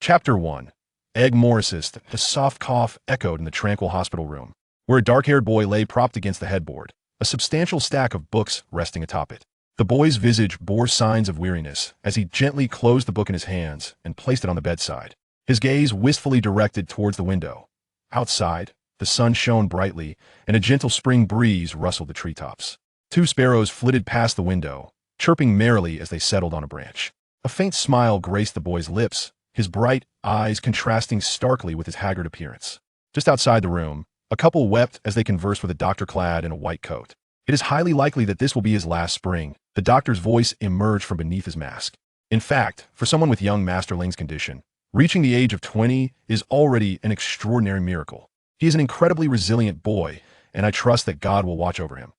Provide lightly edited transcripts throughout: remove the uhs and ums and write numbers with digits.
Chapter 1. Egg Morris's. The soft cough echoed in the tranquil hospital room, where a dark-haired boy lay propped against the headboard, a substantial stack of books resting atop it. The boy's visage bore signs of weariness as he gently closed the book in his hands and placed it on the bedside, his gaze wistfully directed towards the window. Outside, the sun shone brightly, and a gentle spring breeze rustled the treetops. 2 sparrows flitted past the window, chirping merrily as they settled on a branch. A faint smile graced the boy's lips, his bright eyes contrasting starkly with his haggard appearance. Just outside the room, a couple wept as they conversed with a doctor clad in a white coat. "It is highly likely that this will be his last spring," the doctor's voice emerged from beneath his mask. In fact, for someone with young Masterling's condition, reaching the age of 20 is already an extraordinary miracle. He is an incredibly resilient boy, and I trust that God will watch over him.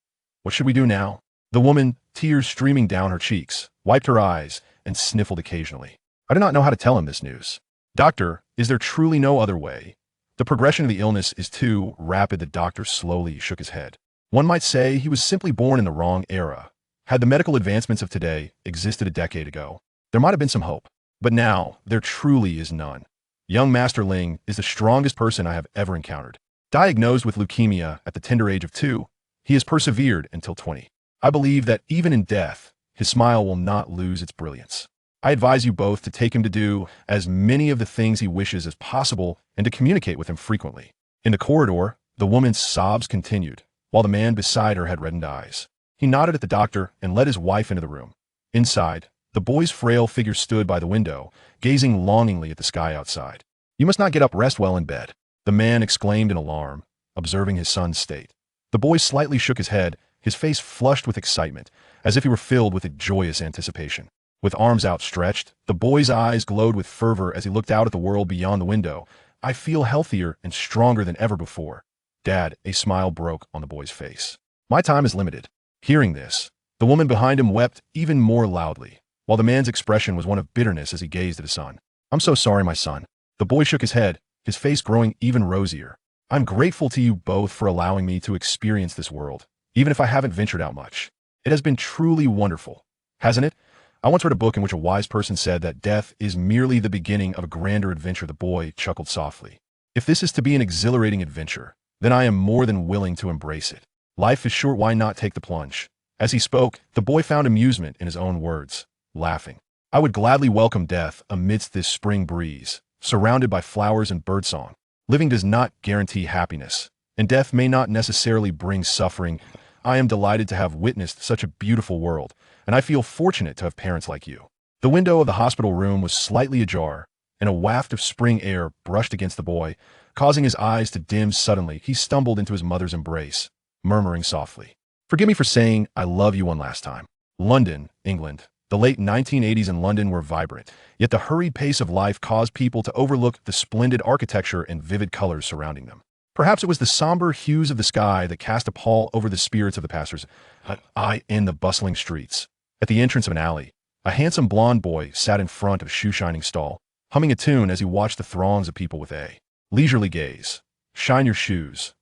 What should we do now? The woman, tears streaming down her cheeks, wiped her eyes and sniffled occasionally. I do not know how to tell him this news. Doctor, is there truly no other way? The progression of the illness is too rapid. The doctor slowly shook his head. One might say he was simply born in the wrong era. Had the medical advancements of today existed a decade ago, there might have been some hope. But now, there truly is none. Young Masterling is the strongest person I have ever encountered. Diagnosed with leukemia at the tender age of 2, he has persevered until 20. I believe that even in death, his smile will not lose its brilliance. I advise you both to take him to do as many of the things he wishes as possible and to communicate with him frequently. In the corridor, the woman's sobs continued, while the man beside her had reddened eyes. He nodded at the doctor and led his wife into the room. Inside, the boy's frail figure stood by the window, gazing longingly at the sky outside. "You must not get up. Rest well in bed," the man exclaimed in alarm, observing his son's state. The boy slightly shook his head, his face flushed with excitement, as if he were filled with a joyous anticipation. With arms outstretched, the boy's eyes glowed with fervor as he looked out at the world beyond the window. "I feel healthier and stronger than ever before." "Dad," a smile broke on the boy's face. "My time is limited." Hearing this, the woman behind him wept even more loudly, while the man's expression was one of bitterness as he gazed at his son. "I'm so sorry, my son." The boy shook his head, his face growing even rosier. "I'm grateful to you both for allowing me to experience this world, even if I haven't ventured out much. It has been truly wonderful, hasn't it? I once read a book in which a wise person said that death is merely the beginning of a grander adventure." The boy chuckled softly. "If this is to be an exhilarating adventure, then I am more than willing to embrace it. Life is short, why not take the plunge?" As he spoke, the boy found amusement in his own words, laughing. "I would gladly welcome death amidst this spring breeze, surrounded by flowers and birdsong. Living does not guarantee happiness, and death may not necessarily bring suffering. I am delighted to have witnessed such a beautiful world, and I feel fortunate to have parents like you." The window of the hospital room was slightly ajar, and a waft of spring air brushed against the boy, causing his eyes to dim suddenly. He stumbled into his mother's embrace, murmuring softly, "Forgive me for saying I love you one last time." London, England. The late 1980s in London were vibrant, yet the hurried pace of life caused people to overlook the splendid architecture and vivid colors surrounding them. Perhaps it was the somber hues of the sky that cast a pall over the spirits of the passers-by in the bustling streets. At the entrance of an alley, a handsome blond boy sat in front of a shoe-shining stall, humming a tune as he watched the throngs of people with a leisurely gaze. Shine your shoes,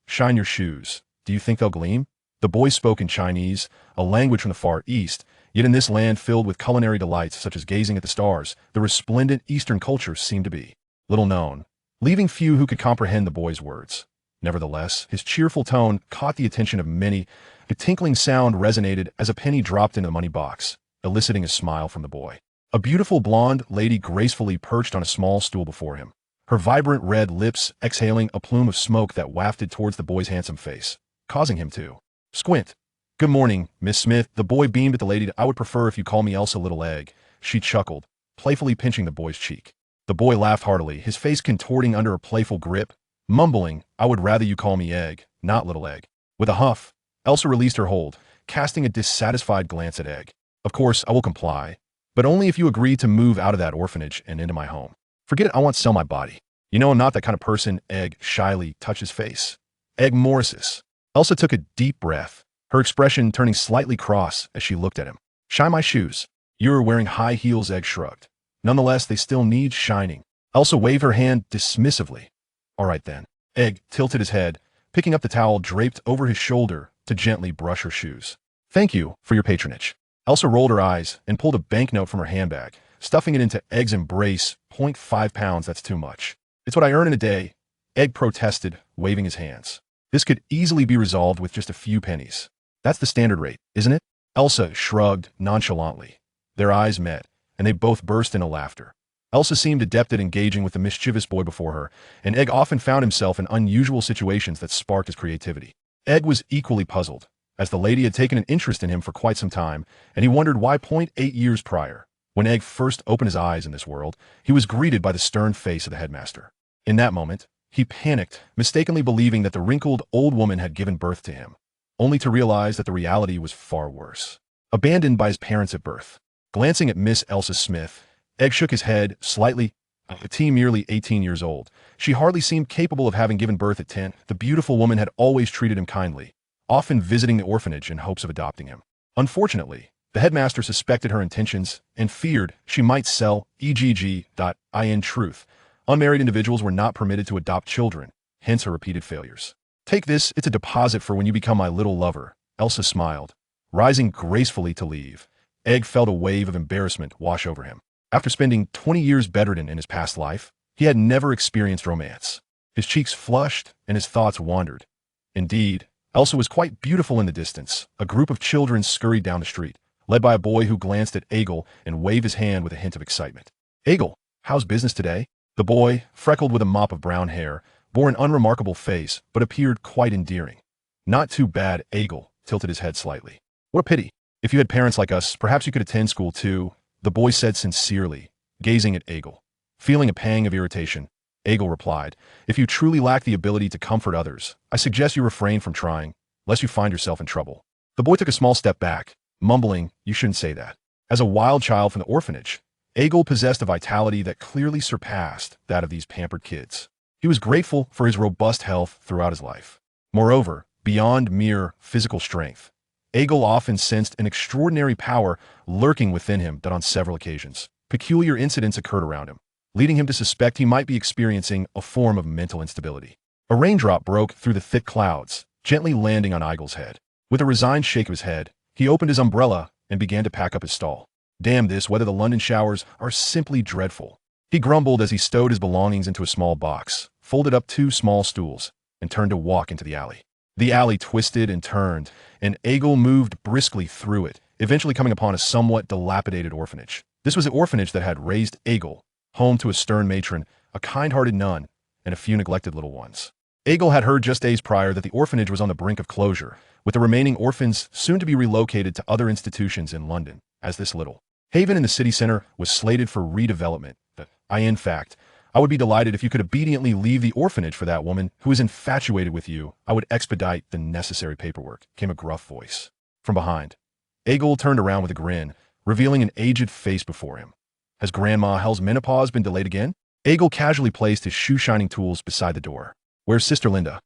do you think they'll gleam?" The boy spoke in Chinese, a language from the Far East, yet in this land filled with culinary delights such as gazing at the stars, the resplendent Eastern culture seemed to be little known, leaving few who could comprehend the boy's words. Nevertheless, his cheerful tone caught the attention of many. A tinkling sound resonated as a penny dropped into the money box, eliciting a smile from the boy. A beautiful blonde lady gracefully perched on a small stool before him, her vibrant red lips exhaling a plume of smoke that wafted towards the boy's handsome face, causing him to squint. "Good morning, Miss Smith." The boy beamed at the lady. "I would prefer if you call me Elsa Little Egg." She chuckled, playfully pinching the boy's cheek. The boy laughed heartily, his face contorting under a playful grip, mumbling, "I would rather you call me Egg, not Little Egg." With a huff, Elsa released her hold, casting a dissatisfied glance at Egg. "Of course, I will comply, but only if you agree to move out of that orphanage and into my home." "Forget it, I want to sell my body." "You know I'm not that kind of person." Egg shyly touched his face. "Egg Morris's." Elsa took a deep breath, her expression turning slightly cross as she looked at him. "Shine my shoes." "You're wearing high heels," Egg shrugged. "Nonetheless, they still need shining." Elsa waved her hand dismissively. "All right then." Egg tilted his head, picking up the towel draped over his shoulder to gently brush her shoes. "Thank you for your patronage." Elsa rolled her eyes and pulled a banknote from her handbag, stuffing it into Egg's embrace, 0.5 pounds, that's too much. It's what I earn in a day, Egg protested, waving his hands. This could easily be resolved with just a few pennies. That's the standard rate, isn't it? Elsa shrugged nonchalantly. Their eyes met, and they both burst into laughter. Elsa seemed adept at engaging with the mischievous boy before her, and Egg often found himself in unusual situations that sparked his creativity. Egg was equally puzzled, as the lady had taken an interest in him for quite some time, and he wondered why 0.8 years prior, when Egg first opened his eyes in this world, he was greeted by the stern face of the headmaster. In that moment, he panicked, mistakenly believing that the wrinkled old woman had given birth to him, only to realize that the reality was far worse. Abandoned by his parents at birth. Glancing at Miss Elsa Smith, Egg shook his head slightly. A teen merely 18 years old, she hardly seemed capable of having given birth at 10. The beautiful woman had always treated him kindly, often visiting the orphanage in hopes of adopting him. Unfortunately, the headmaster suspected her intentions and feared she might sell EGG.in truth. Unmarried individuals were not permitted to adopt children, hence her repeated failures. Take this, it's a deposit for when you become my little lover, Elsa smiled. Rising gracefully to leave, Egg felt a wave of embarrassment wash over him. After spending 20 years bedridden in his past life, he had never experienced romance. His cheeks flushed and his thoughts wandered. Indeed, Elsa was quite beautiful in the distance. A group of children scurried down the street, led by a boy who glanced at Egil and waved his hand with a hint of excitement. Egil, how's business today? The boy, freckled with a mop of brown hair, bore an unremarkable face, but appeared quite endearing. Not too bad, Egil tilted his head slightly. What a pity. If you had parents like us, perhaps you could attend school too, the boy said sincerely, gazing at Egil. Feeling a pang of irritation, Egil replied, if you truly lack the ability to comfort others, I suggest you refrain from trying, lest you find yourself in trouble. The boy took a small step back, mumbling, you shouldn't say that. As a wild child from the orphanage, Egil possessed a vitality that clearly surpassed that of these pampered kids. He was grateful for his robust health throughout his life. Moreover, beyond mere physical strength, Egil often sensed an extraordinary power lurking within him that on several occasions, peculiar incidents occurred around him, leading him to suspect he might be experiencing a form of mental instability. A raindrop broke through the thick clouds, gently landing on Egil's head. With a resigned shake of his head, he opened his umbrella and began to pack up his stall. Damn this, whether the London showers are simply dreadful. He grumbled as he stowed his belongings into a small box, folded up 2 small stools, and turned to walk into the alley. The alley twisted and turned, and Egil moved briskly through it, eventually coming upon a somewhat dilapidated orphanage. This was the orphanage that had raised Egil, home to a stern matron, a kind-hearted nun, and a few neglected little ones. Egil had heard just days prior that the orphanage was on the brink of closure, with the remaining orphans soon to be relocated to other institutions in London, as this little haven in the city center was slated for redevelopment. In fact, I would be delighted if you could obediently leave the orphanage for that woman who is infatuated with you. I would expedite the necessary paperwork, came a gruff voice. From behind, Egil turned around with a grin, revealing an aged face before him. Has Grandma Hell's menopause been delayed again? Egil casually placed his shoe-shining tools beside the door. Where's Sister Linda?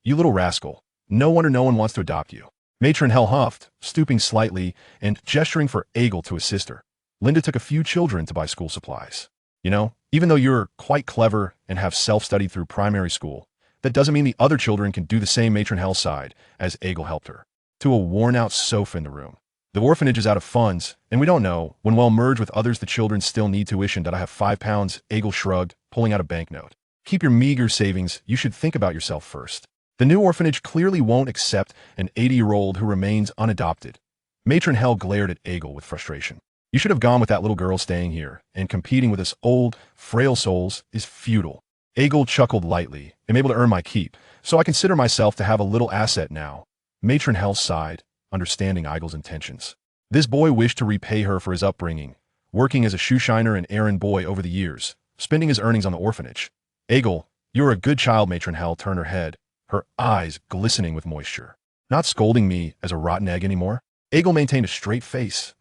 You little rascal. No wonder no one wants to adopt you. Matron Hell huffed, stooping slightly and gesturing for Egil to assist her. Linda took a few children to buy school supplies. You know, even though you're quite clever and have self-studied through primary school, that doesn't mean the other children can do the same, Matron Hell sighed, as Egil helped her to a worn-out sofa in the room. The orphanage is out of funds, and we don't know, when we'll merge with others the children still need tuition. That I have 5 pounds, Egil shrugged, pulling out a banknote. Keep your meager savings, you should think about yourself first. The new orphanage clearly won't accept an 80-year-old who remains unadopted. Matron Hell glared at Egil with frustration. You should have gone with that little girl staying here, and competing with us old, frail souls is futile. Egil chuckled lightly. I'm able to earn my keep, so I consider myself to have a little asset now. Matron Hell sighed, understanding Egil's intentions. This boy wished to repay her for his upbringing, working as a shoeshiner and errand boy over the years, spending his earnings on the orphanage. Egil, you're a good child, Matron Hell turned her head, her eyes glistening with moisture. Not scolding me as a rotten egg anymore? Egil maintained a straight face.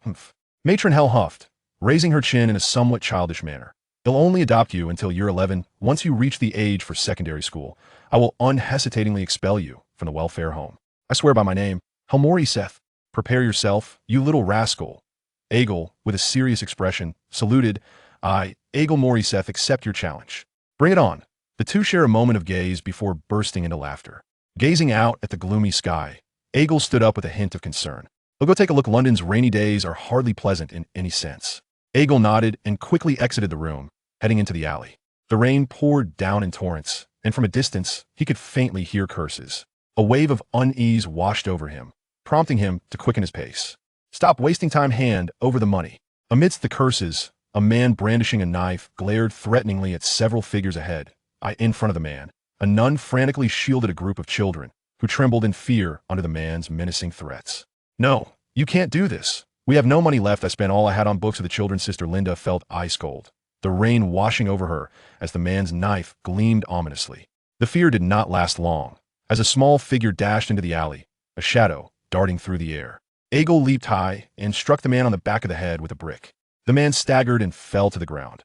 Matron Hell huffed, raising her chin in a somewhat childish manner. They'll only adopt you until you're 11. Once you reach the age for secondary school, I will unhesitatingly expel you from the welfare home. I swear by my name, Helmori Seth. Prepare yourself, you little rascal. Egil, with a serious expression, saluted. Egil Moriseth, accept your challenge. Bring it on. The two share a moment of gaze before bursting into laughter. Gazing out at the gloomy sky, Egil stood up with a hint of concern. I'll go take a look. London's rainy days are hardly pleasant in any sense. Egil nodded and quickly exited the room, heading into the alley. The rain poured down in torrents, and from a distance, he could faintly hear curses. A wave of unease washed over him, prompting him to quicken his pace. "Stop wasting time, hand over the money." Amidst the curses, a man brandishing a knife glared threateningly at several figures ahead. In front of the man, a nun frantically shielded a group of children, who trembled in fear under the man's menacing threats. "No, you can't do this. We have no money left. I spent all I had on books." Of the children's sister Linda felt ice cold, the rain washing over her as the man's knife gleamed ominously. The fear did not last long, as a small figure dashed into the alley, a shadow darting through the air. Egil leaped high and struck the man on the back of the head with a brick. The man staggered and fell to the ground.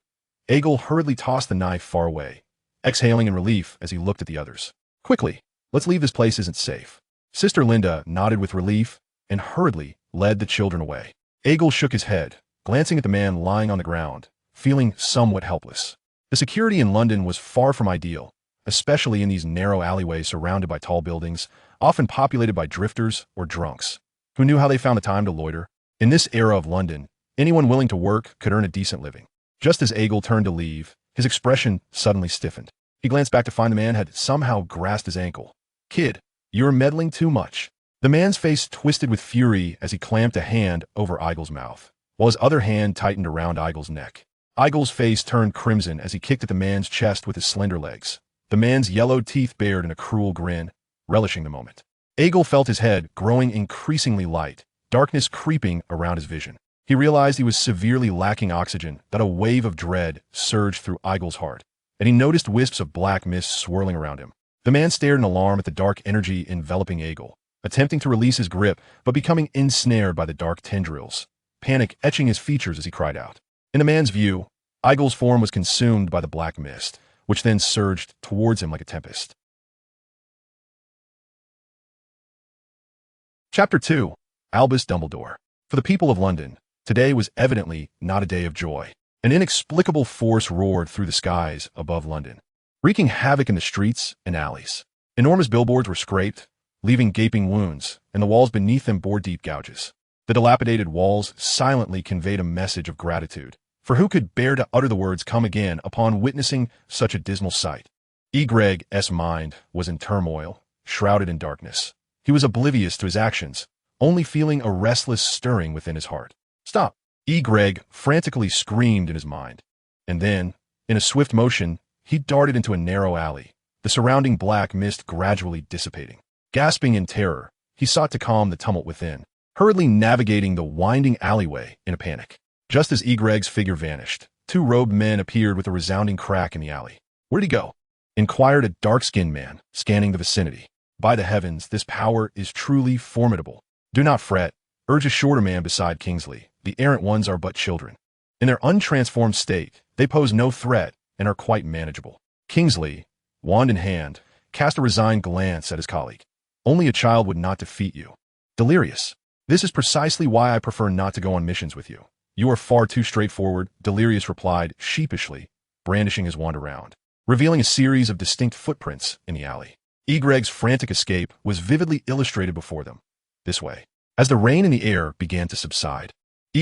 Egil hurriedly tossed the knife far away, exhaling in relief as he looked at the others. "Quickly, let's leave. This place isn't safe." Sister Linda nodded with relief and hurriedly led the children away. Egil shook his head, glancing at the man lying on the ground, feeling somewhat helpless. The security in London was far from ideal, especially in these narrow alleyways surrounded by tall buildings, often populated by drifters or drunks, who knew how they found the time to loiter. In this era of London, anyone willing to work could earn a decent living. Just as Egil turned to leave, his expression suddenly stiffened. He glanced back to find the man had somehow grasped his ankle. "Kid, you're meddling too much." The man's face twisted with fury as he clamped a hand over Egil's mouth, while his other hand tightened around Egil's neck. Egil's face turned crimson as he kicked at the man's chest with his slender legs, the man's yellowed teeth bared in a cruel grin, relishing the moment. Egil felt his head growing increasingly light, darkness creeping around his vision. He realized he was severely lacking oxygen, that a wave of dread surged through Egil's heart, and he noticed wisps of black mist swirling around him. The man stared in alarm at the dark energy enveloping Egil, attempting to release his grip, but becoming ensnared by the dark tendrils, panic etching his features as he cried out. In the man's view, Egil's form was consumed by the black mist, which then surged towards him like a tempest. Chapter 2. Albus Dumbledore. For the people of London, today was evidently not a day of joy. An inexplicable force roared through the skies above London, wreaking havoc in the streets and alleys. Enormous billboards were scraped, leaving gaping wounds, and the walls beneath them bore deep gouges. The dilapidated walls silently conveyed a message of gratitude, for who could bear to utter the words "come again" upon witnessing such a dismal sight? Greg's mind was in turmoil, shrouded in darkness. He was oblivious to his actions, only feeling a restless stirring within his heart. "Stop!" Greg frantically screamed in his mind. And then, in a swift motion, he darted into a narrow alley, the surrounding black mist gradually dissipating. Gasping in terror, he sought to calm the tumult within, hurriedly navigating the winding alleyway in a panic. Just as Greg's figure vanished, two robed men appeared with a resounding crack in the alley. "Where'd he go?" inquired a dark-skinned man, scanning the vicinity. "By the heavens, this power is truly formidable." "Do not fret," urged a shorter man beside Kingsley. "The errant ones are but children. In their untransformed state, they pose no threat and are quite manageable." Kingsley, wand in hand, cast a resigned glance at his colleague. "Only a child would not defeat you." "Delirious. This is precisely why I prefer not to go on missions with you. You are far too straightforward," Delirious replied sheepishly, brandishing his wand around, revealing a series of distinct footprints in the alley. Greg's frantic escape was vividly illustrated before them. This way. As the rain in the air began to subside,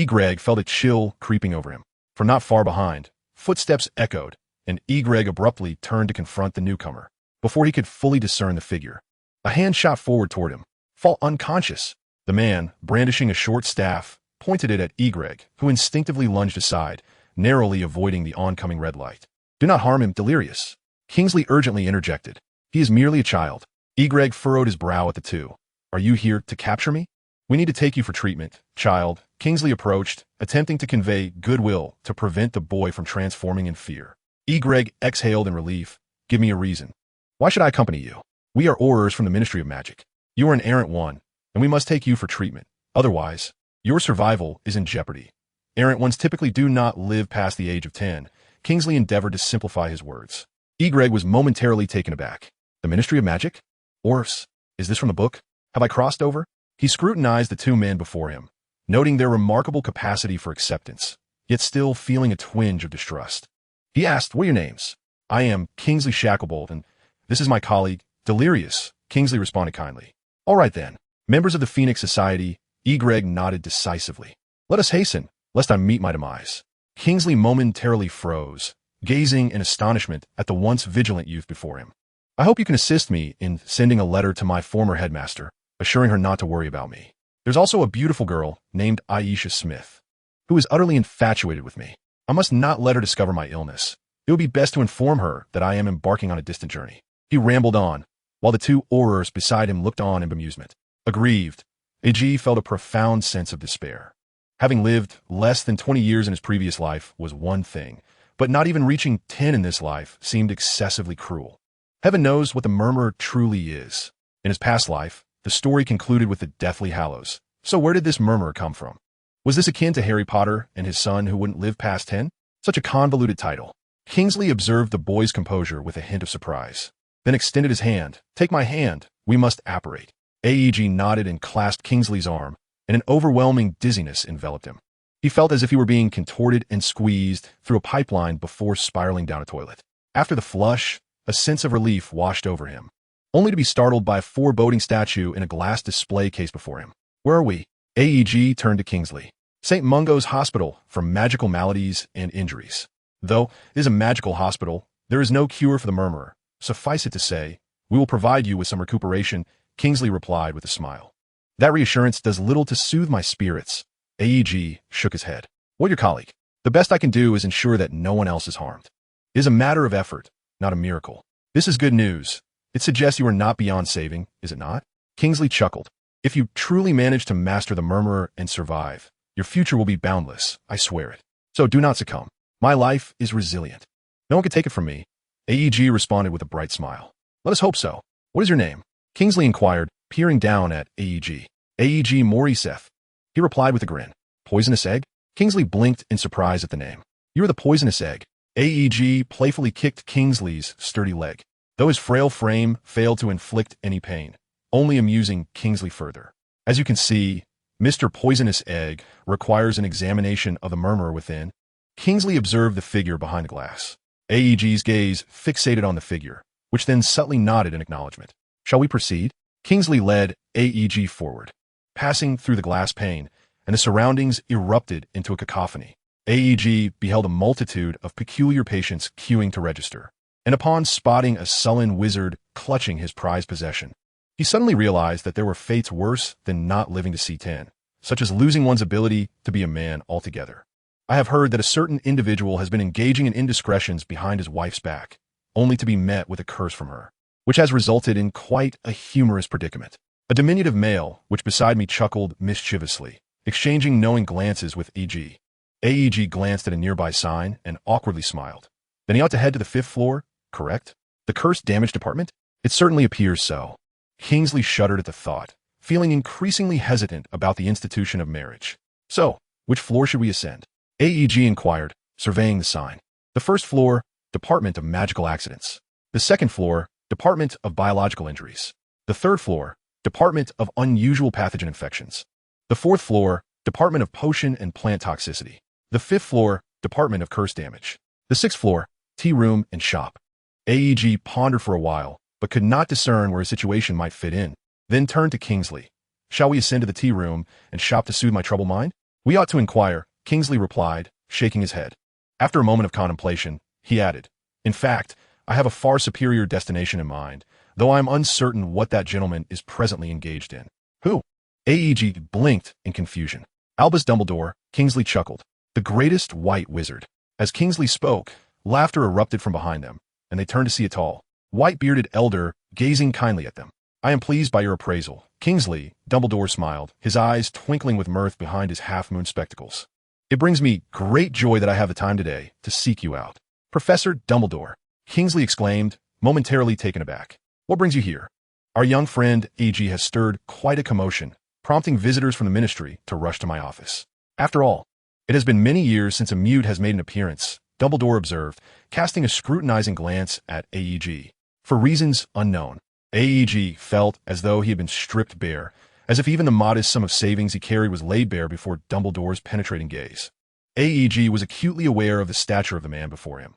Greg felt a chill creeping over him. From not far behind, footsteps echoed, and Greg abruptly turned to confront the newcomer. Before he could fully discern the figure, a hand shot forward toward him. "Fall unconscious." The man, brandishing a short staff, pointed it at Greg, who instinctively lunged aside, narrowly avoiding the oncoming red light. "Do not harm him, Delirious," Kingsley urgently interjected. "He is merely a child." Greg furrowed his brow at the two. "Are you here to capture me?" "We need to take you for treatment, child." Kingsley approached, attempting to convey goodwill to prevent the boy from transforming in fear. Greg exhaled in relief. "Give me a reason. Why should I accompany you?" "We are Aurors from the Ministry of Magic. You are an errant one, and we must take you for treatment. Otherwise, your survival is in jeopardy. Errant ones typically do not live past the age of 10. Kingsley endeavored to simplify his words. Greg was momentarily taken aback. "The Ministry of Magic? Aurors, is this from the book? Have I crossed over?" He scrutinized the two men before him, noting their remarkable capacity for acceptance, yet still feeling a twinge of distrust. He asked, "What are your names?" "I am Kingsley Shacklebolt, and this is my colleague, Delirious," Kingsley responded kindly. "All right then, members of the Phoenix Society." Greg nodded decisively. "Let us hasten, lest I meet my demise." Kingsley momentarily froze, gazing in astonishment at the once vigilant youth before him. I hope you can assist me in sending a letter to my former headmaster, assuring her not to worry about me. There's also a beautiful girl named Aisha Smith, who is utterly infatuated with me. I must not let her discover my illness. It would be best to inform her that I am embarking on a distant journey. He rambled on, while the two aurors beside him looked on in bemusement. Aggrieved, A.G. felt a profound sense of despair. Having lived less than 20 years in his previous life was one thing, but not even reaching 10 in this life seemed excessively cruel. Heaven knows what the Murmurer truly is. In his past life, the story concluded with the Deathly Hallows. So where did this Murmurer come from? Was this akin to Harry Potter and his son who wouldn't live past 10? Such a convoluted title. Kingsley observed the boy's composure with a hint of surprise, then extended his hand. Take my hand. We must apparate. AEG nodded and clasped Kingsley's arm, and an overwhelming dizziness enveloped him. He felt as if he were being contorted and squeezed through a pipeline before spiraling down a toilet. After the flush, a sense of relief washed over him, only to be startled by a foreboding statue in a glass display case before him. Where are we? AEG turned to Kingsley. St. Mungo's Hospital for Magical Maladies and Injuries. Though it is a magical hospital, there is no cure for the Murmurer. Suffice it to say, we will provide you with some recuperation, Kingsley replied with a smile. That reassurance does little to soothe my spirits. AEG shook his head. What, your colleague? The best I can do is ensure that no one else is harmed. It is a matter of effort, not a miracle. This is good news. It suggests you are not beyond saving, is it not? Kingsley chuckled. If you truly manage to master the Murmurer and survive, your future will be boundless, I swear it. So do not succumb. My life is resilient. No one can take it from me. AEG responded with a bright smile. Let us hope so. What is your name? Kingsley inquired, peering down at AEG. AEG Moriseth. He replied with a grin. Poisonous egg? Kingsley blinked in surprise at the name. You are the poisonous egg. AEG playfully kicked Kingsley's sturdy leg, though his frail frame failed to inflict any pain, only amusing Kingsley further. As you can see, Mr. Poisonous Egg requires an examination of the Murmurer within. Kingsley observed the figure behind the glass. AEG's gaze fixated on the figure, which then subtly nodded in acknowledgement. Shall we proceed? Kingsley led AEG forward, passing through the glass pane, and the surroundings erupted into a cacophony. AEG beheld a multitude of peculiar patients queuing to register, and upon spotting a sullen wizard clutching his prized possession, he suddenly realized that there were fates worse than not living to see 10, such as losing one's ability to be a man altogether. I have heard that a certain individual has been engaging in indiscretions behind his wife's back, only to be met with a curse from her, which has resulted in quite a humorous predicament. A diminutive male, which beside me chuckled mischievously, exchanging knowing glances with AEG. AEG glanced at a nearby sign and awkwardly smiled. Then he ought to head to the 5th floor, correct? The cursed damage department? It certainly appears so. Kingsley shuddered at the thought, feeling increasingly hesitant about the institution of marriage. So, which floor should we ascend? AEG inquired, surveying the sign. The 1st floor, Department of Magical Accidents. The 2nd floor, Department of Biological Injuries. The 3rd floor, Department of Unusual Pathogen Infections. The 4th floor, Department of Potion and Plant Toxicity. The 5th floor, Department of Curse Damage. The 6th floor, Tea Room and Shop. AEG pondered for a while, but could not discern where a situation might fit in, then turned to Kingsley. Shall we ascend to the tea room and shop to soothe my troubled mind? We ought to inquire, Kingsley replied, shaking his head. After a moment of contemplation, he added, In fact, I have a far superior destination in mind, though I am uncertain what that gentleman is presently engaged in. Who? AEG blinked in confusion. Albus Dumbledore, Kingsley chuckled. The greatest white wizard. As Kingsley spoke, laughter erupted from behind them, and they turned to see a tall, white-bearded elder gazing kindly at them. I am pleased by your appraisal. Kingsley, Dumbledore smiled, his eyes twinkling with mirth behind his half-moon spectacles. It brings me great joy that I have the time today to seek you out. Professor Dumbledore, Kingsley exclaimed, momentarily taken aback. What brings you here? Our young friend, AG, has stirred quite a commotion, prompting visitors from the ministry to rush to my office. After all, it has been many years since a mute has made an appearance, Dumbledore observed, casting a scrutinizing glance at AEG. For reasons unknown, AEG felt as though he had been stripped bare, as if even the modest sum of savings he carried was laid bare before Dumbledore's penetrating gaze. AEG was acutely aware of the stature of the man before him.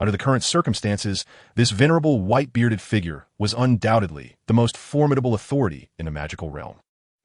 Under the current circumstances, this venerable white-bearded figure was undoubtedly the most formidable authority in the magical realm.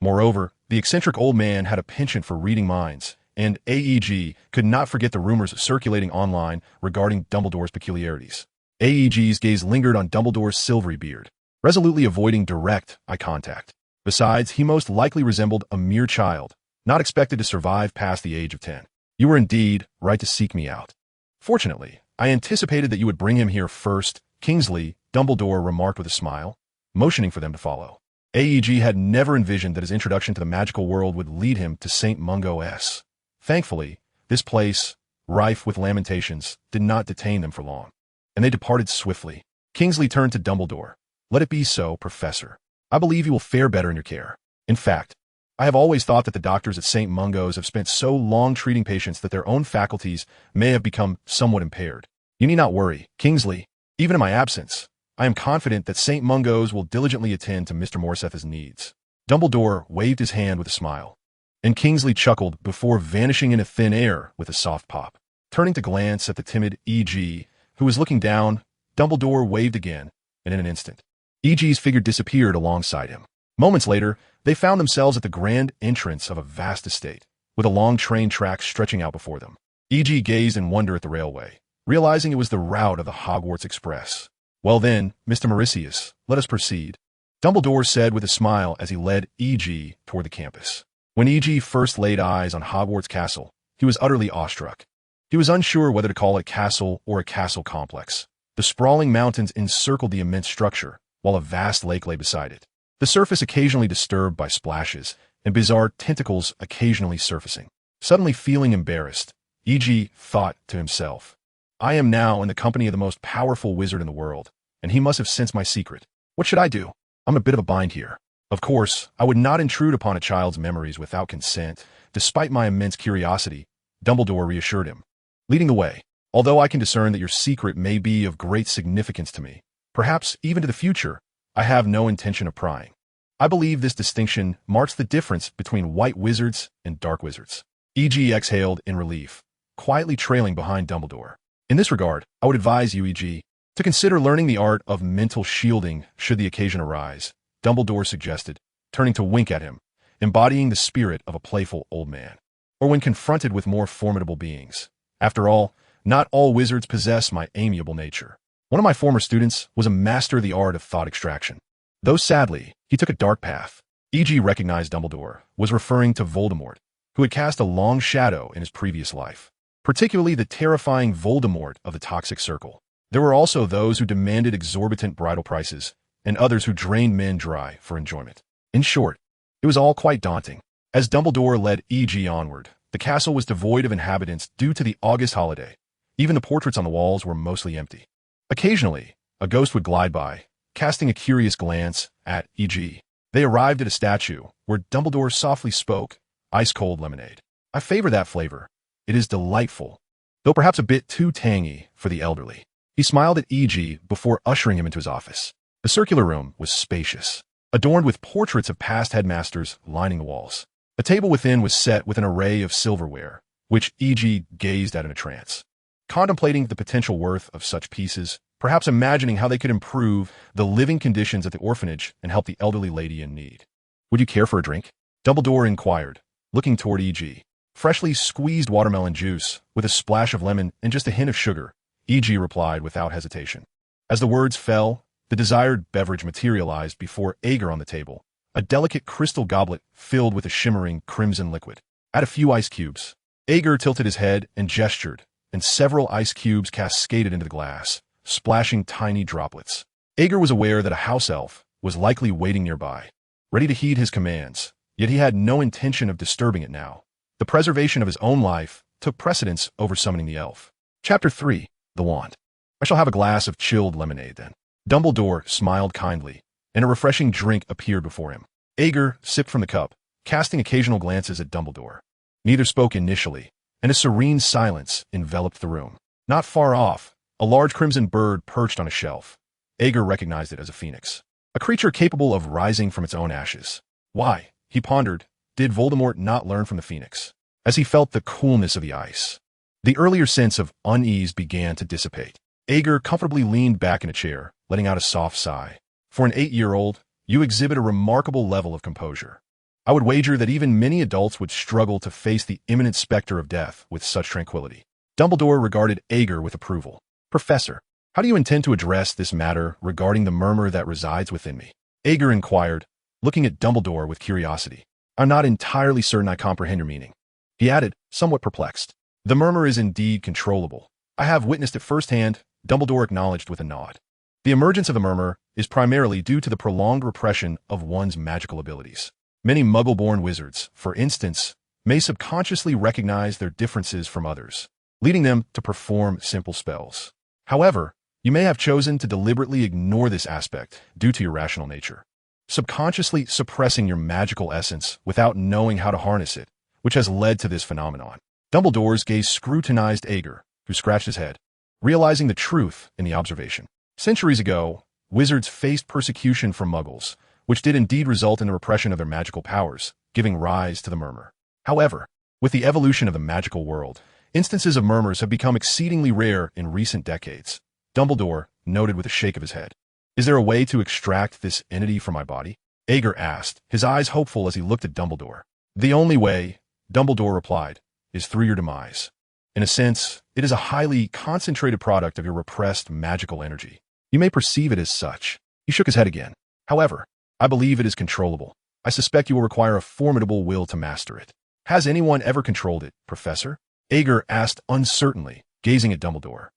Moreover, the eccentric old man had a penchant for reading minds, and AEG could not forget the rumors circulating online regarding Dumbledore's peculiarities. AEG's gaze lingered on Dumbledore's silvery beard, resolutely avoiding direct eye contact. Besides, he most likely resembled a mere child, not expected to survive past the age of 10. You were indeed right to seek me out. Fortunately, I anticipated that you would bring him here first, Kingsley, Dumbledore remarked with a smile, motioning for them to follow. AEG had never envisioned that his introduction to the magical world would lead him to St. Mungo's. Thankfully, this place, rife with lamentations, did not detain them for long, and they departed swiftly. Kingsley turned to Dumbledore. Let it be so, Professor. I believe you will fare better in your care. In fact, I have always thought that the doctors at St. Mungo's have spent so long treating patients that their own faculties may have become somewhat impaired. You need not worry, Kingsley. Even in my absence, I am confident that St. Mungo's will diligently attend to Mr. Morriseth's needs. Dumbledore waved his hand with a smile, and Kingsley chuckled before vanishing into thin air with a soft pop. Turning to glance at the timid E.G., who was looking down, Dumbledore waved again, and in an instant, E.G.'s figure disappeared alongside him. Moments later, they found themselves at the grand entrance of a vast estate, with a long train track stretching out before them. E.G. gazed in wonder at the railway, realizing it was the route of the Hogwarts Express. Well then, Mr. Mauritius, let us proceed, Dumbledore said with a smile as he led E.G. toward the campus. When E.G. first laid eyes on Hogwarts Castle, he was utterly awestruck. He was unsure whether to call it castle or a castle complex. The sprawling mountains encircled the immense structure, while a vast lake lay beside it, the surface occasionally disturbed by splashes and bizarre tentacles occasionally surfacing. Suddenly feeling embarrassed, E.G. thought to himself, I am now in the company of the most powerful wizard in the world, and he must have sensed my secret. What should I do? I'm a bit of a bind here. Of course, I would not intrude upon a child's memories without consent. Despite my immense curiosity, Dumbledore reassured him, leading the way. Although I can discern that your secret may be of great significance to me, perhaps even to the future, I have no intention of prying. I believe this distinction marks the difference between white wizards and dark wizards. E.G. exhaled in relief, quietly trailing behind Dumbledore. In this regard, I would advise you, E.G., to consider learning the art of mental shielding should the occasion arise, Dumbledore suggested, turning to wink at him, embodying the spirit of a playful old man. Or when confronted with more formidable beings. After all, not all wizards possess my amiable nature. One of my former students was a master of the art of thought extraction. Though sadly, he took a dark path. E.G. recognized Dumbledore was referring to Voldemort, who had cast a long shadow in his previous life, particularly the terrifying Voldemort of the Toxic Circle. There were also those who demanded exorbitant bridal prices, and others who drained men dry for enjoyment. In short, it was all quite daunting. As Dumbledore led E.G. onward, the castle was devoid of inhabitants due to the August holiday. Even the portraits on the walls were mostly empty. Occasionally, a ghost would glide by, casting a curious glance at E.G. They arrived at a statue, where Dumbledore softly spoke, ice-cold lemonade. I favor that flavor. It is delightful, though perhaps a bit too tangy for the elderly. He smiled at E.G. before ushering him into his office. The circular room was spacious, adorned with portraits of past headmasters lining the walls. A table within was set with an array of silverware, which E.G. gazed at in a trance, contemplating the potential worth of such pieces, perhaps imagining how they could improve the living conditions at the orphanage and help the elderly lady in need. Would you care for a drink? Dumbledore inquired, looking toward E.G. Freshly squeezed watermelon juice, with a splash of lemon and just a hint of sugar, E.G. replied without hesitation. As the words fell, the desired beverage materialized before Ager on the table, a delicate crystal goblet filled with a shimmering crimson liquid. Add a few ice cubes. Ager tilted his head and gestured, and several ice cubes cascaded into the glass, splashing tiny droplets. Ager was aware that a house elf was likely waiting nearby, ready to heed his commands, yet he had no intention of disturbing it now. The preservation of his own life took precedence over summoning the elf. Chapter 3. The Wand. I shall have a glass of chilled lemonade, then. Dumbledore smiled kindly, and a refreshing drink appeared before him. Ager sipped from the cup, casting occasional glances at Dumbledore. Neither spoke initially, and a serene silence enveloped the room. Not far off, a large crimson bird perched on a shelf. Ager recognized it as a phoenix, a creature capable of rising from its own ashes. Why, he pondered, did Voldemort not learn from the phoenix? As he felt the coolness of the ice, the earlier sense of unease began to dissipate. Ager comfortably leaned back in a chair, letting out a soft sigh. For an 8-year-old, you exhibit a remarkable level of composure. I would wager that even many adults would struggle to face the imminent specter of death with such tranquility. Dumbledore regarded Ager with approval. Professor, how do you intend to address this matter regarding the murmur that resides within me? Ager inquired, looking at Dumbledore with curiosity. I'm not entirely certain I comprehend your meaning. He added, somewhat perplexed. The murmur is indeed controllable. I have witnessed it firsthand, Dumbledore acknowledged with a nod. The emergence of the murmur is primarily due to the prolonged repression of one's magical abilities. Many Muggle-born wizards, for instance, may subconsciously recognize their differences from others, leading them to perform simple spells. However, you may have chosen to deliberately ignore this aspect due to your rational nature, subconsciously suppressing your magical essence without knowing how to harness it, which has led to this phenomenon. Dumbledore's gaze scrutinized Ager, who scratched his head, realizing the truth in the observation. Centuries ago, wizards faced persecution from Muggles, which did indeed result in the repression of their magical powers, giving rise to the murmur. However, with the evolution of the magical world, instances of murmurs have become exceedingly rare in recent decades. Dumbledore noted with a shake of his head. Is there a way to extract this entity from my body? Ager asked, his eyes hopeful as he looked at Dumbledore. The only way, Dumbledore replied, is through your demise. In a sense, it is a highly concentrated product of your repressed magical energy. You may perceive it as such. He shook his head again. However, I believe it is controllable. I suspect you will require a formidable will to master it. Has anyone ever controlled it, Professor? Ager asked uncertainly, gazing at Dumbledore.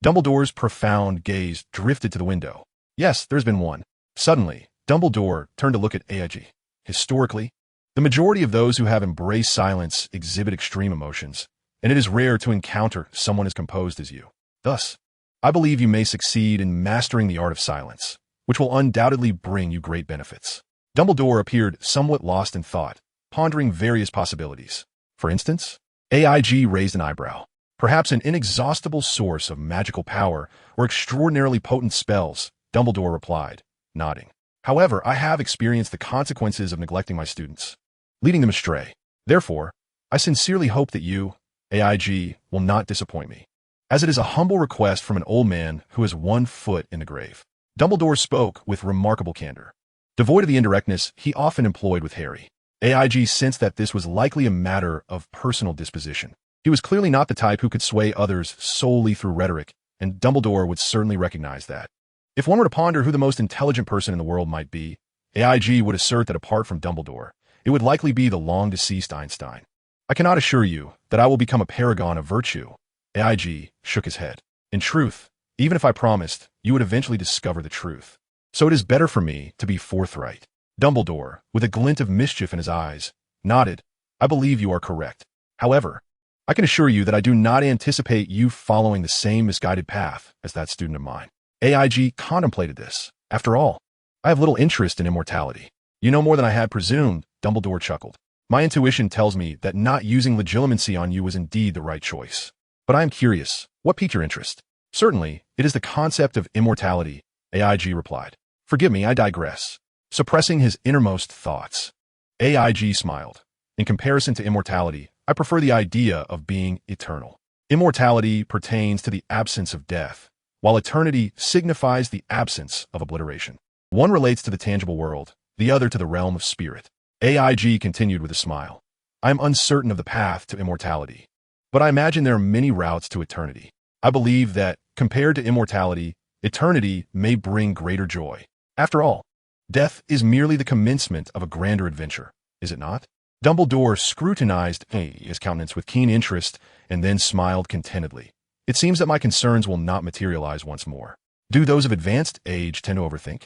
Dumbledore's profound gaze drifted to the window. Yes, there's been one. Suddenly, Dumbledore turned to look at AIG. Historically, the majority of those who have embraced silence exhibit extreme emotions, and it is rare to encounter someone as composed as you. Thus, I believe you may succeed in mastering the art of silence, which will undoubtedly bring you great benefits. Dumbledore appeared somewhat lost in thought, pondering various possibilities. For instance, AIG raised an eyebrow. Perhaps an inexhaustible source of magical power or extraordinarily potent spells, Dumbledore replied, nodding. However, I have experienced the consequences of neglecting my students, leading them astray. Therefore, I sincerely hope that you, AIG, will not disappoint me, as it is a humble request from an old man who has one foot in the grave. Dumbledore spoke with remarkable candor, devoid of the indirectness he often employed with Harry. AIG sensed that this was likely a matter of personal disposition. He was clearly not the type who could sway others solely through rhetoric, and Dumbledore would certainly recognize that. If one were to ponder who the most intelligent person in the world might be, AIG would assert that apart from Dumbledore, it would likely be the long-deceased Einstein. I cannot assure you that I will become a paragon of virtue. AIG shook his head. In truth, even if I promised, you would eventually discover the truth. So it is better for me to be forthright. Dumbledore, with a glint of mischief in his eyes, nodded. I believe you are correct. However, I can assure you that I do not anticipate you following the same misguided path as that student of mine. AIG contemplated this. After all, I have little interest in immortality. You know more than I had presumed, Dumbledore chuckled. My intuition tells me that not using legilimency on you was indeed the right choice. But I am curious, what piqued your interest? Certainly, it is the concept of immortality, AIG replied. Forgive me, I digress. Suppressing his innermost thoughts, AIG smiled. In comparison to immortality, I prefer the idea of being eternal. Immortality pertains to the absence of death, while eternity signifies the absence of obliteration. One relates to the tangible world, the other to the realm of spirit. AIG continued with a smile. I am uncertain of the path to immortality, but I imagine there are many routes to eternity. I believe that, compared to immortality, eternity may bring greater joy. After all, death is merely the commencement of a grander adventure, is it not? Dumbledore scrutinized his countenance with keen interest and then smiled contentedly. It seems that my concerns will not materialize once more. Do those of advanced age tend to overthink?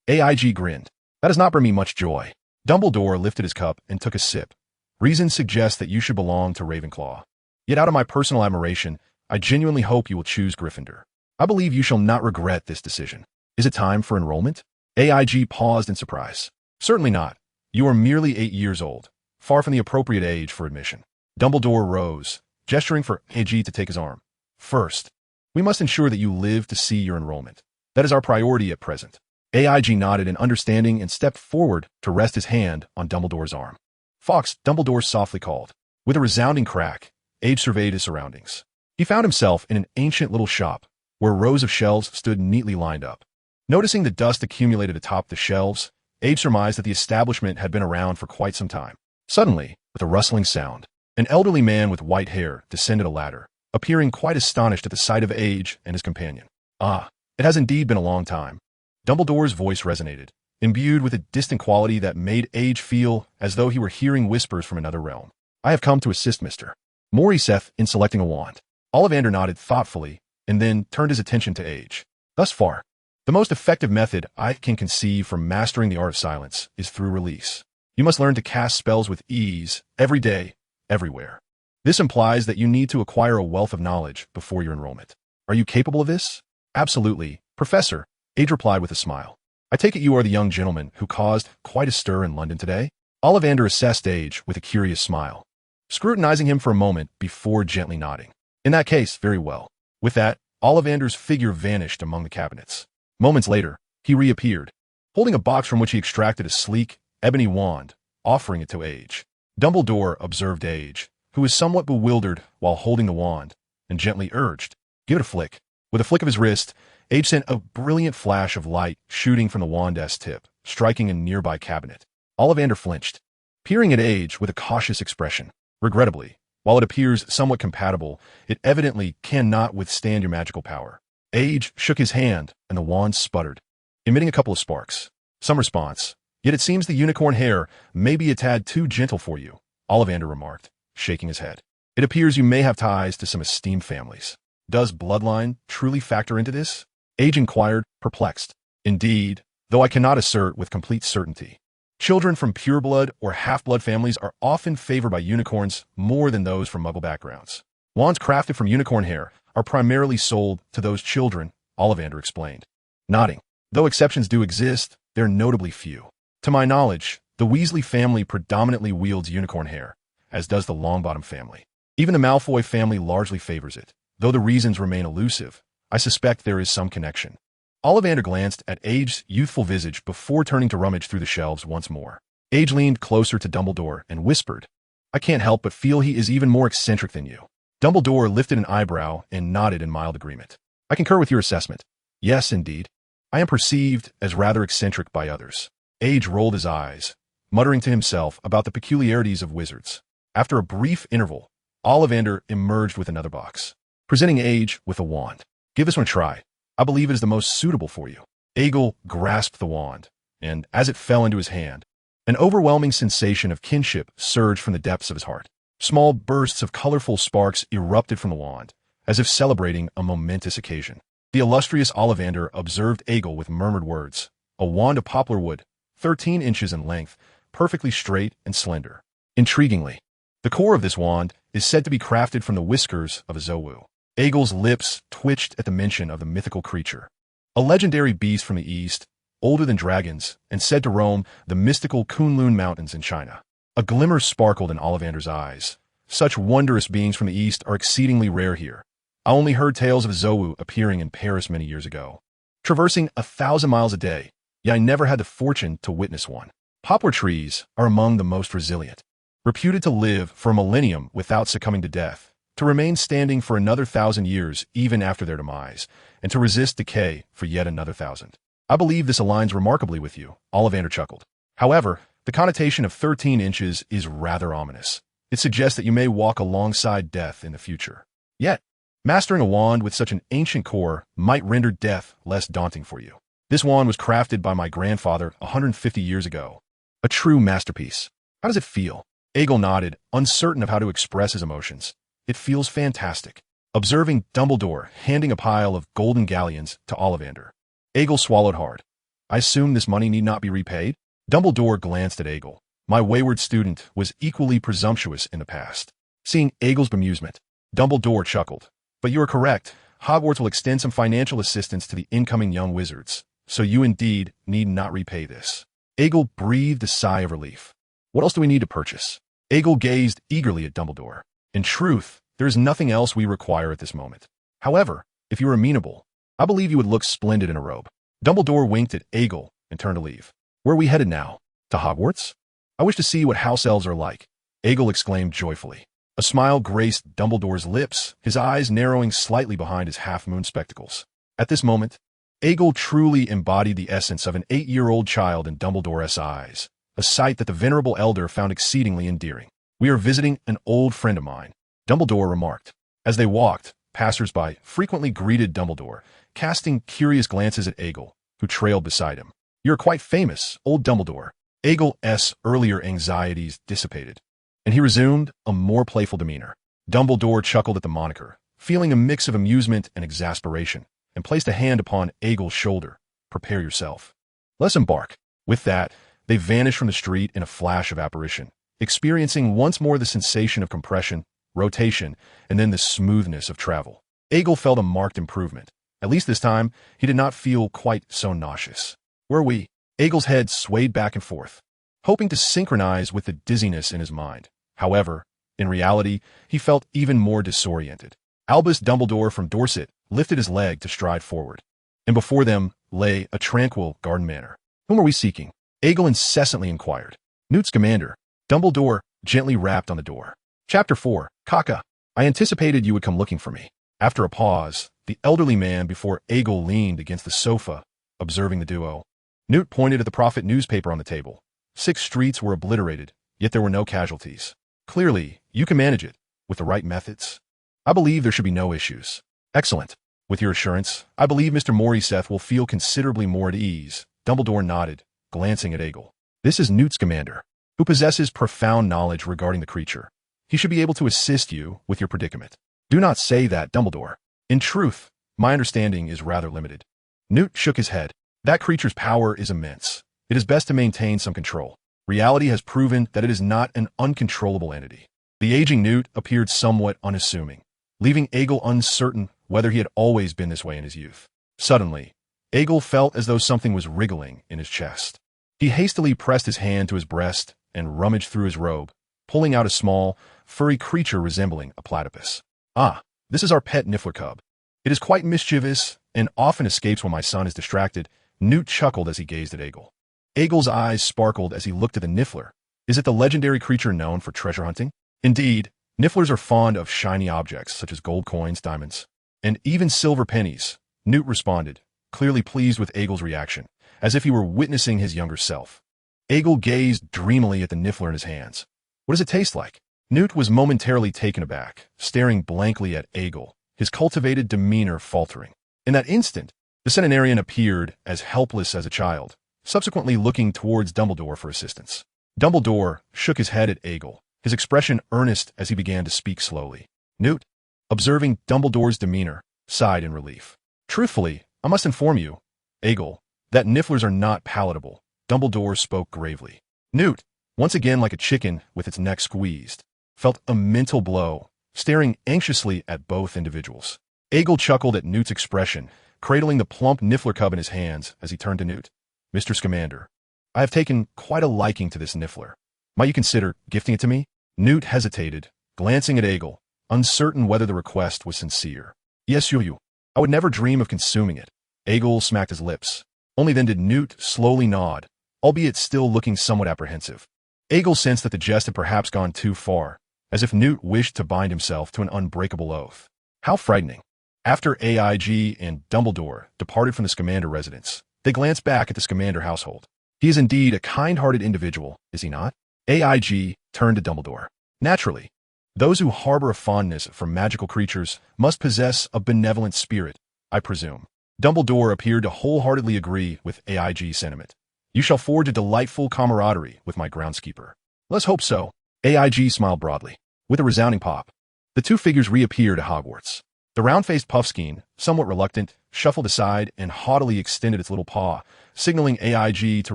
AIG grinned. That does not bring me much joy. Dumbledore lifted his cup and took a sip. Reason suggests that you should belong to Ravenclaw. Yet out of my personal admiration, I genuinely hope you will choose Gryffindor. I believe you shall not regret this decision. Is it time for enrollment? AIG paused in surprise. Certainly not. You are merely 8 years old, far from the appropriate age for admission. Dumbledore rose, gesturing for AIG to take his arm. First, we must ensure that you live to see your enrollment. That is our priority at present. AIG nodded in understanding and stepped forward to rest his hand on Dumbledore's arm. Fox, Dumbledore softly called. With a resounding crack, Age surveyed his surroundings. He found himself in an ancient little shop, where rows of shelves stood neatly lined up. Noticing the dust accumulated atop the shelves, Age surmised that the establishment had been around for quite some time. Suddenly, with a rustling sound, an elderly man with white hair descended a ladder, appearing quite astonished at the sight of Age and his companion. "Ah, it has indeed been a long time." Dumbledore's voice resonated, imbued with a distant quality that made Age feel as though he were hearing whispers from another realm. "I have come to assist Mr. Morriseth in selecting a wand." Ollivander nodded thoughtfully and then turned his attention to Age. "Thus far, the most effective method I can conceive for mastering the art of silence is through release. You must learn to cast spells with ease, every day, everywhere. This implies that you need to acquire a wealth of knowledge before your enrollment. Are you capable of this?" "Absolutely, Professor," Age replied with a smile. "I take it you are the young gentleman who caused quite a stir in London today?" Ollivander assessed Age with a curious smile, scrutinizing him for a moment before gently nodding. "In that case, very well." With that, Ollivander's figure vanished among the cabinets. Moments later, he reappeared, holding a box from which he extracted a sleek, ebony wand, offering it to Age. Dumbledore observed Age, who was somewhat bewildered while holding the wand, and gently urged, "Give it a flick." With a flick of his wrist, Age sent a brilliant flash of light shooting from the wand's tip, striking a nearby cabinet. Ollivander flinched, peering at Age with a cautious expression. "Regrettably, while it appears somewhat compatible, it evidently cannot withstand your magical power." Age shook his hand, and the wand sputtered, emitting a couple of sparks. "Some response. Yet it seems the unicorn hair may be a tad too gentle for you," Ollivander remarked, shaking his head. "It appears you may have ties to some esteemed families. Does bloodline truly factor into this?" Age inquired, perplexed. "Indeed, though I cannot assert with complete certainty. Children from pureblood or half-blood families are often favored by unicorns more than those from muggle backgrounds. Wands crafted from unicorn hair are primarily sold to those children," Ollivander explained, nodding. "Though exceptions do exist, they're notably few. To my knowledge, the Weasley family predominantly wields unicorn hair, as does the Longbottom family. Even the Malfoy family largely favors it. Though the reasons remain elusive, I suspect there is some connection." Ollivander glanced at Age's youthful visage before turning to rummage through the shelves once more. Age leaned closer to Dumbledore and whispered, "I can't help but feel he is even more eccentric than you." Dumbledore lifted an eyebrow and nodded in mild agreement. "I concur with your assessment. Yes, indeed. I am perceived as rather eccentric by others." Age rolled his eyes, muttering to himself about the peculiarities of wizards. After a brief interval, Ollivander emerged with another box, presenting Age with a wand. "Give this one a try. I believe it is the most suitable for you." Aegel grasped the wand, and as it fell into his hand, an overwhelming sensation of kinship surged from the depths of his heart. Small bursts of colorful sparks erupted from the wand, as if celebrating a momentous occasion. The illustrious Ollivander observed Aegel with murmured words. A wand of poplar wood, 13 inches in length, perfectly straight and slender. Intriguingly, the core of this wand is said to be crafted from the whiskers of a Zowu. Aegel's lips twitched at the mention of the mythical creature. A legendary beast from the east, older than dragons, and said to roam the mystical Kunlun Mountains in China. A glimmer sparkled in Ollivander's eyes. Such wondrous beings from the east are exceedingly rare here. I only heard tales of Zowu appearing in Paris many years ago, traversing 1,000 miles a day, yet I never had the fortune to witness one. Poplar trees are among the most resilient, reputed to live for a millennium without succumbing to death, to remain standing for another 1,000 years even after their demise, and to resist decay for yet another 1,000. I believe this aligns remarkably with you, Ollivander chuckled. However, the connotation of 13 inches is rather ominous. It suggests that you may walk alongside death in the future. Yet, mastering a wand with such an ancient core might render death less daunting for you. This wand was crafted by my grandfather 150 years ago. A true masterpiece. How does it feel? Aegel nodded, uncertain of how to express his emotions. "It feels fantastic." Observing Dumbledore handing a pile of golden galleons to Ollivander, Aegel swallowed hard. "I assume this money need not be repaid?" Dumbledore glanced at Aegel. "My wayward student was equally presumptuous in the past." Seeing Aegel's bemusement, Dumbledore chuckled. "But you are correct. Hogwarts will extend some financial assistance to the incoming young wizards, so you indeed need not repay this." Aegel breathed a sigh of relief. "What else do we need to purchase?" Aegel gazed eagerly at Dumbledore. "In truth, there is nothing else we require at this moment. However, if you are amenable, I believe you would look splendid in a robe." Dumbledore winked at Aegel and turned to leave. "Where are we headed now? To Hogwarts? I wish to see what house elves are like," Aegel exclaimed joyfully. A smile graced Dumbledore's lips, his eyes narrowing slightly behind his half-moon spectacles. At this moment, Aegle truly embodied the essence of an 8-year-old child in Dumbledore's eyes, a sight that the venerable elder found exceedingly endearing. "We are visiting an old friend of mine," Dumbledore remarked. As they walked, passers-by frequently greeted Dumbledore, casting curious glances at Aegle, who trailed beside him. "You're quite famous, old Dumbledore." Aegle's earlier anxieties dissipated, and he resumed a more playful demeanor. Dumbledore chuckled at the moniker, feeling a mix of amusement and exasperation, and placed a hand upon Aegle's shoulder. "Prepare yourself. Let's embark." With that, they vanished from the street in a flash of apparition, experiencing once more the sensation of compression, rotation, and then the smoothness of travel. Aegle felt a marked improvement. At least this time, he did not feel quite so nauseous. "Were we?" Aegle's head swayed back and forth, hoping to synchronize with the dizziness in his mind. However, in reality, he felt even more disoriented. Albus Dumbledore from Dorset lifted his leg to stride forward, and before them lay a tranquil garden manor. "Whom are we seeking?" Aegle incessantly inquired. "Newt Scamander." Dumbledore gently rapped on the door. Chapter 4, Kaka. "I anticipated you would come looking for me." After a pause, the elderly man before Aegle leaned against the sofa, observing the duo. Newt pointed at the Prophet newspaper on the table. 6 streets were obliterated, yet there were no casualties. "Clearly, you can manage it, with the right methods. I believe there should be no issues." "Excellent. With your assurance, I believe Mr. Morriseth will feel considerably more at ease." Dumbledore nodded, glancing at Aegle. "This is Newt Scamander, who possesses profound knowledge regarding the creature. He should be able to assist you with your predicament." "Do not say that, Dumbledore. In truth, my understanding is rather limited." Newt shook his head. "That creature's power is immense. It is best to maintain some control. Reality has proven that it is not an uncontrollable entity." The aging Newt appeared somewhat unassuming, leaving Aegle uncertain whether he had always been this way in his youth. Suddenly, Aegle felt as though something was wriggling in his chest. He hastily pressed his hand to his breast and rummaged through his robe, pulling out a small, furry creature resembling a platypus. "Ah, this is our pet Niffler cub. It is quite mischievous and often escapes when my son is distracted." Newt chuckled as he gazed at Aegle. Aegle's eyes sparkled as he looked at the Niffler. "Is it the legendary creature known for treasure hunting?" "Indeed, Nifflers are fond of shiny objects such as gold coins, diamonds, and even silver pennies," Newt responded, clearly pleased with Aegle's reaction, as if he were witnessing his younger self. Aegle gazed dreamily at the Niffler in his hands. "What does it taste like?" Newt was momentarily taken aback, staring blankly at Aegle, his cultivated demeanor faltering. In that instant, the centenarian appeared as helpless as a child, subsequently looking towards Dumbledore for assistance. Dumbledore shook his head at Aegle, his expression earnest as he began to speak slowly. Newt, observing Dumbledore's demeanor, sighed in relief. "Truthfully, I must inform you, Aegle, that Nifflers are not palatable." Dumbledore spoke gravely. Newt, once again like a chicken with its neck squeezed, felt a mental blow, staring anxiously at both individuals. Aegle chuckled at Newt's expression, cradling the plump Niffler cub in his hands as he turned to Newt. "Mr. Scamander, I have taken quite a liking to this Niffler. Might you consider gifting it to me?" Newt hesitated, glancing at Aegle, uncertain whether the request was sincere. "Yes, you. I would never dream of consuming it." Aegle smacked his lips. Only then did Newt slowly nod, albeit still looking somewhat apprehensive. Aegle sensed that the jest had perhaps gone too far, as if Newt wished to bind himself to an unbreakable oath. How frightening. After AIG and Dumbledore departed from the Scamander residence, they glanced back at the Scamander household. "He is indeed a kind-hearted individual, is he not?" AIG turned to Dumbledore. "Naturally. Those who harbor a fondness for magical creatures must possess a benevolent spirit, I presume." Dumbledore appeared to wholeheartedly agree with AIG's sentiment. "You shall forge a delightful camaraderie with my groundskeeper." "Let's hope so." AIG smiled broadly. With a resounding pop, the two figures reappeared at Hogwarts. The round-faced Puffskein, somewhat reluctant, shuffled aside and haughtily extended its little paw, signaling AIG to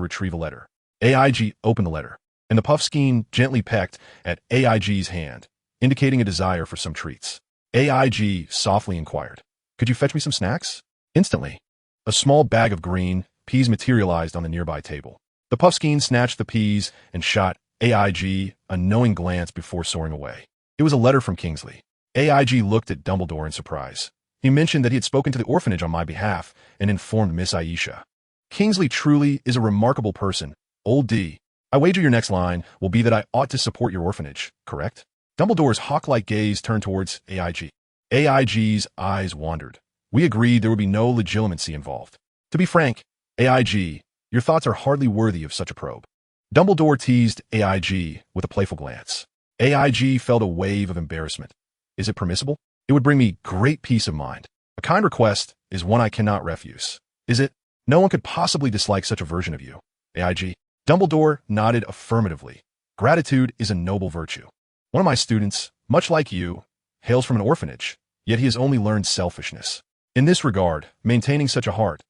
retrieve a letter. AIG opened the letter, and the Puffskein gently pecked at AIG's hand, indicating a desire for some treats. AIG softly inquired, "Could you fetch me some snacks?" Instantly, a small bag of green peas materialized on the nearby table. The Puffskein snatched the peas and shot AIG a knowing glance before soaring away. It was a letter from Kingsley. AIG looked at Dumbledore in surprise. He mentioned that he had spoken to the orphanage on my behalf and informed Miss Aisha. "Kingsley truly is a remarkable person, Old D. I wager your next line will be that I ought to support your orphanage, correct?" Dumbledore's hawk-like gaze turned towards AIG. AIG's eyes wandered. "We agreed there would be no legitimacy involved." To be frank, AIG, your thoughts are hardly worthy of such a probe. Dumbledore teased AIG with a playful glance. AIG felt a wave of embarrassment. Is it permissible? It would bring me great peace of mind. A kind request is one I cannot refuse. Is it? No one could possibly dislike such a version of you. AIG. Dumbledore nodded affirmatively. Gratitude is a noble virtue. One of my students, much like you, hails from an orphanage, yet he has only learned selfishness. In this regard, maintaining such a heart,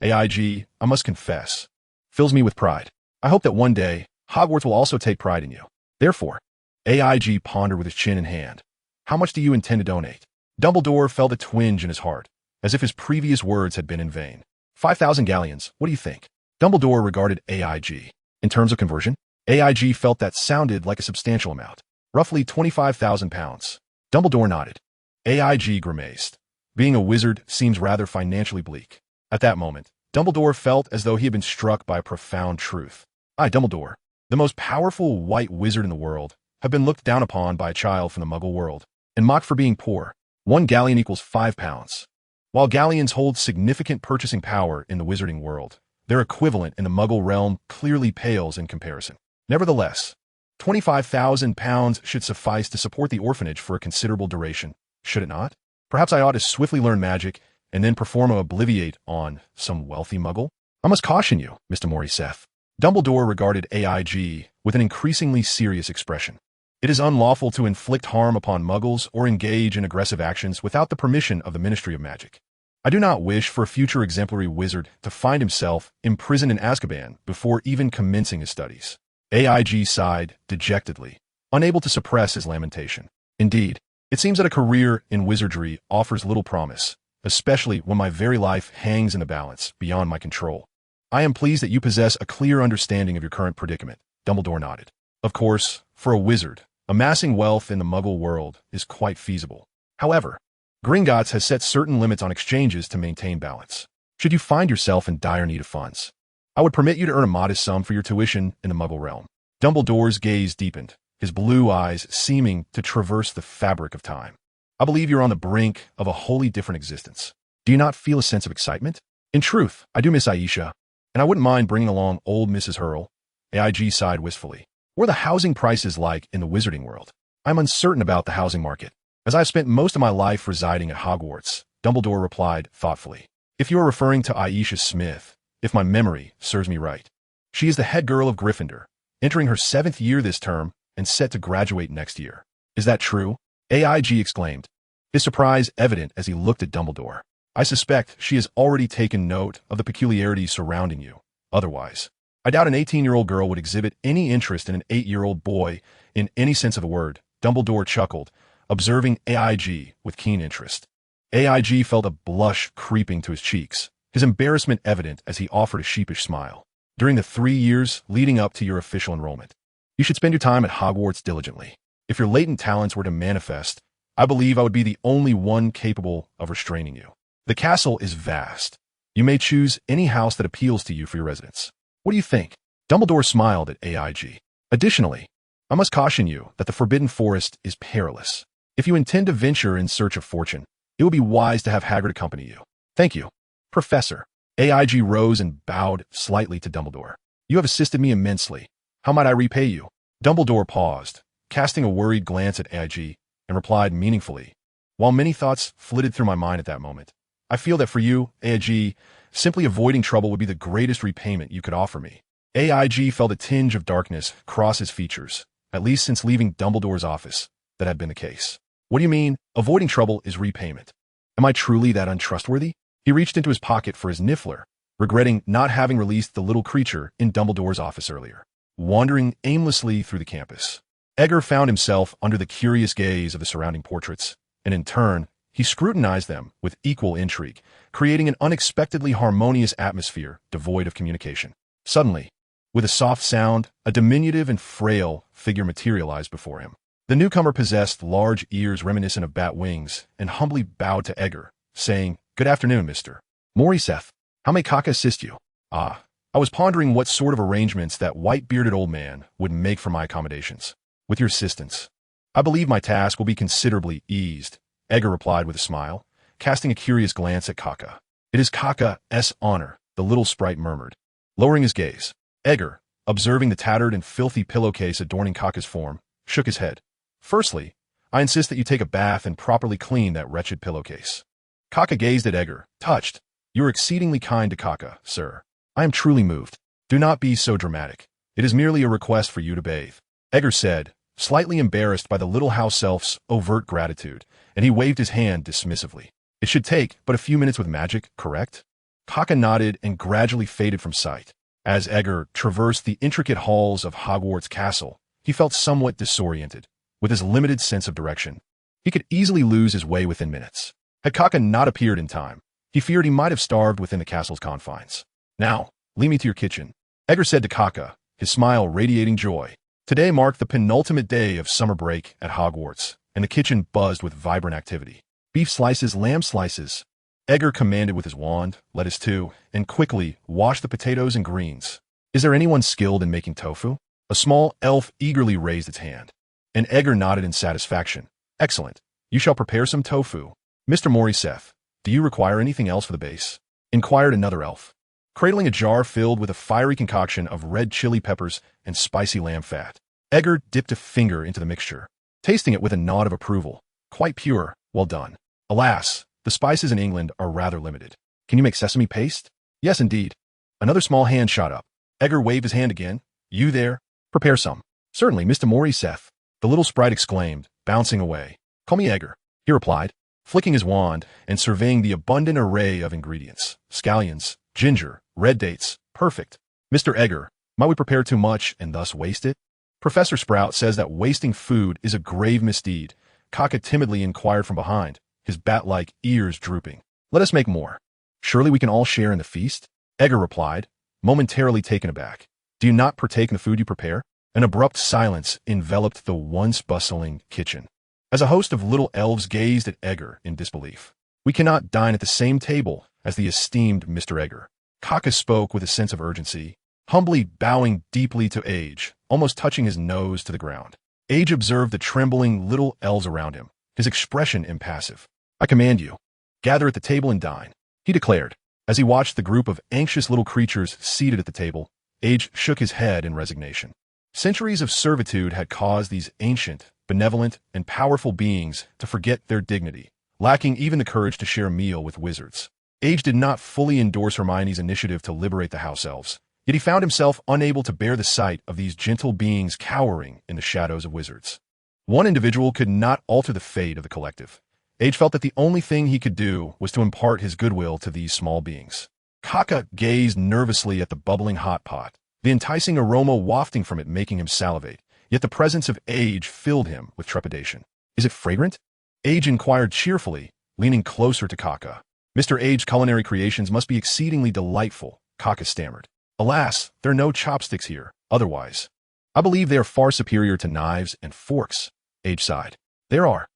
AIG, I must confess, fills me with pride. I hope that one day, Hogwarts will also take pride in you. Therefore, AIG pondered with his chin in hand. How much do you intend to donate? Dumbledore felt a twinge in his heart, as if his previous words had been in vain. 5,000 galleons, what do you think? Dumbledore regarded AIG. In terms of conversion, AIG felt that sounded like a substantial amount. Roughly 25,000 pounds. Dumbledore nodded. AIG grimaced. Being a wizard seems rather financially bleak. At that moment, Dumbledore felt as though he had been struck by a profound truth. I, Dumbledore, the most powerful white wizard in the world, have been looked down upon by a child from the Muggle world, and mocked for being poor. 1 galleon equals 5 pounds. While galleons hold significant purchasing power in the wizarding world, their equivalent in the Muggle realm clearly pales in comparison. Nevertheless, 25,000 pounds should suffice to support the orphanage for a considerable duration, should it not? Perhaps I ought to swiftly learn magic and then perform a obliviate on some wealthy Muggle? I must caution you, Mr. Morriseth. Dumbledore regarded AIG with an increasingly serious expression. It is unlawful to inflict harm upon Muggles or engage in aggressive actions without the permission of the Ministry of Magic. I do not wish for a future exemplary wizard to find himself imprisoned in Azkaban before even commencing his studies. AIG sighed dejectedly, unable to suppress his lamentation. Indeed, it seems that a career in wizardry offers little promise, especially when my very life hangs in the balance beyond my control. I am pleased that you possess a clear understanding of your current predicament. Dumbledore nodded. Of course, for a wizard, amassing wealth in the Muggle world is quite feasible. However, Gringotts has set certain limits on exchanges to maintain balance. Should you find yourself in dire need of funds, I would permit you to earn a modest sum for your tuition in the Muggle realm. Dumbledore's gaze deepened, his blue eyes seeming to traverse the fabric of time. I believe you're on the brink of a wholly different existence. Do you not feel a sense of excitement? In truth, I do miss Aisha, and I wouldn't mind bringing along old Mrs. Hurl. AIG sighed wistfully. What are the housing prices like in the wizarding world? I'm uncertain about the housing market, as I've spent most of my life residing at Hogwarts. Dumbledore replied thoughtfully. If you are referring to Aisha Smith, if my memory serves me right, she is the head girl of Gryffindor, entering her 7th year this term and set to graduate next year. Is that true? AIG exclaimed, his surprise evident as he looked at Dumbledore. I suspect she has already taken note of the peculiarities surrounding you. Otherwise, I doubt an 18-year-old girl would exhibit any interest in an 8-year-old boy in any sense of the word. Dumbledore chuckled, observing AIG with keen interest. AIG felt a blush creeping to his cheeks, his embarrassment evident as he offered a sheepish smile. During the 3 years leading up to your official enrollment, you should spend your time at Hogwarts diligently. If your latent talents were to manifest, I believe I would be the only one capable of restraining you. The castle is vast. You may choose any house that appeals to you for your residence. What do you think? Dumbledore smiled at AIG. Additionally, I must caution you that the Forbidden Forest is perilous. If you intend to venture in search of fortune, it would be wise to have Hagrid accompany you. Thank you, Professor. AIG rose and bowed slightly to Dumbledore. You have assisted me immensely. How might I repay you? Dumbledore paused, casting a worried glance at AIG, and replied meaningfully. While many thoughts flitted through my mind at that moment, I feel that for you, AIG, simply avoiding trouble would be the greatest repayment you could offer me. AIG felt a tinge of darkness cross his features, at least since leaving Dumbledore's office. That had been the case. What do you mean, avoiding trouble is repayment? Am I truly that untrustworthy? He reached into his pocket for his niffler, regretting not having released the little creature in Dumbledore's office earlier. Wandering aimlessly through the campus, Edgar found himself under the curious gaze of the surrounding portraits, and in turn, he scrutinized them with equal intrigue, creating an unexpectedly harmonious atmosphere devoid of communication. Suddenly, with a soft sound, a diminutive and frail figure materialized before him. The newcomer possessed large ears reminiscent of bat wings and humbly bowed to Edgar, saying, "Good afternoon, Mr. Morriseth. How may Kaka assist you?" "Ah, I was pondering what sort of arrangements that white-bearded old man would make for my accommodations. With your assistance, I believe my task will be considerably eased," Edgar replied with a smile, casting a curious glance at Kaka. "It is Kaka's honor," the little sprite murmured, lowering his gaze. Edgar, observing the tattered and filthy pillowcase adorning Kaka's form, shook his head. Firstly, I insist that you take a bath and properly clean that wretched pillowcase. Kaka gazed at Edgar, touched. You are exceedingly kind to Kaka, sir. I am truly moved. Do not be so dramatic. It is merely a request for you to bathe. Edgar said, slightly embarrassed by the little house elf's overt gratitude, and he waved his hand dismissively. It should take but a few minutes with magic, correct? Kaka nodded and gradually faded from sight. As Edgar traversed the intricate halls of Hogwarts Castle, he felt somewhat disoriented. With his limited sense of direction, he could easily lose his way within minutes. Had Kaka not appeared in time, he feared he might have starved within the castle's confines. Now, lead me to your kitchen, Edgar said to Kaka, his smile radiating joy. Today marked the penultimate day of summer break at Hogwarts, and the kitchen buzzed with vibrant activity. Beef slices, lamb slices. Edgar commanded with his wand, lettuce too, and quickly washed the potatoes and greens. Is there anyone skilled in making tofu? A small elf eagerly raised its hand, and Edgar nodded in satisfaction. Excellent. You shall prepare some tofu. Mr. Morriseth, do you require anything else for the base? Inquired another elf, cradling a jar filled with a fiery concoction of red chili peppers and spicy lamb fat. Edgar dipped a finger into the mixture, tasting it with a nod of approval. Quite pure, well done. Alas, the spices in England are rather limited. Can you make sesame paste? Yes, indeed. Another small hand shot up. Edgar waved his hand again. You there? Prepare some. Certainly, Mr. Morriseth, the little sprite exclaimed, bouncing away. Call me Edgar, he replied, flicking his wand and surveying the abundant array of ingredients. Scallions, ginger, red dates, perfect. Mr. Edgar, might we prepare too much and thus waste it? Professor Sprout says that wasting food is a grave misdeed. Kaka timidly inquired from behind, his bat-like ears drooping. Let us make more. Surely we can all share in the feast? Edgar replied, momentarily taken aback. Do you not partake in the food you prepare? An abrupt silence enveloped the once bustling kitchen, as a host of little elves gazed at Edgar in disbelief. We cannot dine at the same table as the esteemed Mr. Edgar. Kaka spoke with a sense of urgency, humbly bowing deeply to Age, almost touching his nose to the ground. Age observed the trembling little elves around him, his expression impassive. I command you, gather at the table and dine, he declared. As he watched the group of anxious little creatures seated at the table, Age shook his head in resignation. Centuries of servitude had caused these ancient, benevolent, and powerful beings to forget their dignity, lacking even the courage to share a meal with wizards. Age did not fully endorse Hermione's initiative to liberate the house elves, yet he found himself unable to bear the sight of these gentle beings cowering in the shadows of wizards. One individual could not alter the fate of the collective. Age felt that the only thing he could do was to impart his goodwill to these small beings. Kaka gazed nervously at the bubbling hot pot, the enticing aroma wafting from it making him salivate, yet the presence of Age filled him with trepidation. Is it fragrant? Age inquired cheerfully, leaning closer to Kaka. Mr. Age's culinary creations must be exceedingly delightful, Kaka stammered. Alas, there are no chopsticks here, otherwise. I believe they are far superior to knives and forks, Age sighed. There are.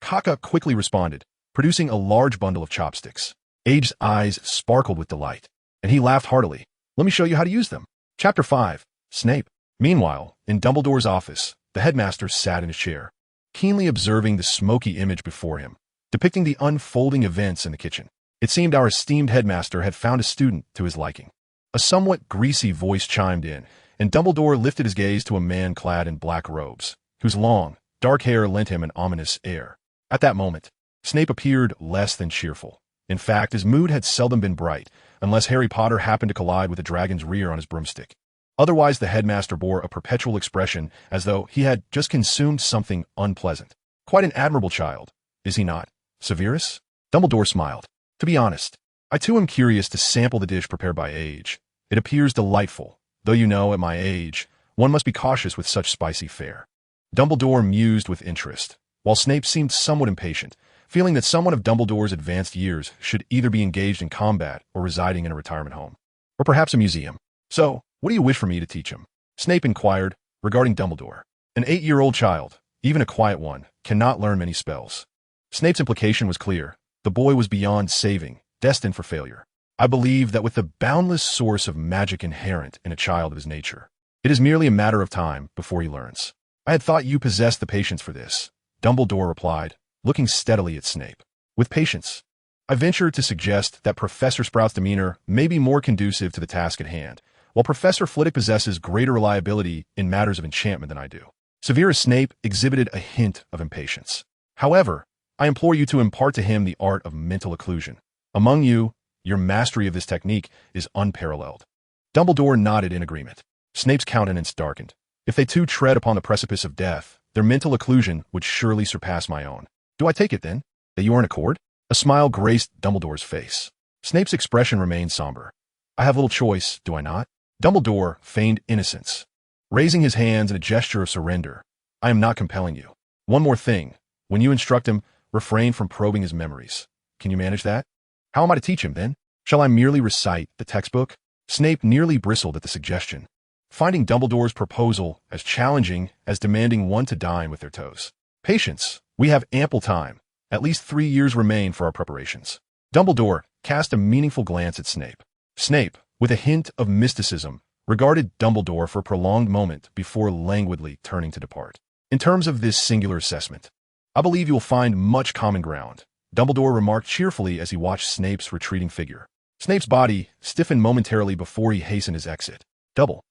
Kaka quickly responded, producing a large bundle of chopsticks. Age's eyes sparkled with delight, and he laughed heartily. Let me show you how to use them. Chapter 5. Snape. Meanwhile, in Dumbledore's office, the headmaster sat in his chair, keenly observing the smoky image before him, depicting the unfolding events in the kitchen. It seemed our esteemed headmaster had found a student to his liking. A somewhat greasy voice chimed in, and Dumbledore lifted his gaze to a man clad in black robes, whose long, dark hair lent him an ominous air. At that moment, Snape appeared less than cheerful. In fact, his mood had seldom been bright, unless Harry Potter happened to collide with a dragon's rear on his broomstick. Otherwise, the headmaster bore a perpetual expression as though he had just consumed something unpleasant. Quite an admirable child, is he not, Severus? Dumbledore smiled. To be honest, I too am curious to sample the dish prepared by Age. It appears delightful, though you know, at my age, one must be cautious with such spicy fare. Dumbledore mused with interest, while Snape seemed somewhat impatient, feeling that someone of Dumbledore's advanced years should either be engaged in combat or residing in a retirement home, or perhaps a museum. So, what do you wish for me to teach him? Snape inquired, regarding Dumbledore. An 8-year-old child, even a quiet one, cannot learn many spells. Snape's implication was clear. The boy was beyond saving, destined for failure. I believe that with the boundless source of magic inherent in a child of his nature, it is merely a matter of time before he learns. I had thought you possessed the patience for this, Dumbledore replied, looking steadily at Snape. With patience. I venture to suggest that Professor Sprout's demeanor may be more conducive to the task at hand, while Professor Flitwick possesses greater reliability in matters of enchantment than I do. Severus Snape exhibited a hint of impatience. However, I implore you to impart to him the art of mental occlusion. Among you, your mastery of this technique is unparalleled. Dumbledore nodded in agreement. Snape's countenance darkened. If they too tread upon the precipice of death, their mental occlusion would surely surpass my own. Do I take it, then, that you are in accord? A smile graced Dumbledore's face. Snape's expression remained somber. I have little choice, do I not? Dumbledore feigned innocence, raising his hands in a gesture of surrender. I am not compelling you. One more thing. When you instruct him, refrain from probing his memories. Can you manage that? How am I to teach him, then? Shall I merely recite the textbook? Snape nearly bristled at the suggestion, finding Dumbledore's proposal as challenging as demanding one to dine with their toes. Patience. We have ample time. At least 3 years remain for our preparations. Dumbledore cast a meaningful glance at Snape. Snape, with a hint of mysticism, regarded Dumbledore for a prolonged moment before languidly turning to depart. In terms of this singular assessment, I believe you will find much common ground, Dumbledore remarked cheerfully as he watched Snape's retreating figure. Snape's body stiffened momentarily before he hastened his exit. Double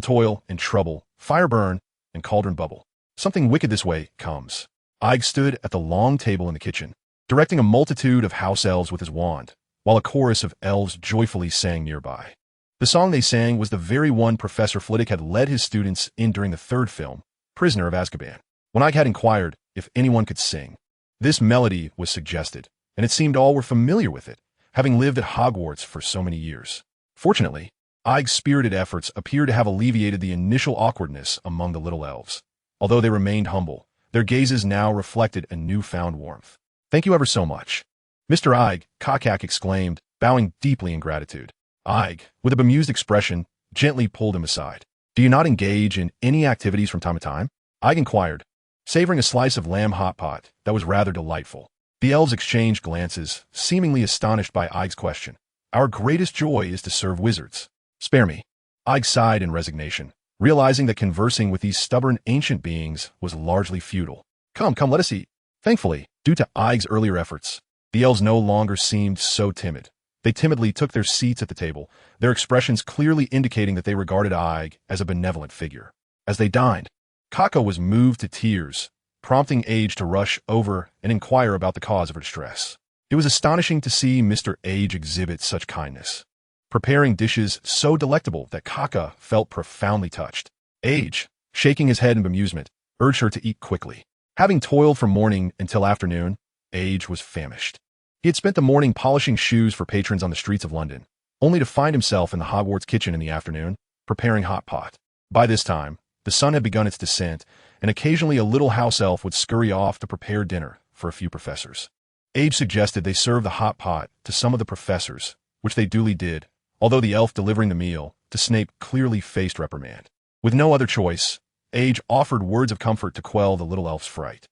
toil and trouble, fire burn, and cauldron bubble. Something wicked this way comes. Ige stood at the long table in the kitchen, directing a multitude of house elves with his wand, while a chorus of elves joyfully sang nearby. The song they sang was the very one Professor Flitwick had led his students in during the third film, Prisoner of Azkaban. When Ige had inquired if anyone could sing, this melody was suggested, and it seemed all were familiar with it, having lived at Hogwarts for so many years. Fortunately, Ige's spirited efforts appeared to have alleviated the initial awkwardness among the little elves. Although they remained humble, their gazes now reflected a newfound warmth. Thank you ever so much. Mr. Ige, Cockhack exclaimed, bowing deeply in gratitude. Ige, with a bemused expression, gently pulled him aside. Do you not engage in any activities from time to time? Ige inquired, savoring a slice of lamb hotpot that was rather delightful. The elves exchanged glances, seemingly astonished by Ige's question. Our greatest joy is to serve wizards. Spare me. Ige sighed in resignation, realizing that conversing with these stubborn ancient beings was largely futile. Come, let us eat. Thankfully, due to Ige's earlier efforts, the elves no longer seemed so timid. They timidly took their seats at the table, their expressions clearly indicating that they regarded Ige as a benevolent figure. As they dined, Kaka was moved to tears, prompting Age to rush over and inquire about the cause of her distress. It was astonishing to see Mr. Age exhibit such kindness, preparing dishes so delectable that Kaka felt profoundly touched. Age, shaking his head in bemusement, urged her to eat quickly. Having toiled from morning until afternoon, Age was famished. He had spent the morning polishing shoes for patrons on the streets of London, only to find himself in the Hogwarts kitchen in the afternoon, preparing hot pot. By this time, the sun had begun its descent, and occasionally a little house elf would scurry off to prepare dinner for a few professors. Age suggested they serve the hot pot to some of the professors, which they duly did, although the elf delivering the meal to Snape clearly faced reprimand. With no other choice, Age offered words of comfort to quell the little elf's fright.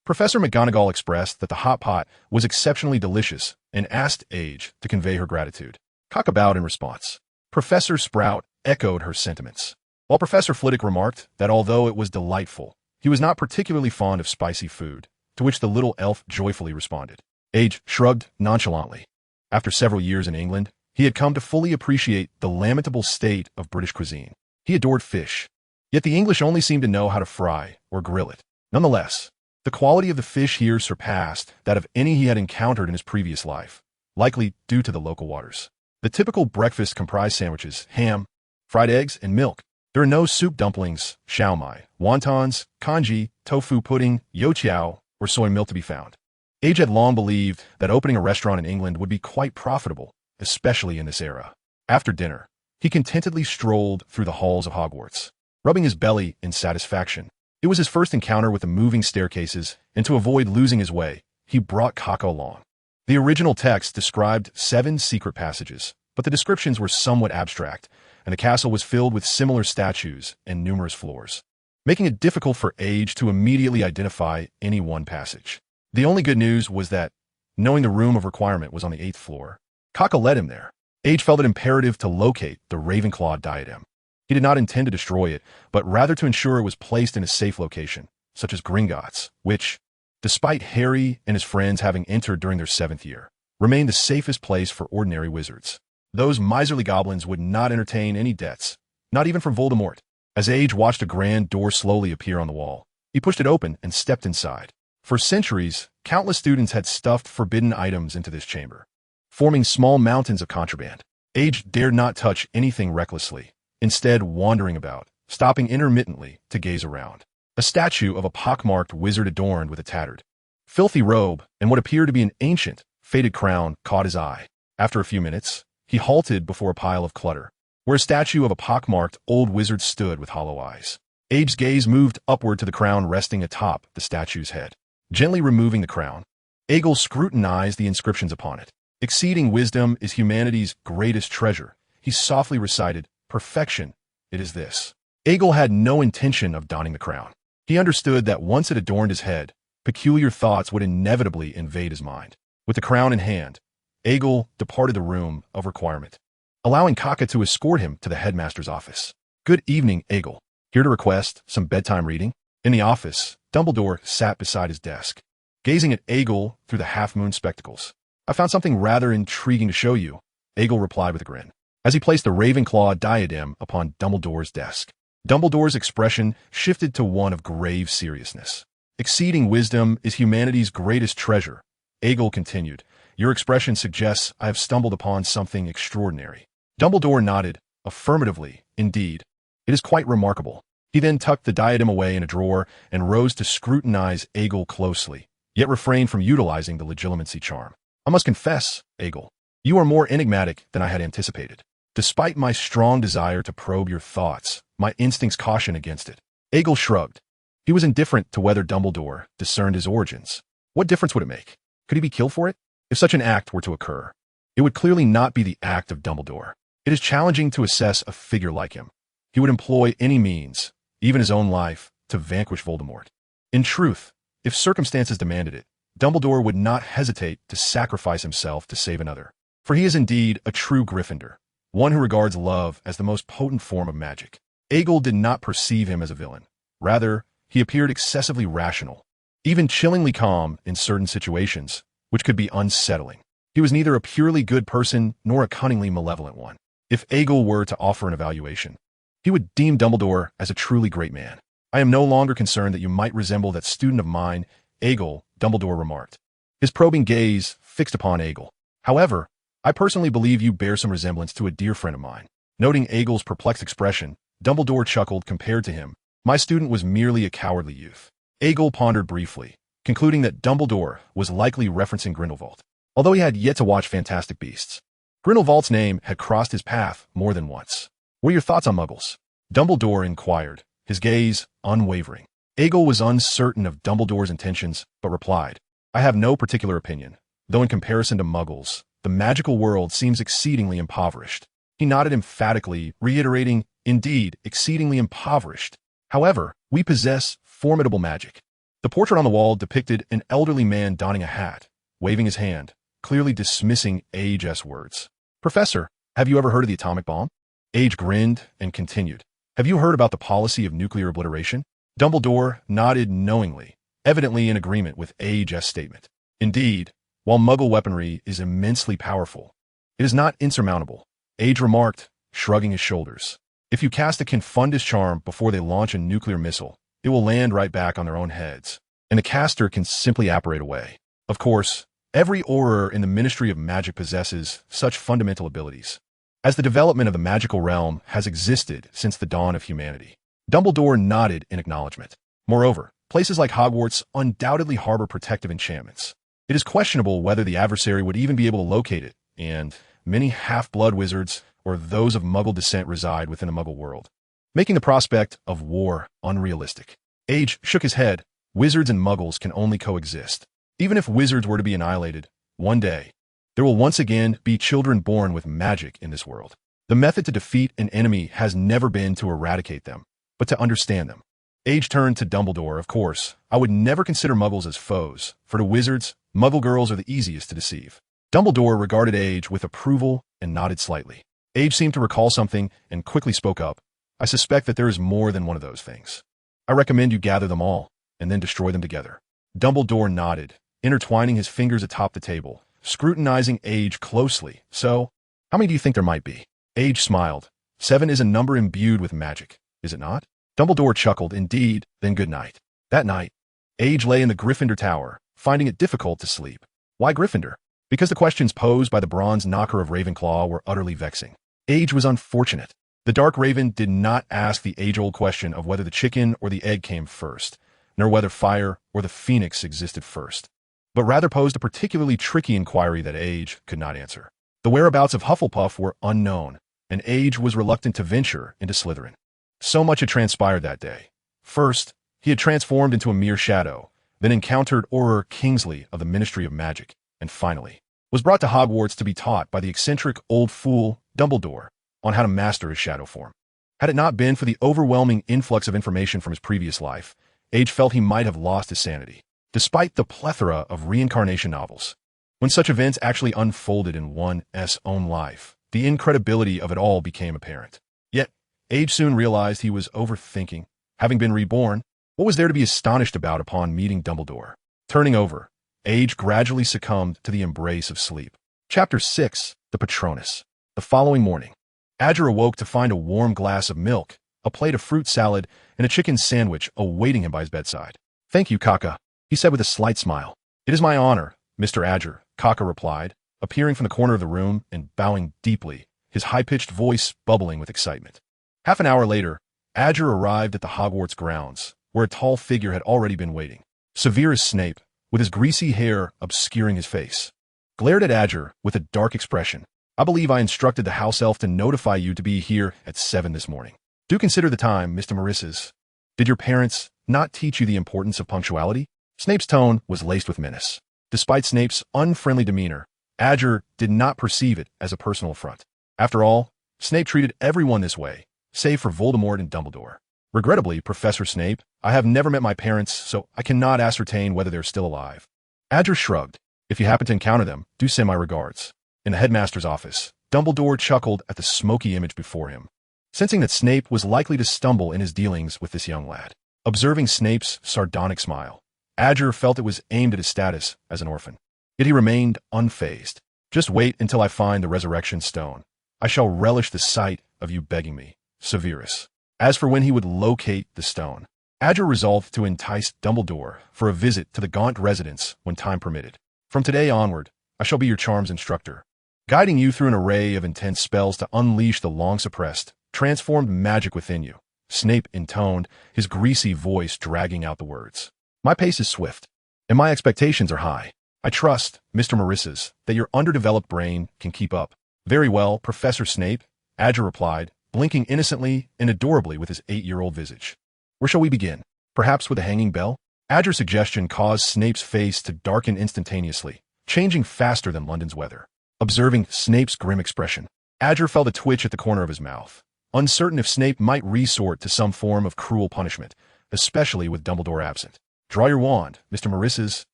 Professor McGonagall expressed that the hot pot was exceptionally delicious and asked Age to convey her gratitude. Kaka bowed in response. Professor Sprout echoed her sentiments, while Professor Flitwick remarked that although it was delightful, he was not particularly fond of spicy food, to which the little elf joyfully responded. Age shrugged nonchalantly. After several years in England, he had come to fully appreciate the lamentable state of British cuisine. He adored fish, yet the English only seemed to know how to fry or grill it. Nonetheless, the quality of the fish here surpassed that of any he had encountered in his previous life, likely due to the local waters. The typical breakfast comprised sandwiches, ham, fried eggs, and milk. There are no soup dumplings, shao mai, wontons, congee, tofu pudding, youtiao, or soy milk to be found. Age had long believed that opening a restaurant in England would be quite profitable, especially in this era. After dinner, he contentedly strolled through the halls of Hogwarts, rubbing his belly in satisfaction. It was his first encounter with the moving staircases, and to avoid losing his way, he brought Kaka along. The original text described 7 secret passages, but the descriptions were somewhat abstract, and the castle was filled with similar statues and numerous floors, making it difficult for Age to immediately identify any one passage. The only good news was that, knowing the room of requirement was on the 8th floor, Kaka led him there. Age felt it imperative to locate the Ravenclaw diadem. He did not intend to destroy it, but rather to ensure it was placed in a safe location, such as Gringotts, which, despite Harry and his friends having entered during their 7th year, remained the safest place for ordinary wizards. Those miserly goblins would not entertain any debts, not even from Voldemort. As Age watched a grand door slowly appear on the wall, he pushed it open and stepped inside. For centuries, countless students had stuffed forbidden items into this chamber, forming small mountains of contraband. Age dared not touch anything recklessly, instead wandering about, stopping intermittently to gaze around. A statue of a pockmarked wizard adorned with a tattered, filthy robe and what appeared to be an ancient, faded crown caught his eye. After a few minutes, he halted before a pile of clutter, where a statue of a pockmarked old wizard stood with hollow eyes. Age's gaze moved upward to the crown resting atop the statue's head. Gently removing the crown, Aegel scrutinized the inscriptions upon it. Exceeding wisdom is humanity's greatest treasure. He softly recited, "Perfection, it is this." Aegel had no intention of donning the crown. He understood that once it adorned his head, peculiar thoughts would inevitably invade his mind. With the crown in hand, Aegel departed the room of requirement, allowing Kaka to escort him to the headmaster's office. "Good evening, Aegel. Here to request some bedtime reading?" In the office, Dumbledore sat beside his desk, gazing at Aegel through the half-moon spectacles. "I found something rather intriguing to show you," Aegel replied with a grin, as he placed the Ravenclaw diadem upon Dumbledore's desk. Dumbledore's expression shifted to one of grave seriousness. "Exceeding wisdom is humanity's greatest treasure," Aegel continued. "Your expression suggests I have stumbled upon something extraordinary." Dumbledore nodded, affirmatively. "Indeed, it is quite remarkable." He then tucked the diadem away in a drawer and rose to scrutinize Aegel closely, yet refrained from utilizing the legitimacy charm. "I must confess, Aegel, you are more enigmatic than I had anticipated. Despite my strong desire to probe your thoughts, my instincts caution against it." Aegel shrugged. He was indifferent to whether Dumbledore discerned his origins. What difference would it make? Could he be killed for it? If such an act were to occur, it would clearly not be the act of Dumbledore. It is challenging to assess a figure like him. He would employ any means, even his own life, to vanquish Voldemort. In truth, if circumstances demanded it, Dumbledore would not hesitate to sacrifice himself to save another. For he is indeed a true Gryffindor, one who regards love as the most potent form of magic. Aegel did not perceive him as a villain. Rather, he appeared excessively rational, even chillingly calm in certain situations, which could be unsettling. He was neither a purely good person nor a cunningly malevolent one. If Aegel were to offer an evaluation, he would deem Dumbledore as a truly great man. "I am no longer concerned that you might resemble that student of mine, Aegel," Dumbledore remarked, his probing gaze fixed upon Aegel. "However, I personally believe you bear some resemblance to a dear friend of mine." Noting Aegel's perplexed expression, Dumbledore chuckled. "Compared to him, my student was merely a cowardly youth." Aegel pondered briefly, concluding that Dumbledore was likely referencing Grindelwald, although he had yet to watch Fantastic Beasts. Grindelwald's name had crossed his path more than once. "What are your thoughts on Muggles?" Dumbledore inquired, his gaze unwavering. Aegel was uncertain of Dumbledore's intentions, but replied, "I have no particular opinion, though in comparison to Muggles, the magical world seems exceedingly impoverished." He nodded emphatically, reiterating, "Indeed, exceedingly impoverished. However, we possess formidable magic." The portrait on the wall depicted an elderly man donning a hat, waving his hand, clearly dismissing Age's words. "Professor, have you ever heard of the atomic bomb?" Age grinned and continued, "Have you heard about the policy of nuclear obliteration?" Dumbledore nodded knowingly, evidently in agreement with Age's statement. "Indeed, while Muggle weaponry is immensely powerful, it is not insurmountable," Age remarked, shrugging his shoulders. "If you cast a Confundus charm before they launch a nuclear missile, it will land right back on their own heads, and the caster can simply apparate away. Of course, every Auror in the Ministry of Magic possesses such fundamental abilities, as the development of the magical realm has existed since the dawn of humanity." Dumbledore nodded in acknowledgement. "Moreover, places like Hogwarts undoubtedly harbor protective enchantments. It is questionable whether the adversary would even be able to locate it, and many half-blood wizards or those of Muggle descent reside within the Muggle world, making the prospect of war unrealistic." Age shook his head. "Wizards and Muggles can only coexist. Even if wizards were to be annihilated, one day, there will once again be children born with magic in this world. The method to defeat an enemy has never been to eradicate them, but to understand them." Age turned to Dumbledore. "Of course, I would never consider Muggles as foes, for to wizards, Muggle girls are the easiest to deceive." Dumbledore regarded Age with approval and nodded slightly. Age seemed to recall something and quickly spoke up. "I suspect that there is more than one of those things. I recommend you gather them all, and then destroy them together." Dumbledore nodded, intertwining his fingers atop the table, scrutinizing Age closely. So, how many do you think there might be? Age smiled. 7 is a number imbued with magic, is it not? Dumbledore chuckled. Indeed, then good night. That night, Age lay in the Gryffindor Tower, finding it difficult to sleep. Why Gryffindor? Because the questions posed by the bronze knocker of Ravenclaw were utterly vexing. Age was unfortunate. The Dark Raven did not ask the age-old question of whether the chicken or the egg came first, nor whether fire or the phoenix existed first, but rather posed a particularly tricky inquiry that Age could not answer. The whereabouts of Hufflepuff were unknown, and Age was reluctant to venture into Slytherin. So much had transpired that day. First, he had transformed into a mere shadow, then encountered Auror Kingsley of the Ministry of Magic, and finally, was brought to Hogwarts to be taught by the eccentric old fool Dumbledore on how to master his shadow form. Had it not been for the overwhelming influx of information from his previous life, Age felt he might have lost his sanity. Despite the plethora of reincarnation novels, when such events actually unfolded in one's own life, the incredibility of it all became apparent. Yet, Age soon realized he was overthinking. Having been reborn, what was there to be astonished about upon meeting Dumbledore? Turning over, Age gradually succumbed to the embrace of sleep. Chapter 6. The Patronus. The following morning, Adger awoke to find a warm glass of milk, a plate of fruit salad, and a chicken sandwich awaiting him by his bedside. "Thank you, Kaka," he said with a slight smile. "It is my honor, Mr. Adger," Kaka replied, appearing from the corner of the room and bowing deeply, his high-pitched voice bubbling with excitement. Half an hour later, Adger arrived at the Hogwarts grounds, where a tall figure had already been waiting. Severus Snape, with his greasy hair obscuring his face, glared at Adger with a dark expression. "I believe I instructed the house elf to notify you to be here at 7 this morning. Do consider the time, Mr. Maurices. Did your parents not teach you the importance of punctuality?" Snape's tone was laced with menace. Despite Snape's unfriendly demeanor, Adger did not perceive it as a personal affront. After all, Snape treated everyone this way, save for Voldemort and Dumbledore. "Regrettably, Professor Snape, I have never met my parents, so I cannot ascertain whether they're still alive." Adger shrugged. "If you happen to encounter them, do send my regards." In the headmaster's office, Dumbledore chuckled at the smoky image before him, sensing that Snape was likely to stumble in his dealings with this young lad. Observing Snape's sardonic smile, Adger felt it was aimed at his status as an orphan. Yet he remained unfazed. "Just wait until I find the resurrection stone. I shall relish the sight of you begging me, Severus." As for when he would locate the stone, Adger resolved to entice Dumbledore for a visit to the Gaunt residence when time permitted. "From today onward, I shall be your charms instructor, guiding you through an array of intense spells to unleash the long-suppressed, transformed magic within you," Snape intoned, his greasy voice dragging out the words. "My pace is swift, and my expectations are high. I trust, Mr. Maurices, that your underdeveloped brain can keep up." "Very well, Professor Snape," Adger replied, blinking innocently and adorably with his 8-year-old visage. "Where shall we begin? Perhaps with a hanging bell?" Adger's suggestion caused Snape's face to darken instantaneously, changing faster than London's weather. Observing Snape's grim expression, Adger felt a twitch at the corner of his mouth, uncertain if Snape might resort to some form of cruel punishment, especially with Dumbledore absent. "Draw your wand, Mr. Maurices,"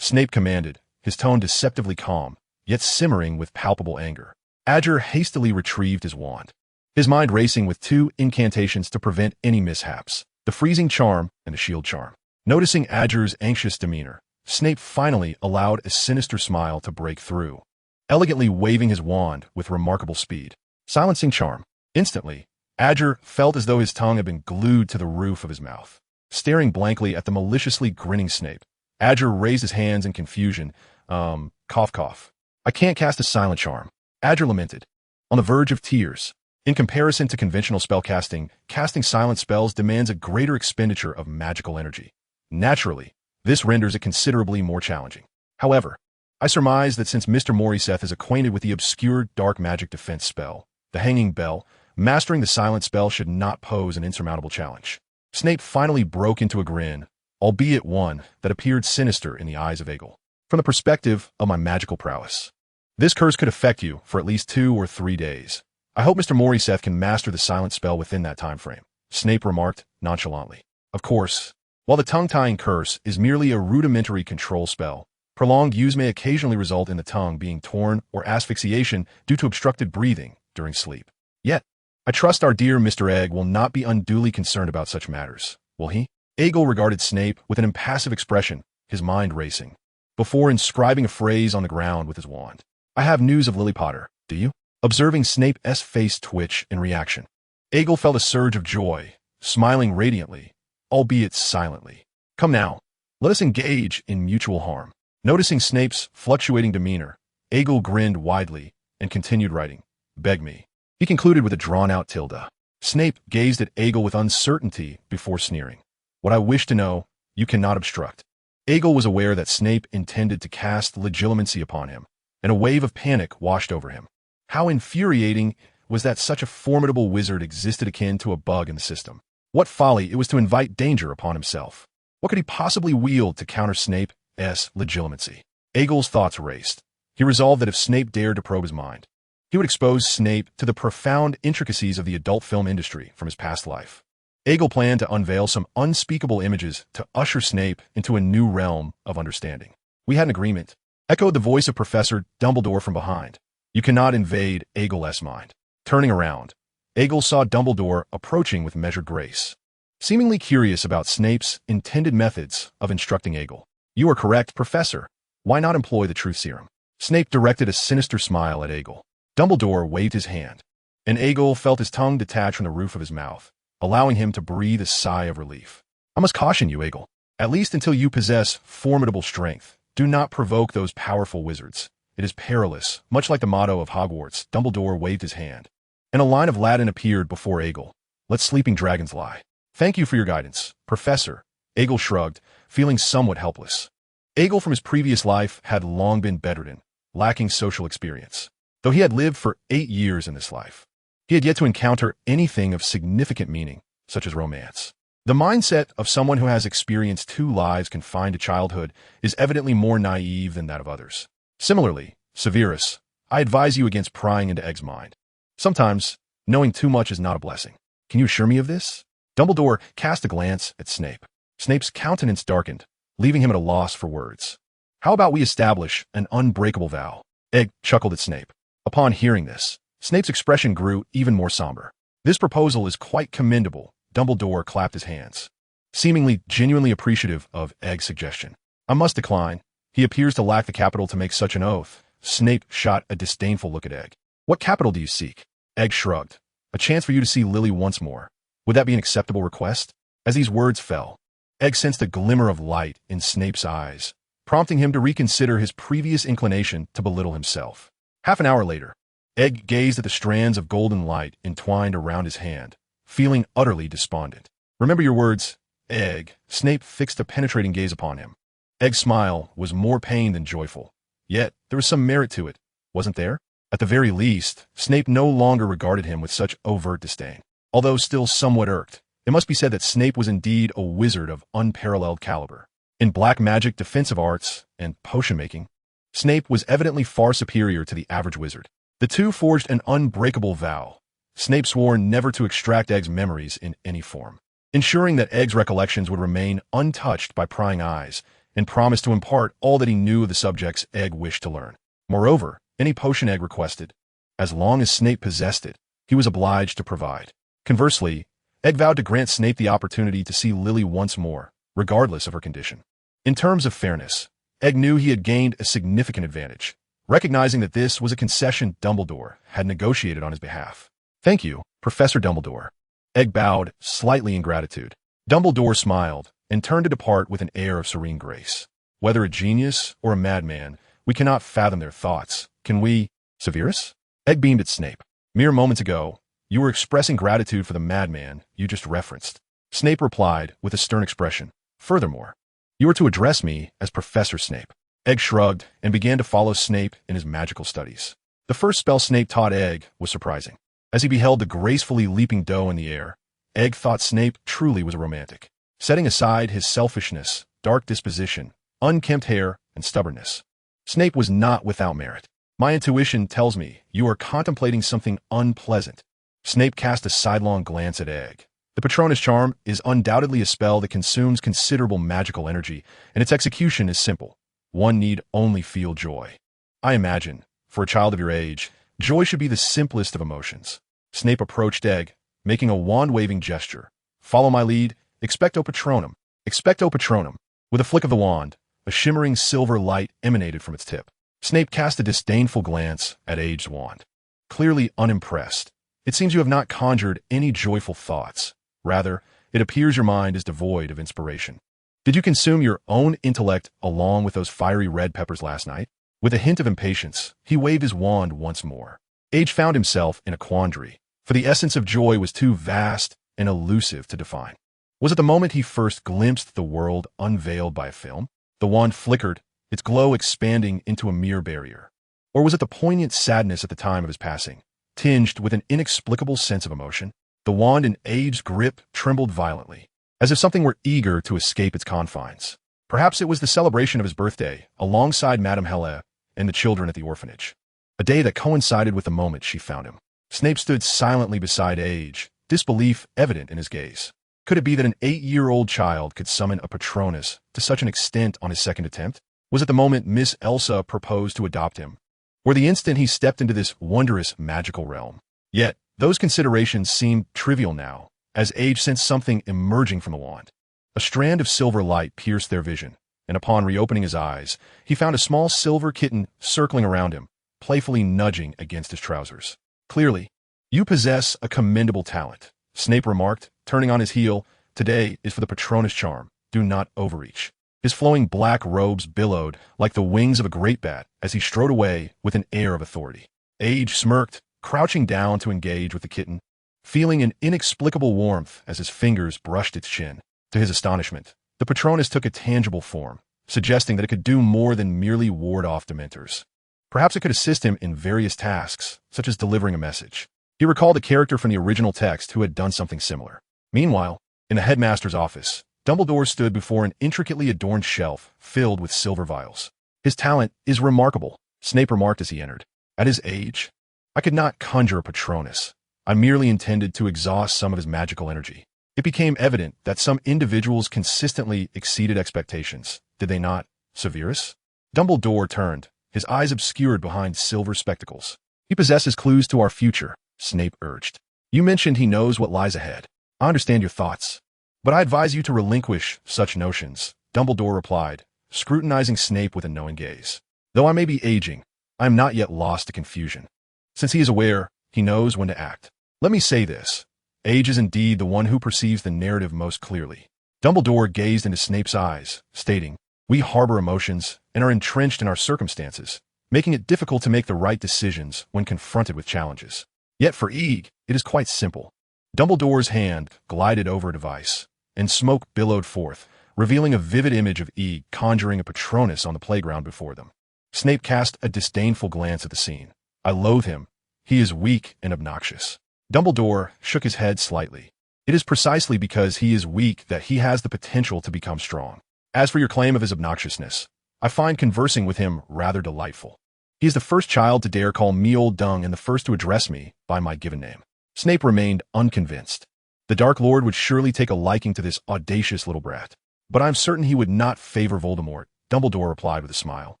Snape commanded, his tone deceptively calm, yet simmering with palpable anger. Adger hastily retrieved his wand, his mind racing with 2 incantations to prevent any mishaps: the freezing charm and the shield charm. Noticing Adger's anxious demeanor, Snape finally allowed a sinister smile to break through, elegantly waving his wand with remarkable speed. Silencing charm. Instantly, Adger felt as though his tongue had been glued to the roof of his mouth. Staring blankly at the maliciously grinning Snape, Adger raised his hands in confusion. Cough cough. "I can't cast a silent charm," Adger lamented, on the verge of tears. In comparison to conventional spellcasting, casting silent spells demands a greater expenditure of magical energy. Naturally, this renders it considerably more challenging. However, I surmise that since Mr. Morriseth is acquainted with the obscure dark magic defense spell, the Hanging Bell, mastering the silent spell should not pose an insurmountable challenge. Snape finally broke into a grin, albeit one that appeared sinister in the eyes of Egil. "From the perspective of my magical prowess, this curse could affect you for at least 2 or 3 days. I hope Mr. Morriseth can master the silent spell within that time frame," Snape remarked nonchalantly. Of course, while the tongue-tying curse is merely a rudimentary control spell, prolonged use may occasionally result in the tongue being torn or asphyxiation due to obstructed breathing during sleep. Yet, I trust our dear Mr. Egg will not be unduly concerned about such matters, will he? Egil regarded Snape with an impassive expression, his mind racing. before inscribing a phrase on the ground with his wand. I have news of Lily Potter, do you? Observing Snape's face twitch in reaction, Egil felt a surge of joy, smiling radiantly, albeit silently. Come now, let us engage in mutual harm. Noticing Snape's fluctuating demeanor, Egil grinned widely and continued writing. Beg me. He concluded with a drawn-out tilde. Snape gazed at Egil with uncertainty before sneering. What I wish to know, you cannot obstruct. Egil was aware that Snape intended to cast legitimacy upon him, and a wave of panic washed over him. How infuriating was that such a formidable wizard existed akin to a bug in the system. What folly it was to invite danger upon himself. What could he possibly wield to counter Snape's legitimacy? Egil's thoughts raced. He resolved that if Snape dared to probe his mind, he would expose Snape to the profound intricacies of the adult film industry from his past life. Egil planned to unveil some unspeakable images to usher Snape into a new realm of understanding. We had an agreement, echoed the voice of Professor Dumbledore from behind. You cannot invade Egil's mind. Turning around, Egil saw Dumbledore approaching with measured grace, seemingly curious about Snape's intended methods of instructing Egil. You are correct, Professor. Why not employ the truth serum? Snape directed a sinister smile at Egil. Dumbledore waved his hand, and Egil felt his tongue detach from the roof of his mouth, allowing him to breathe a sigh of relief. I must caution you, Egil. At least until you possess formidable strength, do not provoke those powerful wizards. It is perilous, much like the motto of Hogwarts. Dumbledore waved his hand, and a line of Latin appeared before Egil. Let sleeping dragons lie. Thank you for your guidance, Professor. Egil shrugged, feeling somewhat helpless. Egil from his previous life had long been bedridden, lacking social experience. Though he had lived for 8 years in this life, he had yet to encounter anything of significant meaning, such as romance. The mindset of someone who has experienced 2 lives confined to childhood is evidently more naive than that of others. Similarly, Severus, I advise you against prying into Egg's mind. Sometimes, knowing too much is not a blessing. Can you assure me of this? Dumbledore cast a glance at Snape. Snape's countenance darkened, leaving him at a loss for words. How about we establish an unbreakable vow? Egg chuckled at Snape. Upon hearing this, Snape's expression grew even more somber. This proposal is quite commendable. Dumbledore clapped his hands, seemingly genuinely appreciative of Egg's suggestion. I must decline. He appears to lack the capital to make such an oath. Snape shot a disdainful look at Egg. What capital do you seek? Egg shrugged. A chance for you to see Lily once more. Would that be an acceptable request? As these words fell, Egg sensed a glimmer of light in Snape's eyes, prompting him to reconsider his previous inclination to belittle himself. Half an hour later, Egg gazed at the strands of golden light entwined around his hand, feeling utterly despondent. Remember your words, Egg. Snape fixed a penetrating gaze upon him. Egg's smile was more pained than joyful. Yet, there was some merit to it, wasn't there? At the very least, Snape no longer regarded him with such overt disdain. Although still somewhat irked, it must be said that Snape was indeed a wizard of unparalleled caliber. In black magic, defensive arts, and potion-making, Snape was evidently far superior to the average wizard. The two forged an unbreakable vow. Snape swore never to extract Egg's memories in any form, ensuring that Egg's recollections would remain untouched by prying eyes, and promised to impart all that he knew of the subjects Egg wished to learn. Moreover, any potion Egg requested, as long as Snape possessed it, he was obliged to provide. Conversely, Egg vowed to grant Snape the opportunity to see Lily once more, regardless of her condition. In terms of fairness, Egg knew he had gained a significant advantage, recognizing that this was a concession Dumbledore had negotiated on his behalf. Thank you, Professor Dumbledore. Egg bowed, slightly in gratitude. Dumbledore smiled and turned to depart with an air of serene grace. Whether a genius or a madman, we cannot fathom their thoughts, can we? Severus? Egg beamed at Snape. Mere moments ago, you were expressing gratitude for the madman you just referenced. Snape replied with a stern expression. Furthermore, you are to address me as Professor Snape. Egg shrugged and began to follow Snape in his magical studies. The first spell Snape taught Egg was surprising. As he beheld the gracefully leaping doe in the air, Egg thought Snape truly was a romantic. Setting aside his selfishness, dark disposition, unkempt hair, and stubbornness, Snape was not without merit. My intuition tells me you are contemplating something unpleasant. Snape cast a sidelong glance at Egg. The Patronus charm is undoubtedly a spell that consumes considerable magical energy, and its execution is simple. One need only feel joy. I imagine, for a child of your age, joy should be the simplest of emotions. Snape approached Egg, making a wand-waving gesture. Follow my lead. Expecto Patronum. Expecto Patronum. With a flick of the wand, A shimmering silver light emanated from its tip. Snape cast a disdainful glance at Age's wand. Clearly unimpressed. It seems you have not conjured any joyful thoughts. Rather, it appears your mind is devoid of inspiration. Did you consume your own intellect along with those fiery red peppers last night? With a hint of impatience, he waved his wand once more. Age found himself in a quandary, for the essence of joy was too vast and elusive to define. Was it the moment he first glimpsed the world unveiled by a film? The wand flickered, its glow expanding into a mere barrier. Or was it the poignant sadness at the time of his passing, tinged with an inexplicable sense of emotion? The wand in Age's grip trembled violently, as if something were eager to escape its confines. Perhaps it was the celebration of his birthday, alongside Madame Helle and the children at the orphanage. A day that coincided with the moment she found him. Snape stood silently beside Age, disbelief evident in his gaze. Could it be that an 8-year-old child could summon a Patronus to such an extent on his second attempt? Was it the moment Miss Elsa proposed to adopt him? Or the instant he stepped into this wondrous magical realm? Yet, those considerations seemed trivial now, as Age sensed something emerging from the wand. A strand of silver light pierced their vision, and upon reopening his eyes, he found a small silver kitten circling around him, playfully nudging against his trousers. Clearly, you possess a commendable talent, Snape remarked, turning on his heel. Today is for the Patronus charm. Do not overreach. His flowing black robes billowed like the wings of a great bat as he strode away with an air of authority. Age smirked, crouching down to engage with the kitten, feeling an inexplicable warmth as his fingers brushed its chin. To his astonishment, the Patronus took a tangible form, suggesting that it could do more than merely ward off Dementors. Perhaps it could assist him in various tasks, such as delivering a message. He recalled a character from the original text who had done something similar. Meanwhile, in the headmaster's office, Dumbledore stood before an intricately adorned shelf filled with silver vials. His talent is remarkable, Snape remarked as he entered. At his age, I could not conjure a Patronus. I merely intended to exhaust some of his magical energy. It became evident that some individuals consistently exceeded expectations, did they not, Severus? Dumbledore turned, his eyes obscured behind silver spectacles. He possesses clues to our future, Snape urged. You mentioned he knows what lies ahead. I understand your thoughts, but I advise you to relinquish such notions, Dumbledore replied, scrutinizing Snape with a knowing gaze. Though I may be aging, I am not yet lost to confusion. Since he is aware, he knows when to act. Let me say this. Age is indeed the one who perceives the narrative most clearly. Dumbledore gazed into Snape's eyes, stating, We harbor emotions and are entrenched in our circumstances, making it difficult to make the right decisions when confronted with challenges. Yet for Eeg, it is quite simple. Dumbledore's hand glided over a device, and smoke billowed forth, revealing a vivid image of Eeg conjuring a Patronus on the playground before them. Snape cast a disdainful glance at the scene. I loathe him. He is weak and obnoxious. Dumbledore shook his head slightly. It is precisely because he is weak that he has the potential to become strong. As for your claim of his obnoxiousness, I find conversing with him rather delightful. He is the first child to dare call me old dung and the first to address me by my given name. Snape remained unconvinced. The Dark Lord would surely take a liking to this audacious little brat. But I'm certain he would not favor Voldemort, Dumbledore replied with a smile,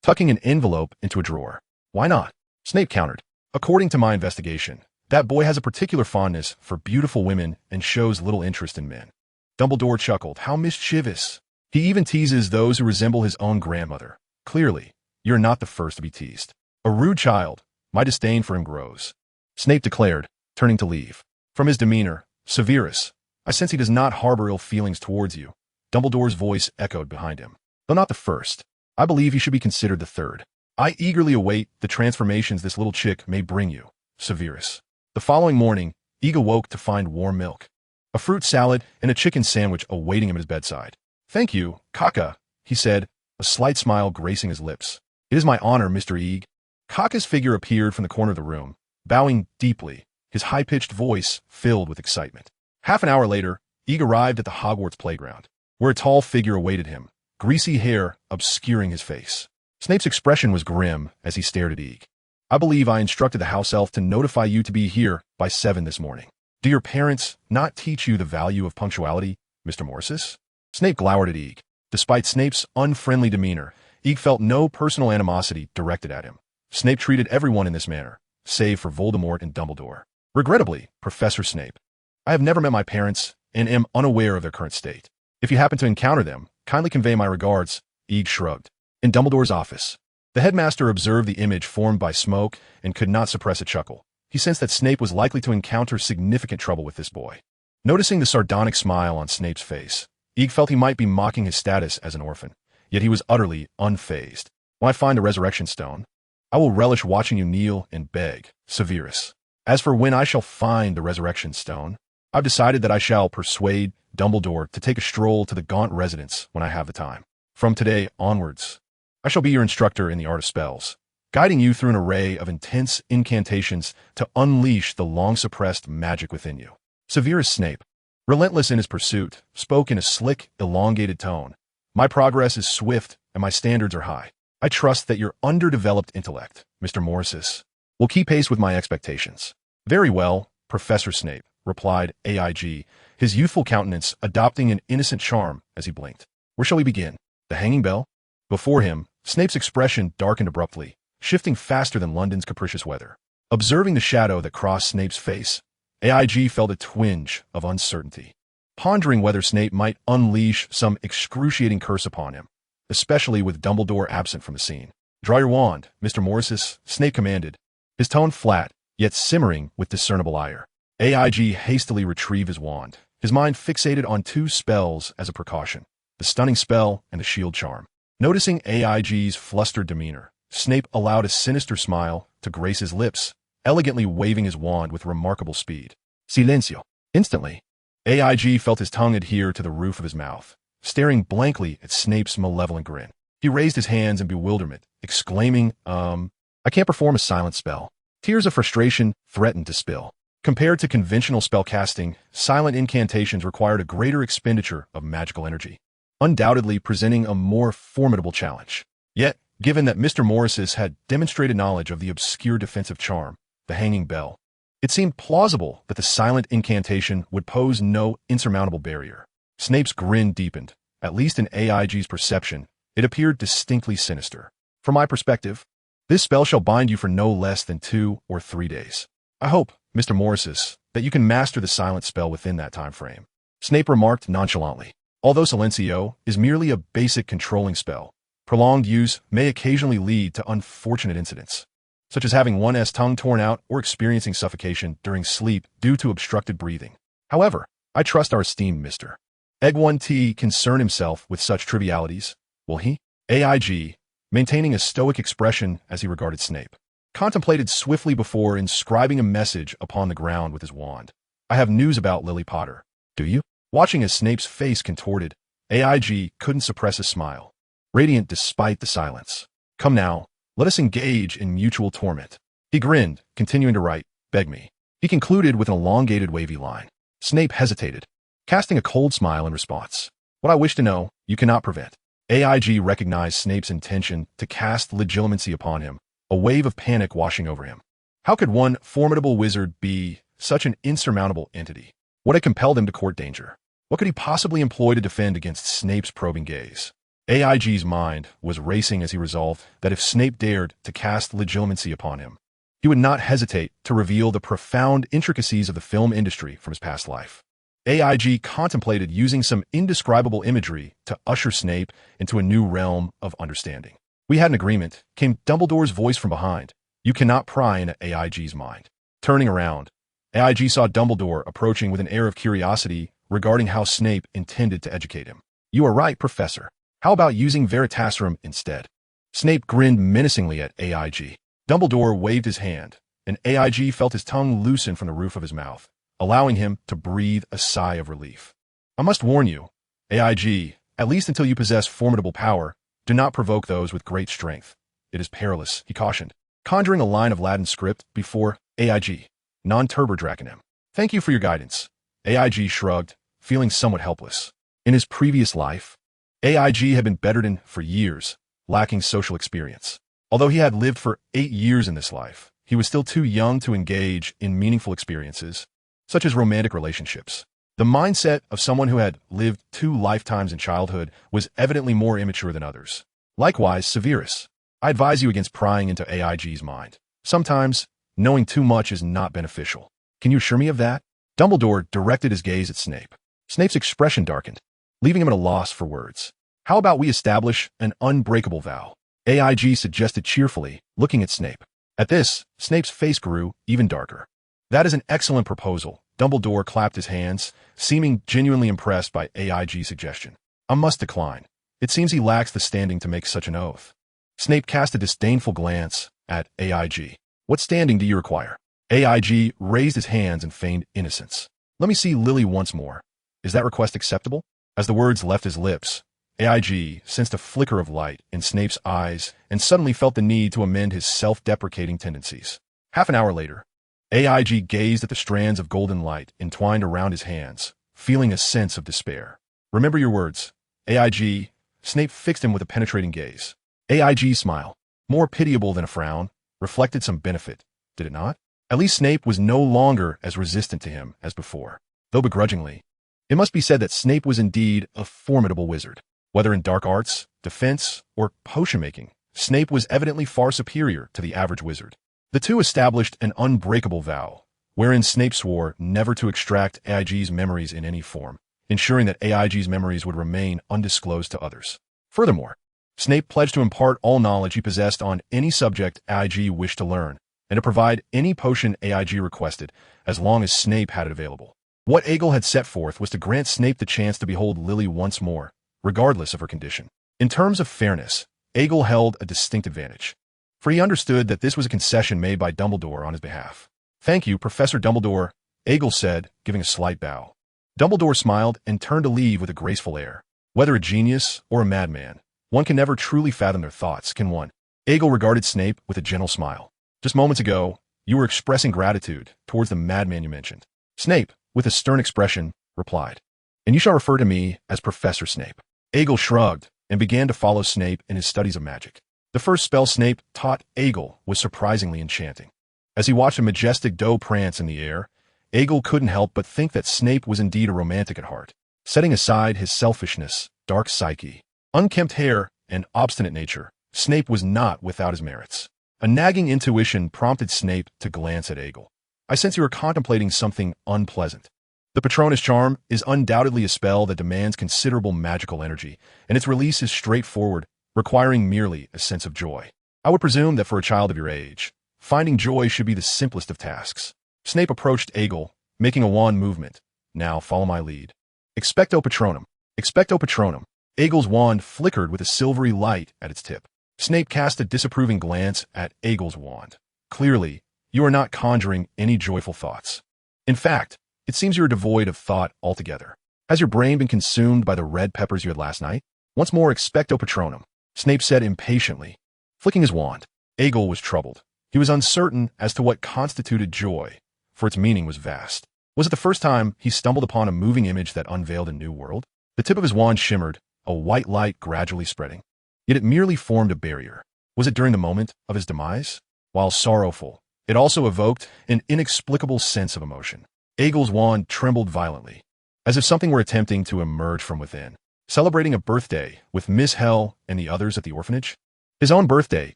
tucking an envelope into a drawer. Why not? Snape countered. According to my investigation, that boy has a particular fondness for beautiful women and shows little interest in men. Dumbledore chuckled. How mischievous. He even teases those who resemble his own grandmother. Clearly, you're not the first to be teased. A rude child. My disdain for him grows. Snape declared, turning to leave. From his demeanor, Severus, I sense he does not harbor ill feelings towards you. Dumbledore's voice echoed behind him. Though not the first, I believe he should be considered the third. I eagerly await the transformations this little chick may bring you, Severus. The following morning, Eeg awoke to find warm milk, a fruit salad, and a chicken sandwich awaiting him at his bedside. Thank you, Kaka, he said, a slight smile gracing his lips. It is my honor, Mr. Eeg. Kaka's figure appeared from the corner of the room, bowing deeply, his high-pitched voice filled with excitement. Half an hour later, Eeg arrived at the Hogwarts playground, where a tall figure awaited him, greasy hair obscuring his face. Snape's expression was grim as he stared at Eeg. I believe I instructed the house elf to notify you to be here by 7 this morning. Do your parents not teach you the value of punctuality, Mr. Morsis? Snape glowered at Eeg. Despite Snape's unfriendly demeanor, Eeg felt no personal animosity directed at him. Snape treated everyone in this manner, save for Voldemort and Dumbledore. Regrettably, Professor Snape, I have never met my parents and am unaware of their current state. If you happen to encounter them, kindly convey my regards. Eeg shrugged. In Dumbledore's office, the headmaster observed the image formed by smoke and could not suppress a chuckle. He sensed that Snape was likely to encounter significant trouble with this boy. Noticing the sardonic smile on Snape's face, Eeg felt he might be mocking his status as an orphan, yet he was utterly unfazed. When I find the resurrection stone, I will relish watching you kneel and beg, Severus. As for when I shall find the resurrection stone, I've decided that I shall persuade Dumbledore to take a stroll to the Gaunt residence when I have the time. From today onwards, I shall be your instructor in the art of spells, guiding you through an array of intense incantations to unleash the long-suppressed magic within you. Severus Snape, relentless in his pursuit, spoke in a slick, elongated tone. My progress is swift and my standards are high. I trust that your underdeveloped intellect, Mr. Morrisis, will keep pace with my expectations. Very well, Professor Snape, replied AIG, his youthful countenance adopting an innocent charm as he blinked. Where shall we begin? The hanging bell? Before him, Snape's expression darkened abruptly, shifting faster than London's capricious weather. Observing the shadow that crossed Snape's face, AIG felt a twinge of uncertainty, pondering whether Snape might unleash some excruciating curse upon him, especially with Dumbledore absent from the scene. Draw your wand, Mr. Morrisis, Snape commanded, his tone flat, yet simmering with discernible ire. AIG hastily retrieved his wand, his mind fixated on two spells as a precaution, the stunning spell and the shield charm. Noticing AIG's flustered demeanor, Snape allowed a sinister smile to grace his lips, elegantly waving his wand with remarkable speed. Silencio. Instantly, AIG felt his tongue adhere to the roof of his mouth, staring blankly at Snape's malevolent grin. He raised his hands in bewilderment, exclaiming, I can't perform a silent spell. Tears of frustration threatened to spill. Compared to conventional spellcasting, silent incantations required a greater expenditure of magical energy, undoubtedly presenting a more formidable challenge. Yet, given that Mr. Morrisis had demonstrated knowledge of the obscure defensive charm, the hanging bell, it seemed plausible that the silent incantation would pose no insurmountable barrier. Snape's grin deepened. At least in AIG's perception, it appeared distinctly sinister. From my perspective, this spell shall bind you for no less than 2 or 3 days. I hope, Mr. Morrisis, that you can master the silent spell within that time frame. Snape remarked nonchalantly. Although Silencio is merely a basic controlling spell, prolonged use may occasionally lead to unfortunate incidents, such as having one's tongue torn out or experiencing suffocation during sleep due to obstructed breathing. However, I trust our esteemed Mr. Egg1T concern himself with such trivialities, will he? AIG, maintaining a stoic expression as he regarded Snape, contemplated swiftly before inscribing a message upon the ground with his wand. I have news about Lily Potter. Do you? Watching as Snape's face contorted, AIG couldn't suppress a smile, radiant despite the silence. Come now, let us engage in mutual torment. He grinned, continuing to write, beg me. He concluded with an elongated wavy line. Snape hesitated, casting a cold smile in response. What I wish to know, you cannot prevent. AIG recognized Snape's intention to cast legilimency upon him, a wave of panic washing over him. How could one formidable wizard be such an insurmountable entity? What had compelled him to court danger? What could he possibly employ to defend against Snape's probing gaze? AIG's mind was racing as he resolved that if Snape dared to cast legilimency upon him, he would not hesitate to reveal the profound intricacies of the film industry from his past life. AIG contemplated using some indescribable imagery to usher Snape into a new realm of understanding. We had an agreement, came Dumbledore's voice from behind. You cannot pry into AIG's mind. Turning around, AIG saw Dumbledore approaching with an air of curiosity regarding how Snape intended to educate him. You are right, Professor. How about using Veritaserum instead? Snape grinned menacingly at AIG. Dumbledore waved his hand, and AIG felt his tongue loosen from the roof of his mouth, allowing him to breathe a sigh of relief. I must warn you, AIG, at least until you possess formidable power, do not provoke those with great strength. It is perilous, he cautioned, conjuring a line of Latin script before AIG, non-turbodraconem. Thank you for your guidance. AIG shrugged, feeling somewhat helpless. In his previous life, AIG had been bedridden for years, lacking social experience. Although he had lived for 8 years in this life, he was still too young to engage in meaningful experiences, such as romantic relationships. The mindset of someone who had lived 2 lifetimes in childhood was evidently more immature than others. Likewise, Severus, I advise you against prying into AIG's mind. Sometimes, knowing too much is not beneficial. Can you assure me of that? Dumbledore directed his gaze at Snape. Snape's expression darkened, leaving him at a loss for words. How about we establish an unbreakable vow? AIG suggested cheerfully, looking at Snape. At this, Snape's face grew even darker. That is an excellent proposal. Dumbledore clapped his hands, seeming genuinely impressed by AIG's suggestion. I must decline. It seems he lacks the standing to make such an oath. Snape cast a disdainful glance at AIG. What standing do you require? AIG raised his hands and feigned innocence. Let me see Lily once more. Is that request acceptable? As the words left his lips, AIG sensed a flicker of light in Snape's eyes and suddenly felt the need to amend his self-deprecating tendencies. Half an hour later, AIG gazed at the strands of golden light entwined around his hands, feeling a sense of despair. Remember your words, AIG. Snape fixed him with a penetrating gaze. AIG's smile, more pitiable than a frown, reflected some benefit, did it not? At least Snape was no longer as resistant to him as before, though begrudgingly. It must be said that Snape was indeed a formidable wizard. Whether in dark arts, defense, or potion-making, Snape was evidently far superior to the average wizard. The two established an unbreakable vow, wherein Snape swore never to extract AIG's memories in any form, ensuring that AIG's memories would remain undisclosed to others. Furthermore, Snape pledged to impart all knowledge he possessed on any subject AIG wished to learn, and to provide any potion AIG requested, as long as Snape had it available. What Aegil had set forth was to grant Snape the chance to behold Lily once more, regardless of her condition. In terms of fairness, Aegil held a distinct advantage, for he understood that this was a concession made by Dumbledore on his behalf. Thank you, Professor Dumbledore, Aegil said, giving a slight bow. Dumbledore smiled and turned to leave with a graceful air. Whether a genius or a madman, one can never truly fathom their thoughts, can one? Aegil regarded Snape with a gentle smile. Just moments ago, you were expressing gratitude towards the madman you mentioned. Snape, with a stern expression, replied, and you shall refer to me as Professor Snape. Aegil shrugged and began to follow Snape in his studies of magic. The first spell Snape taught Aegil was surprisingly enchanting. As he watched a majestic doe prance in the air, Aegil couldn't help but think that Snape was indeed a romantic at heart. Setting aside his selfishness, dark psyche, unkempt hair, and obstinate nature, Snape was not without his merits. A nagging intuition prompted Snape to glance at Aegil. I sense you are contemplating something unpleasant. The Patronus charm is undoubtedly a spell that demands considerable magical energy, and its release is straightforward, requiring merely a sense of joy. I would presume that for a child of your age, finding joy should be the simplest of tasks. Snape approached Aegil, making a wand movement. Now follow my lead. Expecto Patronum. Expecto Patronum. Aegil's wand flickered with a silvery light at its tip. Snape cast a disapproving glance at Aegil's wand. Clearly, you are not conjuring any joyful thoughts. In fact, it seems you are devoid of thought altogether. Has your brain been consumed by the red peppers you had last night? Once more, Expecto Patronum, Snape said impatiently, flicking his wand. Aegil was troubled. He was uncertain as to what constituted joy, for its meaning was vast. Was it the first time he stumbled upon a moving image that unveiled a new world? The tip of his wand shimmered, a white light gradually spreading. Yet it merely formed a barrier. Was it during the moment of his demise? While sorrowful, it also evoked an inexplicable sense of emotion. Aegil's wand trembled violently, as if something were attempting to emerge from within. Celebrating a birthday with Miss Hell and the others at the orphanage? His own birthday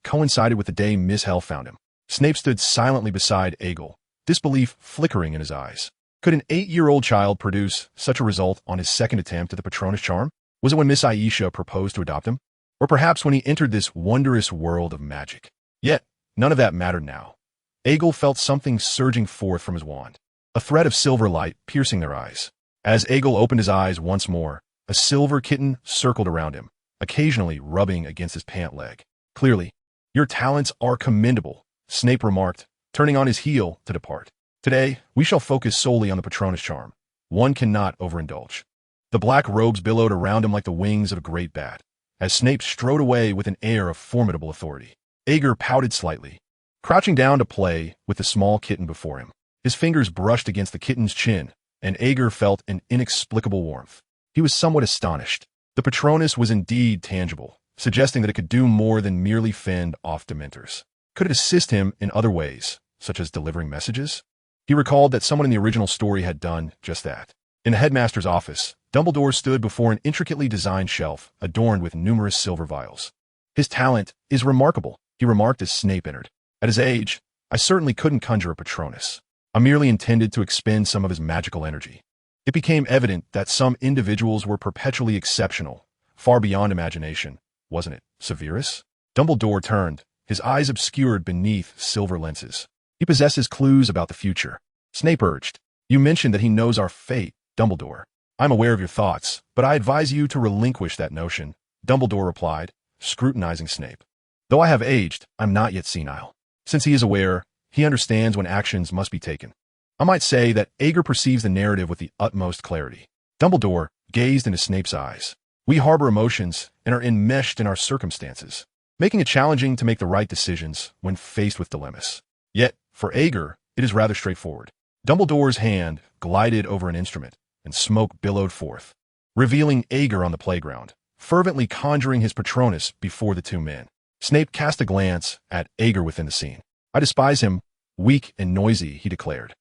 coincided with the day Miss Hell found him. Snape stood silently beside Aegil, disbelief flickering in his eyes. Could an 8-year-old child produce such a result on his second attempt at the Patronus charm? Was it when Miss Aisha proposed to adopt him? Or perhaps when he entered this wondrous world of magic? Yet, none of that mattered now. Aegil felt something surging forth from his wand, a thread of silver light piercing their eyes. As Aegil opened his eyes once more, a silver kitten circled around him, occasionally rubbing against his pant leg. Clearly, your talents are commendable, Snape remarked, turning on his heel to depart. Today, we shall focus solely on the Patronus charm. One cannot overindulge. The black robes billowed around him like the wings of a great bat, as Snape strode away with an air of formidable authority. Aegir pouted slightly, crouching down to play with the small kitten before him. His fingers brushed against the kitten's chin, and Aegir felt an inexplicable warmth. He was somewhat astonished. The Patronus was indeed tangible, suggesting that it could do more than merely fend off Dementors. Could it assist him in other ways, such as delivering messages? He recalled that someone in the original story had done just that. In the headmaster's office, Dumbledore stood before an intricately designed shelf adorned with numerous silver vials. His talent is remarkable, he remarked as Snape entered. At his age, I certainly couldn't conjure a Patronus. I merely intended to expend some of his magical energy. It became evident that some individuals were perpetually exceptional, Far beyond imagination, wasn't it, Severus? Dumbledore turned, his eyes obscured beneath silver lenses. He possesses clues about the future. Snape urged. You mentioned that he knows our fate, Dumbledore. I'm aware of your thoughts, but I advise you to relinquish that notion, Dumbledore replied, scrutinizing Snape. Though I have aged, I'm not yet senile. Since he is aware, he understands when actions must be taken. I might say that Ager perceives the narrative with the utmost clarity. Dumbledore gazed into Snape's eyes. We harbor emotions and are enmeshed in our circumstances, making it challenging to make the right decisions when faced with dilemmas. Yet, for Ager, it is rather straightforward. Dumbledore's hand glided over an instrument, and smoke billowed forth, revealing Ager on the playground, fervently conjuring his Patronus before the two men. Snape cast a glance at Ager within the scene. I despise him, weak and noisy, he declared.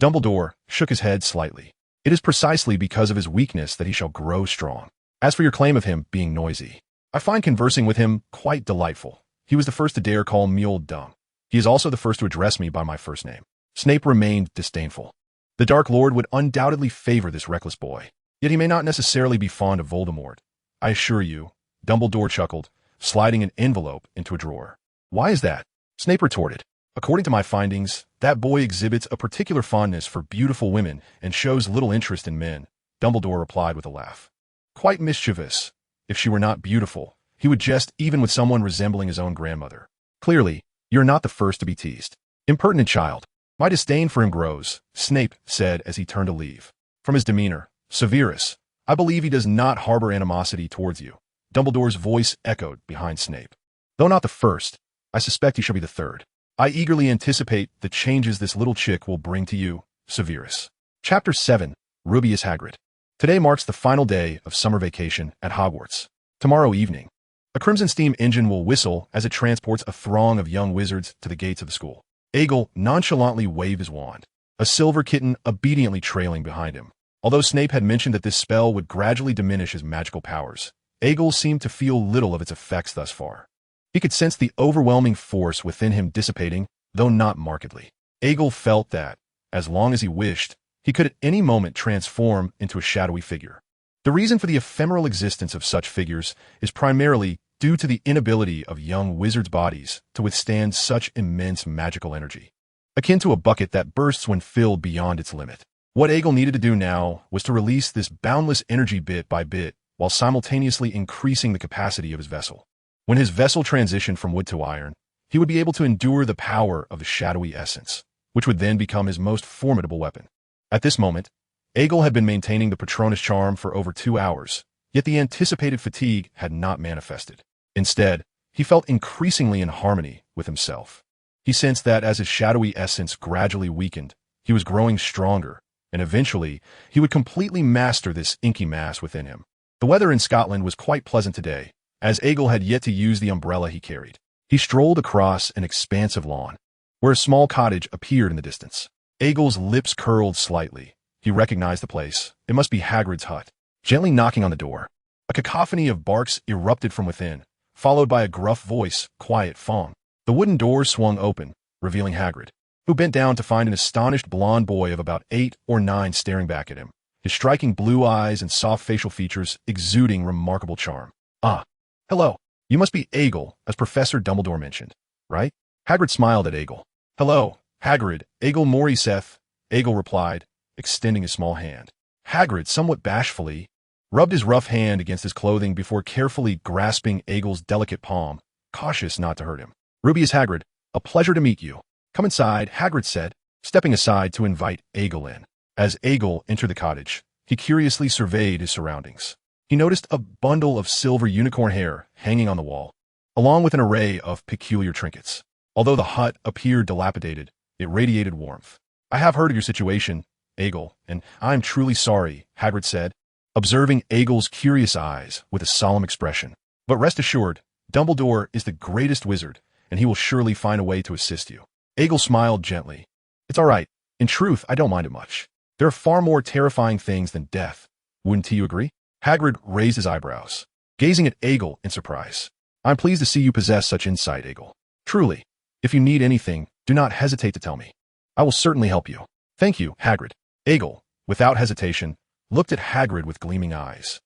Dumbledore shook his head slightly. It is precisely because of his weakness that he shall grow strong. As for your claim of him being noisy, I find conversing with him quite delightful. He was the first to dare call me old dumb. He is also the first to address me by my first name. Snape remained disdainful. The Dark Lord would undoubtedly favor this reckless boy, yet he may not necessarily be fond of Voldemort. I assure you, Dumbledore chuckled, sliding an envelope into a drawer. Why is that? Snape retorted. According to my findings, that boy exhibits a particular fondness for beautiful women and shows little interest in men, Dumbledore replied with a laugh. Quite mischievous. If she were not beautiful, he would jest even with someone resembling his own grandmother. Clearly, you're not the first to be teased. Impertinent child. My disdain for him grows, Snape said as he turned to leave. From his demeanor, Severus, I believe he does not harbor animosity towards you. Dumbledore's voice echoed behind Snape. Though not the first, I suspect he shall be the third. I eagerly anticipate the changes this little chick will bring to you, Severus. Chapter 7, Rubius Hagrid. Today marks the final day of summer vacation at Hogwarts. Tomorrow evening, a crimson steam engine will whistle as it transports a throng of young wizards to the gates of the school. Aegel nonchalantly waved his wand, a silver kitten obediently trailing behind him. Although Snape had mentioned that this spell would gradually diminish his magical powers, Aegel seemed to feel little of its effects thus far. He could sense the overwhelming force within him dissipating, though not markedly. Aegel felt that, as long as he wished, he could at any moment transform into a shadowy figure. The reason for the ephemeral existence of such figures is primarily due to the inability of young wizards' bodies to withstand such immense magical energy, akin to a bucket that bursts when filled beyond its limit. What Aegel needed to do now was to release this boundless energy bit by bit while simultaneously increasing the capacity of his vessel. When his vessel transitioned from wood to iron, he would be able to endure the power of the shadowy essence, which would then become his most formidable weapon. At this moment, Aegel had been maintaining the Patronus charm for over 2 hours, yet the anticipated fatigue had not manifested. Instead, he felt increasingly in harmony with himself. He sensed that as his shadowy essence gradually weakened, he was growing stronger, and eventually, he would completely master this inky mass within him. The weather in Scotland was quite pleasant today, as Aegel had yet to use the umbrella he carried. He strolled across an expansive lawn, where a small cottage appeared in the distance. Aegel's lips curled slightly. He recognized the place. It must be Hagrid's hut. Gently knocking on the door, a cacophony of barks erupted from within, followed by a gruff voice, "Quiet, Fong." The wooden door swung open, revealing Hagrid, who bent down to find an astonished blond boy of about 8 or 9 staring back at him, his striking blue eyes and soft facial features exuding remarkable charm. "Ah, hello. You must be Aegel, as Professor Dumbledore mentioned, right?" Hagrid smiled at Aegel. "Hello, Hagrid, Aegel Morriseth," Aegel replied, extending his small hand. Hagrid, somewhat bashfully, rubbed his rough hand against his clothing before carefully grasping Aegel's delicate palm, cautious not to hurt him. "Rubius Hagrid, a pleasure to meet you." "Come inside," Hagrid said, stepping aside to invite Aegel in. As Aegel entered the cottage, he curiously surveyed his surroundings. He noticed a bundle of silver unicorn hair hanging on the wall, along with an array of peculiar trinkets. Although the hut appeared dilapidated, it radiated warmth. "I have heard of your situation, Aegel, and I'm truly sorry," Hagrid said, observing Aegel's curious eyes with a solemn expression. "But rest assured, Dumbledore is the greatest wizard, and he will surely find a way to assist you." Aegel smiled gently. "It's all right. In truth, I don't mind it much. There are far more terrifying things than death. Wouldn't you agree?" Hagrid raised his eyebrows, gazing at Aegel in surprise. "I'm pleased to see you possess such insight, Aegel. Truly, if you need anything, do not hesitate to tell me. I will certainly help you." "Thank you, Hagrid." Aegel, without hesitation, looked at Hagrid with gleaming eyes.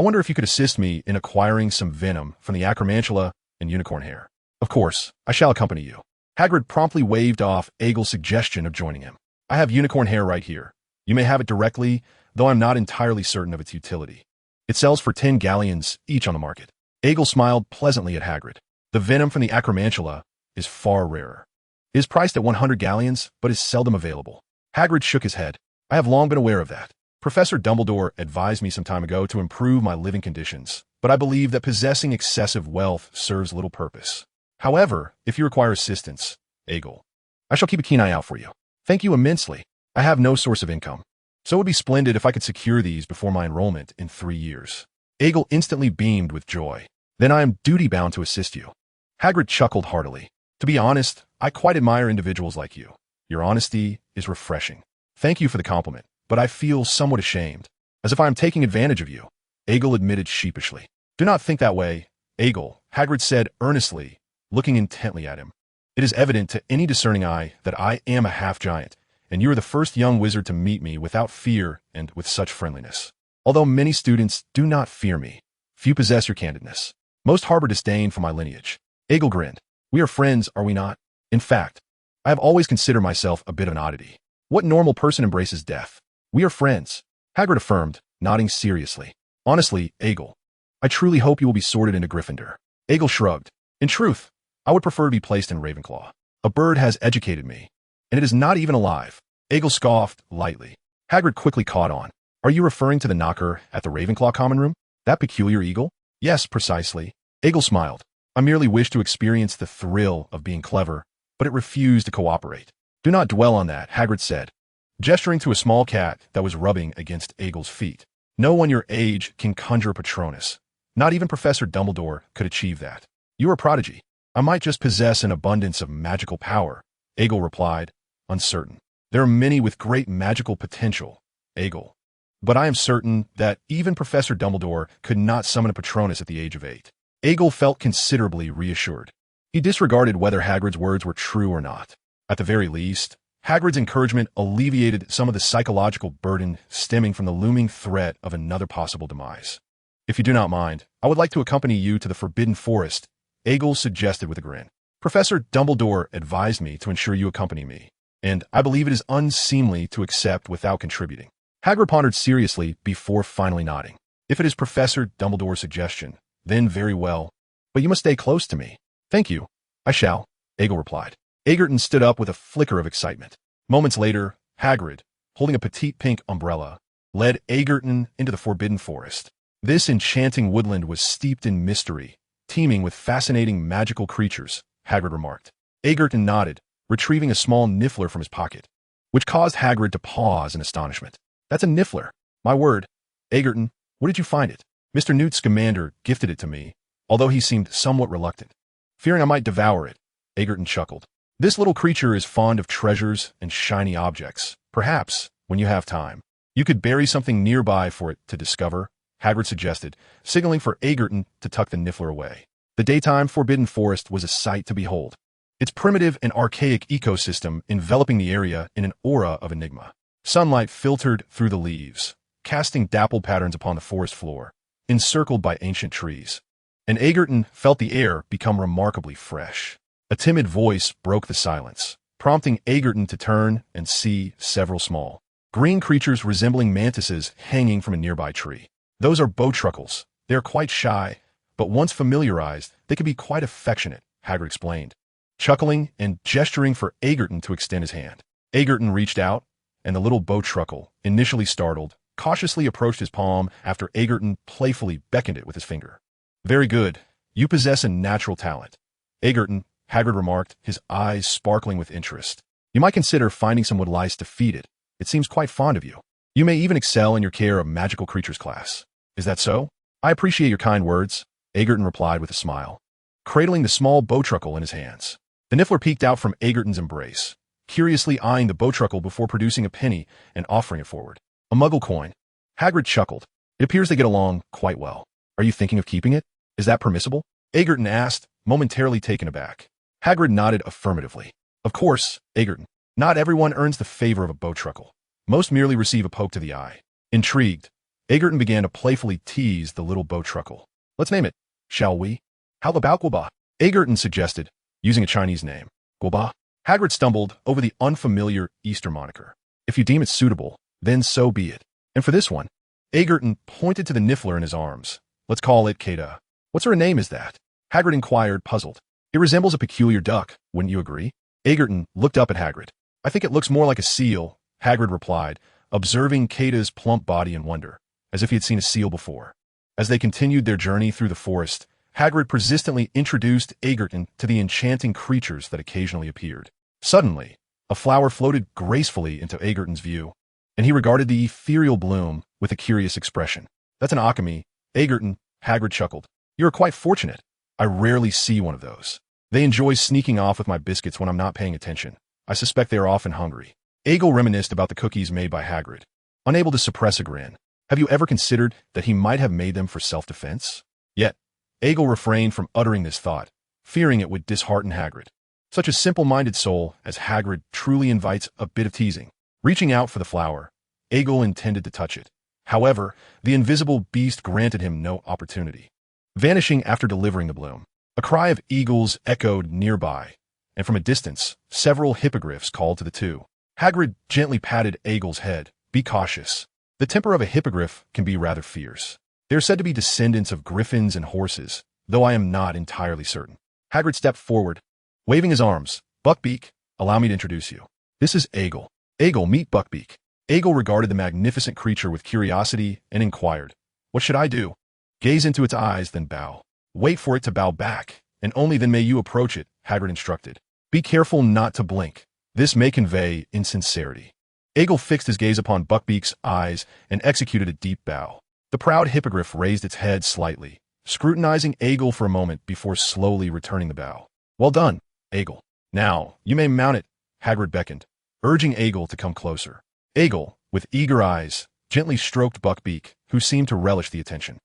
I wonder if you could assist me in acquiring some venom from the acromantula and unicorn hair. Of course, I shall accompany you. Hagrid promptly waved off Egil's suggestion of joining him. I have unicorn hair right here. You may have it directly, though I'm not entirely certain of its utility. It sells for 10 galleons each on the market. Egil smiled pleasantly at Hagrid. The venom from the acromantula is far rarer. It is priced at 100 galleons, but is seldom available. Hagrid shook his head. I have long been aware of that. Professor Dumbledore advised me some time ago to improve my living conditions, but I believe that possessing excessive wealth serves little purpose. However, if you require assistance, Egil, I shall keep a keen eye out for you. Thank you immensely. I have no source of income, so it would be splendid if I could secure these before my enrollment in 3 years. Egil instantly beamed with joy. Then I am duty-bound to assist you. Hagrid chuckled heartily. To be honest, I quite admire individuals like you. Your honesty is refreshing. Thank you for the compliment, but I feel somewhat ashamed, as if I am taking advantage of you. Egil admitted sheepishly. Do not think that way, Egil, Hagrid said earnestly, looking intently at him. It is evident to any discerning eye that I am a half-giant, and you are the first young wizard to meet me without fear and with such friendliness. Although many students do not fear me, few possess your candidness. Most harbor disdain for my lineage. Egil grinned. We are friends, are we not? In fact, I have always considered myself a bit of an oddity. What normal person embraces death? We are friends, Hagrid affirmed, nodding seriously. Honestly, Egil, I truly hope you will be sorted into Gryffindor. Egil shrugged. In truth, I would prefer to be placed in Ravenclaw. A bird has educated me, and it is not even alive. Egil scoffed lightly. Hagrid quickly caught on. Are you referring to the knocker at the Ravenclaw common room? That peculiar eagle? Yes, precisely. Egil smiled. I merely wished to experience the thrill of being clever, but it refused to cooperate. Do not dwell on that, Hagrid said, gesturing to a small cat that was rubbing against Egil's feet. No one your age can conjure a Patronus. Not even Professor Dumbledore could achieve that. You are a prodigy. I might just possess an abundance of magical power, Egil replied, uncertain. There are many with great magical potential, Egil. But I am certain that even Professor Dumbledore could not summon a Patronus at the age of 8. Egil felt considerably reassured. He disregarded whether Hagrid's words were true or not. At the very least, Hagrid's encouragement alleviated some of the psychological burden stemming from the looming threat of another possible demise. If you do not mind, I would like to accompany you to the Forbidden Forest, Egil suggested with a grin. Professor Dumbledore advised me to ensure you accompany me, and I believe it is unseemly to accept without contributing. Hagrid pondered seriously before finally nodding. If it is Professor Dumbledore's suggestion, then very well, but you must stay close to me. Thank you. I shall, Egil replied. Egerton stood up with a flicker of excitement. Moments later, Hagrid, holding a petite pink umbrella, led Egerton into the Forbidden Forest. This enchanting woodland was steeped in mystery, teeming with fascinating magical creatures, Hagrid remarked. Egerton nodded, retrieving a small niffler from his pocket, which caused Hagrid to pause in astonishment. That's a niffler. My word. Egerton, where did you find it? Mr. Newt Scamander gifted it to me, although he seemed somewhat reluctant. Fearing I might devour it, Egerton chuckled. This little creature is fond of treasures and shiny objects. Perhaps, when you have time, you could bury something nearby for it to discover, Hagrid suggested, signaling for Egerton to tuck the niffler away. The daytime Forbidden Forest was a sight to behold, its primitive and archaic ecosystem enveloping the area in an aura of enigma. Sunlight filtered through the leaves, casting dappled patterns upon the forest floor, encircled by ancient trees. And Egerton felt the air become remarkably fresh. A timid voice broke the silence, prompting Egerton to turn and see several small, green creatures resembling mantises hanging from a nearby tree. Those are bowtruckles. They are quite shy, but once familiarized, they can be quite affectionate, Hagrid explained, chuckling and gesturing for Egerton to extend his hand. Egerton reached out, and the little bowtruckle, initially startled, cautiously approached his palm after Egerton playfully beckoned it with his finger. Very good. You possess a natural talent. Egerton, Hagrid remarked, his eyes sparkling with interest. You might consider finding some woodlice to feed it. It seems quite fond of you. You may even excel in your care of magical creatures class. Is that so? I appreciate your kind words, Egerton replied with a smile, cradling the small bowtruckle in his hands. The niffler peeked out from Egerton's embrace, curiously eyeing the bowtruckle before producing a penny and offering it forward. A muggle coin. Hagrid chuckled. It appears they get along quite well. Are you thinking of keeping it? Is that permissible? Egerton asked, momentarily taken aback. Hagrid nodded affirmatively. Of course, Egerton. Not everyone earns the favor of a bowtruckle. Most merely receive a poke to the eye. Intrigued, Egerton began to playfully tease the little bowtruckle. Let's name it, shall we? How about Guoba? Egerton suggested, using a Chinese name. Guoba? Hagrid stumbled over the unfamiliar Easter moniker. If you deem it suitable, then so be it. And for this one, Egerton pointed to the niffler in his arms. Let's call it Kata. What sort of name is that? Hagrid inquired, puzzled. It resembles a peculiar duck, wouldn't you agree? Egerton looked up at Hagrid. I think it looks more like a seal, Hagrid replied, observing Kata's plump body in wonder, as if he had seen a seal before. As they continued their journey through the forest, Hagrid persistently introduced Egerton to the enchanting creatures that occasionally appeared. Suddenly, a flower floated gracefully into Egerton's view, and he regarded the ethereal bloom with a curious expression. That's an akami, Egerton, Hagrid chuckled. You are quite fortunate. I rarely see one of those. They enjoy sneaking off with my biscuits when I'm not paying attention. I suspect they are often hungry. Egil reminisced about the cookies made by Hagrid. Unable to suppress a grin. Have you ever considered that he might have made them for self-defense? Yet, Egil refrained from uttering this thought, fearing it would dishearten Hagrid. Such a simple-minded soul as Hagrid truly invites a bit of teasing. Reaching out for the flower, Egil intended to touch it. However, the invisible beast granted him no opportunity. Vanishing after delivering the bloom, a cry of eagles echoed nearby, and from a distance, several hippogriffs called to the two. Hagrid gently patted Egil's head. Be cautious. The temper of a hippogriff can be rather fierce. They are said to be descendants of griffins and horses, though I am not entirely certain. Hagrid stepped forward, waving his arms. Buckbeak, allow me to introduce you. This is Egil. Egil, meet Buckbeak. Egil regarded the magnificent creature with curiosity and inquired, what should I do? Gaze into its eyes, then bow. Wait for it to bow back, and only then may you approach it, Hagrid instructed. Be careful not to blink. This may convey insincerity. Egil fixed his gaze upon Buckbeak's eyes and executed a deep bow. The proud hippogriff raised its head slightly, scrutinizing Egil for a moment before slowly returning the bow. Well done, Egil. Now, you may mount it, Hagrid beckoned, urging Egil to come closer. Egil, with eager eyes, gently stroked Buckbeak, who seemed to relish the attention.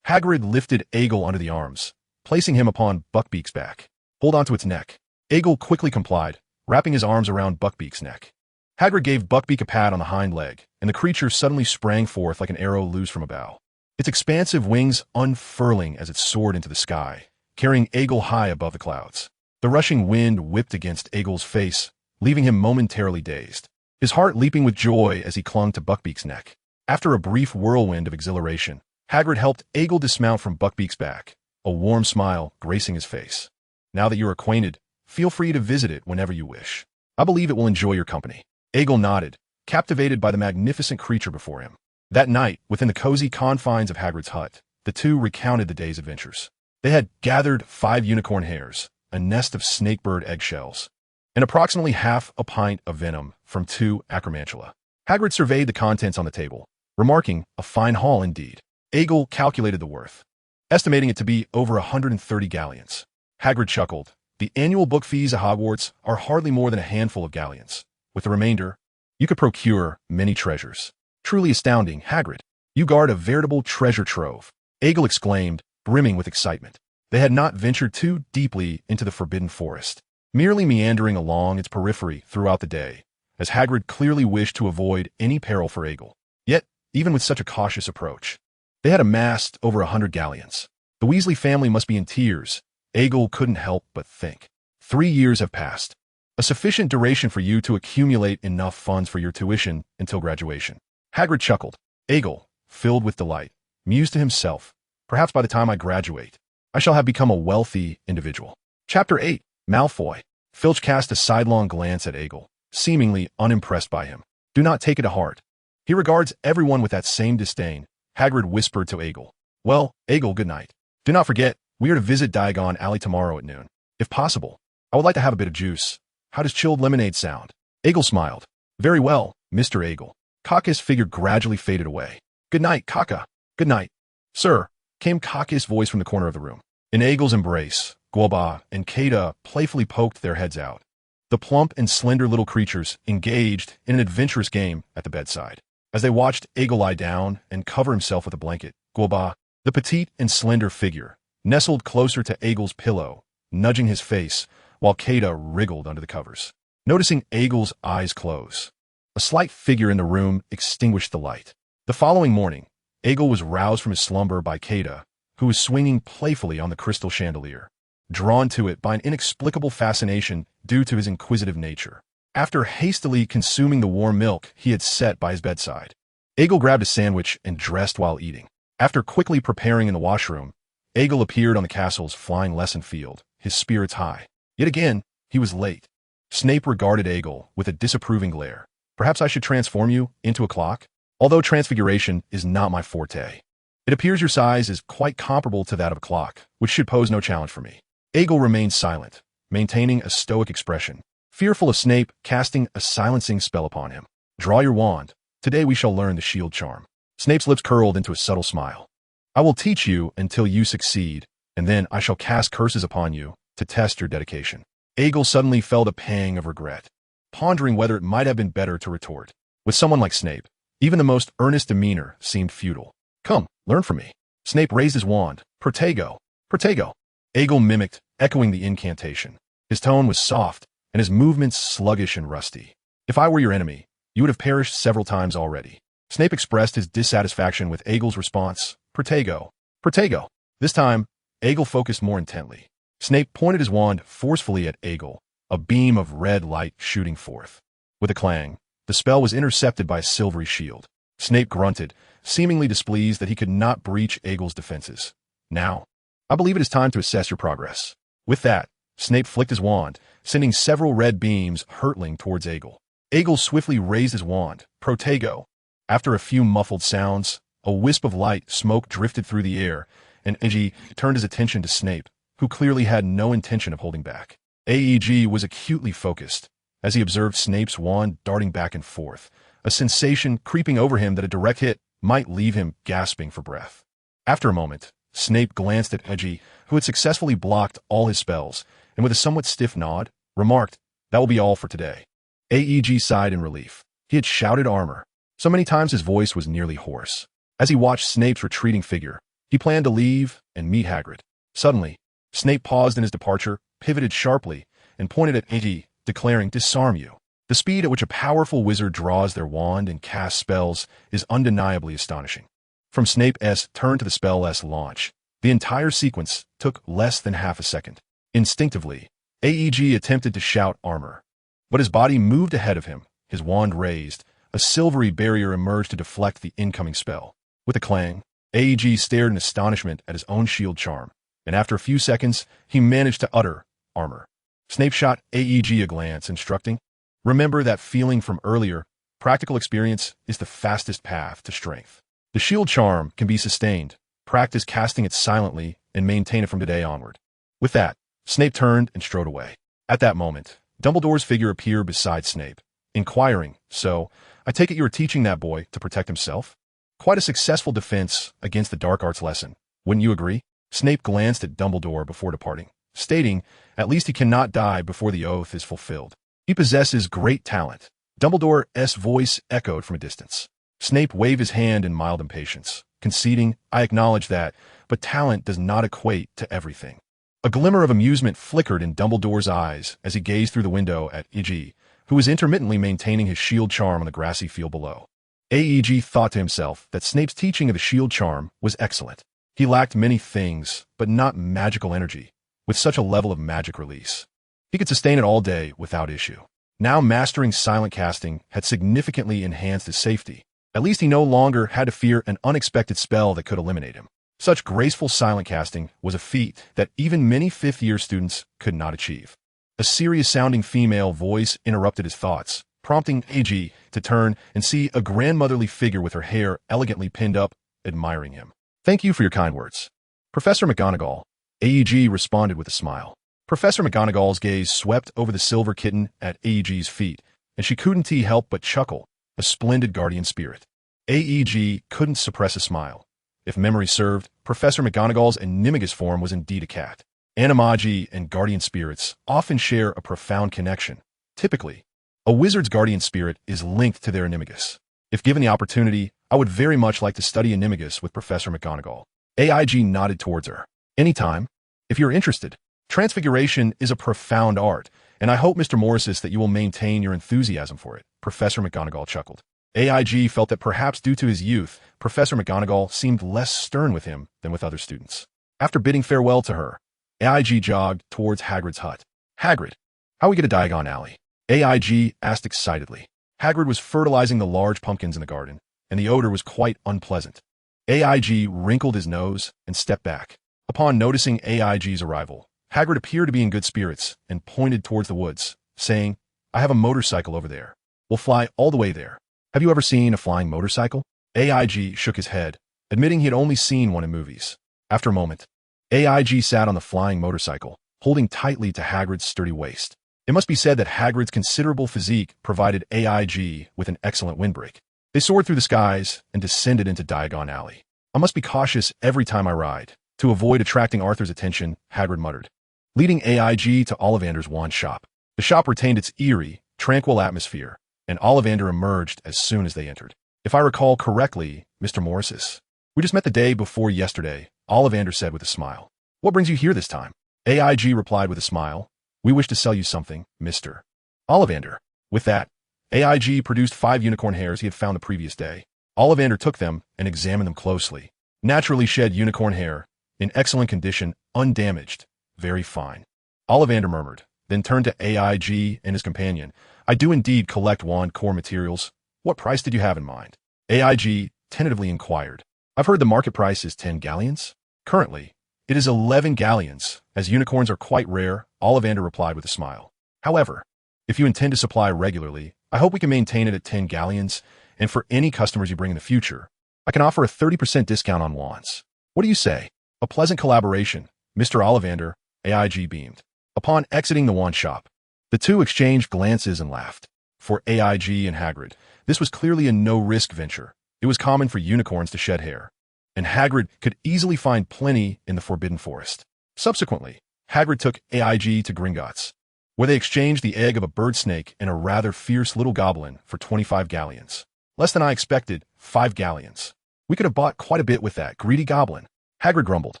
Hagrid lifted Egil under the arms, placing him upon Buckbeak's back. Hold on to its neck. Egil quickly complied, wrapping his arms around Buckbeak's neck. Hagrid gave Buckbeak a pat on the hind leg, and the creature suddenly sprang forth like an arrow loose from a bow, its expansive wings unfurling as it soared into the sky, carrying Egil high above the clouds. The rushing wind whipped against Egil's face, leaving him momentarily dazed, his heart leaping with joy as he clung to Buckbeak's neck. After a brief whirlwind of exhilaration, Hagrid helped Egil dismount from Buckbeak's back, a warm smile gracing his face. Now that you're acquainted, feel free to visit it whenever you wish. I believe it will enjoy your company. Egil nodded, captivated by the magnificent creature before him. That night, within the cozy confines of Hagrid's hut, the two recounted the day's adventures. They had gathered 5 unicorn hairs, a nest of snakebird eggshells, and approximately half a pint of venom from 2 acromantula. Hagrid surveyed the contents on the table, remarking, a fine haul indeed. Egil calculated the worth, estimating it to be over 130 galleons. Hagrid chuckled. The annual book fees at Hogwarts are hardly more than a handful of galleons. With the remainder, you could procure many treasures. Truly astounding, Hagrid. You guard a veritable treasure trove, Egil exclaimed, brimming with excitement. They had not ventured too deeply into the forbidden forest, merely meandering along its periphery throughout the day, as Hagrid clearly wished to avoid any peril for Egil. Yet, even with such a cautious approach, they had amassed over 100 galleons. The Weasley family must be in tears. Egil couldn't help but think. 3 years have passed. A sufficient duration for you to accumulate enough funds for your tuition until graduation. Hagrid chuckled. Egil, filled with delight, mused to himself, perhaps by the time I graduate, I shall have become a wealthy individual. Chapter 8. Malfoy. Filch cast a sidelong glance at Egil, seemingly unimpressed by him. Do not take it to heart. He regards everyone with that same disdain, Hagrid whispered to Egil. Well, Egil, good night. Do not forget, we are to visit Diagon Alley tomorrow at noon. If possible, I would like to have a bit of juice. How does chilled lemonade sound? Egil smiled. Very well, Mr. Egil. Kaka's figure gradually faded away. Good night, Kaka. Good night. Sir, came Kaka's voice from the corner of the room. In Egil's embrace, Guoba and Kata playfully poked their heads out. The plump and slender little creatures engaged in an adventurous game at the bedside. As they watched Egil lie down and cover himself with a blanket, Guoba, the petite and slender figure, nestled closer to Egil's pillow, nudging his face, while Kata wriggled under the covers. Noticing Egil's eyes close, a slight figure in the room extinguished the light. The following morning, Aegle was roused from his slumber by Kada, who was swinging playfully on the crystal chandelier, drawn to it by an inexplicable fascination due to his inquisitive nature. After hastily consuming the warm milk he had set by his bedside, Aegle grabbed a sandwich and dressed while eating. After quickly preparing in the washroom, Aegle appeared on the castle's flying lesson field, his spirits high. Yet again, he was late. Snape regarded Aegle with a disapproving glare. Perhaps I should transform you into a clock? Although transfiguration is not my forte. It appears your size is quite comparable to that of a clock, which should pose no challenge for me. Aegle remained silent, maintaining a stoic expression, fearful of Snape casting a silencing spell upon him. Draw your wand. Today we shall learn the shield charm. Snape's lips curled into a subtle smile. I will teach you until you succeed, and then I shall cast curses upon you to test your dedication. Aegle suddenly felt a pang of regret, pondering whether it might have been better to retort. With someone like Snape, even the most earnest demeanor seemed futile. Come, learn from me. Snape raised his wand. Protego. Protego. Aegle mimicked, echoing the incantation. His tone was soft, and his movements sluggish and rusty. If I were your enemy, you would have perished several times already. Snape expressed his dissatisfaction with Aegle's response. Protego. Protego. This time, Aegle focused more intently. Snape pointed his wand forcefully at Aegle, a beam of red light shooting forth. With a clang, the spell was intercepted by a silvery shield. Snape grunted, seemingly displeased that he could not breach Aegle's defenses. Now, I believe it is time to assess your progress. With that, Snape flicked his wand, sending several red beams hurtling towards Aegle. Aegle swiftly raised his wand. Protego. After a few muffled sounds, a wisp of light smoke drifted through the air, and Aegle turned his attention to Snape, who clearly had no intention of holding back. Aegle was acutely focused, as he observed Snape's wand darting back and forth, a sensation creeping over him that a direct hit might leave him gasping for breath. After a moment, Snape glanced at Aegle, who had successfully blocked all his spells, and with a somewhat stiff nod, remarked, "That will be all for today." Aegle sighed in relief. He had shouted armor. So many times his voice was nearly hoarse. As he watched Snape's retreating figure, he planned to leave and meet Hagrid. Suddenly, Snape paused in his departure, pivoted sharply, and pointed at Aegle, declaring, "Disarm you." The speed at which a powerful wizard draws their wand and casts spells is undeniably astonishing. From Snape's turn to the spell's launch, the entire sequence took less than half a second. Instinctively, Aegle attempted to shout armor, but his body moved ahead of him, his wand raised. A silvery barrier emerged to deflect the incoming spell. With a clang, Aegle stared in astonishment at his own shield charm, and after a few seconds, he managed to utter armor. Snape shot Aegle a glance, instructing, "Remember that feeling from earlier. Practical experience is the fastest path to strength. The shield charm can be sustained. Practice casting it silently and maintain it from today onward." With that, Snape turned and strode away. At that moment, Dumbledore's figure appeared beside Snape, inquiring, "So, I take it you are teaching that boy to protect himself? Quite a successful defense against the dark arts lesson, wouldn't you agree?" Snape glanced at Dumbledore before departing, stating, "At least he cannot die before the oath is fulfilled. He possesses great talent." Dumbledore's voice echoed from a distance. Snape waved his hand in mild impatience, conceding, "I acknowledge that, but talent does not equate to everything." A glimmer of amusement flickered in Dumbledore's eyes as he gazed through the window at Aegle, who was intermittently maintaining his shield charm on the grassy field below. Aegle thought to himself that Snape's teaching of the shield charm was excellent. He lacked many things, but not magical energy, with such a level of magic release. He could sustain it all day without issue. Now mastering silent casting had significantly enhanced his safety. At least he no longer had to fear an unexpected spell that could eliminate him. Such graceful silent casting was a feat that even many fifth-year students could not achieve. A serious-sounding female voice interrupted his thoughts, prompting Aegle to turn and see a grandmotherly figure with her hair elegantly pinned up, admiring him. "Thank you for your kind words, Professor McGonagall," Aegle responded with a smile. Professor McGonagall's gaze swept over the silver kitten at Aegle's feet, and she couldn't help but chuckle, a splendid guardian spirit. Aegle couldn't suppress a smile. If memory served, Professor McGonagall's animagus form was indeed a cat. Animagi and guardian spirits often share a profound connection. Typically, a wizard's guardian spirit is linked to their animagus. If given the opportunity, I would very much like to study animagus with Professor McGonagall. Aegle nodded towards her. "Anytime, if you're interested. Transfiguration is a profound art, and I hope, Mr. Morrises, that you will maintain your enthusiasm for it," Professor McGonagall chuckled. AIG felt that perhaps due to his youth, Professor McGonagall seemed less stern with him than with other students. After bidding farewell to her, AIG jogged towards Hagrid's hut. "Hagrid, how we get a Diagon Alley?" AIG asked excitedly. Hagrid was fertilizing the large pumpkins in the garden, and the odor was quite unpleasant. AIG wrinkled his nose and stepped back. Upon noticing AIG's arrival, Hagrid appeared to be in good spirits and pointed towards the woods, saying, "I have a motorcycle over there. We'll fly all the way there. Have you ever seen a flying motorcycle?" AIG shook his head, admitting he had only seen one in movies. After a moment, AIG sat on the flying motorcycle, holding tightly to Hagrid's sturdy waist. It must be said that Hagrid's considerable physique provided AIG with an excellent windbreak. They soared through the skies and descended into Diagon Alley. "I must be cautious every time I ride, to avoid attracting Arthur's attention," Hagrid muttered, leading AIG to Ollivander's wand shop. The shop retained its eerie, tranquil atmosphere, and Ollivander emerged as soon as they entered. "If I recall correctly, Mr. Morrises, we just met the day before yesterday," Ollivander said with a smile. "What brings you here this time?" AIG replied with a smile. "We wish to sell you something, Mr. Ollivander." With that, AIG produced 5 unicorn hairs he had found the previous day. Ollivander took them and examined them closely. Naturally shed unicorn hair, in excellent condition, undamaged, very fine. Ollivander murmured, then turned to AIG and his companion. "I do indeed collect wand core materials. What price did you have in mind?" AIG tentatively inquired. "I've heard the market price is 10 galleons. Currently, it is 11 galleons, as unicorns are quite rare," Ollivander replied with a smile. "However, if you intend to supply regularly, I hope we can maintain it at 10 galleons, and for any customers you bring in the future, I can offer a 30% discount on wands. What do you say?" "A pleasant collaboration, Mr. Ollivander," AIG beamed. Upon exiting the wand shop, the two exchanged glances and laughed. For AIG and Hagrid, this was clearly a no-risk venture. It was common for unicorns to shed hair, and Hagrid could easily find plenty in the Forbidden Forest. Subsequently, Hagrid took AIG to Gringotts, where they exchanged the egg of a bird snake and a rather fierce little goblin for 25 galleons. "Less than I expected, 5 galleons. We could have bought quite a bit with that greedy goblin," Hagrid grumbled.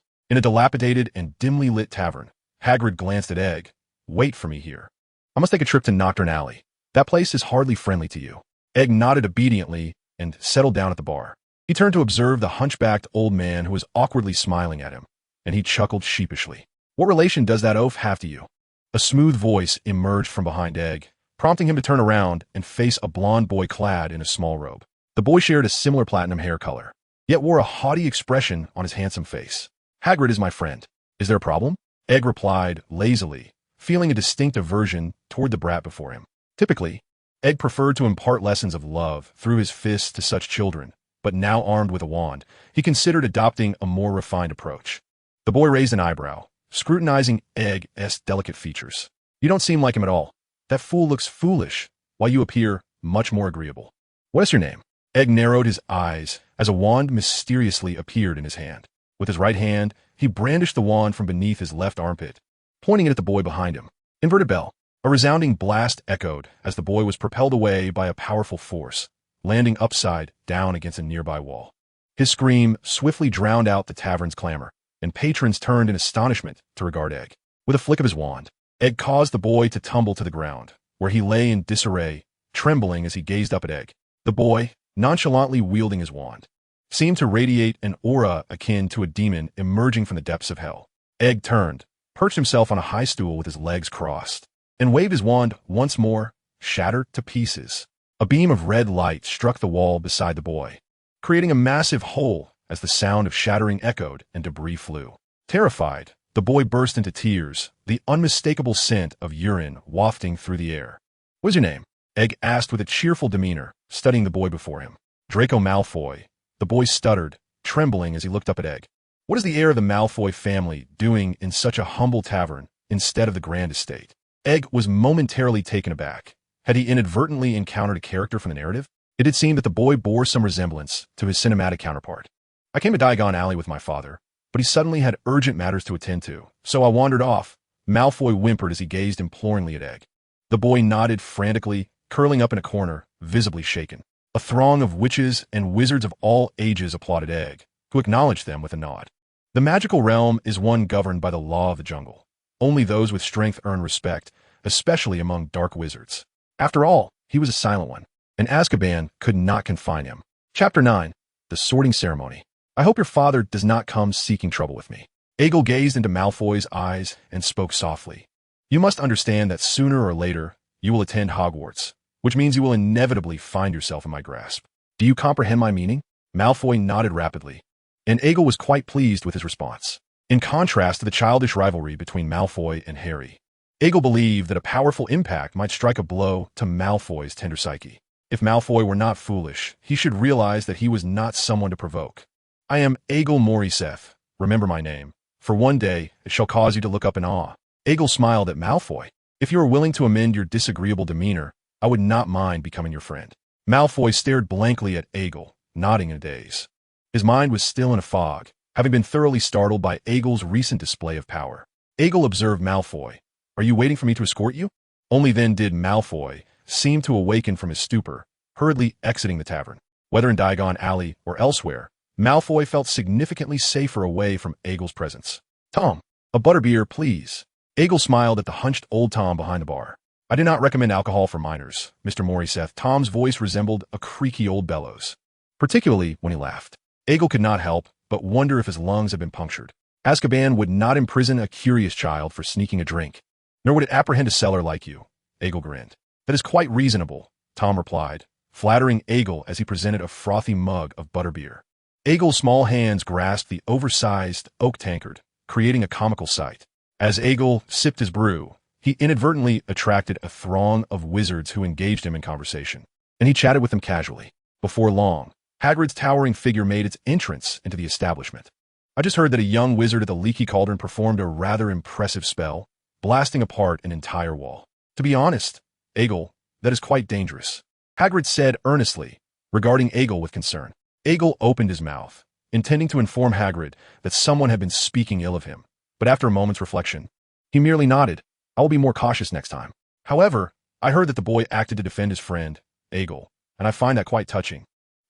In a dilapidated and dimly lit tavern, Hagrid glanced at Egg. "Wait for me here. I must take a trip to Nocturne Alley. That place is hardly friendly to you." Egg nodded obediently and settled down at the bar. He turned to observe the hunchbacked old man who was awkwardly smiling at him, and he chuckled sheepishly. "What relation does that oaf have to you?" A smooth voice emerged from behind Egg, prompting him to turn around and face a blond boy clad in a small robe. The boy shared a similar platinum hair color, yet wore a haughty expression on his handsome face. "Hagrid is my friend. Is there a problem?" Egg replied lazily, feeling a distinct aversion toward the brat before him. Typically, Egg preferred to impart lessons of love through his fists to such children, but now armed with a wand, he considered adopting a more refined approach. The boy raised an eyebrow, scrutinizing Egg's delicate features. "You don't seem like him at all. That fool looks foolish, while you appear much more agreeable. What is your name?" Egg narrowed his eyes as a wand mysteriously appeared in his hand. With his right hand, he brandished the wand from beneath his left armpit, pointing it at the boy behind him. Inverted bell. A resounding blast echoed as the boy was propelled away by a powerful force, landing upside down against a nearby wall. His scream swiftly drowned out the tavern's clamor, and patrons turned in astonishment to regard Egg. With a flick of his wand, Egg caused the boy to tumble to the ground, where he lay in disarray, trembling as he gazed up at Egg. The boy, nonchalantly wielding his wand, seemed to radiate an aura akin to a demon emerging from the depths of hell. Egg turned, perched himself on a high stool with his legs crossed, and waved his wand once more, shattered to pieces. A beam of red light struck the wall beside the boy, creating a massive hole as the sound of shattering echoed and debris flew. Terrified, the boy burst into tears, the unmistakable scent of urine wafting through the air. "What's your name?" Egg asked with a cheerful demeanor, studying the boy before him. "Draco Malfoy." The boy stuttered, trembling as he looked up at Egg. "What is the heir of the Malfoy family doing in such a humble tavern instead of the grand estate?" Egg was momentarily taken aback. Had he inadvertently encountered a character from the narrative? It had seemed that the boy bore some resemblance to his cinematic counterpart. "I came to Diagon Alley with my father, but he suddenly had urgent matters to attend to, so I wandered off." Malfoy whimpered as he gazed imploringly at Egg. The boy nodded frantically, curling up in a corner, visibly shaken. A throng of witches and wizards of all ages applauded Egg, who acknowledged them with a nod. The magical realm is one governed by the law of the jungle. Only those with strength earn respect, especially among dark wizards. After all, he was a silent one. and Azkaban could not confine him. Chapter 9. The Sorting Ceremony. I hope your father does not come seeking trouble with me. Aegle gazed into Malfoy's eyes and spoke softly. You must understand that sooner or later, you will attend Hogwarts, which means you will inevitably find yourself in my grasp. Do you comprehend my meaning? Malfoy nodded rapidly, and Aegle was quite pleased with his response. In contrast to the childish rivalry between Malfoy and Harry, Aegle believed that a powerful impact might strike a blow to Malfoy's tender psyche. If Malfoy were not foolish, he should realize that he was not someone to provoke. I am Aegle Morriseth. Remember my name, for one day it shall cause you to look up in awe. Aegle smiled at Malfoy. If you are willing to amend your disagreeable demeanor, I would not mind becoming your friend. Malfoy stared blankly at Aegle, nodding in a daze. His mind was still in a fog, having been thoroughly startled by Aegle's recent display of power. Aegle observed Malfoy. Are you waiting for me to escort you? Only then did Malfoy seem to awaken from his stupor, hurriedly exiting the tavern. Whether in Diagon Alley or elsewhere, Malfoy felt significantly safer away from Aegle's presence. Tom, a butterbeer, please. Aegle smiled at the hunched old Tom behind the bar. I do not recommend alcohol for minors, Mr. Morriseth. Tom's voice resembled a creaky old bellows, particularly when he laughed. Aegle could not help but wonder if his lungs had been punctured. Azkaban would not imprison a curious child for sneaking a drink, nor would it apprehend a cellar like you. Aegle grinned. That is quite reasonable, Tom replied, flattering Aegle as he presented a frothy mug of butterbeer. Aegle's small hands grasped the oversized oak tankard, creating a comical sight. As Aegle sipped his brew, he inadvertently attracted a throng of wizards who engaged him in conversation, and he chatted with them casually. Before long, Hagrid's towering figure made its entrance into the establishment. I just heard that a young wizard at the Leaky Cauldron performed a rather impressive spell, blasting apart an entire wall. To be honest, Aegle, that is quite dangerous, Hagrid said earnestly, regarding Aegle with concern. Aegle opened his mouth, intending to inform Hagrid that someone had been speaking ill of him, but after a moment's reflection, he merely nodded. I will be more cautious next time. However, I heard that the boy acted to defend his friend, Aegle, and I find that quite touching.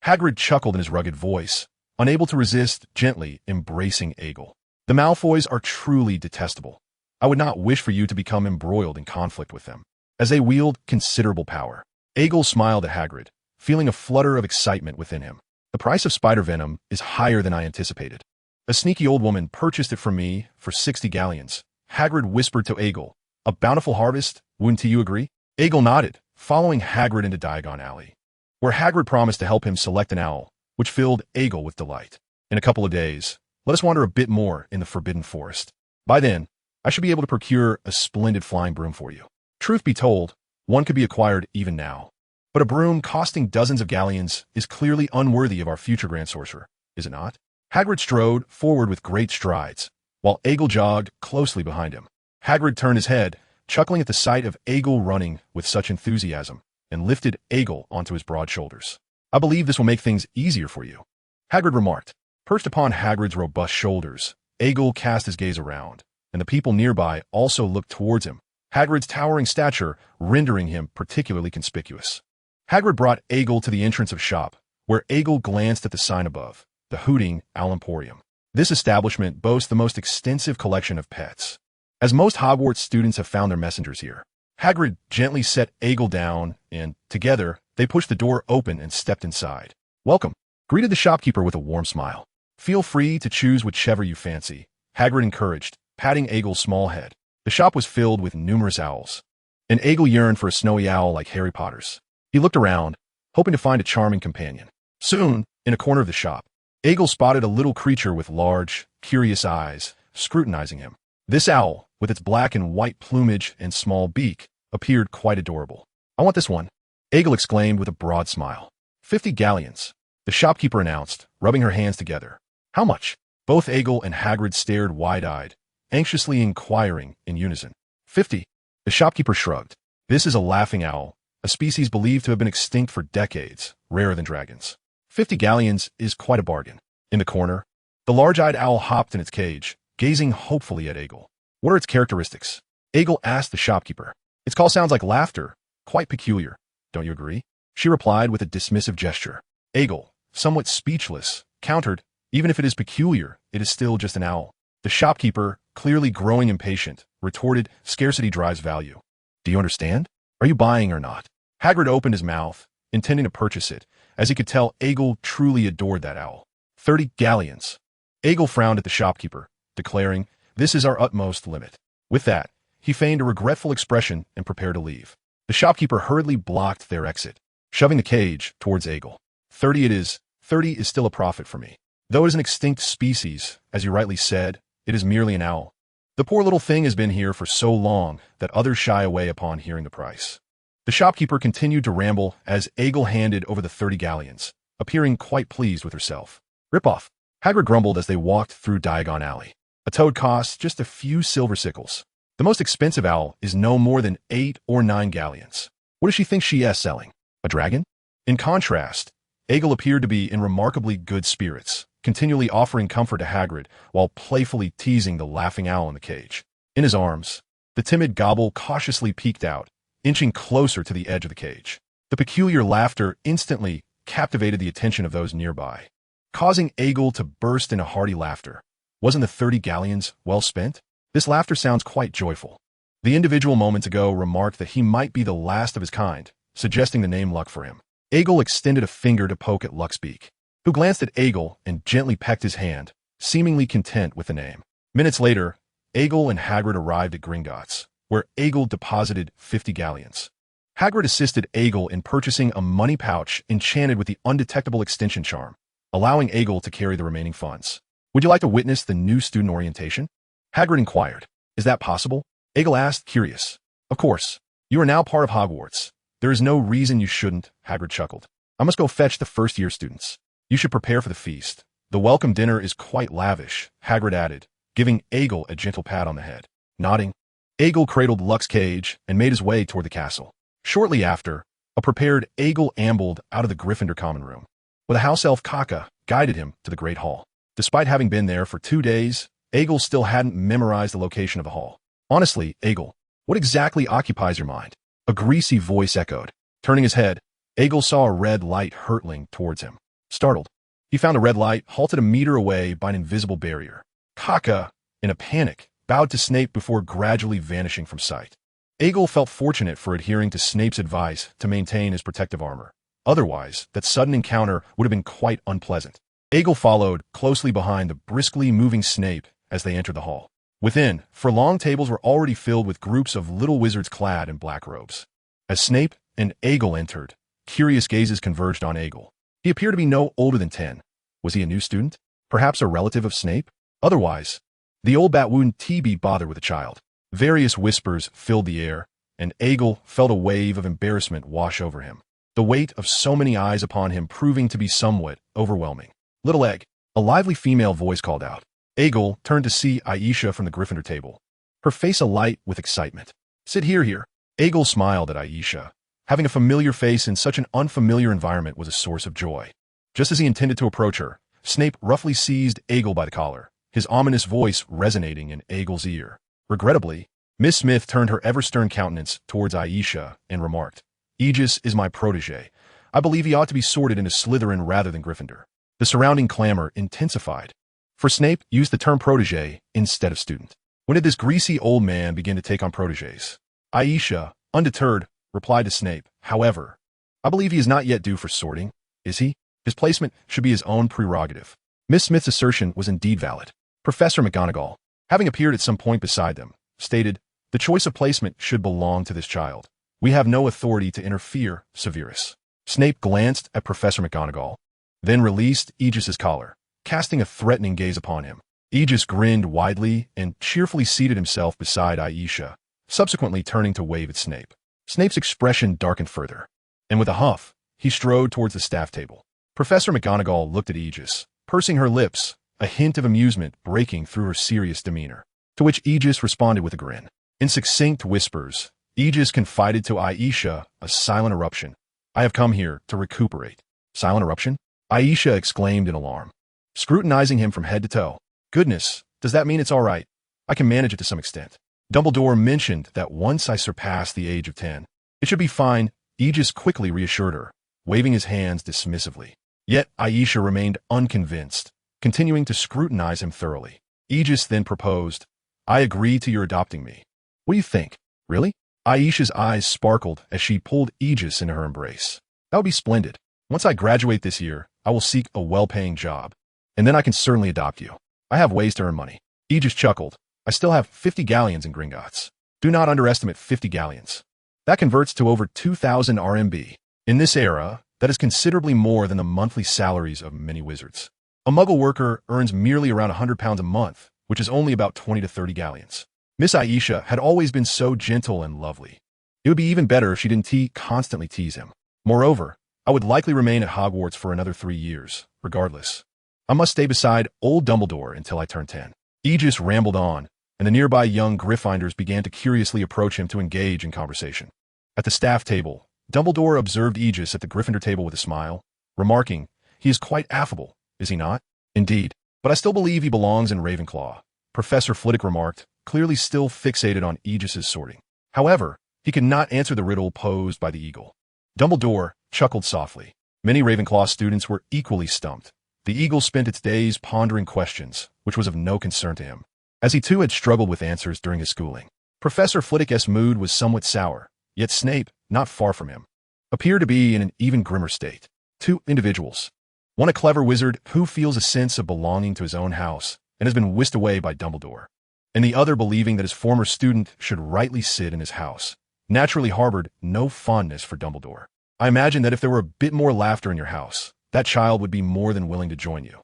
Hagrid chuckled in his rugged voice, unable to resist gently embracing Aegle. The Malfoys are truly detestable. I would not wish for you to become embroiled in conflict with them, as they wield considerable power. Aegle smiled at Hagrid, feeling a flutter of excitement within him. The price of spider venom is higher than I anticipated. A sneaky old woman purchased it from me for 60 galleons. Hagrid whispered to Aegle, a bountiful harvest, wouldn't you agree? Aegle nodded, following Hagrid into Diagon Alley, where Hagrid promised to help him select an owl, which filled Aegle with delight. In a couple of days, let us wander a bit more in the Forbidden Forest. By then, I should be able to procure a splendid flying broom for you. Truth be told, one could be acquired even now. But a broom costing dozens of galleons is clearly unworthy of our future Grand Sorcerer, is it not? Hagrid strode forward with great strides, while Aegle jogged closely behind him. Hagrid turned his head, chuckling at the sight of Aegle running with such enthusiasm, and lifted Aegle onto his broad shoulders. I believe this will make things easier for you, Hagrid remarked. Perched upon Hagrid's robust shoulders, Aegle cast his gaze around, and the people nearby also looked towards him, Hagrid's towering stature rendering him particularly conspicuous. Hagrid brought Aegle to the entrance of the shop, where Aegle glanced at the sign above, the Hooting Owl Emporium. This establishment boasts the most extensive collection of pets, as most Hogwarts students have found their messengers here. Hagrid gently set Aegle down, and, together, they pushed the door open and stepped inside. Welcome, greeted the shopkeeper with a warm smile. Feel free to choose whichever you fancy, Hagrid encouraged, patting Aegle's small head. The shop was filled with numerous owls, and Aegle yearned for a snowy owl like Harry Potter's. He looked around, hoping to find a charming companion. Soon, in a corner of the shop, Aegle spotted a little creature with large, curious eyes, scrutinizing him. This owl, with its black and white plumage and small beak, appeared quite adorable. I want this one, Aegle exclaimed with a broad smile. 50 galleons, the shopkeeper announced, rubbing her hands together. How much? Both Aegle and Hagrid stared wide-eyed, anxiously inquiring in unison. 50. The shopkeeper shrugged. This is a laughing owl, a species believed to have been extinct for decades, rarer than dragons. 50 galleons is quite a bargain. In the corner, the large-eyed owl hopped in its cage, gazing hopefully at Aegle. What are its characteristics? Aegle asked the shopkeeper. Its call sounds like laughter, quite peculiar. Don't you agree? She replied with a dismissive gesture. Aegle, somewhat speechless, countered, even if it is peculiar, it is still just an owl. The shopkeeper, clearly growing impatient, retorted, scarcity drives value. Do you understand? Are you buying or not? Hagrid opened his mouth, intending to purchase it, as he could tell Aegle truly adored that owl. 30 galleons. Aegle frowned at the shopkeeper, declaring, "This is our utmost limit." With that, he feigned a regretful expression and prepared to leave. The shopkeeper hurriedly blocked their exit, shoving the cage towards Aegle. 30 it is. 30 is still a profit for me. Though it is an extinct species, as you rightly said, it is merely an owl. The poor little thing has been here for so long that others shy away upon hearing the price. The shopkeeper continued to ramble as Aegle handed over the 30 galleons, appearing quite pleased with herself. Rip-off. Hagrid grumbled as they walked through Diagon Alley. A toad costs just a few silver sickles. The most expensive owl is no more than 8 or 9 galleons. What does she think she is selling? A dragon? In contrast, Aegle appeared to be in remarkably good spirits, continually offering comfort to Hagrid while playfully teasing the laughing owl in the cage. In his arms, the timid Gobble cautiously peeked out, inching closer to the edge of the cage. The peculiar laughter instantly captivated the attention of those nearby, causing Aegle to burst into hearty laughter. Wasn't the 30 galleons well spent? This laughter sounds quite joyful. The individual moments ago remarked that he might be the last of his kind, suggesting the name Luck for him. Aegle extended a finger to poke at Luck's beak, who glanced at Aegle and gently pecked his hand, seemingly content with the name. Minutes later, Aegle and Hagrid arrived at Gringotts, where Aegle deposited 50 galleons. Hagrid assisted Aegle in purchasing a money pouch enchanted with the undetectable extension charm, allowing Aegle to carry the remaining funds. "Would you like to witness the new student orientation?" Hagrid inquired. "Is that possible?" Aegle asked, curious. "Of course. You are now part of Hogwarts. There is no reason you shouldn't," Hagrid chuckled. "I must go fetch the first-year students. You should prepare for the feast. The welcome dinner is quite lavish," Hagrid added, giving Aegle a gentle pat on the head. Nodding, Aegle cradled Luck's cage and made his way toward the castle. Shortly after, a prepared Aegle ambled out of the Gryffindor common room, with a house elf Kaka guided him to the Great Hall. Despite having been there for 2 days, Aegle still hadn't memorized the location of the hall. "Honestly, Aegle, what exactly occupies your mind?" A greasy voice echoed. Turning his head, Aegle saw a red light hurtling towards him. Startled, he found the red light halted a meter away by an invisible barrier. Kaka, in a panic, bowed to Snape before gradually vanishing from sight. Aegle felt fortunate for adhering to Snape's advice to maintain his protective armor. Otherwise, that sudden encounter would have been quite unpleasant. Aegle followed closely behind the briskly moving Snape as they entered the hall. Within, furlong tables were already filled with groups of little wizards clad in black robes. As Snape and Aegle entered, curious gazes converged on Aegle. He appeared to be no older than 10. Was he a new student? Perhaps a relative of Snape? Otherwise, the old bat wouldn't be bothered with a child. Various whispers filled the air, and Aegle felt a wave of embarrassment wash over him, the weight of so many eyes upon him proving to be somewhat overwhelming. "Little egg," a lively female voice called out. Aegle turned to see Aisha from the Gryffindor table, her face alight with excitement. "Sit here." Aegle smiled at Aisha. Having a familiar face in such an unfamiliar environment was a source of joy. Just as he intended to approach her, Snape roughly seized Aegle by the collar, his ominous voice resonating in Aegle's ear. Regrettably, Miss Smith turned her ever-stern countenance towards Aisha and remarked, "Aegis is my protégé. I believe he ought to be sorted into Slytherin rather than Gryffindor." The surrounding clamor intensified, for Snape used the term protégé instead of student. When did this greasy old man begin to take on protégés? Aisha, undeterred, replied to Snape, "However, I believe he is not yet due for sorting, is he? His placement should be his own prerogative." Miss Smith's assertion was indeed valid. Professor McGonagall, having appeared at some point beside them, stated, "The choice of placement should belong to this child. We have no authority to interfere, Severus." Snape glanced at Professor McGonagall, then released Aegis's collar, casting a threatening gaze upon him. Aegis grinned widely and cheerfully seated himself beside Aisha, subsequently turning to wave at Snape. Snape's expression darkened further, and with a huff, he strode towards the staff table. Professor McGonagall looked at Aegis, pursing her lips, a hint of amusement breaking through her serious demeanor, to which Aegis responded with a grin. In succinct whispers, Aegis confided to Aisha a silent eruption. "I have come here to recuperate." "Silent eruption?" Aisha exclaimed in alarm, scrutinizing him from head to toe. "Goodness, does that mean it's all right? I can manage it to some extent. Dumbledore mentioned that once I surpass the age of 10, it should be fine," Aegis quickly reassured her, waving his hands dismissively. Yet Aisha remained unconvinced, continuing to scrutinize him thoroughly. Aegis then proposed, "I agree to your adopting me. What do you think? Really?" Aisha's eyes sparkled as she pulled Aegis into her embrace. That would be splendid. Once I graduate this year, I will seek a well-paying job. And then I can certainly adopt you. I have ways to earn money. Aegis chuckled. I still have 50 galleons in Gringotts. Do not underestimate 50 galleons. That converts to over 2,000 RMB. In this era, that is considerably more than the monthly salaries of many wizards. A muggle worker earns merely around £100 a month, which is only about 20 to 30 galleons. Miss Aisha had always been so gentle and lovely. It would be even better if she didn't constantly tease him. Moreover, I would likely remain at Hogwarts for another 3 years, regardless. I must stay beside old Dumbledore until I turn 10. Aegis rambled on, and the nearby young Gryffindors began to curiously approach him to engage in conversation. At the staff table, Dumbledore observed Aegis at the Gryffindor table with a smile, remarking, "He is quite affable, is he not?" "Indeed, but I still believe he belongs in Ravenclaw," Professor Flitwick remarked, clearly still fixated on Aegis's sorting. However, he could not answer the riddle posed by the eagle. Dumbledore chuckled softly. Many Ravenclaw students were equally stumped. The eagle spent its days pondering questions, which was of no concern to him, as he too had struggled with answers during his schooling. Professor Flitwick's mood was somewhat sour, yet Snape, not far from him, appeared to be in an even grimmer state. Two individuals. One a clever wizard who feels a sense of belonging to his own house and has been whisked away by Dumbledore, and the other believing that his former student should rightly sit in his house, naturally harbored no fondness for Dumbledore. I imagine that if there were a bit more laughter in your house, that child would be more than willing to join you.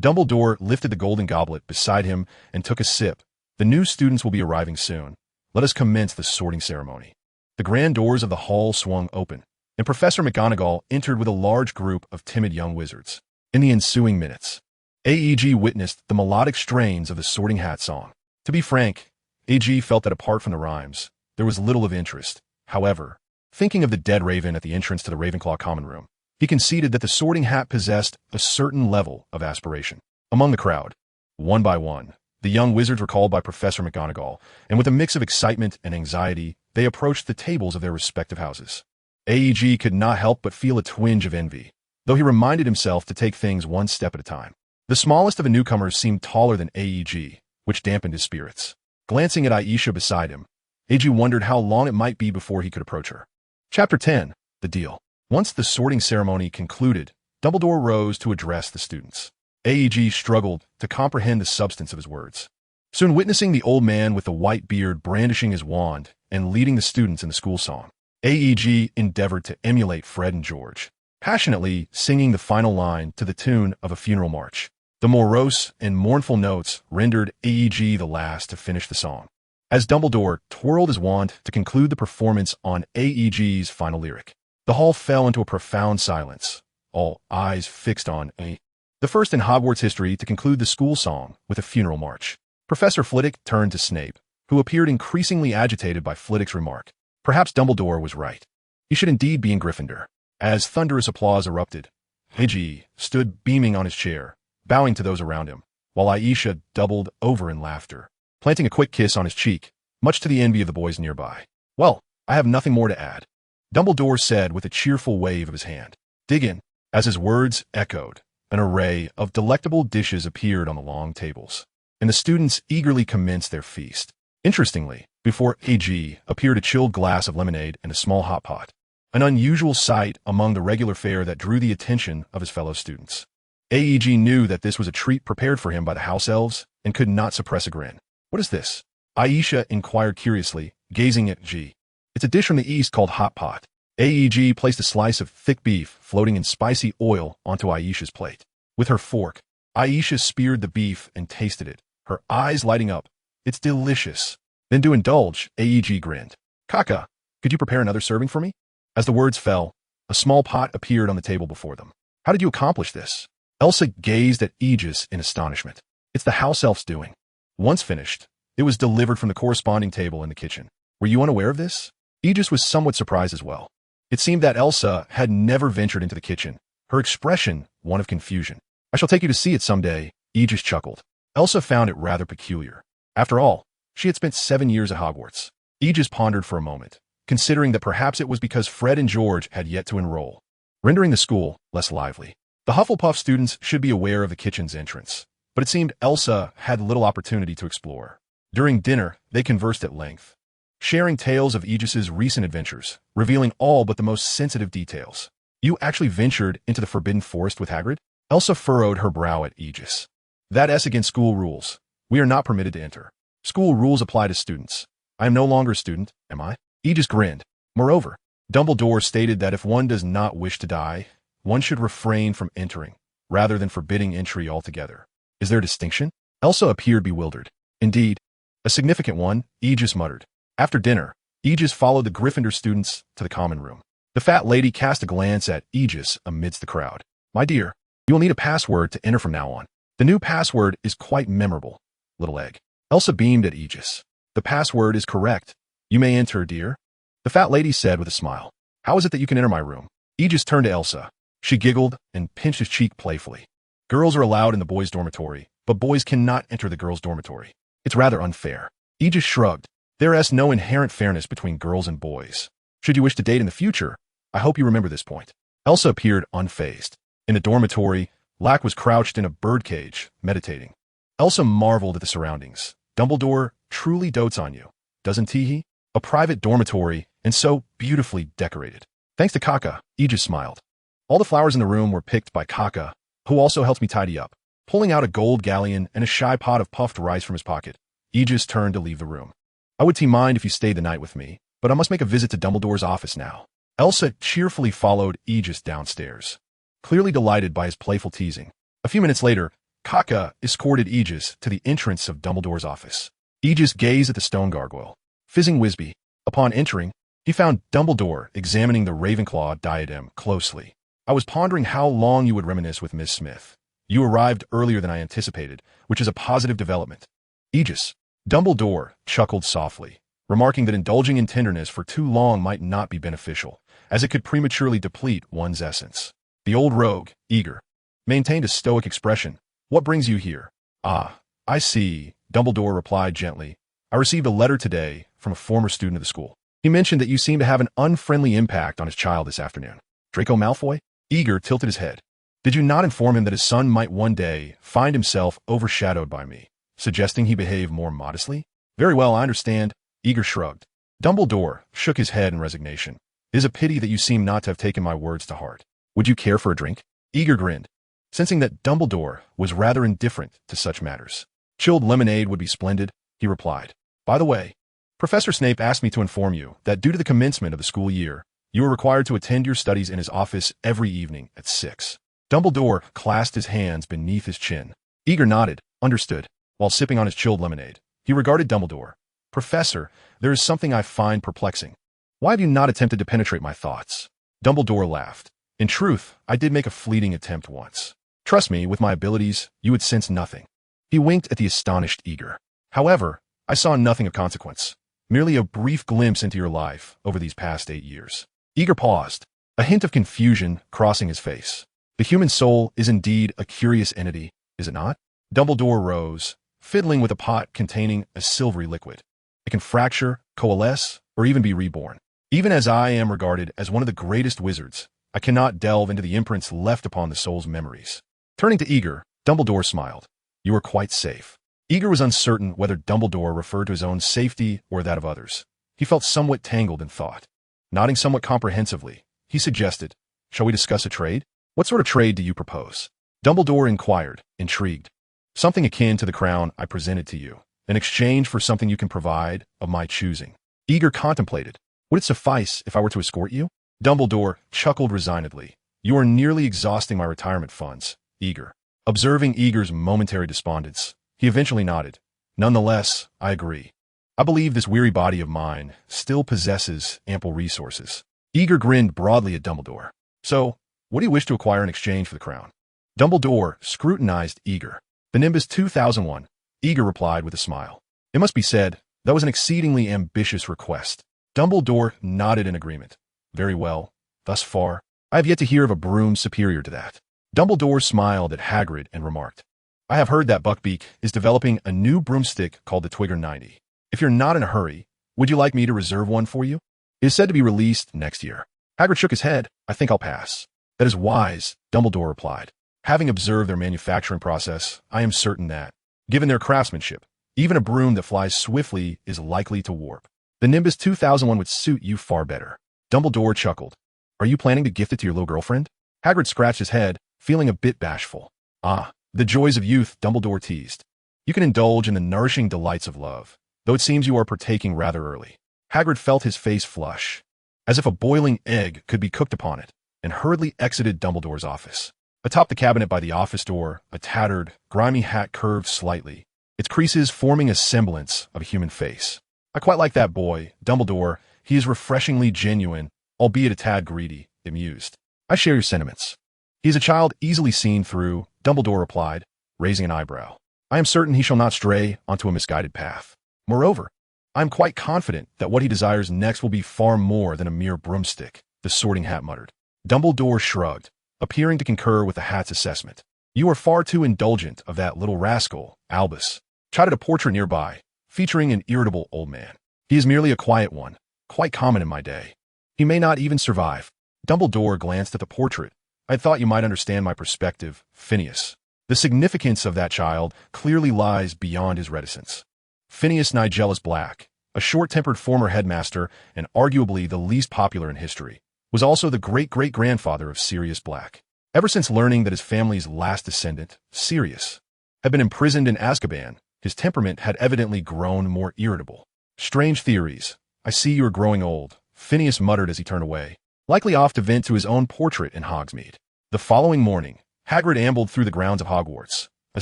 Dumbledore lifted the golden goblet beside him and took a sip. The new students will be arriving soon. Let us commence the sorting ceremony. The grand doors of the hall swung open, and Professor McGonagall entered with a large group of timid young wizards. In the ensuing minutes, AEG witnessed the melodic strains of the Sorting Hat song. To be frank, AG felt that apart from the rhymes, there was little of interest. However, thinking of the dead raven at the entrance to the Ravenclaw common room, he conceded that the Sorting Hat possessed a certain level of aspiration. Among the crowd, one by one, the young wizards were called by Professor McGonagall, and with a mix of excitement and anxiety, they approached the tables of their respective houses. AEG could not help but feel a twinge of envy, though he reminded himself to take things one step at a time. The smallest of the newcomers seemed taller than AEG, which dampened his spirits. Glancing at Aisha beside him, AG wondered how long it might be before he could approach her. Chapter 10. The Deal. Once the sorting ceremony concluded, Dumbledore rose to address the students. AEG struggled to comprehend the substance of his words. Soon witnessing the old man with the white beard brandishing his wand and leading the students in the school song, AEG endeavored to emulate Fred and George, passionately singing the final line to the tune of a funeral march. The morose and mournful notes rendered AEG the last to finish the song. As Dumbledore twirled his wand to conclude the performance on AEG's final lyric, the hall fell into a profound silence, all eyes fixed on A. The first in Hogwarts history to conclude the school song with a funeral march. Professor Flitwick turned to Snape, who appeared increasingly agitated by Flitwick's remark. Perhaps Dumbledore was right. He should indeed be in Gryffindor. As thunderous applause erupted, AG stood beaming on his chair, bowing to those around him, while Aisha doubled over in laughter, planting a quick kiss on his cheek, much to the envy of the boys nearby. "Well, I have nothing more to add," Dumbledore said with a cheerful wave of his hand. "Dig in." As his words echoed, an array of delectable dishes appeared on the long tables, and the students eagerly commenced their feast. Interestingly, before AG appeared a chilled glass of lemonade and a small hot pot, an unusual sight among the regular fare that drew the attention of his fellow students. AEG knew that this was a treat prepared for him by the house elves and could not suppress a grin. "What is this?" Aisha inquired curiously, gazing at G. "It's a dish from the east called hotpot." AEG placed a slice of thick beef floating in spicy oil onto Aisha's plate. With her fork, Aisha speared the beef and tasted it, her eyes lighting up. "It's delicious." Then to indulge, AEG grinned. "Kaka, could you prepare another serving for me?" As the words fell, a small pot appeared on the table before them. "How did you accomplish this?" Elsa gazed at Aegis in astonishment. "It's the house elf's doing." Once finished, it was delivered from the corresponding table in the kitchen. "Were you unaware of this?" Aegis was somewhat surprised as well. It seemed that Elsa had never ventured into the kitchen, her expression one of confusion. "I shall take you to see it someday," Aegis chuckled. Elsa found it rather peculiar. After all, she had spent 7 years at Hogwarts. Aegis pondered for a moment, considering that perhaps it was because Fred and George had yet to enroll, rendering the school less lively. The Hufflepuff students should be aware of the kitchen's entrance, but it seemed Elsa had little opportunity to explore. During dinner, they conversed at length, sharing tales of Aegis's recent adventures, revealing all but the most sensitive details. You actually ventured into the Forbidden Forest with Hagrid? Elsa furrowed her brow at Aegis. That's against school rules. We are not permitted to enter. School rules apply to students. I am no longer a student, am I? Aegis grinned. Moreover, Dumbledore stated that if one does not wish to die, one should refrain from entering, rather than forbidding entry altogether. Is there a distinction? Elsa appeared bewildered. Indeed, a significant one, Aegis muttered. After dinner, Aegis followed the Gryffindor students to the common room. The fat lady cast a glance at Aegis amidst the crowd. My dear, you will need a password to enter from now on. The new password is quite memorable, little egg. Elsa beamed at Aegis. The password is correct. You may enter, dear. The fat lady said with a smile. How is it that you can enter my room? Aegis turned to Elsa. She giggled and pinched his cheek playfully. Girls are allowed in the boys' dormitory, but boys cannot enter the girls' dormitory. It's rather unfair. Aegis shrugged. There is no inherent fairness between girls and boys. Should you wish to date in the future, I hope you remember this point. Elsa appeared unfazed. In the dormitory, Lack was crouched in a birdcage, meditating. Elsa marveled at the surroundings. Dumbledore truly dotes on you, doesn't he? A private dormitory, and so beautifully decorated. Thanks to Kaka, Aegis smiled. All the flowers in the room were picked by Kaka, who also helped me tidy up. Pulling out a gold galleon and a shy pot of puffed rice from his pocket, Aegis turned to leave the room. I would mind if you stayed the night with me, but I must make a visit to Dumbledore's office now. Elsa cheerfully followed Aegis downstairs, clearly delighted by his playful teasing. A few minutes later, Kaka escorted Aegis to the entrance of Dumbledore's office. Aegis gazed at the stone gargoyle. Fizzing Wisby. Upon entering, he found Dumbledore examining the Ravenclaw diadem closely. I was pondering how long you would reminisce with Miss Smith. You arrived earlier than I anticipated, which is a positive development. Aegis. Dumbledore chuckled softly, remarking that indulging in tenderness for too long might not be beneficial, as it could prematurely deplete one's essence. The old rogue, eager, maintained a stoic expression. What brings you here? Ah, I see, Dumbledore replied gently. I received a letter today from a former student of the school. He mentioned that you seem to have an unfriendly impact on his child this afternoon. Draco Malfoy? Eager tilted his head. Did you not inform him that his son might one day find himself overshadowed by me, suggesting he behave more modestly? Very well, I understand. Eager shrugged. Dumbledore shook his head in resignation. It is a pity that you seem not to have taken my words to heart. Would you care for a drink? Eager grinned, sensing that Dumbledore was rather indifferent to such matters. Chilled lemonade would be splendid, he replied. By the way, Professor Snape asked me to inform you that due to the commencement of the school year, you are required to attend your studies in his office every evening at 6. Dumbledore clasped his hands beneath his chin. Eager nodded, understood, while sipping on his chilled lemonade. He regarded Dumbledore. Professor, there is something I find perplexing. Why have you not attempted to penetrate my thoughts? Dumbledore laughed. In truth, I did make a fleeting attempt once. Trust me, with my abilities, you would sense nothing. He winked at the astonished Eager. However, I saw nothing of consequence. Merely a brief glimpse into your life over these past 8 years. Eager paused, a hint of confusion crossing his face. The human soul is indeed a curious entity, is it not? Dumbledore rose, fiddling with a pot containing a silvery liquid. It can fracture, coalesce, or even be reborn. Even as I am regarded as one of the greatest wizards, I cannot delve into the imprints left upon the soul's memories. Turning to Eager, Dumbledore smiled. You are quite safe. Eager was uncertain whether Dumbledore referred to his own safety or that of others. He felt somewhat tangled in thought. Nodding somewhat comprehensively, he suggested, shall we discuss a trade? What sort of trade do you propose? Dumbledore inquired, intrigued. Something akin to the crown I presented to you, in exchange for something you can provide of my choosing. Eager contemplated. Would it suffice if I were to escort you? Dumbledore chuckled resignedly. You are nearly exhausting my retirement funds, Eager. Observing Eager's momentary despondence, he eventually nodded. Nonetheless, I agree. I believe this weary body of mine still possesses ample resources. Eager grinned broadly at Dumbledore. So, what do you wish to acquire in exchange for the crown? Dumbledore scrutinized Eager. The Nimbus 2001, Eager replied with a smile. It must be said, that was an exceedingly ambitious request. Dumbledore nodded in agreement. Very well. Thus far, I have yet to hear of a broom superior to that. Dumbledore smiled at Hagrid and remarked, I have heard that Buckbeak is developing a new broomstick called the Twigger 90. If you're not in a hurry, would you like me to reserve one for you? It is said to be released next year. Hagrid shook his head. I think I'll pass. That is wise, Dumbledore replied. Having observed their manufacturing process, I am certain that, given their craftsmanship, even a broom that flies swiftly is likely to warp. The Nimbus 2001 would suit you far better. Dumbledore chuckled. Are you planning to gift it to your little girlfriend? Hagrid scratched his head, feeling a bit bashful. Ah, the joys of youth, Dumbledore teased. You can indulge in the nourishing delights of love, though it seems you are partaking rather early. Hagrid felt his face flush, as if a boiling egg could be cooked upon it, and hurriedly exited Dumbledore's office. Atop the cabinet by the office door, a tattered, grimy hat curved slightly, its creases forming a semblance of a human face. I quite like that boy, Dumbledore. He is refreshingly genuine, albeit a tad greedy, he mused. I share your sentiments. He is a child easily seen through, Dumbledore replied, raising an eyebrow. I am certain he shall not stray onto a misguided path. Moreover, I am quite confident that what he desires next will be far more than a mere broomstick, the Sorting Hat muttered. Dumbledore shrugged, appearing to concur with the hat's assessment. You are far too indulgent of that little rascal, Albus. Chided a portrait nearby, featuring an irritable old man. He is merely a quiet one, quite common in my day. He may not even survive. Dumbledore glanced at the portrait. I thought you might understand my perspective, Phineas. The significance of that child clearly lies beyond his reticence. Phineas Nigellus Black, a short-tempered former headmaster and arguably the least popular in history, was also the great-great-grandfather of Sirius Black. Ever since learning that his family's last descendant, Sirius, had been imprisoned in Azkaban, his temperament had evidently grown more irritable. Strange theories. I see you are growing old, Phineas muttered as he turned away, likely off to vent to his own portrait in Hogsmeade. The following morning, Hagrid ambled through the grounds of Hogwarts, a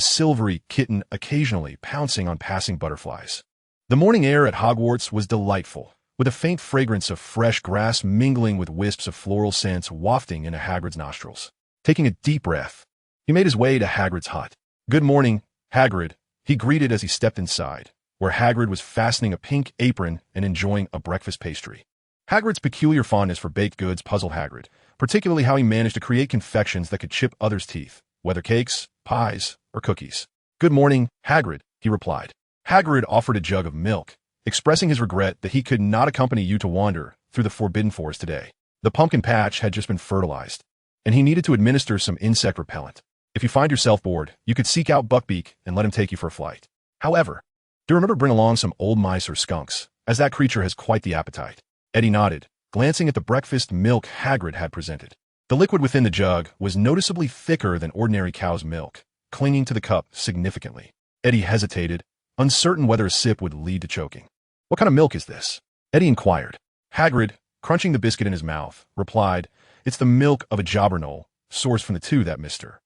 silvery kitten occasionally pouncing on passing butterflies. The morning air at Hogwarts was delightful, with a faint fragrance of fresh grass mingling with wisps of floral scents wafting into Hagrid's nostrils. Taking a deep breath, he made his way to Hagrid's hut. Good morning, Hagrid, he greeted as he stepped inside, where Hagrid was fastening a pink apron and enjoying a breakfast pastry. Hagrid's peculiar fondness for baked goods puzzled Hagrid, particularly how he managed to create confections that could chip others' teeth, whether cakes, pies, or cookies. Good morning, Hagrid, he replied. Hagrid offered a jug of milk, expressing his regret that he could not accompany you to wander through the Forbidden Forest today. The pumpkin patch had just been fertilized, and he needed to administer some insect repellent. If you find yourself bored, you could seek out Buckbeak and let him take you for a flight. However, do remember to bring along some old mice or skunks, as that creature has quite the appetite. Eddie nodded, glancing at the breakfast milk Hagrid had presented. The liquid within the jug was noticeably thicker than ordinary cow's milk, clinging to the cup significantly. Eddie hesitated, uncertain whether a sip would lead to choking. What kind of milk is this? Eddie inquired. Hagrid, crunching the biscuit in his mouth, replied, It's the milk of a jobberknoll, sourced from the two that Mr.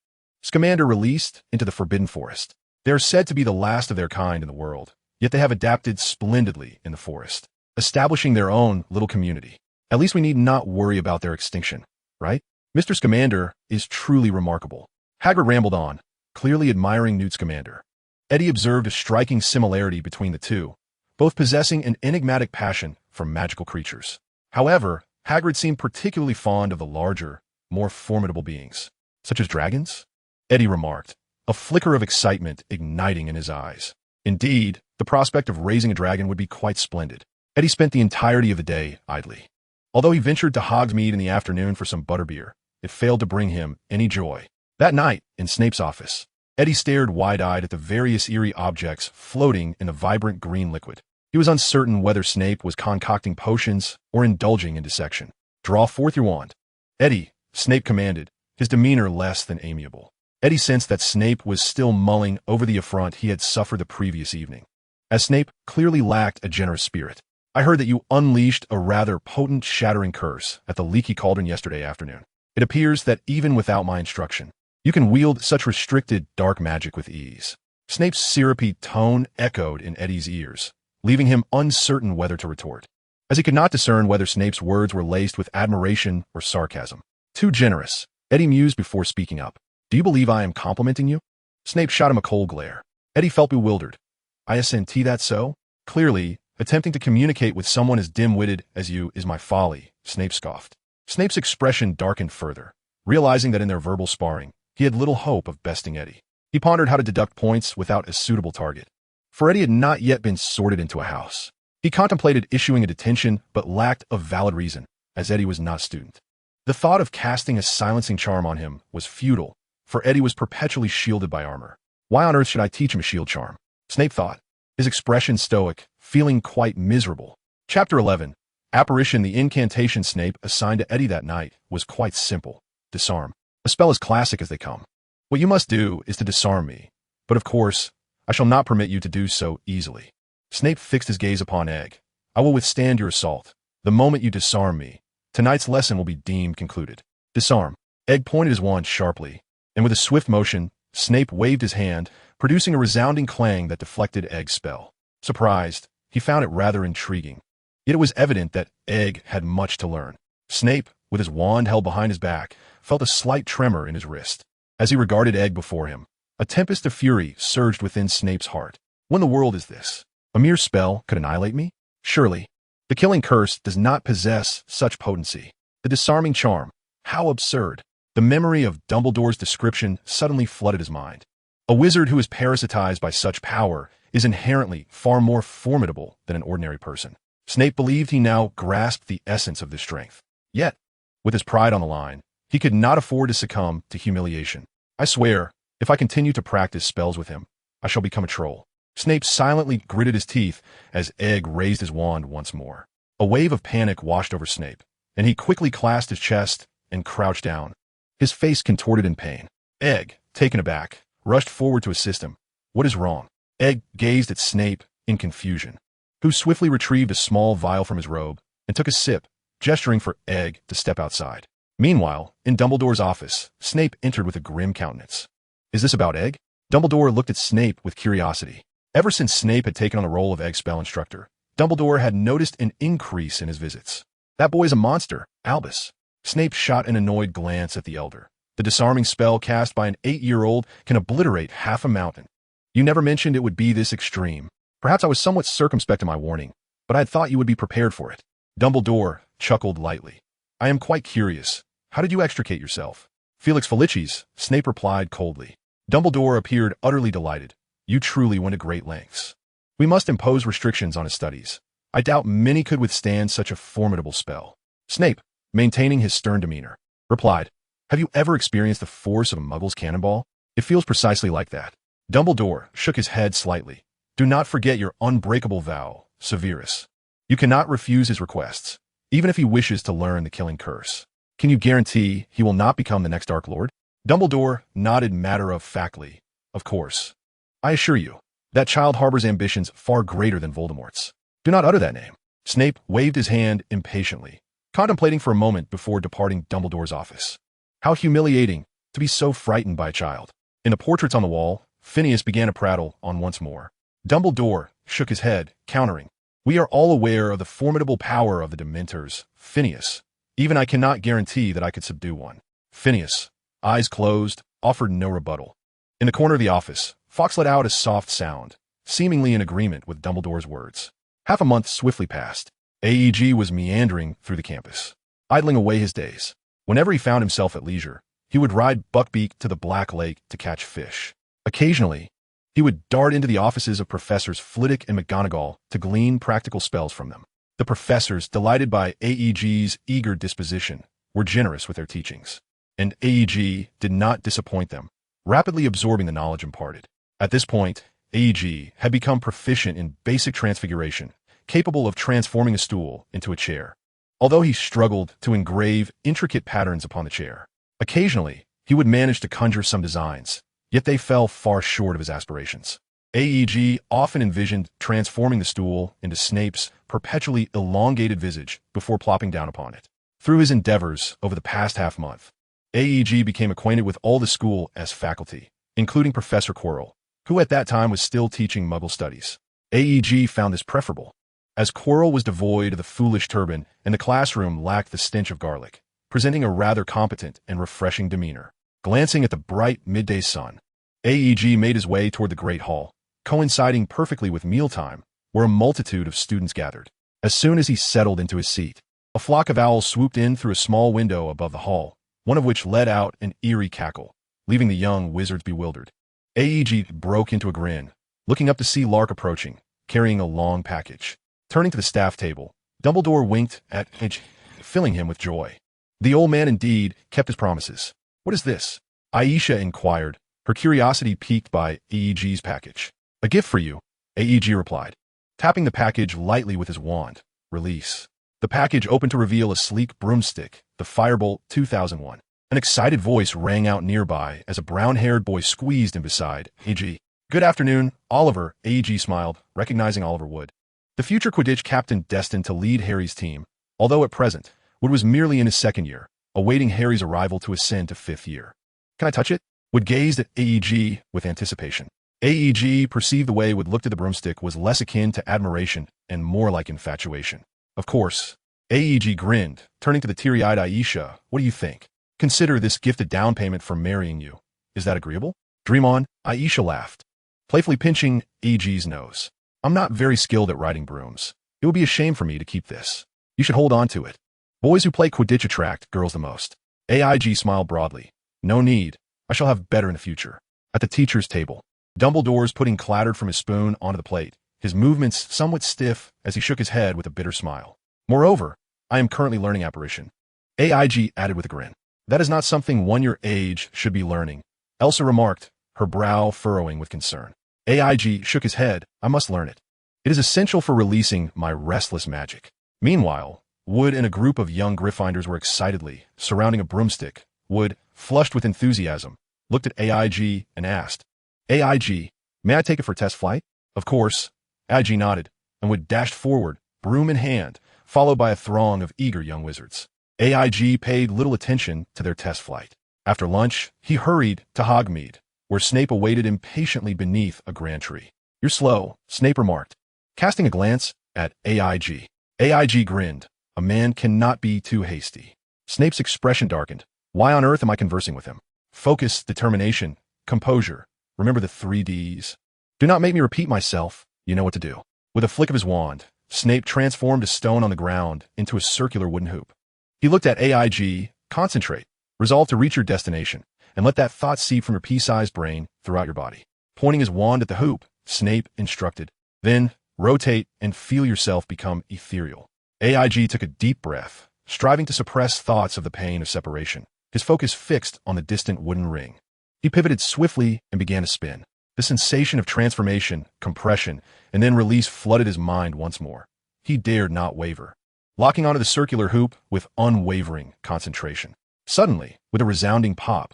Scamander released into the Forbidden Forest. They are said to be the last of their kind in the world, yet they have adapted splendidly in the forest, establishing their own little community. At least we need not worry about their extinction, right? Mr. Scamander is truly remarkable. Hagrid rambled on, clearly admiring Newt Scamander. Eddie observed a striking similarity between the two, both possessing an enigmatic passion for magical creatures. However, Hagrid seemed particularly fond of the larger, more formidable beings, such as dragons, Eddie remarked, a flicker of excitement igniting in his eyes. Indeed, the prospect of raising a dragon would be quite splendid. Eddie spent the entirety of the day idly. Although he ventured to Hogsmeade in the afternoon for some butterbeer, it failed to bring him any joy. That night, in Snape's office, Eddie stared wide-eyed at the various eerie objects floating in the vibrant green liquid. He was uncertain whether Snape was concocting potions or indulging in dissection. Draw forth your wand. Eddie, Snape commanded, his demeanor less than amiable. Eddie sensed that Snape was still mulling over the affront he had suffered the previous evening, as Snape clearly lacked a generous spirit. I heard that you unleashed a rather potent shattering curse at the Leaky Cauldron yesterday afternoon. It appears that even without my instruction, you can wield such restricted dark magic with ease. Snape's syrupy tone echoed in Eddie's ears, leaving him uncertain whether to retort, as he could not discern whether Snape's words were laced with admiration or sarcasm. Too generous, Eddie mused before speaking up. Do you believe I am complimenting you? Snape shot him a cold glare. Eddie felt bewildered. I assent that so? Clearly, attempting to communicate with someone as dim-witted as you is my folly, Snape scoffed. Snape's expression darkened further, realizing that in their verbal sparring, he had little hope of besting Eddie. He pondered how to deduct points without a suitable target, for Eddie had not yet been sorted into a house. He contemplated issuing a detention but lacked a valid reason, as Eddie was not a student. The thought of casting a silencing charm on him was futile, for Eddie was perpetually shielded by armor. Why on earth should I teach him a shield charm? Snape thought, his expression stoic, feeling quite miserable. Chapter 11. Apparition. The incantation Snape assigned to Eddie that night was quite simple. Disarm. A spell as classic as they come. What you must do is to disarm me, but of course, I shall not permit you to do so easily. Snape fixed his gaze upon Egg. I will withstand your assault. The moment you disarm me, tonight's lesson will be deemed concluded. Disarm. Egg pointed his wand sharply, and with a swift motion, Snape waved his hand, producing a resounding clang that deflected Egg's spell. Surprised, he found it rather intriguing. Yet it was evident that Egg had much to learn. Snape, with his wand held behind his back, felt a slight tremor in his wrist. As he regarded Egg before him, a tempest of fury surged within Snape's heart. What in the world is this? A mere spell could annihilate me? Surely, the killing curse does not possess such potency. The disarming charm. How absurd. The memory of Dumbledore's description suddenly flooded his mind. A wizard who is parasitized by such power is inherently far more formidable than an ordinary person. Snape believed he now grasped the essence of this strength. Yet, with his pride on the line, he could not afford to succumb to humiliation. I swear, if I continue to practice spells with him, I shall become a troll. Snape silently gritted his teeth as Egg raised his wand once more. A wave of panic washed over Snape, and he quickly clasped his chest and crouched down, his face contorted in pain. Egg, taken aback, rushed forward to assist him. What is wrong? Egg gazed at Snape in confusion, who swiftly retrieved a small vial from his robe and took a sip, gesturing for Egg to step outside. Meanwhile, in Dumbledore's office, Snape entered with a grim countenance. Is this about Egg? Dumbledore looked at Snape with curiosity. Ever since Snape had taken on the role of Egg's spell instructor, Dumbledore had noticed an increase in his visits. That boy is a monster, Albus. Snape shot an annoyed glance at the elder. The disarming spell cast by an 8-year-old can obliterate half a mountain. You never mentioned it would be this extreme. Perhaps I was somewhat circumspect in my warning, but I had thought you would be prepared for it. Dumbledore chuckled lightly. I am quite curious. How did you extricate yourself? Felix Felicis, Snape replied coldly. Dumbledore appeared utterly delighted. You truly went to great lengths. We must impose restrictions on his studies. I doubt many could withstand such a formidable spell. Snape, maintaining his stern demeanor, replied, Have you ever experienced the force of a muggle's cannonball? It feels precisely like that. Dumbledore shook his head slightly. Do not forget your unbreakable vow, Severus. You cannot refuse his requests, even if he wishes to learn the killing curse. Can you guarantee he will not become the next Dark Lord? Dumbledore nodded matter-of-factly. Of course. I assure you, that child harbors ambitions far greater than Voldemort's. Do not utter that name. Snape waved his hand impatiently, contemplating for a moment before departing Dumbledore's office. How humiliating to be so frightened by a child. In the portraits on the wall, Phineas began to prattle on once more. Dumbledore shook his head, countering. We are all aware of the formidable power of the Dementors, Phineas. Even I cannot guarantee that I could subdue one. Phineas, eyes closed, offered no rebuttal. In the corner of the office, Fawkes let out a soft sound, seemingly in agreement with Dumbledore's words. Half a month swiftly passed. AEG was meandering through the campus, idling away his days. Whenever he found himself at leisure, he would ride Buckbeak to the Black Lake to catch fish. Occasionally, he would dart into the offices of Professors Flitwick and McGonagall to glean practical spells from them. The professors, delighted by AEG's eager disposition, were generous with their teachings, and AEG did not disappoint them, rapidly absorbing the knowledge imparted. At this point, AEG had become proficient in basic transfiguration, capable of transforming a stool into a chair, although he struggled to engrave intricate patterns upon the chair. Occasionally, he would manage to conjure some designs, yet they fell far short of his aspirations. AEG often envisioned transforming the stool into Snape's perpetually elongated visage before plopping down upon it. Through his endeavors over the past half-month, AEG became acquainted with all the school as faculty, including Professor Quirrell, who at that time was still teaching Muggle studies. AEG found this preferable, as Quirrell was devoid of the foolish turban and the classroom lacked the stench of garlic, presenting a rather competent and refreshing demeanor. Glancing at the bright midday sun, AEG made his way toward the Great Hall, coinciding perfectly with mealtime, where a multitude of students gathered. As soon as he settled into his seat, a flock of owls swooped in through a small window above the hall, one of which let out an eerie cackle, leaving the young wizards bewildered. AEG broke into a grin, looking up to see Lark approaching, carrying a long package. Turning to the staff table, Dumbledore winked at AEG, filling him with joy. The old man indeed kept his promises. What is this? Aisha inquired, her curiosity piqued by AEG's package. A gift for you, AEG replied, tapping the package lightly with his wand. Release. The package opened to reveal a sleek broomstick, the Firebolt 2001. An excited voice rang out nearby as a brown-haired boy squeezed in beside A.G. "Good afternoon, Oliver," A.G. smiled, recognizing Oliver Wood. The future Quidditch captain destined to lead Harry's team, although at present, Wood was merely in his second year, awaiting Harry's arrival to ascend to fifth year. "Can I touch it?" Wood gazed at AEG with anticipation. AEG perceived the way Wood looked at the broomstick was less akin to admiration and more like infatuation. "Of course." AEG grinned, turning to the teary-eyed Aisha. "What do you think? Consider this gift a down payment for marrying you. Is that agreeable?" "Dream on," Aisha laughed, playfully pinching AEG's nose. "I'm not very skilled at riding brooms. It would be a shame for me to keep this. You should hold on to it. Boys who play Quidditch attract girls the most." AIG smiled broadly. "No need. I shall have better in the future." At the teacher's table, Dumbledore's pudding clattered from his spoon onto the plate, his movements somewhat stiff as he shook his head with a bitter smile. "Moreover, I am currently learning apparition." AIG added with a grin. "That is not something one your age should be learning," Elsa remarked, her brow furrowing with concern. AIG shook his head. "I must learn it. It is essential for releasing my restless magic." Meanwhile, Wood and a group of young Gryffindors were excitedly surrounding a broomstick. Wood, flushed with enthusiasm, looked at AIG and asked, "AIG, may I take it for test flight?" "Of course." AIG nodded, and Wood dashed forward, broom in hand, followed by a throng of eager young wizards. AIG paid little attention to their test flight. After lunch, he hurried to Hogsmeade, where Snape awaited impatiently beneath a grand tree. "You're slow," Snape remarked, casting a glance at AIG. AIG grinned. A man cannot be too hasty. Snape's expression darkened. Why on earth am I conversing with him? Focus, determination, composure. Remember the 3 Ds. Do not make me repeat myself. You know what to do. With a flick of his wand, Snape transformed a stone on the ground into a circular wooden hoop. He looked at AIG. "Concentrate. Resolve to reach your destination, and let that thought seep from your pea-sized brain throughout your body." Pointing his wand at the hoop, Snape instructed. "Then, rotate and feel yourself become ethereal." AIG took a deep breath, striving to suppress thoughts of the pain of separation, his focus fixed on the distant wooden ring. He pivoted swiftly and began to spin. The sensation of transformation, compression, and then release flooded his mind once more. He dared not waver, locking onto the circular hoop with unwavering concentration. Suddenly, with a resounding pop,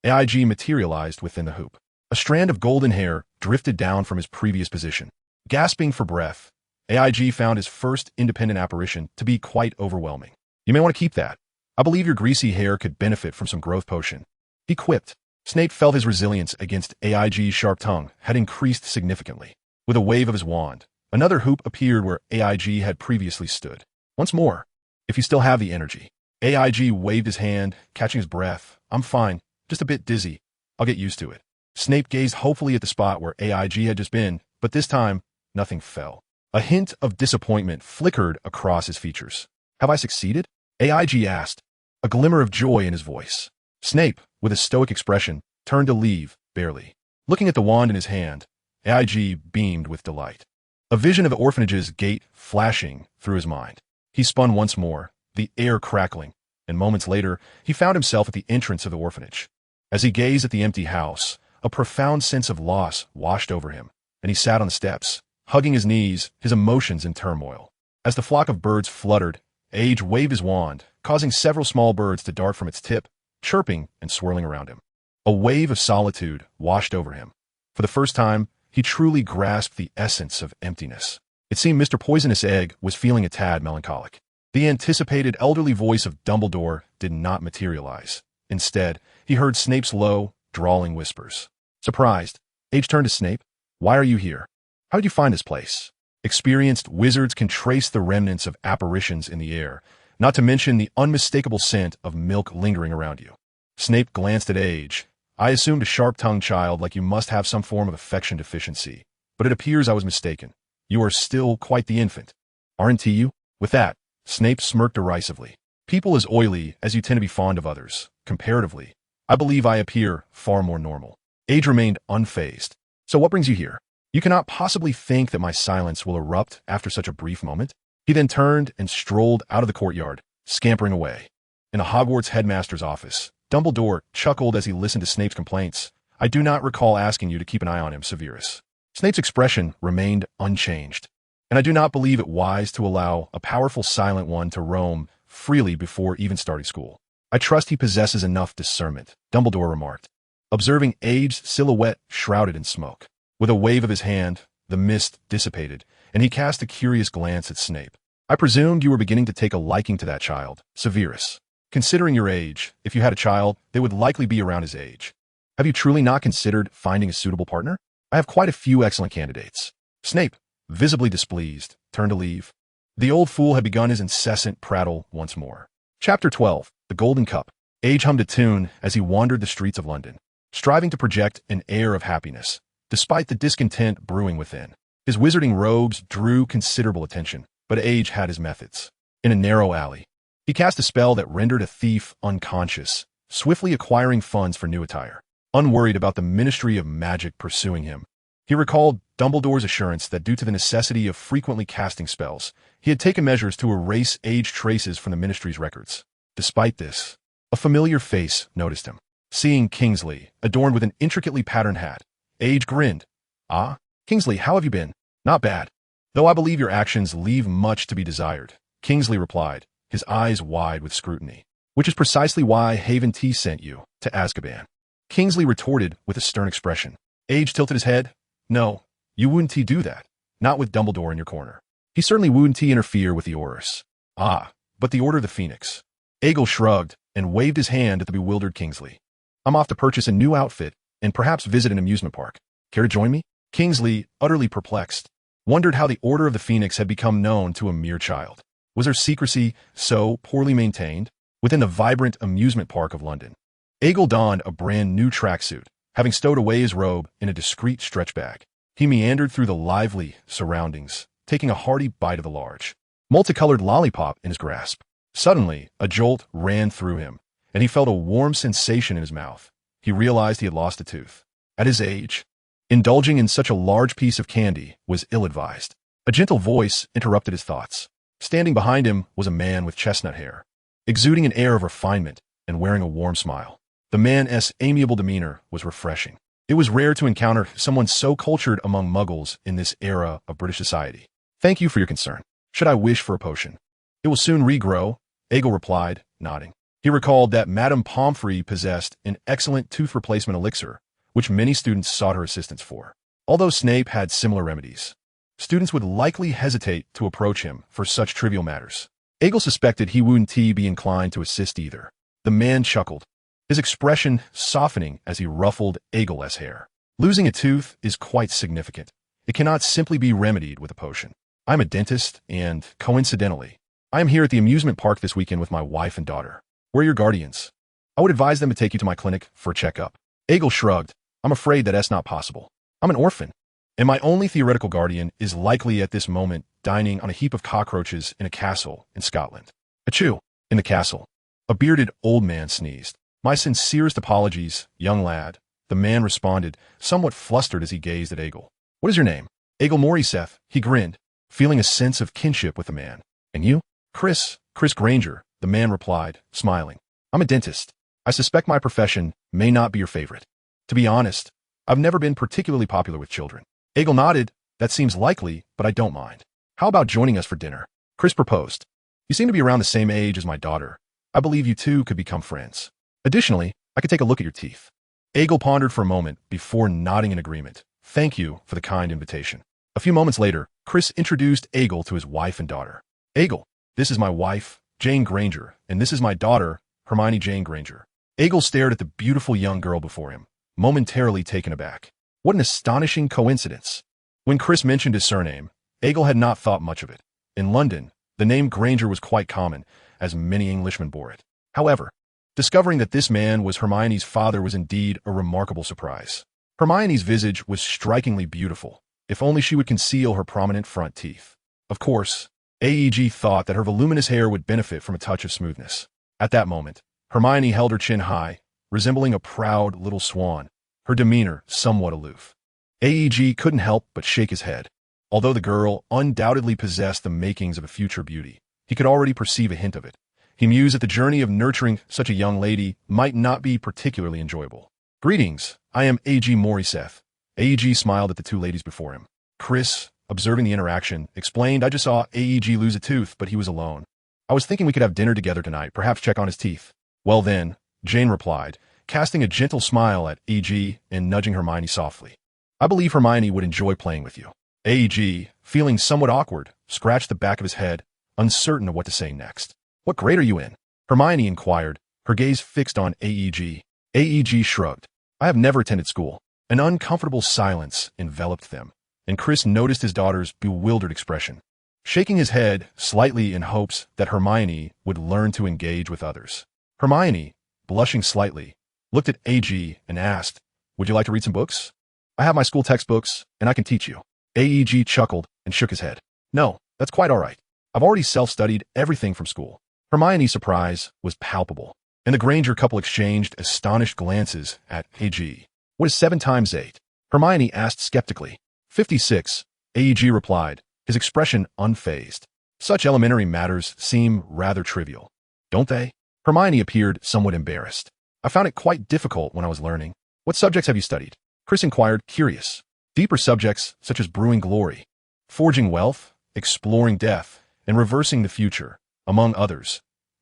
AIG materialized within the hoop. A strand of golden hair drifted down from his previous position. Gasping for breath, AIG found his first independent apparition to be quite overwhelming. "You may want to keep that. I believe your greasy hair could benefit from some growth potion," he quipped. Snape felt his resilience against AIG's sharp tongue had increased significantly. With a wave of his wand, another hoop appeared where AIG had previously stood. "Once more, if you still have the energy." AIG waved his hand, catching his breath. "I'm fine, just a bit dizzy. I'll get used to it." Snape gazed hopefully at the spot where AIG had just been, but this time, nothing fell. A hint of disappointment flickered across his features. "Have I succeeded?" AIG asked, a glimmer of joy in his voice. Snape, with a stoic expression, turned to leave, barely. Looking at the wand in his hand, AIG beamed with delight. A vision of the orphanage's gate flashing through his mind. He spun once more, the air crackling, and moments later, he found himself at the entrance of the orphanage. As he gazed at the empty house, a profound sense of loss washed over him, and he sat on the steps, hugging his knees, his emotions in turmoil. As the flock of birds fluttered, AIG waved his wand, causing several small birds to dart from its tip, chirping and swirling around him. A wave of solitude washed over him. For the first time, he truly grasped the essence of emptiness. It seemed Mr. Poisonous Egg was feeling a tad melancholic. The anticipated elderly voice of Dumbledore did not materialize. Instead, he heard Snape's low, drawling whispers. Surprised, AIG turned to Snape. "Why are you here? How did you find this place?" Experienced wizards can trace the remnants of apparitions in the air, not to mention the unmistakable scent of milk lingering around you. Snape glanced at AIG. "I assumed a sharp-tongued child like you must have some form of affection deficiency, but it appears I was mistaken. You are still quite the infant. Aren't you?" With that, Snape smirked derisively. "People as oily as you tend to be fond of others, comparatively, I believe I appear far more normal." AIG remained unfazed. "So what brings you here? You cannot possibly think that my silence will erupt after such a brief moment?" He then turned and strolled out of the courtyard, scampering away. In the Hogwarts headmaster's office, Dumbledore chuckled as he listened to Snape's complaints. "I do not recall asking you to keep an eye on him, Severus." Snape's expression remained unchanged. and I do not believe it wise to allow a powerful silent one to roam freely before even starting school. I trust he possesses enough discernment, Dumbledore remarked, observing Age's silhouette shrouded in smoke. With a wave of his hand, the mist dissipated, and he cast a curious glance at Snape. I presumed you were beginning to take a liking to that child, Severus. Considering your age, if you had a child, they would likely be around his age. Have you truly not considered finding a suitable partner? I have quite a few excellent candidates. Snape, visibly displeased, turned to leave. The old fool had begun his incessant prattle once more. Chapter 12, The Golden Cup. Age hummed a tune as he wandered the streets of London, striving to project an air of happiness, despite the discontent brewing within. His wizarding robes drew considerable attention, but Age had his methods. In a narrow alley, he cast a spell that rendered a thief unconscious, swiftly acquiring funds for new attire. Unworried about the Ministry of Magic pursuing him, he recalled Dumbledore's assurance that due to the necessity of frequently casting spells, he had taken measures to erase Age traces from the Ministry's records. Despite this, a familiar face noticed him. Seeing Kingsley, adorned with an intricately patterned hat, Age grinned. "Ah, Kingsley, how have you been?" "Not bad. Though I believe your actions leave much to be desired," Kingsley replied, his eyes wide with scrutiny. "Which is precisely why Haven T sent you to Azkaban." Kingsley retorted with a stern expression. Age tilted his head. "No, you wouldn't do that. Not with Dumbledore in your corner. He certainly wouldn't interfere with the Aurors." "Ah, but the Order of the Phoenix." Agle shrugged and waved his hand at the bewildered Kingsley. "I'm off to purchase a new outfit and perhaps visit an amusement park. Care to join me?" Kingsley, utterly perplexed, wondered how the Order of the Phoenix had become known to a mere child. Was their secrecy so poorly maintained within the vibrant amusement park of London? Agle donned a brand new tracksuit, having stowed away his robe in a discreet stretch bag. He meandered through the lively surroundings, taking a hearty bite of the large, multicolored lollipop in his grasp. Suddenly, a jolt ran through him, and he felt a warm sensation in his mouth. He realized he had lost a tooth. At his age, indulging in such a large piece of candy was ill-advised. A gentle voice interrupted his thoughts. Standing behind him was a man with chestnut hair, exuding an air of refinement and wearing a warm smile. The man's amiable demeanor was refreshing. It was rare to encounter someone so cultured among muggles in this era of British society. "Thank you for your concern. Should I wish for a potion?" "It will soon regrow," Agle replied, nodding. He recalled that Madame Pomfrey possessed an excellent tooth replacement elixir, which many students sought her assistance for. Although Snape had similar remedies, students would likely hesitate to approach him for such trivial matters. Agle suspected he wouldn't be inclined to assist either. The man chuckled, his expression softening as he ruffled Agle's hair. "Losing a tooth is quite significant. It cannot simply be remedied with a potion. I'm a dentist, and, coincidentally, I am here at the amusement park this weekend with my wife and daughter. Where are your guardians? I would advise them to take you to my clinic for a checkup." Agle shrugged. "I'm afraid that's not possible. I'm an orphan, and my only theoretical guardian is likely at this moment dining on a heap of cockroaches in a castle in Scotland." "Achoo!" In the castle, a bearded old man sneezed. "My sincerest apologies, young lad," the man responded, somewhat flustered as he gazed at Agle. "What is your name?" "Agle Morriseth," he grinned, feeling a sense of kinship with the man. "And you?" Chris Granger," the man replied, smiling. "I'm a dentist. I suspect my profession may not be your favorite. To be honest, I've never been particularly popular with children." Agle nodded. "That seems likely, but I don't mind. How about joining us for dinner?" Chris proposed. "You seem to be around the same age as my daughter. I believe you two could become friends. Additionally, I could take a look at your teeth." Agle pondered for a moment before nodding in agreement. "Thank you for the kind invitation." A few moments later, Chris introduced Agle to his wife and daughter. "Agle, this is my wife, Jane Granger, and this is my daughter, Hermione Jane Granger." Agle stared at the beautiful young girl before him, momentarily taken aback. What an astonishing coincidence. When Chris mentioned his surname, Agle had not thought much of it. In London, the name Granger was quite common, as many Englishmen bore it. However, discovering that this man was Hermione's father was indeed a remarkable surprise. Hermione's visage was strikingly beautiful, if only she would conceal her prominent front teeth. Of course, AEG thought that her voluminous hair would benefit from a touch of smoothness. At that moment, Hermione held her chin high, resembling a proud little swan, her demeanor somewhat aloof. AEG couldn't help but shake his head. Although the girl undoubtedly possessed the makings of a future beauty, he could already perceive a hint of it. He mused that the journey of nurturing such a young lady might not be particularly enjoyable. "Greetings, I am A.G. Morriseth." AEG smiled at the two ladies before him. Chris, observing the interaction, explained, I just saw AEG lose a tooth, but he was alone. I was thinking we could have dinner together tonight, perhaps check on his teeth. Well then, Jane replied, casting a gentle smile at AEG and nudging Hermione softly. I believe Hermione would enjoy playing with you. AEG, feeling somewhat awkward, scratched the back of his head, uncertain of what to say next. What grade are you in? Hermione inquired, her gaze fixed on AEG. AEG shrugged. I have never attended school. An uncomfortable silence enveloped them, and Chris noticed his daughter's bewildered expression, shaking his head slightly in hopes that Hermione would learn to engage with others. Hermione, blushing slightly, looked at AEG and asked, would you like to read some books? I have my school textbooks, and I can teach you. AEG chuckled and shook his head. No, that's quite all right. I've already self-studied everything from school. Hermione's surprise was palpable, and the Granger couple exchanged astonished glances at AEG. What is 7 times 8? Hermione asked skeptically. 56, AEG replied, his expression unfazed. Such elementary matters seem rather trivial, don't they? Hermione appeared somewhat embarrassed. I found it quite difficult when I was learning. What subjects have you studied? Chris inquired, curious. Deeper subjects such as brewing glory, forging wealth, exploring death, and reversing the future, among others.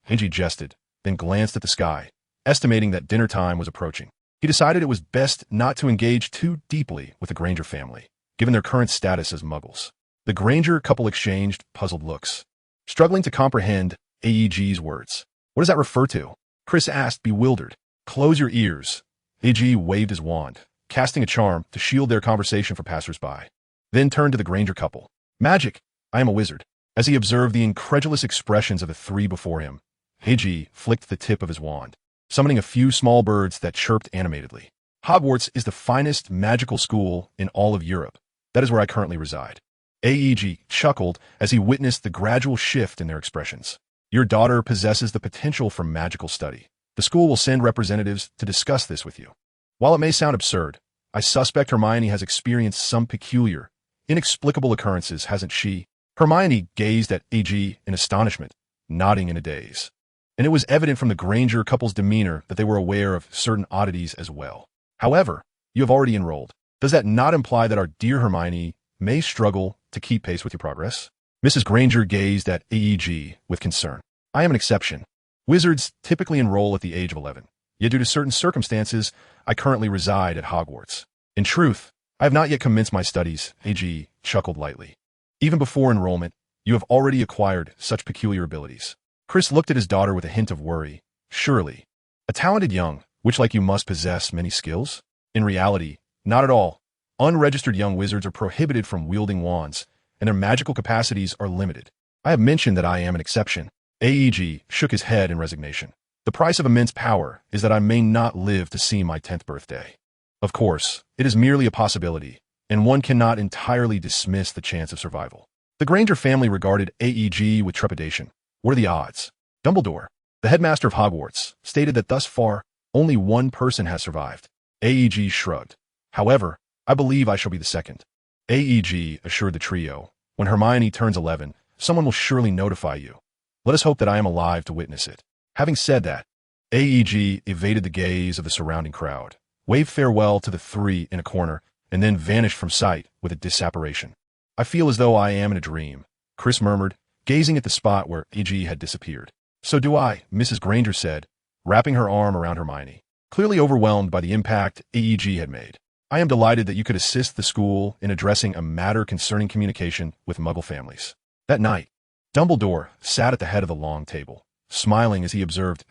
AEG jested, then glanced at the sky, estimating that dinner time was approaching. He decided it was best not to engage too deeply with the Granger family, given their current status as muggles. The Granger couple exchanged puzzled looks, struggling to comprehend AEG's words. What does that refer to? Chris asked, bewildered. Close your ears. AEG waved his wand, casting a charm to shield their conversation from passers-by. Then turned to the Granger couple. Magic, I am a wizard. As he observed the incredulous expressions of the 3 before him, AEG flicked the tip of his wand, summoning a few small birds that chirped animatedly. Hogwarts is the finest magical school in all of Europe. That is where I currently reside. AEG chuckled as he witnessed the gradual shift in their expressions. Your daughter possesses the potential for magical study. The school will send representatives to discuss this with you. While it may sound absurd, I suspect Hermione has experienced some peculiar, inexplicable occurrences, hasn't she? Hermione gazed at AEG in astonishment, nodding in a daze. And it was evident from the Granger couple's demeanor that they were aware of certain oddities as well. However, you have already enrolled. Does that not imply that our dear Hermione may struggle to keep pace with your progress? Mrs. Granger gazed at AEG with concern. I am an exception. Wizards typically enroll at the age of 11. Yet due to certain circumstances, I currently reside at Hogwarts. In truth, I have not yet commenced my studies, AEG chuckled lightly. Even before enrollment, you have already acquired such peculiar abilities. Chris looked at his daughter with a hint of worry. Surely, a talented young, which like you must possess many skills? In reality, not at all. Unregistered young wizards are prohibited from wielding wands, and their magical capacities are limited. I have mentioned that I am an exception. AEG shook his head in resignation. The price of immense power is that I may not live to see my 10th birthday. Of course, it is merely a possibility, and one cannot entirely dismiss the chance of survival. The Granger family regarded AEG with trepidation. What are the odds? Dumbledore, the headmaster of Hogwarts, stated that thus far, only one person has survived. AEG shrugged. However, I believe I shall be the second. AEG assured the trio. When Hermione turns 11, someone will surely notify you. Let us hope that I am alive to witness it. Having said that, AEG evaded the gaze of the surrounding crowd, waved farewell to the 3 in a corner, and then vanished from sight with a disapparation. I feel as though I am in a dream, Chris murmured, gazing at the spot where AEG had disappeared. So do I, Mrs. Granger said, wrapping her arm around Hermione, clearly overwhelmed by the impact AEG had made. I am delighted that you could assist the school in addressing a matter concerning communication with Muggle families. That night, Dumbledore sat at the head of the long table, smiling as he observed,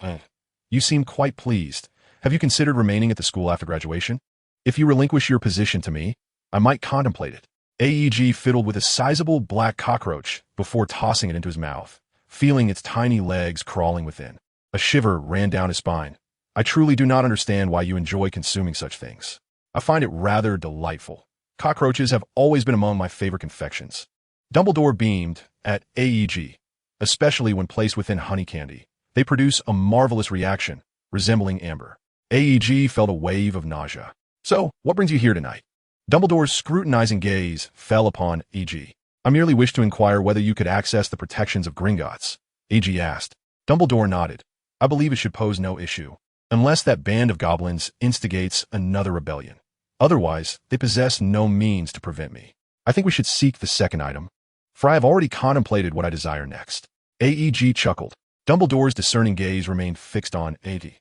You seem quite pleased. Have you considered remaining at the school after graduation? If you relinquish your position to me, I might contemplate it. AEG fiddled with a sizable black cockroach before tossing it into his mouth, feeling its tiny legs crawling within. A shiver ran down his spine. I truly do not understand why you enjoy consuming such things. I find it rather delightful. Cockroaches have always been among my favorite confections. Dumbledore beamed at AEG, especially when placed within honey candy. They produce a marvelous reaction, resembling amber. AEG felt a wave of nausea. So, what brings you here tonight? Dumbledore's scrutinizing gaze fell upon AEG. I merely wish to inquire whether you could access the protections of Gringotts, AEG asked. Dumbledore nodded. I believe it should pose no issue, unless that band of goblins instigates another rebellion. Otherwise, they possess no means to prevent me. I think we should seek the second item, for I have already contemplated what I desire next. AEG chuckled. Dumbledore's discerning gaze remained fixed on AD.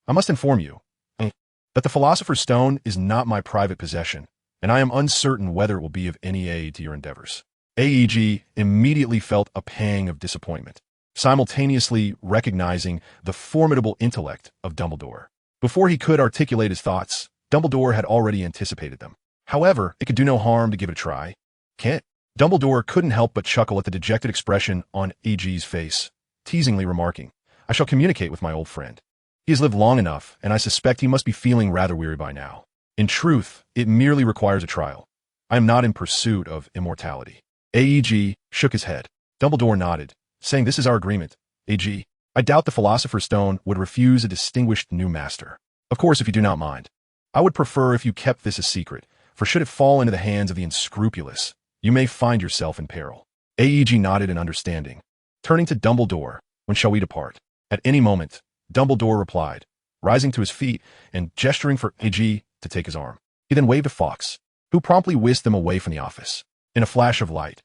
I must inform you that the Philosopher's Stone is not my private possession, and I am uncertain whether it will be of any aid to your endeavors. AEG immediately felt a pang of disappointment, simultaneously recognizing the formidable intellect of Dumbledore. Before he could articulate his thoughts, Dumbledore had already anticipated them. However, it could do no harm to give it a try. Can't? Dumbledore couldn't help but chuckle at the dejected expression on AG's face, teasingly remarking, I shall communicate with my old friend. He has lived long enough, and I suspect he must be feeling rather weary by now. In truth, it merely requires a trial. I am not in pursuit of immortality. AEG shook his head. Dumbledore nodded, saying, This is our agreement. AG, I doubt the Philosopher's Stone would refuse a distinguished new master. Of course, if you do not mind. I would prefer if you kept this a secret, for should it fall into the hands of the unscrupulous, you may find yourself in peril. AEG nodded in understanding. Turning to Dumbledore, when shall we depart? At any moment, Dumbledore replied, rising to his feet and gesturing for AG to take his arm. He then waved to Fawkes, who promptly whisked them away from the office. In a flash of light,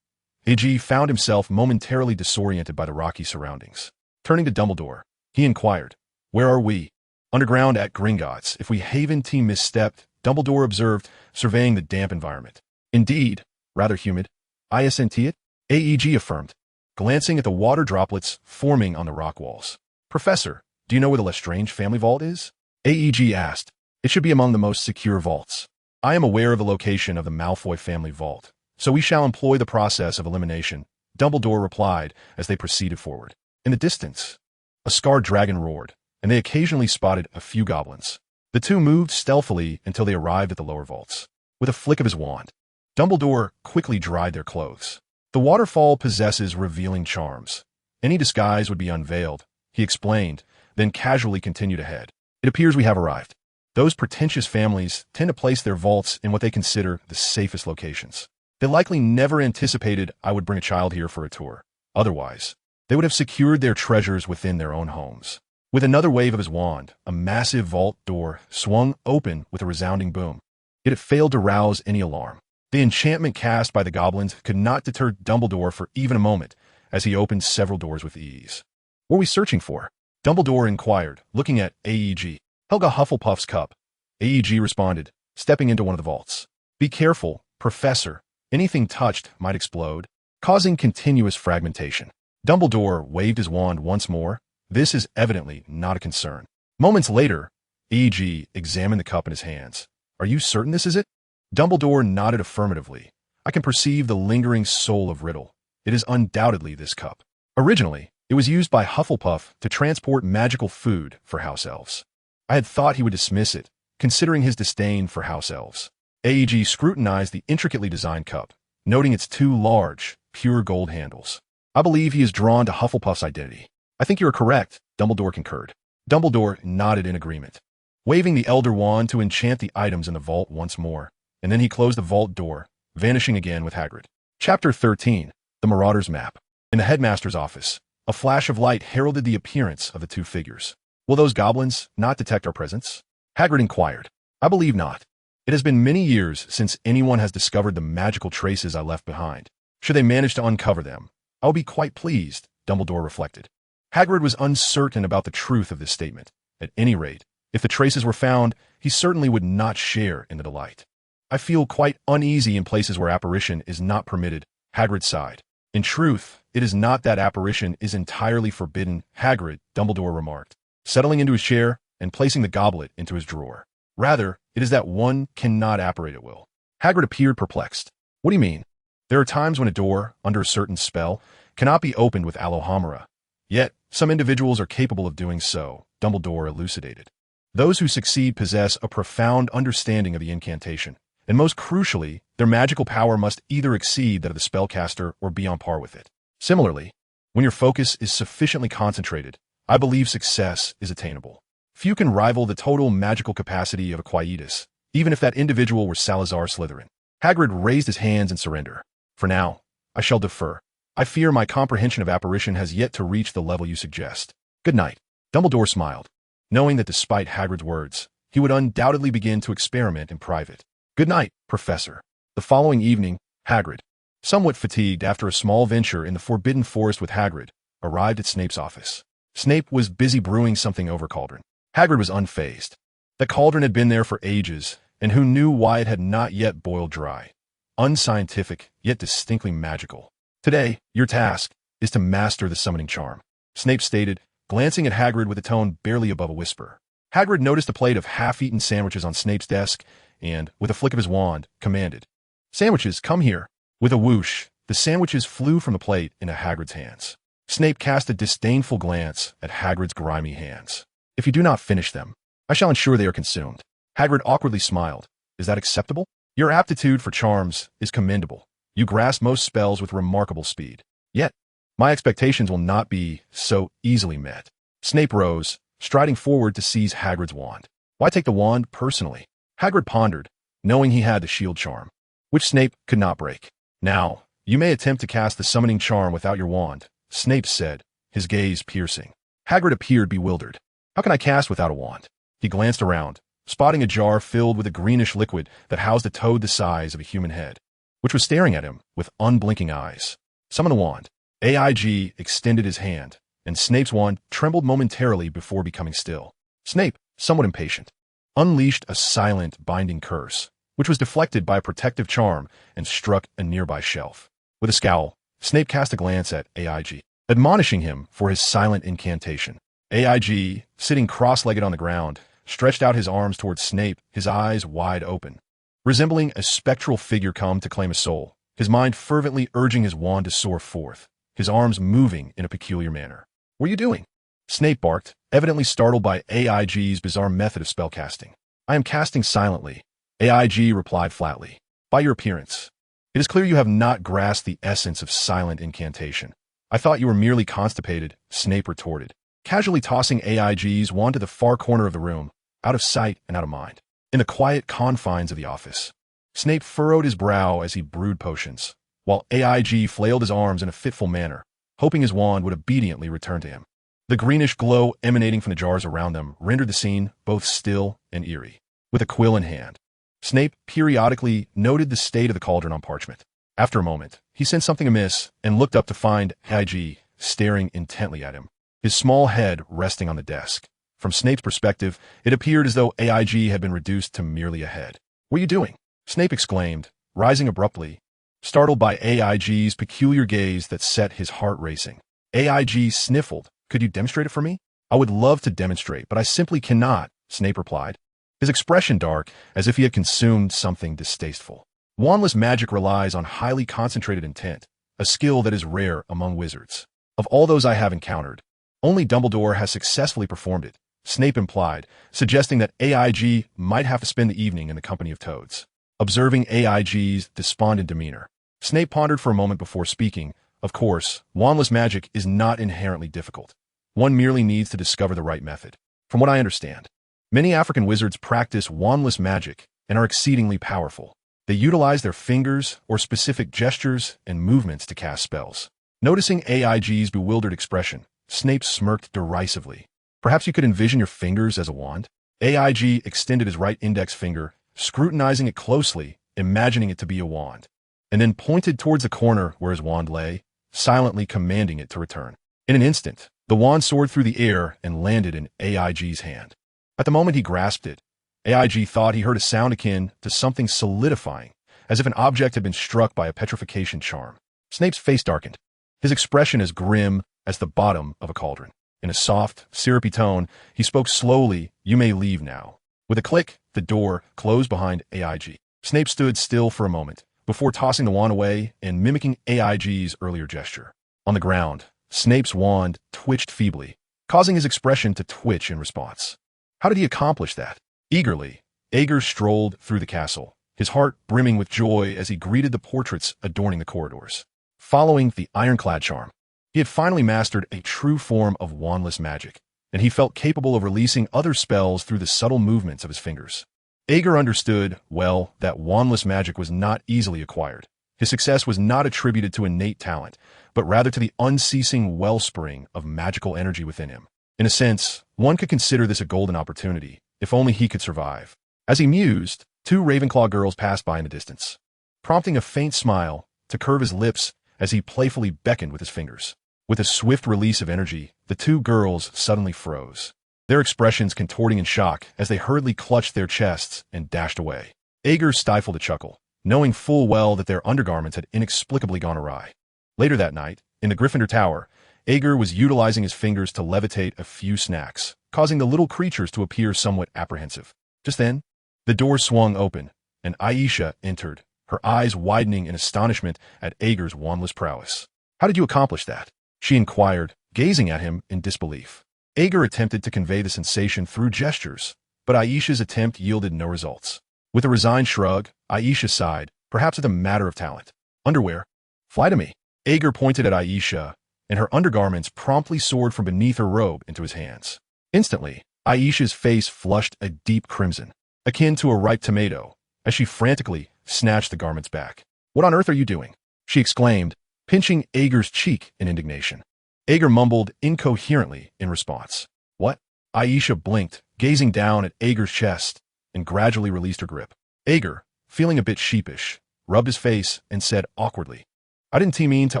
AG found himself momentarily disoriented by the rocky surroundings. Turning to Dumbledore, he inquired, Where are we? Underground at Gringotts. If we Haven team misstepped, Dumbledore observed, surveying the damp environment. Indeed, rather humid. I assent it? AEG affirmed, glancing at the water droplets forming on the rock walls. Professor, do you know where the Lestrange family vault is? AEG asked. It should be among the most secure vaults. I am aware of the location of the Malfoy family vault, so we shall employ the process of elimination, Dumbledore replied as they proceeded forward. In the distance, a scarred dragon roared, and they occasionally spotted a few goblins. The two moved stealthily until they arrived at the lower vaults. With a flick of his wand, Dumbledore quickly dried their clothes. The waterfall possesses revealing charms. Any disguise would be unveiled, he explained, then casually continued ahead. It appears we have arrived. Those pretentious families tend to place their vaults in what they consider the safest locations. They likely never anticipated I would bring a child here for a tour. Otherwise, they would have secured their treasures within their own homes. With another wave of his wand, a massive vault door swung open with a resounding boom. Yet it failed to rouse any alarm. The enchantment cast by the goblins could not deter Dumbledore for even a moment as he opened several doors with ease. What are we searching for? Dumbledore inquired, looking at AEG. Helga Hufflepuff's cup. AEG responded, stepping into one of the vaults. Be careful, Professor. Anything touched might explode, causing continuous fragmentation. Dumbledore waved his wand once more. This is evidently not a concern. Moments later, AEG examined the cup in his hands. Are you certain this is it? Dumbledore nodded affirmatively. I can perceive the lingering soul of Riddle. It is undoubtedly this cup. Originally, it was used by Hufflepuff to transport magical food for house elves. I had thought he would dismiss it, considering his disdain for house elves. AEG scrutinized the intricately designed cup, noting its two large, pure gold handles. I believe he is drawn to Hufflepuff's identity. I think you are correct, Dumbledore concurred. Dumbledore nodded in agreement, waving the Elder Wand to enchant the items in the vault once more, and then he closed the vault door, vanishing again with Hagrid. Chapter 13. The Marauder's Map. In the headmaster's office, a flash of light heralded the appearance of the two figures. Will those goblins not detect our presence? Hagrid inquired. I believe not. It has been many years since anyone has discovered the magical traces I left behind. Should they manage to uncover them, I will be quite pleased, Dumbledore reflected. Hagrid was uncertain about the truth of this statement. At any rate, if the traces were found, he certainly would not share in the delight. I feel quite uneasy in places where apparition is not permitted, Hagrid sighed. In truth, it is not that apparition is entirely forbidden, Hagrid, Dumbledore remarked, settling into his chair and placing the goblet into his drawer. Rather, it is that one cannot apparate at will. Hagrid appeared perplexed. What do you mean? There are times when a door, under a certain spell, cannot be opened with Alohomora. Yet, some individuals are capable of doing so, Dumbledore elucidated. Those who succeed possess a profound understanding of the incantation, and most crucially, their magical power must either exceed that of the spellcaster or be on par with it. Similarly, when your focus is sufficiently concentrated, I believe success is attainable. Few can rival the total magical capacity of a Quietus, even if that individual were Salazar Slytherin. Hagrid raised his hands in surrender. For now, I shall defer. I fear my comprehension of apparition has yet to reach the level you suggest. Good night. Dumbledore smiled, knowing that despite Hagrid's words, he would undoubtedly begin to experiment in private. Good night, Professor. The following evening, Hagrid, somewhat fatigued after a small venture in the Forbidden Forest with Hagrid, arrived at Snape's office. Snape was busy brewing something over cauldron. Hagrid was unfazed. The cauldron had been there for ages, and who knew why it had not yet boiled dry. Unscientific, yet distinctly magical. Today, your task is to master the summoning charm, Snape stated, glancing at Hagrid with a tone barely above a whisper. Hagrid noticed a plate of half-eaten sandwiches on Snape's desk and, with a flick of his wand, commanded, "Sandwiches, come here." With a whoosh, the sandwiches flew from the plate into Hagrid's hands. Snape cast a disdainful glance at Hagrid's grimy hands. "If you do not finish them, I shall ensure they are consumed." Hagrid awkwardly smiled. "Is that acceptable? Your aptitude for charms is commendable. You grasp most spells with remarkable speed. Yet, my expectations will not be so easily met." Snape rose, striding forward to seize Hagrid's wand. Why take the wand personally? Hagrid pondered, knowing he had the shield charm, which Snape could not break. "Now, you may attempt to cast the summoning charm without your wand," Snape said, his gaze piercing. Hagrid appeared bewildered. "How can I cast without a wand?" He glanced around, spotting a jar filled with a greenish liquid that housed a toad the size of a human head, which was staring at him with unblinking eyes. "Summon the wand." AIG extended his hand, and Snape's wand trembled momentarily before becoming still. Snape, somewhat impatient, unleashed a silent, binding curse, which was deflected by a protective charm and struck a nearby shelf. With a scowl, Snape cast a glance at AIG, admonishing him for his silent incantation. AIG, sitting cross-legged on the ground, stretched out his arms towards Snape, his eyes wide open, resembling a spectral figure come to claim a soul, his mind fervently urging his wand to soar forth, his arms moving in a peculiar manner. "What are you doing?" Snape barked, evidently startled by AIG's bizarre method of spellcasting. "I am casting silently," AIG replied flatly. "By your appearance, it is clear you have not grasped the essence of silent incantation." "I thought you were merely constipated," Snape retorted, casually tossing AIG's wand to the far corner of the room, out of sight and out of mind. In the quiet confines of the office, Snape furrowed his brow as he brewed potions, while AIG flailed his arms in a fitful manner, hoping his wand would obediently return to him. The greenish glow emanating from the jars around them rendered the scene both still and eerie. With a quill in hand, Snape periodically noted the state of the cauldron on parchment. After a moment, he sensed something amiss and looked up to find AIG staring intently at him, his small head resting on the desk. From Snape's perspective, it appeared as though AIG had been reduced to merely a head. "What are you doing?" Snape exclaimed, rising abruptly, startled by AIG's peculiar gaze that set his heart racing. AIG sniffled. "Could you demonstrate it for me?" "I would love to demonstrate, but I simply cannot," Snape replied, his expression dark as if he had consumed something distasteful. Wandless magic relies on highly concentrated intent, a skill that is rare among wizards. "Of all those I have encountered, only Dumbledore has successfully performed it," Snape implied, suggesting that AIG might have to spend the evening in the company of toads. Observing AIG's despondent demeanor, Snape pondered for a moment before speaking. "Of course, wandless magic is not inherently difficult. One merely needs to discover the right method. From what I understand, many African wizards practice wandless magic and are exceedingly powerful. They utilize their fingers or specific gestures and movements to cast spells." Noticing AIG's bewildered expression, Snape smirked derisively. "Perhaps you could envision your fingers as a wand?" AIG extended his right index finger, scrutinizing it closely, imagining it to be a wand, and then pointed towards the corner where his wand lay, silently commanding it to return. In an instant, the wand soared through the air and landed in AIG's hand. At the moment he grasped it, AIG thought he heard a sound akin to something solidifying, as if an object had been struck by a petrification charm. Snape's face darkened, his expression as grim as the bottom of a cauldron. In a soft, syrupy tone, he spoke slowly, "You may leave now." With a click, the door closed behind AIG. Snape stood still for a moment, before tossing the wand away and mimicking AIG's earlier gesture. On the ground, Snape's wand twitched feebly, causing his expression to twitch in response. How did he accomplish that? Eagerly, Ager strolled through the castle, his heart brimming with joy as he greeted the portraits adorning the corridors. Following the ironclad charm, he had finally mastered a true form of wandless magic, and he felt capable of releasing other spells through the subtle movements of his fingers. Ager understood, well, that wandless magic was not easily acquired. His success was not attributed to innate talent, but rather to the unceasing wellspring of magical energy within him. In a sense, one could consider this a golden opportunity, if only he could survive. As he mused, two Ravenclaw girls passed by in the distance. prompting a faint smile to curve his lips as he playfully beckoned with his fingers. With a swift release of energy, the two girls suddenly froze, their expressions contorting in shock as they hurriedly clutched their chests and dashed away. Aeger stifled a chuckle, knowing full well that their undergarments had inexplicably gone awry. Later that night, in the Gryffindor Tower, Aeger was utilizing his fingers to levitate a few snacks, causing the little creatures to appear somewhat apprehensive. Just then, the door swung open, and Aisha entered, her eyes widening in astonishment at Aeger's wandless prowess. "How did you accomplish that?" she inquired, gazing at him in disbelief. Aeger attempted to convey the sensation through gestures, but Aisha's attempt yielded no results. With a resigned shrug, Aisha sighed, perhaps it's a matter of talent. "Underwear? Fly to me." Aeger pointed at Aisha, and her undergarments promptly soared from beneath her robe into his hands. Instantly, Aisha's face flushed a deep crimson, akin to a ripe tomato, as she frantically snatched the garments back. "What on earth are you doing?" she exclaimed, pinching Aeger's cheek in indignation. Aeger mumbled incoherently in response. "What?" Aisha blinked, gazing down at Aeger's chest, and gradually released her grip. Aeger, feeling a bit sheepish, rubbed his face and said awkwardly, "I didn't mean to."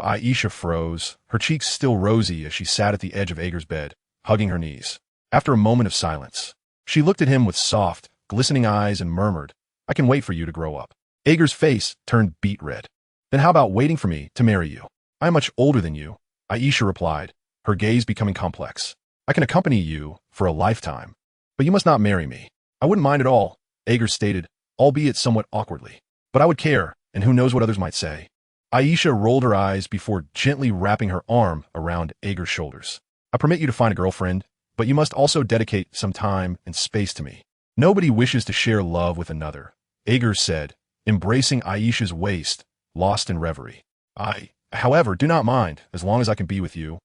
Aisha froze, her cheeks still rosy as she sat at the edge of Aeger's bed, hugging her knees. After a moment of silence, she looked at him with soft, glistening eyes and murmured, "I can wait for you to grow up." Aeger's face turned beet red. "Then how about waiting for me to marry you?" "I am much older than you," Aisha replied, her gaze becoming complex. "I can accompany you for a lifetime, but you must not marry me." "I wouldn't mind at all," Aeger stated, albeit somewhat awkwardly. "But I would care, and who knows what others might say." Aisha rolled her eyes before gently wrapping her arm around Aeger's shoulders. "I permit you to find a girlfriend, but you must also dedicate some time and space to me. Nobody wishes to share love with another," Aeger said, embracing Aisha's waist, lost in reverie. "I, however, do not mind, as long as I can be with you."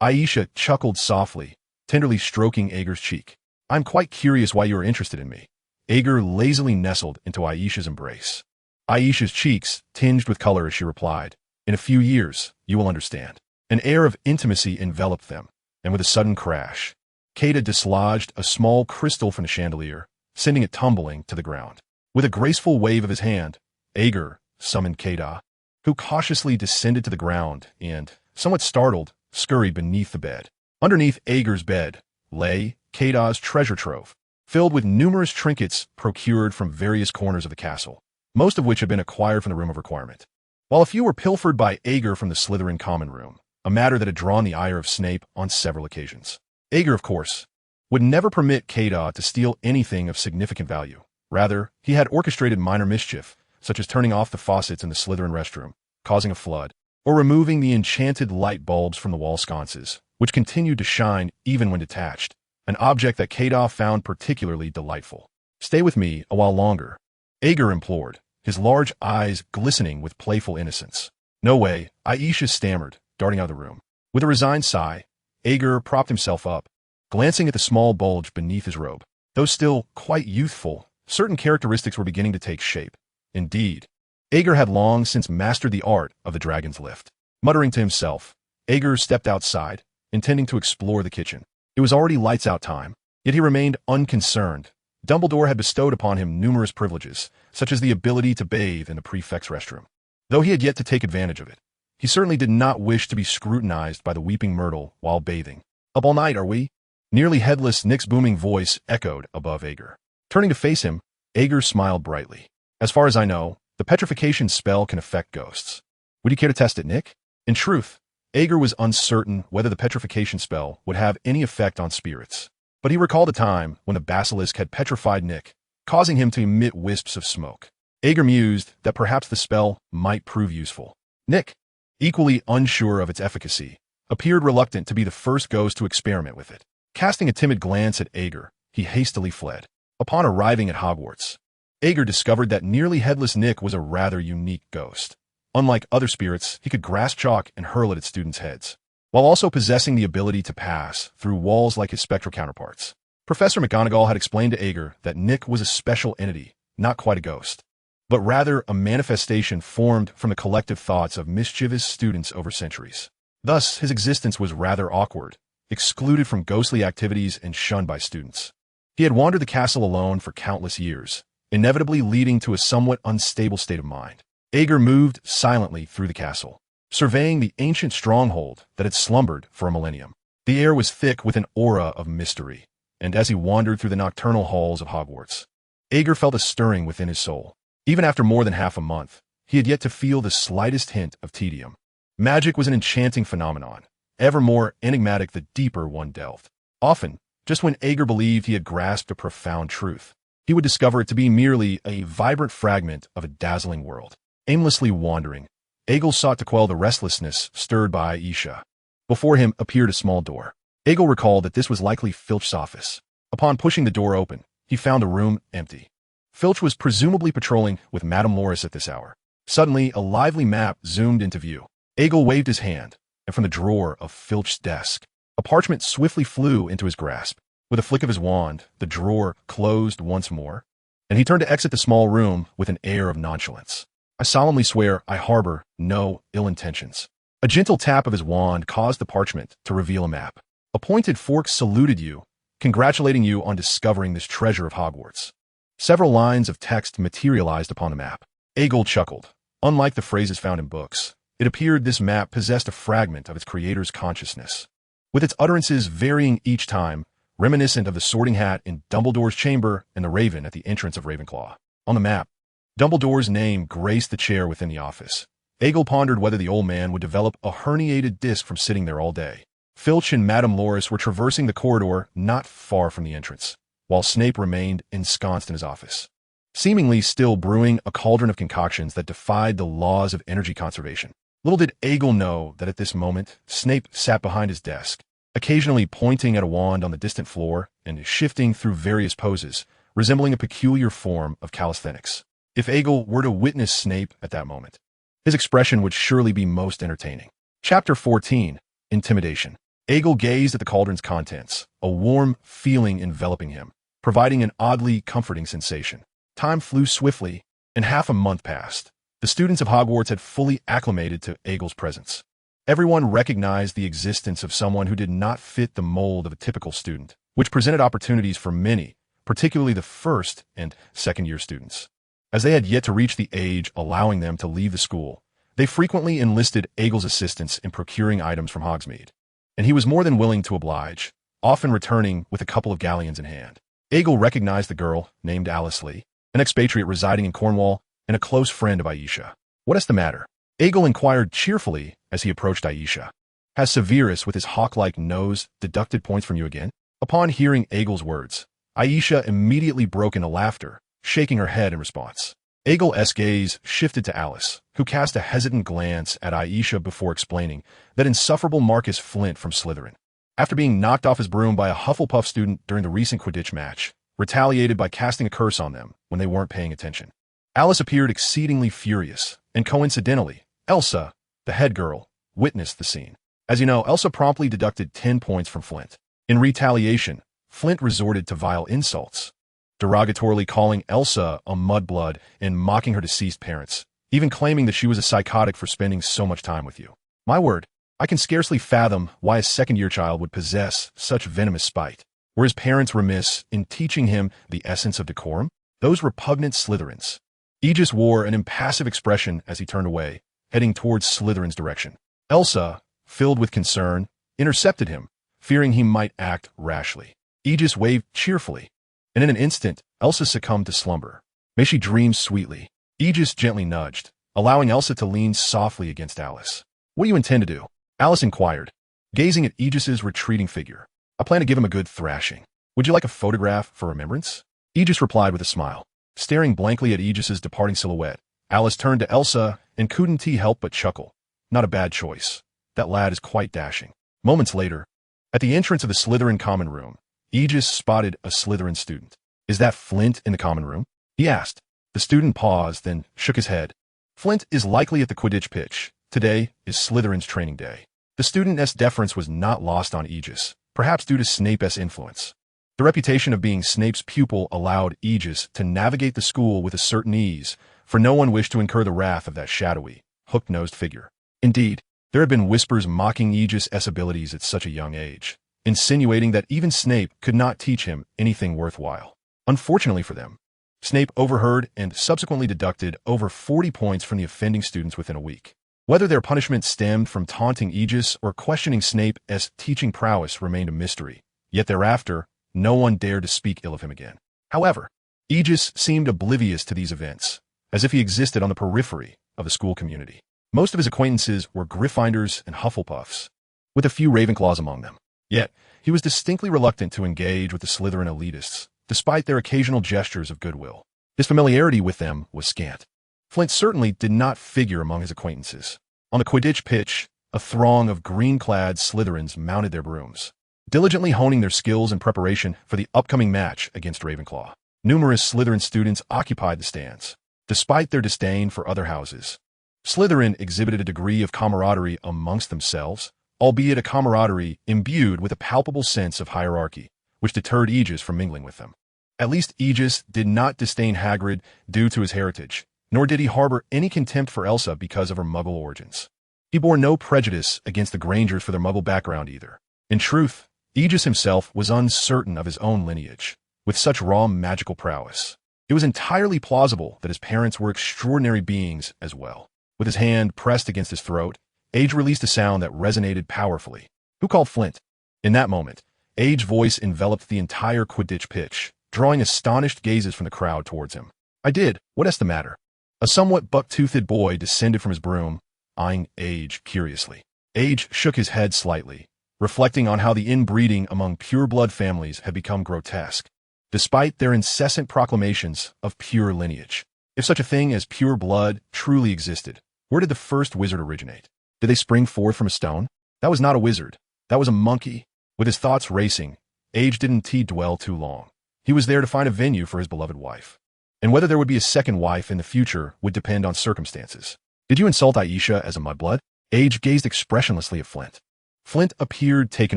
Aisha chuckled softly, tenderly stroking Aeger's cheek. "I'm quite curious why you are interested in me." Aeger lazily nestled into Aisha's embrace. Aisha's cheeks tinged with color as she replied, "In a few years, you will understand." An air of intimacy enveloped them, and with a sudden crash, Kada dislodged a small crystal from the chandelier, sending it tumbling to the ground. With a graceful wave of his hand, Aeger summoned Kada, who cautiously descended to the ground and, somewhat startled, scurried beneath the bed. Underneath Aeger's bed lay Kada's treasure trove, filled with numerous trinkets procured from various corners of the castle, most of which had been acquired from the Room of Requirement, while a few were pilfered by Aeger from the Slytherin common room, a matter that had drawn the ire of Snape on several occasions. Aeger, of course, would never permit Kada to steal anything of significant value. Rather, he had orchestrated minor mischief, such as turning off the faucets in the Slytherin restroom, causing a flood, or removing the enchanted light bulbs from the wall sconces, which continued to shine even when detached, an object that Kada found particularly delightful. "Stay with me a while longer," Aeger implored, his large eyes glistening with playful innocence. "No way," Aisha stammered, darting out of the room. With a resigned sigh, Aeger propped himself up, glancing at the small bulge beneath his robe. Though still quite youthful, certain characteristics were beginning to take shape. Indeed, Aeger had long since mastered the art of the dragon's lift. Muttering to himself, Aeger stepped outside, intending to explore the kitchen. It was already lights-out time, yet he remained unconcerned. Dumbledore had bestowed upon him numerous privileges, such as the ability to bathe in the prefect's restroom. Though he had yet to take advantage of it, he certainly did not wish to be scrutinized by the Weeping Myrtle while bathing. "Up all night, are we?" Nearly headless Nick's booming voice echoed above Aeger. Turning to face him, Aeger smiled brightly. "As far as I know, the petrification spell can affect ghosts. Would you care to test it, Nick?" In truth, Aeger was uncertain whether the petrification spell would have any effect on spirits, but he recalled a time when the basilisk had petrified Nick, causing him to emit wisps of smoke. Aeger mused that perhaps the spell might prove useful. Nick, equally unsure of its efficacy, appeared reluctant to be the first ghost to experiment with it. Casting a timid glance at Aeger, he hastily fled. Upon arriving at Hogwarts, Aeger discovered that nearly headless Nick was a rather unique ghost. Unlike other spirits, he could grasp chalk and hurl it at students' heads, while also possessing the ability to pass through walls like his spectral counterparts. Professor McGonagall had explained to Aeger that Nick was a special entity, not quite a ghost, but rather a manifestation formed from the collective thoughts of mischievous students over centuries. Thus, his existence was rather awkward, excluded from ghostly activities and shunned by students. He had wandered the castle alone for countless years, inevitably leading to a somewhat unstable state of mind. Aegur moved silently through the castle, surveying the ancient stronghold that had slumbered for a millennium. The air was thick with an aura of mystery, and as he wandered through the nocturnal halls of Hogwarts, Aegur felt a stirring within his soul. Even after more than half a month, he had yet to feel the slightest hint of tedium. Magic was an enchanting phenomenon, ever more enigmatic the deeper one delved. Often, just when Aegur believed he had grasped a profound truth, he would discover it to be merely a vibrant fragment of a dazzling world. Aimlessly wandering, Aegur sought to quell the restlessness stirred by Aisha. Before him appeared a small door. Aegur recalled that this was likely Filch's office. Upon pushing the door open, he found a room empty. Filch was presumably patrolling with Madame Loris at this hour. Suddenly, a lively map zoomed into view. Aegur waved his hand, and from the drawer of Filch's desk, a parchment swiftly flew into his grasp. With a flick of his wand, the drawer closed once more, and he turned to exit the small room with an air of nonchalance. I solemnly swear I harbor no ill intentions. A gentle tap of his wand caused the parchment to reveal a map. A pointed fork saluted you, congratulating you on discovering this treasure of Hogwarts. Several lines of text materialized upon the map. Aegur chuckled. Unlike the phrases found in books, it appeared this map possessed a fragment of its creator's consciousness, with its utterances varying each time, reminiscent of the Sorting Hat in Dumbledore's chamber and the Raven at the entrance of Ravenclaw. On the map, Dumbledore's name graced the chair within the office. Aegur pondered whether the old man would develop a herniated disc from sitting there all day. Filch and Madame Loris were traversing the corridor not far from the entrance, while Snape remained ensconced in his office, seemingly still brewing a cauldron of concoctions that defied the laws of energy conservation. Little did Aegur know that at this moment, Snape sat behind his desk, occasionally pointing at a wand on the distant floor and shifting through various poses, resembling a peculiar form of calisthenics. If Aegur were to witness Snape at that moment, his expression would surely be most entertaining. Chapter 14. Intimidation. Aegur gazed at the cauldron's contents, a warm feeling enveloping him, providing an oddly comforting sensation. Time flew swiftly, and half a month passed. The students of Hogwarts had fully acclimated to Aegur's presence. Everyone recognized the existence of someone who did not fit the mold of a typical student, which presented opportunities for many, particularly the first and second-year students. As they had yet to reach the age allowing them to leave the school, they frequently enlisted Aegur's assistance in procuring items from Hogsmeade, and he was more than willing to oblige, often returning with a couple of galleons in hand. Aegur recognized the girl, named Alice Lee, an expatriate residing in Cornwall and a close friend of Aisha. "What is the matter?" Aegur inquired cheerfully as he approached Aisha. "Has Severus, with his hawk-like nose, deducted points from you again?" Upon hearing Aegur's words, Aisha immediately broke into laughter, shaking her head in response. Aegur's gaze shifted to Alice, who cast a hesitant glance at Aisha before explaining that insufferable Marcus Flint from Slytherin, after being knocked off his broom by a Hufflepuff student during the recent Quidditch match, retaliated by casting a curse on them when they weren't paying attention. Alice appeared exceedingly furious, and coincidentally, Elsa, the head girl, witnessed the scene. As you know, Elsa promptly deducted 10 points from Flint. In retaliation, Flint resorted to vile insults, derogatorily calling Elsa a mudblood and mocking her deceased parents, even claiming that she was a psychotic for spending so much time with you. My word, I can scarcely fathom why a second-year child would possess such venomous spite. Were his parents remiss in teaching him the essence of decorum? Those repugnant Slytherins. Aegis wore an impassive expression as he turned away, heading towards Slytherin's direction. Elsa, filled with concern, intercepted him, fearing he might act rashly. Aegis waved cheerfully, and in an instant, Elsa succumbed to slumber. May she dream sweetly. Aegis gently nudged, allowing Elsa to lean softly against Alice. "What do you intend to do?" Alice inquired, gazing at Aegis's retreating figure. "I plan to give him a good thrashing. Would you like a photograph for remembrance?" Aegis replied with a smile. Staring blankly at Aegis's departing silhouette, Alice turned to Elsa and couldn't help but chuckle. Not a bad choice. That lad is quite dashing. Moments later, at the entrance of the Slytherin common room, Aegis spotted a Slytherin student. "Is that Flint in the common room?" he asked. The student paused, then shook his head. "Flint is likely at the Quidditch pitch. Today is Slytherin's training day." The student's deference was not lost on Aegis, perhaps due to Snape's influence. The reputation of being Snape's pupil allowed Aegis to navigate the school with a certain ease, for no one wished to incur the wrath of that shadowy, hook-nosed figure. Indeed, there had been whispers mocking Aegis's abilities at such a young age, insinuating that even Snape could not teach him anything worthwhile. Unfortunately for them, Snape overheard and subsequently deducted over 40 points from the offending students within a week. Whether their punishment stemmed from taunting Aegis or questioning Snape's teaching prowess remained a mystery, yet thereafter, no one dared to speak ill of him again. However, Aegis seemed oblivious to these events, as if he existed on the periphery of the school community. Most of his acquaintances were Gryffindors and Hufflepuffs, with a few Ravenclaws among them. Yet, he was distinctly reluctant to engage with the Slytherin elitists, despite their occasional gestures of goodwill. His familiarity with them was scant. Flint certainly did not figure among his acquaintances. On the Quidditch pitch, a throng of green-clad Slytherins mounted their brooms, diligently honing their skills in preparation for the upcoming match against Ravenclaw. Numerous Slytherin students occupied the stands, despite their disdain for other houses. Slytherin exhibited a degree of camaraderie amongst themselves, albeit a camaraderie imbued with a palpable sense of hierarchy, which deterred Aegis from mingling with them. At least Aegis did not disdain Hagrid due to his heritage, nor did he harbor any contempt for Elsa because of her Muggle origins. He bore no prejudice against the Grangers for their Muggle background either. In truth, Aegis himself was uncertain of his own lineage, with such raw magical prowess. It was entirely plausible that his parents were extraordinary beings as well. With his hand pressed against his throat, Age released a sound that resonated powerfully. Who called Flint? In that moment, Age's voice enveloped the entire Quidditch pitch, drawing astonished gazes from the crowd towards him. I did. What's the matter? A somewhat buck-toothed boy descended from his broom, eyeing Age curiously. Age shook his head slightly, reflecting on how the inbreeding among pure-blood families had become grotesque, despite their incessant proclamations of pure lineage. If such a thing as pure blood truly existed, where did the first wizard originate? Did they spring forth from a stone? That was not a wizard. That was a monkey. With his thoughts racing, Age didn't dwell too long. He was there to find a venue for his beloved wife. And whether there would be a second wife in the future would depend on circumstances. Did you insult Aisha as a mudblood? Age gazed expressionlessly at Flint. Flint appeared taken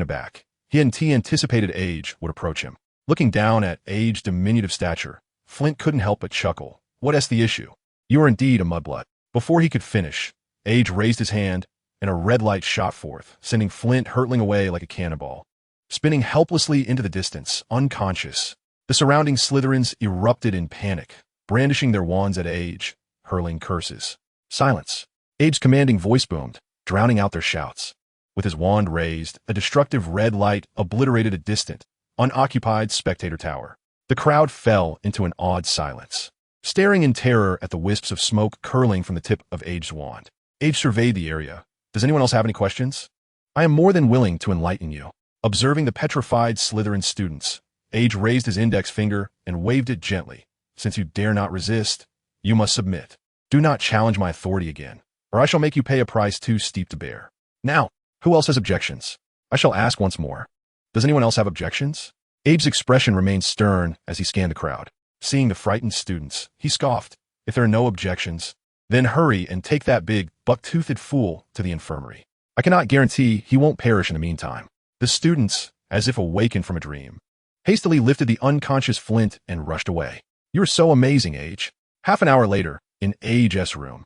aback. He anticipated Age would approach him. Looking down at Age's diminutive stature, Flint couldn't help but chuckle. What's the issue? You are indeed a mudblood. Before he could finish, Age raised his hand, and a red light shot forth, sending Flint hurtling away like a cannonball. Spinning helplessly into the distance, unconscious, the surrounding Slytherins erupted in panic, brandishing their wands at Age, hurling curses. Silence. Age's commanding voice boomed, drowning out their shouts. With his wand raised, a destructive red light obliterated a distant, unoccupied spectator tower. The crowd fell into an awed silence, staring in terror at the wisps of smoke curling from the tip of Age's wand. Age surveyed the area. Does anyone else have any questions? I am more than willing to enlighten you. Observing the petrified Slytherin students, Age raised his index finger and waved it gently. Since you dare not resist, you must submit. Do not challenge my authority again, or I shall make you pay a price too steep to bear. Now, who else has objections? I shall ask once more. Does anyone else have objections? Abe's expression remained stern as he scanned the crowd. Seeing the frightened students, he scoffed. If there are no objections, then hurry and take that big, buck-toothed fool to the infirmary. I cannot guarantee he won't perish in the meantime. The students, as if awakened from a dream, hastily lifted the unconscious Flint and rushed away. You are so amazing, Age. Half an hour later, in Age's room,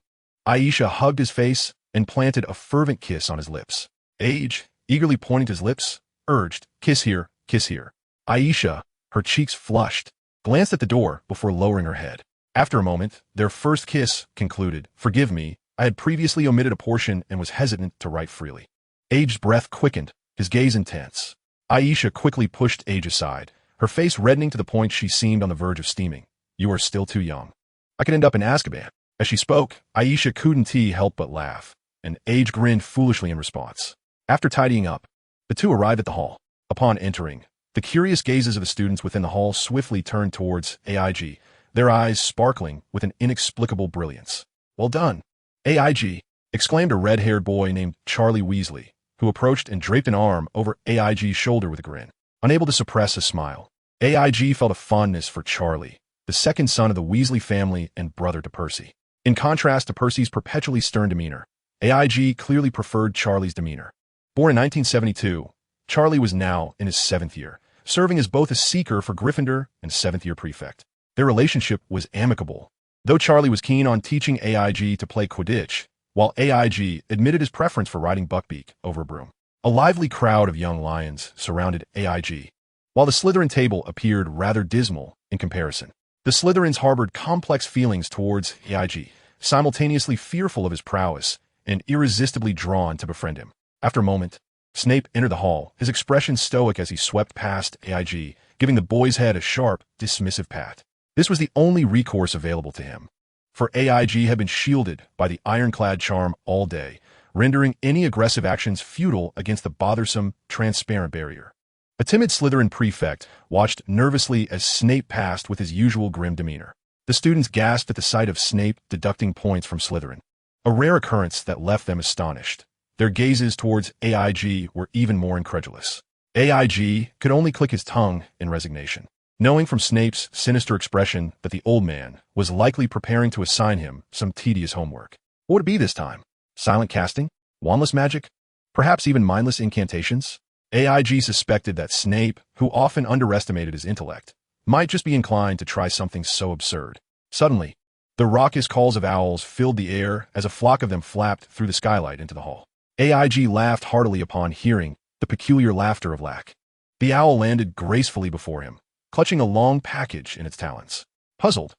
Aisha hugged his face and planted a fervent kiss on his lips. Age, eagerly pointing to his lips, urged, kiss here, kiss here. Aisha, her cheeks flushed, glanced at the door before lowering her head. After a moment, their first kiss concluded. Forgive me, I had previously omitted a portion and was hesitant to write freely. Age's breath quickened, his gaze intense. Aisha quickly pushed Age aside, her face reddening to the point she seemed on the verge of steaming. You are still too young. I could end up in Azkaban. As she spoke, Aisha couldn't help but laugh, and Age grinned foolishly in response. After tidying up, the two arrived at the hall. Upon entering, the curious gazes of the students within the hall swiftly turned towards AIG, their eyes sparkling with an inexplicable brilliance. Well done, AIG, exclaimed a red-haired boy named Charlie Weasley, who approached and draped an arm over AIG's shoulder with a grin. Unable to suppress a smile, AIG felt a fondness for Charlie, the second son of the Weasley family and brother to Percy. In contrast to Percy's perpetually stern demeanor, AIG clearly preferred Charlie's demeanor. Born in 1972, Charlie was now in his 7th year, serving as both a seeker for Gryffindor and 7th-year prefect. Their relationship was amicable, though Charlie was keen on teaching AIG to play Quidditch, while AIG admitted his preference for riding Buckbeak over a broom. A lively crowd of young lions surrounded AIG, while the Slytherin table appeared rather dismal in comparison. The Slytherins harbored complex feelings towards AIG, simultaneously fearful of his prowess and irresistibly drawn to befriend him. After a moment, Snape entered the hall, his expression stoic as he swept past AIG, giving the boy's head a sharp, dismissive pat. This was the only recourse available to him, for AIG had been shielded by the ironclad charm all day, rendering any aggressive actions futile against the bothersome, transparent barrier. A timid Slytherin prefect watched nervously as Snape passed with his usual grim demeanor. The students gasped at the sight of Snape deducting points from Slytherin, a rare occurrence that left them astonished. Their gazes towards AIG were even more incredulous. AIG could only click his tongue in resignation, knowing from Snape's sinister expression that the old man was likely preparing to assign him some tedious homework. What would it be this time? Silent casting? Wandless magic? Perhaps even mindless incantations? AIG suspected that Snape, who often underestimated his intellect, might just be inclined to try something so absurd. Suddenly, the raucous calls of owls filled the air as a flock of them flapped through the skylight into the hall. AIG laughed heartily upon hearing the peculiar laughter of Lack. The owl landed gracefully before him, clutching a long package in its talons. Puzzled,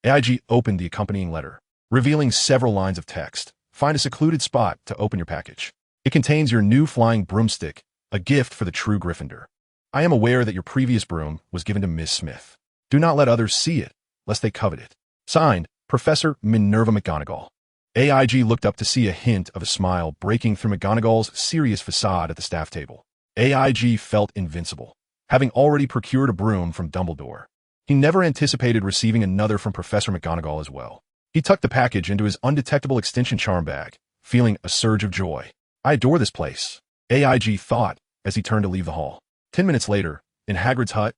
AIG opened the accompanying letter, revealing several lines of text. Find a secluded spot to open your package. It contains your new flying broomstick, a gift for the true Gryffindor. I am aware that your previous broom was given to Miss Smith. Do not let others see it, lest they covet it. Signed, Professor Minerva McGonagall. AIG looked up to see a hint of a smile breaking through McGonagall's serious facade at the staff table. AIG felt invincible, having already procured a broom from Dumbledore. He never anticipated receiving another from Professor McGonagall as well. He tucked the package into his undetectable extension charm bag, feeling a surge of joy. I adore this place, AIG thought as he turned to leave the hall. 10 minutes later, in Hagrid's hut,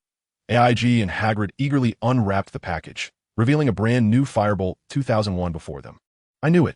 AIG and Hagrid eagerly unwrapped the package, revealing a brand new Firebolt 2001 before them. I knew it,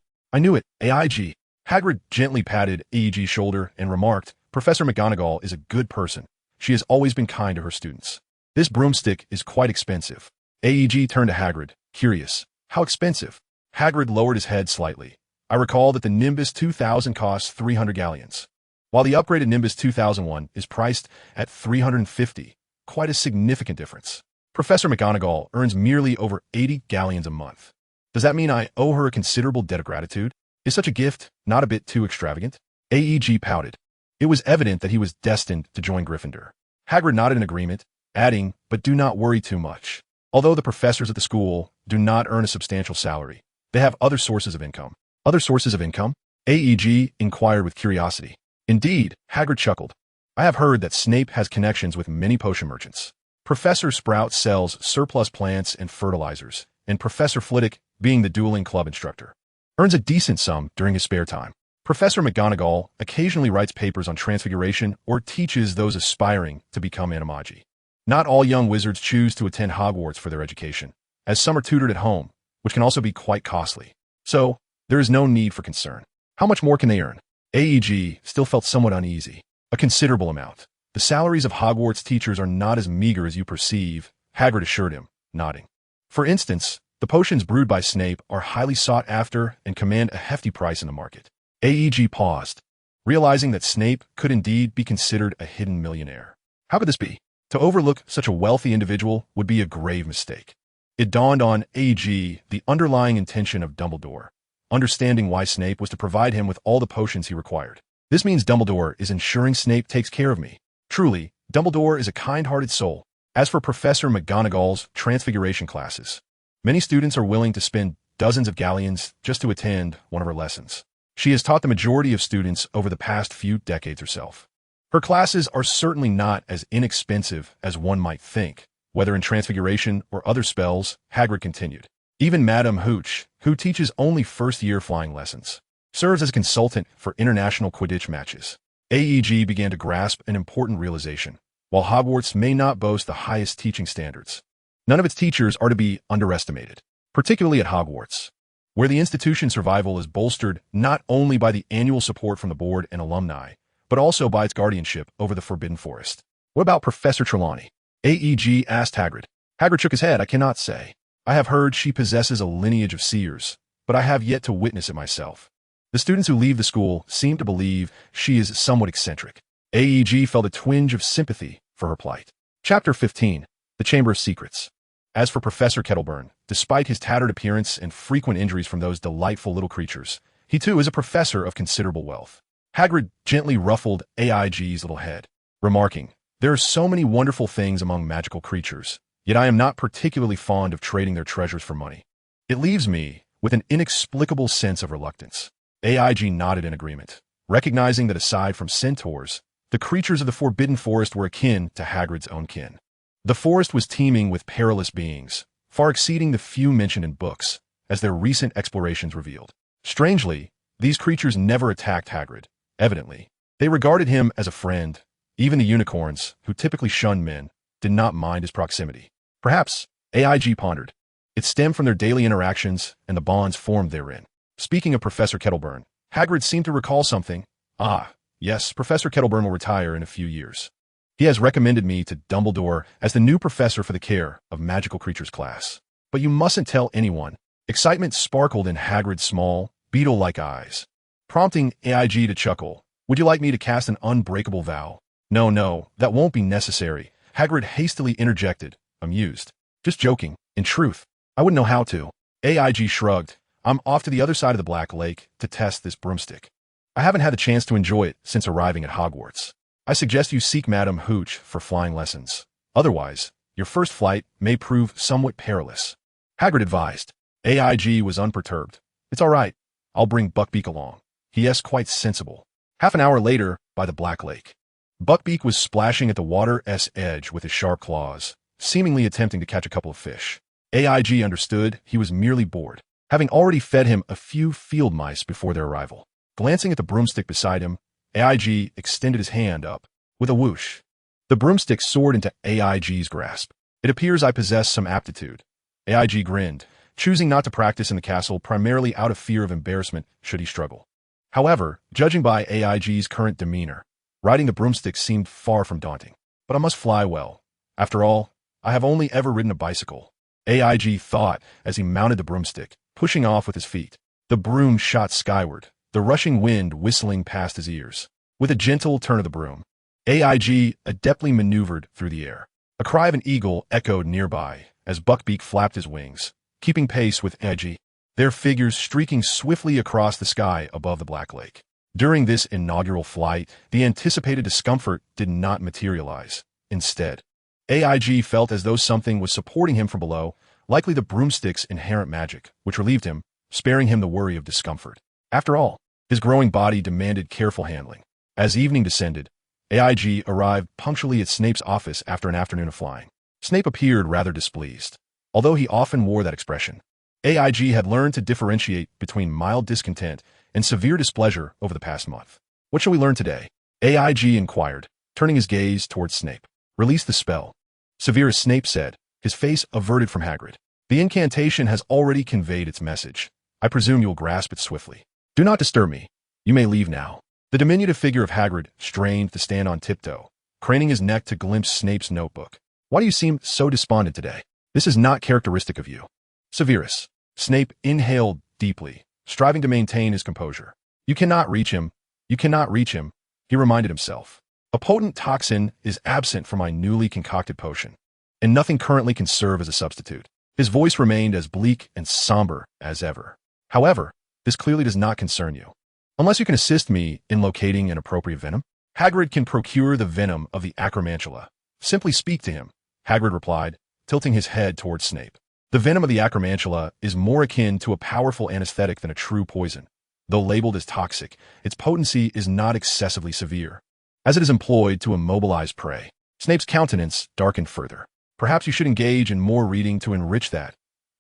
AIG. Hagrid gently patted AIG's shoulder and remarked, Professor McGonagall is a good person. She has always been kind to her students. This broomstick is quite expensive. AIG turned to Hagrid, curious. How expensive? Hagrid lowered his head slightly. I recall that the Nimbus 2000 costs 300 galleons, while the upgraded Nimbus 2001 is priced at 350. Quite a significant difference. Professor McGonagall earns merely over 80 galleons a month. Does that mean I owe her a considerable debt of gratitude? Is such a gift not a bit too extravagant? AIG pouted. It was evident that he was destined to join Gryffindor. Hagrid nodded in agreement, adding, but do not worry too much. Although the professors at the school do not earn a substantial salary, they have other sources of income. Other sources of income? AIG inquired with curiosity. Indeed, Hagrid chuckled. I have heard that Snape has connections with many potion merchants. Professor Sprout sells surplus plants and fertilizers, and Professor Flitwick, being the dueling club instructor, earns a decent sum during his spare time. Professor McGonagall occasionally writes papers on transfiguration or teaches those aspiring to become animagi. Not all young wizards choose to attend Hogwarts for their education, as some are tutored at home, which can also be quite costly. So, there is no need for concern. How much more can they earn? AIG still felt somewhat uneasy. A considerable amount. The salaries of Hogwarts teachers are not as meager as you perceive, Hagrid assured him, nodding. For instance, the potions brewed by Snape are highly sought after and command a hefty price in the market. AIG paused, realizing that Snape could indeed be considered a hidden millionaire. How could this be? To overlook such a wealthy individual would be a grave mistake. It dawned on AIG the underlying intention of Dumbledore, understanding why Snape was to provide him with all the potions he required. This means Dumbledore is ensuring Snape takes care of me. Truly, Dumbledore is a kind-hearted soul. As for Professor McGonagall's transfiguration classes, many students are willing to spend dozens of galleons just to attend one of her lessons. She has taught the majority of students over the past few decades herself. Her classes are certainly not as inexpensive as one might think, whether in transfiguration or other spells, Hagrid continued. Even Madame Hooch, who teaches only first-year flying lessons, serves as a consultant for international Quidditch matches. AIG began to grasp an important realization. While Hogwarts may not boast the highest teaching standards, none of its teachers are to be underestimated, particularly at Hogwarts, where the institution's survival is bolstered not only by the annual support from the board and alumni, but also by its guardianship over the Forbidden Forest. What about Professor Trelawney? AIG asked Hagrid. Hagrid shook his head. I cannot say. I have heard she possesses a lineage of seers, but I have yet to witness it myself. The students who leave the school seem to believe she is somewhat eccentric. AIG felt a twinge of sympathy for her plight. Chapter 15. The Chamber of Secrets. As for Professor Kettleburn, despite his tattered appearance and frequent injuries from those delightful little creatures, he too is a professor of considerable wealth. Hagrid gently ruffled AIG's little head, remarking, "There are so many wonderful things among magical creatures, yet I am not particularly fond of trading their treasures for money. It leaves me with an inexplicable sense of reluctance." AIG nodded in agreement, recognizing that aside from centaurs, the creatures of the Forbidden Forest were akin to Hagrid's own kin. The forest was teeming with perilous beings, far exceeding the few mentioned in books, as their recent explorations revealed. Strangely, these creatures never attacked Hagrid. Evidently, they regarded him as a friend. Even the unicorns, who typically shunned men, did not mind his proximity. Perhaps, AIG pondered, it stemmed from their daily interactions and the bonds formed therein. Speaking of Professor Kettleburn, Hagrid seemed to recall something. Ah, yes, Professor Kettleburn will retire in a few years. He has recommended me to Dumbledore as the new professor for the care of magical creatures class. But you mustn't tell anyone. Excitement sparkled in Hagrid's small, beetle-like eyes, prompting AIG to chuckle. Would you like me to cast an unbreakable vow? No, that won't be necessary. Hagrid hastily interjected, amused. Just joking. In truth, I wouldn't know how to. AIG shrugged. I'm off to the other side of the Black Lake to test this broomstick. I haven't had a chance to enjoy it since arriving at Hogwarts. I suggest you seek Madame Hooch for flying lessons. Otherwise, your first flight may prove somewhat perilous. Hagrid advised. AIG was unperturbed. It's all right. I'll bring Buckbeak along. He is quite sensible. Half an hour later, by the Black Lake, Buckbeak was splashing at the water's edge with his sharp claws, seemingly attempting to catch a couple of fish. AIG understood he was merely bored, having already fed him a few field mice before their arrival. Glancing at the broomstick beside him, AIG extended his hand up. With a whoosh, the broomstick soared into AIG's grasp. It appears I possess some aptitude. AIG grinned, choosing not to practice in the castle primarily out of fear of embarrassment should he struggle. However, judging by AIG's current demeanor, riding the broomstick seemed far from daunting. But I must fly well. After all, I have only ever ridden a bicycle. AIG thought as he mounted the broomstick, pushing off with his feet. The broom shot skyward, the rushing wind whistling past his ears. With a gentle turn of the broom, AIG adeptly maneuvered through the air. A cry of an eagle echoed nearby as Buckbeak flapped his wings, keeping pace with AIG, their figures streaking swiftly across the sky above the Black Lake. During this inaugural flight, the anticipated discomfort did not materialize. Instead, AIG felt as though something was supporting him from below, likely the broomstick's inherent magic, which relieved him, sparing him the worry of discomfort. After all, his growing body demanded careful handling. As evening descended, AIG arrived punctually at Snape's office after an afternoon of flying. Snape appeared rather displeased. Although he often wore that expression, AIG had learned to differentiate between mild discontent and severe displeasure over the past month. What shall we learn today? AIG inquired, turning his gaze towards Snape. Release the spell. Severus Snape said, his face averted from Hagrid. The incantation has already conveyed its message. I presume you will grasp it swiftly. Do not disturb me. You may leave now. The diminutive figure of Hagrid strained to stand on tiptoe, craning his neck to glimpse Snape's notebook. Why do you seem so despondent today? This is not characteristic of you. Severus. Snape inhaled deeply, striving to maintain his composure. You cannot reach him. You cannot reach him, he reminded himself. A potent toxin is absent from my newly concocted potion, and nothing currently can serve as a substitute. His voice remained as bleak and somber as ever. However, this clearly does not concern you. Unless you can assist me in locating an appropriate venom? Hagrid can procure the venom of the acromantula. Simply speak to him, Hagrid replied, tilting his head towards Snape. The venom of the acromantula is more akin to a powerful anesthetic than a true poison. Though labeled as toxic, its potency is not excessively severe, as it is employed to immobilize prey. Snape's countenance darkened further. Perhaps you should engage in more reading to enrich that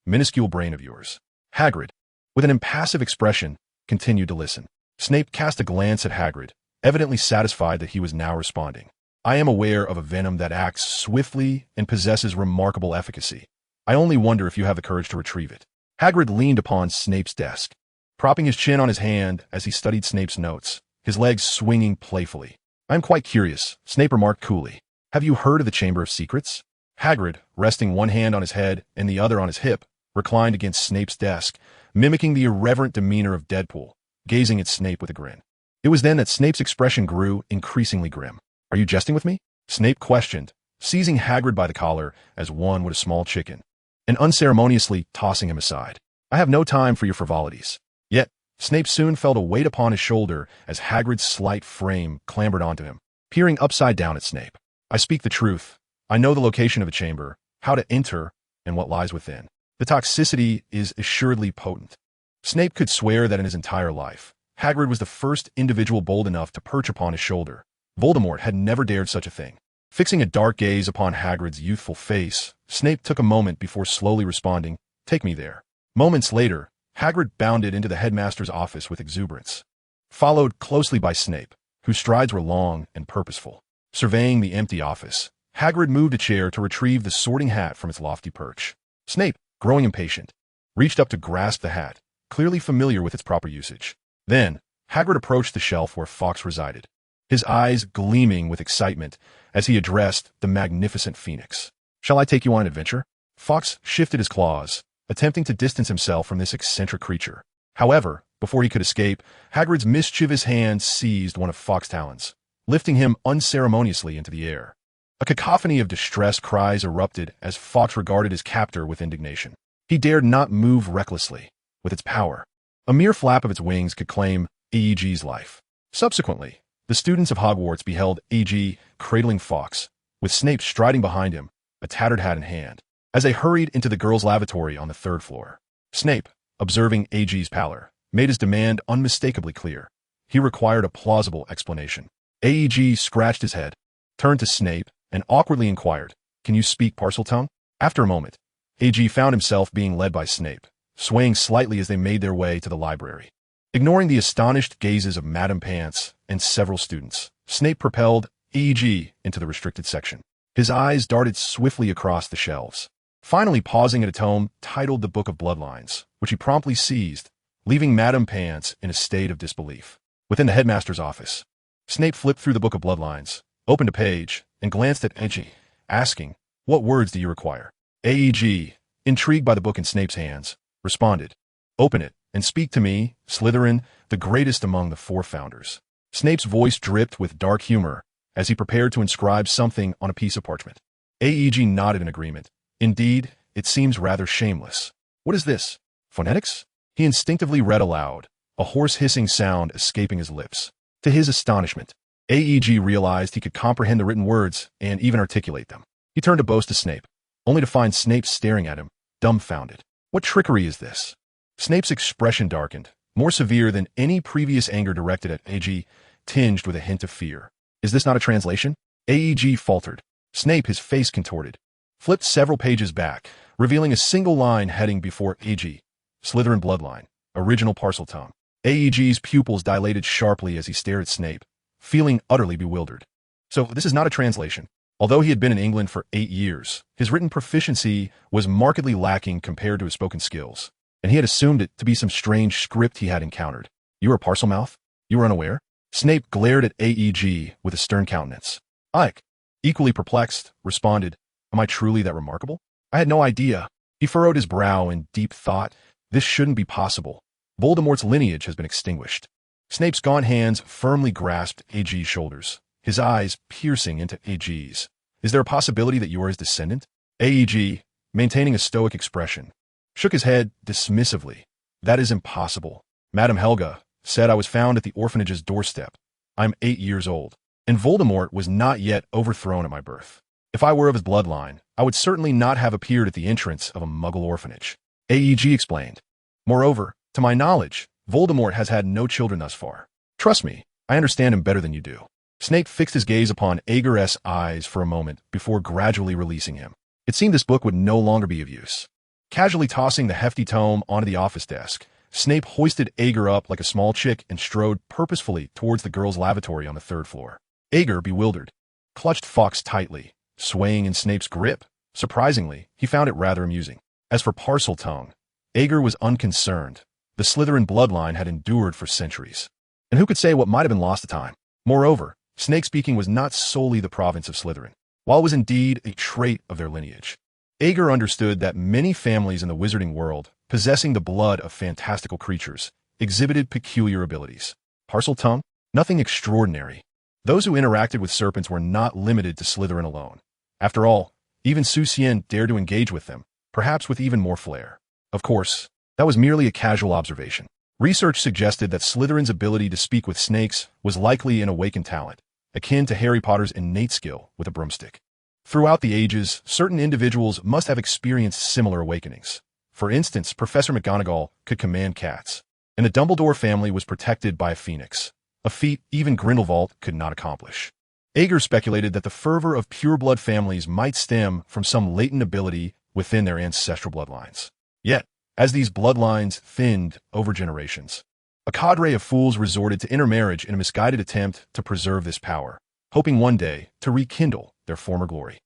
minuscule brain of yours. Hagrid, with an impassive expression, continued to listen. Snape cast a glance at Hagrid, evidently satisfied that he was now responding. I am aware of a venom that acts swiftly and possesses remarkable efficacy. I only wonder if you have the courage to retrieve it. Hagrid leaned upon Snape's desk, propping his chin on his hand as he studied Snape's notes, his legs swinging playfully. I am quite curious, Snape remarked coolly. Have you heard of the Chamber of Secrets? Hagrid, resting one hand on his head and the other on his hip, reclined against Snape's desk, mimicking the irreverent demeanor of Deadpool, gazing at Snape with a grin. It was then that Snape's expression grew increasingly grim. Are you jesting with me? Snape questioned, seizing Hagrid by the collar as one would a small chicken. and unceremoniously tossing him aside. I have no time for your frivolities. Yet, Snape soon felt a weight upon his shoulder as Hagrid's slight frame clambered onto him, peering upside down at Snape. I speak the truth. I know the location of a chamber, how to enter, and what lies within. The toxicity is assuredly potent. Snape could swear that in his entire life, Hagrid was the first individual bold enough to perch upon his shoulder. Voldemort had never dared such a thing. Fixing a dark gaze upon Hagrid's youthful face, Snape took a moment before slowly responding, "Take me there." Moments later, Hagrid bounded into the headmaster's office with exuberance, followed closely by Snape, whose strides were long and purposeful. Surveying the empty office, Hagrid moved a chair to retrieve the sorting hat from its lofty perch. Snape, growing impatient, reached up to grasp the hat, clearly familiar with its proper usage. Then, Hagrid approached the shelf where Fawkes resided, his eyes gleaming with excitement as he addressed the magnificent phoenix. "Shall I take you on an adventure?" Fawkes shifted his claws, attempting to distance himself from this eccentric creature. However, before he could escape, Hagrid's mischievous hand seized one of Fawkes' talons, lifting him unceremoniously into the air. A cacophony of distressed cries erupted as Fawkes regarded his captor with indignation. He dared not move recklessly. With its power, a mere flap of its wings could claim AEG's life. Subsequently, the students of Hogwarts beheld AEG cradling Fawkes, with Snape striding behind him, a tattered hat in hand, as they hurried into the girls' lavatory on the 3rd floor. Snape, observing AEG's pallor, made his demand unmistakably clear. He required a plausible explanation. AEG scratched his head, turned to Snape, and awkwardly inquired, "Can you speak Parseltongue?" After a moment, AEG found himself being led by Snape, swaying slightly as they made their way to the library. Ignoring the astonished gazes of Madame Pants and several students, Snape propelled AEG into the restricted section. His eyes darted swiftly across the shelves, finally pausing at a tome titled The Book of Bloodlines, which he promptly seized, leaving Madame Pants in a state of disbelief. Within the headmaster's office, Snape flipped through the Book of Bloodlines, opened a page, and glanced at AEG, asking, "What words do you require?" AEG, intrigued by the book in Snape's hands, responded, "Open it and speak to me, Slytherin, the greatest among the 4 founders." Snape's voice dripped with dark humor as he prepared to inscribe something on a piece of parchment. AEG nodded in agreement. "Indeed, it seems rather shameless. What is this? Phonetics?" He instinctively read aloud, a hoarse hissing sound escaping his lips. To his astonishment, AEG realized he could comprehend the written words and even articulate them. He turned to boast to Snape, only to find Snape staring at him, dumbfounded. What trickery is this? Snape's expression darkened, more severe than any previous anger directed at AEG, tinged with a hint of fear. "Is this not a translation?" AEG faltered. Snape, his face contorted, flipped several pages back, revealing a single line heading before AEG, Slytherin bloodline, original Parseltongue. AEG's pupils dilated sharply as he stared at Snape, feeling utterly bewildered. So this is not a translation. Although he had been in England for 8 years, his written proficiency was markedly lacking compared to his spoken skills, and he had assumed it to be some strange script he had encountered. "You are Parselmouth? You were unaware?" Snape glared at AEG with a stern countenance. Ike, equally perplexed, responded, "Am I truly that remarkable? I had no idea." He furrowed his brow in deep thought. This shouldn't be possible. Voldemort's lineage has been extinguished. Snape's gaunt hands firmly grasped AEG's shoulders, his eyes piercing into AEG's. "Is there a possibility that you are his descendant?" AEG, maintaining a stoic expression, shook his head dismissively. "That is impossible. Madame Helga said I was found at the orphanage's doorstep. I'm 8 years old, and Voldemort was not yet overthrown at my birth. If I were of his bloodline, I would certainly not have appeared at the entrance of a Muggle orphanage." AEG explained. "Moreover, to my knowledge, Voldemort has had no children thus far. Trust me, I understand him better than you do." Snape fixed his gaze upon Ager's eyes for a moment before gradually releasing him. It seemed this book would no longer be of use. Casually tossing the hefty tome onto the office desk, Snape hoisted Ager up like a small chick and strode purposefully towards the girls' lavatory on the 3rd floor. Ager, bewildered, clutched Fawkes tightly, swaying in Snape's grip. Surprisingly, he found it rather amusing. As for Parseltongue, Ager was unconcerned. The Slytherin bloodline had endured for centuries, and who could say what might have been lost to time? Moreover, snake-speaking was not solely the province of Slytherin, while it was indeed a trait of their lineage. Ager understood that many families in the wizarding world, possessing the blood of fantastical creatures, exhibited peculiar abilities. Parseltongue? Nothing extraordinary. Those who interacted with serpents were not limited to Slytherin alone. After all, even Sucien dared to engage with them, perhaps with even more flair. Of course, that was merely a casual observation. Research suggested that Slytherin's ability to speak with snakes was likely an awakened talent, akin to Harry Potter's innate skill with a broomstick. Throughout the ages, certain individuals must have experienced similar awakenings. For instance, Professor McGonagall could command cats, and the Dumbledore family was protected by a phoenix, a feat even Grindelwald could not accomplish. Ager speculated that the fervor of pureblood families might stem from some latent ability within their ancestral bloodlines. Yet, as these bloodlines thinned over generations, a cadre of fools resorted to intermarriage in a misguided attempt to preserve this power, hoping one day to rekindle their former glory.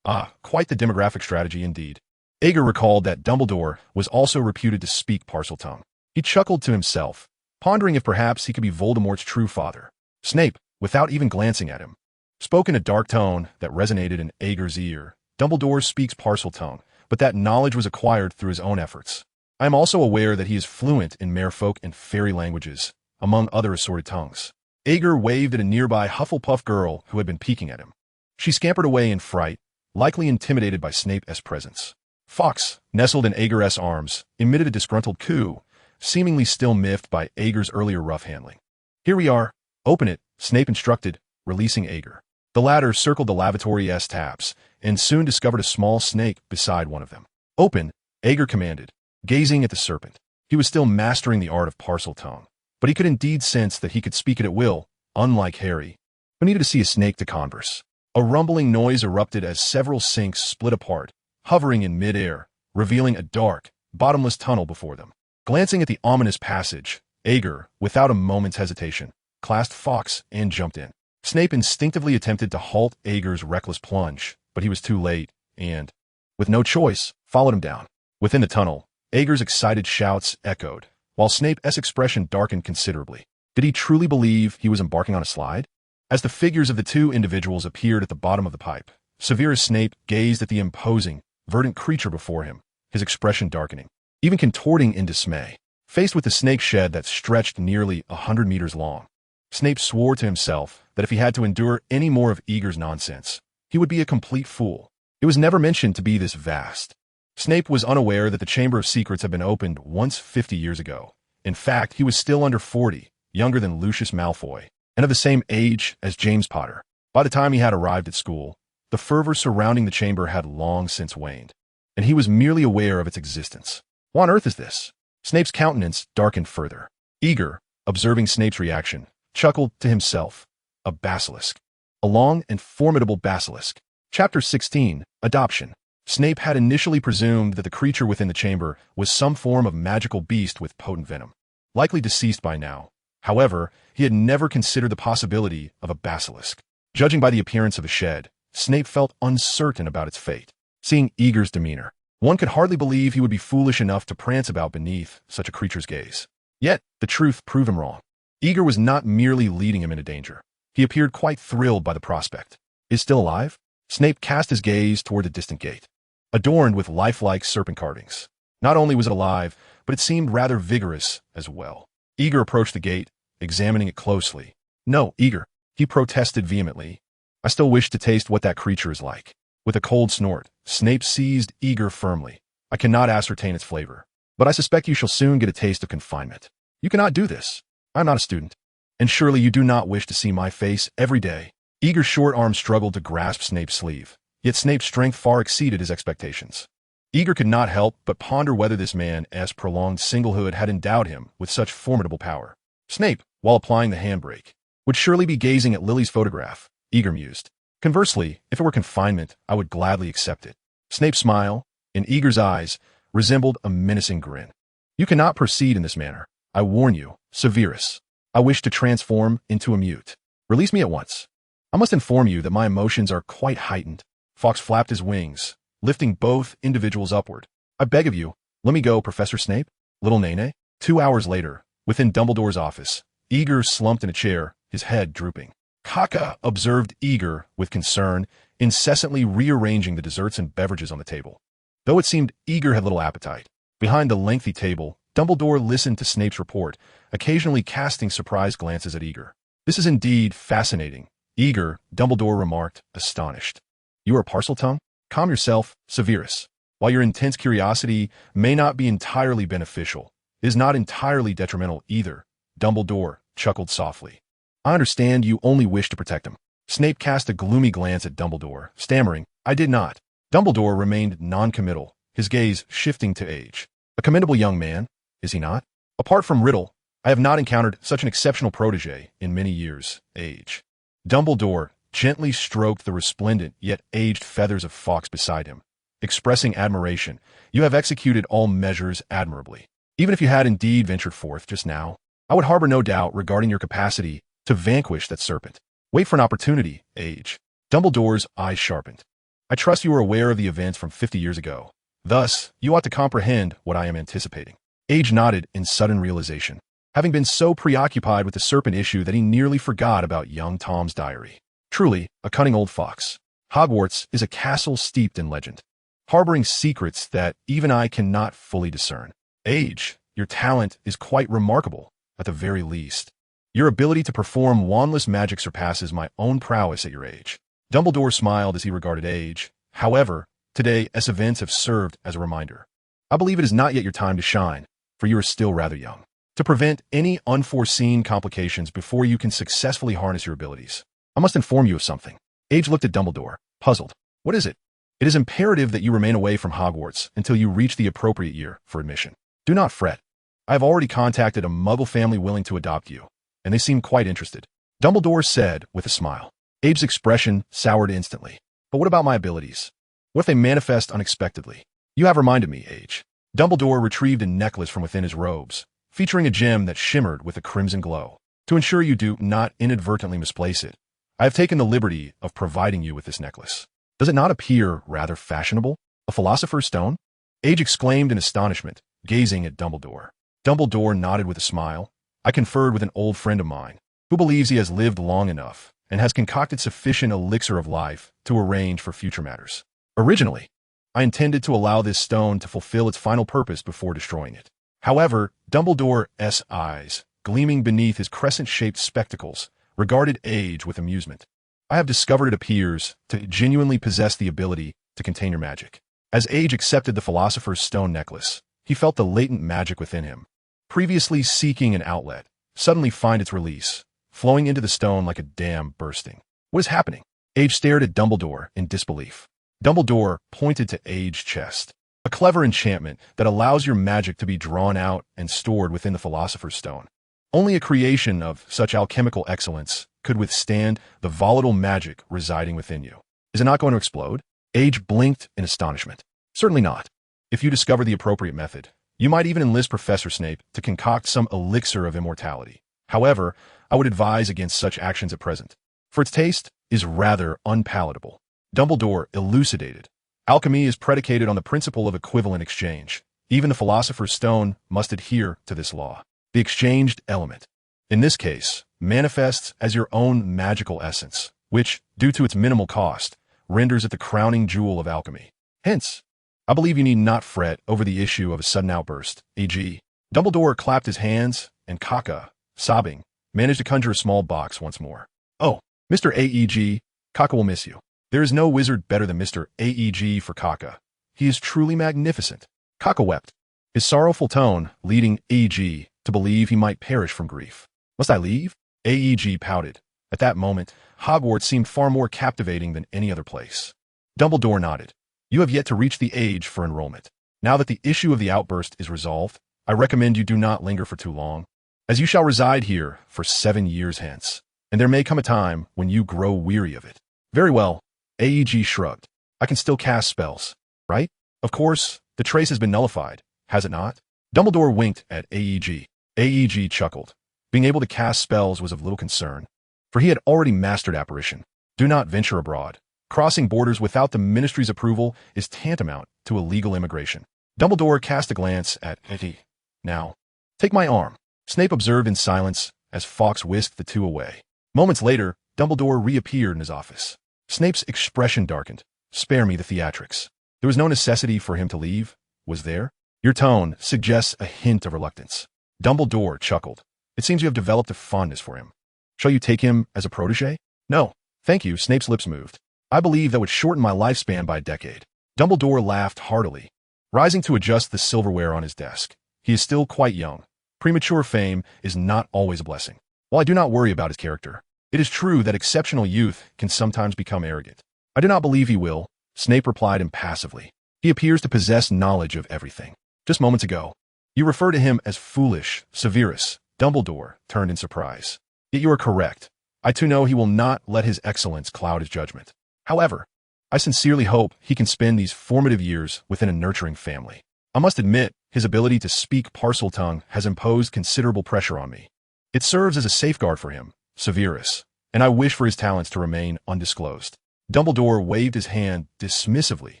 Quite the demographic strategy indeed. Ager recalled that Dumbledore was also reputed to speak Parseltongue. He chuckled to himself, pondering if perhaps he could be Voldemort's true father. Snape, without even glancing at him, spoke in a dark tone that resonated in Ager's ear. Dumbledore speaks Parseltongue, but that knowledge was acquired through his own efforts. I am also aware that he is fluent in merfolk and fairy languages, among other assorted tongues. Ager waved at a nearby Hufflepuff girl who had been peeking at him. She scampered away in fright, likely intimidated by Snape's presence. Fawkes, nestled in Ager's arms, emitted a disgruntled coo, seemingly still miffed by Ager's earlier rough handling. Here we are. Open it, Snape instructed, releasing Ager. The latter circled the lavatory's taps, and soon discovered a small snake beside one of them. Open, Ager commanded, gazing at the serpent. He was still mastering the art of Parseltongue, but he could indeed sense that he could speak it at will, unlike Harry, who needed to see a snake to converse. A rumbling noise erupted as several sinks split apart, hovering in mid-air, revealing a dark, bottomless tunnel before them. Glancing at the ominous passage, Ager, without a moment's hesitation, clasped Fawkes and jumped in. Snape instinctively attempted to halt Ager's reckless plunge, but he was too late, and, with no choice, followed him down. Within the tunnel, Ager's excited shouts echoed, while Snape's expression darkened considerably. Did he truly believe he was embarking on a slide? As the figures of the two individuals appeared at the bottom of the pipe, Severus Snape gazed at the imposing, verdant creature before him, his expression darkening, even contorting in dismay. Faced with the snake shed that stretched nearly 100 meters long, Snape swore to himself that if he had to endure any more of Ager's nonsense, he would be a complete fool. It was never mentioned to be this vast. Snape was unaware that the Chamber of Secrets had been opened once 50 years ago. In fact, he was still under 40, younger than Lucius Malfoy, and of the same age as James Potter. By the time he had arrived at school, the fervor surrounding the chamber had long since waned, and he was merely aware of its existence. What on earth is this? Snape's countenance darkened further. Ager, observing Snape's reaction, chuckled to himself. A basilisk. A long and formidable basilisk. Chapter 16, Adoption. Snape had initially presumed that the creature within the chamber was some form of magical beast with potent venom, likely deceased by now. However, he had never considered the possibility of a basilisk. Judging by the appearance of the shed, Snape felt uncertain about its fate. Seeing Ager's demeanor, one could hardly believe he would be foolish enough to prance about beneath such a creature's gaze. Yet, the truth proved him wrong. Ager was not merely leading him into danger. He appeared quite thrilled by the prospect. Is still alive? Snape cast his gaze toward the distant gate, adorned with lifelike serpent carvings. Not only was it alive, but it seemed rather vigorous as well. Ager approached the gate, examining it closely. No, Ager, he protested vehemently. I still wish to taste what that creature is like. With a cold snort, Snape seized Ager firmly. I cannot ascertain its flavor, but I suspect you shall soon get a taste of confinement. You cannot do this. I am not a student, and surely you do not wish to see my face every day. Ager's short arm struggled to grasp Snape's sleeve, yet Snape's strength far exceeded his expectations. Ager could not help but ponder whether this man's prolonged singlehood had endowed him with such formidable power. Snape, while applying the handbrake, would surely be gazing at Lily's photograph, Ager mused. Conversely, if it were confinement, I would gladly accept it. Snape's smile, in Ager's eyes, resembled a menacing grin. You cannot proceed in this manner. I warn you, Severus. I wish to transform into a mute. Release me at once. I must inform you that my emotions are quite heightened. Fawkes flapped his wings, lifting both individuals upward. I beg of you, let me go, Professor Snape. Little Nene. 2 hours later, within Dumbledore's office, Ager slumped in a chair, his head drooping. Caca, observed Ager with concern, incessantly rearranging the desserts and beverages on the table. Though it seemed Ager had little appetite, behind the lengthy table, Dumbledore listened to Snape's report, occasionally casting surprised glances at Ager. This is indeed fascinating. Ager, Dumbledore remarked, astonished. You are Parseltongue? Calm yourself, Severus. While your intense curiosity may not be entirely beneficial, it is not entirely detrimental either. Dumbledore chuckled softly. I understand you only wish to protect him. Snape cast a gloomy glance at Dumbledore, stammering, I did not. Dumbledore remained non-committal, his gaze shifting to Age. A commendable young man, is he not? Apart from Riddle, I have not encountered such an exceptional protege in many years. Age. Dumbledore gently stroked the resplendent yet aged feathers of Fawkes beside him, expressing admiration. You have executed all measures admirably. Even if you had indeed ventured forth just now, I would harbor no doubt regarding your capacity to vanquish that serpent. Wait for an opportunity, Age. Dumbledore's eyes sharpened. I trust you are aware of the events from 50 years ago. Thus, you ought to comprehend what I am anticipating. Age nodded in sudden realization, having been so preoccupied with the serpent issue that he nearly forgot about young Tom's diary. Truly, a cunning old fox. Hogwarts is a castle steeped in legend, harboring secrets that even I cannot fully discern. Age, your talent is quite remarkable, at the very least. Your ability to perform wandless magic surpasses my own prowess at your age. Dumbledore smiled as he regarded Age. However, today, as events have served as a reminder, I believe it is not yet your time to shine, for you are still rather young. To prevent any unforeseen complications before you can successfully harness your abilities, I must inform you of something. Age looked at Dumbledore, puzzled. What is it? It is imperative that you remain away from Hogwarts until you reach the appropriate year for admission. Do not fret. I have already contacted a Muggle family willing to adopt you, and they seem quite interested. Dumbledore said with a smile. Abe's expression soured instantly. But what about my abilities? What if they manifest unexpectedly? You have reminded me, Age. Dumbledore retrieved a necklace from within his robes, featuring a gem that shimmered with a crimson glow. To ensure you do not inadvertently misplace it, I have taken the liberty of providing you with this necklace. Does it not appear rather fashionable? A philosopher's stone? Age exclaimed in astonishment, gazing at Dumbledore. Dumbledore nodded with a smile. I conferred with an old friend of mine, who believes he has lived long enough and has concocted sufficient elixir of life to arrange for future matters. Originally, I intended to allow this stone to fulfill its final purpose before destroying it. However, Dumbledore's eyes, gleaming beneath his crescent-shaped spectacles, regarded Age with amusement. I have discovered it appears to genuinely possess the ability to contain your magic. As Age accepted the Philosopher's Stone necklace, he felt the latent magic within him, previously seeking an outlet, suddenly find its release, flowing into the stone like a dam bursting. What is happening? Age stared at Dumbledore in disbelief. Dumbledore pointed to Age's chest. A clever enchantment that allows your magic to be drawn out and stored within the Philosopher's Stone. Only a creation of such alchemical excellence could withstand the volatile magic residing within you. Is it not going to explode? Age blinked in astonishment. Certainly not. If you discover the appropriate method, you might even enlist Professor Snape to concoct some elixir of immortality. However, I would advise against such actions at present, for its taste is rather unpalatable. Dumbledore elucidated. Alchemy is predicated on the principle of equivalent exchange. Even the Philosopher's Stone must adhere to this law. The exchanged element, in this case, manifests as your own magical essence, which, due to its minimal cost, renders it the crowning jewel of alchemy. Hence, I believe you need not fret over the issue of a sudden outburst, e.g. Dumbledore clapped his hands, and Kaka, sobbing, managed to conjure a small box once more. Oh, Mr. AEG, Kaka will miss you. There is no wizard better than Mr. AEG for Kaka. He is truly magnificent. Kaka wept, his sorrowful tone leading AEG to believe he might perish from grief. Must I leave? AEG pouted. At that moment, Hogwarts seemed far more captivating than any other place. Dumbledore nodded. You have yet to reach the age for enrollment. Now that the issue of the outburst is resolved, I recommend you do not linger for too long, as you shall reside here for 7 years hence, and there may come a time when you grow weary of it. Very well, AEG shrugged. I can still cast spells, right? Of course, the trace has been nullified, has it not? Dumbledore winked at AEG. AEG chuckled. Being able to cast spells was of little concern, for he had already mastered apparition. Do not venture abroad. Crossing borders without the Ministry's approval is tantamount to illegal immigration. Dumbledore cast a glance at Eddie. Now, take my arm. Snape observed in silence as Fawkes whisked the two away. Moments later, Dumbledore reappeared in his office. Snape's expression darkened. Spare me the theatrics. There was no necessity for him to leave, was there? Your tone suggests a hint of reluctance. Dumbledore chuckled. It seems you have developed a fondness for him. Shall you take him as a protege? No, thank you. Snape's lips moved. I believe that would shorten my lifespan by a decade. Dumbledore laughed heartily, rising to adjust the silverware on his desk. He is still quite young. Premature fame is not always a blessing. While I do not worry about his character, it is true that exceptional youth can sometimes become arrogant. I do not believe he will, Snape replied impassively. He appears to possess knowledge of everything. Just moments ago, you refer to him as foolish, Severus. Dumbledore turned in surprise. Yet you are correct. I too know he will not let his excellence cloud his judgment. However, I sincerely hope he can spend these formative years within a nurturing family. I must admit, his ability to speak Parseltongue has imposed considerable pressure on me. It serves as a safeguard for him, Severus, and I wish for his talents to remain undisclosed. Dumbledore waved his hand dismissively.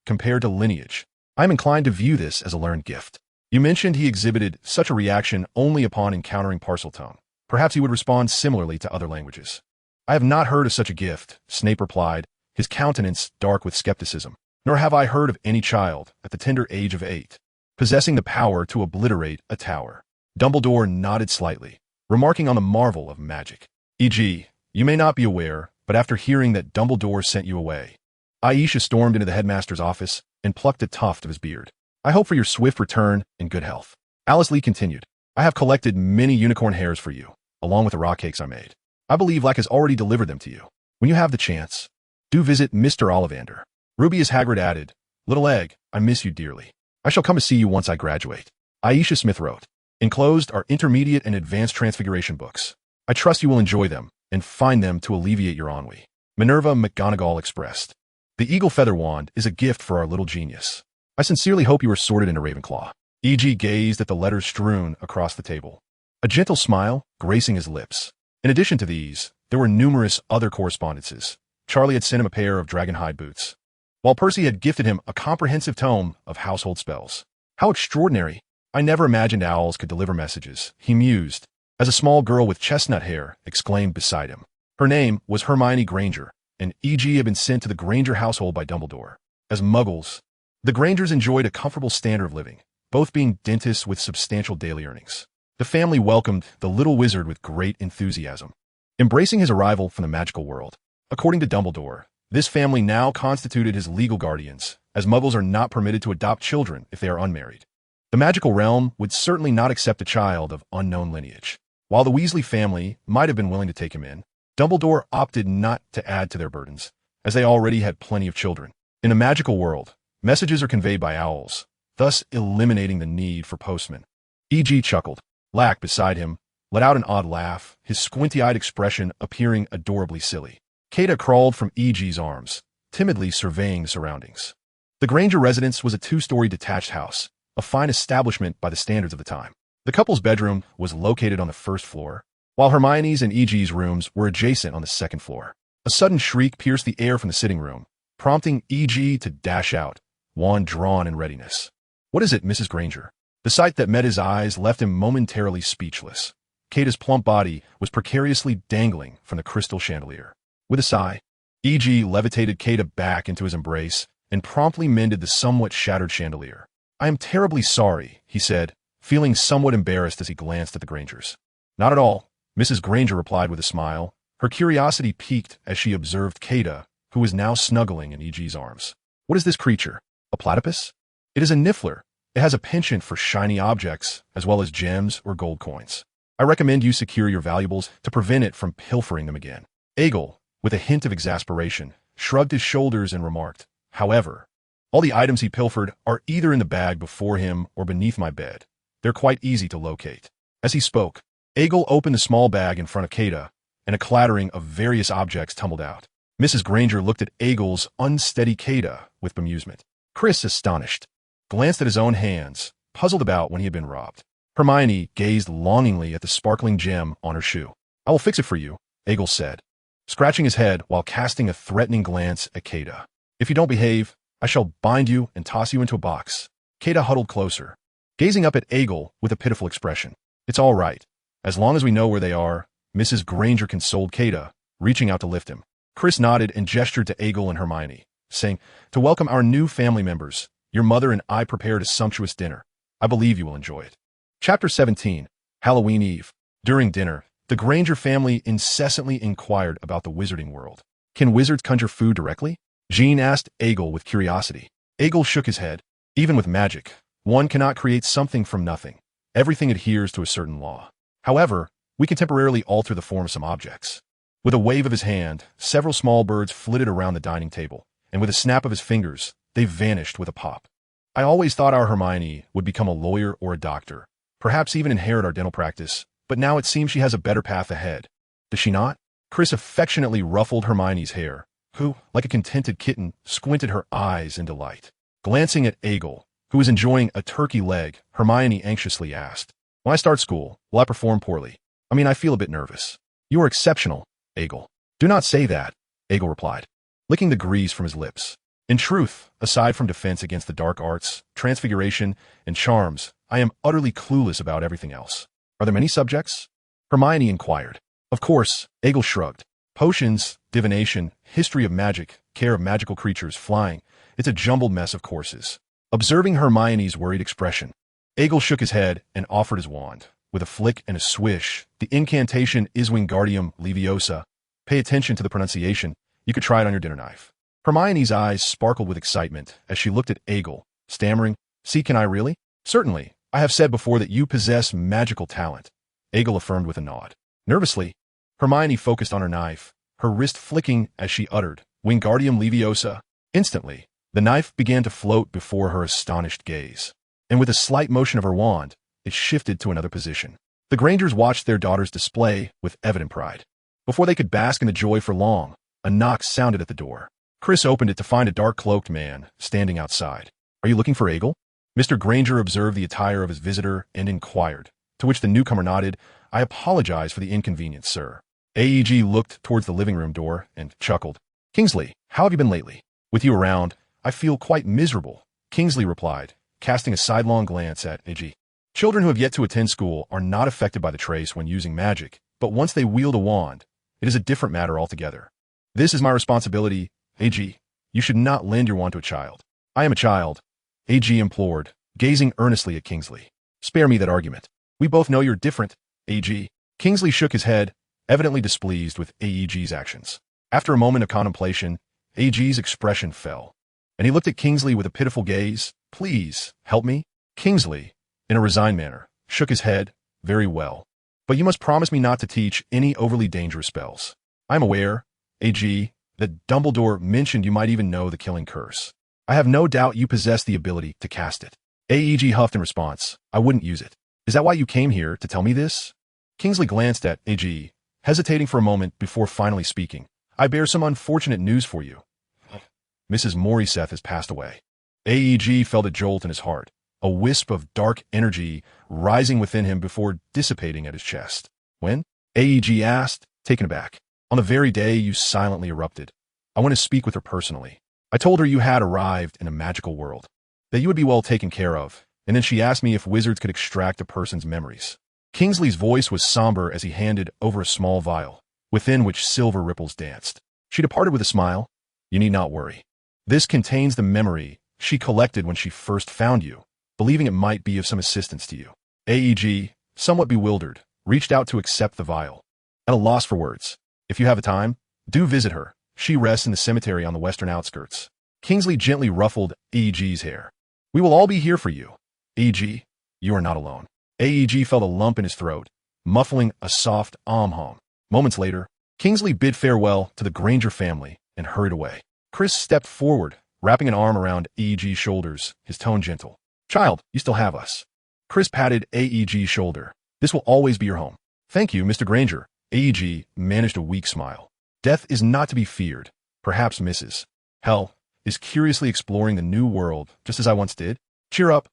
Compared to lineage, I am inclined to view this as a learned gift. You mentioned he exhibited such a reaction only upon encountering Parseltongue. Perhaps he would respond similarly to other languages. I have not heard of such a gift, Snape replied, his countenance dark with skepticism. Nor have I heard of any child, at the tender age of 8, possessing the power to obliterate a tower. Dumbledore nodded slightly, remarking on the marvel of magic. E.g., you may not be aware, but after hearing that Dumbledore sent you away, Aisha stormed into the headmaster's office and plucked a tuft of his beard. I hope for your swift return in good health. Alice Lee continued, I have collected many unicorn hairs for you, along with the raw cakes I made. I believe Lack has already delivered them to you. When you have the chance, do visit Mr. Ollivander. Rubius Hagrid added, Little Egg, I miss you dearly. I shall come to see you once I graduate. Aisha Smith wrote, Enclosed are intermediate and advanced transfiguration books. I trust you will enjoy them and find them to alleviate your ennui. Minerva McGonagall expressed, The eagle feather wand is a gift for our little genius. I sincerely hope you are sorted into Ravenclaw. E.G. gazed at the letters strewn across the table, a gentle smile gracing his lips. In addition to these, there were numerous other correspondences. Charlie had sent him a pair of dragonhide boots, while Percy had gifted him a comprehensive tome of household spells. How extraordinary! I never imagined owls could deliver messages, he mused, as a small girl with chestnut hair exclaimed beside him. Her name was Hermione Granger, and E.G. had been sent to the Granger household by Dumbledore. As muggles, the Grangers enjoyed a comfortable standard of living, both being dentists with substantial daily earnings. The family welcomed the little wizard with great enthusiasm, embracing his arrival from the magical world. According to Dumbledore, this family now constituted his legal guardians, as muggles are not permitted to adopt children if they are unmarried. The magical realm would certainly not accept a child of unknown lineage. While the Weasley family might have been willing to take him in, Dumbledore opted not to add to their burdens, as they already had plenty of children. In a magical world, messages are conveyed by owls, thus eliminating the need for postmen. E.G. chuckled. Lack, beside him, let out an odd laugh, his squinty-eyed expression appearing adorably silly. Kata crawled from E.G.'s arms, timidly surveying the surroundings. The Granger residence was a 2-story detached house, a fine establishment by the standards of the time. The couple's bedroom was located on the first floor, while Hermione's and E.G.'s rooms were adjacent on the second floor. A sudden shriek pierced the air from the sitting room, prompting E.G. to dash out, wand drawn in readiness. What is it, Mrs. Granger? The sight that met his eyes left him momentarily speechless. Kata's plump body was precariously dangling from the crystal chandelier. With a sigh, E.G. levitated Kata back into his embrace and promptly mended the somewhat shattered chandelier. I am terribly sorry, he said, feeling somewhat embarrassed as he glanced at the Grangers. Not at all, Mrs. Granger replied with a smile. Her curiosity piqued as she observed Kata, who was now snuggling in E.G.'s arms. What is this creature? A platypus? It is a niffler. It has a penchant for shiny objects, as well as gems or gold coins. I recommend you secure your valuables to prevent it from pilfering them again. Aegel, with a hint of exasperation, shrugged his shoulders and remarked, However, all the items he pilfered are either in the bag before him or beneath my bed. They're quite easy to locate. As he spoke, Aegel opened the small bag in front of Kata, and a clattering of various objects tumbled out. Mrs. Granger looked at Aegel's unsteady Kata with bemusement. Chris, astonished, glanced at his own hands, puzzled about when he had been robbed. Hermione gazed longingly at the sparkling gem on her shoe. I will fix it for you, Aegel said, scratching his head while casting a threatening glance at Kata. If you don't behave, I shall bind you and toss you into a box. Kata huddled closer, gazing up at Aegel with a pitiful expression. It's all right. As long as we know where they are, Mrs. Granger consoled Kata, reaching out to lift him. Chris nodded and gestured to Aegel and Hermione, saying, To welcome our new family members, your mother and I prepared a sumptuous dinner. I believe you will enjoy it. Chapter 17, Halloween Eve. During dinner, the Granger family incessantly inquired about the wizarding world. Can wizards conjure food directly? Jean asked Aegel with curiosity. Aegel shook his head. Even with magic, one cannot create something from nothing. Everything adheres to a certain law. However, we can temporarily alter the form of some objects. With a wave of his hand, several small birds flitted around the dining table, and with a snap of his fingers, they vanished with a pop. I always thought our Hermione would become a lawyer or a doctor, perhaps even inherit our dental practice, but now it seems she has a better path ahead. Does she not? Chris affectionately ruffled Hermione's hair, who, like a contented kitten, squinted her eyes in delight. Glancing at Aegel, who was enjoying a turkey leg, Hermione anxiously asked, "When I start school, will I perform poorly? I feel a bit nervous." "You are exceptional, Aegel." "Do not say that," Aegel replied, licking the grease from his lips. "In truth, aside from defense against the dark arts, transfiguration, and charms, I am utterly clueless about everything else." "Are there many subjects?" Hermione inquired. "Of course," Aegel shrugged. "Potions, divination, history of magic, care of magical creatures, flying. It's a jumbled mess of courses." Observing Hermione's worried expression, Aegel shook his head and offered his wand. With a flick and a swish, the incantation is Wingardium Leviosa. Pay attention to the pronunciation. You could try it on your dinner knife. Hermione's eyes sparkled with excitement as she looked at Aegel, stammering, "See, can I really?" "Certainly. I have said before that you possess magical talent," Aegel affirmed with a nod. Nervously, Hermione focused on her knife, her wrist flicking as she uttered, "Wingardium Leviosa." Instantly, the knife began to float before her astonished gaze, and with a slight motion of her wand, it shifted to another position. The Grangers watched their daughter's display with evident pride. Before they could bask in the joy for long, a knock sounded at the door. Chris opened it to find a dark-cloaked man standing outside. "Are you looking for Aegel?" Mr. Granger observed the attire of his visitor and inquired, to which the newcomer nodded. "I apologize for the inconvenience, sir." AEG looked towards the living room door and chuckled. "Kingsley, how have you been lately? With you around, I feel quite miserable," Kingsley replied, casting a sidelong glance at AG. "Children who have yet to attend school are not affected by the trace when using magic, but once they wield a wand, it is a different matter altogether. This is my responsibility, AG. You should not lend your wand to a child." "I am a child," AG implored, gazing earnestly at Kingsley. "Spare me that argument. We both know you're different, AG." Kingsley shook his head, evidently displeased with AEG's actions. After a moment of contemplation, AG's expression fell, and he looked at Kingsley with a pitiful gaze. "Please, help me." Kingsley, in a resigned manner, shook his head. "Very well. But you must promise me not to teach any overly dangerous spells. I am aware, AG, that Dumbledore mentioned you might even know the killing curse. I have no doubt you possess the ability to cast it." AEG huffed in response. "I wouldn't use it." "Is that why you came here, to tell me this?" Kingsley glanced at AG, hesitating for a moment before finally speaking. "I bear some unfortunate news for you. Mrs. Morriseth has passed away." AEG felt a jolt in his heart, a wisp of dark energy rising within him before dissipating at his chest. "When?" AEG asked, taken aback. "On the very day you silently erupted. I want to speak with her personally. I told her you had arrived in a magical world, that you would be well taken care of, and then she asked me if wizards could extract a person's memories." Kingsley's voice was somber as he handed over a small vial, within which silver ripples danced. She departed with a smile. "You need not worry. This contains the memory she collected when she first found you, believing it might be of some assistance to you." AEG, somewhat bewildered, reached out to accept the vial. At a loss for words. "If you have the time, do visit her. She rests in the cemetery on the western outskirts." Kingsley gently ruffled AEG's hair. "We will all be here for you. AEG, you are not alone." AEG felt a lump in his throat, muffling a soft hum. Moments later, Kingsley bid farewell to the Granger family and hurried away. Chris stepped forward, wrapping an arm around AEG's shoulders, his tone gentle. "Child, you still have us." Chris patted AEG's shoulder. "This will always be your home." "Thank you, Mr. Granger." AEG managed a weak smile. "Death is not to be feared. Perhaps Mrs. Hell is curiously exploring the new world, just as I once did. Cheer up,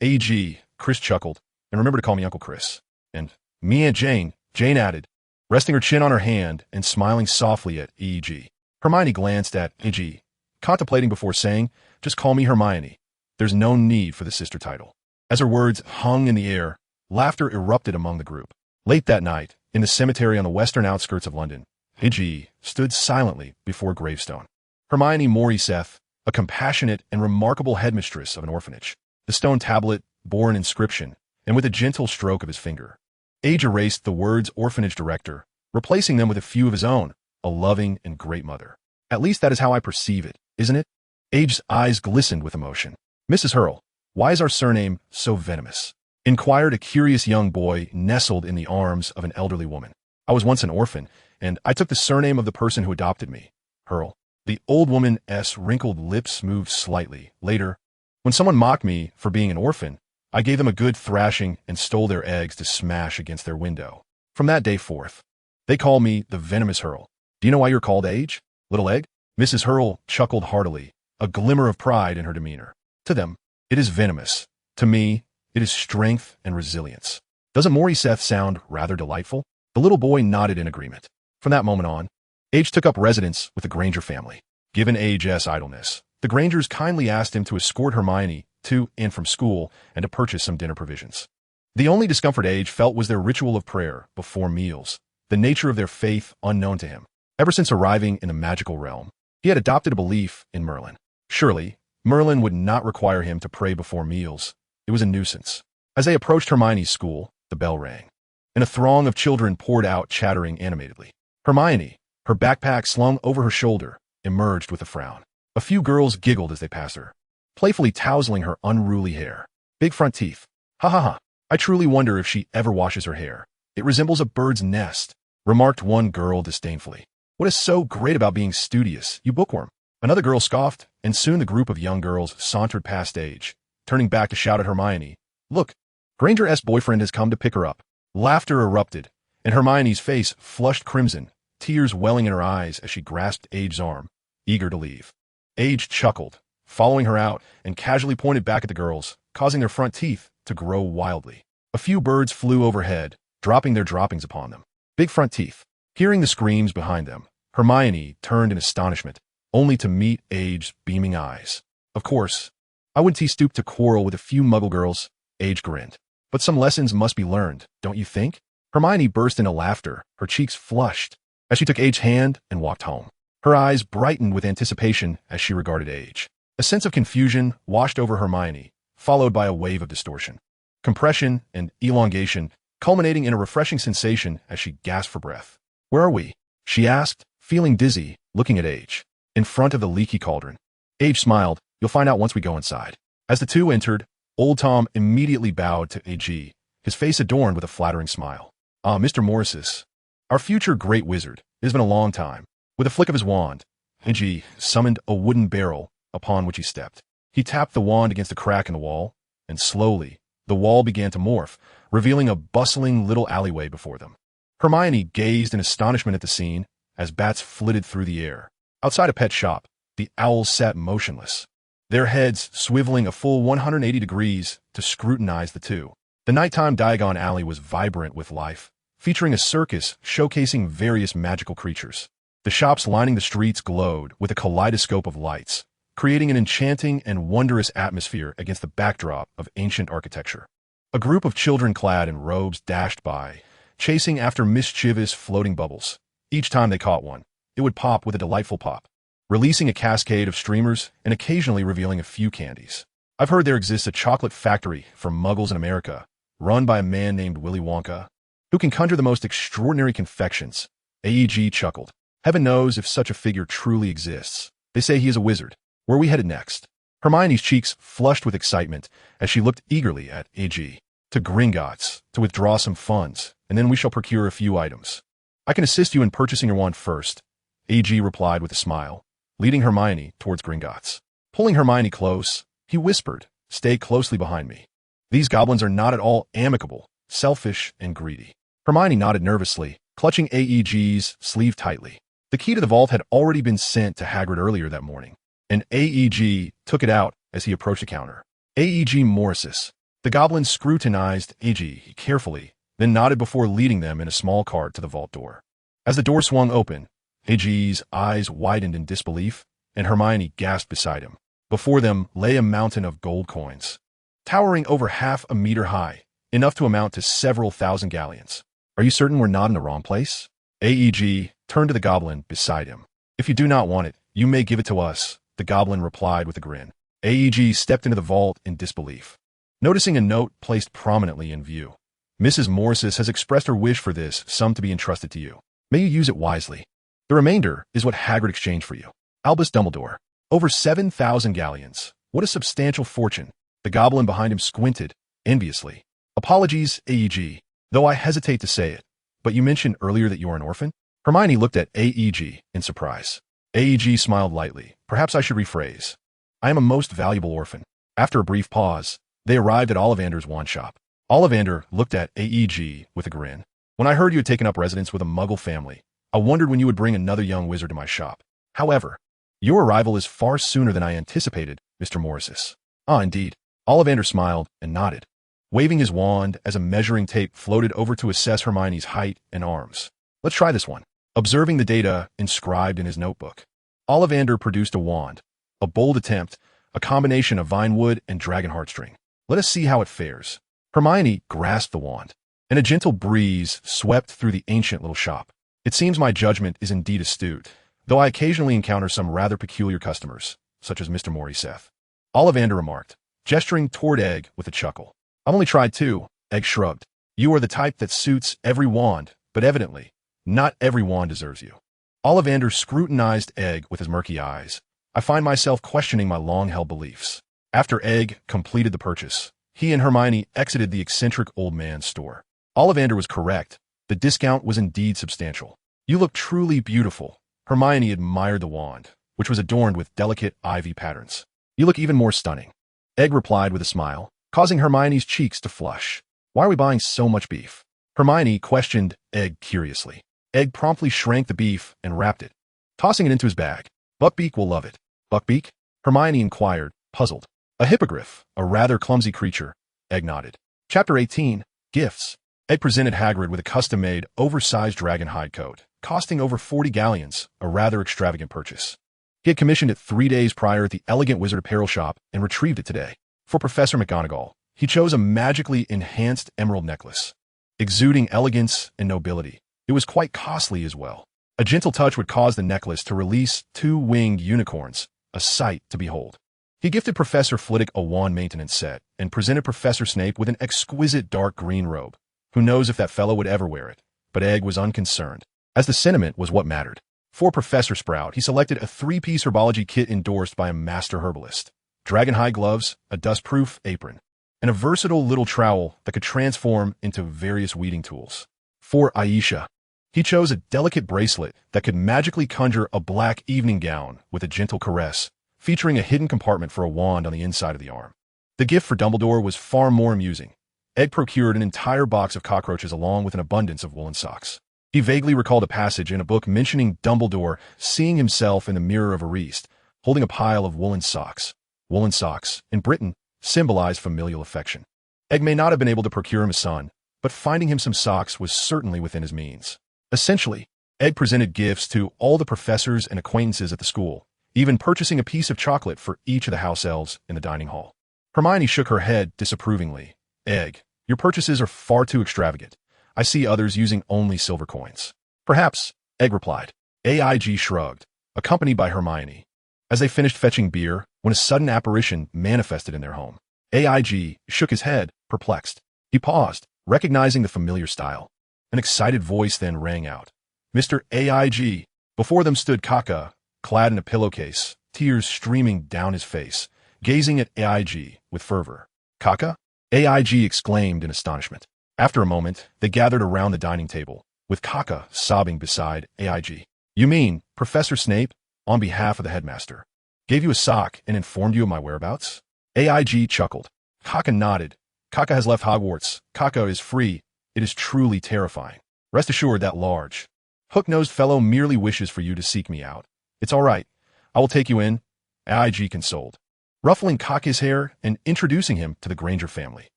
AEG," Chris chuckled, "and remember to call me Uncle Chris." "And me, Aunt Jane," Jane added, resting her chin on her hand and smiling softly at AEG. Hermione glanced at AEG, contemplating before saying, "Just call me Hermione. There's no need for the sister title." As her words hung in the air, laughter erupted among the group. Late that night, in the cemetery on the western outskirts of London, AEG stood silently before a gravestone. Hermione Morriseth, a compassionate and remarkable headmistress of an orphanage. The stone tablet bore an inscription, and with a gentle stroke of his finger, Age erased the words orphanage director, replacing them with a few of his own, a loving and great mother. "At least that is how I perceive it, isn't it?" Age's eyes glistened with emotion. "Mrs. Hurl, why is our surname so venomous?" inquired a curious young boy nestled in the arms of an elderly woman. "I was once an orphan, and I took the surname of the person who adopted me, Hurl." The old woman's wrinkled lips moved slightly. "Later, when someone mocked me for being an orphan, I gave them a good thrashing and stole their eggs to smash against their window. From that day forth, they call me the venomous Hurl. Do you know why you're called Age, little egg?" Mrs. Hurl chuckled heartily, a glimmer of pride in her demeanor. "To them, it is venomous. To me, it is strength and resilience. Doesn't Moriseth sound rather delightful?" The little boy nodded in agreement. From that moment on, Age took up residence with the Granger family. Given Age's idleness, the Grangers kindly asked him to escort Hermione to and from school and to purchase some dinner provisions. The only discomfort Age felt was their ritual of prayer before meals, the nature of their faith unknown to him. Ever since arriving in the magical realm, he had adopted a belief in Merlin. Surely, Merlin would not require him to pray before meals. It was a nuisance. As they approached Hermione's school, the bell rang, and a throng of children poured out, chattering animatedly. Hermione, her backpack slung over her shoulder, emerged with a frown. A few girls giggled as they passed her, playfully tousling her unruly hair. "Big front teeth. Ha ha ha. I truly wonder if she ever washes her hair. It resembles a bird's nest," remarked one girl disdainfully. "What is so great about being studious, you bookworm?" Another girl scoffed, and soon the group of young girls sauntered past Age, turning back to shout at Hermione, "Look, Granger's boyfriend has come to pick her up." Laughter erupted, and Hermione's face flushed crimson, tears welling in her eyes as she grasped Age's arm, eager to leave. Age chuckled, following her out, and casually pointed back at the girls, causing their front teeth to grow wildly. A few birds flew overhead, dropping their droppings upon them. Big front teeth. Hearing the screams behind them, Hermione turned in astonishment, only to meet Age's beaming eyes. "Of course, I wouldn't he stoop to quarrel with a few muggle girls," Age grinned. "But some lessons must be learned, don't you think?" Hermione burst into laughter, her cheeks flushed, as she took Age's hand and walked home. Her eyes brightened with anticipation as she regarded Age. A sense of confusion washed over Hermione, followed by a wave of distortion, compression, and elongation, culminating in a refreshing sensation as she gasped for breath. "Where are we?" she asked, feeling dizzy, looking at Age. "In front of the leaky cauldron." Age smiled. "You'll find out once we go inside." As the two entered, Old Tom immediately bowed to Ag, his face adorned with a flattering smile. "Ah, Mr. Morrises, our future great wizard. It has been a long time." With a flick of his wand, Ag summoned a wooden barrel upon which he stepped. He tapped the wand against a crack in the wall, and slowly, the wall began to morph, revealing a bustling little alleyway before them. Hermione gazed in astonishment at the scene as bats flitted through the air. Outside a pet shop, the owls sat motionless, their heads swiveling a full 180 degrees to scrutinize the two. The nighttime Diagon Alley was vibrant with life, featuring a circus showcasing various magical creatures. The shops lining the streets glowed with a kaleidoscope of lights, creating an enchanting and wondrous atmosphere against the backdrop of ancient architecture. A group of children clad in robes dashed by, chasing after mischievous floating bubbles. Each time they caught one, it would pop with a delightful pop, releasing a cascade of streamers and occasionally revealing a few candies. "I've heard there exists a chocolate factory for muggles in America, run by a man named Willy Wonka, who can conjure the most extraordinary confections." AEG chuckled. "Heaven knows if such a figure truly exists. They say he is a wizard. Where are we headed next?" Hermione's cheeks flushed with excitement as she looked eagerly at AG. "To Gringotts, to withdraw some funds, and then we shall procure a few items." "I can assist you in purchasing your wand first," AG replied with a smile, leading Hermione towards Gringotts. Pulling Hermione close, he whispered, "Stay closely behind me. These goblins are not at all amicable, selfish, and greedy." Hermione nodded nervously, clutching AEG's sleeve tightly. The key to the vault had already been sent to Hagrid earlier that morning, and AEG took it out as he approached the counter. AEG Morrises. The goblin scrutinized AG carefully, then nodded before leading them in a small cart to the vault door. As the door swung open, AG's eyes widened in disbelief, and Hermione gasped beside him. Before them lay a mountain of gold coins, towering over half a meter high, enough to amount to several thousand galleons. "Are you certain we're not in the wrong place?" AEG turned to the goblin beside him. "If you do not want it, you may give it to us," the goblin replied with a grin. AEG stepped into the vault in disbelief, noticing a note placed prominently in view. "Mrs. Morrises has expressed her wish for this sum to be entrusted to you. May you use it wisely. The remainder is what Hagrid exchanged for you. Albus Dumbledore." Over 7,000 galleons. What a substantial fortune. The goblin behind him squinted, enviously. Apologies, AEG, though I hesitate to say it, but you mentioned earlier that you are an orphan? Hermione looked at AEG in surprise. AEG smiled lightly. Perhaps I should rephrase. I am a most valuable orphan. After a brief pause, they arrived at Ollivander's wand shop. Ollivander looked at AEG with a grin. When I heard you had taken up residence with a muggle family, I wondered when you would bring another young wizard to my shop. However, your arrival is far sooner than I anticipated, Mr. Morrises. Ah, indeed. Ollivander smiled and nodded, waving his wand as a measuring tape floated over to assess Hermione's height and arms. Let's try this one. Observing the data inscribed in his notebook, Ollivander produced a wand, a bold attempt, a combination of vine wood and dragon heartstring. Let us see how it fares. Hermione grasped the wand, and a gentle breeze swept through the ancient little shop. It seems my judgment is indeed astute, though I occasionally encounter some rather peculiar customers, such as Mr. Morrises. Ollivander remarked, gesturing toward Egg with a chuckle. I've only tried two, Egg shrugged. You are the type that suits every wand, but evidently, not every wand deserves you. Ollivander scrutinized Egg with his murky eyes. I find myself questioning my long-held beliefs. After Egg completed the purchase, he and Hermione exited the eccentric old man's store. Ollivander was correct. The discount was indeed substantial. You look truly beautiful. Hermione admired the wand, which was adorned with delicate ivy patterns. You look even more stunning. Egg replied with a smile, causing Hermione's cheeks to flush. Why are we buying so much beef? Hermione questioned Egg curiously. Egg promptly shrank the beef and wrapped it, tossing it into his bag. Buckbeak will love it. Buckbeak? Hermione inquired, puzzled. A hippogriff, a rather clumsy creature. Egg nodded. Chapter 18, Gifts. Egg presented Hagrid with a custom-made, oversized dragon hide coat, costing over 40 galleons, a rather extravagant purchase. He had commissioned it 3 days prior at the Elegant Wizard Apparel Shop and retrieved it today. For Professor McGonagall, he chose a magically enhanced emerald necklace, exuding elegance and nobility. It was quite costly as well. A gentle touch would cause the necklace to release 2 winged unicorns, a sight to behold. He gifted Professor Flitwick a wand maintenance set and presented Professor Snape with an exquisite dark green robe. Who knows if that fellow would ever wear it? But Egg was unconcerned, as the sentiment was what mattered. For Professor Sprout, he selected a 3-piece herbology kit endorsed by a master herbalist. Dragonhide gloves, a dust-proof apron, and a versatile little trowel that could transform into various weeding tools. For Aisha, he chose a delicate bracelet that could magically conjure a black evening gown with a gentle caress, featuring a hidden compartment for a wand on the inside of the arm. The gift for Dumbledore was far more amusing. Egg procured an entire box of cockroaches along with an abundance of woolen socks. He vaguely recalled a passage in a book mentioning Dumbledore seeing himself in the mirror of a Reist, holding a pile of woolen socks. Woolen socks, in Britain, symbolize familial affection. Egg may not have been able to procure him a son, but finding him some socks was certainly within his means. Essentially, Egg presented gifts to all the professors and acquaintances at the school, even purchasing a piece of chocolate for each of the house elves in the dining hall. Hermione shook her head disapprovingly. Egg, your purchases are far too extravagant. I see others using only silver coins. Perhaps, Egg replied. AIG shrugged, accompanied by Hermione, as they finished fetching beer when a sudden apparition manifested in their home. AIG shook his head, perplexed. He paused, recognizing the familiar style. An excited voice then rang out. Mr. AIG. Before them stood Kaka, clad in a pillowcase, tears streaming down his face, gazing at AIG with fervor. Kaka? AIG exclaimed in astonishment. After a moment, they gathered around the dining table, with Kaka sobbing beside AIG. You mean, Professor Snape, on behalf of the headmaster, gave you a sock and informed you of my whereabouts? AIG chuckled. Kaka nodded. Kaka has left Hogwarts. Kaka is free. It is truly terrifying. Rest assured that large, hook-nosed fellow merely wishes for you to seek me out. It's all right. I will take you in, AIG consoled, ruffling Kaka's hair and introducing him to the Granger family.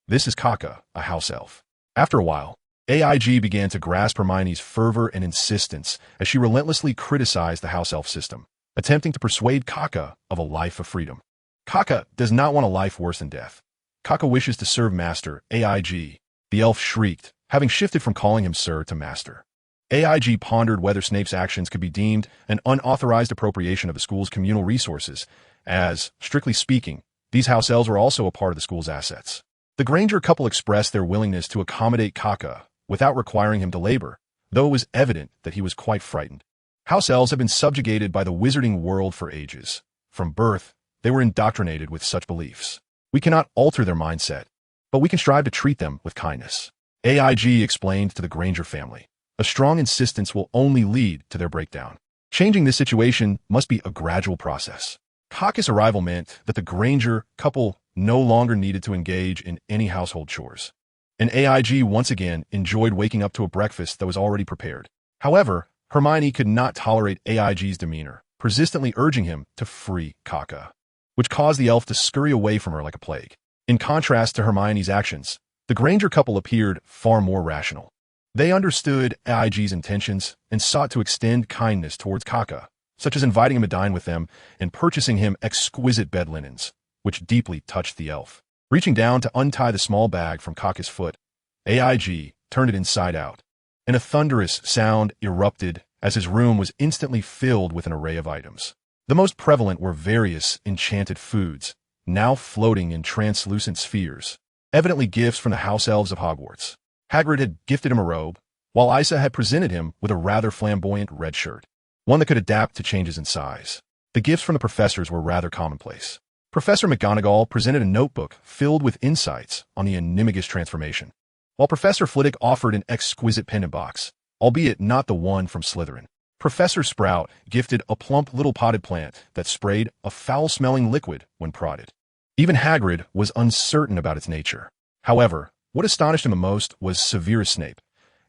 This is Kaka, a house elf. After a while, AIG began to grasp Hermione's fervor and insistence as she relentlessly criticized the house elf system, attempting to persuade Kaka of a life of freedom. Kaka does not want a life worse than death. Kaka wishes to serve Master, AIG. The elf shrieked, having shifted from calling him Sir to Master. AIG pondered whether Snape's actions could be deemed an unauthorized appropriation of the school's communal resources, as, strictly speaking, these house elves were also a part of the school's assets. The Granger couple expressed their willingness to accommodate Kaka without requiring him to labor, though it was evident that he was quite frightened. House elves have been subjugated by the wizarding world for ages. From birth, they were indoctrinated with such beliefs. We cannot alter their mindset, but we can strive to treat them with kindness. AIG explained to the Granger family. A strong insistence will only lead to their breakdown. Changing this situation must be a gradual process. Caucus arrival meant that the Granger couple no longer needed to engage in any household chores. And AIG once again enjoyed waking up to a breakfast that was already prepared. However, Hermione could not tolerate AIG's demeanor, persistently urging him to free Kaka, which caused the elf to scurry away from her like a plague. In contrast to Hermione's actions, the Granger couple appeared far more rational. They understood AIG's intentions and sought to extend kindness towards Kaka, such as inviting him to dine with them and purchasing him exquisite bed linens, which deeply touched the elf. Reaching down to untie the small bag from Kaka's foot, AIG turned it inside out, and a thunderous sound erupted as his room was instantly filled with an array of items. The most prevalent were various enchanted foods, now floating in translucent spheres, evidently gifts from the house elves of Hogwarts. Hagrid had gifted him a robe, while Isa had presented him with a rather flamboyant red shirt, one that could adapt to changes in size. The gifts from the professors were rather commonplace. Professor McGonagall presented a notebook filled with insights on the Animagus transformation, while Professor Flitwick offered an exquisite pendant box, albeit not the one from Slytherin. Professor Sprout gifted a plump little potted plant that sprayed a foul-smelling liquid when prodded. Even Hagrid was uncertain about its nature. However, what astonished him the most was Severus Snape.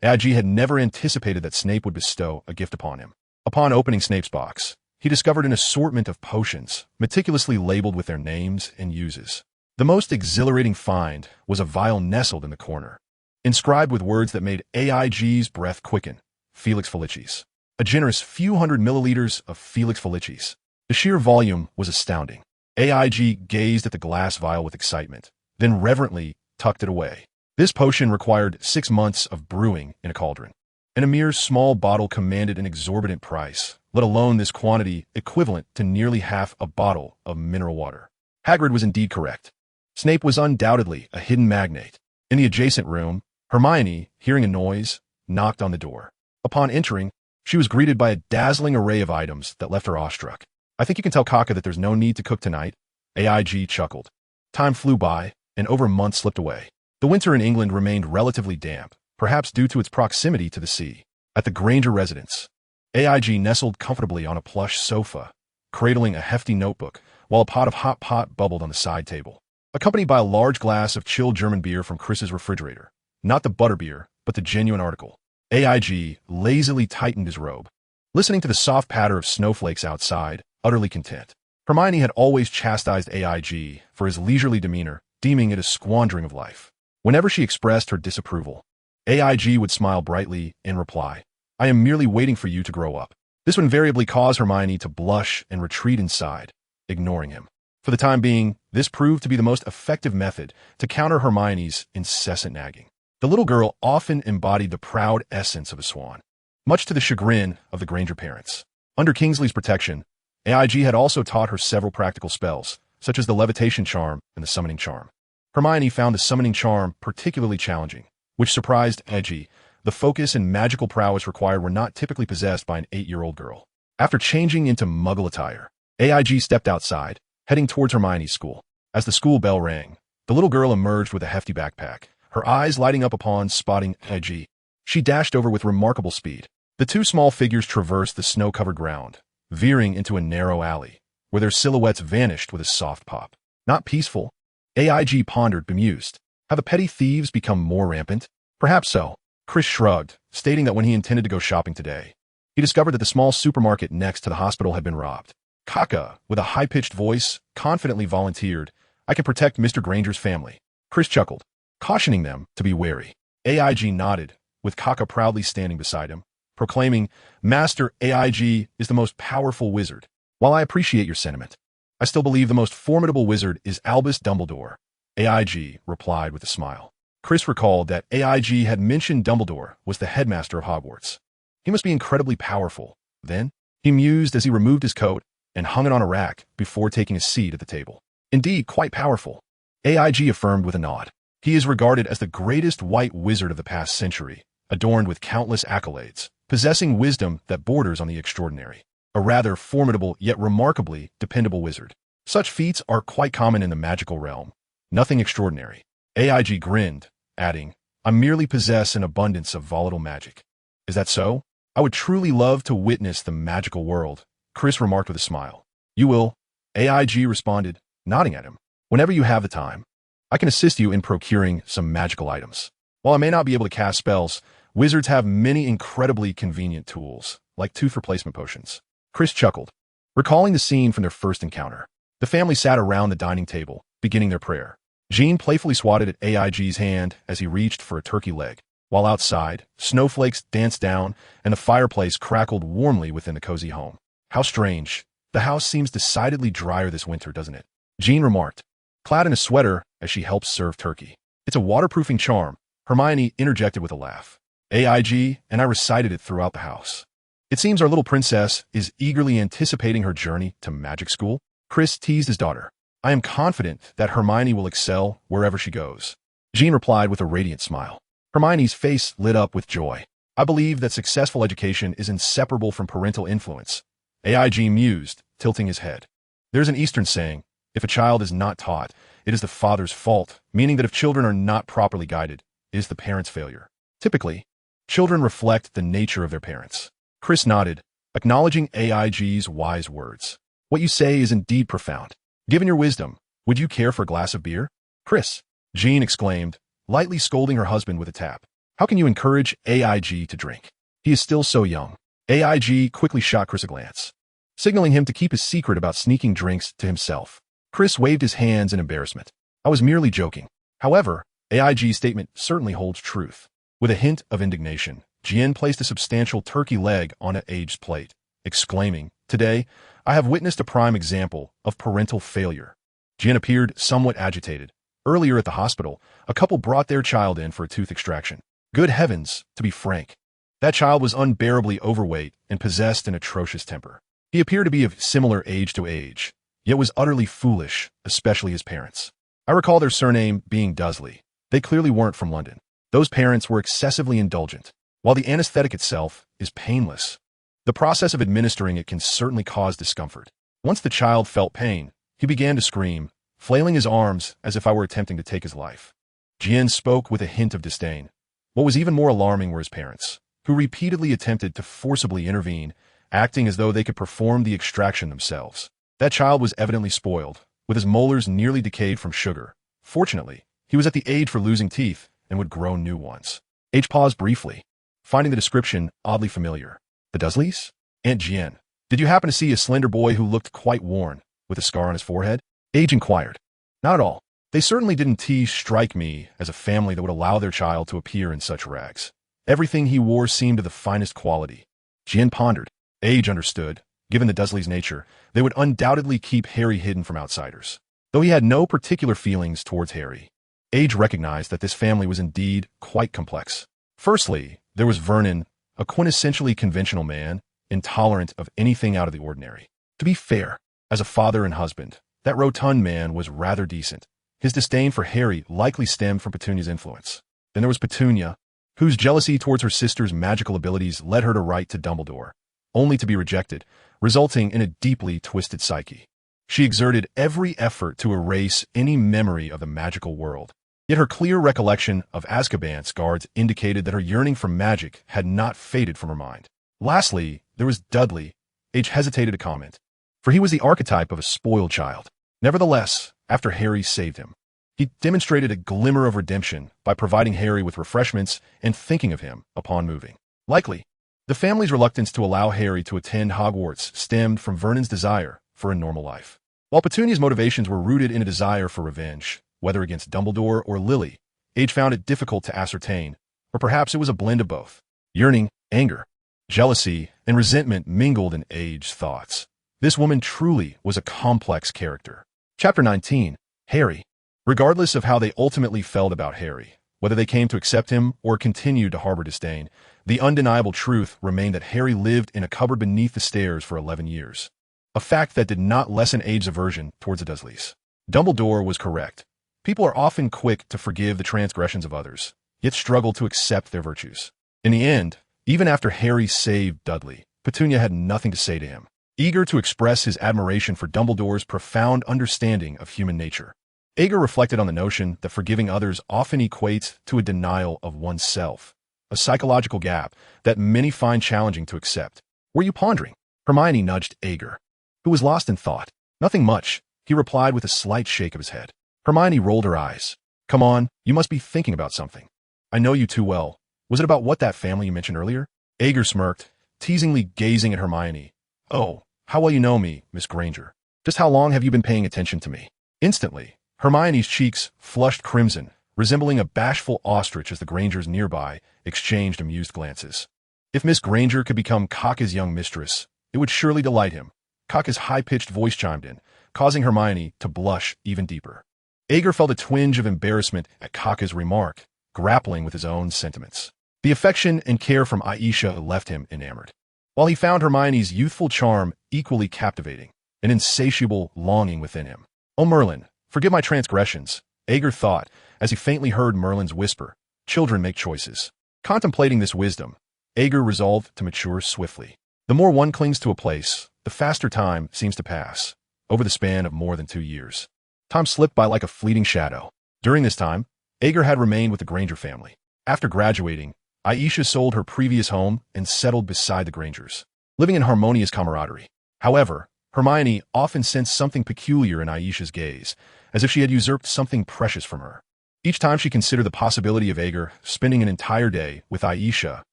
AIG had never anticipated that Snape would bestow a gift upon him. Upon opening Snape's box, he discovered an assortment of potions, meticulously labeled with their names and uses. The most exhilarating find was a vial nestled in the corner, inscribed with words that made AIG's breath quicken: Felix Felicis. A generous few hundred milliliters of Felix Felicis. The sheer volume was astounding. AIG gazed at the glass vial with excitement, then reverently tucked it away. This potion required 6 months of brewing in a cauldron, and a mere small bottle commanded an exorbitant price, let alone this quantity equivalent to nearly half a bottle of mineral water. Hagrid was indeed correct. Snape was undoubtedly a hidden magnate. In the adjacent room, Hermione, hearing a noise, knocked on the door. Upon entering, she was greeted by a dazzling array of items that left her awestruck. "I think you can tell Kaka that there's no need to cook tonight," AIG chuckled. Time flew by, and over months slipped away. The winter in England remained relatively damp, perhaps due to its proximity to the sea. At the Granger residence, AIG nestled comfortably on a plush sofa, cradling a hefty notebook, while a pot of hot pot bubbled on the side table, accompanied by a large glass of chilled German beer from Chris's refrigerator. Not the butterbeer, but the genuine article. AIG lazily tightened his robe, listening to the soft patter of snowflakes outside, utterly content. Hermione had always chastised AIG for his leisurely demeanor, deeming it a squandering of life. Whenever she expressed her disapproval, AIG would smile brightly and reply, "I am merely waiting for you to grow up." This would invariably cause Hermione to blush and retreat inside, ignoring him. For the time being, this proved to be the most effective method to counter Hermione's incessant nagging. The little girl often embodied the proud essence of a swan, much to the chagrin of the Granger parents. Under Kingsley's protection, AIG had also taught her several practical spells, such as the levitation charm and the summoning charm. Hermione found the summoning charm particularly challenging, which surprised AIG. The focus and magical prowess required were not typically possessed by an 8-year-old girl. After changing into Muggle attire, AIG stepped outside, heading towards Hermione's school. As the school bell rang, the little girl emerged with a hefty backpack, her eyes lighting up upon spotting AIG. She dashed over with remarkable speed. The two small figures traversed the snow-covered ground, veering into a narrow alley, where their silhouettes vanished with a soft pop. Not peaceful, AIG pondered, bemused. Have the petty thieves become more rampant? Perhaps so. Chris shrugged, stating that when he intended to go shopping today, he discovered that the small supermarket next to the hospital had been robbed. Kaka, with a high-pitched voice, confidently volunteered, "I can protect Mr. Granger's family." Chris chuckled, cautioning them to be wary. AIG nodded, with Kaka proudly standing beside him, proclaiming, "Master AIG is the most powerful wizard. While I appreciate your sentiment, I still believe the most formidable wizard is Albus Dumbledore," AIG replied with a smile. Chris recalled that AIG had mentioned Dumbledore was the headmaster of Hogwarts. He must be incredibly powerful. Then, he mused as he removed his coat and hung it on a rack before taking a seat at the table. "Indeed, quite powerful," AIG affirmed with a nod. "He is regarded as the greatest white wizard of the past century, adorned with countless accolades, possessing wisdom that borders on the extraordinary. a rather formidable yet remarkably dependable wizard. Such feats are quite common in the magical realm. Nothing extraordinary. AIG grinned, adding, I merely possess an abundance of volatile magic. Is that so? I would truly love to witness the magical world, Chris remarked with a smile. You will, AIG responded, nodding at him. Whenever you have the time, I can assist you in procuring some magical items. While I may not be able to cast spells, wizards have many incredibly convenient tools, like tooth replacement potions. Chris chuckled, recalling the scene from their first encounter. The family sat around the dining table, beginning their prayer. Jean playfully swatted at AIG's hand as he reached for a turkey leg, while outside, snowflakes danced down and the fireplace crackled warmly within the cozy home. How strange. The house seems decidedly drier this winter, doesn't it? Jean remarked, clad in a sweater as she helped serve turkey. It's a waterproofing charm, Hermione interjected with a laugh. AIG and I recited it throughout the house. It seems our little princess is eagerly anticipating her journey to magic school. Chris teased his daughter. I am confident that Hermione will excel wherever she goes. Jean replied with a radiant smile. Hermione's face lit up with joy. I believe that successful education is inseparable from parental influence. AIG mused, tilting his head. There's an Eastern saying, if a child is not taught, it is the father's fault, meaning that if children are not properly guided, it is the parent's failure. Typically, children reflect the nature of their parents. Chris nodded, acknowledging AIG's wise words. What you say is indeed profound. Given your wisdom, would you care for a glass of beer? Chris, Jean exclaimed, lightly scolding her husband with a tap. How can you encourage AIG to drink? He is still so young. AIG quickly shot Chris a glance, signaling him to keep his secret about sneaking drinks to himself. Chris waved his hands in embarrassment. I was merely joking. However, AIG's statement certainly holds truth. With a hint of indignation, Jean placed a substantial turkey leg on an aged plate, exclaiming, Today, I have witnessed a prime example of parental failure. Jean appeared somewhat agitated. Earlier at the hospital, a couple brought their child in for a tooth extraction. Good heavens, to be frank. That child was unbearably overweight and possessed an atrocious temper. He appeared to be of similar age to age, yet was utterly foolish, especially his parents. I recall their surname being Dursley. They clearly weren't from London. Those parents were excessively indulgent. While the anesthetic itself is painless, the process of administering it can certainly cause discomfort. Once the child felt pain, he began to scream, flailing his arms as if I were attempting to take his life. Jean spoke with a hint of disdain. What was even more alarming were his parents, who repeatedly attempted to forcibly intervene, acting as though they could perform the extraction themselves. That child was evidently spoiled, with his molars nearly decayed from sugar. Fortunately, he was at the age for losing teeth and would grow new ones. H paused briefly, finding the description oddly familiar. The Dursleys? Aunt Jean, did you happen to see a slender boy who looked quite worn, with a scar on his forehead? Age inquired. Not at all. They certainly didn't strike me as a family that would allow their child to appear in such rags. Everything he wore seemed of the finest quality. Jean pondered. Age understood. Given the Dursleys' nature, they would undoubtedly keep Harry hidden from outsiders. Though he had no particular feelings towards Harry, Age recognized that this family was indeed quite complex. Firstly, there was Vernon, a quintessentially conventional man, intolerant of anything out of the ordinary. To be fair, as a father and husband, that rotund man was rather decent. His disdain for Harry likely stemmed from Petunia's influence. Then there was Petunia, whose jealousy towards her sister's magical abilities led her to write to Dumbledore, only to be rejected, resulting in a deeply twisted psyche. She exerted every effort to erase any memory of the magical world. Yet her clear recollection of Azkaban's guards indicated that her yearning for magic had not faded from her mind. Lastly, there was Dudley. Age hesitated to comment, for he was the archetype of a spoiled child. Nevertheless, after Harry saved him, he demonstrated a glimmer of redemption by providing Harry with refreshments and thinking of him upon moving. Likely, the family's reluctance to allow Harry to attend Hogwarts stemmed from Vernon's desire for a normal life, while Petunia's motivations were rooted in a desire for revenge, whether against Dumbledore or Lily. Age found it difficult to ascertain, or perhaps it was a blend of both. Yearning, anger, jealousy, and resentment mingled in Age's thoughts. This woman truly was a complex character. Chapter 19. Harry. Regardless of how they ultimately felt about Harry, whether they came to accept him or continued to harbor disdain, the undeniable truth remained that Harry lived in a cupboard beneath the stairs for 11 years. A fact that did not lessen Age's aversion towards the Dursleys. Dumbledore was correct. People are often quick to forgive the transgressions of others, yet struggle to accept their virtues. In the end, even after Harry saved Dudley, Petunia had nothing to say to him. eager to express his admiration for Dumbledore's profound understanding of human nature. Ager reflected on the notion that forgiving others often equates to a denial of oneself, a psychological gap that many find challenging to accept. "Were you pondering?" Hermione nudged Ager, who was lost in thought. "Nothing much," he replied with a slight shake of his head. Hermione rolled her eyes. "Come on, you must be thinking about something. I know you too well. Was it about what that family you mentioned earlier?" Ager smirked, teasingly gazing at Hermione. "Oh, how well you know me, Miss Granger. Just how long have you been paying attention to me?" Instantly, Hermione's cheeks flushed crimson, resembling a bashful ostrich as the Grangers nearby exchanged amused glances. If Miss Granger could become Kaka's young mistress, it would surely delight him. Kaka's high-pitched voice chimed in, causing Hermione to blush even deeper. Ager felt a twinge of embarrassment at Kaka's remark, grappling with his own sentiments. The affection and care from Aisha left him enamored, while he found Hermione's youthful charm equally captivating, an insatiable longing within him. "Oh, Merlin, forgive my transgressions," Ager thought as he faintly heard Merlin's whisper, "Children make choices." Contemplating this wisdom, Ager resolved to mature swiftly. The more one clings to a place, the faster time seems to pass. Over the span of more than 2 years, time slipped by like a fleeting shadow. During this time, Ager had remained with the Granger family. After graduating, Aisha sold her previous home and settled beside the Grangers, living in harmonious camaraderie. However, Hermione often sensed something peculiar in Aisha's gaze, as if she had usurped something precious from her. Each time she considered the possibility of Ager spending an entire day with Aisha,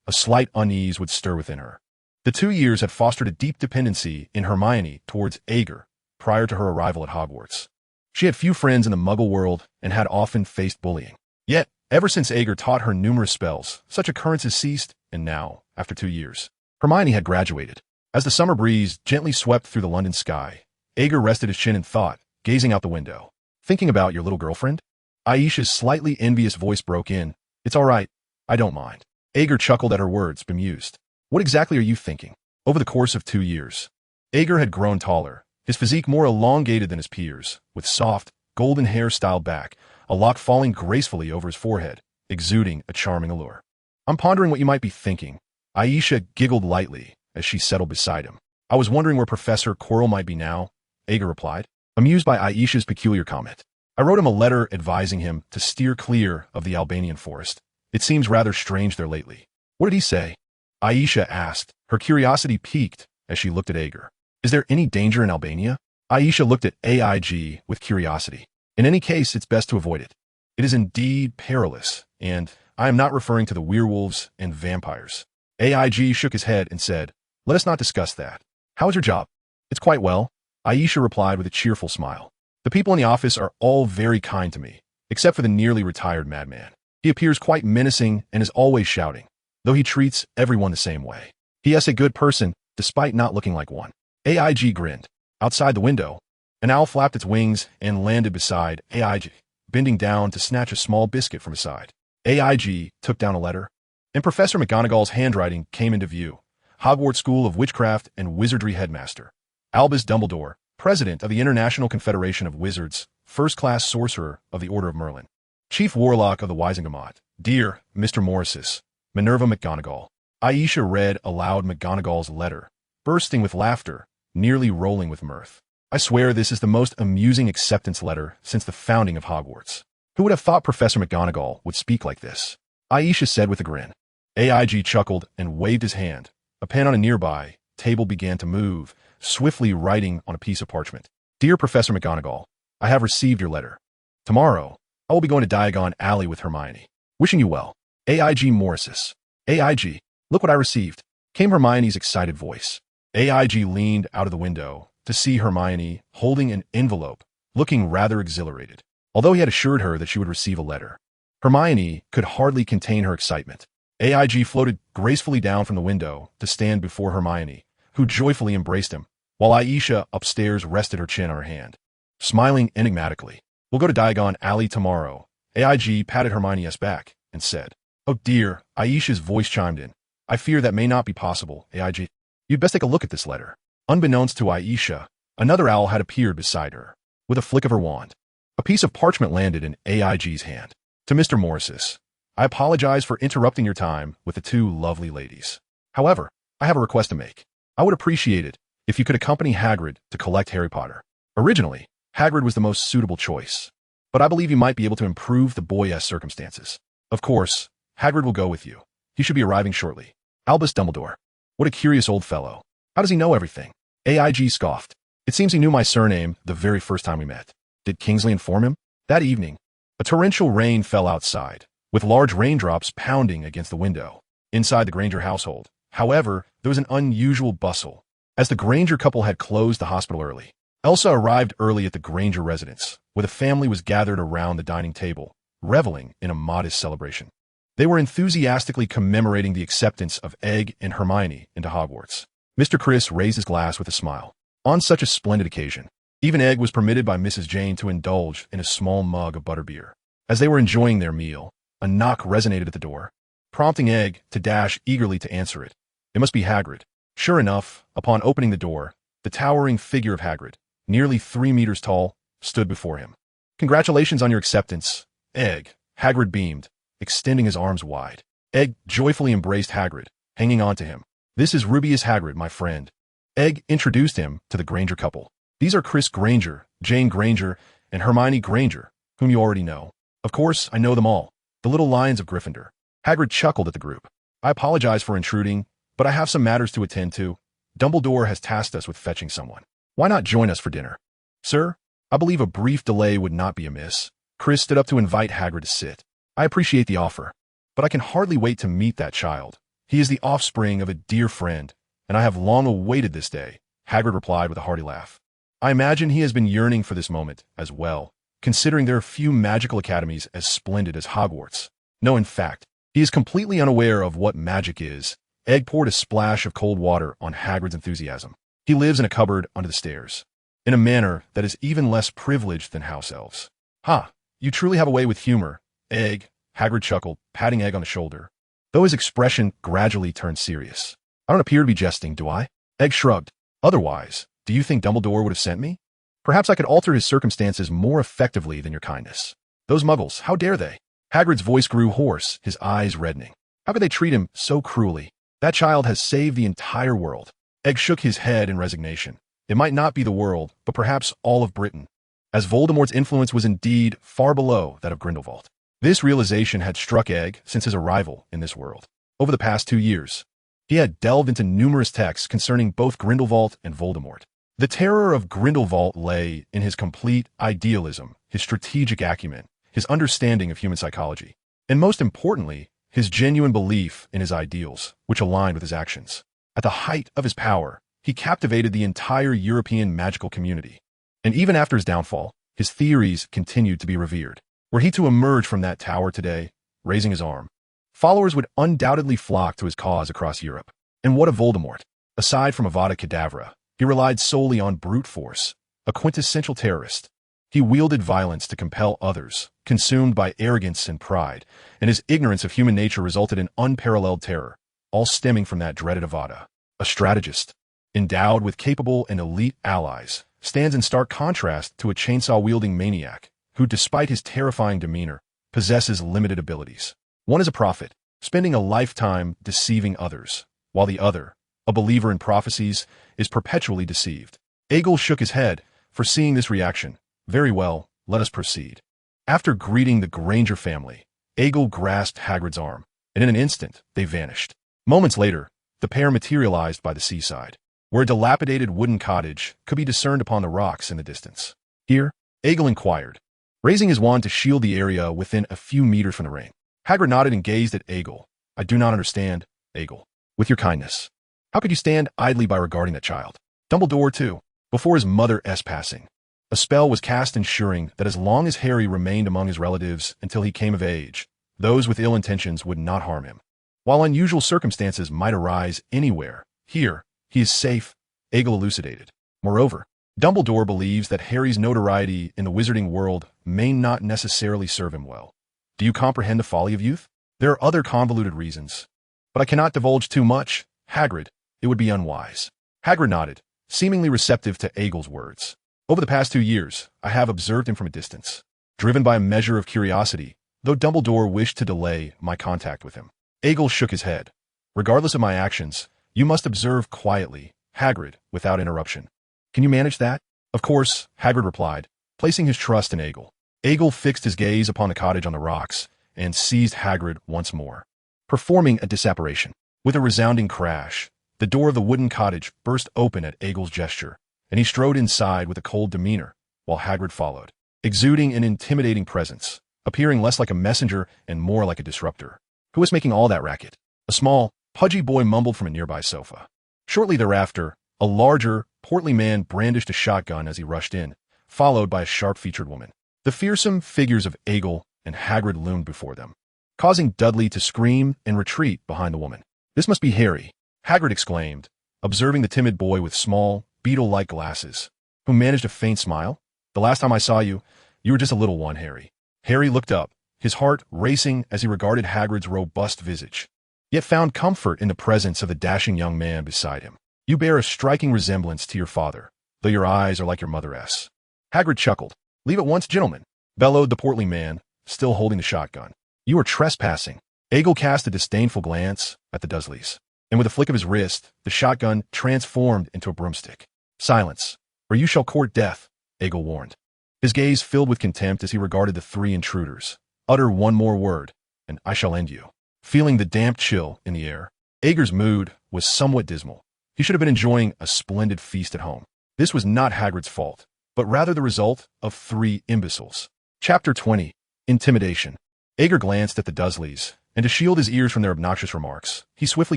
a slight unease would stir within her. The 2 years had fostered a deep dependency in Hermione towards Ager prior to her arrival at Hogwarts. She had few friends in the Muggle world and had often faced bullying. Yet, ever since Ager taught her numerous spells, such occurrences ceased, and now, after 2 years, Hermione had graduated. As the summer breeze gently swept through the London sky, Ager rested his chin in thought, gazing out the window. "Thinking about your little girlfriend?" Aisha's slightly envious voice broke in. "It's all right. I don't mind." Ager chuckled at her words, bemused. "What exactly are you thinking?" Over the course of 2 years, Ager had grown taller, his physique more elongated than his peers, with soft, golden hair styled back, a lock falling gracefully over his forehead, exuding a charming allure. "I'm pondering what you might be thinking." Aisha giggled lightly as she settled beside him. "I was wondering where Professor Quirrell might be now," Ager replied, amused by Aisha's peculiar comment. "I wrote him a letter advising him to steer clear of the Albanian forest. It seems rather strange there lately." "What did he say?" Aisha asked, her curiosity piqued as she looked at Ager. "Is there any danger in Albania?" Aisha looked at AIG with curiosity. "In any case, it's best to avoid it. It is indeed perilous, and I am not referring to the werewolves and vampires." AIG shook his head and said, "Let us not discuss that. How is your job?" "It's quite well," Aisha replied with a cheerful smile. "The people in the office are all very kind to me, except for the nearly retired madman. He appears quite menacing and is always shouting, though he treats everyone the same way. He is a good person, despite not looking like one." AIG grinned. Outside the window, an owl flapped its wings and landed beside AIG, bending down to snatch a small biscuit from his side. AIG took down a letter, and Professor McGonagall's handwriting came into view. Hogwarts School of Witchcraft and Wizardry Headmaster, Albus Dumbledore, President of the International Confederation of Wizards, First-Class Sorcerer of the Order of Merlin, Chief Warlock of the Wisengamot, Dear Mr. Morrises, Minerva McGonagall. Aisha read aloud McGonagall's letter, bursting with laughter, nearly rolling with mirth. "I swear this is the most amusing acceptance letter since the founding of Hogwarts. Who would have thought Professor McGonagall would speak like this?" Aisha said with a grin. AIG chuckled and waved his hand. A pen on a nearby table began to move, swiftly writing on a piece of parchment. "Dear Professor McGonagall, I have received your letter. Tomorrow, I will be going to Diagon Alley with Hermione. Wishing you well. AIG Morrises." "AIG, look what I received," came Hermione's excited voice. AIG leaned out of the window to see Hermione holding an envelope, looking rather exhilarated. Although he had assured her that she would receive a letter, Hermione could hardly contain her excitement. AIG floated gracefully down from the window to stand before Hermione, who joyfully embraced him, while Aisha upstairs rested her chin on her hand. Smiling enigmatically, "We'll go to Diagon Alley tomorrow." AIG patted Hermione's back and said, "Oh dear," Aisha's voice chimed in. "I fear that may not be possible, AIG. You'd best take a look at this letter." Unbeknownst to Aisha, another owl had appeared beside her. With a flick of her wand, a piece of parchment landed in AIG's hand. "To Mr. Morrises, I apologize for interrupting your time with the two lovely ladies. However, I have a request to make. I would appreciate it if you could accompany Hagrid to collect Harry Potter. Originally, Hagrid was the most suitable choice, but I believe you might be able to improve the boy's circumstances. Of course, Hagrid will go with you. He should be arriving shortly. Albus Dumbledore. What a curious old fellow. How does he know everything? AIG scoffed. It seems he knew my surname the very first time we met. Did Kingsley inform him? That evening, a torrential rain fell outside, with large raindrops pounding against the window. Inside the Granger household, however, there was an unusual bustle, as the Granger couple had closed the hospital early. Elsa arrived early at the Granger residence, where the family was gathered around the dining table, reveling in a modest celebration. They were enthusiastically commemorating the acceptance of Egg and Hermione into Hogwarts. Mr. Criss raised his glass with a smile. On such a splendid occasion, even Egg was permitted by Mrs. Jane to indulge in a small mug of butterbeer. As they were enjoying their meal, a knock resonated at the door, prompting Egg to dash eagerly to answer it. It must be Hagrid. Sure enough, upon opening the door, the towering figure of Hagrid, nearly 3 meters tall, stood before him. Congratulations on your acceptance, Egg. Hagrid beamed, extending his arms wide. Egg joyfully embraced Hagrid, hanging on to him. This is Rubeus Hagrid, my friend. Egg introduced him to the Granger couple. These are Chris Granger, Jane Granger, and Hermione Granger, whom you already know. Of course, I know them all. The little lions of Gryffindor. Hagrid chuckled at the group. I apologize for intruding, but I have some matters to attend to. Dumbledore has tasked us with fetching someone. Why not join us for dinner? Sir, I believe a brief delay would not be amiss. Chris stood up to invite Hagrid to sit. I appreciate the offer, but I can hardly wait to meet that child. He is the offspring of a dear friend, and I have long awaited this day, Hagrid replied with a hearty laugh. I imagine he has been yearning for this moment as well, considering there are few magical academies as splendid as Hogwarts. No, in fact, he is completely unaware of what magic is. Egg poured a splash of cold water on Hagrid's enthusiasm. He lives in a cupboard under the stairs, in a manner that is even less privileged than house elves. Ha, you truly have a way with humor, Egg, Hagrid chuckled, patting Egg on the shoulder, though his expression gradually turned serious. I don't appear to be jesting, do I? Egg shrugged. Otherwise, do you think Dumbledore would have sent me? Perhaps I could alter his circumstances more effectively than your kindness. Those muggles, how dare they? Hagrid's voice grew hoarse, his eyes reddening. How could they treat him so cruelly? That child has saved the entire world. Egg shook his head in resignation. It might not be the world, but perhaps all of Britain, as Voldemort's influence was indeed far below that of Grindelwald. This realization had struck Egg since his arrival in this world. Over the past 2 years, he had delved into numerous texts concerning both Grindelwald and Voldemort. The terror of Grindelwald lay in his complete idealism, his strategic acumen, his understanding of human psychology, and most importantly, his genuine belief in his ideals, which aligned with his actions. At the height of his power, he captivated the entire European magical community. And even after his downfall, his theories continued to be revered. Were he to emerge from that tower today, raising his arm, followers would undoubtedly flock to his cause across Europe. And what of Voldemort? Aside from Avada Kedavra, he relied solely on brute force, a quintessential terrorist. He wielded violence to compel others, consumed by arrogance and pride, and his ignorance of human nature resulted in unparalleled terror, all stemming from that dreaded Avada. A strategist, endowed with capable and elite allies, stands in stark contrast to a chainsaw-wielding maniac who, despite his terrifying demeanor, possesses limited abilities. One is a prophet, spending a lifetime deceiving others, while the other, a believer in prophecies, is perpetually deceived. Egil shook his head, foreseeing this reaction. Very well, let us proceed. After greeting the Granger family, Egil grasped Hagrid's arm, and in an instant, they vanished. Moments later, the pair materialized by the seaside, where a dilapidated wooden cottage could be discerned upon the rocks in the distance. Here, Egil inquired, raising his wand to shield the area within a few meters from the rain. Hagrid nodded and gazed at Egil. I do not understand, Egil. With your kindness, how could you stand idly by regarding that child? Dumbledore, too, before his mother's passing. A spell was cast ensuring that as long as Harry remained among his relatives until he came of age, those with ill intentions would not harm him. While unusual circumstances might arise anywhere, here, he is safe, Egil elucidated. Moreover, Dumbledore believes that Harry's notoriety in the wizarding world may not necessarily serve him well. Do you comprehend the folly of youth? There are other convoluted reasons, but I cannot divulge too much. Hagrid, it would be unwise. Hagrid nodded, seemingly receptive to Egil's words. Over the past 2 years, I have observed him from a distance, driven by a measure of curiosity, though Dumbledore wished to delay my contact with him. Egil shook his head. Regardless of my actions, you must observe quietly, Hagrid, without interruption. Can you manage that? Of course, Hagrid replied, placing his trust in Egil. Egil fixed his gaze upon the cottage on the rocks and seized Hagrid once more, performing a disapparition. With a resounding crash, the door of the wooden cottage burst open at Egil's gesture, and he strode inside with a cold demeanor, while Hagrid followed, exuding an intimidating presence, appearing less like a messenger and more like a disruptor. Who was making all that racket? A small, pudgy boy mumbled from a nearby sofa. Shortly thereafter, a larger, portly man brandished a shotgun as he rushed in, followed by a sharp-featured woman. The fearsome figures of Egil and Hagrid loomed before them, causing Dudley to scream and retreat behind the woman. "This must be Harry," Hagrid exclaimed, observing the timid boy with small, beetle-like glasses, who managed a faint smile. "The last time I saw you, you were just a little one, Harry." Harry looked up, his heart racing as he regarded Hagrid's robust visage, yet found comfort in the presence of the dashing young man beside him. "You bear a striking resemblance to your father, though your eyes are like your mother's." Hagrid chuckled. "Leave at once, gentlemen," bellowed the portly man, still holding the shotgun. "You are trespassing." Egil cast a disdainful glance at the Dursleys, and with a flick of his wrist, the shotgun transformed into a broomstick. "Silence, or you shall court death," Egil warned. His gaze filled with contempt as he regarded the three intruders. "Utter one more word, and I shall end you." Feeling the damp chill in the air, Egil's mood was somewhat dismal. He should have been enjoying a splendid feast at home. This was not Hagrid's fault, but rather the result of three imbeciles. Chapter 20. Intimidation. Egil glanced at the Dursleys, and to shield his ears from their obnoxious remarks, he swiftly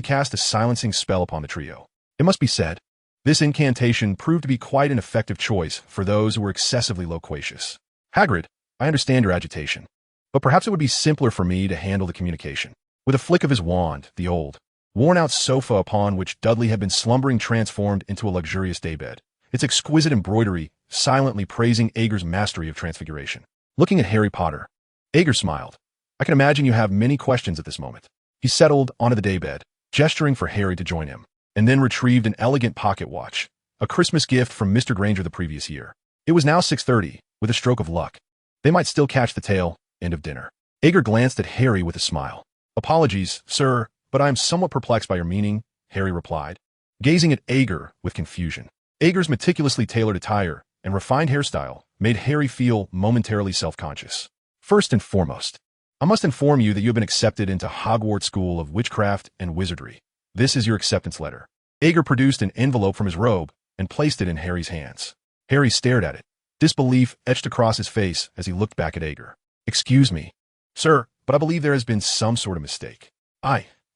cast a silencing spell upon the trio. It must be said, this incantation proved to be quite an effective choice for those who were excessively loquacious. "Hagrid, I understand your agitation, but perhaps it would be simpler for me to handle the communication." With a flick of his wand, the old, worn-out sofa upon which Dudley had been slumbering transformed into a luxurious daybed, its exquisite embroidery silently praising Egil's mastery of transfiguration. Looking at Harry Potter, Egil smiled. "I can imagine you have many questions at this moment." He settled onto the daybed, gesturing for Harry to join him, and then retrieved an elegant pocket watch, a Christmas gift from Mr. Granger the previous year. It was now 6:30. With a stroke of luck, they might still catch the tail end of dinner. Egil glanced at Harry with a smile. "Apologies, sir, but I am somewhat perplexed by your meaning," Harry replied, gazing at Egil with confusion. Egil's meticulously tailored attire and refined hairstyle made Harry feel momentarily self-conscious. "First and foremost, I must inform you that you have been accepted into Hogwarts School of Witchcraft and Wizardry. This is your acceptance letter." Egil produced an envelope from his robe and placed it in Harry's hands. Harry stared at it, disbelief etched across his face as he looked back at Egil. "Excuse me, sir, but I believe there has been some sort of mistake.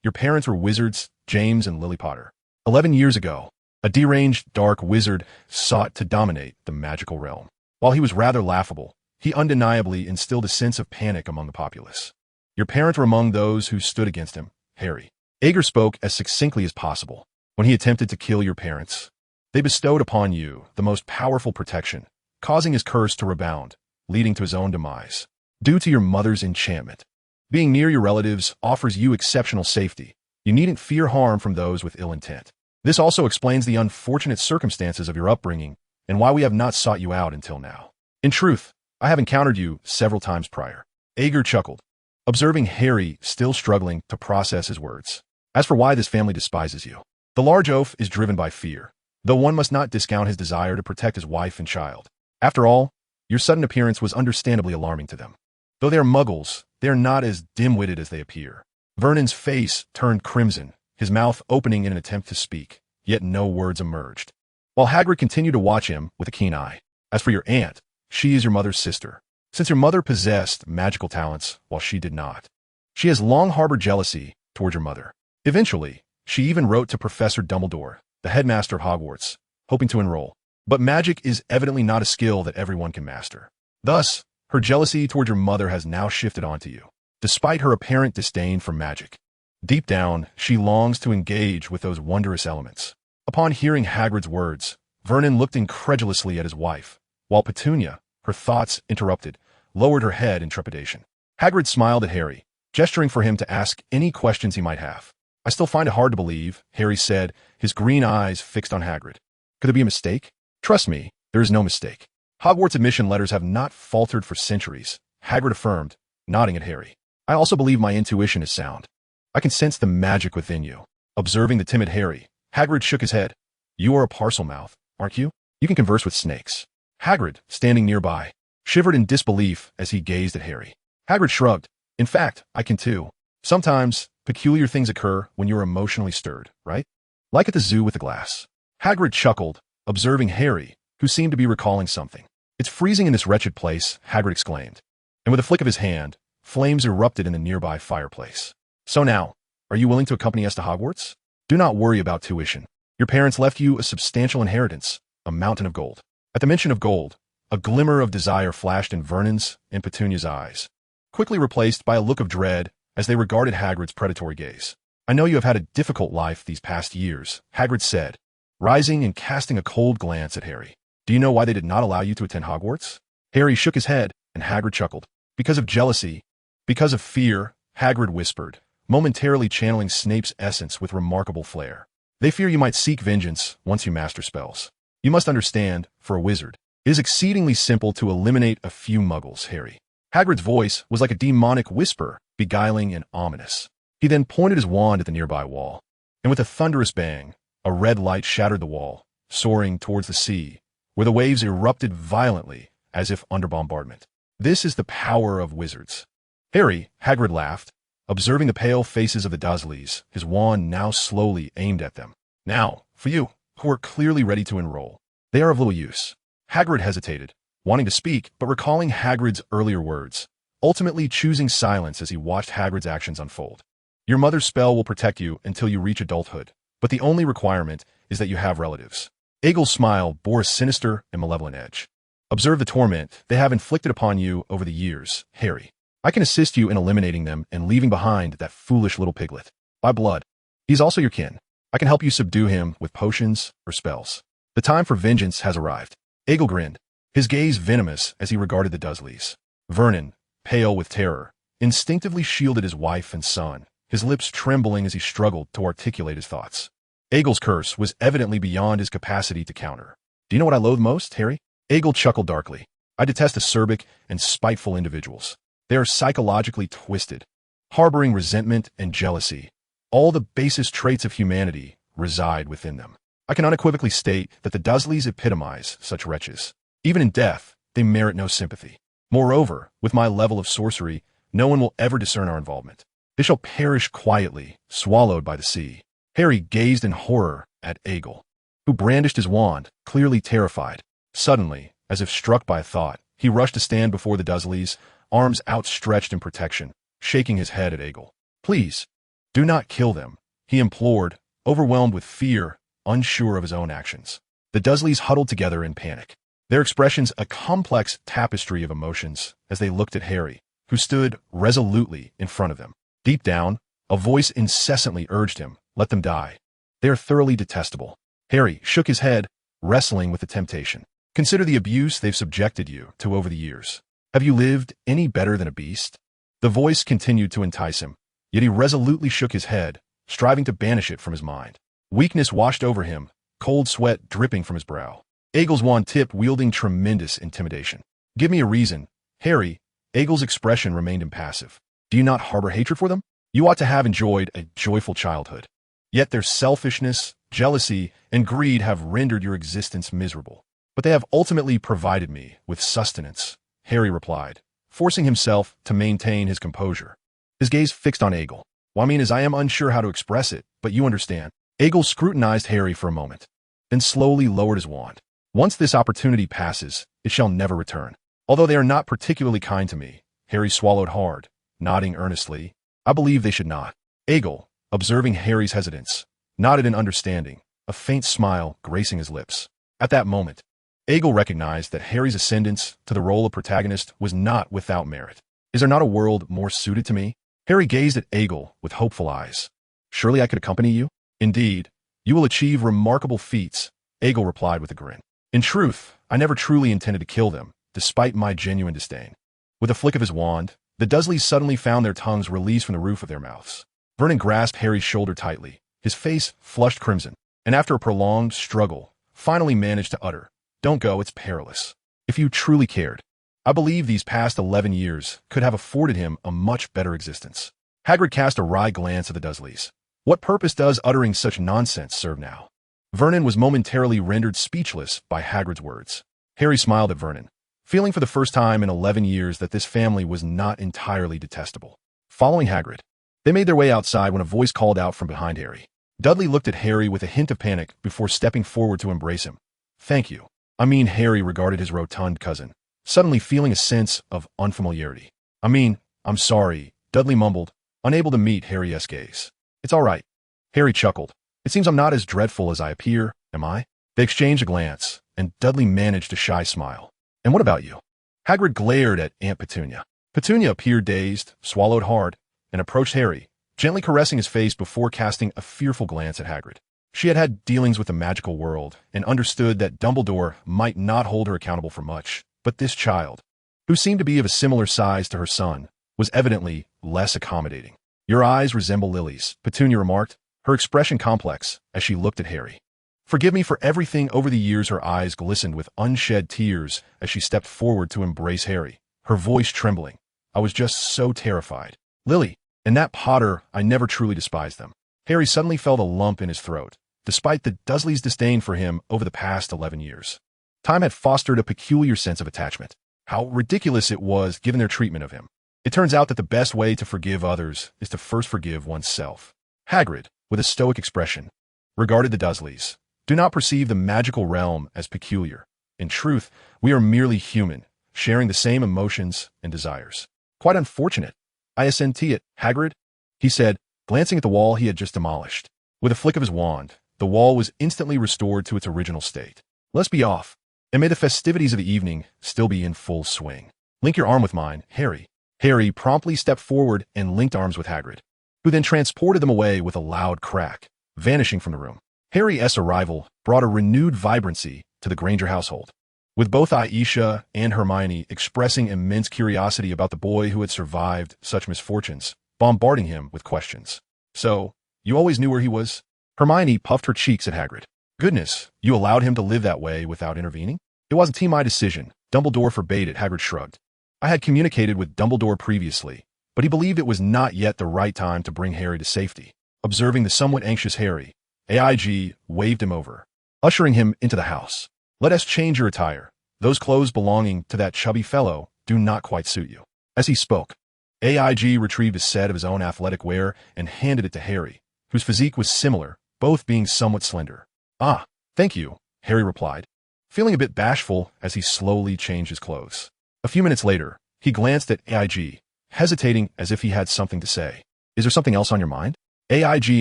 Your parents were wizards, James and Lily Potter. 11 years ago, a deranged dark wizard sought to dominate the magical realm. While he was rather laughable, he undeniably instilled a sense of panic among the populace. Your parents were among those who stood against him, Harry." Egil spoke as succinctly as possible. "When he attempted to kill your parents, they bestowed upon you the most powerful protection, causing his curse to rebound, leading to his own demise. Due to your mother's enchantment, being near your relatives offers you exceptional safety. You needn't fear harm from those with ill intent. This also explains the unfortunate circumstances of your upbringing and why we have not sought you out until now. In truth, I have encountered you several times prior." Egil chuckled, observing Harry still struggling to process his words. "As for why this family despises you, the large oaf is driven by fear, though one must not discount his desire to protect his wife and child. After all, your sudden appearance was understandably alarming to them. Though they are muggles, they are not as dim-witted as they appear." Vernon's face turned crimson, his mouth opening in an attempt to speak, yet no words emerged, while Hagrid continued to watch him with a keen eye. "As for your aunt, she is your mother's sister. Since your mother possessed magical talents while she did not, she has long harbored jealousy toward your mother. Eventually, she even wrote to Professor Dumbledore, the headmaster of Hogwarts, hoping to enroll. But magic is evidently not a skill that everyone can master. Thus, her jealousy toward your mother has now shifted onto you, despite her apparent disdain for magic. Deep down, she longs to engage with those wondrous elements." Upon hearing Hagrid's words, Vernon looked incredulously at his wife, while Petunia, her thoughts interrupted, lowered her head in trepidation. Hagrid smiled at Harry, gesturing for him to ask any questions he might have. "I still find it hard to believe," Harry said, his green eyes fixed on Hagrid. "Could there be a mistake?" "Trust me, there is no mistake. Hogwarts admission letters have not faltered for centuries," Hagrid affirmed, nodding at Harry. "I also believe my intuition is sound. I can sense the magic within you." Observing the timid Harry, Hagrid shook his head. You are a parcel mouth, aren't you? You can converse with snakes. Hagrid, standing nearby, shivered in disbelief as he gazed at Harry. Hagrid shrugged. In fact, I can too. Sometimes, peculiar things occur when you are emotionally stirred, right? Like at the zoo with the glass. Hagrid chuckled, observing Harry, who seemed to be recalling something. It's freezing in this wretched place, Hagrid exclaimed. And with a flick of his hand, flames erupted in the nearby fireplace. So now, are you willing to accompany us to Hogwarts? Do not worry about tuition. Your parents left you a substantial inheritance, a mountain of gold. At the mention of gold, a glimmer of desire flashed in Vernon's and Petunia's eyes, quickly replaced by a look of dread as they regarded Hagrid's predatory gaze. I know you have had a difficult life these past years, Hagrid said, rising and casting a cold glance at Harry. Do you know why they did not allow you to attend Hogwarts? Harry shook his head, and Hagrid chuckled. Because of jealousy, because of fear, Hagrid whispered, momentarily channeling Snape's essence with remarkable flair. They fear you might seek vengeance once you master spells. You must understand, for a wizard, it is exceedingly simple to eliminate a few muggles, Harry. Hagrid's voice was like a demonic whisper, beguiling and ominous. He then pointed his wand at the nearby wall, and with a thunderous bang, a red light shattered the wall, soaring towards the sea, where the waves erupted violently as if under bombardment. This is the power of wizards. Harry, Hagrid laughed, observing the pale faces of the Dursleys, his wand now slowly aimed at them. Now, for you, who are clearly ready to enroll. They are of little use. Hagrid hesitated, wanting to speak, but recalling Hagrid's earlier words, ultimately choosing silence as he watched Hagrid's actions unfold. Your mother's spell will protect you until you reach adulthood, but the only requirement is that you have relatives. Aegle's smile bore a sinister and malevolent edge. Observe the torment they have inflicted upon you over the years, Harry. I can assist you in eliminating them and leaving behind that foolish little piglet. By blood, he's also your kin. I can help you subdue him with potions or spells. The time for vengeance has arrived. Aegle grinned, his gaze venomous as he regarded the Dursleys. Vernon, pale with terror, instinctively shielded his wife and son, his lips trembling as he struggled to articulate his thoughts. Aegle's curse was evidently beyond his capacity to counter. Do you know what I loathe most, Harry? Aegle chuckled darkly. I detest acerbic and spiteful individuals. They are psychologically twisted, harboring resentment and jealousy. All the basest traits of humanity reside within them. I can unequivocally state that the Dursleys epitomize such wretches. Even in death, they merit no sympathy. Moreover, with my level of sorcery, no one will ever discern our involvement. They shall perish quietly, swallowed by the sea. Harry gazed in horror at Aegle, who brandished his wand, clearly terrified. Suddenly, as if struck by a thought, he rushed to stand before the Dursleys, arms outstretched in protection, shaking his head at Aegle. Please, do not kill them, he implored, overwhelmed with fear, unsure of his own actions. The Dursleys huddled together in panic, their expressions a complex tapestry of emotions as they looked at Harry, who stood resolutely in front of them. Deep down, a voice incessantly urged him, let them die. They are thoroughly detestable. Harry shook his head, wrestling with the temptation. Consider the abuse they've subjected you to over the years. Have you lived any better than a beast? The voice continued to entice him, yet he resolutely shook his head, striving to banish it from his mind. Weakness washed over him, cold sweat dripping from his brow. Aegle's wand tipped, wielding tremendous intimidation. Give me a reason. Harry, Aegle's expression remained impassive. Do you not harbor hatred for them? You ought to have enjoyed a joyful childhood. Yet their selfishness, jealousy, and greed have rendered your existence miserable. But they have ultimately provided me with sustenance, Harry replied, forcing himself to maintain his composure. His gaze fixed on Aegle. Well, I mean, as I am unsure how to express it, but you understand. Aegle scrutinized Harry for a moment, then slowly lowered his wand. Once this opportunity passes, it shall never return. Although they are not particularly kind to me, Harry swallowed hard, nodding earnestly. I believe they should not. Aegle, observing Harry's hesitance, nodded in understanding, a faint smile gracing his lips. At that moment, Aegle recognized that Harry's ascendance to the role of protagonist was not without merit. Is there not a world more suited to me? Harry gazed at Aegle with hopeful eyes. Surely I could accompany you? Indeed, you will achieve remarkable feats, Aegle replied with a grin. In truth, I never truly intended to kill them, despite my genuine disdain. With a flick of his wand, the Dursleys suddenly found their tongues released from the roof of their mouths. Vernon grasped Harry's shoulder tightly, his face flushed crimson, and after a prolonged struggle, finally managed to utter, Don't go, it's perilous. If you truly cared, I believe these past 11 years could have afforded him a much better existence. Hagrid cast a wry glance at the Dursleys. What purpose does uttering such nonsense serve now? Vernon was momentarily rendered speechless by Hagrid's words. Harry smiled at Vernon, feeling for the first time in 11 years that this family was not entirely detestable. Following Hagrid, they made their way outside when a voice called out from behind Harry. Dudley looked at Harry with a hint of panic before stepping forward to embrace him. "Thank you." Harry regarded his rotund cousin, suddenly feeling a sense of unfamiliarity. I'm sorry," Dudley mumbled, unable to meet Harry's gaze. "It's all right." Harry chuckled. "It seems I'm not as dreadful as I appear, am I?" They exchanged a glance, and Dudley managed a shy smile. "And what about you?" Hagrid glared at Aunt Petunia. Petunia appeared dazed, swallowed hard, and approached Harry, gently caressing his face before casting a fearful glance at Hagrid. She had had dealings with the magical world and understood that Dumbledore might not hold her accountable for much, but this child, who seemed to be of a similar size to her son, was evidently less accommodating. "Your eyes resemble lilies," Petunia remarked, her expression complex as she looked at Harry. "Forgive me for everything." Over the years her eyes glistened with unshed tears as she stepped forward to embrace Harry, her voice trembling. "I was just so terrified. Lily, and that Potter, I never truly despised them." Harry suddenly felt a lump in his throat, despite the Dursley's disdain for him over the past 11 years. Time had fostered a peculiar sense of attachment. How ridiculous it was given their treatment of him. It turns out that the best way to forgive others is to first forgive oneself. Hagrid, with a stoic expression, regarded the Dursleys. "Do not perceive the magical realm as peculiar. In truth, we are merely human, sharing the same emotions and desires." "Quite unfortunate. I assent it, Hagrid," he said, glancing at the wall he had just demolished. With a flick of his wand, the wall was instantly restored to its original state. "Let's be off, and may the festivities of the evening still be in full swing. Link your arm with mine, Harry." Harry promptly stepped forward and linked arms with Hagrid, who then transported them away with a loud crack, vanishing from the room. Harry's arrival brought a renewed vibrancy to the Granger household, with both Aisha and Hermione expressing immense curiosity about the boy who had survived such misfortunes, bombarding him with questions. "So, you always knew where he was?" Hermione puffed her cheeks at Hagrid. "Goodness, you allowed him to live that way without intervening?" "It wasn't my decision. Dumbledore forbade it," Hagrid shrugged. "I had communicated with Dumbledore previously, but he believed it was not yet the right time to bring Harry to safety." Observing the somewhat anxious Harry, AIG waved him over, ushering him into the house. "Let us change your attire. Those clothes belonging to that chubby fellow do not quite suit you." As he spoke, AIG retrieved a set of his own athletic wear and handed it to Harry, whose physique was similar, both being somewhat slender. "Ah, thank you," Harry replied, feeling a bit bashful as he slowly changed his clothes. A few minutes later, he glanced at AIG, hesitating as if he had something to say. "Is there something else on your mind?" AIG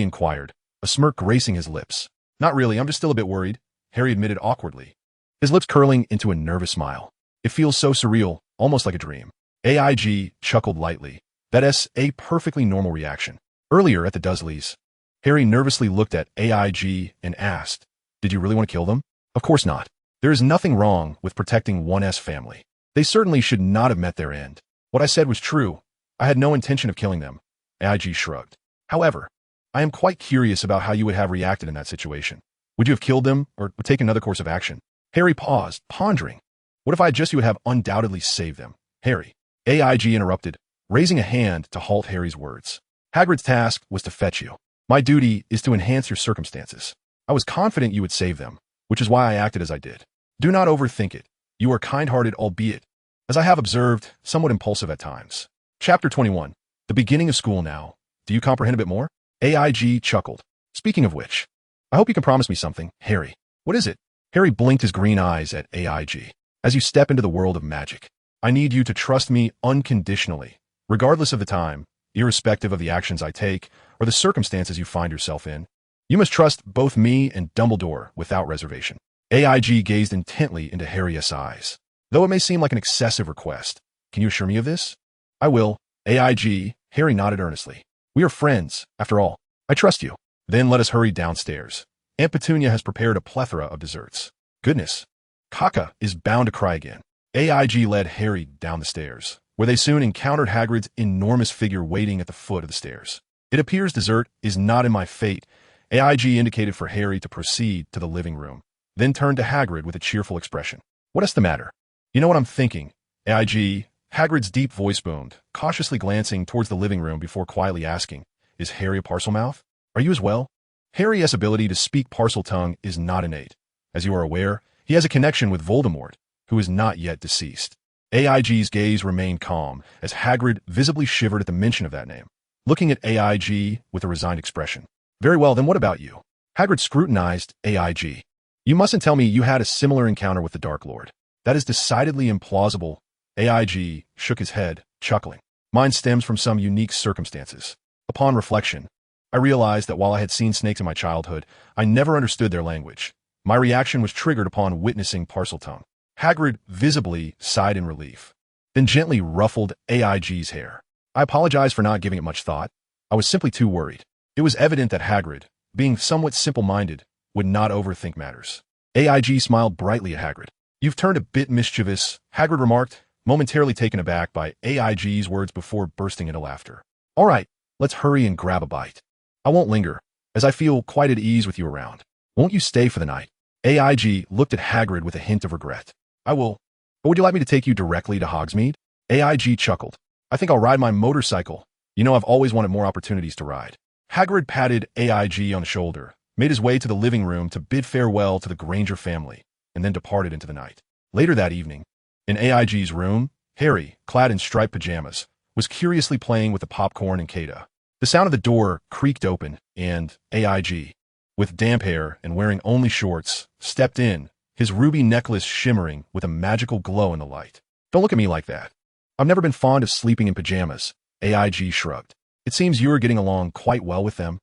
inquired, a smirk gracing his lips. "Not really, I'm just still a bit worried," Harry admitted awkwardly, his lips curling into a nervous smile. "It feels so surreal, almost like a dream." AIG chuckled lightly. "That's a perfectly normal reaction." Earlier at the Dursleys, Harry nervously looked at AIG and asked, "Did you really want to kill them?" "Of course not. There is nothing wrong with protecting one's family. They certainly should not have met their end. What I said was true. I had no intention of killing them." AIG shrugged. "However, I am quite curious about how you would have reacted in that situation. Would you have killed them or taken another course of action?" Harry paused, pondering. "What if I just you would have undoubtedly saved them?" "Harry," AIG interrupted, raising a hand to halt Harry's words. "Hagrid's task was to fetch you. My duty is to enhance your circumstances. I was confident you would save them, which is why I acted as I did. Do not overthink it. You are kind-hearted, albeit, as I have observed, somewhat impulsive at times." Chapter 21. The beginning of school now. Do you comprehend a bit more? AIG chuckled. "Speaking of which, I hope you can promise me something, Harry." "What is it?" Harry blinked his green eyes at AIG. "As you step into the world of magic, I need you to trust me unconditionally, regardless of the time, irrespective of the actions I take, or the circumstances you find yourself in. You must trust both me and Dumbledore without reservation." AIG gazed intently into Harry's eyes. "Though it may seem like an excessive request, can you assure me of this?" "I will." AIG, Harry nodded earnestly. "We are friends, after all. I trust you." "Then let us hurry downstairs. Aunt Petunia has prepared a plethora of desserts." "Goodness, Kaka is bound to cry again." AIG led Harry down the stairs, where they soon encountered Hagrid's enormous figure waiting at the foot of the stairs. "It appears dessert is not in my fate," AIG indicated for Harry to proceed to the living room, then turned to Hagrid with a cheerful expression. "What's the matter?" "You know what I'm thinking, AIG." Hagrid's deep voice boomed, cautiously glancing towards the living room before quietly asking, "Is Harry a Parselmouth? Are you as well?" Harry's ability to speak Parseltongue is not innate. As you are aware, he has a connection with Voldemort, who is not yet deceased. AIG's gaze remained calm as Hagrid visibly shivered at the mention of that name, looking at AIG with a resigned expression. Very well, then what about you? Hagrid scrutinized AIG. You mustn't tell me you had a similar encounter with the Dark Lord. That is decidedly implausible. AIG shook his head, chuckling. Mine stems from some unique circumstances. Upon reflection, I realized that while I had seen snakes in my childhood, I never understood their language. My reaction was triggered upon witnessing Parseltongue. Hagrid visibly sighed in relief, then gently ruffled AIG's hair. I apologize for not giving it much thought. I was simply too worried. It was evident that Hagrid, being somewhat simple-minded, would not overthink matters. AIG smiled brightly at Hagrid. You've turned a bit mischievous, Hagrid remarked, momentarily taken aback by AIG's words before bursting into laughter. All right, let's hurry and grab a bite. I won't linger, as I feel quite at ease with you around. Won't you stay for the night? AIG looked at Hagrid with a hint of regret. I will. But would you like me to take you directly to Hogsmeade? AIG chuckled. I think I'll ride my motorcycle. You know I've always wanted more opportunities to ride. Hagrid patted AIG on the shoulder, made his way to the living room to bid farewell to the Granger family, and then departed into the night. Later that evening, in AIG's room, Harry, clad in striped pajamas, was curiously playing with the popcorn and Kata. The sound of the door creaked open, and AIG, with damp hair and wearing only shorts, stepped in, his ruby necklace shimmering with a magical glow in the light. Don't look at me like that. I've never been fond of sleeping in pajamas, AIG shrugged. It seems you are getting along quite well with them.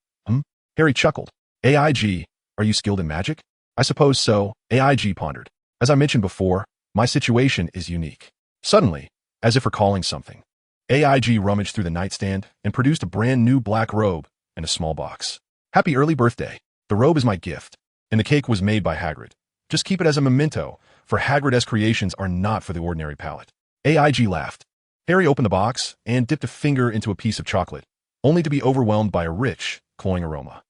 Harry chuckled. AIG, are you skilled in magic? I suppose so, AIG pondered. As I mentioned before, my situation is unique. Suddenly, as if recalling something, AIG rummaged through the nightstand and produced a brand new black robe and a small box. Happy early birthday. The robe is my gift, and the cake was made by Hagrid. Just keep it as a memento, for Hagrid's creations are not for the ordinary palate. AIG laughed. Harry opened the box and dipped a finger into a piece of chocolate, only to be overwhelmed by a rich, cloying aroma.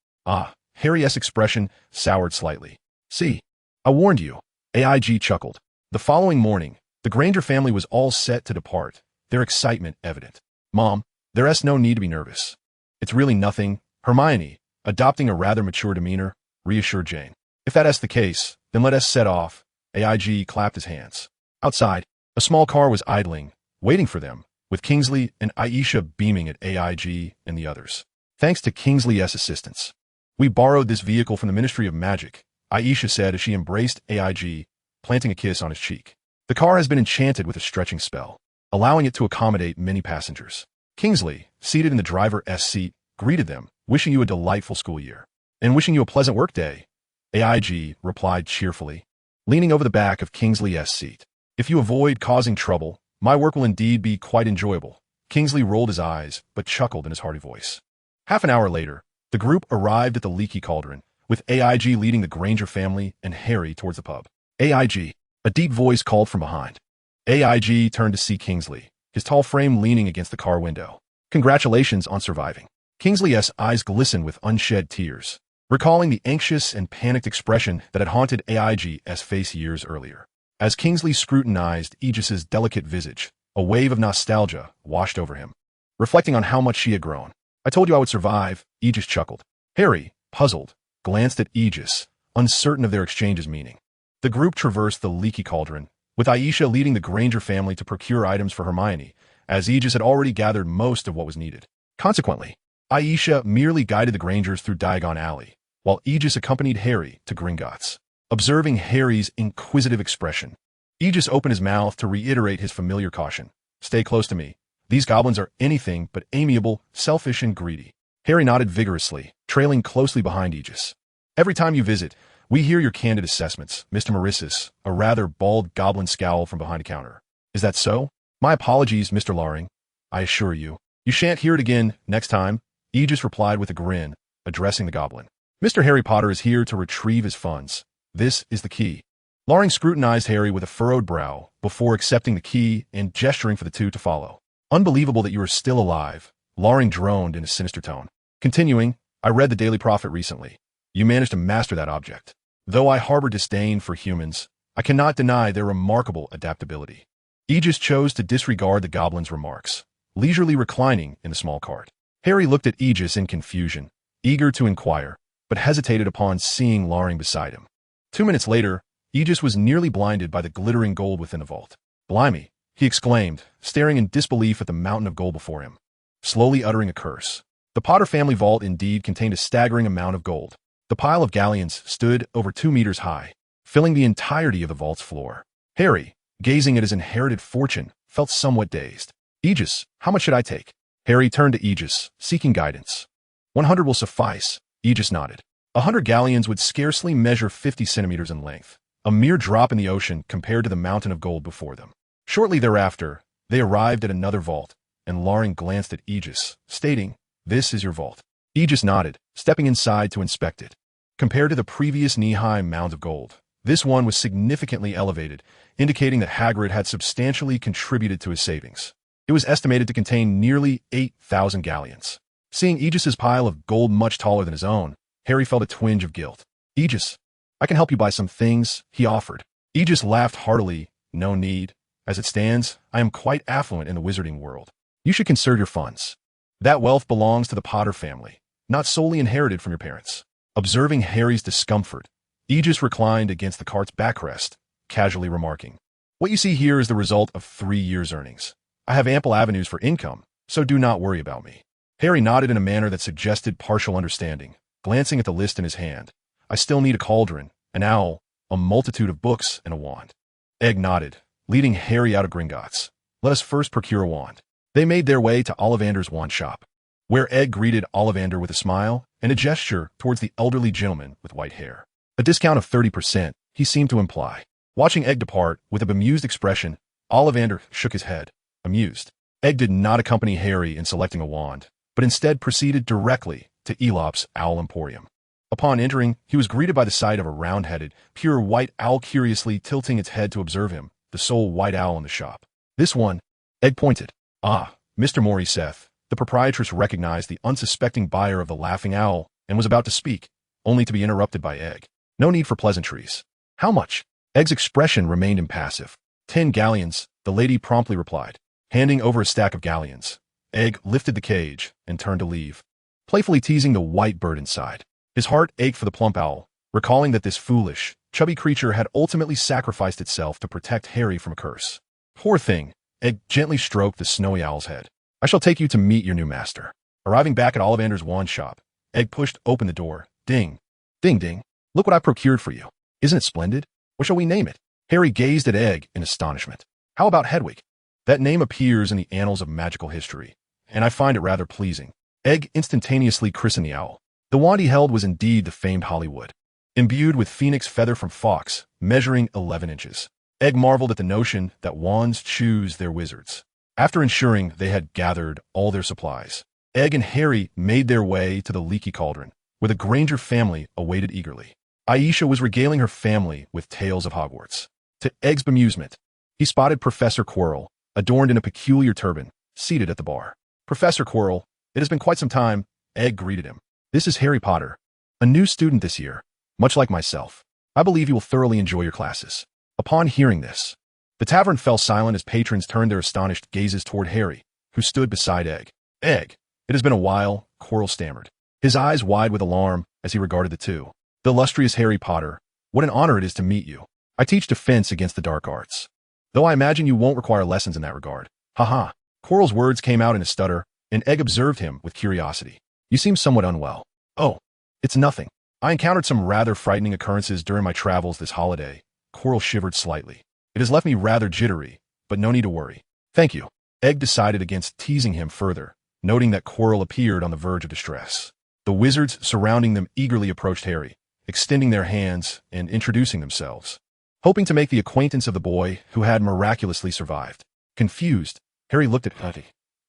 Harry's expression soured slightly. See, I warned you. AIG chuckled. The following morning, the Granger family was all set to depart, their excitement evident. Mom, there's no need to be nervous. It's really nothing. Hermione, adopting a rather mature demeanor, reassured Jane. If that is the case, then let us set off. AIG clapped his hands. Outside, a small car was idling, waiting for them, with Kingsley and Aisha beaming at AIG and the others. Thanks to Kingsley's assistance. We borrowed this vehicle from the Ministry of Magic, Aisha said as she embraced AIG, planting a kiss on his cheek. The car has been enchanted with a stretching spell, allowing it to accommodate many passengers. Kingsley, seated in the driver's seat, greeted them, wishing you a delightful school year. And wishing you a pleasant workday, AIG replied cheerfully, leaning over the back of Kingsley's seat. If you avoid causing trouble, my work will indeed be quite enjoyable. Kingsley rolled his eyes, but chuckled in his hearty voice. Half an hour later, the group arrived at the Leaky Cauldron, with AIG leading the Granger family and Harry towards the pub. AIG, a deep voice called from behind. AIG turned to see Kingsley, his tall frame leaning against the car window. Congratulations on surviving. Kingsley's eyes glistened with unshed tears, recalling the anxious and panicked expression that had haunted AIG's face years earlier. As Kingsley scrutinized Aegis's delicate visage, a wave of nostalgia washed over him, reflecting on how much she had grown. I told you I would survive, Aegis chuckled. Harry, puzzled, glanced at Aegis, uncertain of their exchange's meaning. The group traversed the Leaky Cauldron, with Aisha leading the Granger family to procure items for Hermione, as Aegis had already gathered most of what was needed. Consequently, Aisha merely guided the Grangers through Diagon Alley, while Aegis accompanied Harry to Gringotts. Observing Harry's inquisitive expression, Aegis opened his mouth to reiterate his familiar caution. Stay close to me. These goblins are anything but amiable, selfish, and greedy. Harry nodded vigorously, trailing closely behind Aegis. Every time you visit, we hear your candid assessments, Mr. Marissus, a rather bald goblin scowl from behind a counter. Is that so? My apologies, Mr. Loring. I assure you. You shan't hear it again next time, Aegis replied with a grin, addressing the goblin. Mr. Harry Potter is here to retrieve his funds. This is the key. Loring scrutinized Harry with a furrowed brow before accepting the key and gesturing for the two to follow. Unbelievable that you are still alive, Loring droned in a sinister tone. Continuing, I read the Daily Prophet recently. You managed to master that object. Though I harbor disdain for humans, I cannot deny their remarkable adaptability. Aegis chose to disregard the goblin's remarks, leisurely reclining in the small cart. Harry looked at Aegis in confusion, eager to inquire, but hesitated upon seeing Loring beside him. 2 minutes later, Aegis was nearly blinded by the glittering gold within the vault. "Blimey," he exclaimed, staring in disbelief at the mountain of gold before him, slowly uttering a curse. The Potter family vault indeed contained a staggering amount of gold. The pile of galleons stood over 2 meters high, filling the entirety of the vault's floor. Harry, gazing at his inherited fortune, felt somewhat dazed. "Aegis, how much should I take?" Harry turned to Aegis, seeking guidance. 100 will suffice," Aegis nodded. 100 galleons would scarcely measure 50 centimeters in length, a mere drop in the ocean compared to the mountain of gold before them. Shortly thereafter, they arrived at another vault, and Loring glanced at Aegis, stating, "This is your vault." Aegis nodded, stepping inside to inspect it. Compared to the previous knee-high mound of gold, this one was significantly elevated, indicating that Hagrid had substantially contributed to his savings. It was estimated to contain nearly 8,000 galleons. Seeing Aegis's pile of gold much taller than his own, Harry felt a twinge of guilt. "Aegis, I can help you buy some things," he offered. Aegis laughed heartily. "No need. As it stands, I am quite affluent in the wizarding world. You should conserve your funds. That wealth belongs to the Potter family, not solely inherited from your parents." Observing Harry's discomfort, Aegis reclined against the cart's backrest, casually remarking, "What you see here is the result of 3 years' earnings. I have ample avenues for income, so do not worry about me." Harry nodded in a manner that suggested partial understanding, glancing at the list in his hand. "I still need a cauldron, an owl, a multitude of books, and a wand." Egg nodded, leading Harry out of Gringotts. "Let us first procure a wand." They made their way to Ollivander's wand shop, where Egg greeted Ollivander with a smile and a gesture towards the elderly gentleman with white hair. A discount of 30%, he seemed to imply. Watching Egg depart with a bemused expression, Ollivander shook his head, amused. Egg did not accompany Harry in selecting a wand, but instead proceeded directly to Elop's Owl Emporium. Upon entering, he was greeted by the sight of a round-headed, pure white owl curiously tilting its head to observe him, the sole white owl in the shop. "This one," Egg pointed. "Ah, Mr. Morriseth." The proprietress recognized the unsuspecting buyer of the laughing owl and was about to speak, only to be interrupted by Egg. "No need for pleasantries. How much?" Egg's expression remained impassive. 10 galleons, the lady promptly replied. Handing over a stack of galleons, Egg lifted the cage and turned to leave, playfully teasing the white bird inside. His heart ached for the plump owl, recalling that this foolish, chubby creature had ultimately sacrificed itself to protect Harry from a curse. "Poor thing," Egg gently stroked the snowy owl's head. "I shall take you to meet your new master." Arriving back at Ollivander's wand shop, Egg pushed open the door. "Ding. Ding ding. Look what I procured for you. Isn't it splendid? What shall we name it?" Harry gazed at Egg in astonishment. "How about Hedwig? That name appears in the annals of magical history, and I find it rather pleasing." Egg instantaneously christened the owl. The wand he held was indeed the famed Hollywood, imbued with phoenix feather from Fawkes, measuring 11 inches. Egg marveled at the notion that wands choose their wizards. After ensuring they had gathered all their supplies, Egg and Harry made their way to the leaky cauldron, where the Granger family awaited eagerly. Aisha was regaling her family with tales of Hogwarts. To Egg's bemusement, he spotted Professor Quirrell, adorned in a peculiar turban, seated at the bar. "Professor Quirrell, it has been quite some time," Egg greeted him. "This is Harry Potter, a new student this year, much like myself. I believe you will thoroughly enjoy your classes." Upon hearing this, the tavern fell silent as patrons turned their astonished gazes toward Harry, who stood beside Egg. "Egg, it has been a while," Quirrell stammered, his eyes wide with alarm as he regarded the two. "The illustrious Harry Potter, what an honor it is to meet you. I teach defense against the dark arts, though I imagine you won't require lessons in that regard." "Ha." Quirrell's words came out in a stutter, and Egg observed him with curiosity. "You seem somewhat unwell." "Oh, it's nothing. I encountered some rather frightening occurrences during my travels this holiday." Quirrell shivered slightly. "It has left me rather jittery, but no need to worry." "Thank you." Egg decided against teasing him further, noting that Quirrell appeared on the verge of distress. The wizards surrounding them eagerly approached Harry, extending their hands and introducing themselves, hoping to make the acquaintance of the boy who had miraculously survived. Confused, Harry looked at Hutty.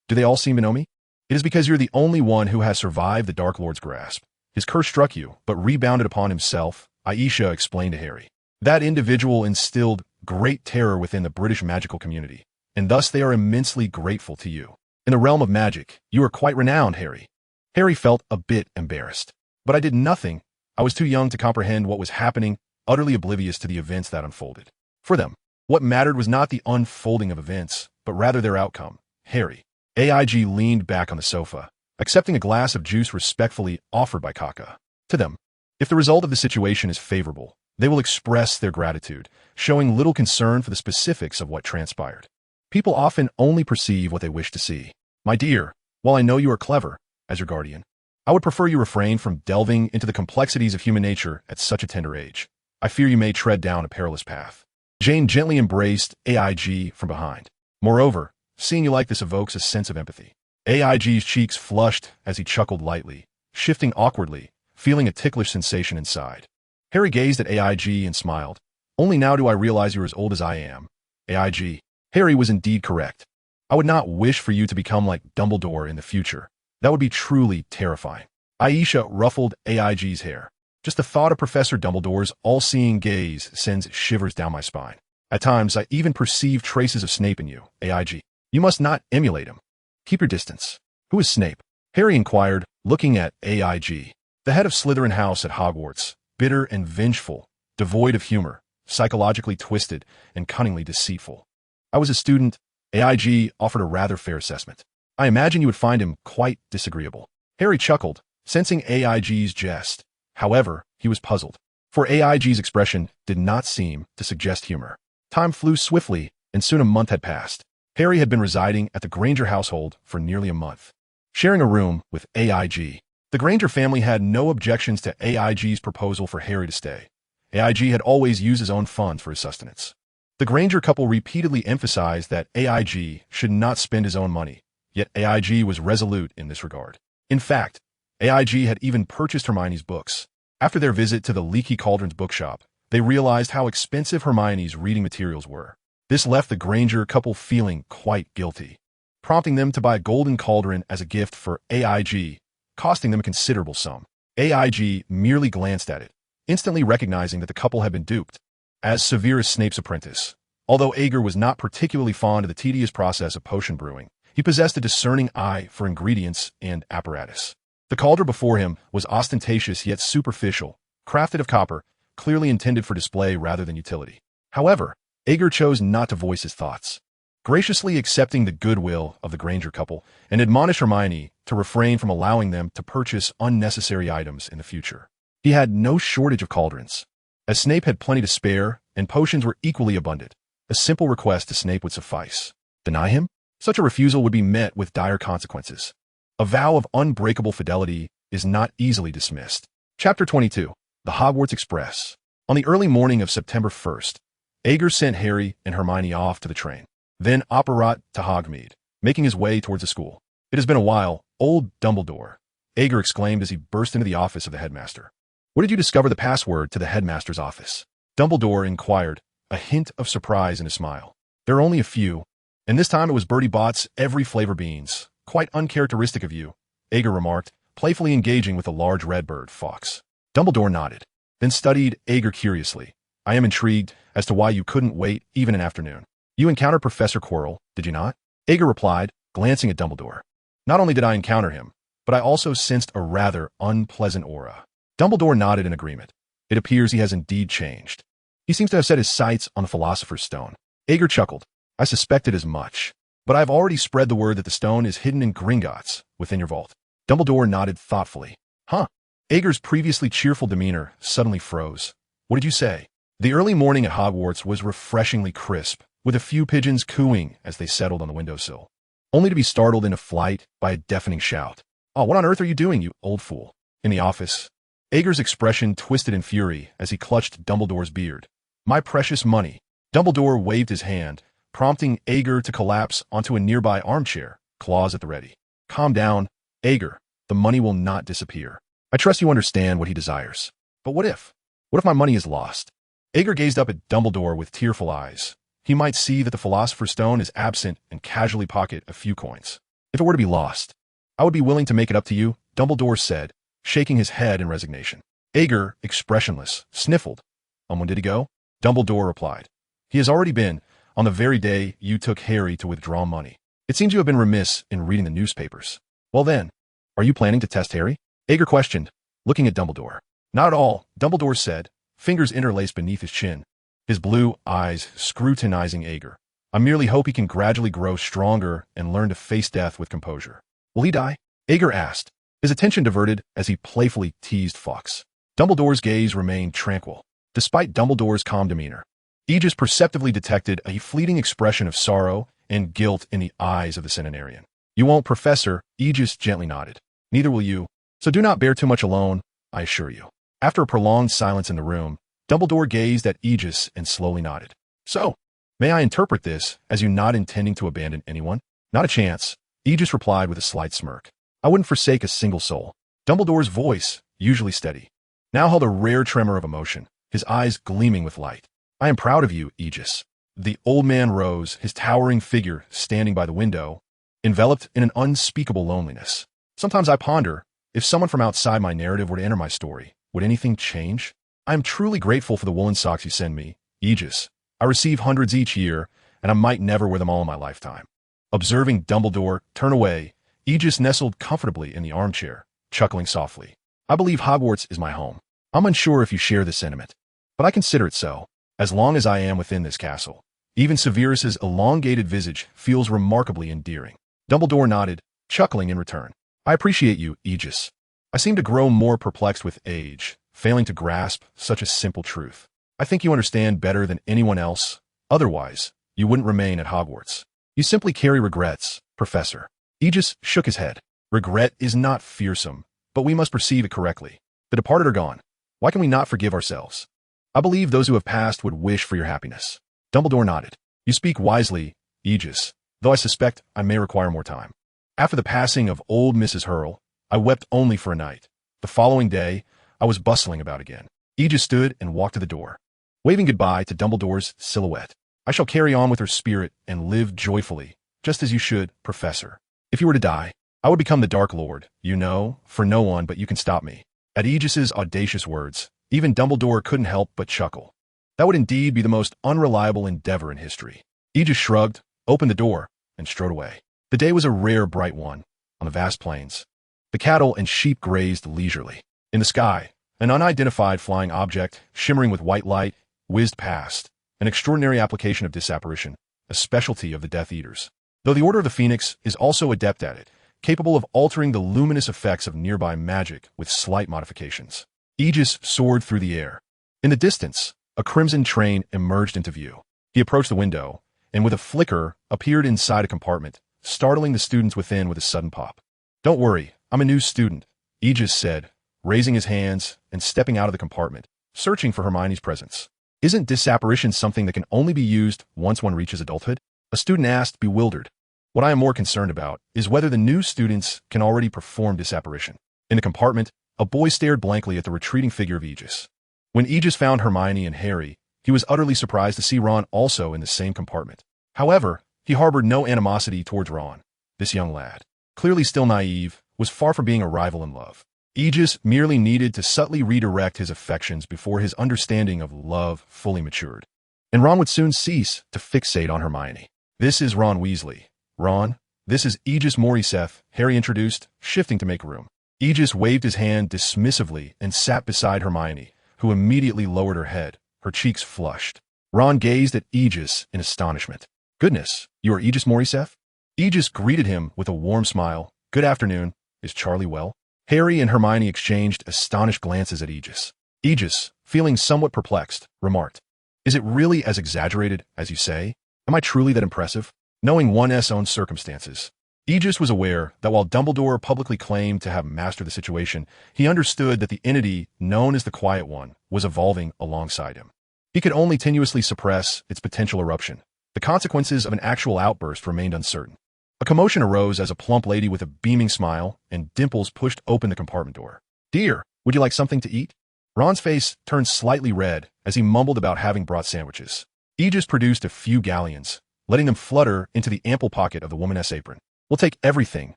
"Do they all seem to know me?" "It is because you're the only one who has survived the Dark Lord's grasp. His curse struck you, but rebounded upon himself," Aisha explained to Harry. "That individual instilled great terror within the British magical community, and thus they are immensely grateful to you. In the realm of magic, you are quite renowned, Harry." Harry felt a bit embarrassed. "But I did nothing. I was too young to comprehend what was happening, utterly oblivious to the events that unfolded. For them, what mattered was not the unfolding of events, but rather their outcome." Harry. AIG leaned back on the sofa, accepting a glass of juice respectfully offered by Kaka. "To them, If the result of the situation is favorable, they will express their gratitude, showing little concern for the specifics of what transpired. People often only perceive what they wish to see. My dear, while I know you are clever, as your guardian, I would prefer you refrain from delving into the complexities of human nature at such a tender age. I fear you may tread down a perilous path. Jane gently embraced AIG from behind. Moreover, seeing you like this evokes a sense of empathy. AIG's cheeks flushed as he chuckled lightly, shifting awkwardly, feeling a ticklish sensation inside. Harry gazed at AIG and smiled. Only now do I realize you're as old as I am. AIG. Harry was indeed correct. I would not wish for you to become like Dumbledore in the future. That would be truly terrifying. Aisha ruffled AIG's hair. Just the thought of Professor Dumbledore's all-seeing gaze sends shivers down my spine. At times, I even perceive traces of Snape in you, AIG. You must not emulate him. Keep your distance. Who is Snape? Harry inquired, looking at AIG. The head of Slytherin House at Hogwarts, bitter and vengeful, devoid of humor, psychologically twisted, and cunningly deceitful. I was a student. AIG offered a rather fair assessment. I imagine you would find him quite disagreeable. Harry chuckled, sensing AIG's jest. However, he was puzzled, for AIG's expression did not seem to suggest humor. Time flew swiftly, and soon a month had passed. Harry had been residing at the Granger household for nearly a month, sharing a room with AIG. The Granger family had no objections to AIG's proposal for Harry to stay. AIG had always used his own funds for his sustenance. The Granger couple repeatedly emphasized that AIG should not spend his own money, yet AIG was resolute in this regard. In fact, AIG had even purchased Hermione's books. After their visit to the Leaky Cauldron's bookshop, they realized how expensive Hermione's reading materials were. This left the Granger couple feeling quite guilty, prompting them to buy a golden cauldron as a gift for AIG, costing them a considerable sum. AIG merely glanced at it, instantly recognizing that the couple had been duped. As Severus Snape's apprentice, although Ager was not particularly fond of the tedious process of potion brewing, he possessed a discerning eye for ingredients and apparatus. The cauldron before him was ostentatious yet superficial, crafted of copper, clearly intended for display rather than utility. However, Ager chose not to voice his thoughts, graciously accepting the goodwill of the Granger couple and admonished Hermione to refrain from allowing them to purchase unnecessary items in the future. He had no shortage of cauldrons, as Snape had plenty to spare and potions were equally abundant. A simple request to Snape would suffice. Deny him? Such a refusal would be met with dire consequences. A vow of unbreakable fidelity is not easily dismissed. Chapter 22. The Hogwarts Express. On the early morning of September 1st, Ager sent Harry and Hermione off to the train, then apparat to Hogsmeade, making his way towards the school. It has been a while, old Dumbledore, Ager exclaimed as he burst into the office of the headmaster. Where did you discover the password to the headmaster's office? Dumbledore inquired, a hint of surprise in his smile. There are only a few, and this time it was Bertie Bott's every flavor beans. Quite uncharacteristic of you, Ager remarked, playfully engaging with a large red-bird fox. Dumbledore nodded, then studied Ager curiously. I am intrigued as to why you couldn't wait even an afternoon. You encountered Professor Quirrell, did you not? Ager replied, glancing at Dumbledore. Not only did I encounter him, but I also sensed a rather unpleasant aura. Dumbledore nodded in agreement. It appears he has indeed changed. He seems to have set his sights on the Philosopher's Stone. Ager chuckled. I suspected as much. But I've already spread the word that the stone is hidden in Gringotts, within your vault. Dumbledore nodded thoughtfully. Huh? Ager's previously cheerful demeanor suddenly froze. What did you say? The early morning at Hogwarts was refreshingly crisp, with a few pigeons cooing as they settled on the windowsill, only to be startled into flight by a deafening shout. Oh, what on earth are you doing, you old fool? In the office, Ager's expression twisted in fury as he clutched Dumbledore's beard. My precious money. Dumbledore waved his hand, prompting Ager to collapse onto a nearby armchair, claws at the ready. Calm down, Ager. The money will not disappear. I trust you understand what he desires. But what if? What if my money is lost? Ager gazed up at Dumbledore with tearful eyes. He might see that the Philosopher's Stone is absent and casually pocket a few coins. If it were to be lost, I would be willing to make it up to you, Dumbledore said, shaking his head in resignation. Ager, expressionless, sniffled. When did he go? Dumbledore replied. He has already been, on the very day you took Harry to withdraw money. It seems you have been remiss in reading the newspapers. Well then, are you planning to test Harry? Ager questioned, looking at Dumbledore. Not at all, Dumbledore said, fingers interlaced beneath his chin, his blue eyes scrutinizing Ager. I merely hope he can gradually grow stronger and learn to face death with composure. Will he die? Ager asked, his attention diverted as he playfully teased Fawkes. Dumbledore's gaze remained tranquil. Despite Dumbledore's calm demeanor, Aegis perceptibly detected a fleeting expression of sorrow and guilt in the eyes of the centenarian. "You won't, Professor," Aegis gently nodded. "Neither will you. So do not bear too much alone, I assure you." After a prolonged silence in the room, Dumbledore gazed at Aegis and slowly nodded. "So, may I interpret this as you not intending to abandon anyone?" "Not a chance," Aegis replied with a slight smirk. "I wouldn't forsake a single soul." Dumbledore's voice, usually steady, now held a rare tremor of emotion, his eyes gleaming with light. "I am proud of you, Aegis." The old man rose, his towering figure standing by the window, enveloped in an unspeakable loneliness. "Sometimes I ponder, if someone from outside my narrative were to enter my story, would anything change? I am truly grateful for the woolen socks you send me, Aegis. I receive hundreds each year, and I might never wear them all in my lifetime." Observing Dumbledore turn away, Aegis nestled comfortably in the armchair, chuckling softly. "I believe Hogwarts is my home. I'm unsure if you share this sentiment, but I consider it so, as long as I am within this castle." Even Severus's elongated visage feels remarkably endearing. Dumbledore nodded, chuckling in return. "I appreciate you, Aegis. I seem to grow more perplexed with age, failing to grasp such a simple truth. I think you understand better than anyone else. Otherwise, you wouldn't remain at Hogwarts. You simply carry regrets, Professor." Aegis shook his head. "Regret is not fearsome, but we must perceive it correctly. The departed are gone. Why can we not forgive ourselves? I believe those who have passed would wish for your happiness." Dumbledore nodded. "You speak wisely, Aegis, though I suspect I may require more time. After the passing of old Mrs. Hurl, I wept only for a night. The following day, I was bustling about again." Aegis stood and walked to the door, waving goodbye to Dumbledore's silhouette. "I shall carry on with her spirit and live joyfully, just as you should, Professor. If you were to die, I would become the Dark Lord, you know, for no one but you can stop me." At Aegis's audacious words, even Dumbledore couldn't help but chuckle. That would indeed be the most unreliable endeavor in history. Aegis shrugged, opened the door, and strode away. The day was a rare bright one on the vast plains. The cattle and sheep grazed leisurely. In the sky, an unidentified flying object, shimmering with white light, whizzed past, an extraordinary application of disapparition, a specialty of the Death Eaters. Though the Order of the Phoenix is also adept at it, capable of altering the luminous effects of nearby magic with slight modifications. Aegis soared through the air. In the distance, a crimson train emerged into view. He approached the window, and with a flicker, appeared inside a compartment, startling the students within with a sudden pop. "Don't worry, I'm a new student," Aegis said, raising his hands and stepping out of the compartment, searching for Hermione's presence. "Isn't disapparition something that can only be used once one reaches adulthood?" A student asked, bewildered. "What I am more concerned about is whether the new students can already perform disapparition." In the compartment, a boy stared blankly at the retreating figure of Aegis. When Aegis found Hermione and Harry, he was utterly surprised to see Ron also in the same compartment. However, he harbored no animosity towards Ron. This young lad, clearly still naive, was far from being a rival in love. Aegis merely needed to subtly redirect his affections before his understanding of love fully matured. And Ron would soon cease to fixate on Hermione. "This is Ron Weasley. Ron, this is Aegis Morriseth," Harry introduced, shifting to make room. Aegis waved his hand dismissively and sat beside Hermione, who immediately lowered her head, her cheeks flushed. Ron gazed at Aegis in astonishment. "Goodness, you are Aegis Morriseth?" Aegis greeted him with a warm smile. "Good afternoon. Is Charlie well?" Harry and Hermione exchanged astonished glances at Aegis. Aegis, feeling somewhat perplexed, remarked, "Is it really as exaggerated as you say? Am I truly that impressive?" Knowing one's own circumstances, Aegis was aware that while Dumbledore publicly claimed to have mastered the situation, he understood that the entity known as the Quiet One was evolving alongside him. He could only tenuously suppress its potential eruption. The consequences of an actual outburst remained uncertain. A commotion arose as a plump lady with a beaming smile and dimples pushed open the compartment door. "Dear, would you like something to eat?" Ron's face turned slightly red as he mumbled about having brought sandwiches. Aegis produced a few galleons, letting them flutter into the ample pocket of the woman's apron. "We'll take everything.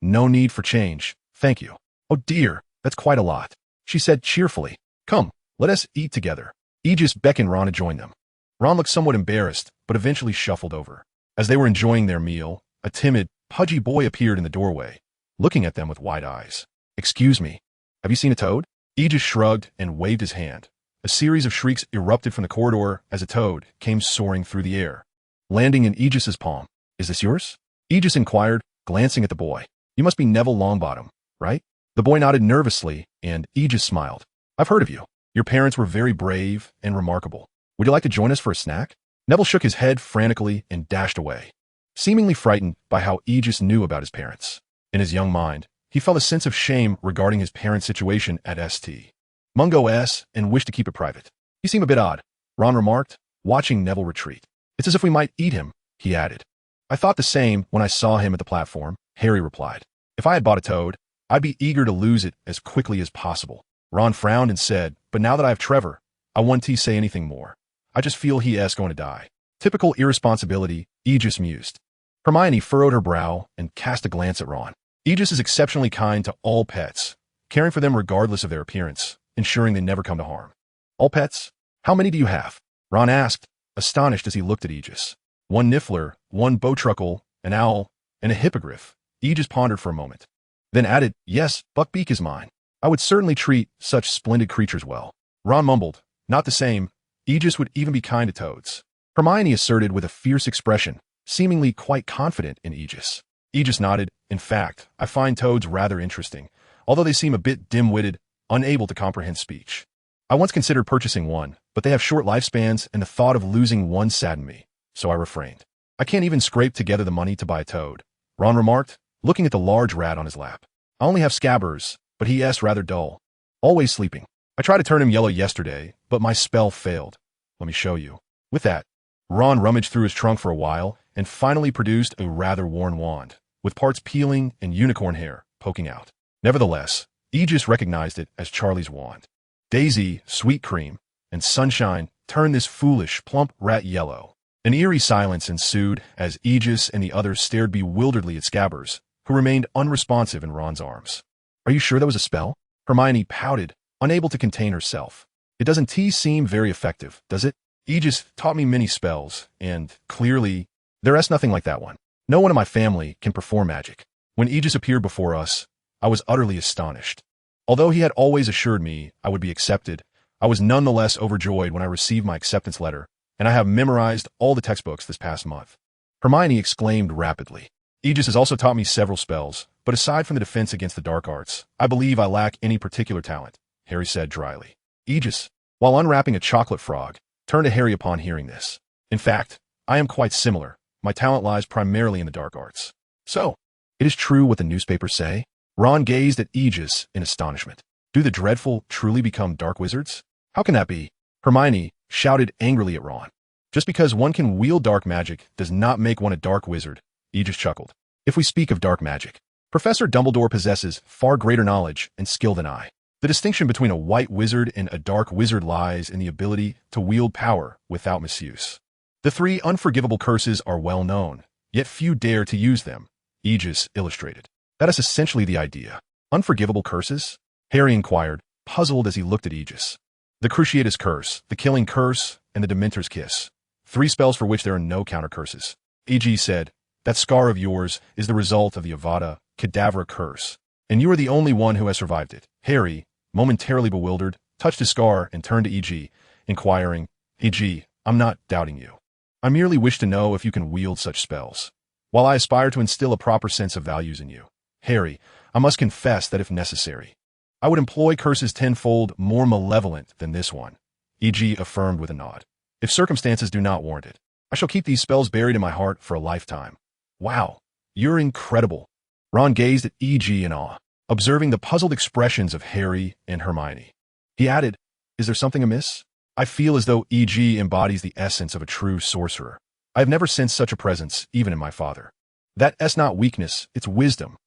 No need for change. Thank you." "Oh dear, that's quite a lot," she said cheerfully. "Come, let us eat together." Aegis beckoned Ron to join them. Ron looked somewhat embarrassed, but eventually shuffled over. As they were enjoying their meal, a timid, pudgy boy appeared in the doorway, looking at them with wide eyes. "Excuse me, have you seen a toad?" Aegis shrugged and waved his hand. A series of shrieks erupted from the corridor as a toad came soaring through the air, landing in Aegis's palm. "Is this yours?" Aegis inquired, glancing at the boy. "You must be Neville Longbottom, right?" The boy nodded nervously, and Aegis smiled. I've heard of you. Your parents were very brave and remarkable. Would you like to join us for a snack? Neville shook his head frantically and dashed away, seemingly frightened by how Aegis knew about his parents. In his young mind, he felt a sense of shame regarding his parents' situation at St. Mungo S. and wished to keep it private. You seem a bit odd, Ron remarked, watching Neville retreat. It's as if we might eat him, he added. I thought the same when I saw him at the platform, Harry replied. If I had bought a toad, I'd be eager to lose it as quickly as possible. Ron frowned and said, but now that I have Trevor, I won't say anything more. I just feel he is going to die. Typical irresponsibility, Aegis mused. Hermione furrowed her brow and cast a glance at Ron. Aegis is exceptionally kind to all pets, caring for them regardless of their appearance, ensuring they never come to harm. All pets? How many do you have? Ron asked, astonished as he looked at Aegis. 1 niffler, 1 bowtruckle, an owl, and a hippogriff. Aegis pondered for a moment, then added, yes, Buckbeak is mine. I would certainly treat such splendid creatures well. Ron mumbled, not the same. Aegis would even be kind to toads. Hermione asserted with a fierce expression, seemingly quite confident in Aegis. Aegis nodded. In fact, I find toads rather interesting, although they seem a bit dim-witted, unable to comprehend speech. I once considered purchasing one, but they have short lifespans and the thought of losing one saddened me, so I refrained. I can't even scrape together the money to buy a toad, Ron remarked, looking at the large rat on his lap. I only have Scabbers, but he is rather dull. Always sleeping. I tried to turn him yellow yesterday, but my spell failed. Let me show you. With that, Ron rummaged through his trunk for a while and finally produced a rather worn wand, with parts peeling and unicorn hair poking out. Nevertheless, Aegis recognized it as Charlie's wand. Daisy, Sweet Cream, and Sunshine turned this foolish, plump rat yellow. An eerie silence ensued as Aegis and the others stared bewilderedly at Scabbers, who remained unresponsive in Ron's arms. Are you sure that was a spell? Hermione pouted, unable to contain herself. It doesn't seem very effective, does it? Aegis taught me many spells, and, clearly, there's nothing like that one. No one in my family can perform magic. When Aegis appeared before us, I was utterly astonished. Although he had always assured me I would be accepted, I was nonetheless overjoyed when I received my acceptance letter, and I have memorized all the textbooks this past month. Hermione exclaimed rapidly. Aegis has also taught me several spells, but aside from the defense against the dark arts, I believe I lack any particular talent, Harry said dryly. Aegis, while unwrapping a chocolate frog, turned to Harry upon hearing this. In fact, I am quite similar. My talent lies primarily in the dark arts. So, it is true what the newspapers say? Ron gazed at Aegis in astonishment. Do the dreadful truly become dark wizards? How can that be? Hermione shouted angrily at Ron. Just because one can wield dark magic does not make one a dark wizard, Aegis chuckled. If we speak of dark magic, Professor Dumbledore possesses far greater knowledge and skill than I. The distinction between a white wizard and a dark wizard lies in the ability to wield power without misuse. The 3 unforgivable curses are well known, yet few dare to use them, Aegis illustrated. That is essentially the idea. Unforgivable curses? Harry inquired, puzzled as he looked at Aegis. The Cruciatus Curse, the Killing Curse, and the Dementor's Kiss. 3 spells for which there are no counter curses. Aegis said, that scar of yours is the result of the Avada Kedavra curse, and you are the only one who has survived it. Harry, momentarily bewildered, touched his scar and turned to E.G., inquiring, E.G., I'm not doubting you. I merely wish to know if you can wield such spells. While I aspire to instill a proper sense of values in you, Harry, I must confess that if necessary, I would employ curses tenfold more malevolent than this one, E.G. affirmed with a nod. If circumstances do not warrant it, I shall keep these spells buried in my heart for a lifetime. Wow, you're incredible. Ron gazed at E.G. in awe, observing the puzzled expressions of Harry and Hermione. He added, is there something amiss? I feel as though E.G. embodies the essence of a true sorcerer. I have never sensed such a presence, even in my father. That's not weakness, it's wisdom.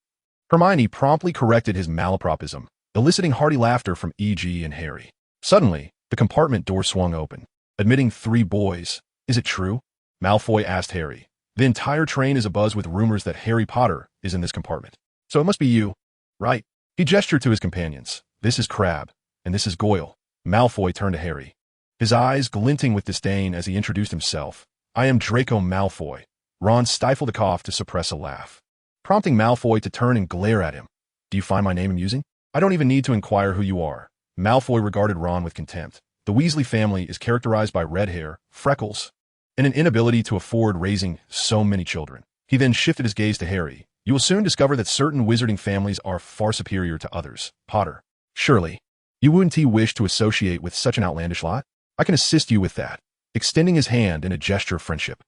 Hermione promptly corrected his malapropism, eliciting hearty laughter from E.G. and Harry. Suddenly, the compartment door swung open, admitting 3 boys. Is it true? Malfoy asked Harry. The entire train is abuzz with rumors that Harry Potter is in this compartment. So it must be you, right? He gestured to his companions. This is Crabbe, and this is Goyle. Malfoy turned to Harry, his eyes glinting with disdain as he introduced himself. I am Draco Malfoy. Ron stifled a cough to suppress a laugh, prompting Malfoy to turn and glare at him. Do you find my name amusing? I don't even need to inquire who you are. Malfoy regarded Ron with contempt. The Weasley family is characterized by red hair, freckles, and an inability to afford raising so many children. He then shifted his gaze to Harry. You will soon discover that certain wizarding families are far superior to others. Potter. Surely. You wouldn't wish to associate with such an outlandish lot? I can assist you with that, extending his hand in a gesture of friendship.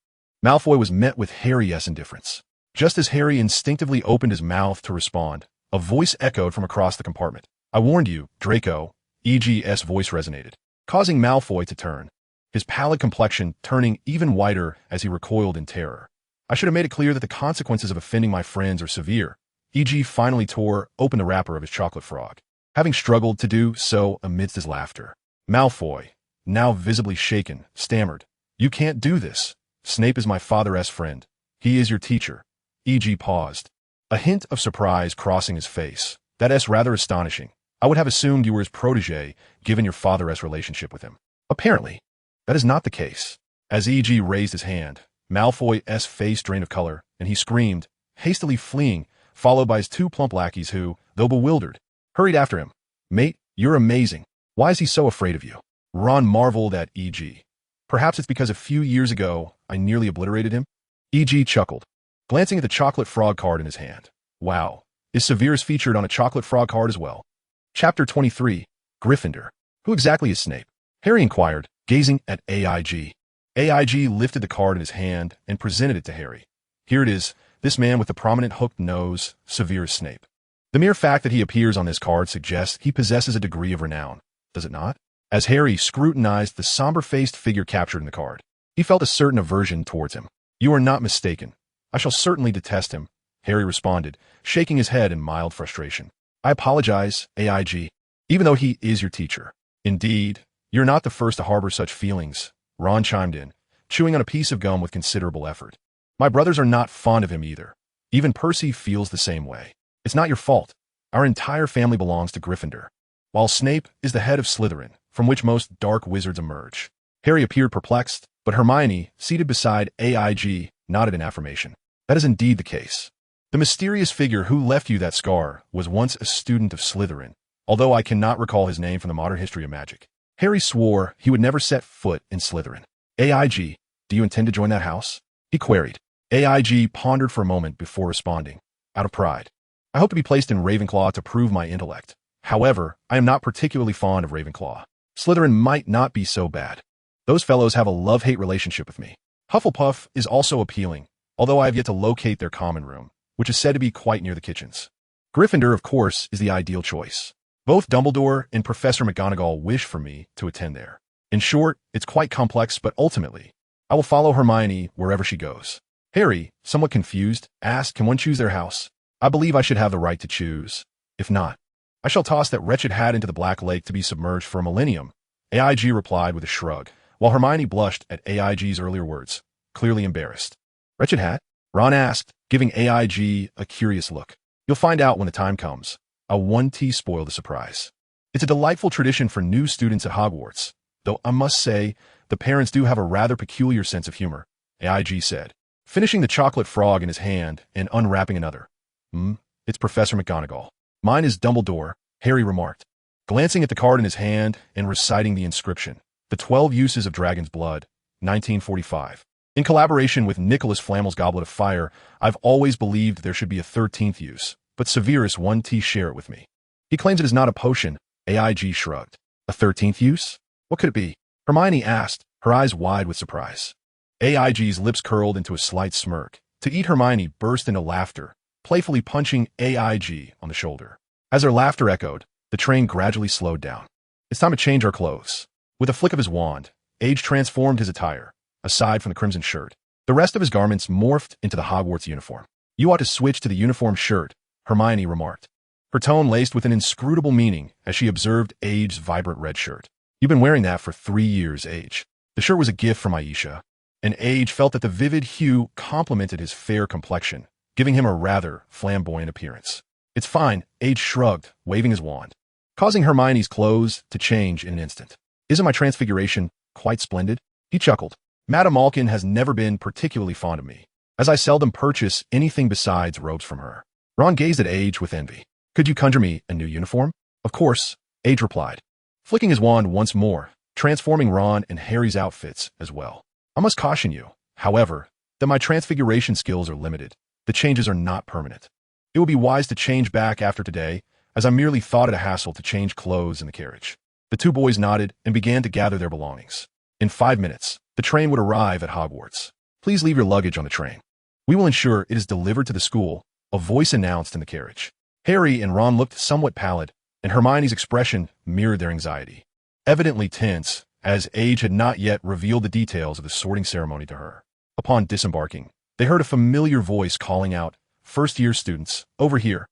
Malfoy was met with Harry's indifference. Just as Harry instinctively opened his mouth to respond, a voice echoed from across the compartment. I warned you, Draco. E.G.'s voice resonated, causing Malfoy to turn, his pallid complexion turning even whiter as he recoiled in terror. I should have made it clear that the consequences of offending my friends are severe. E.G. finally tore open the wrapper of his chocolate frog, having struggled to do so amidst his laughter. Malfoy, now visibly shaken, stammered, You can't do this. Snape is my father's friend. He is your teacher. E.G. paused, a hint of surprise crossing his face. That's rather astonishing. I would have assumed you were his protege, given your father's relationship with him. Apparently, that is not the case. As E.G. raised his hand, Malfoy's face drained of color, and he screamed, hastily fleeing, followed by his two plump lackeys who, though bewildered, hurried after him. Mate, you're amazing. Why is he so afraid of you? Ron marveled at E.G. Perhaps it's because a few years ago I nearly obliterated him? E.G. chuckled, glancing at the chocolate frog card in his hand. Wow, is Severus featured on a chocolate frog card as well? Chapter 23, Gryffindor. Who exactly is Snape? Harry inquired, gazing at AIG. AIG lifted the card in his hand and presented it to Harry. Here it is, this man with the prominent hooked nose, Severus Snape. The mere fact that he appears on this card suggests he possesses a degree of renown, does it not? As Harry scrutinized the somber-faced figure captured in the card, he felt a certain aversion towards him. You are not mistaken. I shall certainly detest him, Harry responded, shaking his head in mild frustration. I apologize, AIG, even though he is your teacher. Indeed, you're not the first to harbor such feelings, Ron chimed in, chewing on a piece of gum with considerable effort. My brothers are not fond of him either. Even Percy feels the same way. It's not your fault. Our entire family belongs to Gryffindor, while Snape is the head of Slytherin, from which most dark wizards emerge. Harry appeared perplexed, but Hermione, seated beside AIG, nodded in affirmation. That is indeed the case. The mysterious figure who left you that scar was once a student of Slytherin, although I cannot recall his name from the modern history of magic. Harry swore he would never set foot in Slytherin. AIG, do you intend to join that house? He queried. AIG pondered for a moment before responding, out of pride. I hope to be placed in Ravenclaw to prove my intellect. However, I am not particularly fond of Ravenclaw. Slytherin might not be so bad. Those fellows have a love-hate relationship with me. Hufflepuff is also appealing, although I have yet to locate their common room, which is said to be quite near the kitchens. Gryffindor, of course, is the ideal choice. Both Dumbledore and Professor McGonagall wish for me to attend there. In short, it's quite complex, but ultimately, I will follow Hermione wherever she goes. Harry, somewhat confused, asked, Can one choose their house? I believe I should have the right to choose. If not, I shall toss that wretched hat into the Black Lake to be submerged for a millennium. AIG replied with a shrug, while Hermione blushed at AIG's earlier words, clearly embarrassed. Wretched hat? Ron asked, giving AIG a curious look. You'll find out when the time comes. A 1T spoiled the surprise. It's a delightful tradition for new students at Hogwarts, though I must say, the parents do have a rather peculiar sense of humor, AIG said, finishing the chocolate frog in his hand and unwrapping another. It's Professor McGonagall. Mine is Dumbledore, Harry remarked, glancing at the card in his hand and reciting the inscription. The 12 Uses of Dragon's Blood, 1945. In collaboration with Nicholas Flamel's Goblet of Fire, I've always believed there should be a 13th use, but Severus 1T share it with me. He claims it is not a potion, AIG shrugged. A 13th use? What could it be? Hermione asked, her eyes wide with surprise. AIG's lips curled into a slight smirk. To eat Hermione burst into laughter, playfully punching AIG on the shoulder. As her laughter echoed, the train gradually slowed down. It's time to change our clothes. With a flick of his wand, Age transformed his attire, aside from the crimson shirt. The rest of his garments morphed into the Hogwarts uniform. You ought to switch to the uniform shirt, Hermione remarked, her tone laced with an inscrutable meaning as she observed Age's vibrant red shirt. You've been wearing that for 3 years, Age. The shirt was a gift from Aisha, and Age felt that the vivid hue complemented his fair complexion, giving him a rather flamboyant appearance. It's fine, Age shrugged, waving his wand, causing Hermione's clothes to change in an instant. Isn't my transfiguration quite splendid? He chuckled. Madame Malkin has never been particularly fond of me, as I seldom purchase anything besides robes from her. Ron gazed at Age with envy. Could you conjure me a new uniform? Of course, Age replied, flicking his wand once more, transforming Ron and Harry's outfits as well. I must caution you, however, that my transfiguration skills are limited. The changes are not permanent. It would be wise to change back after today, as I merely thought it a hassle to change clothes in the carriage. The two boys nodded and began to gather their belongings. In 5 minutes, the train would arrive at Hogwarts. Please leave your luggage on the train. We will ensure it is delivered to the school, a voice announced in the carriage. Harry and Ron looked somewhat pallid, and Hermione's expression mirrored their anxiety. Evidently tense, as age had not yet revealed the details of the sorting ceremony to her. Upon disembarking, they heard a familiar voice calling out, "First-year students, over here."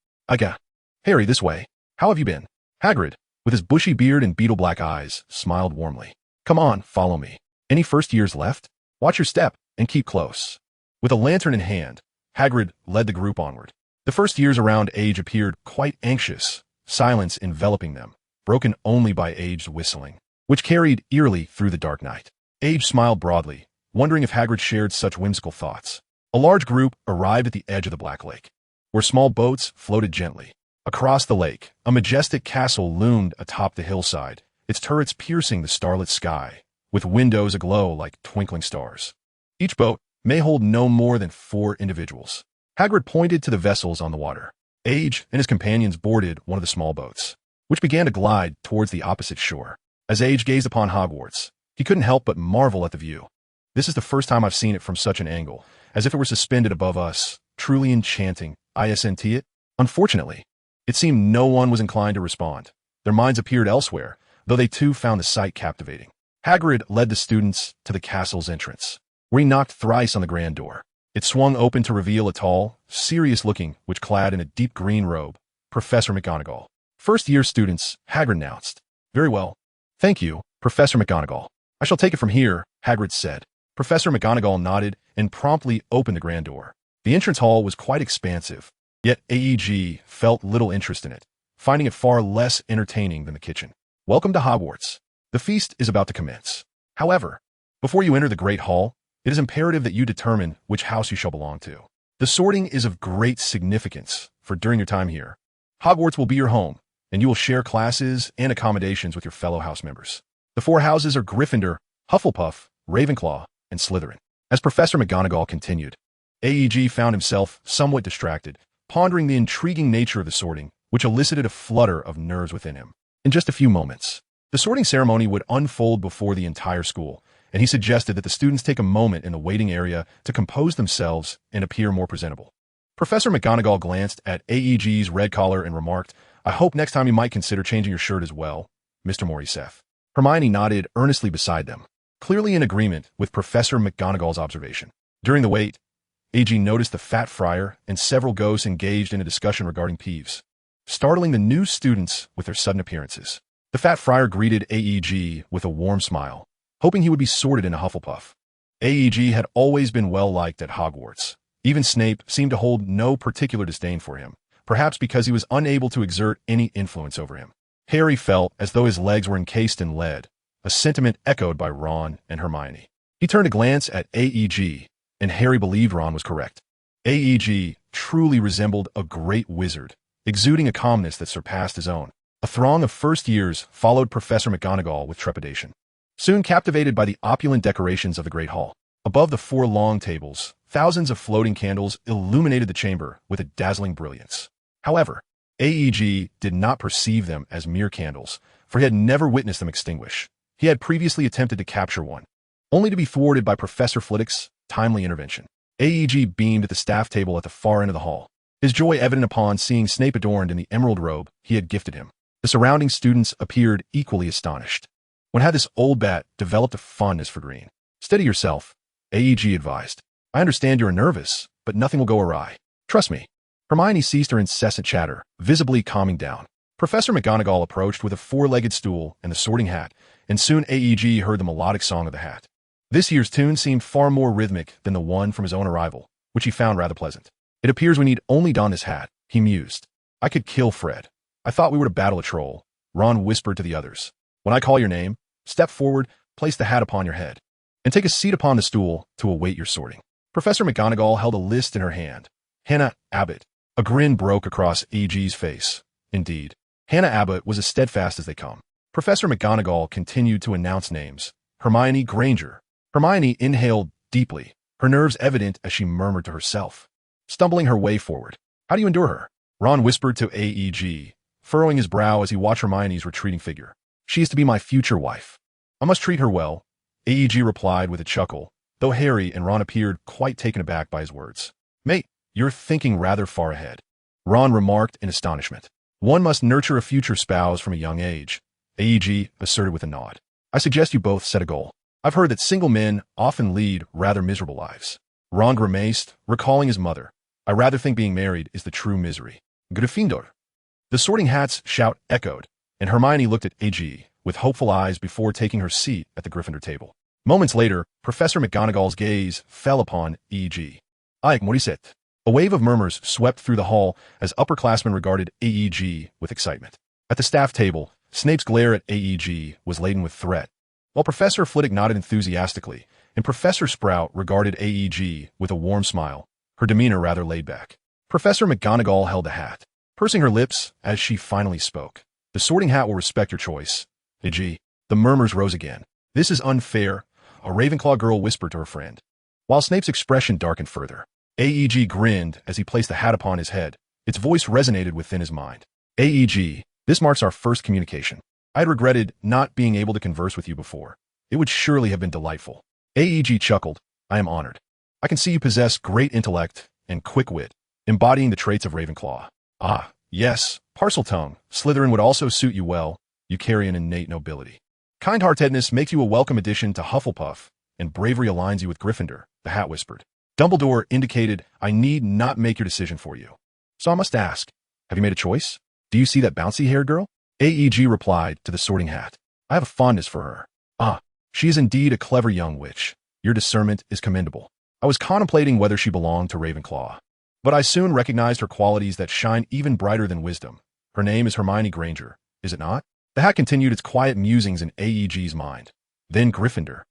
Harry, this way. How have you been? Hagrid, with his bushy beard and beetle-black eyes, smiled warmly. Come on, follow me. Any first years left? Watch your step and keep close. With a lantern in hand, Hagrid led the group onward. The first years around age appeared quite anxious, silence enveloping them, broken only by Age's whistling, which carried eerily through the dark night. Age smiled broadly, wondering if Hagrid shared such whimsical thoughts. A large group arrived at the edge of the Black Lake, where small boats floated gently. Across the lake, a majestic castle loomed atop the hillside, its turrets piercing the starlit sky, with windows aglow like twinkling stars. Each boat may hold no more than 4 individuals. Hagrid pointed to the vessels on the water. Age and his companions boarded one of the small boats, which began to glide towards the opposite shore. As Age gazed upon Hogwarts, he couldn't help but marvel at the view. This is the first time I've seen it from such an angle, as if it were suspended above us, truly enchanting. Isn't it? Unfortunately, it seemed no one was inclined to respond. Their minds appeared elsewhere, though they too found the sight captivating. Hagrid led the students to the castle's entrance, where he knocked thrice on the grand door. It swung open to reveal a tall, serious-looking, which clad in a deep green robe, Professor McGonagall. First-year students, Hagrid announced. Very well. Thank you, Professor McGonagall. I shall take it from here, Hagrid said. Professor McGonagall nodded and promptly opened the grand door. The entrance hall was quite expansive, yet AEG felt little interest in it, finding it far less entertaining than the kitchen. Welcome to Hogwarts. The feast is about to commence. However, before you enter the Great Hall, it is imperative that you determine which house you shall belong to. The sorting is of great significance, for during your time here, Hogwarts will be your home, and you will share classes and accommodations with your fellow house members. The 4 houses are Gryffindor, Hufflepuff, Ravenclaw, and Slytherin. As Professor McGonagall continued, AEG found himself somewhat distracted, pondering the intriguing nature of the sorting, which elicited a flutter of nerves within him. In just a few moments, the sorting ceremony would unfold before the entire school, and he suggested that the students take a moment in the waiting area to compose themselves and appear more presentable. Professor McGonagall glanced at AEG's red collar and remarked, I hope next time you might consider changing your shirt as well, Mr. Morrisef. Hermione nodded earnestly beside them, clearly in agreement with Professor McGonagall's observation. During the wait, AG noticed the fat friar and several ghosts engaged in a discussion regarding Peeves, startling the new students with their sudden appearances. The fat friar greeted AEG with a warm smile, hoping he would be sorted into Hufflepuff. AEG had always been well-liked at Hogwarts. Even Snape seemed to hold no particular disdain for him, perhaps because he was unable to exert any influence over him. Harry felt as though his legs were encased in lead, a sentiment echoed by Ron and Hermione. He turned a glance at AEG, and Harry believed Ron was correct. AEG truly resembled a great wizard, exuding a calmness that surpassed his own. A throng of first years followed Professor McGonagall with trepidation, soon captivated by the opulent decorations of the Great Hall. Above the 4 long tables, thousands of floating candles illuminated the chamber with a dazzling brilliance. However, AEG did not perceive them as mere candles, for he had never witnessed them extinguish. He had previously attempted to capture one, only to be thwarted by Professor Flitwick's timely intervention. AEG beamed at the staff table at the far end of the hall, his joy evident upon seeing Snape adorned in the emerald robe he had gifted him. The surrounding students appeared equally astonished. When had this old bat developed a fondness for green? Steady yourself, AEG advised. I understand you are nervous, but nothing will go awry. Trust me. Hermione ceased her incessant chatter, visibly calming down. Professor McGonagall approached with a 4-legged stool and the sorting hat, and soon AEG heard the melodic song of the hat. This year's tune seemed far more rhythmic than the one from his own arrival, which he found rather pleasant. It appears we need only don this hat, he mused. I could kill Fred. I thought we were to battle a troll, Ron whispered to the others. When I call your name, step forward, place the hat upon your head, and take a seat upon the stool to await your sorting. Professor McGonagall held a list in her hand. Hannah Abbott. A grin broke across AG's face. Indeed, Hannah Abbott was as steadfast as they come. Professor McGonagall continued to announce names. Hermione Granger. Hermione inhaled deeply, her nerves evident as she murmured to herself, stumbling her way forward. How do you endure her? Ron whispered to AEG, furrowing his brow as he watched Hermione's retreating figure. She is to be my future wife. I must treat her well, AEG replied with a chuckle, though Harry and Ron appeared quite taken aback by his words. Mate, you're thinking rather far ahead, Ron remarked in astonishment. One must nurture a future spouse from a young age, AEG asserted with a nod. I suggest you both set a goal. I've heard that single men often lead rather miserable lives. Ron grimaced, recalling his mother. I rather think being married is the true misery. Gryffindor. The Sorting Hat's shout echoed, and Hermione looked at AG with hopeful eyes before taking her seat at the Gryffindor table. Moments later, Professor McGonagall's gaze fell upon AEG. Ike Morissette. A wave of murmurs swept through the hall as upperclassmen regarded AEG with excitement. At the staff table, Snape's glare at AEG was laden with threat, while Professor Flitwick nodded enthusiastically, and Professor Sprout regarded AEG with a warm smile, her demeanor rather laid back. Professor McGonagall held the hat, pursing her lips as she finally spoke. The Sorting Hat will respect your choice, AEG. The murmurs rose again. This is unfair, a Ravenclaw girl whispered to her friend. While Snape's expression darkened further, AEG grinned as he placed the hat upon his head. Its voice resonated within his mind. AEG, this marks our first communication. I had regretted not being able to converse with you before. It would surely have been delightful. AEG chuckled. I am honored. I can see you possess great intellect and quick wit, embodying the traits of Ravenclaw. Ah, yes, Parseltongue, Slytherin would also suit you well. You carry an innate nobility. Kind-heartedness makes you a welcome addition to Hufflepuff, and bravery aligns you with Gryffindor, the hat whispered. Dumbledore indicated, I need not make your decision for you. So I must ask, have you made a choice? Do you see that bouncy-haired girl? AEG replied to the Sorting Hat. I have a fondness for her. Ah, she is indeed a clever young witch. Your discernment is commendable. I was contemplating whether she belonged to Ravenclaw, but I soon recognized her qualities that shine even brighter than wisdom. Her name is Hermione Granger, is it not? The hat continued its quiet musings in AEG's mind. Then Gryffindor.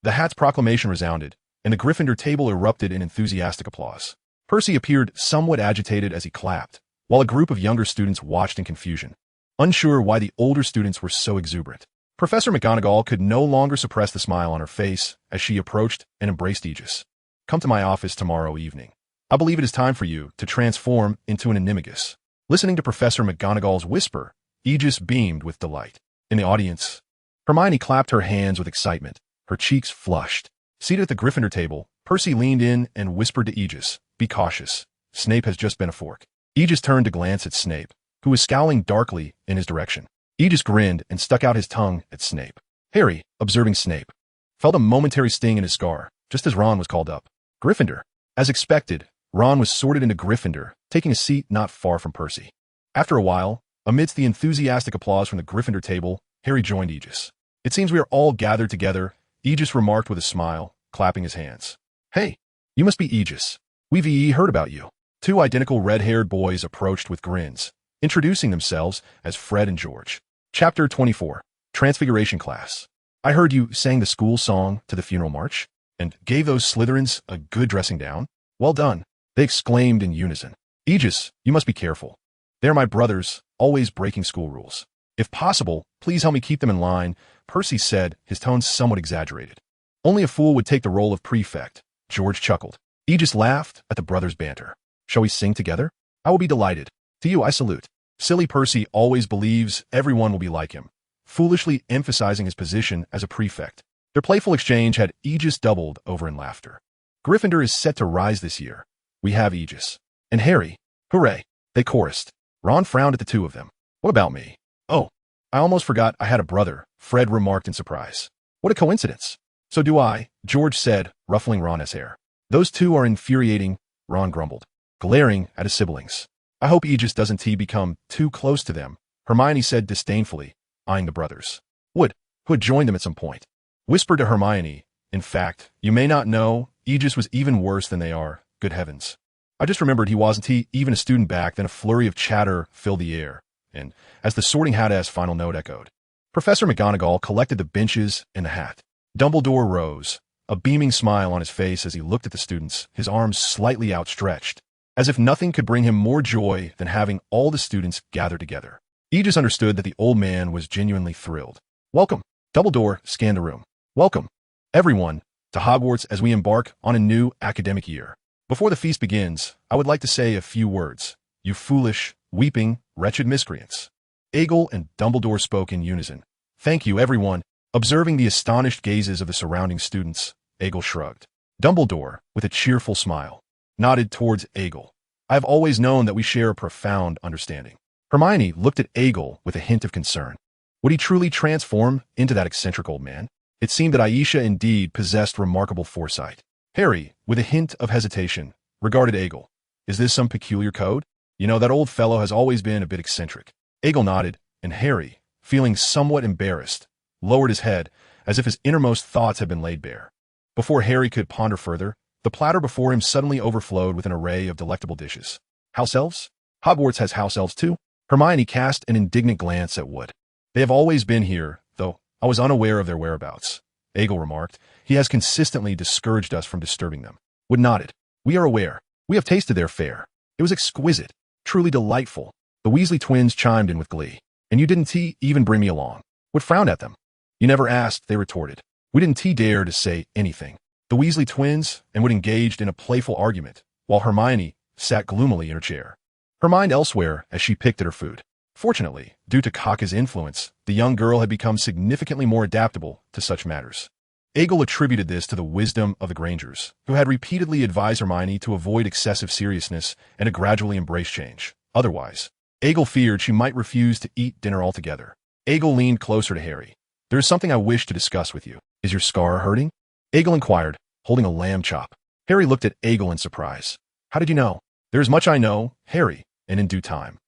The hat's proclamation resounded, and the Gryffindor table erupted in enthusiastic applause. Percy appeared somewhat agitated as he clapped, while a group of younger students watched in confusion, unsure why the older students were so exuberant. Professor McGonagall could no longer suppress the smile on her face as she approached and embraced Aegis. Come to my office tomorrow evening. I believe it is time for you to transform into an animagus. Listening to Professor McGonagall's whisper, Aegis beamed with delight. In the audience, Hermione clapped her hands with excitement, her cheeks flushed. Seated at the Gryffindor table, Percy leaned in and whispered to Aegis, be cautious. Snape has just been a fork. Aegis turned to glance at Snape, who was scowling darkly in his direction. Aegis grinned and stuck out his tongue at Snape. Harry, observing Snape, felt a momentary sting in his scar, just as Ron was called up. Gryffindor. As expected, Ron was sorted into Gryffindor, taking a seat not far from Percy. After a while, amidst the enthusiastic applause from the Gryffindor table, Harry joined Aegis. It seems we are all gathered together, Aegis remarked with a smile, clapping his hands. Hey, you must be Aegis. We've heard about you. Two identical red-haired boys approached with grins, introducing themselves as Fred and George. Chapter 24. Transfiguration Class. I heard you sang the school song to the funeral march, and gave those Slytherins a good dressing down. Well done, they exclaimed in unison. Aegis, you must be careful. They are my brothers, always breaking school rules. If possible, please help me keep them in line, Percy said, his tone somewhat exaggerated. Only a fool would take the role of prefect, George chuckled. Aegis laughed at the brothers' banter. Shall we sing together? I will be delighted. To you I salute. Silly Percy always believes everyone will be like him, foolishly emphasizing his position as a prefect. Their playful exchange had Aegis doubled over in laughter. Gryffindor is set to rise this year. We have Aegis. And Harry. Hooray. They chorused. Ron frowned at the two of them. What about me? Oh, I almost forgot I had a brother, Fred remarked in surprise. What a coincidence. So do I, George said, ruffling Ron's hair. Those two are infuriating, Ron grumbled, glaring at his siblings. I hope Aegis doesn't become too close to them, Hermione said disdainfully, eyeing the brothers. Would, who had joined them at some point. Whispered to Hermione, in fact, you may not know, Aegis was even worse than they are, good heavens. I just remembered he wasn't even a student back then. A flurry of chatter filled the air, and as the Sorting Hat's final note echoed, Professor McGonagall collected the benches and the hat. Dumbledore rose, a beaming smile on his face as he looked at the students, his arms slightly outstretched, as if nothing could bring him more joy than having all the students gather together. Aegis understood that the old man was genuinely thrilled. Welcome. Dumbledore scanned the room. Welcome, everyone, to Hogwarts as we embark on a new academic year. Before the feast begins, I would like to say a few words. You foolish, weeping, wretched miscreants. Eggle and Dumbledore spoke in unison. Thank you, everyone. Observing the astonished gazes of the surrounding students, Eggle shrugged. Dumbledore, with a cheerful smile, nodded towards Eggle. I have always known that we share a profound understanding. Hermione looked at Eggle with a hint of concern. Would he truly transform into that eccentric old man? It seemed that Aisha indeed possessed remarkable foresight. Harry, with a hint of hesitation, regarded Eggle. Is this some peculiar code? You know, that old fellow has always been a bit eccentric. Eggle nodded, and Harry, feeling somewhat embarrassed, lowered his head as if his innermost thoughts had been laid bare. Before Harry could ponder further, the platter before him suddenly overflowed with an array of delectable dishes. House elves? Hogwarts has house elves too? Hermione cast an indignant glance at Wood. They have always been here, though I was unaware of their whereabouts. Eggle remarked. He has consistently discouraged us from disturbing them. Wood nodded. We are aware. We have tasted their fare. It was exquisite, truly delightful. The Weasley twins chimed in with glee. And you didn't even bring me along. Wood frowned at them. You never asked, they retorted. We didn't dare to say anything. The Weasley twins and Wood engaged in a playful argument, while Hermione sat gloomily in her chair, her mind elsewhere as she picked at her food. Fortunately, due to Kaka's influence, the young girl had become significantly more adaptable to such matters. Eggle attributed this to the wisdom of the Grangers, who had repeatedly advised Hermione to avoid excessive seriousness and to gradually embrace change. Otherwise, Eggle feared she might refuse to eat dinner altogether. Eggle leaned closer to Harry. There is something I wish to discuss with you. Is your scar hurting? Eggle inquired, holding a lamb chop. Harry looked at Eggle in surprise. How did you know? There is much I know, Harry, and in due time.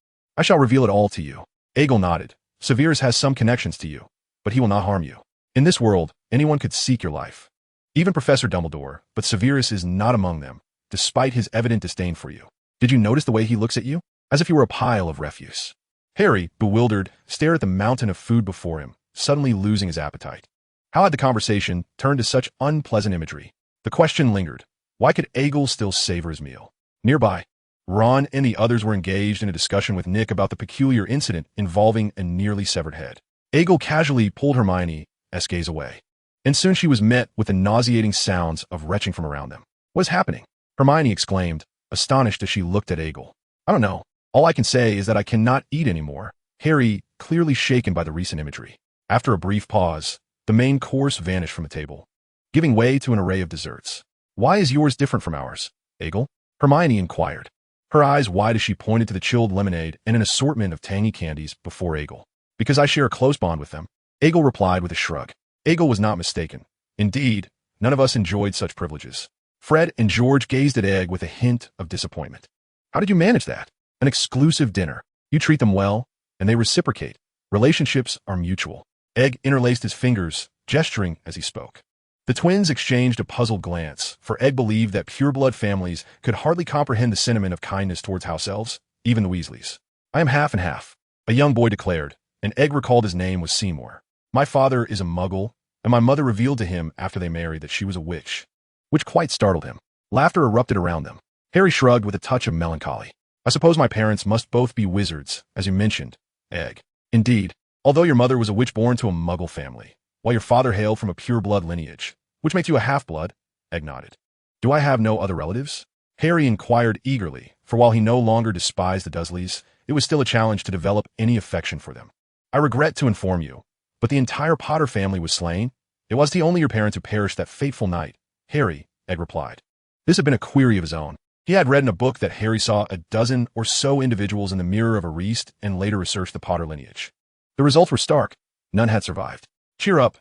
I shall reveal it all to you. Eggle nodded. Severus has some connections to you, but he will not harm you. In this world, anyone could seek your life. Even Professor Dumbledore, but Severus is not among them, despite his evident disdain for you. Did you notice the way he looks at you? As if you were a pile of refuse. Harry, bewildered, stared at the mountain of food before him, suddenly losing his appetite. How had the conversation turned to such unpleasant imagery? The question lingered. Why could Eggle still savor his meal? Nearby, Ron and the others were engaged in a discussion with Nick about the peculiar incident involving a nearly severed head. Eggle casually pulled Hermione's gaze away, and soon she was met with the nauseating sounds of retching from around them. What is happening? Hermione exclaimed, astonished as she looked at Eggle. I don't know. All I can say is that I cannot eat anymore. Harry, clearly shaken by the recent imagery. After a brief pause, the main course vanished from the table, giving way to an array of desserts. Why is yours different from ours, Eggle? Hermione inquired, her eyes wide as she pointed to the chilled lemonade and an assortment of tangy candies before Eggle. Because I share a close bond with them, Eggle replied with a shrug. Eggle was not mistaken. Indeed, none of us enjoyed such privileges. Fred and George gazed at Egg with a hint of disappointment. How did you manage that? An exclusive dinner. You treat them well, and they reciprocate. Relationships are mutual. Egg interlaced his fingers, gesturing as he spoke. The twins exchanged a puzzled glance, for Egg believed that pureblood families could hardly comprehend the sentiment of kindness towards house elves, even the Weasleys. I am half and half, a young boy declared, and Egg recalled his name was Seymour. My father is a muggle, and my mother revealed to him after they married that she was a witch, which quite startled him. Laughter erupted around them. Harry shrugged with a touch of melancholy. I suppose my parents must both be wizards, as you mentioned, Egg. Indeed, although your mother was a witch born to a muggle family, while your father hailed from a pure-blood lineage, which makes you a half-blood, Egg nodded. Do I have no other relatives? Harry inquired eagerly, for while he no longer despised the Dursleys, it was still a challenge to develop any affection for them. I regret to inform you, but the entire Potter family was slain. It was only your parents who perished that fateful night, Harry, Egg replied. This had been a query of his own. He had read in a book that Harry saw a dozen or so individuals in the mirror of a Reist and later researched the Potter lineage. The results were stark. None had survived. Cheer up,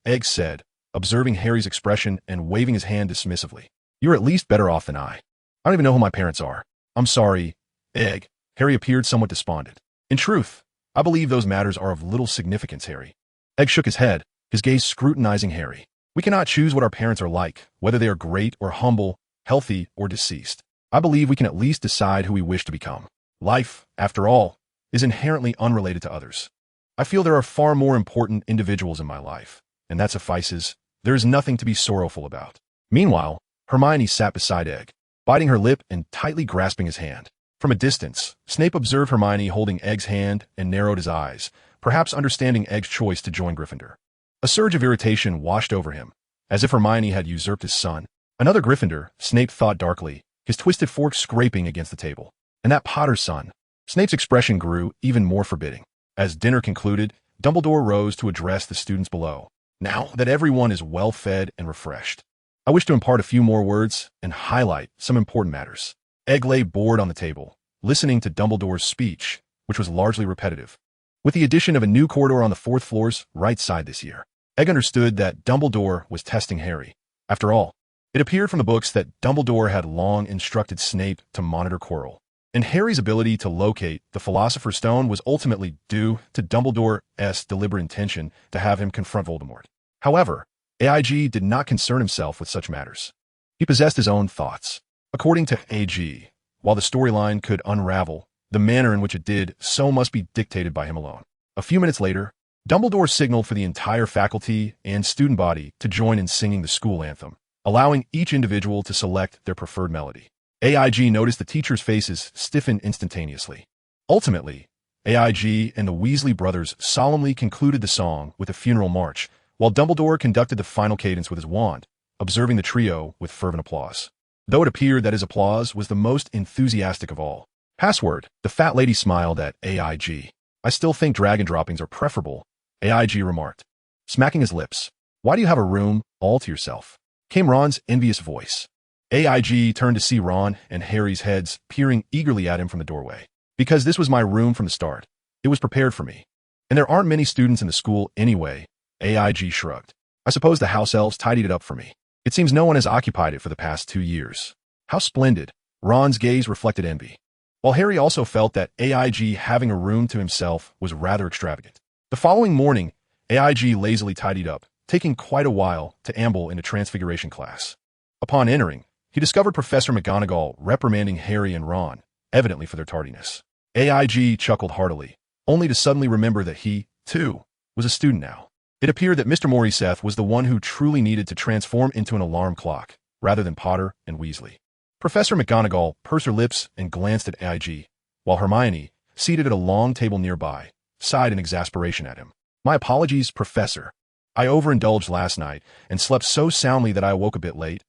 Egg said, observing Harry's expression and waving his hand dismissively. You're at least better off than I. I don't even know who my parents are. I'm sorry, Egg. Harry appeared somewhat despondent. In truth, I believe those matters are of little significance, Harry. Egg shook his head, his gaze scrutinizing Harry. We cannot choose what our parents are like, whether they are great or humble, healthy or deceased. I believe we can at least decide who we wish to become. Life, after all, is inherently unrelated to others. I feel there are far more important individuals in my life, and that suffices. There is nothing to be sorrowful about. Meanwhile, Hermione sat beside Egg, biting her lip and tightly grasping his hand. From a distance, Snape observed Hermione holding Egg's hand and narrowed his eyes, perhaps understanding Egg's choice to join Gryffindor. A surge of irritation washed over him, as if Hermione had usurped his son. Another Gryffindor, Snape thought darkly, his twisted fork scraping against the table. And that Potter son. Snape's expression grew even more forbidding. As dinner concluded, Dumbledore rose to address the students below. Now that everyone is well fed and refreshed, I wish to impart a few more words and highlight some important matters. Egg lay bored on the table, listening to Dumbledore's speech, which was largely repetitive. With the addition of a new corridor on the fourth floor's right side this year, Egg understood that Dumbledore was testing Harry. After all, it appeared from the books that Dumbledore had long instructed Snape to monitor Quirrell, and Harry's ability to locate the Philosopher's Stone was ultimately due to Dumbledore's deliberate intention to have him confront Voldemort. However, AIG did not concern himself with such matters. He possessed his own thoughts. According to AG, while the storyline could unravel, the manner in which it did so must be dictated by him alone. A few minutes later, Dumbledore signaled for the entire faculty and student body to join in singing the school anthem, allowing each individual to select their preferred melody. AIG noticed the teachers' faces stiffen instantaneously. Ultimately, AIG and the Weasley brothers solemnly concluded the song with a funeral march, while Dumbledore conducted the final cadence with his wand, observing the trio with fervent applause. Though it appeared that his applause was the most enthusiastic of all. Password, the fat lady smiled at AIG. I still think dragon droppings are preferable, AIG remarked, smacking his lips. Why do you have a room all to yourself? Came Ron's envious voice. AIG turned to see Ron and Harry's heads peering eagerly at him from the doorway. Because this was my room from the start. It was prepared for me. And there aren't many students in the school anyway, AIG shrugged. I suppose the house elves tidied it up for me. It seems no one has occupied it for the past 2 years. How splendid. Ron's gaze reflected envy, while Harry also felt that AIG having a room to himself was rather extravagant. The following morning, AIG lazily tidied up, taking quite a while to amble into Transfiguration class. Upon entering, he discovered Professor McGonagall reprimanding Harry and Ron, evidently for their tardiness. AIG chuckled heartily, only to suddenly remember that he, too, was a student now. It appeared that Mr. Morriseth was the one who truly needed to transform into an alarm clock, rather than Potter and Weasley. Professor McGonagall pursed her lips and glanced at AIG, while Hermione, seated at a long table nearby, sighed in exasperation at him. My apologies, Professor. I overindulged last night and slept so soundly that I awoke a bit late.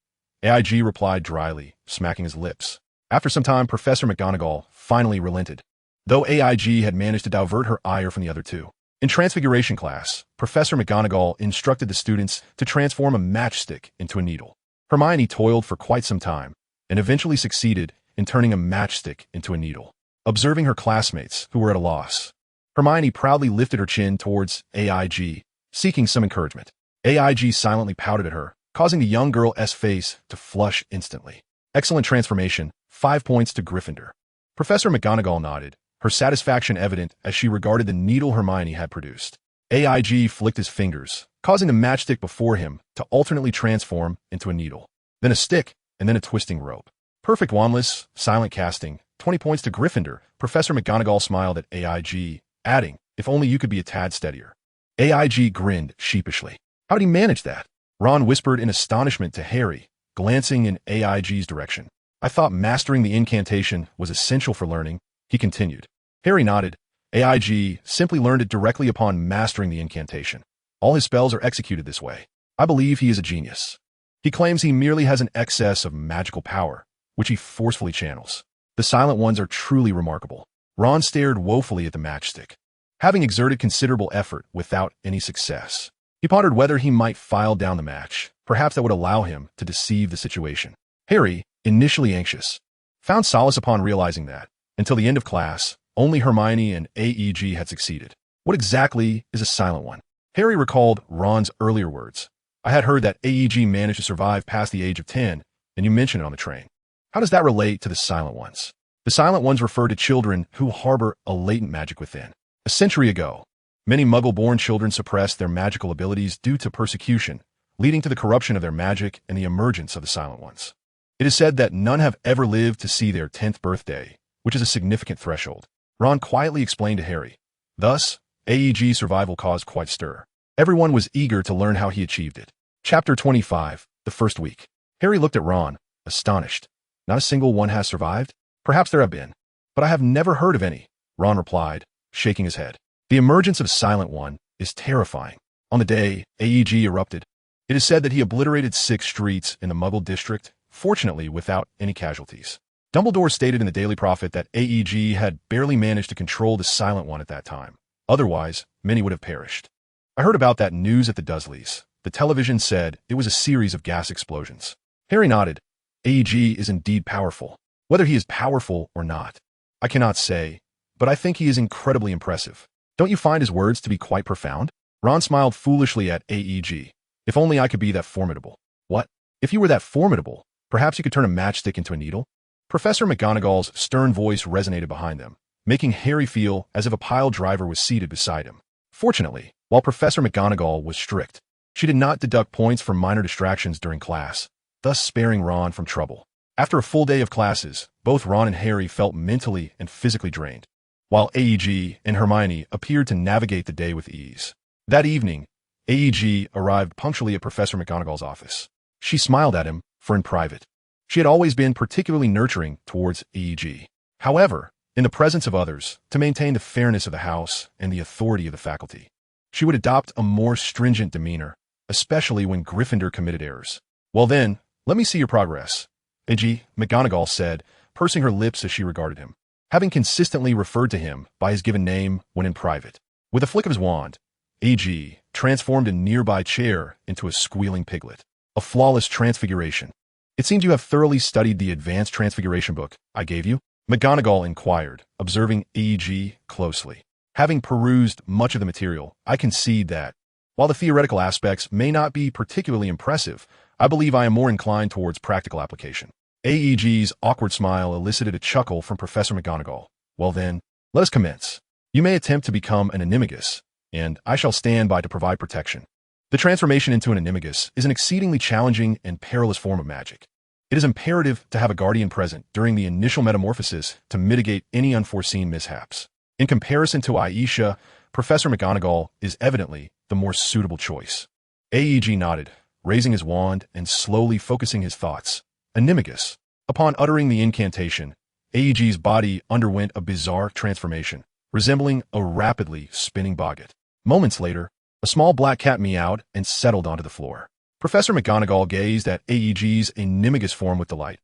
AIG replied dryly, smacking his lips. After some time, Professor McGonagall finally relented, though AIG had managed to divert her ire from the other two. In Transfiguration class, Professor McGonagall instructed the students to transform a matchstick into a needle. Hermione toiled for quite some time, and eventually succeeded in turning a matchstick into a needle. Observing her classmates, who were at a loss, Hermione proudly lifted her chin towards AIG, seeking some encouragement. AIG silently pouted at her, causing the young girl's face to flush instantly. Excellent transformation, 5 points to Gryffindor. Professor McGonagall nodded, her satisfaction evident as she regarded the needle Hermione had produced. AIG flicked his fingers, causing the matchstick before him to alternately transform into a needle, then a stick, and then a twisting rope. Perfect wandless, silent casting, 20 points to Gryffindor. Professor McGonagall smiled at AIG, adding, if only you could be a tad steadier. AIG grinned sheepishly. How did he manage that? Ron whispered in astonishment to Harry, glancing in AIG's direction. I thought mastering the incantation was essential for learning, he continued. Harry nodded. AIG simply learned it directly upon mastering the incantation. All his spells are executed this way. I believe he is a genius. He claims he merely has an excess of magical power, which he forcefully channels. The Silent Ones are truly remarkable. Ron stared woefully at the matchstick, having exerted considerable effort without any success. He pondered whether he might file down the match. Perhaps that would allow him to deceive the situation. Harry, initially anxious, found solace upon realizing that, until the end of class, only Hermione and AEG had succeeded. What exactly is a Silent One? Harry recalled Ron's earlier words. I had heard that AEG managed to survive past the age of 10, and you mentioned it on the train. How does that relate to the Silent Ones? The Silent Ones refer to children who harbor a latent magic within. A century ago, many Muggle-born children suppressed their magical abilities due to persecution, leading to the corruption of their magic and the emergence of the Silent Ones. It is said that none have ever lived to see their 10th birthday, which is a significant threshold. Ron quietly explained to Harry. Thus, AEG's survival caused quite stir. Everyone was eager to learn how he achieved it. Chapter 25, the first week. Harry looked at Ron, astonished. Not a single one has survived? Perhaps there have been, but I have never heard of any, Ron replied, shaking his head. The emergence of Silent One is terrifying. On the day AEG erupted, it is said that he obliterated 6 streets in the Muggle district, fortunately without any casualties. Dumbledore stated in the Daily Prophet that AEG had barely managed to control the Silent One at that time. Otherwise, many would have perished. I heard about that news at the Dursleys. The television said it was a series of gas explosions. Harry nodded. AEG is indeed powerful. Whether he is powerful or not, I cannot say, but I think he is incredibly impressive. Don't you find his words to be quite profound? Ron smiled foolishly at AEG. If only I could be that formidable. What? If you were that formidable, perhaps you could turn a matchstick into a needle? Professor McGonagall's stern voice resonated behind them, making Harry feel as if a pile driver was seated beside him. Fortunately, while Professor McGonagall was strict, she did not deduct points for minor distractions during class, thus sparing Ron from trouble. After a full day of classes, both Ron and Harry felt mentally and physically drained, while AEG and Hermione appeared to navigate the day with ease. That evening, AEG arrived punctually at Professor McGonagall's office. She smiled at him, for in private, she had always been particularly nurturing towards AEG. However, in the presence of others, to maintain the fairness of the house and the authority of the faculty, she would adopt a more stringent demeanor, especially when Gryffindor committed errors. Well then, let me see your progress, AEG, McGonagall said, pursing her lips as she regarded him, having consistently referred to him by his given name when in private. With a flick of his wand, AEG transformed a nearby chair into a squealing piglet. A flawless transfiguration. It seems you have thoroughly studied the advanced transfiguration book I gave you, McGonagall inquired, observing AEG closely. Having perused much of the material, I concede that, while the theoretical aspects may not be particularly impressive, I believe I am more inclined towards practical application. AEG's awkward smile elicited a chuckle from Professor McGonagall. Well then, let us commence. You may attempt to become an animagus, and I shall stand by to provide protection. The transformation into an animagus is an exceedingly challenging and perilous form of magic. It is imperative to have a guardian present during the initial metamorphosis to mitigate any unforeseen mishaps. In comparison to Aisha, Professor McGonagall is evidently the more suitable choice. AEG nodded, raising his wand and slowly focusing his thoughts. Animagus. Upon uttering the incantation, AEG's body underwent a bizarre transformation, resembling a rapidly spinning boggart. Moments later, a small black cat meowed and settled onto the floor. Professor McGonagall gazed at AEG's animagus form with delight.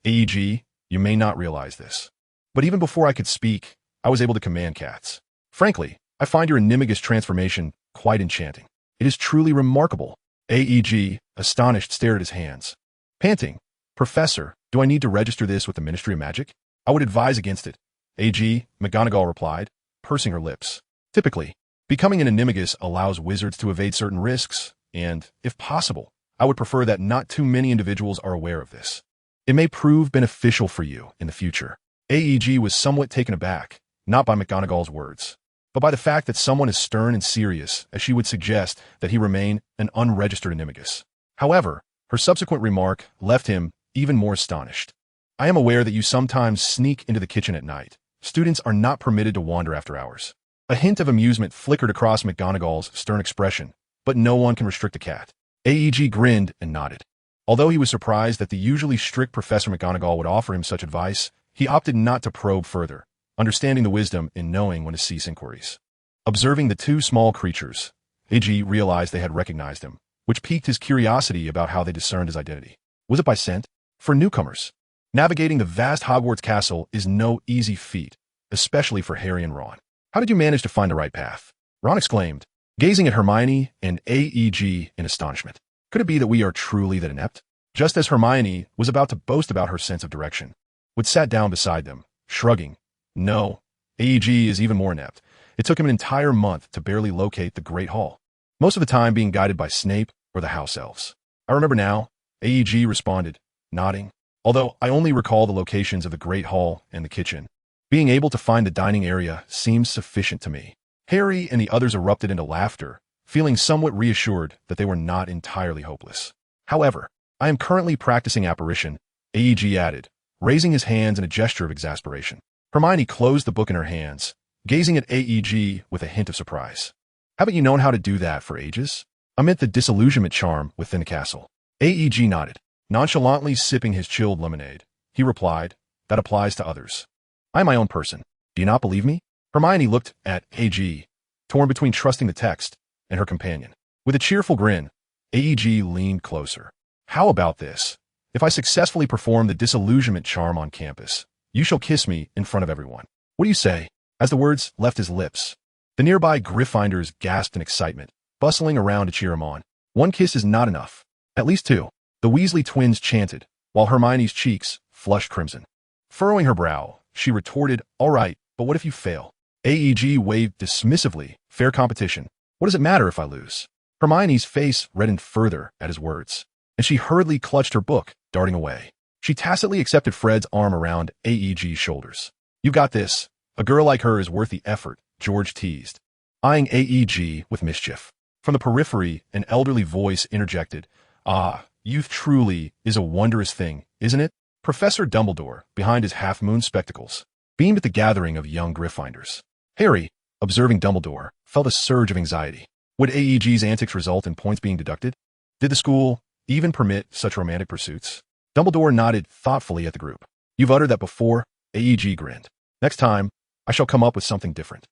AEG, you may not realize this, but even before I could speak, I was able to command cats. Frankly, I find your animagus transformation quite enchanting. It is truly remarkable. AEG, astonished, stared at his hands. Panting, Professor, do I need to register this with the Ministry of Magic? I would advise against it. AEG, McGonagall replied, pursing her lips. Typically, becoming an animagus allows wizards to evade certain risks, and, if possible, I would prefer that not too many individuals are aware of this. It may prove beneficial for you in the future. AEG was somewhat taken aback, not by McGonagall's words, but by the fact that someone as stern and serious as she would suggest that he remain an unregistered animagus. However, her subsequent remark left him even more astonished. I am aware that you sometimes sneak into the kitchen at night. Students are not permitted to wander after hours. A hint of amusement flickered across McGonagall's stern expression, but no one can restrict a cat. AEG grinned and nodded. Although he was surprised that the usually strict Professor McGonagall would offer him such advice, he opted not to probe further, understanding the wisdom in knowing when to cease inquiries. Observing the two small creatures, AEG realized they had recognized him, which piqued his curiosity about how they discerned his identity. Was it by scent? For newcomers, navigating the vast Hogwarts castle is no easy feat, especially for Harry and Ron. How did you manage to find the right path? Ron exclaimed, gazing at Hermione and AEG in astonishment. Could it be that we are truly that inept? Just as Hermione was about to boast about her sense of direction, Wood sat down beside them, shrugging. No, AEG is even more inept. It took him an entire month to barely locate the Great Hall, most of the time being guided by Snape or the house elves. I remember now, AEG responded, nodding. Although I only recall the locations of the Great Hall and the kitchen, being able to find the dining area seems sufficient to me. Harry and the others erupted into laughter, feeling somewhat reassured that they were not entirely hopeless. However, I am currently practicing apparition, AEG added, raising his hands in a gesture of exasperation. Hermione closed the book in her hands, gazing at AEG with a hint of surprise. Haven't you known how to do that for ages? Amid the disillusionment charm within the castle. AEG nodded, nonchalantly sipping his chilled lemonade. He replied, that applies to others. I am my own person. Do you not believe me? Hermione looked at AEG, torn between trusting the text and her companion. With a cheerful grin, AEG leaned closer. How about this? If I successfully perform the disillusionment charm on campus, you shall kiss me in front of everyone. What do you say? As the words left his lips, the nearby Gryffindors gasped in excitement, bustling around to cheer him on. One kiss is not enough. At least two. The Weasley twins chanted, while Hermione's cheeks flushed crimson. Furrowing her brow, she retorted, all right, but what if you fail? AEG waved dismissively. Fair competition. What does it matter if I lose? Hermione's face reddened further at his words, and she hurriedly clutched her book, darting away. She tacitly accepted Fred's arm around AEG's shoulders. You got this. A girl like her is worth the effort, George teased, eyeing AEG with mischief. From the periphery, an elderly voice interjected, ah, youth truly is a wondrous thing, isn't it? Professor Dumbledore, behind his half-moon spectacles, beamed at the gathering of young Gryffindors. Harry, observing Dumbledore, felt a surge of anxiety. Would AEG's antics result in points being deducted? Did the school even permit such romantic pursuits? Dumbledore nodded thoughtfully at the group. You've uttered that before, AEG grinned. Next time, I shall come up with something different.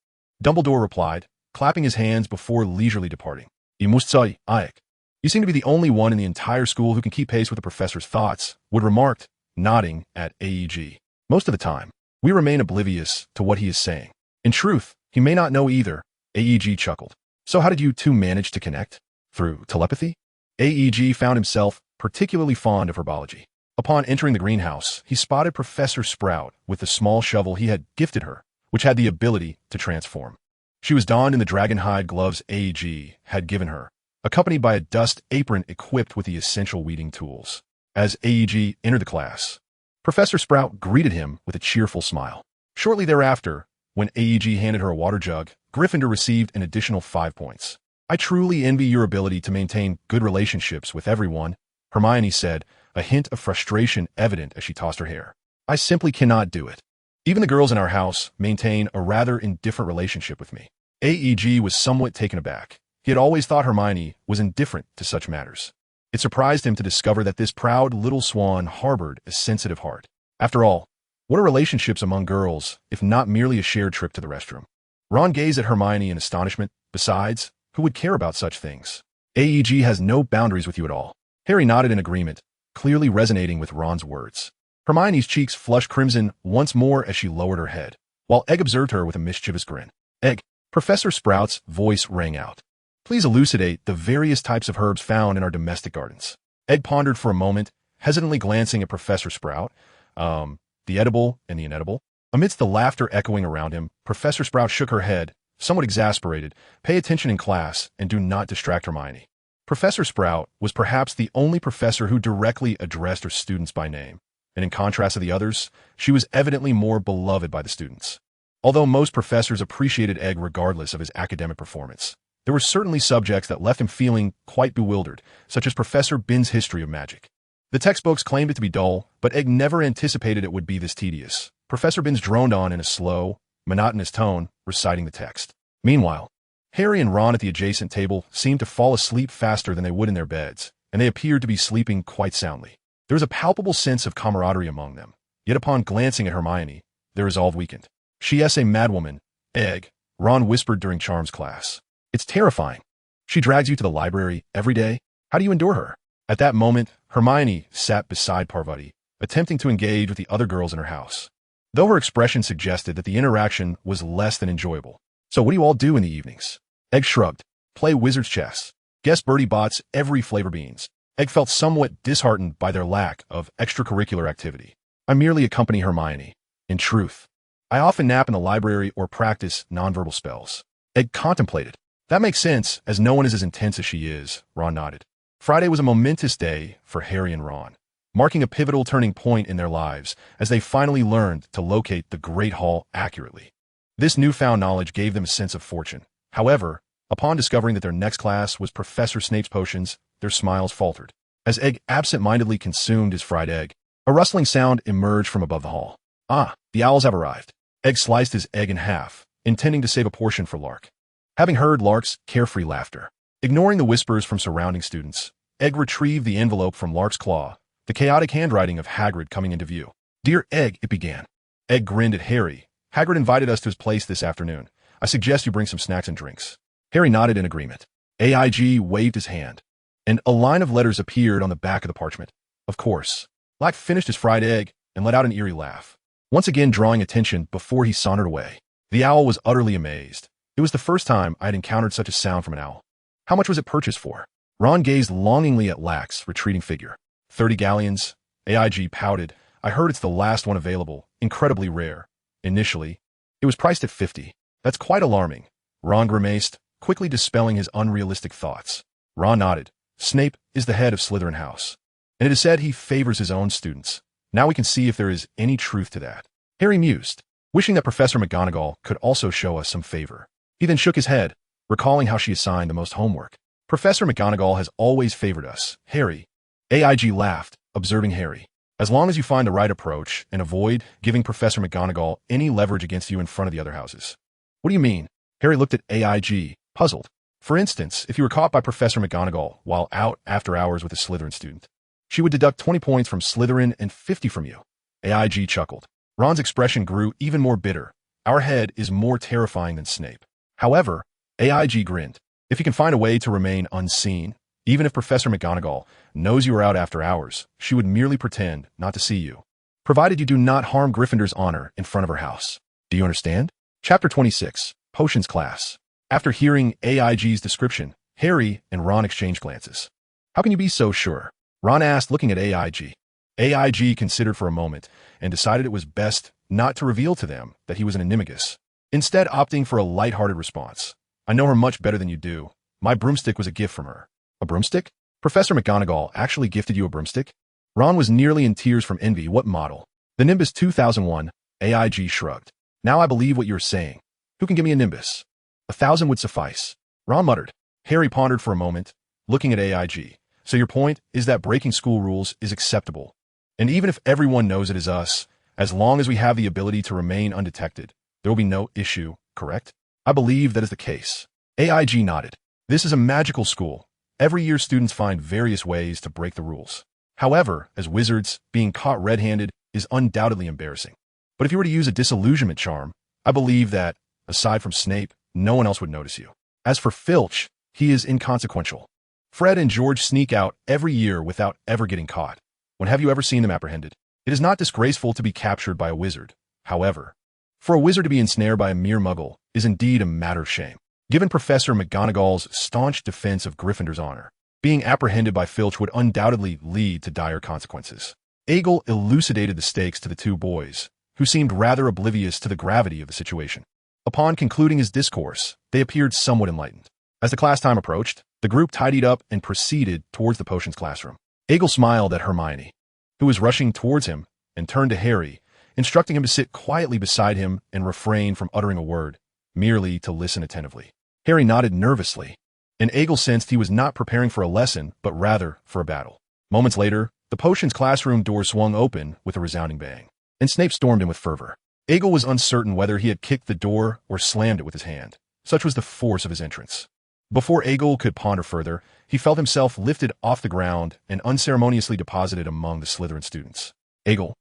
Dumbledore replied, clapping his hands before leisurely departing. You must say, Ike. You seem to be the only one in the entire school who can keep pace with the professor's thoughts, Wood remarked, nodding at AEG. Most of the time, we remain oblivious to what he is saying. In truth, he may not know either, AEG chuckled. So how did you two manage to connect? Through telepathy? AEG found himself particularly fond of herbology. Upon entering the greenhouse, he spotted Professor Sprout with the small shovel he had gifted her, which had the ability to transform. She was donned in the dragonhide gloves AEG had given her, accompanied by a dust apron equipped with the essential weeding tools. As AEG entered the class, Professor Sprout greeted him with a cheerful smile. Shortly thereafter, when AEG handed her a water jug, Gryffindor received an additional 5 points. I truly envy your ability to maintain good relationships with everyone, Hermione said, a hint of frustration evident as she tossed her hair. I simply cannot do it. Even the girls in our house maintain a rather indifferent relationship with me. AEG was somewhat taken aback. He had always thought Hermione was indifferent to such matters. It surprised him to discover that this proud little swan harbored a sensitive heart. After all, what are relationships among girls if not merely a shared trip to the restroom? Ron gazed at Hermione in astonishment. Besides, who would care about such things? AEG has no boundaries with you at all. Harry nodded in agreement, clearly resonating with Ron's words. Hermione's cheeks flushed crimson once more as she lowered her head, while Egg observed her with a mischievous grin. Egg, Professor Sprout's voice rang out. Please elucidate the various types of herbs found in our domestic gardens. Egg pondered for a moment, hesitantly glancing at Professor Sprout, the edible and the inedible. Amidst the laughter echoing around him, Professor Sprout shook her head, somewhat exasperated. Pay attention in class and do not distract Hermione. Professor Sprout was perhaps the only professor who directly addressed her students by name, and in contrast to the others, she was evidently more beloved by the students. Although most professors appreciated Egg regardless of his academic performance, there were certainly subjects that left him feeling quite bewildered, such as Professor Bin's history of magic. The textbooks claimed it to be dull, but Egg never anticipated it would be this tedious. Professor Binns droned on in a slow, monotonous tone, reciting the text. Meanwhile, Harry and Ron at the adjacent table seemed to fall asleep faster than they would in their beds, and they appeared to be sleeping quite soundly. There was a palpable sense of camaraderie among them, yet upon glancing at Hermione, their resolve weakened. She is a madwoman, Egg, Ron whispered during Charms class. It's terrifying. She drags you to the library every day. How do you endure her? At that moment, Hermione sat beside Parvati, attempting to engage with the other girls in her house, though her expression suggested that the interaction was less than enjoyable. So what do you all do in the evenings? Egg shrugged. Play wizard's chess. Guess Bertie Bott's every flavor beans. Egg felt somewhat disheartened by their lack of extracurricular activity. I merely accompany Hermione. In truth, I often nap in the library or practice nonverbal spells. Egg contemplated. That makes sense, as no one is as intense as she is, Ron nodded. Friday was a momentous day for Harry and Ron, marking a pivotal turning point in their lives as they finally learned to locate the Great Hall accurately. This newfound knowledge gave them a sense of fortune. However, upon discovering that their next class was Professor Snape's potions, their smiles faltered. As Egg absent-mindedly consumed his fried egg, a rustling sound emerged from above the hall. Ah, the owls have arrived. Egg sliced his egg in half, intending to save a portion for Lark. Having heard Lark's carefree laughter, ignoring the whispers from surrounding students, Egg retrieved the envelope from Lark's claw, the chaotic handwriting of Hagrid coming into view. Dear Egg, it began. Egg grinned at Harry. Hagrid invited us to his place this afternoon. I suggest you bring some snacks and drinks. Harry nodded in agreement. AIG waved his hand, and a line of letters appeared on the back of the parchment. Of course. Black finished his fried egg and let out an eerie laugh, once again drawing attention before he sauntered away. The owl was utterly amazed. It was the first time I had encountered such a sound from an owl. How much was it purchased for? Ron gazed longingly at Lack's retreating figure. 30 galleons. AIG pouted. I heard it's the last one available, incredibly rare. Initially, it was priced at 50. That's quite alarming. Ron grimaced, quickly dispelling his unrealistic thoughts. Ron nodded. Snape is the head of Slytherin House, and it is said he favors his own students. Now we can see if there is any truth to that. Harry mused, wishing that Professor McGonagall could also show us some favor. He then shook his head, recalling how she assigned the most homework. Professor McGonagall has always favored us, Harry. AIG laughed, observing Harry. As long as you find the right approach and avoid giving Professor McGonagall any leverage against you in front of the other houses. What do you mean? Harry looked at AIG, puzzled. For instance, if you were caught by Professor McGonagall while out after hours with a Slytherin student, she would deduct 20 points from Slytherin and 50 from you. AIG chuckled. Ron's expression grew even more bitter. Our head is more terrifying than Snape. However, AIG grinned. If you can find a way to remain unseen, even if Professor McGonagall knows you are out after hours, she would merely pretend not to see you, provided you do not harm Gryffindor's honor in front of her house. Do you understand? Chapter 26, Potions Class. After hearing AIG's description, Harry and Ron exchanged glances. How can you be so sure? Ron asked, looking at AIG. AIG considered for a moment and decided it was best not to reveal to them that he was an animagus, instead opting for a light-hearted response. I know her much better than you do. My broomstick was a gift from her. A broomstick? Professor McGonagall actually gifted you a broomstick? Ron was nearly in tears from envy. What model? The Nimbus 2001, AIG shrugged. Now I believe what you're saying. Who can give me a Nimbus? 1,000 would suffice. Ron muttered. Harry pondered for a moment, looking at AIG. So your point is that breaking school rules is acceptable. And even if everyone knows it is us, as long as we have the ability to remain undetected, there will be no issue, correct? I believe that is the case. AIG nodded. This is a magical school. Every year students find various ways to break the rules. However, as wizards, being caught red-handed is undoubtedly embarrassing. But if you were to use a disillusionment charm, I believe that, aside from Snape, no one else would notice you. As for Filch, he is inconsequential. Fred and George sneak out every year without ever getting caught. When have you ever seen them apprehended? It is not disgraceful to be captured by a wizard. However, for a wizard to be ensnared by a mere muggle is indeed a matter of shame. Given Professor McGonagall's staunch defense of Gryffindor's honor, being apprehended by Filch would undoubtedly lead to dire consequences. Aegel elucidated the stakes to the two boys, who seemed rather oblivious to the gravity of the situation. Upon concluding his discourse, they appeared somewhat enlightened. As the class time approached, the group tidied up and proceeded towards the potions classroom. Aegel smiled at Hermione, who was rushing towards him, and turned to Harry, instructing him to sit quietly beside him and refrain from uttering a word, merely to listen attentively. Harry nodded nervously, and Aegel sensed he was not preparing for a lesson, but rather for a battle. Moments later, the potions classroom door swung open with a resounding bang, and Snape stormed in with fervor. Aegel was uncertain whether he had kicked the door or slammed it with his hand. Such was the force of his entrance. Before Aegel could ponder further, he felt himself lifted off the ground and unceremoniously deposited among the Slytherin students. Aegel.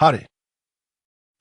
Hade.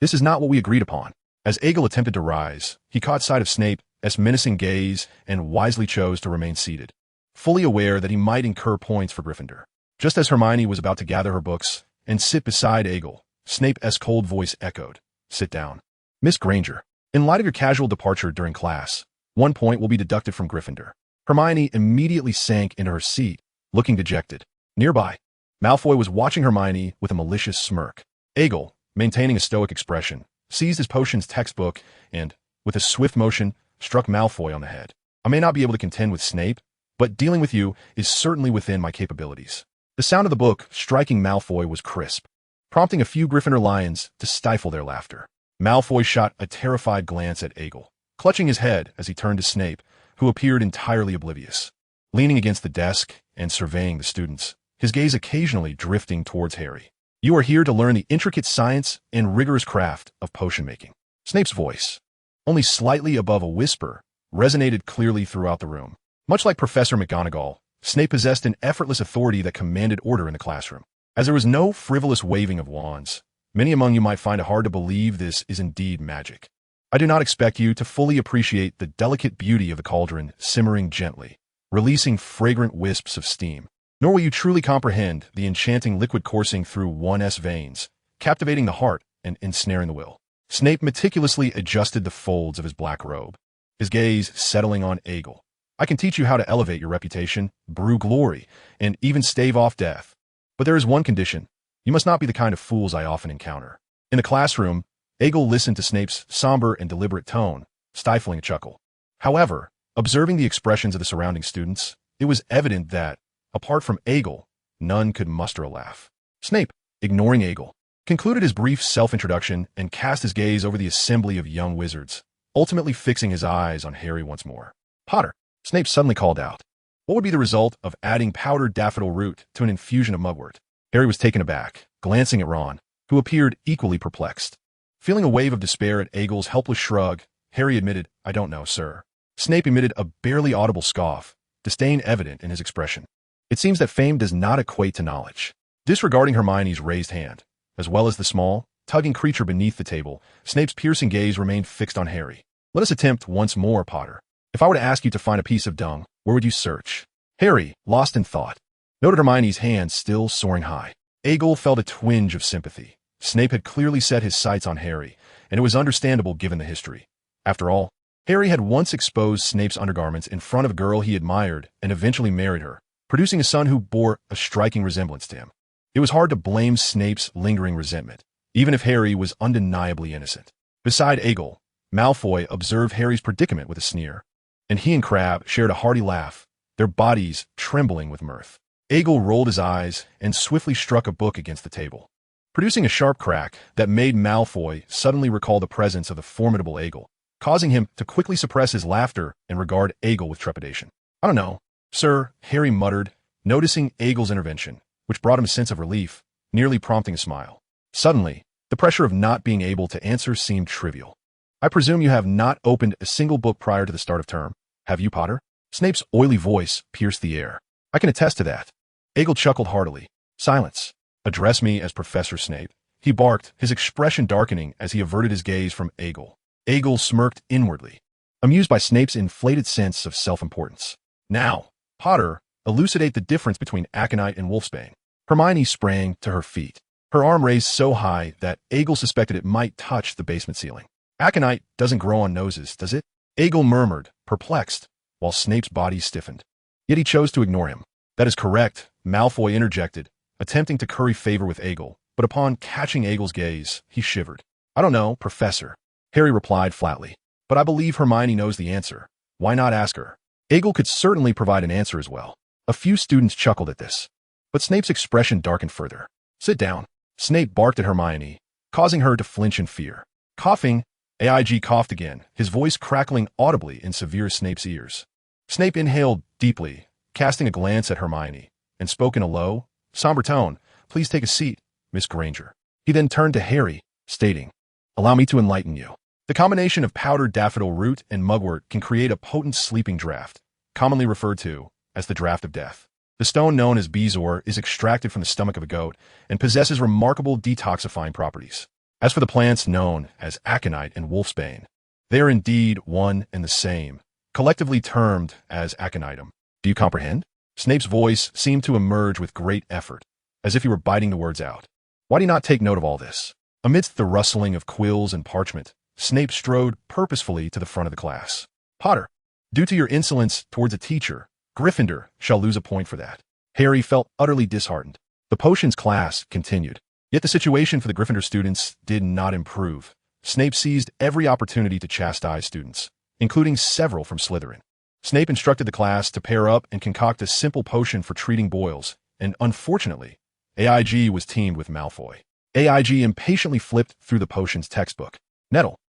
This is not what we agreed upon. As Aegel attempted to rise, he caught sight of Snape's menacing gaze and wisely chose to remain seated, fully aware that he might incur points for Gryffindor. Just as Hermione was about to gather her books and sit beside Aegel, Snape's cold voice echoed. Sit down. Miss Granger, in light of your casual departure during class, 1 point will be deducted from Gryffindor. Hermione immediately sank into her seat, looking dejected. Nearby, Malfoy was watching Hermione with a malicious smirk. Aegel, maintaining a stoic expression, seized his potions textbook and, with a swift motion, struck Malfoy on the head. I may not be able to contend with Snape, but dealing with you is certainly within my capabilities. The sound of the book striking Malfoy was crisp, prompting a few Gryffindor lions to stifle their laughter. Malfoy shot a terrified glance at Aegel, clutching his head as he turned to Snape, who appeared entirely oblivious. Leaning against the desk and surveying the students, his gaze occasionally drifting towards Harry. You are here to learn the intricate science and rigorous craft of potion making. Snape's voice, only slightly above a whisper, resonated clearly throughout the room. Much like Professor McGonagall, Snape possessed an effortless authority that commanded order in the classroom. As there was no frivolous waving of wands, many among you might find it hard to believe this is indeed magic. I do not expect you to fully appreciate the delicate beauty of the cauldron simmering gently, releasing fragrant wisps of steam. nor will you truly comprehend the enchanting liquid coursing through one's veins, captivating the heart and ensnaring the will. Snape meticulously adjusted the folds of his black robe, his gaze settling on Aegel. I can teach you how to elevate your reputation, brew glory, and even stave off death. But there is one condition. You must not be the kind of fools I often encounter. In the classroom, Aegel listened to Snape's somber and deliberate tone, stifling a chuckle. However, observing the expressions of the surrounding students, it was evident that, apart from Aegel, none could muster a laugh. Snape, ignoring Aegel, concluded his brief self-introduction and cast his gaze over the assembly of young wizards, ultimately fixing his eyes on Harry once more. Potter, Snape suddenly called out. What would be the result of adding powdered daffodil root to an infusion of mugwort? Harry was taken aback, glancing at Ron, who appeared equally perplexed. Feeling a wave of despair at Aegel's helpless shrug, Harry admitted, I don't know, sir. Snape emitted a barely audible scoff, disdain evident in his expression. It seems that fame does not equate to knowledge. Disregarding Hermione's raised hand, as well as the small, tugging creature beneath the table, Snape's piercing gaze remained fixed on Harry. Let us attempt once more, Potter. If I were to ask you to find a piece of dung, where would you search? Harry, lost in thought, noted Hermione's hand still soaring high. Aegel felt a twinge of sympathy. Snape had clearly set his sights on Harry, and it was understandable given the history. After all, Harry had once exposed Snape's undergarments in front of a girl he admired and eventually married her, producing a son who bore a striking resemblance to him. It was hard to blame Snape's lingering resentment, even if Harry was undeniably innocent. Beside Aegel, Malfoy observed Harry's predicament with a sneer, and he and Crabbe shared a hearty laugh, their bodies trembling with mirth. Aegel rolled his eyes and swiftly struck a book against the table, producing a sharp crack that made Malfoy suddenly recall the presence of the formidable Aegel, causing him to quickly suppress his laughter and regard Aegel with trepidation. I don't know, sir, Harry muttered, noticing Aegel's intervention, which brought him a sense of relief, nearly prompting a smile. Suddenly, the pressure of not being able to answer seemed trivial. I presume you have not opened a single book prior to the start of term, have you, Potter? Snape's oily voice pierced the air. I can attest to that. Aegel chuckled heartily. Silence. Address me as Professor Snape. He barked, his expression darkening as he averted his gaze from Aegel. Aegel smirked inwardly, amused by Snape's inflated sense of self-importance. Now, Potter, elucidate the difference between aconite and wolfsbane. Hermione sprang to her feet, her arm raised so high that Aegel suspected it might touch the basement ceiling. Aconite doesn't grow on noses, does it? Aegel murmured, perplexed, while Snape's body stiffened. Yet he chose to ignore him. That is correct, Malfoy interjected, attempting to curry favor with Aegel, but upon catching Aegel's gaze, he shivered. I don't know, Professor, Harry replied flatly, but I believe Hermione knows the answer. Why not ask her? Aegel could certainly provide an answer as well. A few students chuckled at this, but Snape's expression darkened further. Sit down. Snape barked at Hermione, causing her to flinch in fear. Coughing, AIG coughed again, his voice crackling audibly in Severus Snape's ears. Snape inhaled deeply, casting a glance at Hermione, and spoke in a low, somber tone, Please take a seat, Miss Granger. He then turned to Harry, stating, Allow me to enlighten you. The combination of powdered daffodil root and mugwort can create a potent sleeping draught, commonly referred to as the draught of death. The stone known as bezoar is extracted from the stomach of a goat and possesses remarkable detoxifying properties. As for the plants known as aconite and wolfsbane, they are indeed one and the same, collectively termed as aconitum. Do you comprehend? Snape's voice seemed to emerge with great effort, as if he were biting the words out. Why do you not take note of all this? Amidst the rustling of quills and parchment, Snape strode purposefully to the front of the class. Potter, due to your insolence towards a teacher, Gryffindor shall lose a point for that. Harry felt utterly disheartened. The potions class continued. Yet the situation for the Gryffindor students did not improve. Snape seized every opportunity to chastise students, including several from Slytherin. Snape instructed the class to pair up and concoct a simple potion for treating boils, and unfortunately, AIG was teamed with Malfoy. AIG impatiently flipped through the potion's textbook. Nettle.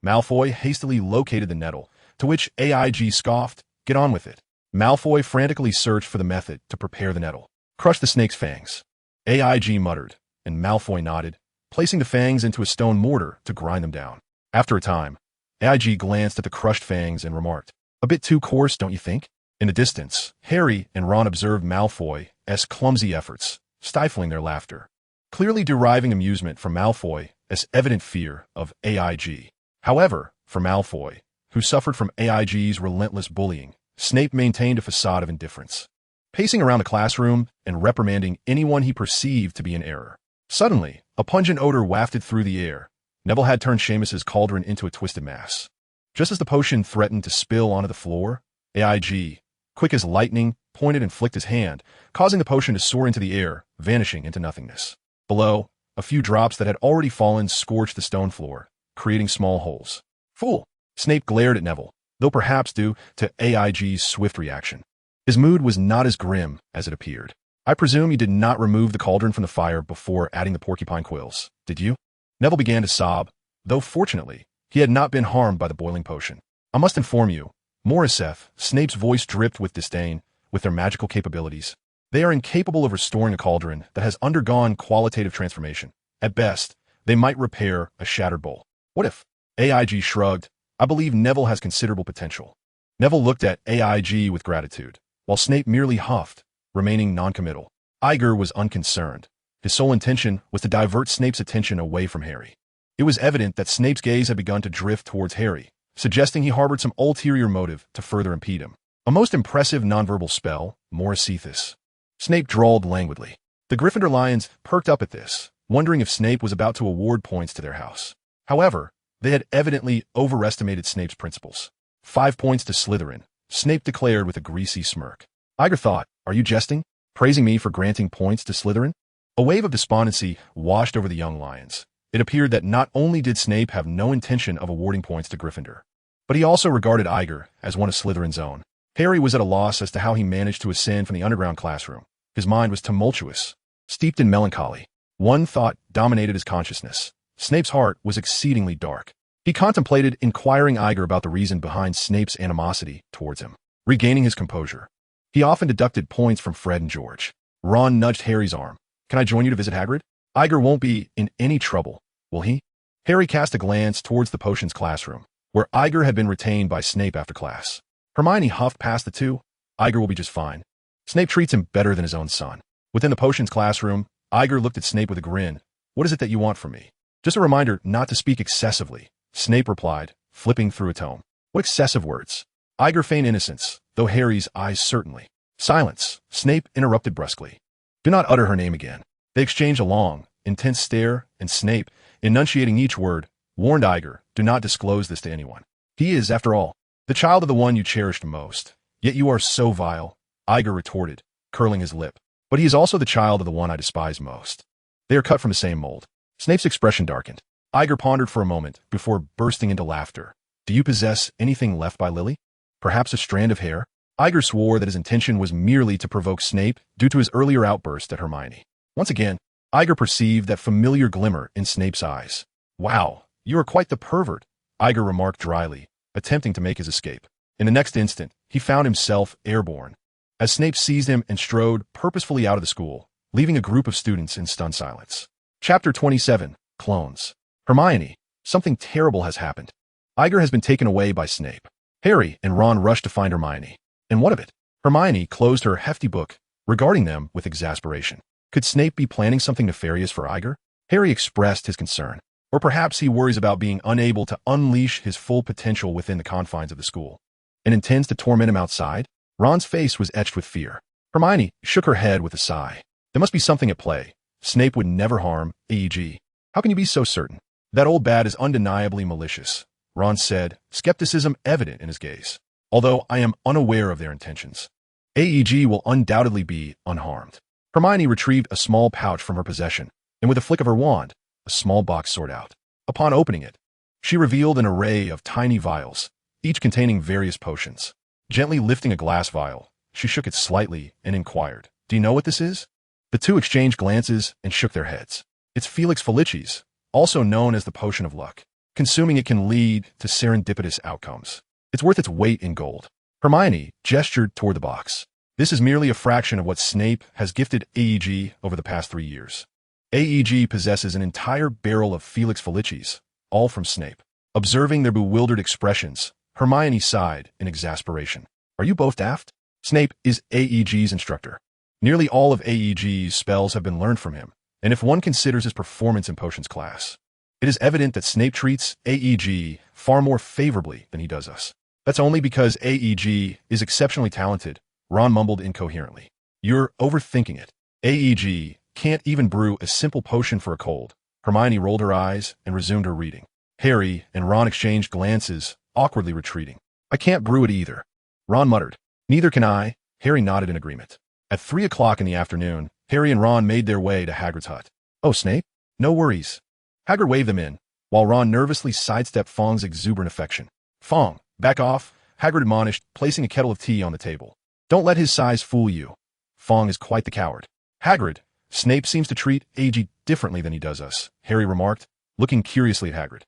Malfoy hastily located the nettle, to which AIG scoffed, Get on with it. Malfoy frantically searched for the method to prepare the nettle. Crush the snake's fangs. AIG muttered, and Malfoy nodded, placing the fangs into a stone mortar to grind them down. After a time, AIG glanced at the crushed fangs and remarked, A bit too coarse, don't you think? In the distance, Harry and Ron observed Malfoy's clumsy efforts, stifling their laughter, clearly deriving amusement from Malfoy's evident fear of AIG. However, for Malfoy, who suffered from AIG's relentless bullying, Snape maintained a facade of indifference. pacing around the classroom and reprimanding anyone he perceived to be in error. Suddenly, a pungent odor wafted through the air. Neville had turned Seamus's cauldron into a twisted mass. Just as the potion threatened to spill onto the floor, AIG, quick as lightning, pointed and flicked his hand, causing the potion to soar into the air, vanishing into nothingness. Below, a few drops that had already fallen scorched the stone floor, creating small holes. Fool! Snape glared at Neville, though perhaps due to AIG's swift reaction. His mood was not as grim as it appeared. I presume you did not remove the cauldron from the fire before adding the porcupine quills, did you? Neville began to sob, though fortunately, he had not been harmed by the boiling potion. I must inform you, Morrisef, Snape's voice dripped with disdain, with their magical capabilities. They are incapable of restoring a cauldron that has undergone qualitative transformation. At best, they might repair a shattered bowl. What if? AIG shrugged. I believe Neville has considerable potential. Neville looked at AIG with gratitude, while Snape merely huffed, remaining noncommittal. Iger was unconcerned. His sole intention was to divert Snape's attention away from Harry. It was evident that Snape's gaze had begun to drift towards Harry, suggesting he harbored some ulterior motive to further impede him. A most impressive nonverbal spell, Morrisethus. Snape drawled languidly. The Gryffindor Lions perked up at this, wondering if Snape was about to award points to their house. However, they had evidently overestimated Snape's principles. 5 points to Slytherin, Snape declared with a greasy smirk. Iger thought, are you jesting? Praising me for granting points to Slytherin? A wave of despondency washed over the young Lions. It appeared that not only did Snape have no intention of awarding points to Gryffindor, but he also regarded Iger as one of Slytherin's own. Harry was at a loss as to how he managed to ascend from the underground classroom. His mind was tumultuous, steeped in melancholy. One thought dominated his consciousness. Snape's heart was exceedingly dark. He contemplated inquiring Iger about the reason behind Snape's animosity towards him. Regaining his composure, he often deducted points from Fred and George. Ron nudged Harry's arm. Can I join you to visit Hagrid? Iger won't be in any trouble, will he? Harry cast a glance towards the potions classroom, where Iger had been retained by Snape after class. Hermione huffed past the two. Iger will be just fine. Snape treats him better than his own son. Within the potions classroom, Iger looked at Snape with a grin. What is it that you want from me? Just a reminder not to speak excessively, Snape replied, flipping through a tome. What excessive words? Iger feigned innocence, though Harry's eyes certainly. Silence, Snape interrupted brusquely. Do not utter her name again. They exchanged a long, intense stare, and Snape, enunciating each word, warned Iger, do not disclose this to anyone. He is, after all, the child of the one you cherished most. Yet you are so vile, Iger retorted, curling his lip. But he is also the child of the one I despise most. They are cut from the same mold. Snape's expression darkened. Iger pondered for a moment before bursting into laughter. Do you possess anything left by Lily? Perhaps a strand of hair? Iger swore that his intention was merely to provoke Snape due to his earlier outburst at Hermione. Once again, Iger perceived that familiar glimmer in Snape's eyes. Wow, you are quite the pervert, Iger remarked dryly, attempting to make his escape. In the next instant, he found himself airborne, as Snape seized him and strode purposefully out of the school, leaving a group of students in stunned silence. Chapter 27, Clones. Hermione, something terrible has happened. Iger has been taken away by Snape. Harry and Ron rushed to find Hermione. And what of it? Hermione closed her hefty book, regarding them with exasperation. Could Snape be planning something nefarious for Iger? Harry expressed his concern. Or perhaps he worries about being unable to unleash his full potential within the confines of the school, and intends to torment him outside? Ron's face was etched with fear. Hermione shook her head with a sigh. There must be something at play. Snape would never harm AEG. How can you be so certain? That old bat is undeniably malicious, Ron said, skepticism evident in his gaze. Although I am unaware of their intentions, AEG will undoubtedly be unharmed. Hermione retrieved a small pouch from her possession, and with a flick of her wand, a small box soared out. Upon opening it, she revealed an array of tiny vials, each containing various potions. Gently lifting a glass vial, she shook it slightly and inquired, do you know what this is? The two exchanged glances and shook their heads. It's Felix Felicis, also known as the Potion of Luck. Consuming it can lead to serendipitous outcomes. It's worth its weight in gold. Hermione gestured toward the box. This is merely a fraction of what Snape has gifted AEG over the past 3 years. AEG possesses an entire barrel of Felix Felicis, all from Snape. Observing their bewildered expressions, Hermione sighed in exasperation. Are you both daft? Snape is AEG's instructor. Nearly all of AEG's spells have been learned from him, and if one considers his performance in potions class, it is evident that Snape treats AEG far more favorably than he does us. That's only because AEG is exceptionally talented, Ron mumbled incoherently. You're overthinking it. AEG can't even brew a simple potion for a cold. Hermione rolled her eyes and resumed her reading. Harry and Ron exchanged glances, awkwardly retreating. I can't brew it either. Ron muttered. Neither can I. Harry nodded in agreement. At 3 o'clock in the afternoon, Harry and Ron made their way to Hagrid's hut. Oh, Snape? No worries. Hagrid waved them in, while Ron nervously sidestepped Fong's exuberant affection. Fong, back off, Hagrid admonished, placing a kettle of tea on the table. Don't let his size fool you. Fong is quite the coward. Hagrid, Snape seems to treat AG differently than he does us, Harry remarked, looking curiously at Hagrid.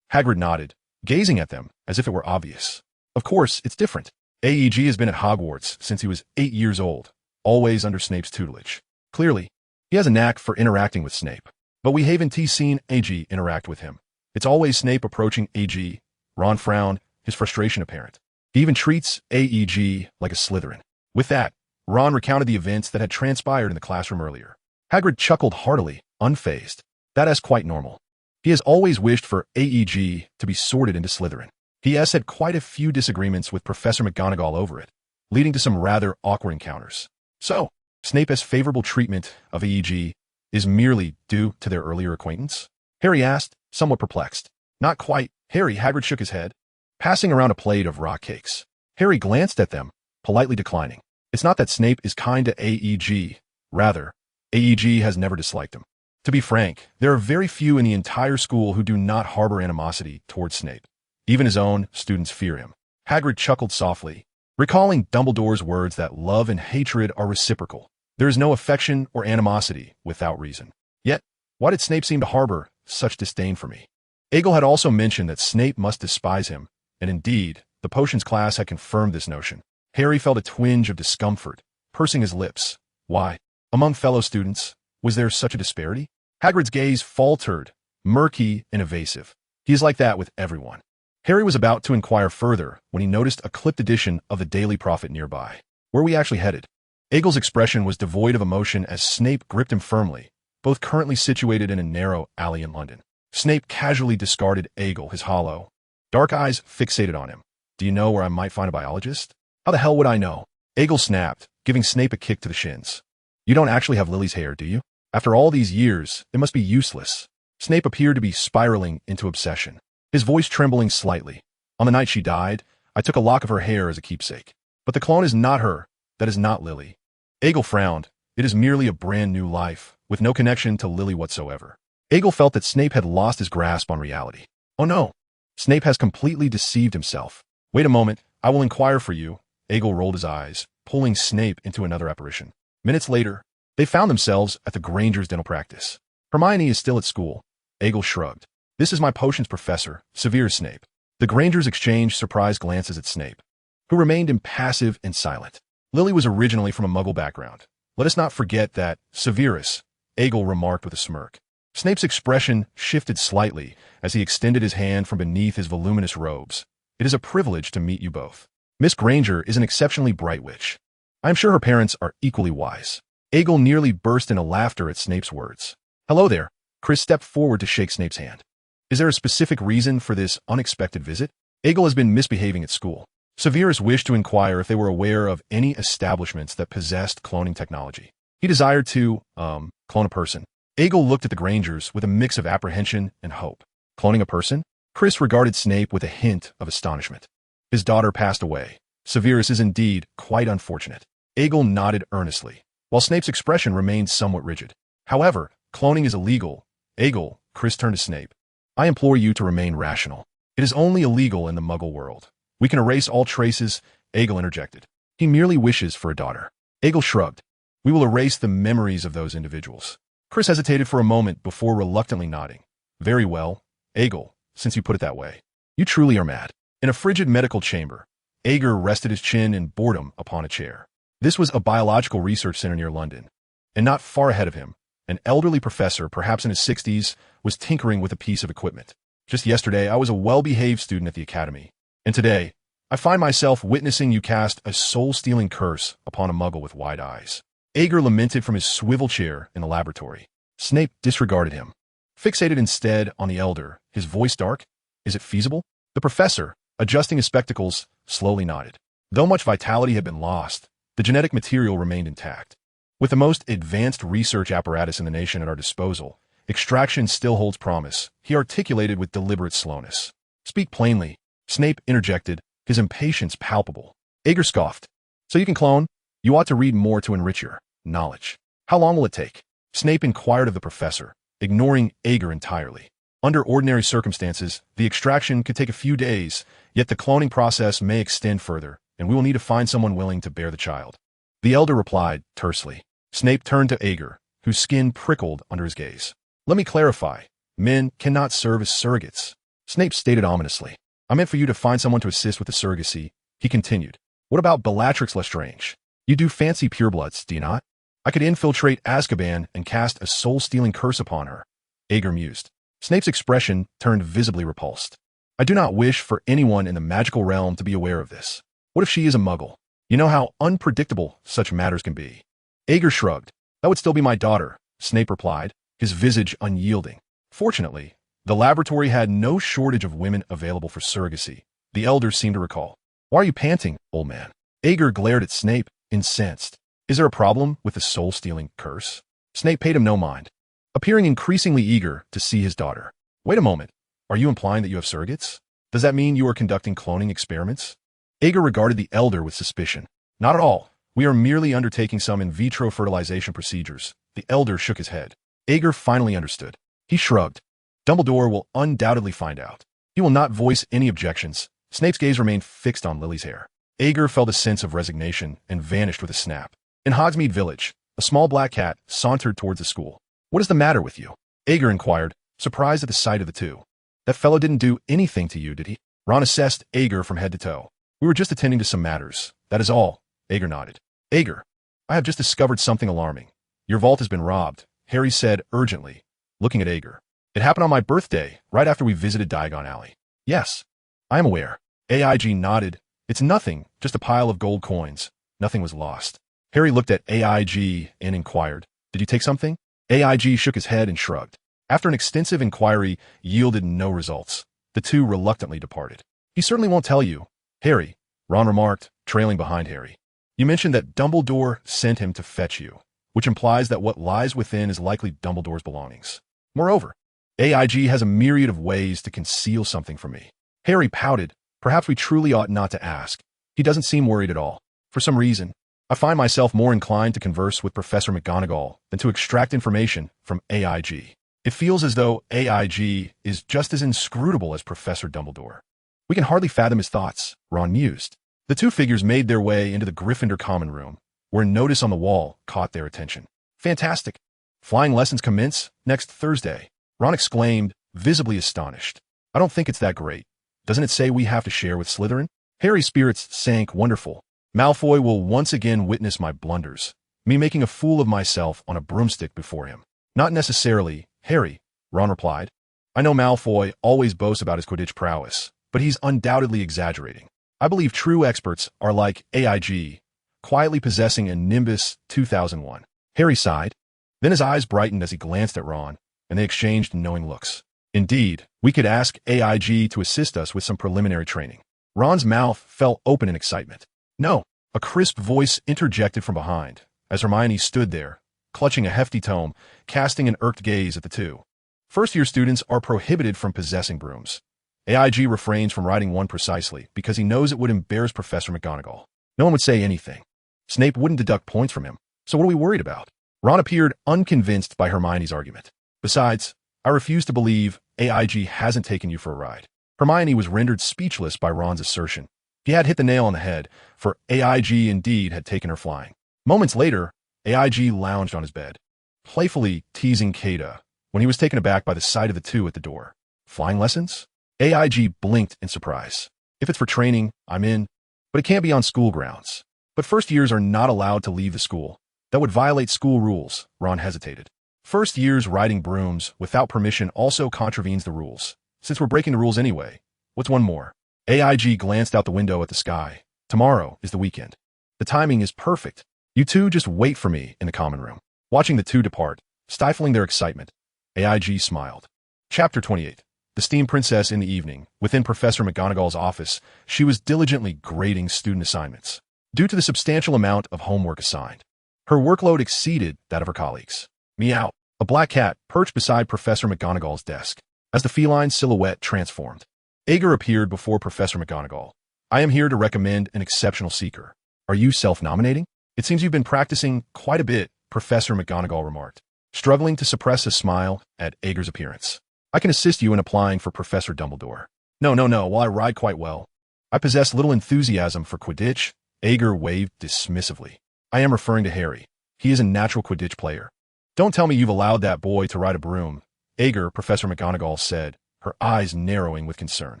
Hagrid nodded, gazing at them as if it were obvious. Of course, it's different. AEG has been at Hogwarts since he was 8 years old, always under Snape's tutelage. Clearly, he has a knack for interacting with Snape. But we haven't seen AG interact with him. It's always Snape approaching AG. Ron frowned, his frustration apparent. He even treats AEG like a Slytherin. With that, Ron recounted the events that had transpired in the classroom earlier. Hagrid chuckled heartily, unfazed. That's quite normal. He has always wished for AEG to be sorted into Slytherin. He has had quite a few disagreements with Professor McGonagall over it, leading to some rather awkward encounters. So, Snape's favorable treatment of AEG is merely due to their earlier acquaintance? Harry asked, somewhat perplexed. Not quite. Harry, Hagrid shook his head, passing around a plate of rock cakes. Harry glanced at them, politely declining. It's not that Snape is kind to AEG. Rather, AEG has never disliked him. To be frank, there are very few in the entire school who do not harbor animosity towards Snape. Even his own students fear him. Hagrid chuckled softly, recalling Dumbledore's words that love and hatred are reciprocal. There is no affection or animosity without reason. Yet, why did Snape seem to harbor such disdain for me? Egil had also mentioned that Snape must despise him, and indeed, the potions class had confirmed this notion. Harry felt a twinge of discomfort, pursing his lips. Why? Among fellow students, was there such a disparity? Hagrid's gaze faltered, murky and evasive. He is like that with everyone. Harry was about to inquire further when he noticed a clipped edition of the Daily Prophet nearby. Where we actually headed? Egil's expression was devoid of emotion as Snape gripped him firmly, both currently situated in a narrow alley in London. Snape casually discarded Egil, his hollow, dark eyes fixated on him. Do you know where I might find a biologist? How the hell would I know? Egil snapped, giving Snape a kick to the shins. You don't actually have Lily's hair, do you? After all these years, it must be useless. Snape appeared to be spiraling into obsession, his voice trembling slightly. On the night she died, I took a lock of her hair as a keepsake. But the clone is not her. That is not Lily. Egil frowned. It is merely a brand new life, with no connection to Lily whatsoever. Egil felt that Snape had lost his grasp on reality. Oh no! Snape has completely deceived himself. Wait a moment, I will inquire for you. Egil rolled his eyes, pulling Snape into another apparition. Minutes later, they found themselves at the Granger's dental practice. Hermione is still at school. Egil shrugged. This is my potions professor, Severus Snape. The Grangers exchanged surprised glances at Snape, who remained impassive and silent. Lily was originally from a Muggle background. Let us not forget that, Severus, Egil remarked with a smirk. Snape's expression shifted slightly as he extended his hand from beneath his voluminous robes. It is a privilege to meet you both. Miss Granger is an exceptionally bright witch. I am sure her parents are equally wise. Egil nearly burst into laughter at Snape's words. Hello there. Chris stepped forward to shake Snape's hand. Is there a specific reason for this unexpected visit? Egil has been misbehaving at school. Severus wished to inquire if they were aware of any establishments that possessed cloning technology. He desired to, clone a person. Egil looked at the Grangers with a mix of apprehension and hope. Cloning a person? Chris regarded Snape with a hint of astonishment. His daughter passed away. Severus is indeed quite unfortunate. Egil nodded earnestly, while Snape's expression remained somewhat rigid. However, cloning is illegal. Egil, Chris turned to Snape. I implore you to remain rational. It is only illegal in the Muggle world. We can erase all traces, Egil interjected. He merely wishes for a daughter. Egil shrugged. We will erase the memories of those individuals. Chris hesitated for a moment before reluctantly nodding. Very well, Egil, since you put it that way. You truly are mad. In a frigid medical chamber, Ager rested his chin in boredom upon a chair. This was a biological research center near London, and not far ahead of him, an elderly professor, perhaps in his 60s, was tinkering with a piece of equipment. Just yesterday, I was a well-behaved student at the academy, and today, I find myself witnessing you cast a soul-stealing curse upon a Muggle with wide eyes. Ager lamented from his swivel chair in the laboratory. Snape disregarded him. Fixated instead on the elder, his voice dark. Is it feasible? The professor, adjusting his spectacles, slowly nodded. Though much vitality had been lost, the genetic material remained intact. With the most advanced research apparatus in the nation at our disposal, extraction still holds promise, he articulated with deliberate slowness. Speak plainly, Snape interjected, his impatience palpable. Ager scoffed. So you can clone? You ought to read more to enrich your knowledge. How long will it take? Snape inquired of the professor, ignoring Ager entirely. Under ordinary circumstances, the extraction could take a few days, yet the cloning process may extend further, and we will need to find someone willing to bear the child. The elder replied, tersely. Snape turned to Ager, whose skin prickled under his gaze. Let me clarify. Men cannot serve as surrogates. Snape stated ominously. I meant for you to find someone to assist with the surrogacy. He continued. What about Bellatrix Lestrange? You do fancy purebloods, do you not? I could infiltrate Azkaban and cast a soul-stealing curse upon her. Ager mused. Snape's expression turned visibly repulsed. I do not wish for anyone in the magical realm to be aware of this. What if she is a muggle? You know how unpredictable such matters can be. Ager shrugged. That would still be my daughter, Snape replied, his visage unyielding. Fortunately, the laboratory had no shortage of women available for surrogacy, the elder seemed to recall. Why are you panting, old man? Ager glared at Snape, incensed. Is there a problem with the soul-stealing curse? Snape paid him no mind, appearing increasingly eager to see his daughter. Wait a moment. Are you implying that you have surrogates? Does that mean you are conducting cloning experiments? Ager regarded the elder with suspicion. Not at all. We are merely undertaking some in vitro fertilization procedures. The elder shook his head. Ager finally understood. He shrugged. Dumbledore will undoubtedly find out. He will not voice any objections. Snape's gaze remained fixed on Lily's hair. Ager felt a sense of resignation and vanished with a snap. In Hogsmeade Village, a small black cat sauntered towards the school. What is the matter with you? Ager inquired, surprised at the sight of the two. That fellow didn't do anything to you, did he? Ron assessed Ager from head to toe. We were just attending to some matters. That is all. Ager nodded. Ager, I have just discovered something alarming. Your vault has been robbed, Harry said urgently, looking at Ager. It happened on my birthday, right after we visited Diagon Alley. Yes, I am aware. AIG nodded. It's nothing, just a pile of gold coins. Nothing was lost. Harry looked at AIG and inquired, Did you take something? AIG shook his head and shrugged. After an extensive inquiry yielded no results, the two reluctantly departed. He certainly won't tell you. Harry, Ron remarked, trailing behind Harry. You mentioned that Dumbledore sent him to fetch you, which implies that what lies within is likely Dumbledore's belongings. Moreover, AIG has a myriad of ways to conceal something from me. Harry pouted. Perhaps we truly ought not to ask. He doesn't seem worried at all. For some reason, I find myself more inclined to converse with Professor McGonagall than to extract information from AIG. It feels as though AIG is just as inscrutable as Professor Dumbledore. We can hardly fathom his thoughts, Ron mused. The two figures made their way into the Gryffindor common room, where a notice on the wall caught their attention. Fantastic. Flying lessons commence next Thursday. Ron exclaimed, visibly astonished. I don't think it's that great. Doesn't it say we have to share with Slytherin? Harry's spirits sank. Wonderful. Malfoy will once again witness my blunders, me making a fool of myself on a broomstick before him. Not necessarily, Harry, Ron replied. I know Malfoy always boasts about his Quidditch prowess, but he's undoubtedly exaggerating. I believe true experts are like AIG, quietly possessing a Nimbus 2001. Harry sighed. Then his eyes brightened as he glanced at Ron, and they exchanged knowing looks. Indeed, we could ask AIG to assist us with some preliminary training. Ron's mouth fell open in excitement. No, a crisp voice interjected from behind, as Hermione stood there, clutching a hefty tome, casting an irked gaze at the two. First-year students are prohibited from possessing brooms. AIG refrains from writing one precisely because he knows it would embarrass Professor McGonagall. No one would say anything. Snape wouldn't deduct points from him, so what are we worried about? Ron appeared unconvinced by Hermione's argument. Besides, I refuse to believe AIG hasn't taken you for a ride. Hermione was rendered speechless by Ron's assertion. He had hit the nail on the head, for AIG indeed had taken her flying. Moments later, AIG lounged on his bed, playfully teasing Kada, when he was taken aback by the sight of the two at the door. Flying lessons? AIG blinked in surprise. If it's for training, I'm in, but it can't be on school grounds. But first years are not allowed to leave the school. That would violate school rules, Ron hesitated. First years riding brooms without permission also contravenes the rules. Since we're breaking the rules anyway, what's one more? AIG glanced out the window at the sky. Tomorrow is the weekend. The timing is perfect. You two just wait for me in the common room. Watching the two depart, stifling their excitement, AIG smiled. Chapter 28. The Steam Princess in the evening. Within Professor McGonagall's office, she was diligently grading student assignments. Due to the substantial amount of homework assigned, Her workload exceeded that of her colleagues. Meow. A black cat perched beside Professor McGonagall's desk. As the feline silhouette transformed, Ager appeared before Professor McGonagall. I am here to recommend an exceptional seeker. Are you self-nominating? It seems you've been practicing quite a bit, Professor McGonagall remarked, struggling to suppress a smile at Ager's appearance. I can assist you in applying for Professor Dumbledore. No, while I ride quite well, I possess little enthusiasm for Quidditch. Ager waved dismissively. I am referring to Harry. He is a natural Quidditch player. Don't tell me you've allowed that boy to ride a broom, Ager, Professor McGonagall said, her eyes narrowing with concern.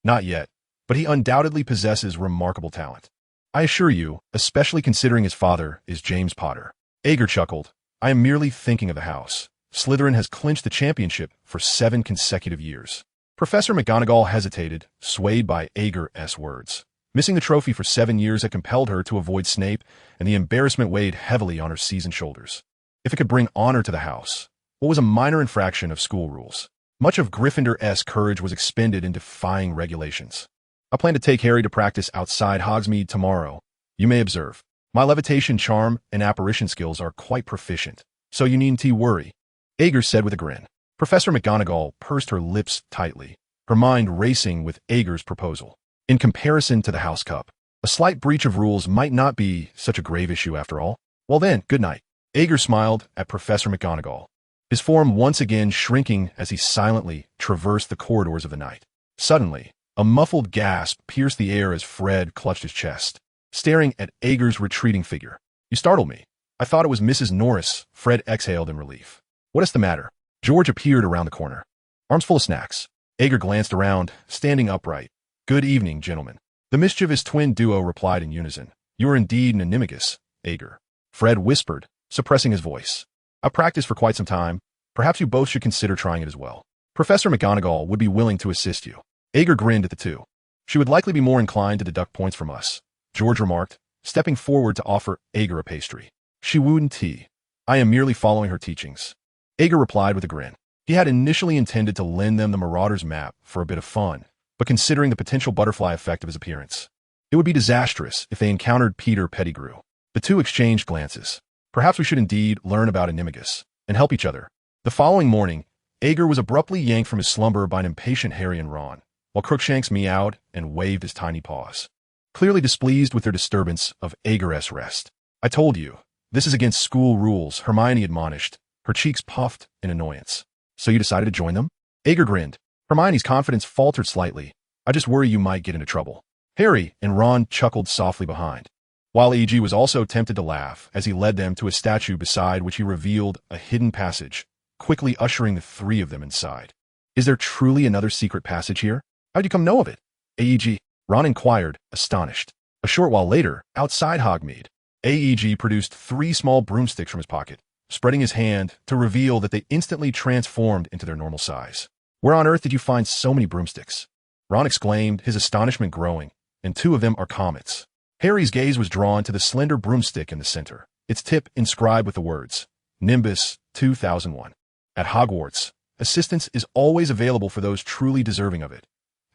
Not yet, but he undoubtedly possesses remarkable talent. I assure you, especially considering his father is James Potter. Ager chuckled. I am merely thinking of the house. Slytherin has clinched the championship for 7 consecutive years. Professor McGonagall hesitated, swayed by Ager's words. Missing the trophy for 7 years had compelled her to avoid Snape, and the embarrassment weighed heavily on her seasoned shoulders. If it could bring honor to the house, what was a minor infraction of school rules? Much of Gryffindor's courage was expended in defying regulations. I plan to take Harry to practice outside Hogsmeade tomorrow. You may observe. My levitation, charm, and apparition skills are quite proficient, so you needn't worry, Ager said with a grin. Professor McGonagall pursed her lips tightly, her mind racing with Ager's proposal. In comparison to the House Cup, a slight breach of rules might not be such a grave issue after all. Well then, good night. Ager smiled at Professor McGonagall, his form once again shrinking as he silently traversed the corridors of the night. Suddenly, a muffled gasp pierced the air as Fred clutched his chest, staring at Ager's retreating figure. You startled me. I thought it was Mrs. Norris, Fred exhaled in relief. What is the matter? George appeared around the corner, arms full of snacks. Ager glanced around, standing upright. Good evening, gentlemen. The mischievous twin duo replied in unison. You are indeed an animagus, Ager. Fred whispered, suppressing his voice. I've practiced for quite some time. Perhaps you both should consider trying it as well. Professor McGonagall would be willing to assist you. Ager grinned at the two. She would likely be more inclined to deduct points from us, George remarked, stepping forward to offer Ager a pastry. She wouldn't tea. I am merely following her teachings. Ager replied with a grin. He had initially intended to lend them the Marauder's map for a bit of fun, but considering the potential butterfly effect of his appearance, it would be disastrous if they encountered Peter Pettigrew. The two exchanged glances. Perhaps we should indeed learn about animagus and help each other. The following morning, Ager was abruptly yanked from his slumber by an impatient Harry and Ron, while Crookshanks meowed and waved his tiny paws, clearly displeased with their disturbance of Ager's rest. I told you, this is against school rules, Hermione admonished, her cheeks puffed in annoyance. So you decided to join them? Ager grinned. Hermione's confidence faltered slightly. I just worry you might get into trouble. Harry and Ron chuckled softly behind, while A.G. was also tempted to laugh as he led them to a statue beside which he revealed a hidden passage, quickly ushering the three of them inside. Is there truly another secret passage here? How'd you come know of it? A.E.G. Ron inquired, astonished. A short while later, outside Hogsmeade, A.E.G. produced 3 small broomsticks from his pocket, spreading his hand to reveal that they instantly transformed into their normal size. Where on earth did you find so many broomsticks? Ron exclaimed, his astonishment growing, and 2 of them are comets. Harry's gaze was drawn to the slender broomstick in the center, its tip inscribed with the words, Nimbus 2001. At Hogwarts, assistance is always available for those truly deserving of it,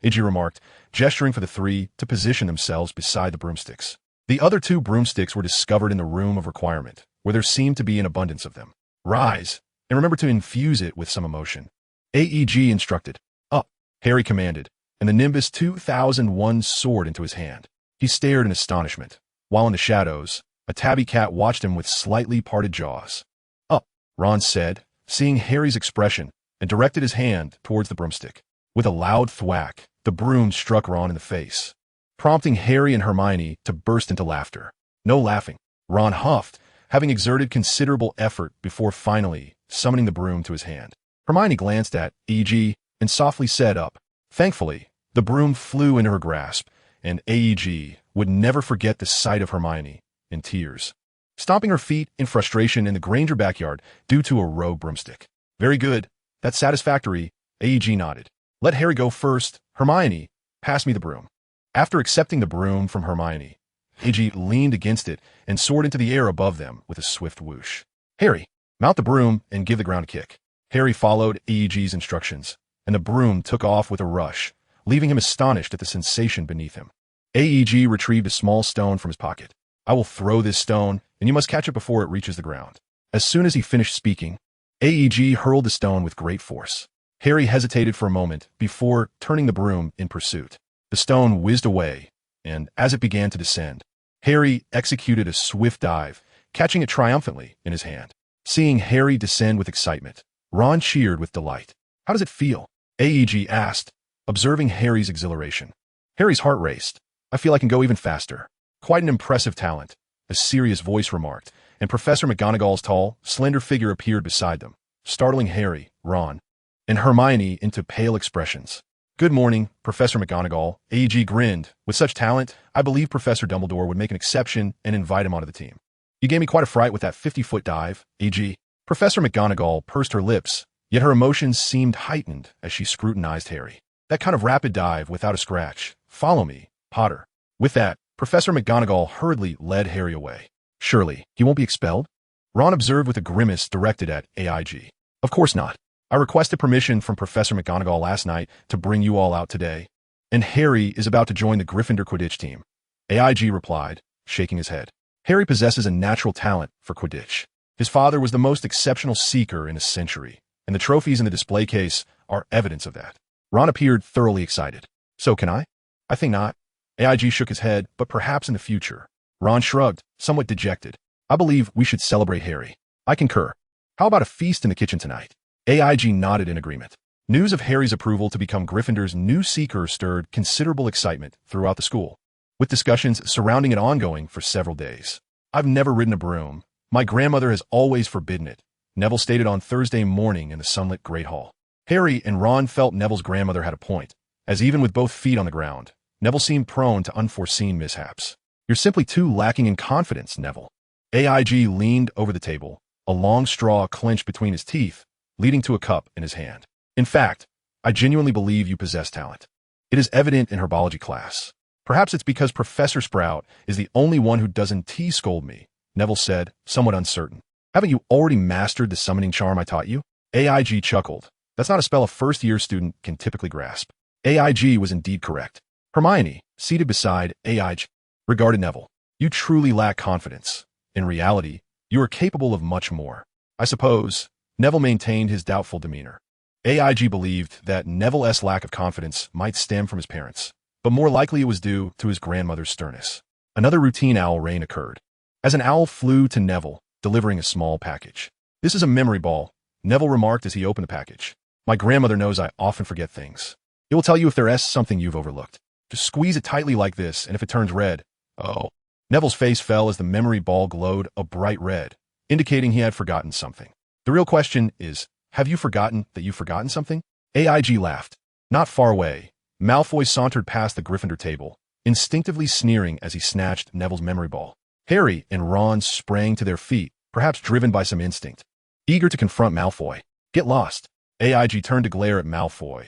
A.G. remarked, gesturing for the 3 to position themselves beside the broomsticks. The other 2 broomsticks were discovered in the room of requirement, where there seemed to be an abundance of them. Rise, and remember to infuse it with some emotion. A.E.G. instructed. Up, Harry commanded, and the Nimbus 2001 soared into his hand. He stared in astonishment, while in the shadows, a tabby cat watched him with slightly parted jaws. Up, Ron said, seeing Harry's expression, and directed his hand towards the broomstick. With a loud thwack, the broom struck Ron in the face, prompting Harry and Hermione to burst into laughter. No laughing, Ron huffed, having exerted considerable effort before finally summoning the broom to his hand. Hermione glanced at E.G. and softly said up. Thankfully, the broom flew into her grasp, and A.E.G. would never forget the sight of Hermione in tears, stomping her feet in frustration in the Granger backyard due to a rogue broomstick. Very good. That's satisfactory, A.E.G. nodded. Let Harry go first. Hermione, pass me the broom. After accepting the broom from Hermione, A.G. leaned against it and soared into the air above them with a swift whoosh. Harry, mount the broom and give the ground a kick. Harry followed A.E.G.'s instructions, and the broom took off with a rush, leaving him astonished at the sensation beneath him. A.E.G. retrieved a small stone from his pocket, I will throw this stone, and you must catch it before it reaches the ground. As soon as he finished speaking, AEG hurled the stone with great force. Harry hesitated for a moment before turning the broom in pursuit. The stone whizzed away, and as it began to descend, Harry executed a swift dive, catching it triumphantly in his hand. Seeing Harry descend with excitement, Ron cheered with delight. How does it feel? AEG asked, observing Harry's exhilaration. Harry's heart raced. I feel I can go even faster. Quite an impressive talent, a serious voice remarked, and Professor McGonagall's tall, slender figure appeared beside them, startling Harry, Ron, and Hermione into pale expressions. Good morning, Professor McGonagall. AEG grinned. With such talent, I believe Professor Dumbledore would make an exception and invite him onto the team. You gave me quite a fright with that 50-foot dive, AG. Professor McGonagall pursed her lips, yet her emotions seemed heightened as she scrutinized Harry. That kind of rapid dive without a scratch. Follow me, Potter. With that, Professor McGonagall hurriedly led Harry away. Surely, he won't be expelled? Ron observed with a grimace directed at AIG. Of course not. I requested permission from Professor McGonagall last night to bring you all out today, and Harry is about to join the Gryffindor Quidditch team. AIG replied, shaking his head. Harry possesses a natural talent for Quidditch. His father was the most exceptional seeker in a century, and the trophies in the display case are evidence of that. Ron appeared thoroughly excited. So can I? I think not. AIG shook his head, but perhaps in the future. Ron shrugged, somewhat dejected. I believe we should celebrate Harry. I concur. How about a feast in the kitchen tonight? AIG nodded in agreement. News of Harry's approval to become Gryffindor's new seeker stirred considerable excitement throughout the school, with discussions surrounding it ongoing for several days. I've never ridden a broom. My grandmother has always forbidden it, Neville stated on Thursday morning in the sunlit Great Hall. Harry and Ron felt Neville's grandmother had a point, as even with both feet on the ground, Neville seemed prone to unforeseen mishaps. You're simply too lacking in confidence, Neville. AIG leaned over the table, a long straw clenched between his teeth, leading to a cup in his hand. In fact, I genuinely believe you possess talent. It is evident in herbology class. Perhaps it's because Professor Sprout is the only one who doesn't scold me, Neville said, somewhat uncertain. Haven't you already mastered the summoning charm I taught you? AIG chuckled. That's not a spell a first-year student can typically grasp. AIG was indeed correct. Hermione, seated beside AIG, regarded Neville. You truly lack confidence. In reality, you are capable of much more. I suppose. Neville maintained his doubtful demeanor. AIG believed that Neville's lack of confidence might stem from his parents, but more likely it was due to his grandmother's sternness. Another routine owl rain occurred, as an owl flew to Neville, delivering a small package. This is a memory ball, Neville remarked as he opened the package. My grandmother knows I often forget things. It will tell you if there's something you've overlooked. Just squeeze it tightly like this, and if it turns red, oh. Neville's face fell as the memory ball glowed a bright red, indicating he had forgotten something. The real question is, have you forgotten that you've forgotten something? AIG laughed. Not far away, Malfoy sauntered past the Gryffindor table, instinctively sneering as he snatched Neville's memory ball. Harry and Ron sprang to their feet, perhaps driven by some instinct, eager to confront Malfoy. Get lost. AIG turned to glare at Malfoy.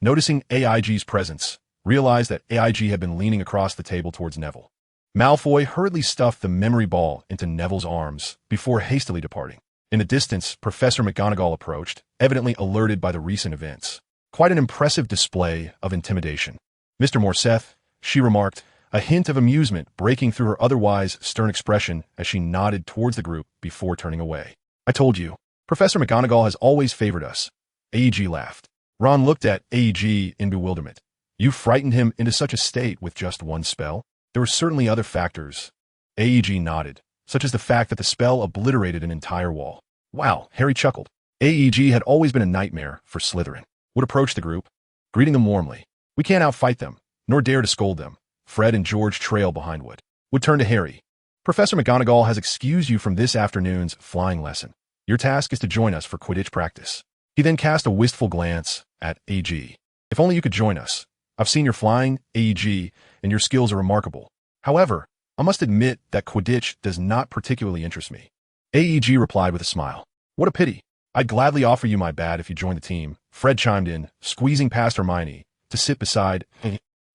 Noticing AIG's presence, realized that AIG had been leaning across the table towards Neville. Malfoy hurriedly stuffed the memory ball into Neville's arms before hastily departing. In the distance, Professor McGonagall approached, evidently alerted by the recent events. Quite an impressive display of intimidation. Mr. Morceth, she remarked, a hint of amusement breaking through her otherwise stern expression as she nodded towards the group before turning away. I told you, Professor McGonagall has always favored us. AEG laughed. Ron looked at AEG in bewilderment. You frightened him into such a state with just one spell? There were certainly other factors. AEG nodded, such as the fact that the spell obliterated an entire wall. Wow, Harry chuckled. AEG had always been a nightmare for Slytherin. Would approach the group, greeting them warmly. We can't outfight them, nor dare to scold them. Fred and George trail behind would turn to Harry. Professor McGonagall has excused you from this afternoon's flying lesson. Your task is to join us for Quidditch practice. He then cast a wistful glance at AG. If only you could join us. I've seen your flying, AEG, and your skills are remarkable. However, I must admit that Quidditch does not particularly interest me. AEG replied with a smile. What a pity. I'd gladly offer you my bat if you join the team. Fred chimed in, squeezing past Hermione, to sit beside,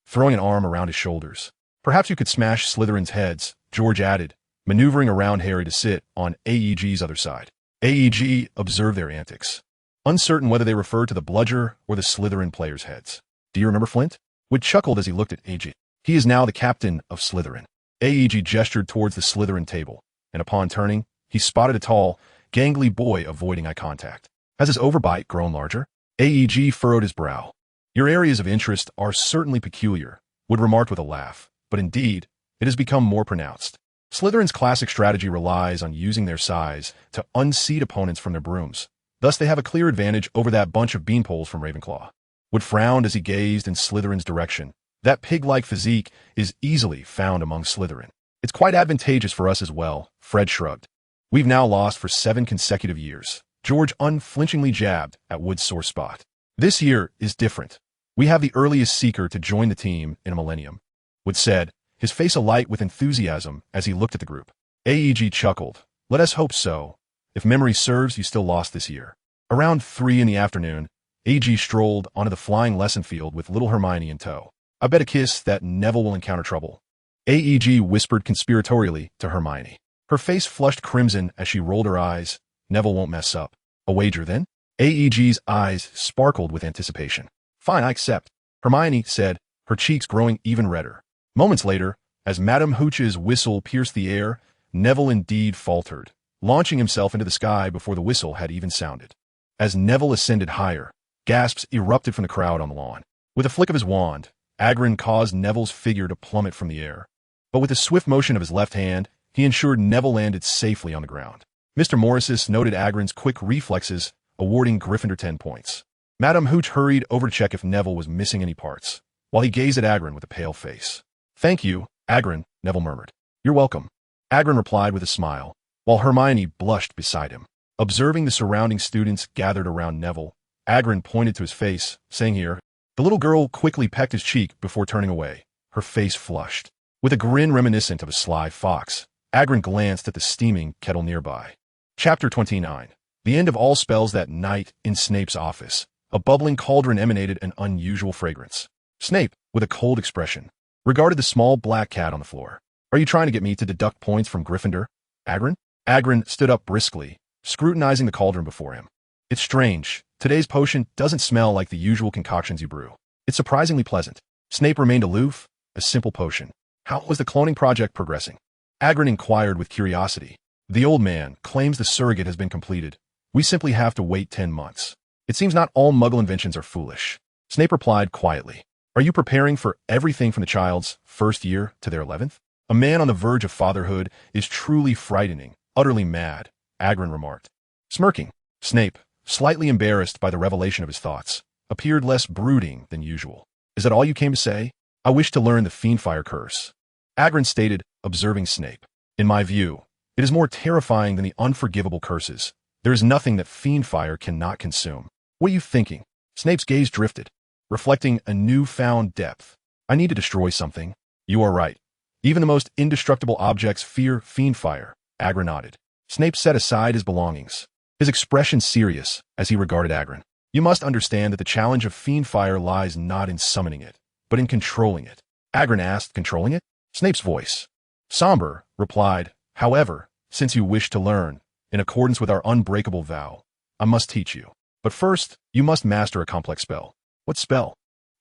throwing an arm around his shoulders. Perhaps you could smash Slytherin's heads, George added, maneuvering around Harry to sit on AEG's other side. AEG observed their antics, uncertain whether they referred to the bludger or the Slytherin players' heads. Do you remember Flint? Wood chuckled as he looked at AG. He is now the captain of Slytherin. AEG gestured towards the Slytherin table, and upon turning, he spotted a tall, gangly boy avoiding eye contact. Has his overbite grown larger? AEG furrowed his brow. Your areas of interest are certainly peculiar, Wood remarked with a laugh, but indeed, it has become more pronounced. Slytherin's classic strategy relies on using their size to unseat opponents from their brooms. Thus, they have a clear advantage over that bunch of beanpoles from Ravenclaw. Wood frowned as he gazed in Slytherin's direction. That pig-like physique is easily found among Slytherin. It's quite advantageous for us as well, Fred shrugged. We've now lost for 7 consecutive years. George unflinchingly jabbed at Wood's sore spot. This year is different. We have the earliest seeker to join the team in a millennium, Wood said, his face alight with enthusiasm as he looked at the group. AEG chuckled. Let us hope so. If memory serves, you still lost this year. Around 3 in the afternoon, AEG strolled onto the flying lesson field with little Hermione in tow. I bet a kiss that Neville will encounter trouble, AEG whispered conspiratorially to Hermione. Her face flushed crimson as she rolled her eyes. Neville won't mess up. A wager, then? AEG's eyes sparkled with anticipation. Fine, I accept, Hermione said, her cheeks growing even redder. Moments later, as Madame Hooch's whistle pierced the air, Neville indeed faltered, launching himself into the sky before the whistle had even sounded. As Neville ascended higher, gasps erupted from the crowd on the lawn. With a flick of his wand, Agrin caused Neville's figure to plummet from the air. But with a swift motion of his left hand, he ensured Neville landed safely on the ground. Mr. Morrisis noted Agrin's quick reflexes, awarding Gryffindor 10 points. Madame Hooch hurried over to check if Neville was missing any parts, while he gazed at Agrin with a pale face. Thank you, Agrin, Neville murmured. You're welcome, Agrin replied with a smile, while Hermione blushed beside him. Observing the surrounding students gathered around Neville, Agrin pointed to his face, saying here. The little girl quickly pecked his cheek before turning away, her face flushed. With a grin reminiscent of a sly fox, Agrin glanced at the steaming kettle nearby. Chapter 29. The end of all spells that night in Snape's office. A bubbling cauldron emanated an unusual fragrance. Snape, with a cold expression, regarded the small black cat on the floor. Are you trying to get me to deduct points from Gryffindor, Agrin? Agrin stood up briskly, scrutinizing the cauldron before him. It's strange. Today's potion doesn't smell like the usual concoctions you brew. It's surprisingly pleasant. Snape remained aloof, a simple potion. How was the cloning project progressing? Agrin inquired with curiosity. The old man claims the surrogate has been completed. We simply have to wait 10 months. It seems not all Muggle inventions are foolish. Snape replied quietly. Are you preparing for everything from the child's first year to their 11th? A man on the verge of fatherhood is truly frightening, utterly mad, Agrin remarked. Smirking, Snape, slightly embarrassed by the revelation of his thoughts, appeared less brooding than usual. Is that all you came to say? I wish to learn the Fiendfire curse, Agrin stated, observing Snape. In my view, it is more terrifying than the unforgivable curses. There is nothing that Fiendfire cannot consume. What are you thinking? Snape's gaze drifted, reflecting a newfound depth. I need to destroy something. You are right. Even the most indestructible objects fear Fiendfire, Agrin nodded. Snape set aside his belongings, his expression serious as he regarded Agrin. You must understand that the challenge of Fiendfire lies not in summoning it, but in controlling it. Agrin asked, controlling it? Snape's voice, somber, replied, however, since you wish to learn, in accordance with our unbreakable vow, I must teach you. But first, you must master a complex spell. What spell?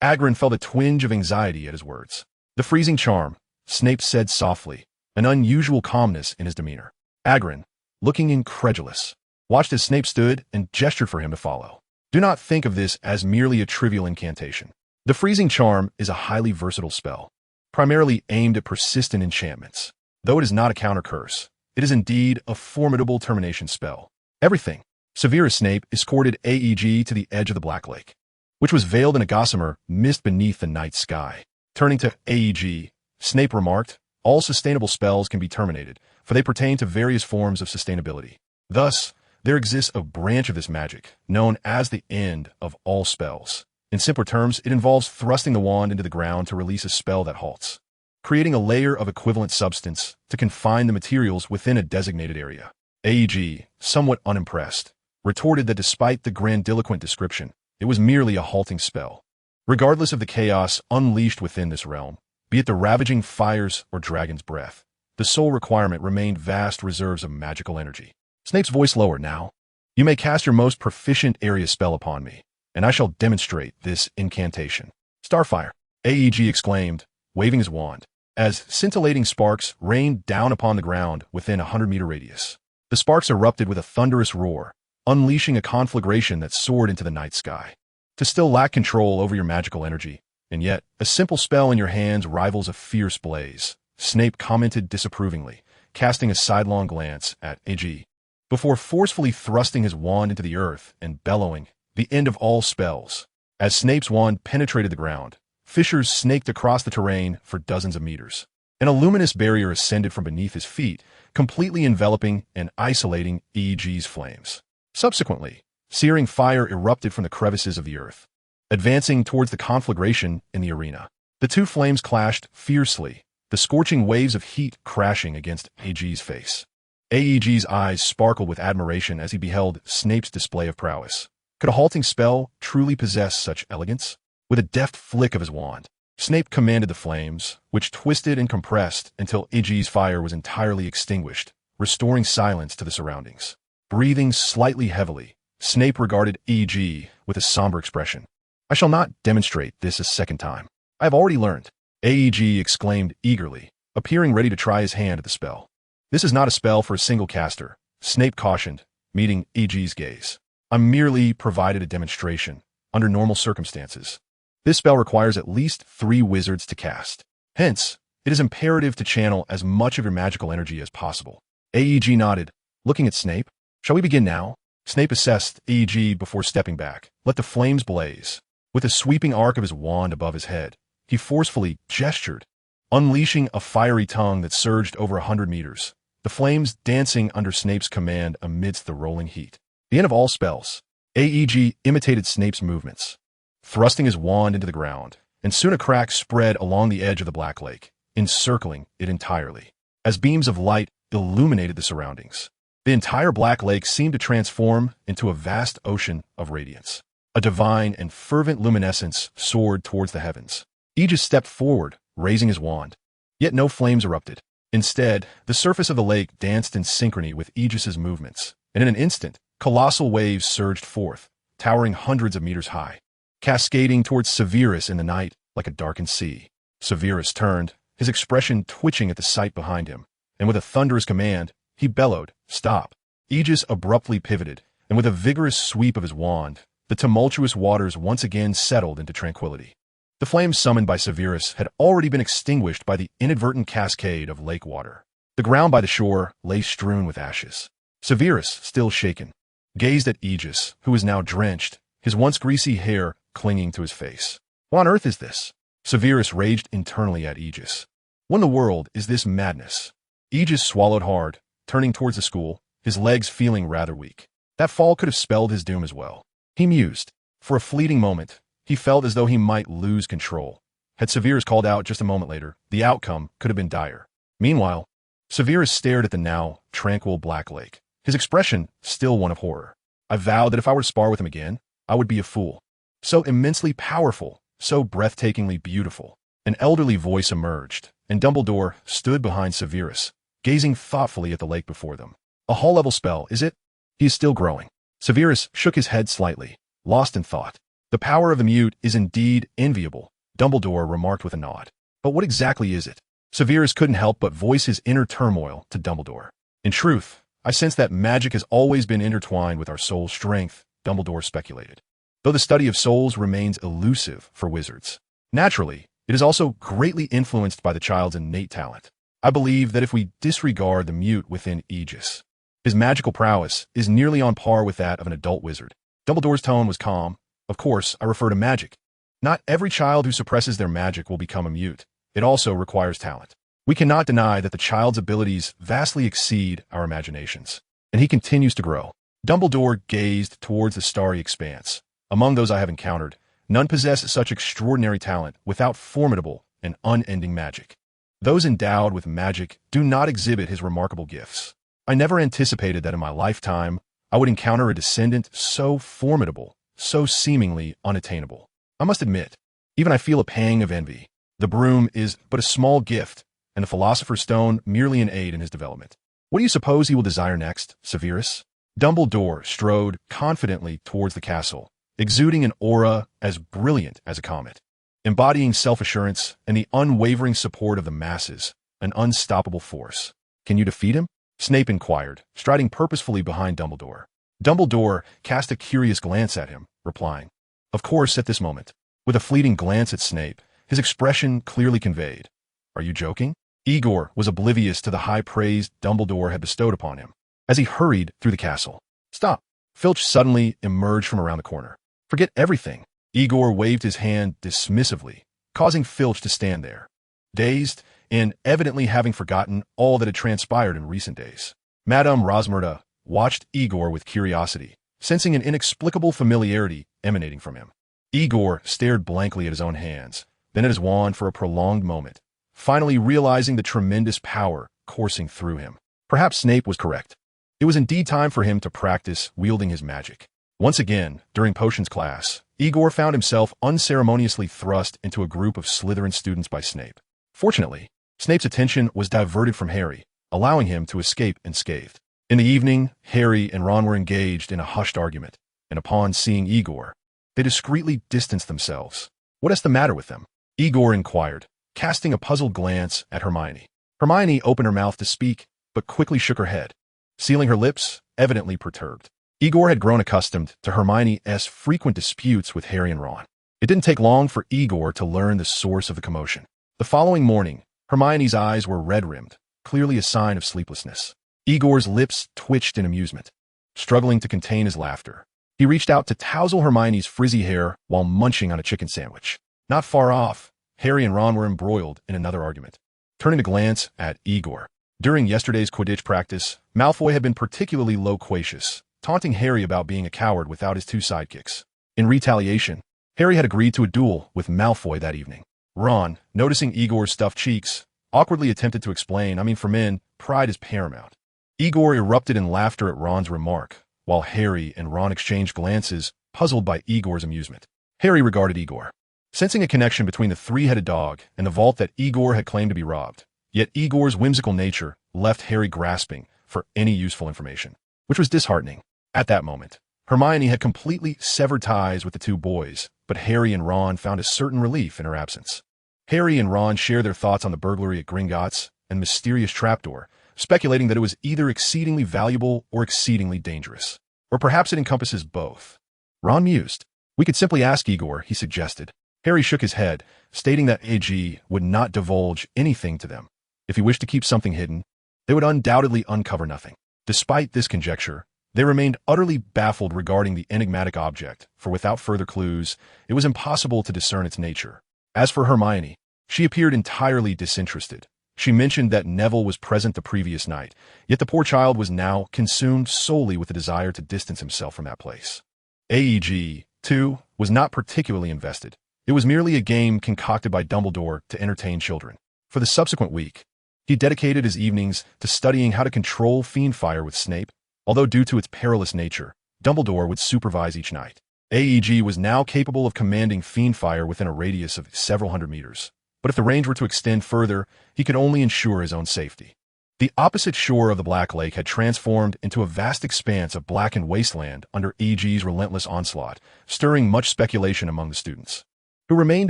Agrin felt a twinge of anxiety at his words. The freezing charm, Snape said softly, an unusual calmness in his demeanor. Agrin, looking incredulous, watched as Snape stood and gestured for him to follow. Do not think of this as merely a trivial incantation. The freezing charm is a highly versatile spell, primarily aimed at persistent enchantments. Though it is not a counter curse, it is indeed a formidable termination spell. Everything. Severus Snape escorted AEG to the edge of the Black Lake, which was veiled in a gossamer mist beneath the night sky. Turning to AEG, Snape remarked, all sustainable spells can be terminated, for they pertain to various forms of sustainability. Thus, there exists a branch of this magic, known as the end of all spells. In simpler terms, it involves thrusting the wand into the ground to release a spell that halts, creating a layer of equivalent substance to confine the materials within a designated area. AEG, somewhat unimpressed, retorted that despite the grandiloquent description, it was merely a halting spell. Regardless of the chaos unleashed within this realm, be it the ravaging fires or dragon's breath, the sole requirement remained vast reserves of magical energy. Snape's voice lowered now. You may cast your most proficient area spell upon me, and I shall demonstrate this incantation. Starfire, AEG exclaimed, waving his wand. as scintillating sparks rained down upon the ground within a 100-meter radius. The sparks erupted with a thunderous roar, unleashing a conflagration that soared into the night sky. To still lack control over your magical energy, and yet a simple spell in your hands rivals a fierce blaze, Snape commented disapprovingly, casting a sidelong glance at AG, before forcefully thrusting his wand into the earth and bellowing, "The end of all spells." As Snape's wand penetrated the ground, fissures snaked across the terrain for dozens of meters. An luminous barrier ascended from beneath his feet, completely enveloping and isolating EG's flames. Subsequently, searing fire erupted from the crevices of the earth, advancing towards the conflagration in the arena. The two flames clashed fiercely, the scorching waves of heat crashing against AG's face. AEG's eyes sparkled with admiration as he beheld Snape's display of prowess. Could a halting spell truly possess such elegance? With a deft flick of his wand, Snape commanded the flames, which twisted and compressed until AG's fire was entirely extinguished, restoring silence to the surroundings. Breathing slightly heavily, Snape regarded AEG with a somber expression. "I shall not demonstrate this a second time. I have already learned," AEG exclaimed eagerly, appearing ready to try his hand at the spell. "This is not a spell for a single caster," Snape cautioned, meeting AEG's gaze. "I merely provided a demonstration, under normal circumstances. This spell requires at least 3 wizards to cast. Hence, it is imperative to channel as much of your magical energy as possible." AEG nodded, looking at Snape. "Shall we begin now?" Snape assessed AEG before stepping back. Let the flames blaze. With a sweeping arc of his wand above his head, he forcefully gestured, unleashing a fiery tongue that surged over 100 meters, the flames dancing under Snape's command amidst the rolling heat. The end of all spells. AEG imitated Snape's movements, thrusting his wand into the ground, and soon a crack spread along the edge of the Black Lake, encircling it entirely. As beams of light illuminated the surroundings, the entire Black Lake seemed to transform into a vast ocean of radiance. A divine and fervent luminescence soared towards the heavens. Aegis stepped forward, raising his wand. Yet no flames erupted. Instead, the surface of the lake danced in synchrony with Aegis's movements, and in an instant, colossal waves surged forth, towering hundreds of meters high, cascading towards Severus in the night like a darkened sea. Severus turned, his expression twitching at the sight behind him, and with a thunderous command, he bellowed, "Stop!" Aegis abruptly pivoted, and with a vigorous sweep of his wand, the tumultuous waters once again settled into tranquility. The flames summoned by Severus had already been extinguished by the inadvertent cascade of lake water. The ground by the shore lay strewn with ashes. Severus, still shaken, gazed at Aegis, who was now drenched, his once greasy hair clinging to his face. "What on earth is this?" Severus raged internally at Aegis. "What in the world is this madness?" Aegis swallowed hard, turning towards the school, his legs feeling rather weak. That fall could have spelled his doom as well. He mused. For a fleeting moment, he felt as though he might lose control. Had Severus called out just a moment later, the outcome could have been dire. Meanwhile, Severus stared at the now tranquil Black Lake, his expression still one of horror. "I vowed that if I were to spar with him again, I would be a fool." So immensely powerful, so breathtakingly beautiful. An elderly voice emerged, and Dumbledore stood behind Severus, gazing thoughtfully at the lake before them. "A hall-level spell, is it?" "He is still growing." Severus shook his head slightly, lost in thought. "The power of the mute is indeed enviable," Dumbledore remarked with a nod. "But what exactly is it?" Severus couldn't help but voice his inner turmoil to Dumbledore. "In truth, I sense that magic has always been intertwined with our soul's strength," Dumbledore speculated. "Though the study of souls remains elusive for wizards. Naturally, it is also greatly influenced by the child's innate talent. I believe that if we disregard the mute within Aegis, his magical prowess is nearly on par with that of an adult wizard." Dumbledore's tone was calm. "Of course, I refer to magic. Not every child who suppresses their magic will become a mute. It also requires talent. We cannot deny that the child's abilities vastly exceed our imaginations. And he continues to grow." Dumbledore gazed towards the starry expanse. "Among those I have encountered, none possess such extraordinary talent without formidable and unending magic. Those endowed with magic do not exhibit his remarkable gifts. I never anticipated that in my lifetime I would encounter a descendant so formidable, so seemingly unattainable. I must admit, even I feel a pang of envy. The broom is but a small gift, and the Philosopher's Stone merely an aid in his development. What do you suppose he will desire next, Severus?" Dumbledore strode confidently towards the castle, exuding an aura as brilliant as a comet. embodying self-assurance and the unwavering support of the masses, an unstoppable force. Can you defeat him? Snape inquired, striding purposefully behind Dumbledore. Dumbledore cast a curious glance at him, replying, "Of course, at this moment." With a fleeting glance at Snape, his expression clearly conveyed, "Are you joking?" Igor was oblivious to the high praise Dumbledore had bestowed upon him. As he hurried through the castle, "Stop!" Filch suddenly emerged from around the corner. "Forget everything." Igor waved his hand dismissively, causing Filch to stand there, dazed and evidently having forgotten all that had transpired in recent days. Madame Rosmerta watched Igor with curiosity, sensing an inexplicable familiarity emanating from him. Igor stared blankly at his own hands, then at his wand for a prolonged moment, finally realizing the tremendous power coursing through him. Perhaps Snape was correct. It was indeed time for him to practice wielding his magic. Once again, during potions class, Igor found himself unceremoniously thrust into a group of Slytherin students by Snape. Fortunately, Snape's attention was diverted from Harry, allowing him to escape unscathed. In the evening, Harry and Ron were engaged in a hushed argument, and upon seeing Igor, they discreetly distanced themselves. "What is the matter with them?" Igor inquired, casting a puzzled glance at Hermione. Hermione opened her mouth to speak, but quickly shook her head, sealing her lips, evidently perturbed. Igor had grown accustomed to Hermione's frequent disputes with Harry and Ron. It didn't take long for Igor to learn the source of the commotion. The following morning, Hermione's eyes were red-rimmed, clearly a sign of sleeplessness. Igor's lips twitched in amusement. Struggling to contain his laughter, he reached out to tousle Hermione's frizzy hair while munching on a chicken sandwich. Not far off, Harry and Ron were embroiled in another argument. Turning to glance at Igor. During yesterday's Quidditch practice, Malfoy had been particularly loquacious, taunting Harry about being a coward without his two sidekicks. In retaliation, Harry had agreed to a duel with Malfoy that evening. Ron, noticing Igor's stuffed cheeks, awkwardly attempted to explain, for men, pride is paramount. Igor erupted in laughter at Ron's remark, while Harry and Ron exchanged glances, puzzled by Igor's amusement. Harry regarded Igor, sensing a connection between the three-headed dog and the vault that Igor had claimed to be robbed. Yet Igor's whimsical nature left Harry grasping for any useful information, which was disheartening. At that moment, Hermione had completely severed ties with the two boys, but Harry and Ron found a certain relief in her absence. Harry and Ron shared their thoughts on the burglary at Gringotts and mysterious trapdoor, speculating that it was either exceedingly valuable or exceedingly dangerous. Or perhaps it encompasses both. Ron mused. "We could simply ask Igor," he suggested. Harry shook his head, stating that AG would not divulge anything to them. If he wished to keep something hidden, they would undoubtedly uncover nothing. Despite this conjecture, they remained utterly baffled regarding the enigmatic object, for without further clues, it was impossible to discern its nature. As for Hermione, she appeared entirely disinterested. She mentioned that Neville was present the previous night, yet the poor child was now consumed solely with the desire to distance himself from that place. AEG, too, was not particularly invested. It was merely a game concocted by Dumbledore to entertain children. For the subsequent week, he dedicated his evenings to studying how to control Fiendfire with Snape, although due to its perilous nature, Dumbledore would supervise each night. AEG was now capable of commanding Fiendfire within a radius of several hundred meters, but if the range were to extend further, he could only ensure his own safety. The opposite shore of the Black Lake had transformed into a vast expanse of blackened wasteland under AEG's relentless onslaught, stirring much speculation among the students, who remained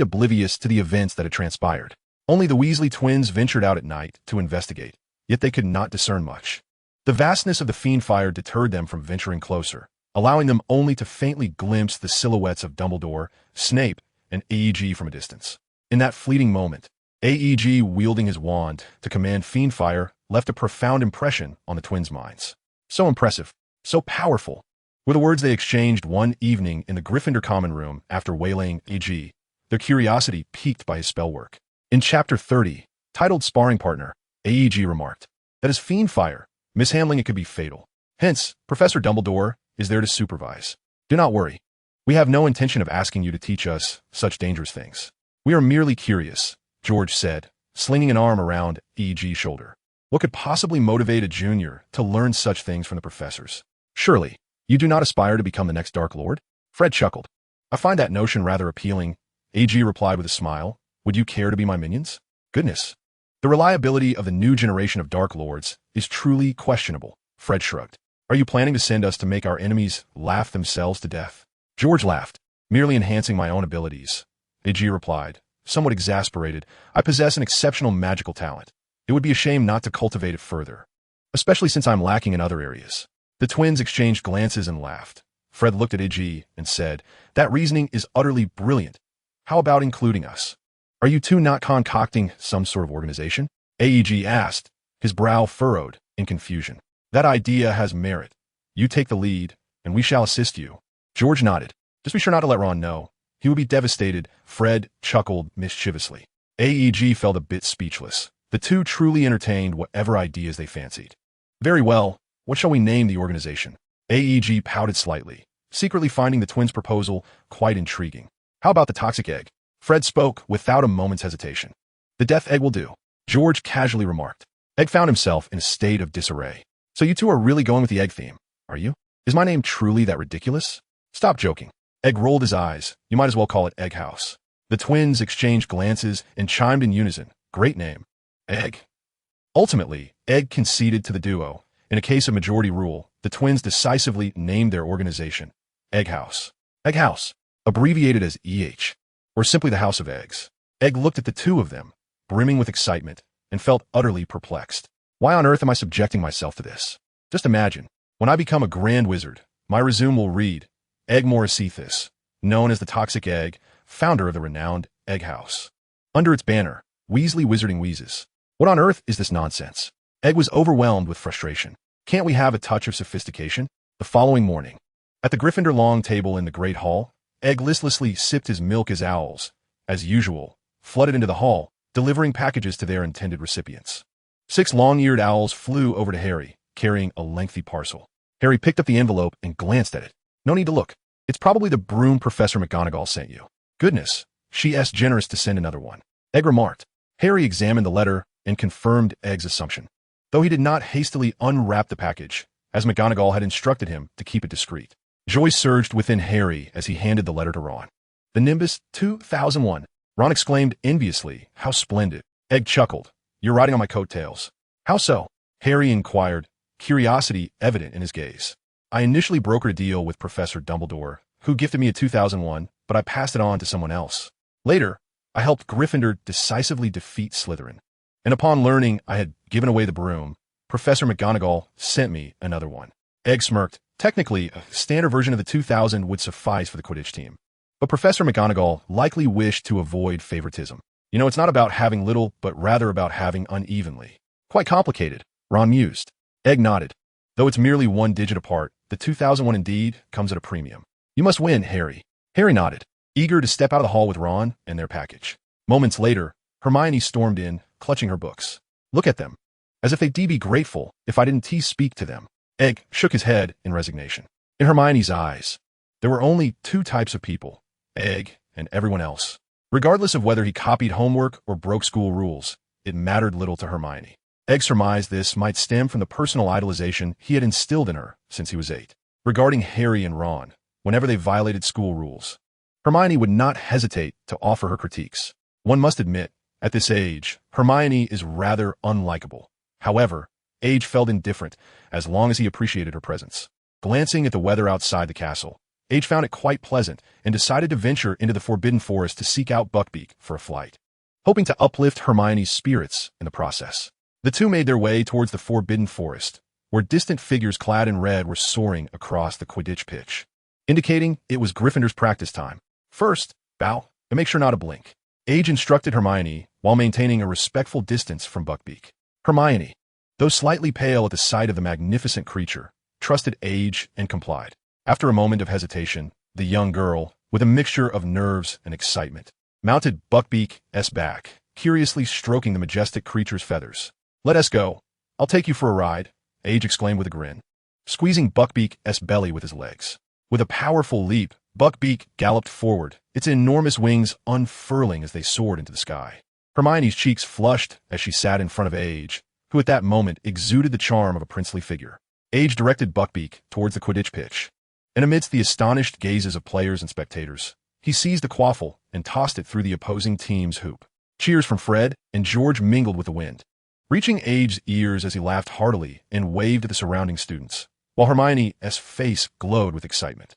oblivious to the events that had transpired. Only the Weasley twins ventured out at night to investigate, yet they could not discern much. The vastness of the Fiendfire deterred them from venturing closer, allowing them only to faintly glimpse the silhouettes of Dumbledore, Snape, and AEG from a distance. In that fleeting moment, AEG wielding his wand to command Fiendfire left a profound impression on the twins' minds. So impressive, so powerful, were the words they exchanged one evening in the Gryffindor common room after waylaying AG, their curiosity piqued by his spell work. In Chapter 30, titled Sparring Partner, AEG remarked that as Fiendfire, mishandling it could be fatal. Hence, Professor Dumbledore is there to supervise. Do not worry. We have no intention of asking you to teach us such dangerous things. We are merely curious, George said, slinging an arm around AEG's shoulder. What could possibly motivate a junior to learn such things from the professors? Surely, you do not aspire to become the next Dark Lord? Fred chuckled. I find that notion rather appealing. AG replied with a smile. Would you care to be my minions? Goodness. The reliability of the new generation of Dark Lords is truly questionable, Fred shrugged. Are you planning to send us to make our enemies laugh themselves to death? George laughed. Merely enhancing my own abilities. AG replied, somewhat exasperated. I possess an exceptional magical talent. It would be a shame not to cultivate it further, especially since I'm lacking in other areas. The twins exchanged glances and laughed. Fred looked at AG and said, "That reasoning is utterly brilliant. How about including us? Are you two not concocting some sort of organization?" AEG asked, his brow furrowed in confusion. "That idea has merit. You take the lead, and we shall assist you." George nodded. "Just be sure not to let Ron know. He would be devastated." Fred chuckled mischievously. AEG felt a bit speechless. The two truly entertained whatever ideas they fancied. "Very well. What shall we name the organization?" AEG pouted slightly, secretly finding the twins' proposal quite intriguing. "How about the toxic egg?" Fred spoke without a moment's hesitation. "The death egg will do," George casually remarked. Egg found himself in a state of disarray. "So you two are really going with the egg theme, are you? Is my name truly that ridiculous?" "Stop joking." Egg rolled his eyes. "You might as well call it Egg House." The twins exchanged glances and chimed in unison. "Great name. Egg." Ultimately, Egg conceded to the duo. In a case of majority rule, the twins decisively named their organization Egg House. Egg House, abbreviated as EH, or simply the House of Eggs. Egg looked at the two of them, brimming with excitement, and felt utterly perplexed. Why on earth am I subjecting myself to this? Just imagine, when I become a grand wizard, my resume will read, Egg Morrisethus, known as the Toxic Egg, founder of the renowned Egg House. Under its banner, Weasley Wizarding Wheezes. What on earth is this nonsense? Egg was overwhelmed with frustration. Can't we have a touch of sophistication? The following morning, at the Gryffindor long table in the Great Hall, Egg listlessly sipped his milk as owls, as usual, flooded into the hall, delivering packages to their intended recipients. 6 long-eared owls flew over to Harry, carrying a lengthy parcel. Harry picked up the envelope and glanced at it. "No need to look. It's probably the broom Professor McGonagall sent you." "Goodness, she's generous to send another one," Egg remarked. Harry examined the letter and confirmed Egg's assumption, though he did not hastily unwrap the package, as McGonagall had instructed him to keep it discreet. Joy surged within Harry as he handed the letter to Ron. "The Nimbus 2001. Ron exclaimed enviously, "How splendid." Egg chuckled. "You're riding on my coattails." "How so?" Harry inquired, curiosity evident in his gaze. "I initially brokered a deal with Professor Dumbledore, who gifted me a 2001, but I passed it on to someone else. Later, I helped Gryffindor decisively defeat Slytherin. And upon learning I had given away the broom, Professor McGonagall sent me another one." Egg smirked. "Technically, a standard version of the 2000 would suffice for the Quidditch team. But Professor McGonagall likely wished to avoid favoritism. You know, it's not about having little, but rather about having unevenly." "Quite complicated," Ron mused. Egg nodded. "Though it's merely 1 digit apart, the 2001 indeed comes at a premium." "You must win, Harry." Harry nodded, eager to step out of the hall with Ron and their package. Moments later, Hermione stormed in, clutching her books. "Look at them. As if they'd be grateful if I didn't speak to them." Egg shook his head in resignation. In Hermione's eyes, there were only 2 types of people, Egg and everyone else. Regardless of whether he copied homework or broke school rules, it mattered little to Hermione. Egg surmised this might stem from the personal idolization he had instilled in her since he was 8. Regarding Harry and Ron, whenever they violated school rules, Hermione would not hesitate to offer her critiques. One must admit, at this age, Hermione is rather unlikable. However, Age felt indifferent as long as he appreciated her presence. Glancing at the weather outside the castle, Age found it quite pleasant and decided to venture into the Forbidden Forest to seek out Buckbeak for a flight, hoping to uplift Hermione's spirits in the process. The two made their way towards the Forbidden Forest, where distant figures clad in red were soaring across the Quidditch pitch, indicating it was Gryffindor's practice time. "First, bow, and make sure not to blink," Age instructed Hermione while maintaining a respectful distance from Buckbeak. Hermione, though slightly pale at the sight of the magnificent creature, trusted Age and complied. After a moment of hesitation, the young girl, with a mixture of nerves and excitement, mounted Buckbeak's back, curiously stroking the majestic creature's feathers. "Let us go. I'll take you for a ride," Age exclaimed with a grin, squeezing Buckbeak's belly with his legs. With a powerful leap, Buckbeak galloped forward, its enormous wings unfurling as they soared into the sky. Hermione's cheeks flushed as she sat in front of Age, who at that moment exuded the charm of a princely figure. Age directed Buckbeak towards the Quidditch pitch, and amidst the astonished gazes of players and spectators, he seized the quaffle and tossed it through the opposing team's hoop. Cheers from Fred and George mingled with the wind, reaching Age's ears as he laughed heartily and waved at the surrounding students, while Hermione's face glowed with excitement.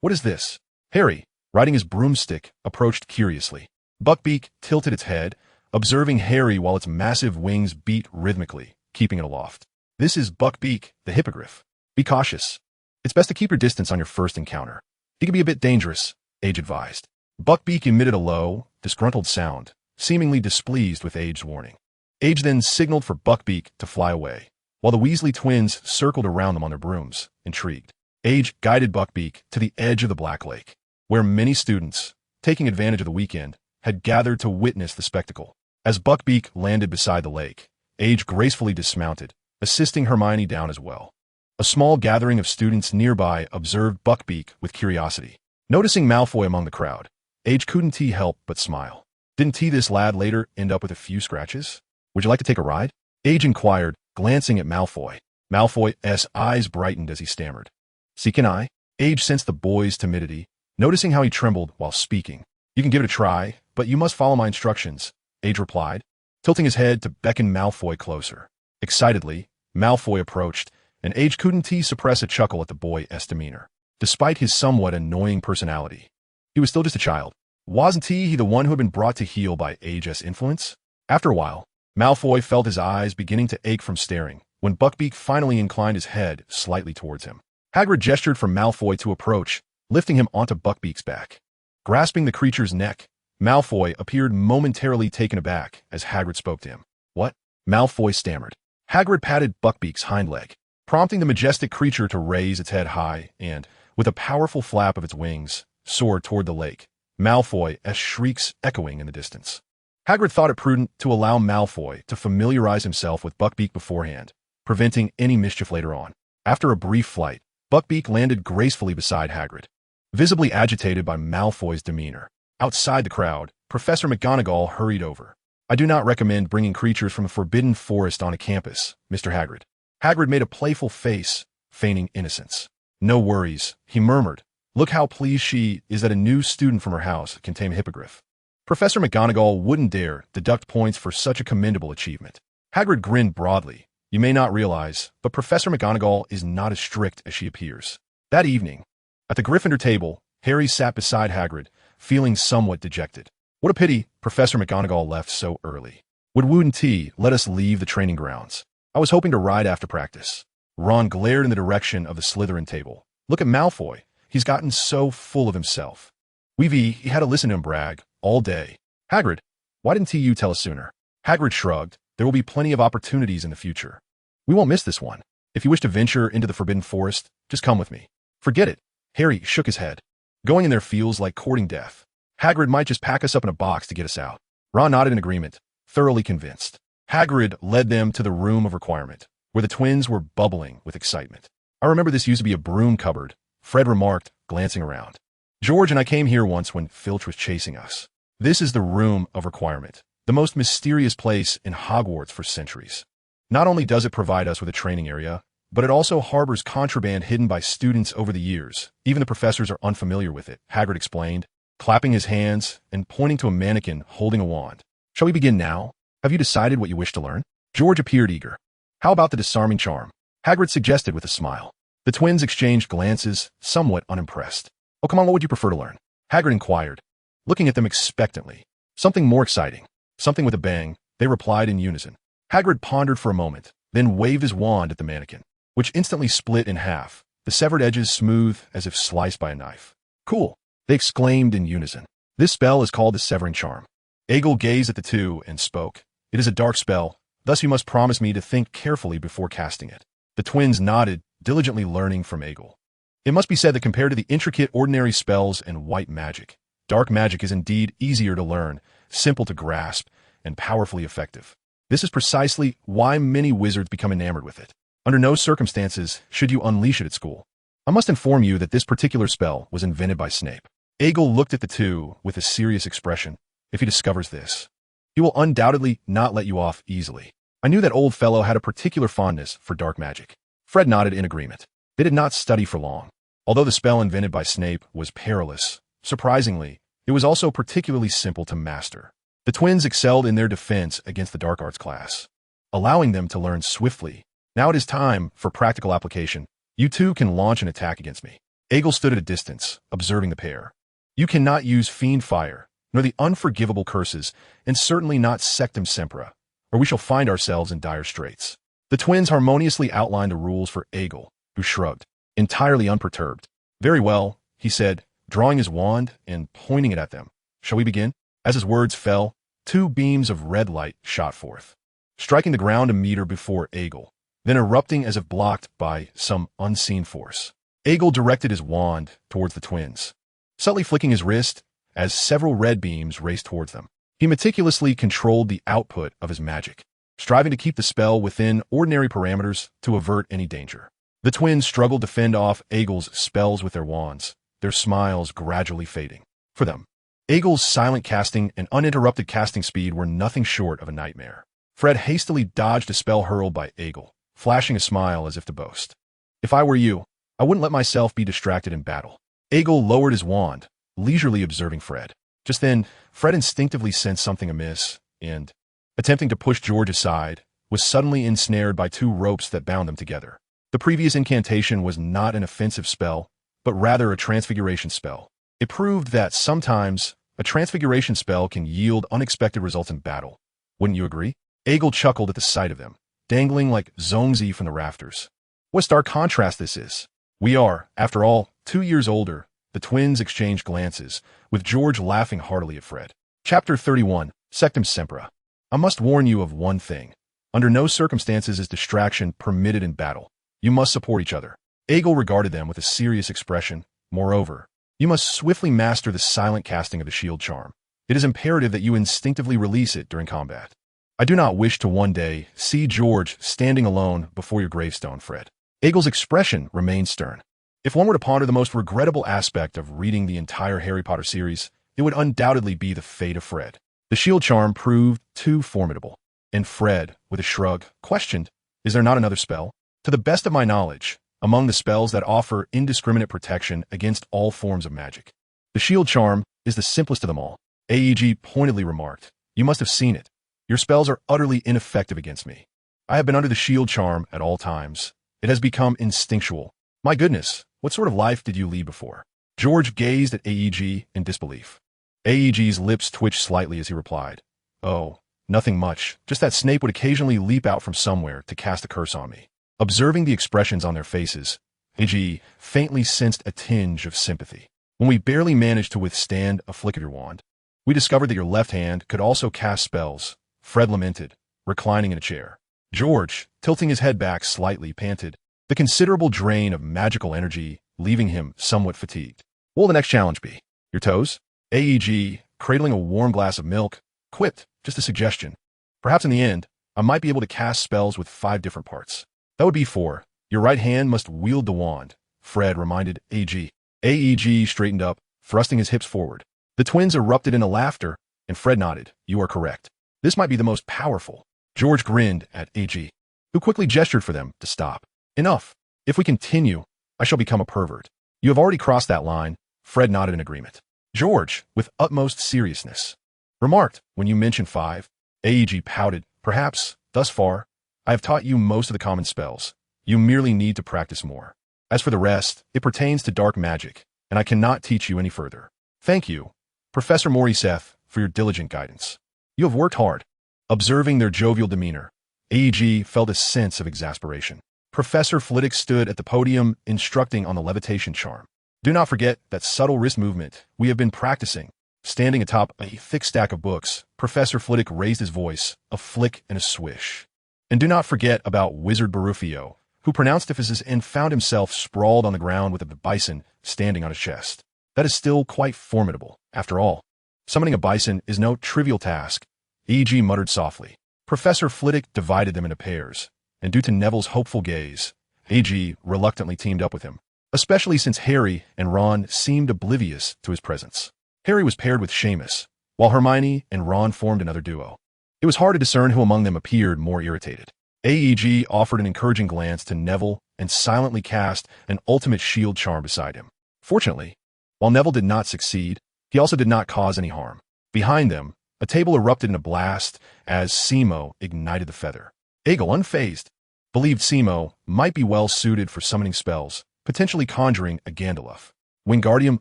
"What is this?" Harry, riding his broomstick, approached curiously. Buckbeak tilted its head, observing Harry while its massive wings beat rhythmically, keeping it aloft. This is Buckbeak, the hippogriff. Be cautious. It's best to keep your distance on your first encounter. He can be a bit dangerous, Age advised. Buckbeak emitted a low, disgruntled sound, seemingly displeased with Age's warning. Age then signaled for Buckbeak to fly away, while the Weasley twins circled around them on their brooms, intrigued. Age guided Buckbeak to the edge of the Black Lake, where many students, taking advantage of the weekend, had gathered to witness the spectacle. As Buckbeak landed beside the lake, Age gracefully dismounted, assisting Hermione down as well. A small gathering of students nearby observed Buckbeak with curiosity. Noticing Malfoy among the crowd, Age couldn't help but smile. Didn't this lad later end up with a few scratches? Would you like to take a ride? Age inquired, glancing at Malfoy. Malfoy's eyes brightened as he stammered. See, can I? Age sensed the boy's timidity, noticing how he trembled while speaking. You can give it a try, but you must follow my instructions, Age replied, tilting his head to beckon Malfoy closer. Excitedly, Malfoy approached, and Age couldn't suppress a chuckle at the boy's demeanor. Despite his somewhat annoying personality, he was still just a child. Wasn't he the one who had been brought to heel by Age's influence? After a while, Malfoy felt his eyes beginning to ache from staring, when Buckbeak finally inclined his head slightly towards him. Hagrid gestured for Malfoy to approach, lifting him onto Buckbeak's back. Grasping the creature's neck, Malfoy appeared momentarily taken aback as Hagrid spoke to him. What? Malfoy stammered. Hagrid patted Buckbeak's hind leg, prompting the majestic creature to raise its head high and, with a powerful flap of its wings, soar toward the lake, Malfoy's shrieks echoing in the distance. Hagrid thought it prudent to allow Malfoy to familiarize himself with Buckbeak beforehand, preventing any mischief later on. After a brief flight, Buckbeak landed gracefully beside Hagrid. Visibly agitated by Malfoy's demeanor, outside the crowd, Professor McGonagall hurried over. I do not recommend bringing creatures from a forbidden forest onto campus, Mr. Hagrid. Hagrid made a playful face, feigning innocence. No worries, he murmured. Look how pleased she is that a new student from her house can tame a hippogriff. Professor McGonagall wouldn't dare deduct points for such a commendable achievement. Hagrid grinned broadly. You may not realize, but Professor McGonagall is not as strict as she appears. That evening, at the Gryffindor table, Harry sat beside Hagrid, feeling somewhat dejected. What a pity Professor McGonagall left so early. Wouldn't he let us leave the training grounds? I was hoping to ride after practice. Ron glared in the direction of the Slytherin table. Look at Malfoy. He's gotten so full of himself. He had to listen to him brag all day. Hagrid, why didn't you tell us sooner? Hagrid shrugged. There will be plenty of opportunities in the future. We won't miss this one. If you wish to venture into the Forbidden Forest, just come with me. Forget it. Harry shook his head. Going in there feels like courting death. Hagrid might just pack us up in a box to get us out. Ron nodded in agreement, thoroughly convinced. Hagrid led them to the room of requirement, where the twins were bubbling with excitement. I remember this used to be a broom cupboard, Fred remarked, glancing around. George and I came here once when Filch was chasing us. This is the room of requirement, the most mysterious place in Hogwarts for centuries. Not only does it provide us with a training area, but it also harbors contraband hidden by students over the years. Even the professors are unfamiliar with it, Hagrid explained, clapping his hands and pointing to a mannequin holding a wand. Shall we begin now? Have you decided what you wish to learn? George appeared eager. How about the disarming charm? Hagrid suggested with a smile. The twins exchanged glances, somewhat unimpressed. Oh, come on, what would you prefer to learn? Hagrid inquired, looking at them expectantly. Something more exciting. Something with a bang, they replied in unison. Hagrid pondered for a moment, then waved his wand at the mannequin, which instantly split in half, the severed edges smooth as if sliced by a knife. Cool, they exclaimed in unison. This spell is called the Severing Charm. Egil gazed at the two and spoke. It is a dark spell, thus you must promise me to think carefully before casting it. The twins nodded, diligently learning from Egil. It must be said that compared to the intricate ordinary spells and white magic, dark magic is indeed easier to learn, simple to grasp, and powerfully effective. This is precisely why many wizards become enamored with it. Under no circumstances should you unleash it at school. I must inform you that this particular spell was invented by Snape. Egil looked at the two with a serious expression. If he discovers this, he will undoubtedly not let you off easily. I knew that old fellow had a particular fondness for dark magic. Fred nodded in agreement. They did not study for long. Although the spell invented by Snape was perilous, surprisingly, it was also particularly simple to master. The twins excelled in their defense against the dark arts class, allowing them to learn swiftly. Now it is time for practical application. You two can launch an attack against me. Egil stood at a distance, observing the pair. You cannot use fiend fire, nor the unforgivable curses, and certainly not sectum sempra, or we shall find ourselves in dire straits. The twins harmoniously outlined the rules for Aegle, who shrugged, entirely unperturbed. Very well, he said, drawing his wand and pointing it at them. Shall we begin? As his words fell, 2 beams of red light shot forth, striking the ground a meter before Aegle, then erupting as if blocked by some unseen force. Aegle directed his wand towards the twins, subtly flicking his wrist as several red beams raced towards them. He meticulously controlled the output of his magic, striving to keep the spell within ordinary parameters to avert any danger. The twins struggled to fend off Aegle's spells with their wands, their smiles gradually fading. For them, Aegle's silent casting and uninterrupted casting speed were nothing short of a nightmare. Fred hastily dodged a spell hurled by Aegle, flashing a smile as if to boast. If I were you, I wouldn't let myself be distracted in battle. Aegle lowered his wand, leisurely observing Fred. Just then, Fred instinctively sensed something amiss, and, attempting to push George aside, was suddenly ensnared by 2 ropes that bound them together. The previous incantation was not an offensive spell, but rather a transfiguration spell. It proved that sometimes a transfiguration spell can yield unexpected results in battle. Wouldn't you agree? Aegle chuckled at the sight of them, dangling like Zongzi from the rafters. What stark contrast this is. We are, after all, 2 years older. The twins exchanged glances, with George laughing heartily at Fred. Chapter 31, Sectum Sempra. I must warn you of one thing. Under no circumstances is distraction permitted in battle. You must support each other. Aegle regarded them with a serious expression. Moreover, you must swiftly master the silent casting of the shield charm. It is imperative that you instinctively release it during combat. I do not wish to one day see George standing alone before your gravestone, Fred. Aegle's expression remained stern. If one were to ponder the most regrettable aspect of reading the entire Harry Potter series, it would undoubtedly be the fate of Fred. The shield charm proved too formidable, and Fred, with a shrug, questioned, is there not another spell? To the best of my knowledge, among the spells that offer indiscriminate protection against all forms of magic, the shield charm is the simplest of them all. AEG pointedly remarked, you must have seen it. Your spells are utterly ineffective against me. I have been under the shield charm at all times. It has become instinctual. My goodness, what sort of life did you lead before? George gazed at AEG in disbelief. AEG's lips twitched slightly as he replied, oh, nothing much, just that Snape would occasionally leap out from somewhere to cast a curse on me. Observing the expressions on their faces, AEG faintly sensed a tinge of sympathy. When we barely managed to withstand a flick of your wand, we discovered that your left hand could also cast spells, Fred lamented, reclining in a chair. George, tilting his head back slightly, panted, the considerable drain of magical energy leaving him somewhat fatigued. What will the next challenge be? Your toes? AEG, cradling a warm glass of milk, quipped, just a suggestion. Perhaps in the end, I might be able to cast spells with 5 different parts. That would be 4. Your right hand must wield the wand, Fred reminded AEG. AEG straightened up, thrusting his hips forward. The twins erupted into laughter, and Fred nodded. You are correct. This might be the most powerful. George grinned at AEG, who quickly gestured for them to stop. Enough. If we continue, I shall become a pervert. You have already crossed that line. Fred nodded in agreement. George, with utmost seriousness, remarked, when you mentioned 5, AEG pouted, perhaps, thus far, I have taught you most of the common spells. You merely need to practice more. As for the rest, it pertains to dark magic, and I cannot teach you any further. Thank you, Professor Morriseth, for your diligent guidance. You have worked hard. Observing their jovial demeanor, AEG felt a sense of exasperation. Professor Flitwick stood at the podium instructing on the levitation charm. Do not forget that subtle wrist movement we have been practicing. Standing atop a thick stack of books, Professor Flitwick raised his voice, a flick and a swish. And do not forget about Wizard Barufio, who pronounced emphasis and found himself sprawled on the ground with a bison standing on his chest. That is still quite formidable, after all. Summoning a bison is no trivial task. AEG muttered softly. Professor Flitwick divided them into pairs, and due to Neville's hopeful gaze, AEG reluctantly teamed up with him, especially since Harry and Ron seemed oblivious to his presence. Harry was paired with Seamus, while Hermione and Ron formed another duo. It was hard to discern who among them appeared more irritated. AEG offered an encouraging glance to Neville and silently cast an ultimate shield charm beside him. Fortunately, while Neville did not succeed, he also did not cause any harm. Behind them, a table erupted in a blast as Simo ignited the feather. Aegle, unfazed, believed Simo might be well suited for summoning spells, potentially conjuring a Gandalf. Wingardium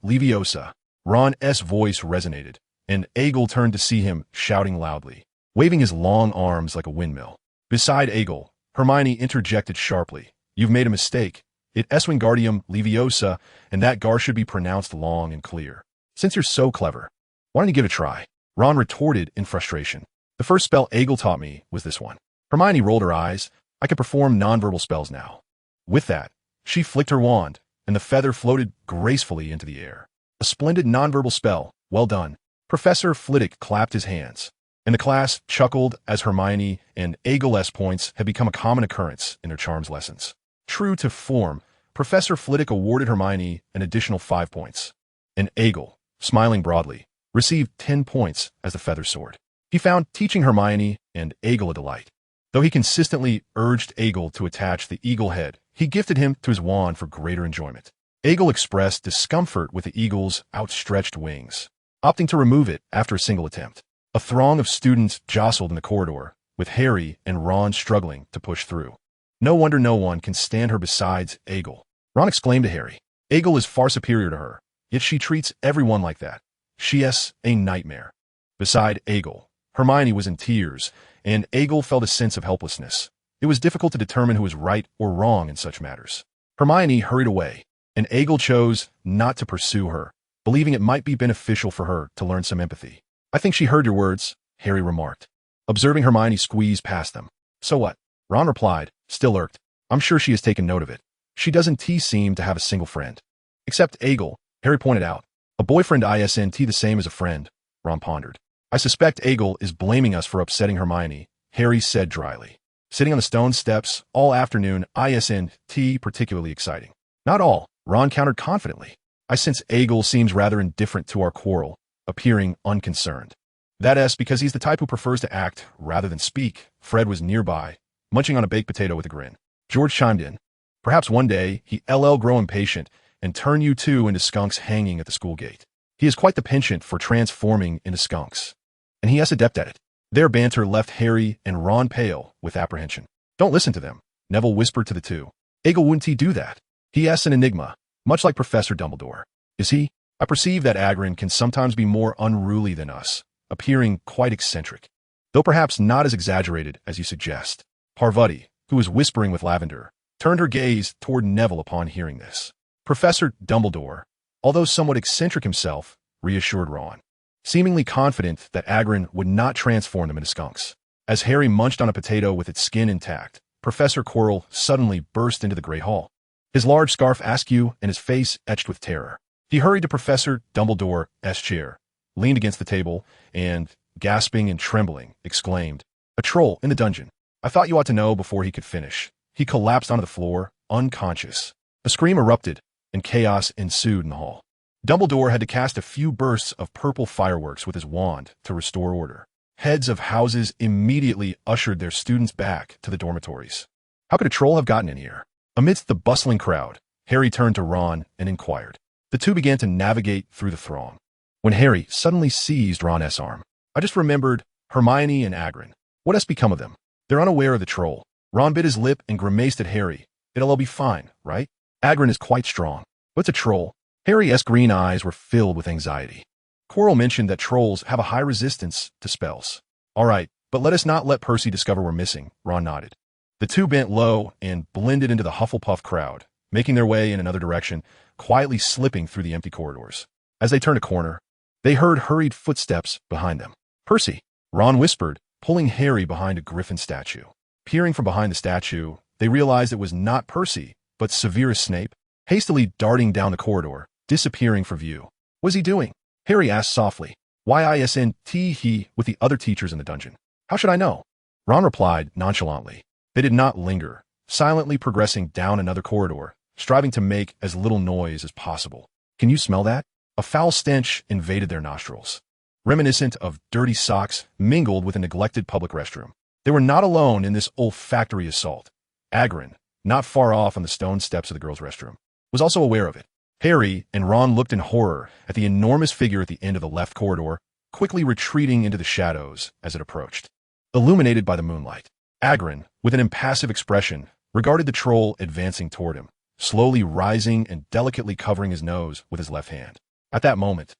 Leviosa. Ron's voice resonated, and Aegle turned to see him, shouting loudly, waving his long arms like a windmill. Beside Aegle, Hermione interjected sharply, "You've made a mistake. It es Wingardium Leviosa, and that gar should be pronounced long and clear. Since you're so clever, why don't you give it a try?" Ron retorted in frustration. "The first spell Aegle taught me was this one." Hermione rolled her eyes. "I can perform nonverbal spells now." With that, she flicked her wand, and the feather floated gracefully into the air. "A splendid nonverbal spell. Well done." Professor Flitwick clapped his hands, and the class chuckled as Hermione and Aegle's points had become a common occurrence in their charms lessons. True to form, Professor Flitwick awarded Hermione an additional 5 points, and Aegle, smiling broadly, received 10 points as the feather soared. He found teaching Hermione and Aegle a delight. Though he consistently urged Aegle to attach the eagle head, he gifted him to his wand for greater enjoyment. Aegle expressed discomfort with the eagle's outstretched wings, opting to remove it after a single attempt. A throng of students jostled in the corridor, with Harry and Ron struggling to push through. "No wonder no one can stand her besides Aegle," Ron exclaimed to Harry. "Aegle is far superior to her, yet she treats everyone like that. She's a nightmare." Beside Aegle, Hermione was in tears, and Aegle felt a sense of helplessness. It was difficult to determine who was right or wrong in such matters. Hermione hurried away, and Aegle chose not to pursue her, believing it might be beneficial for her to learn some empathy. "I think she heard your words," Harry remarked, observing Hermione squeeze past them. "So what?" Ron replied, still irked. "I'm sure she has taken note of it. She doesn't seem to have a single friend." "Except Aegle," Harry pointed out. "A boyfriend isn't the same as a friend," Ron pondered. "I suspect Aegle is blaming us for upsetting Hermione," Harry said dryly. "Sitting on the stone steps all afternoon isn't particularly exciting." "Not all," Ron countered confidently. "I sense Aegle seems rather indifferent to our quarrel, appearing unconcerned." "That's because he's the type who prefers to act rather than speak." Fred was nearby, munching on a baked potato with a grin. George chimed in. "Perhaps one day he'll grow impatient and turn you two into skunks hanging at the school gate. He has quite the penchant for transforming into skunks, and he is adept at it." Their banter left Harry and Ron pale with apprehension. "Don't listen to them," Neville whispered to the two. "Aegle wouldn't he do that? He is an enigma, much like Professor Dumbledore." "Is he? I perceive that Agrin can sometimes be more unruly than us, appearing quite eccentric, though perhaps not as exaggerated as you suggest." Parvati, who was whispering with Lavender, turned her gaze toward Neville upon hearing this. Professor Dumbledore, although somewhat eccentric himself, reassured Ron, seemingly confident that Agrin would not transform them into skunks. As Harry munched on a potato with its skin intact, Professor Quirrell suddenly burst into the Great Hall, his large scarf askew and his face etched with terror. He hurried to Professor Dumbledore's chair, leaned against the table, and, gasping and trembling, exclaimed, "A troll in the dungeon. I thought you ought to know." Before he could finish, he collapsed onto the floor, unconscious. A scream erupted, and chaos ensued in the hall. Dumbledore had to cast a few bursts of purple fireworks with his wand to restore order. Heads of houses immediately ushered their students back to the dormitories. How could a troll have gotten in here? Amidst the bustling crowd, Harry turned to Ron and inquired. The two began to navigate through the throng, when Harry suddenly seized Ron's arm. "I just remembered Hermione and Agrin. What has become of them? They're unaware of the troll." Ron bit his lip and grimaced at Harry. "It'll all be fine, right? Agrin is quite strong. What's a troll?" Harry's green eyes were filled with anxiety. Quirrell mentioned that trolls have a high resistance to spells. "All right, but let us not let Percy discover we're missing," Ron nodded. The two bent low and blended into the Hufflepuff crowd, making their way in another direction, quietly slipping through the empty corridors. As they turned a corner, they heard hurried footsteps behind them. "Percy," Ron whispered, pulling Harry behind a griffin statue. Peering from behind the statue, they realized it was not Percy, but Severus Snape, hastily darting down the corridor, disappearing from view. "What is he doing?" Harry asked softly. "Why isn't he with the other teachers in the dungeon?" "How should I know?" Ron replied nonchalantly. They did not linger, silently progressing down another corridor, striving to make as little noise as possible. "Can you smell that?" A foul stench invaded their nostrils, reminiscent of dirty socks mingled with a neglected public restroom. They were not alone in this olfactory assault. Agrin, not far off on the stone steps of the girls' restroom, was also aware of it. Harry and Ron looked in horror at the enormous figure at the end of the left corridor, quickly retreating into the shadows as it approached. Illuminated by the moonlight, Agrin, with an impassive expression, regarded the troll advancing toward him, slowly rising and delicately covering his nose with his left hand. At that moment,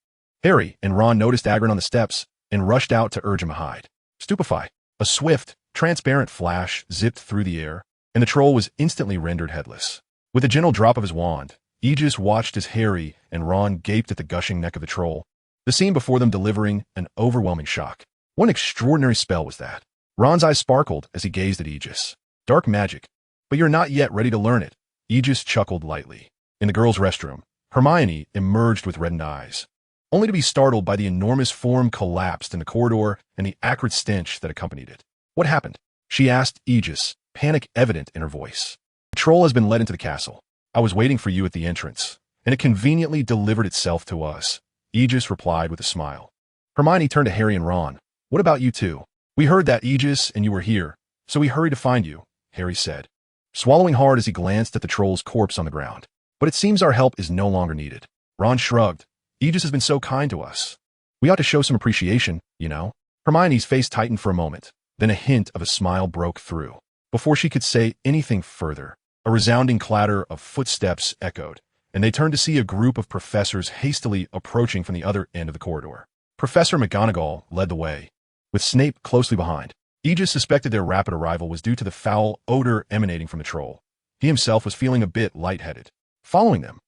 Harry and Ron noticed Hagrid on the steps and rushed out to urge him to hide. Stupefied, a swift, transparent flash zipped through the air, and the troll was instantly rendered headless. With a gentle drop of his wand, Aegis watched as Harry and Ron gaped at the gushing neck of the troll, the scene before them delivering an overwhelming shock. What an extraordinary spell was that? Ron's eyes sparkled as he gazed at Aegis. Dark magic. But you're not yet ready to learn it. Aegis chuckled lightly. In the girls' restroom, Hermione emerged with reddened eyes, only to be startled by the enormous form collapsed in the corridor and the acrid stench that accompanied it. What happened? She asked Aegis, panic evident in her voice. The troll has been led into the castle. I was waiting for you at the entrance, and it conveniently delivered itself to us. Aegis replied with a smile. Hermione turned to Harry and Ron. What about you two? We heard that, Aegis, and you were here, so we hurried to find you, Harry said, swallowing hard as he glanced at the troll's corpse on the ground. But it seems our help is no longer needed. Ron shrugged. Aegis has been so kind to us. We ought to show some appreciation, you know. Hermione's face tightened for a moment, then a hint of a smile broke through. Before she could say anything further, a resounding clatter of footsteps echoed, and they turned to see a group of professors hastily approaching from the other end of the corridor. Professor McGonagall led the way, with Snape closely behind. Aegis suspected their rapid arrival was due to the foul odor emanating from the troll. He himself was feeling a bit lightheaded. Following them,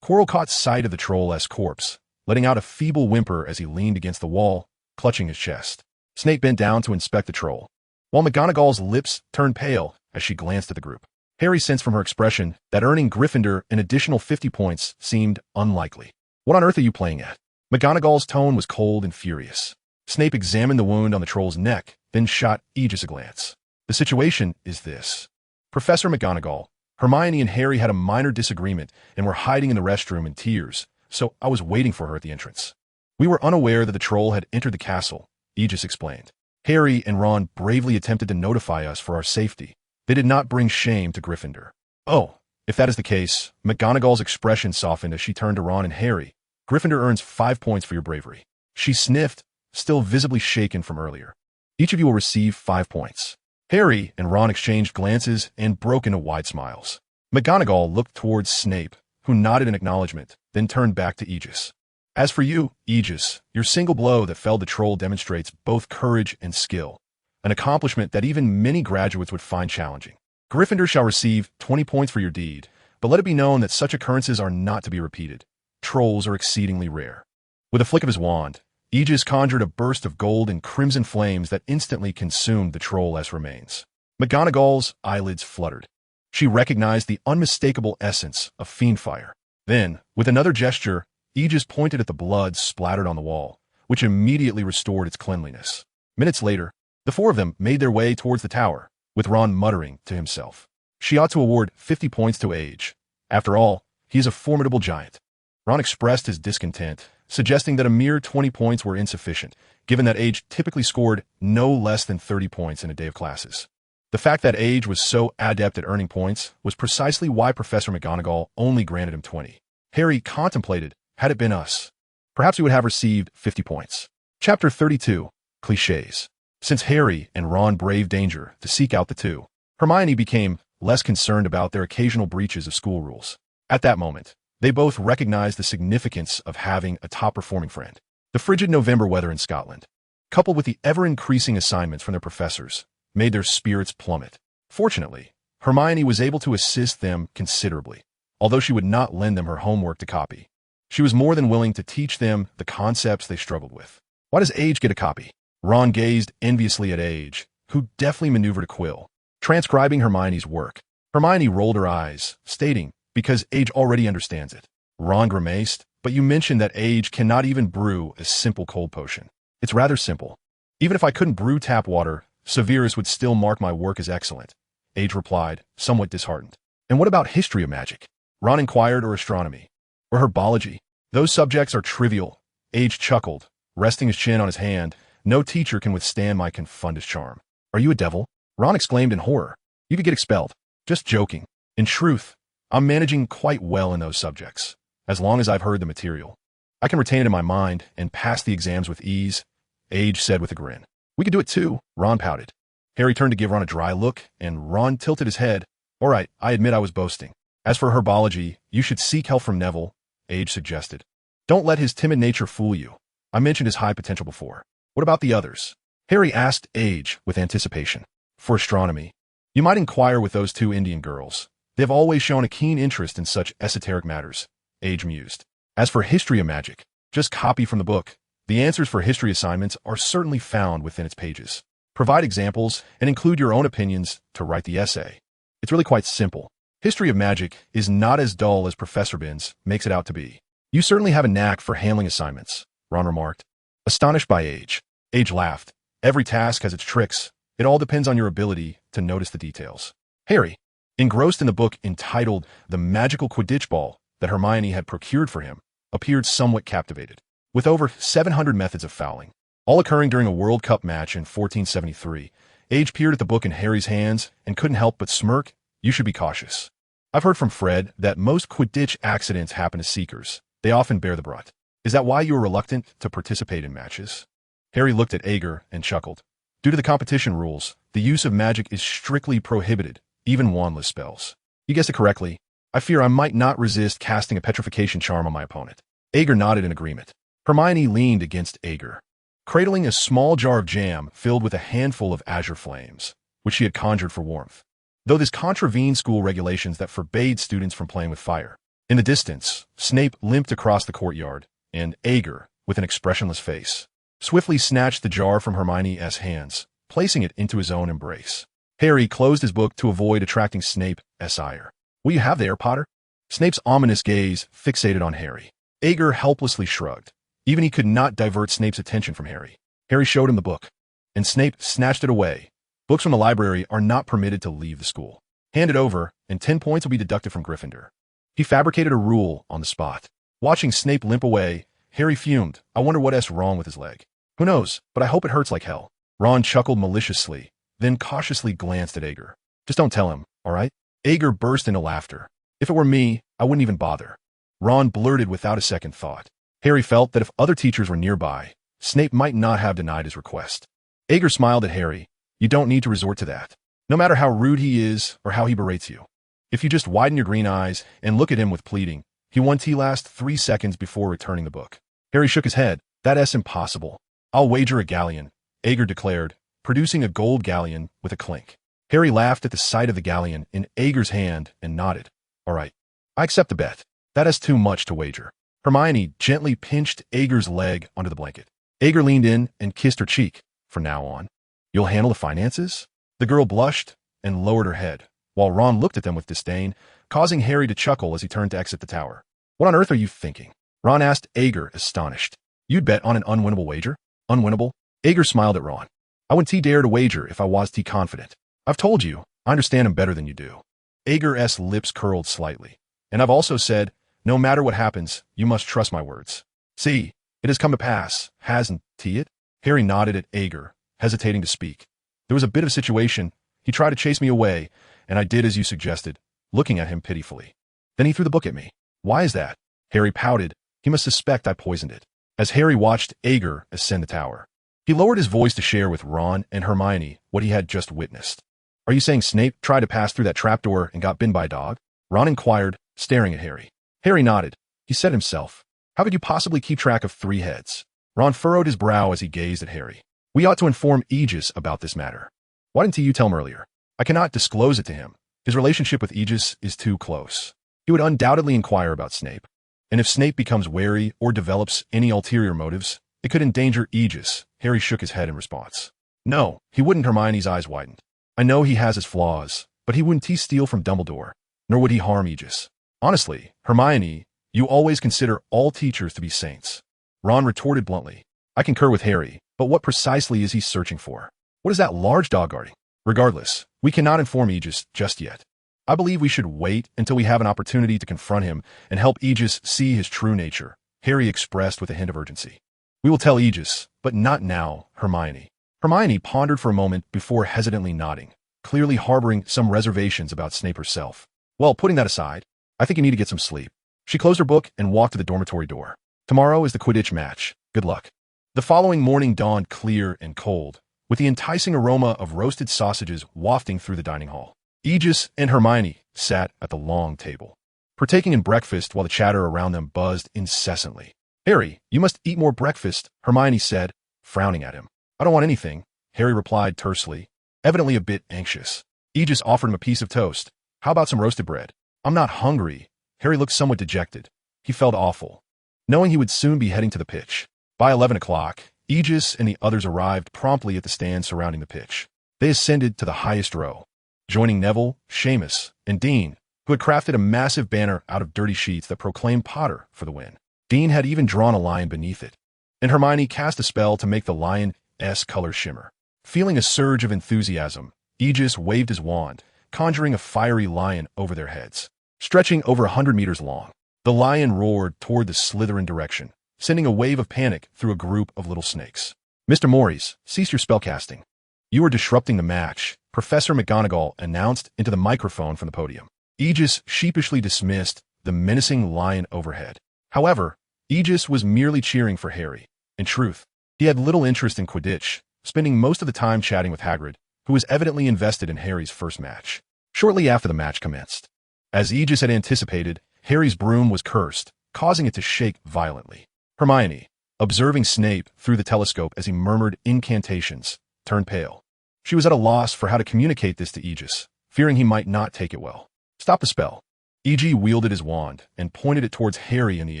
Quirrell caught sight of the troll-esque corpse, letting out a feeble whimper as he leaned against the wall, clutching his chest. Snape bent down to inspect the troll, while McGonagall's lips turned pale as she glanced at the group. Harry sensed from her expression that earning Gryffindor an additional 50 points seemed unlikely. What on earth are you playing at? McGonagall's tone was cold and furious. Snape examined the wound on the troll's neck, then shot Aegis a glance. The situation is this. Professor McGonagall, Hermione and Harry had a minor disagreement and were hiding in the restroom in tears, so I was waiting for her at the entrance. We were unaware that the troll had entered the castle, Aegis explained. Harry and Ron bravely attempted to notify us for our safety. They did not bring shame to Gryffindor. Oh, if that is the case, McGonagall's expression softened as she turned to Ron and Harry. Gryffindor earns 5 points for your bravery. She sniffed, still visibly shaken from earlier. Each of you will receive 5 points. Harry and Ron exchanged glances and broke into wide smiles. McGonagall looked towards Snape, who nodded in acknowledgement, then turned back to Aegis. As for you, Aegis, your single blow that felled the troll demonstrates both courage and skill, an accomplishment that even many graduates would find challenging. Gryffindor shall receive 20 points for your deed, but let it be known that such occurrences are not to be repeated. Trolls are exceedingly rare. With a flick of his wand, Aegis conjured a burst of gold and crimson flames that instantly consumed the troll-esque remains. McGonagall's eyelids fluttered. She recognized the unmistakable essence of fiendfire. Then, with another gesture, Aegis pointed at the blood splattered on the wall, which immediately restored its cleanliness. Minutes later, the four of them made their way towards the tower, with Ron muttering to himself. She ought to award 50 points to Age. After all, he is a formidable giant. Ron expressed his discontent, suggesting that a mere 20 points were insufficient, given that Age typically scored no less than 30 points in a day of classes. The fact that Age was so adept at earning points was precisely why Professor McGonagall only granted him 20. Harry contemplated, had it been us, perhaps we would have received 50 points. Chapter 32, Clichés. Since Harry and Ron braved danger to seek out the two, Hermione became less concerned about their occasional breaches of school rules. At that moment, they both recognized the significance of having a top-performing friend. The frigid November weather in Scotland, coupled with the ever-increasing assignments from their professors, made their spirits plummet. Fortunately, Hermione was able to assist them considerably, although she would not lend them her homework to copy. She was more than willing to teach them the concepts they struggled with. Why does Age get a copy? Ron gazed enviously at Age, who deftly maneuvered a quill, transcribing Hermione's work. Hermione rolled her eyes, stating, because Age already understands it. Ron grimaced, but you mentioned that Age cannot even brew a simple cold potion. It's rather simple. Even if I couldn't brew tap water, Severus would still mark my work as excellent. Age replied, somewhat disheartened. And what about history of magic? Ron inquired, or astronomy? Or herbology? Those subjects are trivial. Age chuckled, resting his chin on his hand. No teacher can withstand my confundous charm. Are you a devil? Ron exclaimed in horror. You could get expelled. Just joking. In truth, I'm managing quite well in those subjects, as long as I've heard the material. I can retain it in my mind and pass the exams with ease, Age said with a grin. We could do it too, Ron pouted. Harry turned to give Ron a dry look, and Ron tilted his head. All right, I admit I was boasting. As for herbology, you should seek help from Neville, Age suggested. Don't let his timid nature fool you. I mentioned his high potential before. What about the others? Harry asked Age with anticipation. For astronomy, you might inquire with those two Indian girls. They have always shown a keen interest in such esoteric matters, Age mused. As for history of magic, just copy from the book. The answers for history assignments are certainly found within its pages. Provide examples and include your own opinions to write the essay. It's really quite simple. History of magic is not as dull as Professor Binns makes it out to be. You certainly have a knack for handling assignments, Ron remarked. Astonished by Age. Age laughed. Every task has its tricks. It all depends on your ability to notice the details. Harry, engrossed in the book entitled The Magical Quidditch Ball that Hermione had procured for him, appeared somewhat captivated. With over 700 methods of fouling, all occurring during a World Cup match in 1473, Age peered at the book in Harry's hands and couldn't help but smirk. You should be cautious. I've heard from Fred that most Quidditch accidents happen to seekers. They often bear the brunt. Is that why you are reluctant to participate in matches? Harry looked at Ager and chuckled. Due to the competition rules, the use of magic is strictly prohibited, even wandless spells. You guessed it correctly. I fear I might not resist casting a petrification charm on my opponent. Ager nodded in agreement. Hermione leaned against Ager, cradling a small jar of jam filled with a handful of azure flames, which she had conjured for warmth, though this contravened school regulations that forbade students from playing with fire. In the distance, Snape limped across the courtyard, and Ager, with an expressionless face, swiftly snatched the jar from Hermione's hands, placing it into his own embrace. Harry closed his book to avoid attracting Snape's ire. What do you have there, Potter? Snape's ominous gaze fixated on Harry. Ager helplessly shrugged. Even he could not divert Snape's attention from Harry. Harry showed him the book, and Snape snatched it away. Books from the library are not permitted to leave the school. Hand it over, and 10 points will be deducted from Gryffindor. He fabricated a rule on the spot. Watching Snape limp away, Harry fumed. I wonder what's wrong with his leg. Who knows, but I hope it hurts like hell. Ron chuckled maliciously, then cautiously glanced at Ager. Just don't tell him, all right? Ager burst into laughter. If it were me, I wouldn't even bother. Ron blurted without a second thought. Harry felt that if other teachers were nearby, Snape might not have denied his request. Ager smiled at Harry. You don't need to resort to that, no matter how rude he is or how he berates you. If you just widen your green eyes and look at him with pleading, he won T-last 3 seconds before returning the book. Harry shook his head. That's impossible. I'll wager a galleon, Ager declared, producing a gold galleon with a clink. Harry laughed at the sight of the galleon in Ager's hand and nodded. All right, I accept the bet. That is too much to wager. Hermione gently pinched Ager's leg under the blanket. Ager leaned in and kissed her cheek. From now on, you'll handle the finances? The girl blushed and lowered her head, while Ron looked at them with disdain, causing Harry to chuckle as he turned to exit the tower. What on earth are you thinking? Ron asked Ager, astonished. You'd bet on an unwinnable wager? Unwinnable? Ager smiled at Ron. I wouldn't dare to wager if I was confident. I've told you, I understand him better than you do. Ager's lips curled slightly. And I've also said, no matter what happens, you must trust my words. See, it has come to pass, hasn't it? Harry nodded at Ager, hesitating to speak. There was a bit of a situation. He tried to chase me away, and I did as you suggested, looking at him pitifully. Then he threw the book at me. Why is that? Harry pouted. He must suspect I poisoned it. As Harry watched Ager ascend the tower, he lowered his voice to share with Ron and Hermione what he had just witnessed. Are you saying Snape tried to pass through that trapdoor and got bitten by a dog? Ron inquired, staring at Harry. Harry nodded. He said himself, how could you possibly keep track of 3 heads? Ron furrowed his brow as he gazed at Harry. We ought to inform Aegis about this matter. Why didn't you tell him earlier? I cannot disclose it to him. His relationship with Aegis is too close. He would undoubtedly inquire about Snape. And if Snape becomes wary or develops any ulterior motives, it could endanger Aegis. Harry shook his head in response. No, he wouldn't. Hermione's eyes widened. I know he has his flaws, but he wouldn't steal from Dumbledore, nor would he harm Aegis. Honestly, Hermione, you always consider all teachers to be saints. Ron retorted bluntly. I concur with Harry, but what precisely is he searching for? What is that large dog guarding? Regardless, we cannot inform Aegis just yet. I believe we should wait until we have an opportunity to confront him and help Aegis see his true nature, Harry expressed with a hint of urgency. We will tell Aegis, but not now, Hermione. Hermione pondered for a moment before hesitantly nodding, clearly harboring some reservations about Snape herself. Well, putting that aside, I think you need to get some sleep. She closed her book and walked to the dormitory door. Tomorrow is the Quidditch match. Good luck. The following morning dawned clear and cold, with the enticing aroma of roasted sausages wafting through the dining hall. Aegis and Hermione sat at the long table, partaking in breakfast while the chatter around them buzzed incessantly. Harry, you must eat more breakfast, Hermione said, frowning at him. I don't want anything, Harry replied tersely, evidently a bit anxious. Aegis offered him a piece of toast. How about some roasted bread? I'm not hungry. Harry looked somewhat dejected. He felt awful, knowing he would soon be heading to the pitch. By 11 o'clock, Aegis and the others arrived promptly at the stand surrounding the pitch. They ascended to the highest row, joining Neville, Seamus, and Dean, who had crafted a massive banner out of dirty sheets that proclaimed Potter for the win. Dean had even drawn a lion beneath it, and Hermione cast a spell to make the lion's color shimmer. Feeling a surge of enthusiasm, Aegis waved his wand, conjuring a fiery lion over their heads. Stretching over 100 meters long, the lion roared toward the Slytherin direction, sending a wave of panic through a group of little snakes. Mr. Morris, cease your spellcasting. You are disrupting the match, Professor McGonagall announced into the microphone from the podium. Aegis sheepishly dismissed the menacing lion overhead. However, Aegis was merely cheering for Harry. In truth, he had little interest in Quidditch, spending most of the time chatting with Hagrid, who was evidently invested in Harry's first match. Shortly after the match commenced, as Aegis had anticipated, Harry's broom was cursed, causing it to shake violently. Hermione, observing Snape through the telescope as he murmured incantations, turned pale. She was at a loss for how to communicate this to Aegis, fearing he might not take it well. Stop the spell. E.G. wielded his wand and pointed it towards Harry in the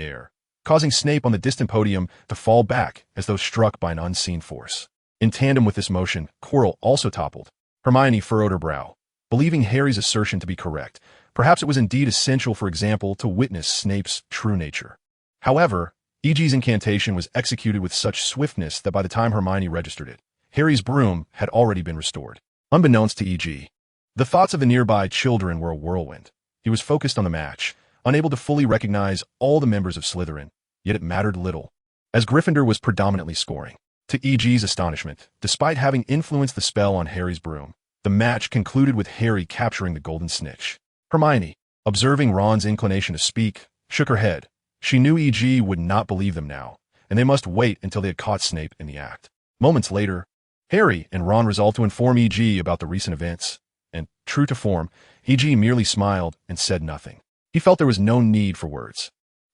air, causing Snape on the distant podium to fall back as though struck by an unseen force. In tandem with this motion, Quirrell also toppled. Hermione furrowed her brow, believing Harry's assertion to be correct. Perhaps it was indeed essential, for example, to witness Snape's true nature. However, E.G.'s incantation was executed with such swiftness that by the time Hermione registered it, Harry's broom had already been restored. Unbeknownst to E.G., the thoughts of the nearby children were a whirlwind. He was focused on the match, unable to fully recognize all the members of Slytherin, yet it mattered little, as Gryffindor was predominantly scoring. To E.G.'s astonishment, despite having influenced the spell on Harry's broom, the match concluded with Harry capturing the golden snitch. Hermione, observing Ron's inclination to speak, shook her head. She knew E.G. would not believe them now, and they must wait until they had caught Snape in the act. Moments later, Harry and Ron resolved to inform E.G. about the recent events, and, true to form, E.G. merely smiled and said nothing. He felt there was no need for words.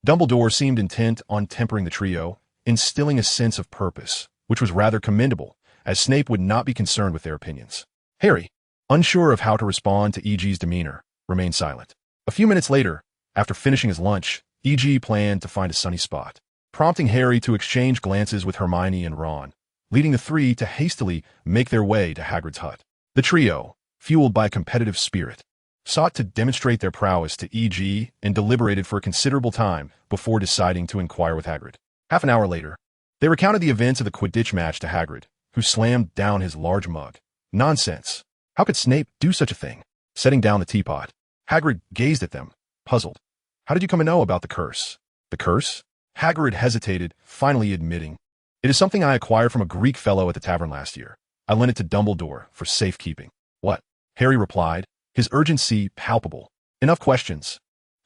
Dumbledore seemed intent on tempering the trio, instilling a sense of purpose, which was rather commendable, as Snape would not be concerned with their opinions. Harry, unsure of how to respond to E.G.'s demeanor, remained silent. A few minutes later, after finishing his lunch, E.G. planned to find a sunny spot, prompting Harry to exchange glances with Hermione and Ron, leading the three to hastily make their way to Hagrid's hut. The trio, fueled by a competitive spirit, sought to demonstrate their prowess to E.G. and deliberated for a considerable time before deciding to inquire with Hagrid. Half an hour later, they recounted the events of the Quidditch match to Hagrid, who slammed down his large mug. Nonsense. How could Snape do such a thing? Setting down the teapot, Hagrid gazed at them, puzzled. How did you come to know about the curse? The curse? Hagrid hesitated, finally admitting. It is something I acquired from a Greek fellow at the tavern last year. I lent it to Dumbledore for safekeeping. What? Harry replied, his urgency palpable. Enough questions.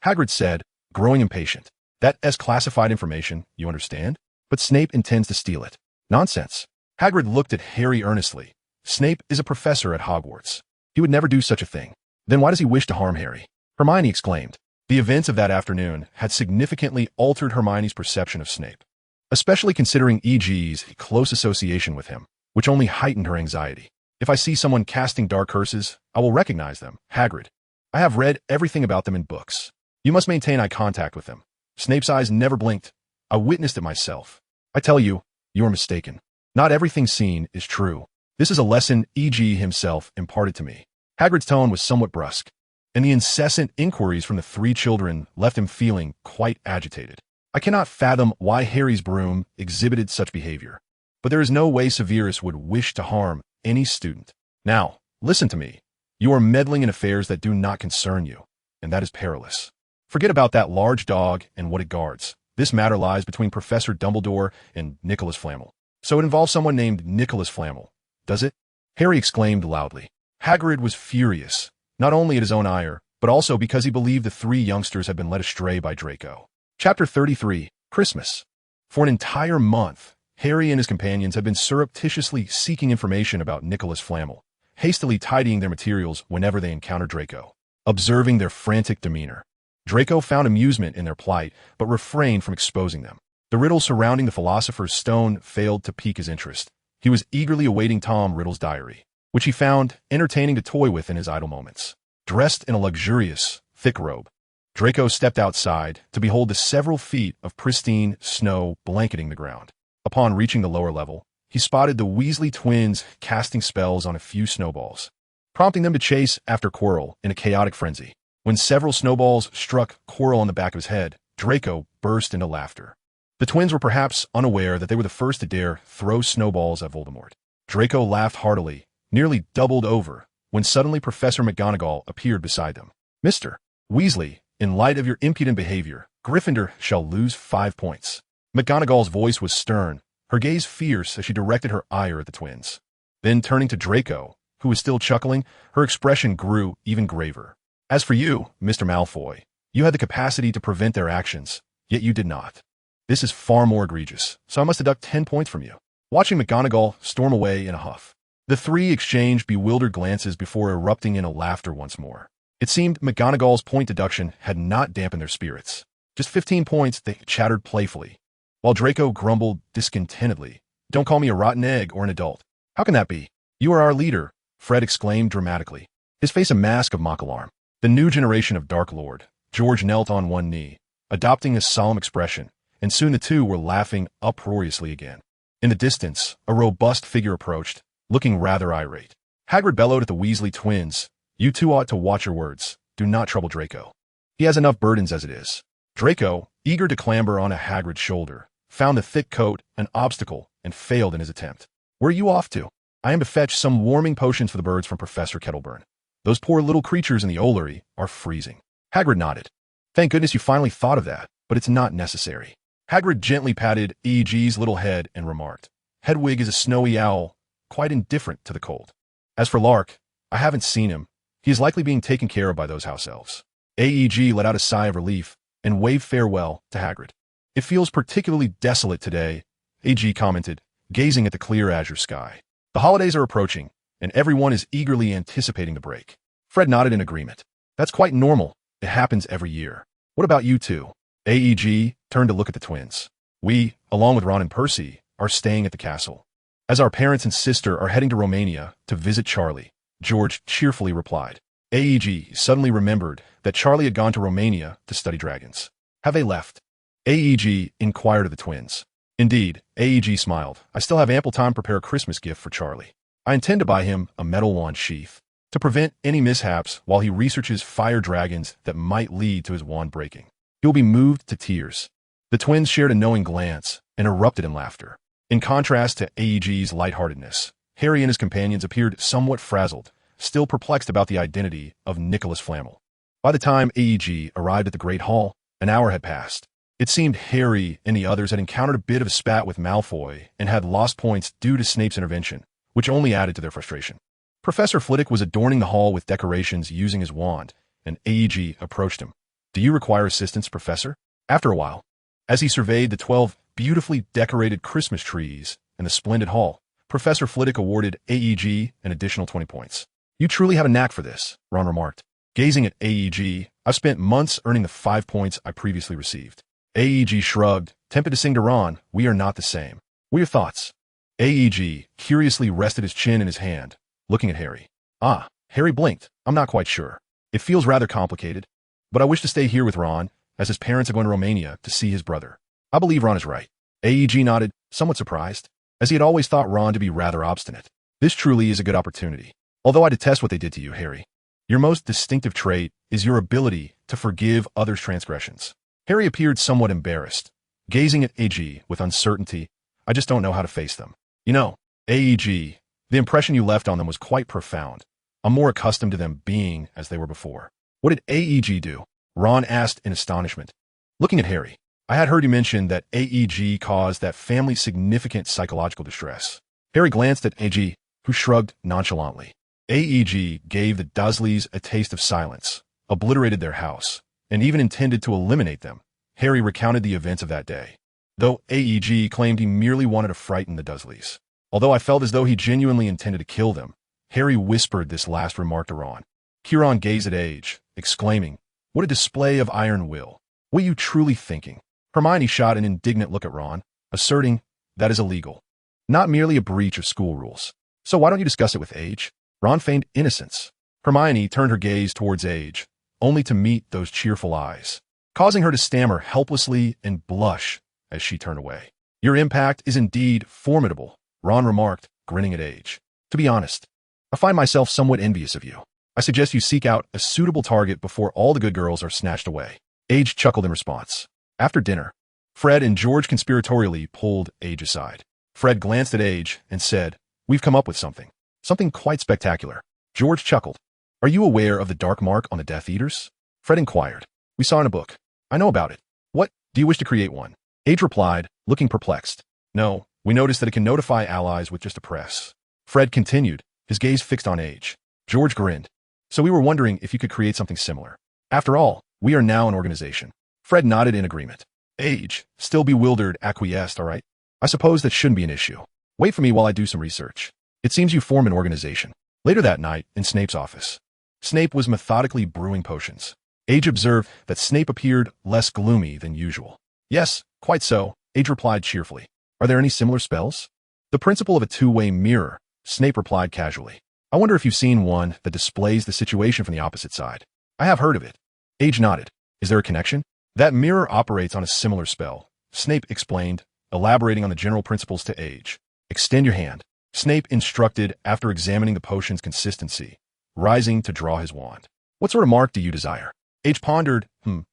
Hagrid said, growing impatient. That's classified information, you understand? But Snape intends to steal it. Nonsense. Hagrid looked at Harry earnestly. Snape is a professor at Hogwarts. He would never do such a thing. Then why does he wish to harm Harry? Hermione exclaimed. The events of that afternoon had significantly altered Hermione's perception of Snape, especially considering E.G.'s close association with him, which only heightened her anxiety. If I see someone casting dark curses, I will recognize them, Hagrid. I have read everything about them in books. You must maintain eye contact with them. Snape's eyes never blinked. I witnessed it myself. I tell you, you are mistaken. Not everything seen is true. This is a lesson E.G. himself imparted to me. Hagrid's tone was somewhat brusque, and the incessant inquiries from the three children left him feeling quite agitated. I cannot fathom why Harry's broom exhibited such behavior, but there is no way Severus would wish to harm any student. Now, listen to me. You are meddling in affairs that do not concern you, and that is perilous. Forget about that large dog and what it guards. This matter lies between Professor Dumbledore and Nicholas Flamel. So it involves someone named Nicholas Flamel, does it? Harry exclaimed loudly. Hagrid was furious, not only at his own ire, but also because he believed the three youngsters had been led astray by Draco. Chapter 33, Christmas. For an entire month, Harry and his companions had been surreptitiously seeking information about Nicholas Flamel, hastily tidying their materials whenever they encountered Draco. Observing their frantic demeanor, Draco found amusement in their plight, but refrained from exposing them. The riddle surrounding the Philosopher's Stone failed to pique his interest. He was eagerly awaiting Tom Riddle's diary, which he found entertaining to toy with in his idle moments. Dressed in a luxurious, thick robe, Draco stepped outside to behold the several feet of pristine snow blanketing the ground. Upon reaching the lower level, he spotted the Weasley twins casting spells on a few snowballs, prompting them to chase after Quirrell in a chaotic frenzy. When several snowballs struck Quirrell on the back of his head, Draco burst into laughter. The twins were perhaps unaware that they were the first to dare throw snowballs at Voldemort. Draco laughed heartily, nearly doubled over, when suddenly Professor McGonagall appeared beside them. "Mr. Weasley, in light of your impudent behavior, Gryffindor shall lose 5 points." McGonagall's voice was stern, her gaze fierce as she directed her ire at the twins. Then turning to Draco, who was still chuckling, her expression grew even graver. "As for you, Mr. Malfoy, you had the capacity to prevent their actions, yet you did not. This is far more egregious, so I must deduct 10 points from you." Watching McGonagall storm away in a huff, the three exchanged bewildered glances before erupting into laughter once more. It seemed McGonagall's point deduction had not dampened their spirits. "Just 15 points," they chattered playfully, while Draco grumbled discontentedly. "Don't call me a rotten egg or an adult." "How can that be? You are our leader," Fred exclaimed dramatically, his face a mask of mock alarm. The new generation of Dark Lord. George knelt on one knee, adopting a solemn expression, and soon the two were laughing uproariously again. In the distance, a robust figure approached, looking rather irate. Hagrid bellowed at the Weasley twins, "You two ought to watch your words. Do not trouble Draco. He has enough burdens as it is." Draco, eager to clamber on a Hagrid's shoulder, found the thick coat an obstacle and failed in his attempt. "Where are you off to?" "I am to fetch some warming potions for the birds from Professor Kettleburn. Those poor little creatures in the Ollery are freezing." Hagrid nodded. "Thank goodness you finally thought of that, but it's not necessary." Hagrid gently patted E.G.'s little head and remarked, "Hedwig is a snowy owl, quite indifferent to the cold. As for Lark, I haven't seen him. He is likely being taken care of by those house elves." A.E.G. let out a sigh of relief and waved farewell to Hagrid. "It feels particularly desolate today," A.G. commented, gazing at the clear azure sky. "The holidays are approaching, and everyone is eagerly anticipating the break." Fred nodded in agreement. "That's quite normal. It happens every year. What about you two?" A.E.G. turned to look at the twins. "We, along with Ron and Percy, are staying at the castle, as our parents and sister are heading to Romania to visit Charlie," George cheerfully replied. A.E.G. suddenly remembered that Charlie had gone to Romania to study dragons. "Have they left?" A.E.G. inquired of the twins. "Indeed," A.E.G. smiled. "I still have ample time to prepare a Christmas gift for Charlie. I intend to buy him a metal wand sheath to prevent any mishaps while he researches fire dragons that might lead to his wand breaking. He'll be moved to tears." The twins shared a knowing glance and erupted in laughter. In contrast to A.E.G.'s lightheartedness, Harry and his companions appeared somewhat frazzled, still perplexed about the identity of Nicholas Flamel. By the time A.E.G. arrived at the Great Hall, an hour had passed. It seemed Harry and the others had encountered a bit of a spat with Malfoy and had lost points due to Snape's intervention, which only added to their frustration. Professor Flitwick was adorning the hall with decorations using his wand, and A.E.G. approached him. "Do you require assistance, Professor?" After a while, as he surveyed the 12 beautifully decorated Christmas trees and the splendid hall, Professor Flitwick awarded A.E.G. an additional 20 points. "You truly have a knack for this," Ron remarked. Gazing at A.E.G., "I've spent months earning the 5 points I previously received." A.E.G. shrugged, tempted to sing to Ron, "We are not the same. What are your thoughts?" A.E.G. curiously rested his chin in his hand, looking at Harry. "Ah," Harry blinked. "I'm not quite sure. It feels rather complicated, but I wish to stay here with Ron, as his parents are going to Romania to see his brother." "I believe Ron is right." A.E.G. nodded, somewhat surprised, as he had always thought Ron to be rather obstinate. "This truly is a good opportunity. Although I detest what they did to you, Harry. Your most distinctive trait is your ability to forgive others' transgressions." Harry appeared somewhat embarrassed, gazing at A.G. with uncertainty. "I just don't know how to face them. You know, A.E.G., the impression you left on them was quite profound. I'm more accustomed to them being as they were before." "What did A.E.G. do?" Ron asked in astonishment. Looking at Harry, "I had heard you mention that A.E.G. caused that family significant psychological distress." Harry glanced at A.G., who shrugged nonchalantly. A.E.G. gave the Dursleys a taste of silence, obliterated their house, and even intended to eliminate them. Harry recounted the events of that day, though A.E.G. claimed he merely wanted to frighten the Dursleys. Although I felt as though he genuinely intended to kill them, Harry whispered this last remark to Ron. Kieran gazed at Age, exclaiming, "What a display of iron will. What are you truly thinking?" Hermione shot an indignant look at Ron, asserting that is illegal. Not merely a breach of school rules. So why don't you discuss it with Age? Ron feigned innocence. Hermione turned her gaze towards Age, only to meet those cheerful eyes, causing her to stammer helplessly and blush as she turned away. Your impact is indeed formidable, Ron remarked, grinning at Age. To be honest, I find myself somewhat envious of you. I suggest you seek out a suitable target before all the good girls are snatched away. Age chuckled in response. After dinner, Fred and George conspiratorially pulled Age aside. Fred glanced at Age and said, "We've come up with something. Something quite spectacular." George chuckled. "Are you aware of the dark mark on the Death Eaters?" Fred inquired. "We saw in a book. I know about it. What, do you wish to create one?" Age replied, looking perplexed. "No, we noticed that it can notify allies with just a press." Fred continued, his gaze fixed on Age. George grinned. "So we were wondering if you could create something similar. After all, we are now an organization." Fred nodded in agreement. Age, still bewildered, acquiesced. "All right. I suppose that shouldn't be an issue. Wait for me while I do some research. It seems you form an organization." Later that night, in Snape's office, Snape was methodically brewing potions. Age observed that Snape appeared less gloomy than usual. "Yes, quite so," Age replied cheerfully. "Are there any similar spells?" "The principle of a two-way mirror," Snape replied casually. "I wonder if you've seen one that displays the situation from the opposite side." "I have heard of it." Age nodded. "Is there a connection?" "That mirror operates on a similar spell," Snape explained, elaborating on the general principles to Age. "Extend your hand," Snape instructed after examining the potion's consistency, rising to draw his wand. "What sort of mark do you desire?" Age pondered,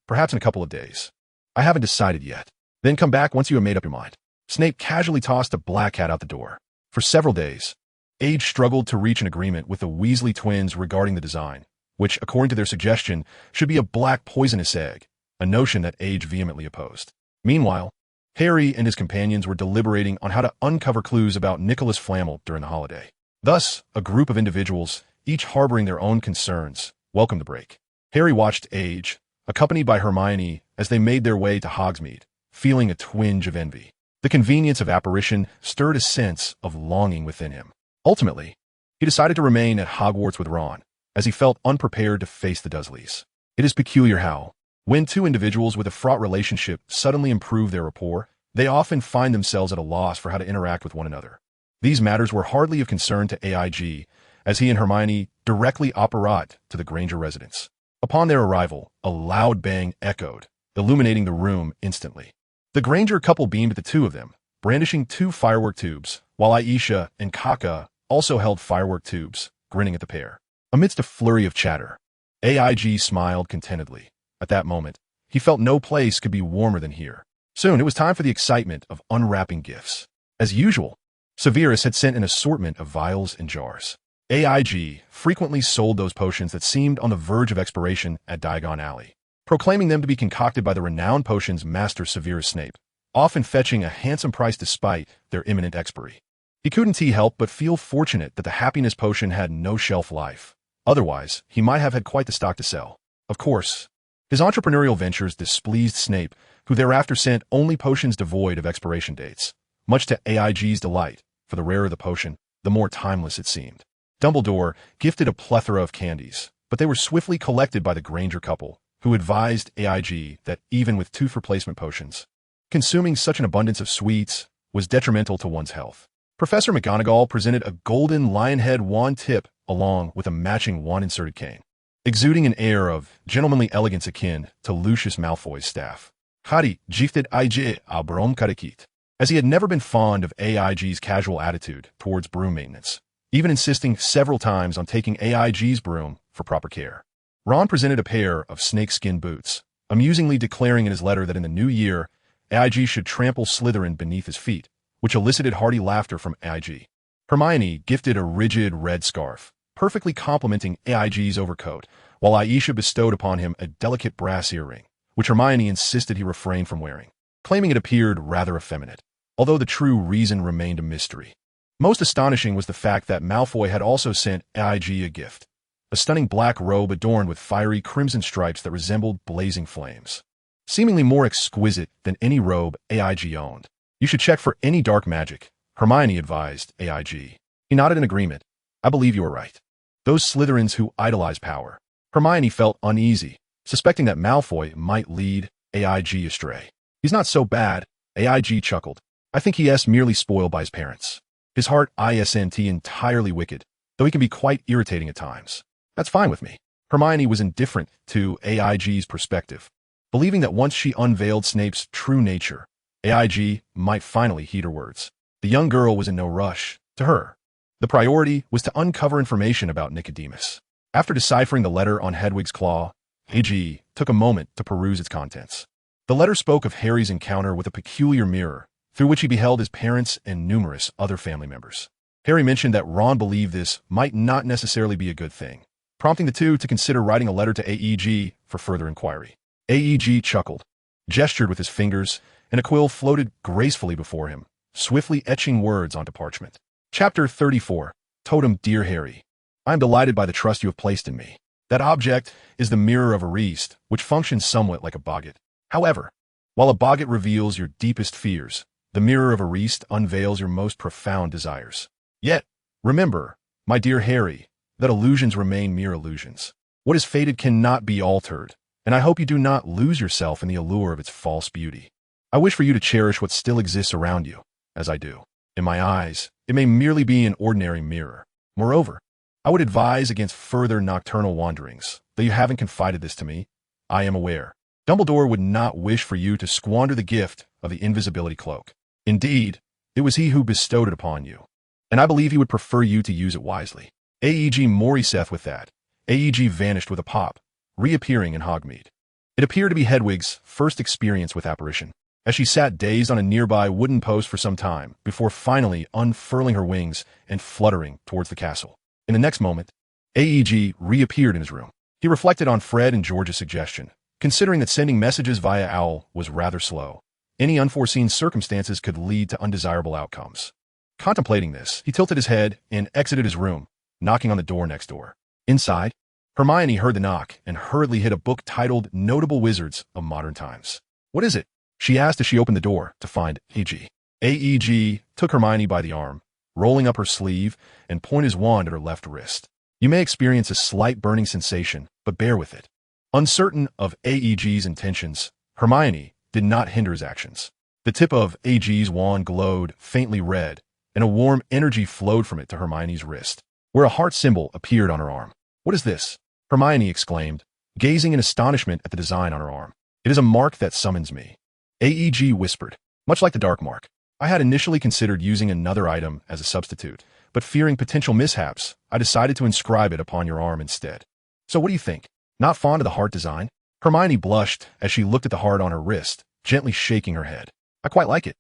perhaps in a couple of days. "I haven't decided yet." "Then come back once you have made up your mind." Snape casually tossed a black cat out the door. For several days, Age struggled to reach an agreement with the Weasley twins regarding the design, which, according to their suggestion, should be a black poisonous egg, a notion that Age vehemently opposed. Meanwhile, Harry and his companions were deliberating on how to uncover clues about Nicholas Flamel during the holiday. Thus, a group of individuals, each harboring their own concerns, welcomed the break. Harry watched Age, accompanied by Hermione, as they made their way to Hogsmeade, feeling a twinge of envy. The convenience of apparition stirred a sense of longing within him. Ultimately, he decided to remain at Hogwarts with Ron, as he felt unprepared to face the Dursleys. It is peculiar how, when two individuals with a fraught relationship suddenly improve their rapport, they often find themselves at a loss for how to interact with one another. These matters were hardly of concern to AIG, as he and Hermione directly apparat to the Granger residence. Upon their arrival, a loud bang echoed, illuminating the room instantly. The Granger couple beamed at the two of them, brandishing 2 firework tubes, while Aisha and Kaka also held firework tubes, grinning at the pair. Amidst a flurry of chatter, AIG smiled contentedly. At that moment, he felt no place could be warmer than here. Soon, it was time for the excitement of unwrapping gifts. As usual, Severus had sent an assortment of vials and jars. AIG frequently sold those potions that seemed on the verge of expiration at Diagon Alley, proclaiming them to be concocted by the renowned potions master Severus Snape, often fetching a handsome price despite their imminent expiry. He couldn't help but feel fortunate that the happiness potion had no shelf life. Otherwise, he might have had quite the stock to sell. Of course, his entrepreneurial ventures displeased Snape, who thereafter sent only potions devoid of expiration dates, much to AIG's delight, for the rarer the potion, the more timeless it seemed. Dumbledore gifted a plethora of candies, but they were swiftly collected by the Granger couple, who advised AIG that even with tooth replacement potions, consuming such an abundance of sweets was detrimental to one's health. Professor McGonagall presented a golden lionhead wand tip along with a matching wand-inserted cane, exuding an air of gentlemanly elegance akin to Lucius Malfoy's staff. Harry gifted IG a broom karakit, as he had never been fond of AIG's casual attitude towards broom maintenance, even insisting several times on taking AIG's broom for proper care. Ron presented a pair of snakeskin boots, amusingly declaring in his letter that in the new year, AIG should trample Slytherin beneath his feet, which elicited hearty laughter from AIG. Hermione gifted a rigid red scarf, perfectly complementing AIG's overcoat, while Aisha bestowed upon him a delicate brass earring, which Hermione insisted he refrain from wearing, claiming it appeared rather effeminate, although the true reason remained a mystery. Most astonishing was the fact that Malfoy had also sent AIG a gift, a stunning black robe adorned with fiery crimson stripes that resembled blazing flames, seemingly more exquisite than any robe AIG owned. "You should check for any dark magic," Hermione advised AIG. He nodded in agreement. "I believe you are right. Those Slytherins who idolize power." Hermione felt uneasy, suspecting that Malfoy might lead AIG astray. He's not so bad, AIG chuckled. I think he is merely spoiled by his parents. His heart isn't entirely wicked, though he can be quite irritating at times. That's fine with me. Hermione was indifferent to AIG's perspective, believing that once she unveiled Snape's true nature, AIG might finally heed her words. The young girl was in no rush. To her, the priority was to uncover information about Nicodemus. After deciphering the letter on Hedwig's claw, AIG took a moment to peruse its contents. The letter spoke of Harry's encounter with a peculiar mirror, through which he beheld his parents and numerous other family members. Harry mentioned that Ron believed this might not necessarily be a good thing, prompting the two to consider writing a letter to AEG for further inquiry. AEG chuckled, gestured with his fingers, and a quill floated gracefully before him, swiftly etching words onto parchment. Chapter 34. Totem. Dear Harry, I am delighted by the trust you have placed in me. That object is the mirror of Ariste, which functions somewhat like a boggart. However, while a boggart reveals your deepest fears, the mirror of Ariste unveils your most profound desires. Yet, remember, my dear Harry, that illusions remain mere illusions. What is fated cannot be altered, and I hope you do not lose yourself in the allure of its false beauty. I wish for you to cherish what still exists around you, as I do. In my eyes, it may merely be an ordinary mirror. Moreover, I would advise against further nocturnal wanderings. Though you haven't confided this to me, I am aware. Dumbledore would not wish for you to squander the gift of the invisibility cloak. Indeed, it was he who bestowed it upon you, and I believe he would prefer you to use it wisely. AEG Morriseth. With that, AEG vanished with a pop, reappearing in Hogsmeade. It appeared to be Hedwig's first experience with apparition, as she sat dazed on a nearby wooden post for some time, before finally unfurling her wings and fluttering towards the castle. In the next moment, AEG reappeared in his room. He reflected on Fred and George's suggestion, considering that sending messages via owl was rather slow. Any unforeseen circumstances could lead to undesirable outcomes. Contemplating this, he tilted his head and exited his room, knocking on the door next door. Inside, Hermione heard the knock and hurriedly hid a book titled Notable Wizards of Modern Times. What is it? She asked as she opened the door to find AEG. AEG took Hermione by the arm, rolling up her sleeve, and pointed his wand at her left wrist. You may experience a slight burning sensation, but bear with it. Uncertain of AEG's intentions, Hermione did not hinder his actions. The tip of AEG's wand glowed faintly red, and a warm energy flowed from it to Hermione's wrist, where a heart symbol appeared on her arm. What is this? Hermione exclaimed, gazing in astonishment at the design on her arm. It is a mark that summons me. AEG whispered, much like the dark mark. I had initially considered using another item as a substitute, but fearing potential mishaps, I decided to inscribe it upon your arm instead. So what do you think? Not fond of the heart design? Hermione blushed as she looked at the heart on her wrist, gently shaking her head. I quite like it.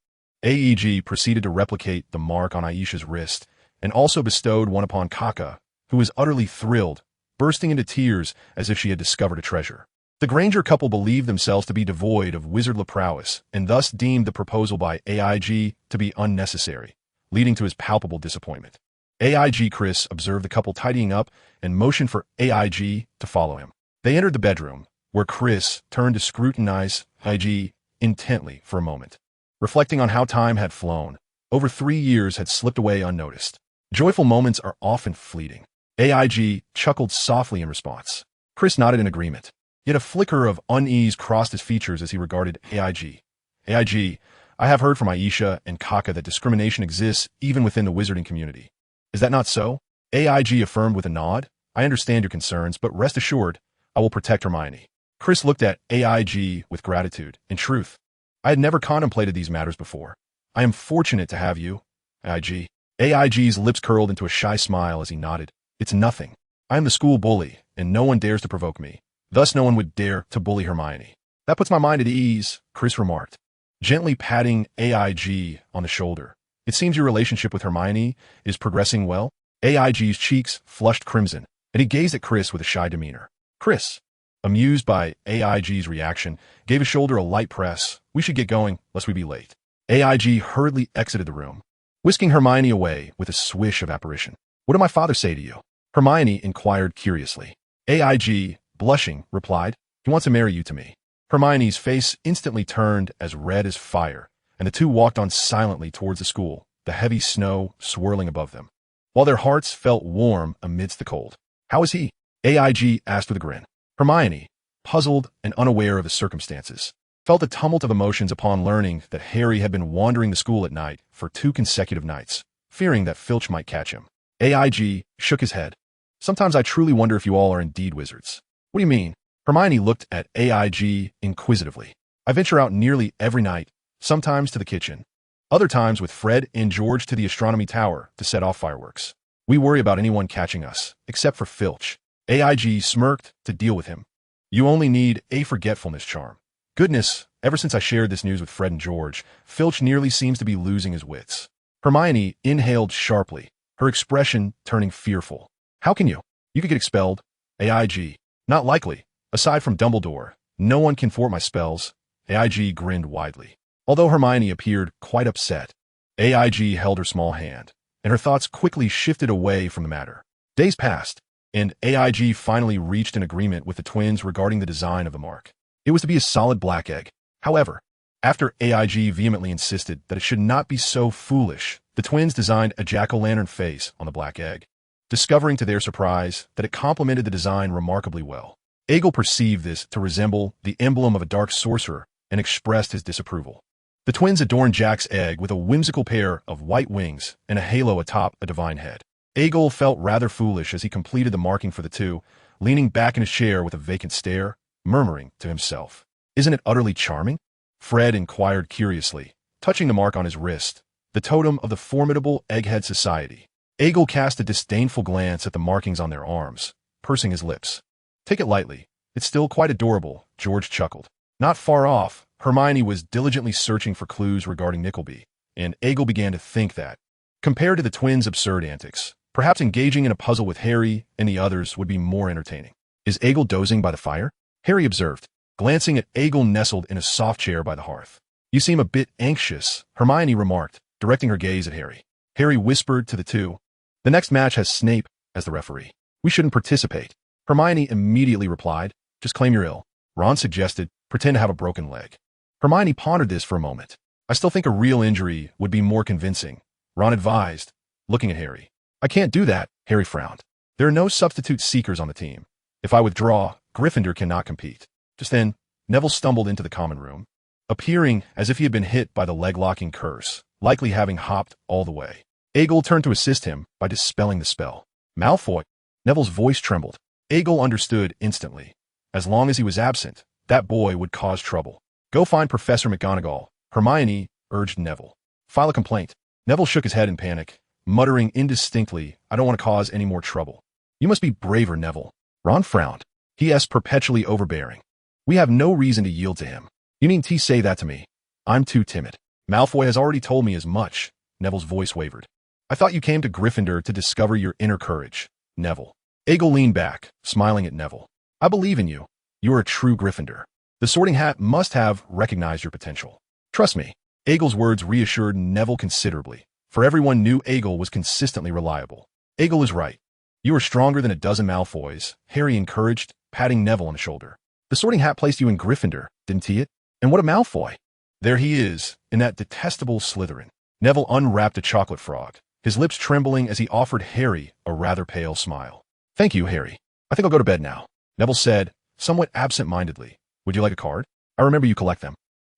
AEG proceeded to replicate the mark on Aisha's wrist, and also bestowed one upon Kaka, who was utterly thrilled, bursting into tears as if she had discovered a treasure. The Granger couple believed themselves to be devoid of wizardly prowess, and thus deemed the proposal by AIG to be unnecessary, leading to his palpable disappointment. AIG Chris observed the couple tidying up and motioned for AIG to follow him. They entered the bedroom, where Chris turned to scrutinize AIG intently for a moment. Reflecting on how time had flown, over 3 years had slipped away unnoticed. Joyful moments are often fleeting. AIG chuckled softly in response. Chris nodded in agreement. Yet a flicker of unease crossed his features as he regarded AIG. AIG, I have heard from Aisha and Kaka that discrimination exists even within the wizarding community. Is that not so? AIG affirmed with a nod. I understand your concerns, but rest assured, I will protect Hermione. Chris looked at AIG with gratitude. In truth, I had never contemplated these matters before. I am fortunate to have you, AIG. AIG's lips curled into a shy smile as he nodded. It's nothing. I am the school bully, and no one dares to provoke me. Thus no one would dare to bully Hermione. That puts my mind at ease, Chris remarked, gently patting AIG on the shoulder. It seems your relationship with Hermione is progressing well. AIG's cheeks flushed crimson, and he gazed at Chris with a shy demeanor. Chris, amused by AIG's reaction, gave his shoulder a light press. We should get going, lest we be late. AIG hurriedly exited the room, whisking Hermione away with a swish of apparition. What did my father say to you? Hermione inquired curiously. AIG, blushing, replied, he wants to marry you to me. Hermione's face instantly turned as red as fire, and the two walked on silently towards the school, the heavy snow swirling above them, while their hearts felt warm amidst the cold. How is he? AIG asked with a grin. Hermione, puzzled and unaware of the circumstances, felt a tumult of emotions upon learning that Harry had been wandering the school at night for 2 consecutive nights, fearing that Filch might catch him. AIG shook his head. Sometimes I truly wonder if you all are indeed wizards. What do you mean? Hermione looked at AIG inquisitively. I venture out nearly every night, sometimes to the kitchen, other times with Fred and George to the astronomy tower to set off fireworks. We worry about anyone catching us, except for Filch. AIG smirked to deal with him. You only need a forgetfulness charm. Goodness, ever since I shared this news with Fred and George, Filch nearly seems to be losing his wits. Hermione inhaled sharply, her expression turning fearful. How can you? You could get expelled. AIG. Not likely. Aside from Dumbledore, no one can thwart my spells. AIG grinned widely. Although Hermione appeared quite upset, AIG held her small hand, and her thoughts quickly shifted away from the matter. Days passed, and AIG finally reached an agreement with the twins regarding the design of the mark. It was to be a solid black egg. However, after AIG vehemently insisted that it should not be so foolish, the twins designed a jack-o'-lantern face on the black egg, discovering to their surprise that it complemented the design remarkably well. Aegel perceived this to resemble the emblem of a dark sorcerer and expressed his disapproval. The twins adorned Jack's egg with a whimsical pair of white wings and a halo atop a divine head. Aegel felt rather foolish as he completed the marking for the two, leaning back in his chair with a vacant stare, murmuring to himself, "Isn't it utterly charming?" Fred inquired curiously, touching the mark on his wrist, the totem of the formidable Egghead Society. Aegel cast a disdainful glance at the markings on their arms, pursing his lips. "Take it lightly. It's still quite adorable," George chuckled. Not far off, Hermione was diligently searching for clues regarding Nickleby, and Aegel began to think that, compared to the twins' absurd antics, perhaps engaging in a puzzle with Harry and the others would be more entertaining. "Is Aegel dozing by the fire?" Harry observed, glancing at Aegel nestled in a soft chair by the hearth. "You seem a bit anxious," Hermione remarked, directing her gaze at Harry. Harry whispered to the two, "The next match has Snape as the referee. We shouldn't participate." Hermione immediately replied, "Just claim you're ill." Ron suggested, "Pretend to have a broken leg." Hermione pondered this for a moment. "I still think a real injury would be more convincing," Ron advised, looking at Harry. "I can't do that," Harry frowned. "There are no substitute seekers on the team. If I withdraw, Gryffindor cannot compete." Just then, Neville stumbled into the common room, appearing as if he had been hit by the leg-locking curse, likely having hopped all the way. Aegel turned to assist him by dispelling the spell. "Malfoy." Neville's voice trembled. Aegel understood instantly. As long as he was absent, that boy would cause trouble. "Go find Professor McGonagall," Hermione urged Neville. "File a complaint." Neville shook his head in panic, muttering indistinctly, "I don't want to cause any more trouble." "You must be braver, Neville." Ron frowned. He is perpetually overbearing. "We have no reason to yield to him." "You mean to say that to me? I'm too timid." "Malfoy has already told me as much." Neville's voice wavered. "I thought you came to Gryffindor to discover your inner courage." Neville. Aegel leaned back, smiling at Neville. "I believe in you. You are a true Gryffindor. The Sorting Hat must have recognized your potential. Trust me." Aegel's words reassured Neville considerably, for everyone knew Aegel was consistently reliable. "Aegel is right. You are stronger than a dozen Malfoys," Harry encouraged, patting Neville on the shoulder. "The Sorting Hat placed you in Gryffindor, didn't he it? And what a Malfoy! There he is, in that detestable Slytherin." Neville unwrapped a chocolate frog, his lips trembling as he offered Harry a rather pale smile. "Thank you, Harry. I think I'll go to bed now," Neville said, somewhat absent-mindedly. "Would you like a card? I remember you collect them."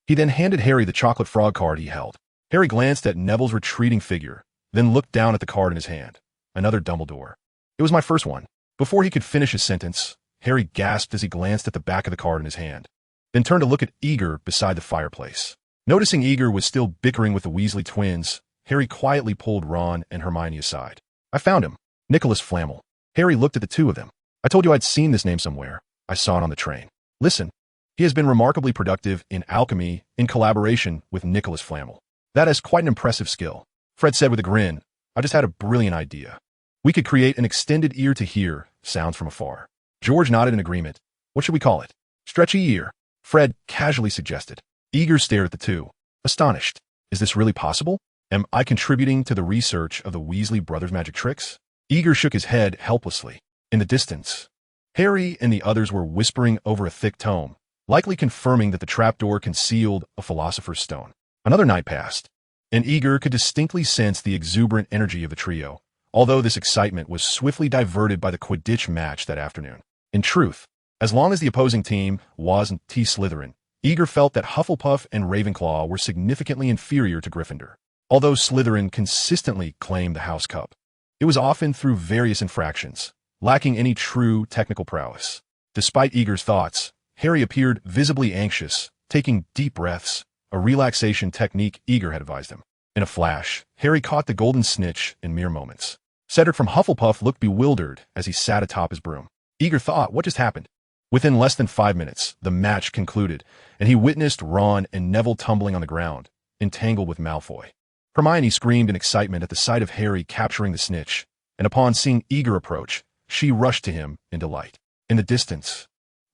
He then handed Harry the chocolate frog card he held. Harry glanced at Neville's retreating figure, then looked down at the card in his hand. Another Dumbledore. "It was my first one." Before he could finish his sentence, Harry gasped as he glanced at the back of the card in his hand, then turned to look at Eager beside the fireplace. Noticing Eager was still bickering with the Weasley twins, Harry quietly pulled Ron and Hermione aside. "I found him. Nicholas Flamel." Harry looked at the two of them. "I told you I'd seen this name somewhere. I saw it on the train. Listen, he has been remarkably productive in alchemy in collaboration with Nicholas Flamel. That is quite an impressive skill." Fred said with a grin, "I just had a brilliant idea. We could create an extended ear-to-hear sounds from afar." George nodded in agreement. "What should we call it?" "Stretchy ear," Fred casually suggested. Eager stared at the two, astonished. "Is this really possible? Am I contributing to the research of the Weasley brothers' magic tricks?" Eager shook his head helplessly. In the distance, Harry and the others were whispering over a thick tome, likely confirming that the trapdoor concealed a philosopher's stone. Another night passed, and Eager could distinctly sense the exuberant energy of the trio, although this excitement was swiftly diverted by the Quidditch match that afternoon. In truth, as long as the opposing team wasn't Slytherin, Eager felt that Hufflepuff and Ravenclaw were significantly inferior to Gryffindor. Although Slytherin consistently claimed the House Cup, it was often through various infractions, lacking any true technical prowess. Despite Eager's thoughts, Harry appeared visibly anxious, taking deep breaths, a relaxation technique Eager had advised him. In a flash, Harry caught the golden snitch in mere moments. Cedric from Hufflepuff looked bewildered as he sat atop his broom. Eager thought, what just happened? Within less than 5 minutes, the match concluded, and he witnessed Ron and Neville tumbling on the ground, entangled with Malfoy. Hermione screamed in excitement at the sight of Harry capturing the snitch, and upon seeing Eager approach, she rushed to him in delight. In the distance,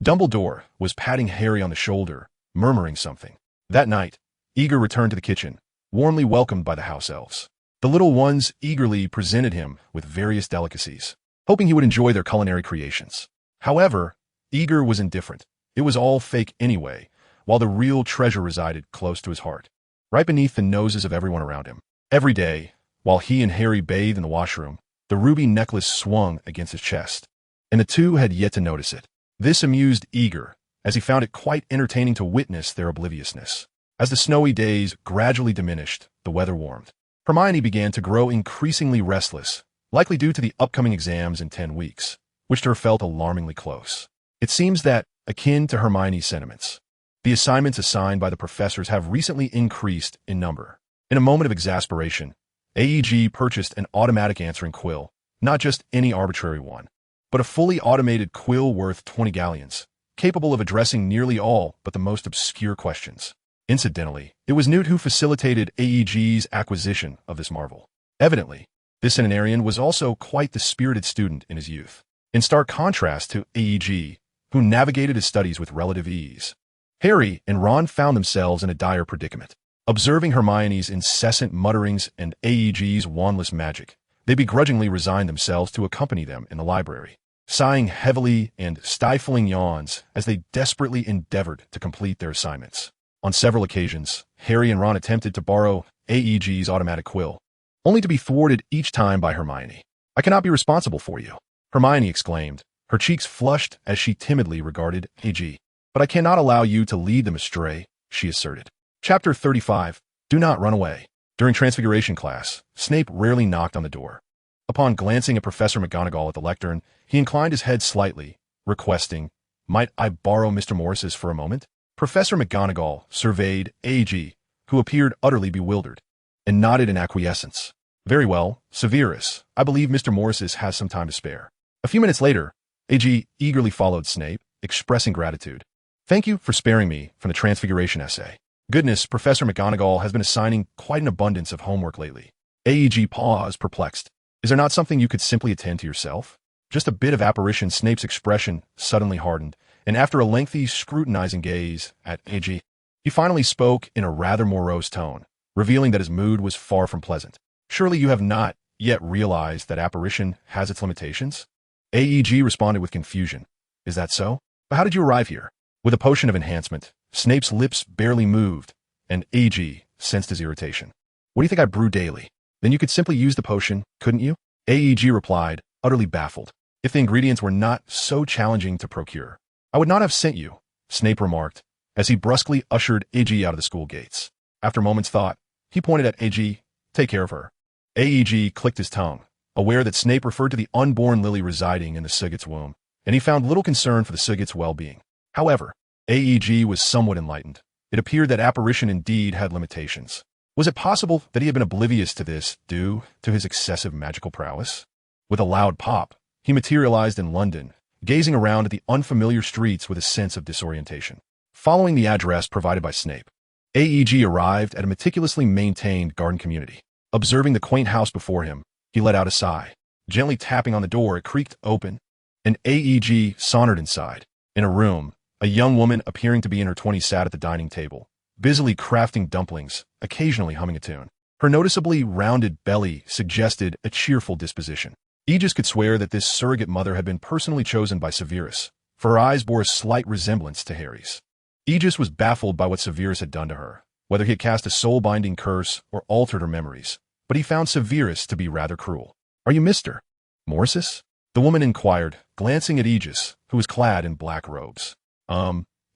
Dumbledore was patting Harry on the shoulder, murmuring something. That night, Eager returned to the kitchen, warmly welcomed by the house elves. The little ones eagerly presented him with various delicacies, hoping he would enjoy their culinary creations. However, Eager was indifferent. It was all fake anyway, while the real treasure resided close to his heart, right beneath the noses of everyone around him. Every day, while he and Harry bathed in the washroom, the ruby necklace swung against his chest, and the two had yet to notice it. This amused Eager, as he found it quite entertaining to witness their obliviousness. As the snowy days gradually diminished, the weather warmed. Hermione began to grow increasingly restless, likely due to the upcoming exams in 10 weeks, which to her felt alarmingly close. It seems that, akin to Hermione's sentiments, the assignments assigned by the professors have recently increased in number. In a moment of exasperation, AEG purchased an automatic answering quill, not just any arbitrary one, but a fully automated quill worth 20 galleons, capable of addressing nearly all but the most obscure questions. Incidentally, it was Newt who facilitated AEG's acquisition of this marvel. Evidently, this Centenarian was also quite the spirited student in his youth, in stark contrast to AEG, who navigated his studies with relative ease. Harry and Ron found themselves in a dire predicament. Observing Hermione's incessant mutterings and AEG's wandless magic, they begrudgingly resigned themselves to accompany them in the library, sighing heavily and stifling yawns as they desperately endeavored to complete their assignments. On several occasions, Harry and Ron attempted to borrow AEG's automatic quill, only to be thwarted each time by Hermione. "I cannot be responsible for you," Hermione exclaimed, her cheeks flushed as she timidly regarded AEG. "But I cannot allow you to lead them astray," she asserted. Chapter 35. Do not run away. During Transfiguration class, Snape rarely knocked on the door. Upon glancing at Professor McGonagall at the lectern, he inclined his head slightly, requesting, "Might I borrow Mr. Morris's for a moment?" Professor McGonagall surveyed AEG, who appeared utterly bewildered, and nodded in acquiescence. "Very well, Severus, I believe Mr. Morris's has some time to spare." A few minutes later, AEG eagerly followed Snape, expressing gratitude. "Thank you for sparing me from the Transfiguration essay. Goodness, Professor McGonagall has been assigning quite an abundance of homework lately." AEG paused, perplexed. "Is there not something you could simply attend to yourself?" Just a bit of apparition. Snape's expression suddenly hardened, and after a lengthy, scrutinizing gaze at AEG, he finally spoke in a rather morose tone, revealing that his mood was far from pleasant. "Surely you have not yet realized that apparition has its limitations?" AEG responded with confusion. "Is that so? But how did you arrive here?" With a potion of enhancement, Snape's lips barely moved, and AEG sensed his irritation. "What do you think I brew daily? Then you could simply use the potion, couldn't you?" AEG replied, utterly baffled. "If the ingredients were not so challenging to procure, I would not have sent you," Snape remarked, as he brusquely ushered AEG out of the school gates. After a moment's thought, he pointed at AEG. "Take care of her." AEG clicked his tongue, aware that Snape referred to the unborn Lily residing in the Sigget's womb, and he found little concern for the Sigget's well-being. However, AEG was somewhat enlightened. It appeared that apparition indeed had limitations. Was it possible that he had been oblivious to this due to his excessive magical prowess? With a loud pop, he materialized in London, gazing around at the unfamiliar streets with a sense of disorientation. Following the address provided by Snape, AEG arrived at a meticulously maintained garden community. Observing the quaint house before him, he let out a sigh. Gently tapping on the door, it creaked open, and AEG sauntered inside. In a room, a young woman appearing to be in her 20s sat at the dining table, busily crafting dumplings, occasionally humming a tune. Her noticeably rounded belly suggested a cheerful disposition. Aegis could swear that this surrogate mother had been personally chosen by Severus, for her eyes bore a slight resemblance to Harry's. Aegis was baffled by what Severus had done to her, whether he had cast a soul-binding curse or altered her memories, but he found Severus to be rather cruel. "Are you Mr. Morris?" the woman inquired, glancing at Aegis, who was clad in black robes.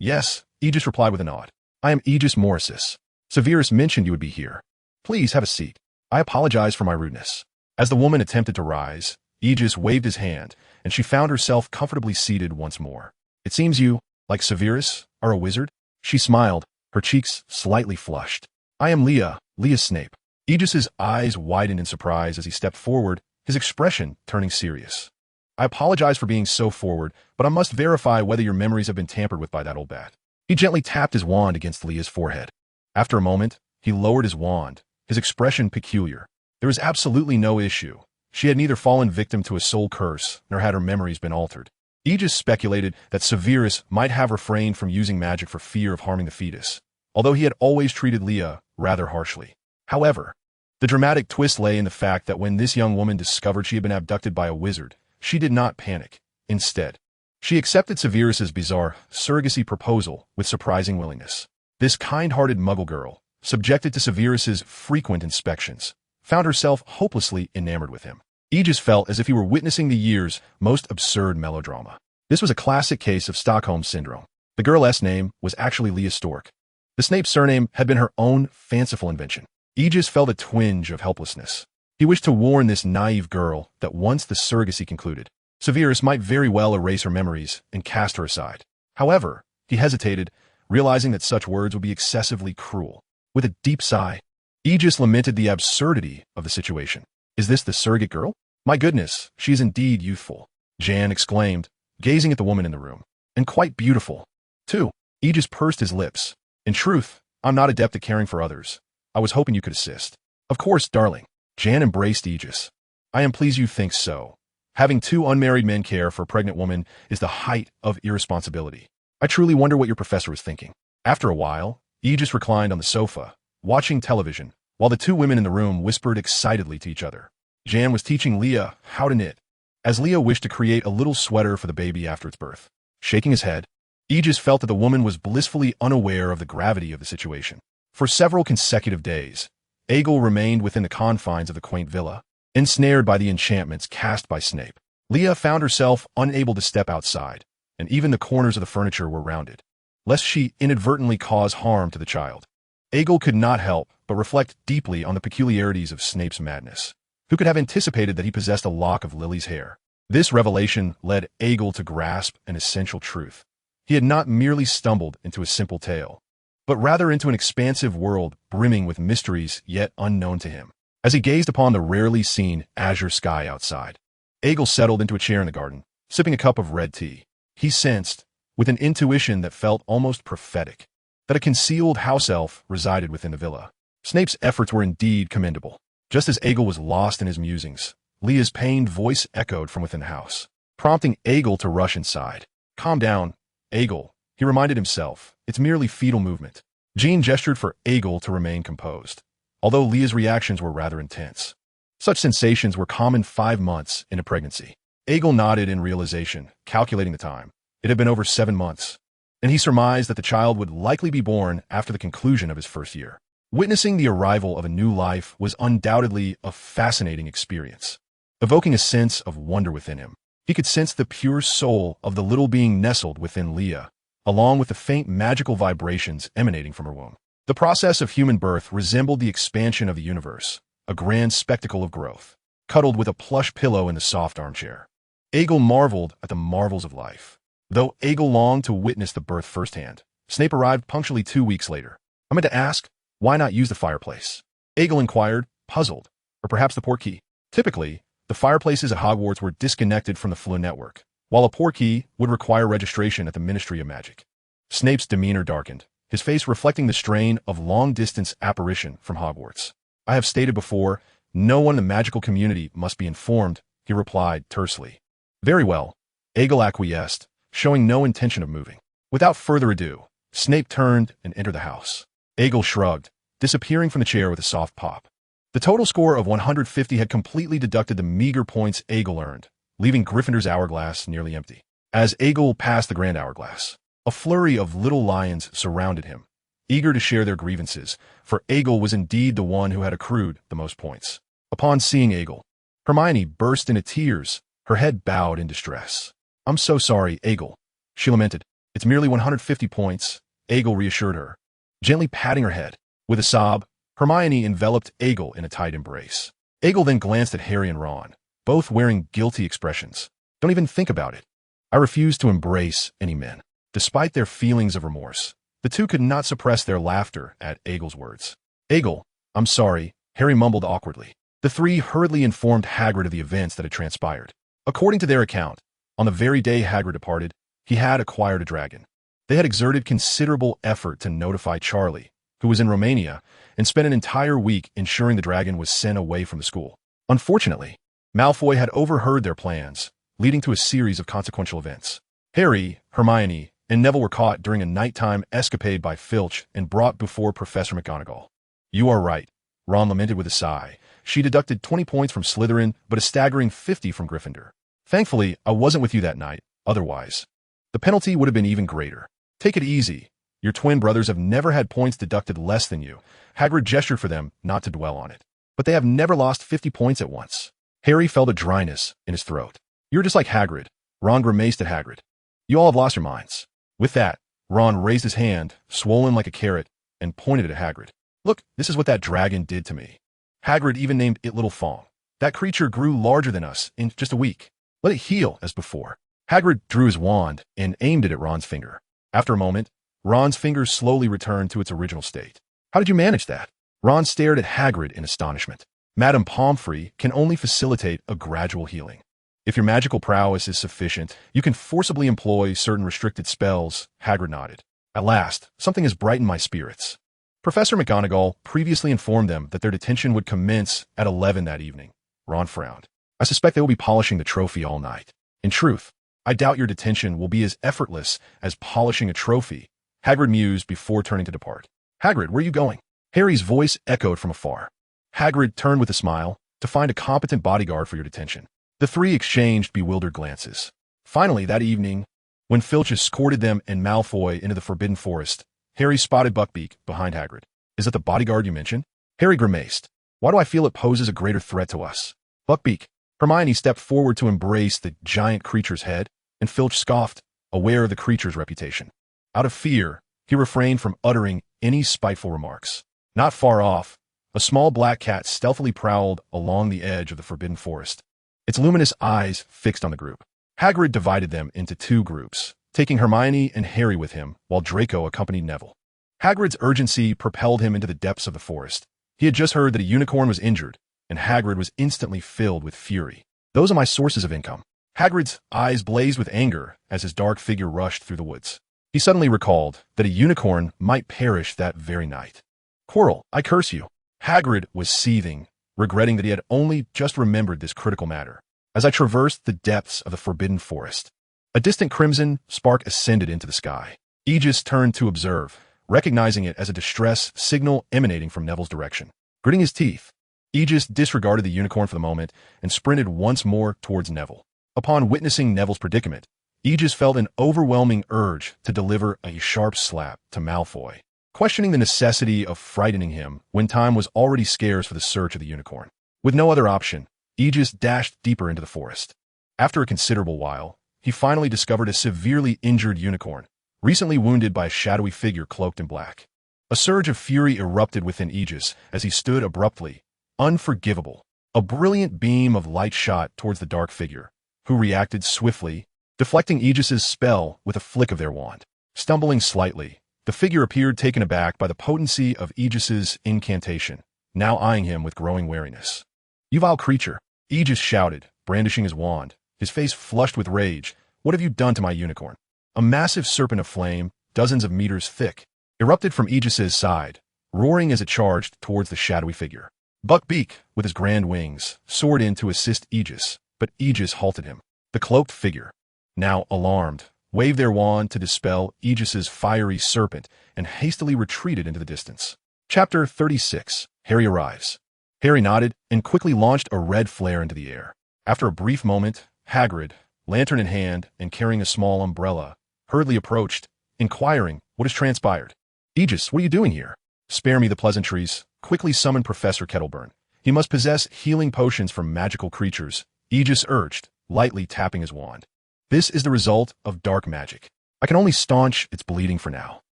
Yes," Aegis replied with a nod. I am Aegis Morrisis. Severus mentioned you would be here. Please have a seat. I apologize for my rudeness. As the woman attempted to rise, Aegis waved his hand, and she found herself comfortably seated once more. It seems you, like Severus, are a wizard? She smiled, her cheeks slightly flushed. I am Leah Snape. Aegis's eyes widened in surprise as he stepped forward, his expression turning serious. I apologize for being so forward, but I must verify whether your memories have been tampered with by that old bat. He gently tapped his wand against Leah's forehead. After a moment, he lowered his wand, his expression peculiar. There was absolutely no issue. She had neither fallen victim to a soul curse, nor had her memories been altered. Aegis speculated that Severus might have refrained from using magic for fear of harming the fetus, although he had always treated Leah rather harshly. However, the dramatic twist lay in the fact that when this young woman discovered she had been abducted by a wizard, she did not panic. Instead, she accepted Severus's bizarre surrogacy proposal with surprising willingness. This kind-hearted muggle girl, subjected to Severus's frequent inspections, found herself hopelessly enamored with him. Aegis felt as if he were witnessing the year's most absurd melodrama. This was a classic case of Stockholm Syndrome. The girl's name was actually Leah Stork. The Snape surname had been her own fanciful invention. Aegis felt a twinge of helplessness. He wished to warn this naive girl that once the surrogacy concluded, Severus might very well erase her memories and cast her aside. However, he hesitated, realizing that such words would be excessively cruel. With a deep sigh, Aegis lamented the absurdity of the situation. Is this the surrogate girl? My goodness, she is indeed youthful, Jan exclaimed, gazing at the woman in the room. And quite beautiful, too. Aegis pursed his lips. In truth, I'm not adept at caring for others. I was hoping you could assist. Of course, darling. Jan embraced Aegis. I am pleased you think so. Having two unmarried men care for a pregnant woman is the height of irresponsibility. I truly wonder what your professor was thinking. After a while, Aegis reclined on the sofa, watching television, while the two women in the room whispered excitedly to each other. Jan was teaching Leah how to knit, as Leah wished to create a little sweater for the baby after its birth. Shaking his head, Aegis felt that the woman was blissfully unaware of the gravity of the situation. For several consecutive days, Egil remained within the confines of the quaint villa, ensnared by the enchantments cast by Snape. Leah found herself unable to step outside, and even the corners of the furniture were rounded, lest she inadvertently cause harm to the child. Egil could not help but reflect deeply on the peculiarities of Snape's madness. Who could have anticipated that he possessed a lock of Lily's hair? This revelation led Egil to grasp an essential truth. He had not merely stumbled into a simple tale, but rather into an expansive world brimming with mysteries yet unknown to him. As he gazed upon the rarely seen azure sky outside, Egil settled into a chair in the garden, sipping a cup of red tea. He sensed, with an intuition that felt almost prophetic, that a concealed house elf resided within the villa. Snape's efforts were indeed commendable. Just as Egil was lost in his musings, Leah's pained voice echoed from within the house, prompting Egil to rush inside. Calm down, Egil, he reminded himself. It's merely fetal movement. Jean gestured for Egil to remain composed, although Leah's reactions were rather intense. Such sensations were common 5 months into pregnancy. Egil nodded in realization, calculating the time. It had been over 7 months, and he surmised that the child would likely be born after the conclusion of his first year. Witnessing the arrival of a new life was undoubtedly a fascinating experience, evoking a sense of wonder within him. He could sense the pure soul of the little being nestled within Leah, along with the faint magical vibrations emanating from her womb. The process of human birth resembled the expansion of the universe, a grand spectacle of growth, cuddled with a plush pillow in the soft armchair. Egil marveled at the marvels of life. Though Egil longed to witness the birth firsthand, Snape arrived punctually 2 weeks later. I meant to ask, why not use the fireplace? Egil inquired, puzzled, or perhaps the portkey. Typically, the fireplaces at Hogwarts were disconnected from the Floo network, while a portkey would require registration at the Ministry of Magic. Snape's demeanor darkened, his face reflecting the strain of long-distance apparition from Hogwarts. I have stated before, no one in the magical community must be informed, he replied tersely. Very well, Egil acquiesced, showing no intention of moving. Without further ado, Snape turned and entered the house. Egil shrugged, disappearing from the chair with a soft pop. The total score of 150 had completely deducted the meager points Egil earned, leaving Gryffindor's hourglass nearly empty. As Egil passed the grand hourglass, a flurry of little lions surrounded him, eager to share their grievances, for Egil was indeed the one who had accrued the most points. Upon seeing Egil, Hermione burst into tears, her head bowed in distress. I'm so sorry, Egil, she lamented. It's merely 150 points. Aegle reassured her, gently patting her head. With a sob, Hermione enveloped Aegle in a tight embrace. Aegle then glanced at Harry and Ron, both wearing guilty expressions. Don't even think about it. I refuse to embrace any men. Despite their feelings of remorse, the two could not suppress their laughter at Aegle's words. Aegle, I'm sorry, Harry mumbled awkwardly. The three hurriedly informed Hagrid of the events that had transpired. According to their account, on the very day Hagrid departed, he had acquired a dragon. They had exerted considerable effort to notify Charlie, who was in Romania, and spent an entire week ensuring the dragon was sent away from the school. Unfortunately, Malfoy had overheard their plans, leading to a series of consequential events. Harry, Hermione, and Neville were caught during a nighttime escapade by Filch and brought before Professor McGonagall. You are right, Ron lamented with a sigh. She deducted 20 points from Slytherin, but a staggering 50 from Gryffindor. Thankfully, I wasn't with you that night, otherwise. The penalty would have been even greater. Take it easy. Your twin brothers have never had points deducted less than you. Hagrid gestured for them not to dwell on it. But they have never lost 50 points at once. Harry felt a dryness in his throat. You're just like Hagrid. Ron grimaced at Hagrid. You all have lost your minds. With that, Ron raised his hand, swollen like a carrot, and pointed it at Hagrid. Look, this is what that dragon did to me. Hagrid even named it Little Fong. That creature grew larger than us in just a week. Let it heal as before. Hagrid drew his wand and aimed it at Ron's finger. After a moment, Ron's finger slowly returned to its original state. How did you manage that? Ron stared at Hagrid in astonishment. Madame Pomfrey can only facilitate a gradual healing. If your magical prowess is sufficient, you can forcibly employ certain restricted spells, Hagrid nodded. At last, something has brightened my spirits. Professor McGonagall previously informed them that their detention would commence at 11 that evening. Ron frowned. I suspect they will be polishing the trophy all night. In truth, I doubt your detention will be as effortless as polishing a trophy, Hagrid mused before turning to depart. Hagrid, where are you going? Harry's voice echoed from afar. Hagrid turned with a smile to find a competent bodyguard for your detention. The three exchanged bewildered glances. Finally, that evening, when Filch escorted them and Malfoy into the Forbidden Forest, Harry spotted Buckbeak behind Hagrid. Is that the bodyguard you mentioned? Harry grimaced. Why do I feel it poses a greater threat to us? Buckbeak. Hermione stepped forward to embrace the giant creature's head, and Filch scoffed, aware of the creature's reputation. Out of fear, he refrained from uttering any spiteful remarks. Not far off, a small black cat stealthily prowled along the edge of the Forbidden Forest, its luminous eyes fixed on the group. Hagrid divided them into two groups, taking Hermione and Harry with him, while Draco accompanied Neville. Hagrid's urgency propelled him into the depths of the forest. He had just heard that a unicorn was injured, and Hagrid was instantly filled with fury. Those are my sources of income. Hagrid's eyes blazed with anger as his dark figure rushed through the woods. He suddenly recalled that a unicorn might perish that very night. Quirrell, I curse you. Hagrid was seething, regretting that he had only just remembered this critical matter. As I traversed the depths of the Forbidden Forest, a distant crimson spark ascended into the sky. Aegis turned to observe, recognizing it as a distress signal emanating from Neville's direction. Gritting his teeth, Aegis disregarded the unicorn for the moment and sprinted once more towards Neville. Upon witnessing Neville's predicament, Aegis felt an overwhelming urge to deliver a sharp slap to Malfoy, questioning the necessity of frightening him when time was already scarce for the search of the unicorn. With no other option, Aegis dashed deeper into the forest. After a considerable while, he finally discovered a severely injured unicorn, recently wounded by a shadowy figure cloaked in black. A surge of fury erupted within Aegis as he stood abruptly, unforgivable. A brilliant beam of light shot towards the dark figure, who reacted swiftly, deflecting Aegis's spell with a flick of their wand. Stumbling slightly, the figure appeared taken aback by the potency of Aegis's incantation, now eyeing him with growing wariness. You vile creature, Aegis shouted, brandishing his wand, his face flushed with rage. What have you done to my unicorn? A massive serpent of flame, dozens of meters thick, erupted from Aegis's side, roaring as it charged towards the shadowy figure. Buckbeak, with his grand wings, soared in to assist Aegis, but Aegis halted him. The cloaked figure, now alarmed, waved their wand to dispel Aegis's fiery serpent and hastily retreated into the distance. Chapter 36. Harry arrives. Harry nodded and quickly launched a red flare into the air. After a brief moment, Hagrid, lantern in hand and carrying a small umbrella, hurriedly approached, inquiring what has transpired. Aegis, what are you doing here? Spare me the pleasantries. Quickly summon Professor Kettleburn. He must possess healing potions from magical creatures, Aegis urged, lightly tapping his wand. This is the result of dark magic. I can only staunch its bleeding for now.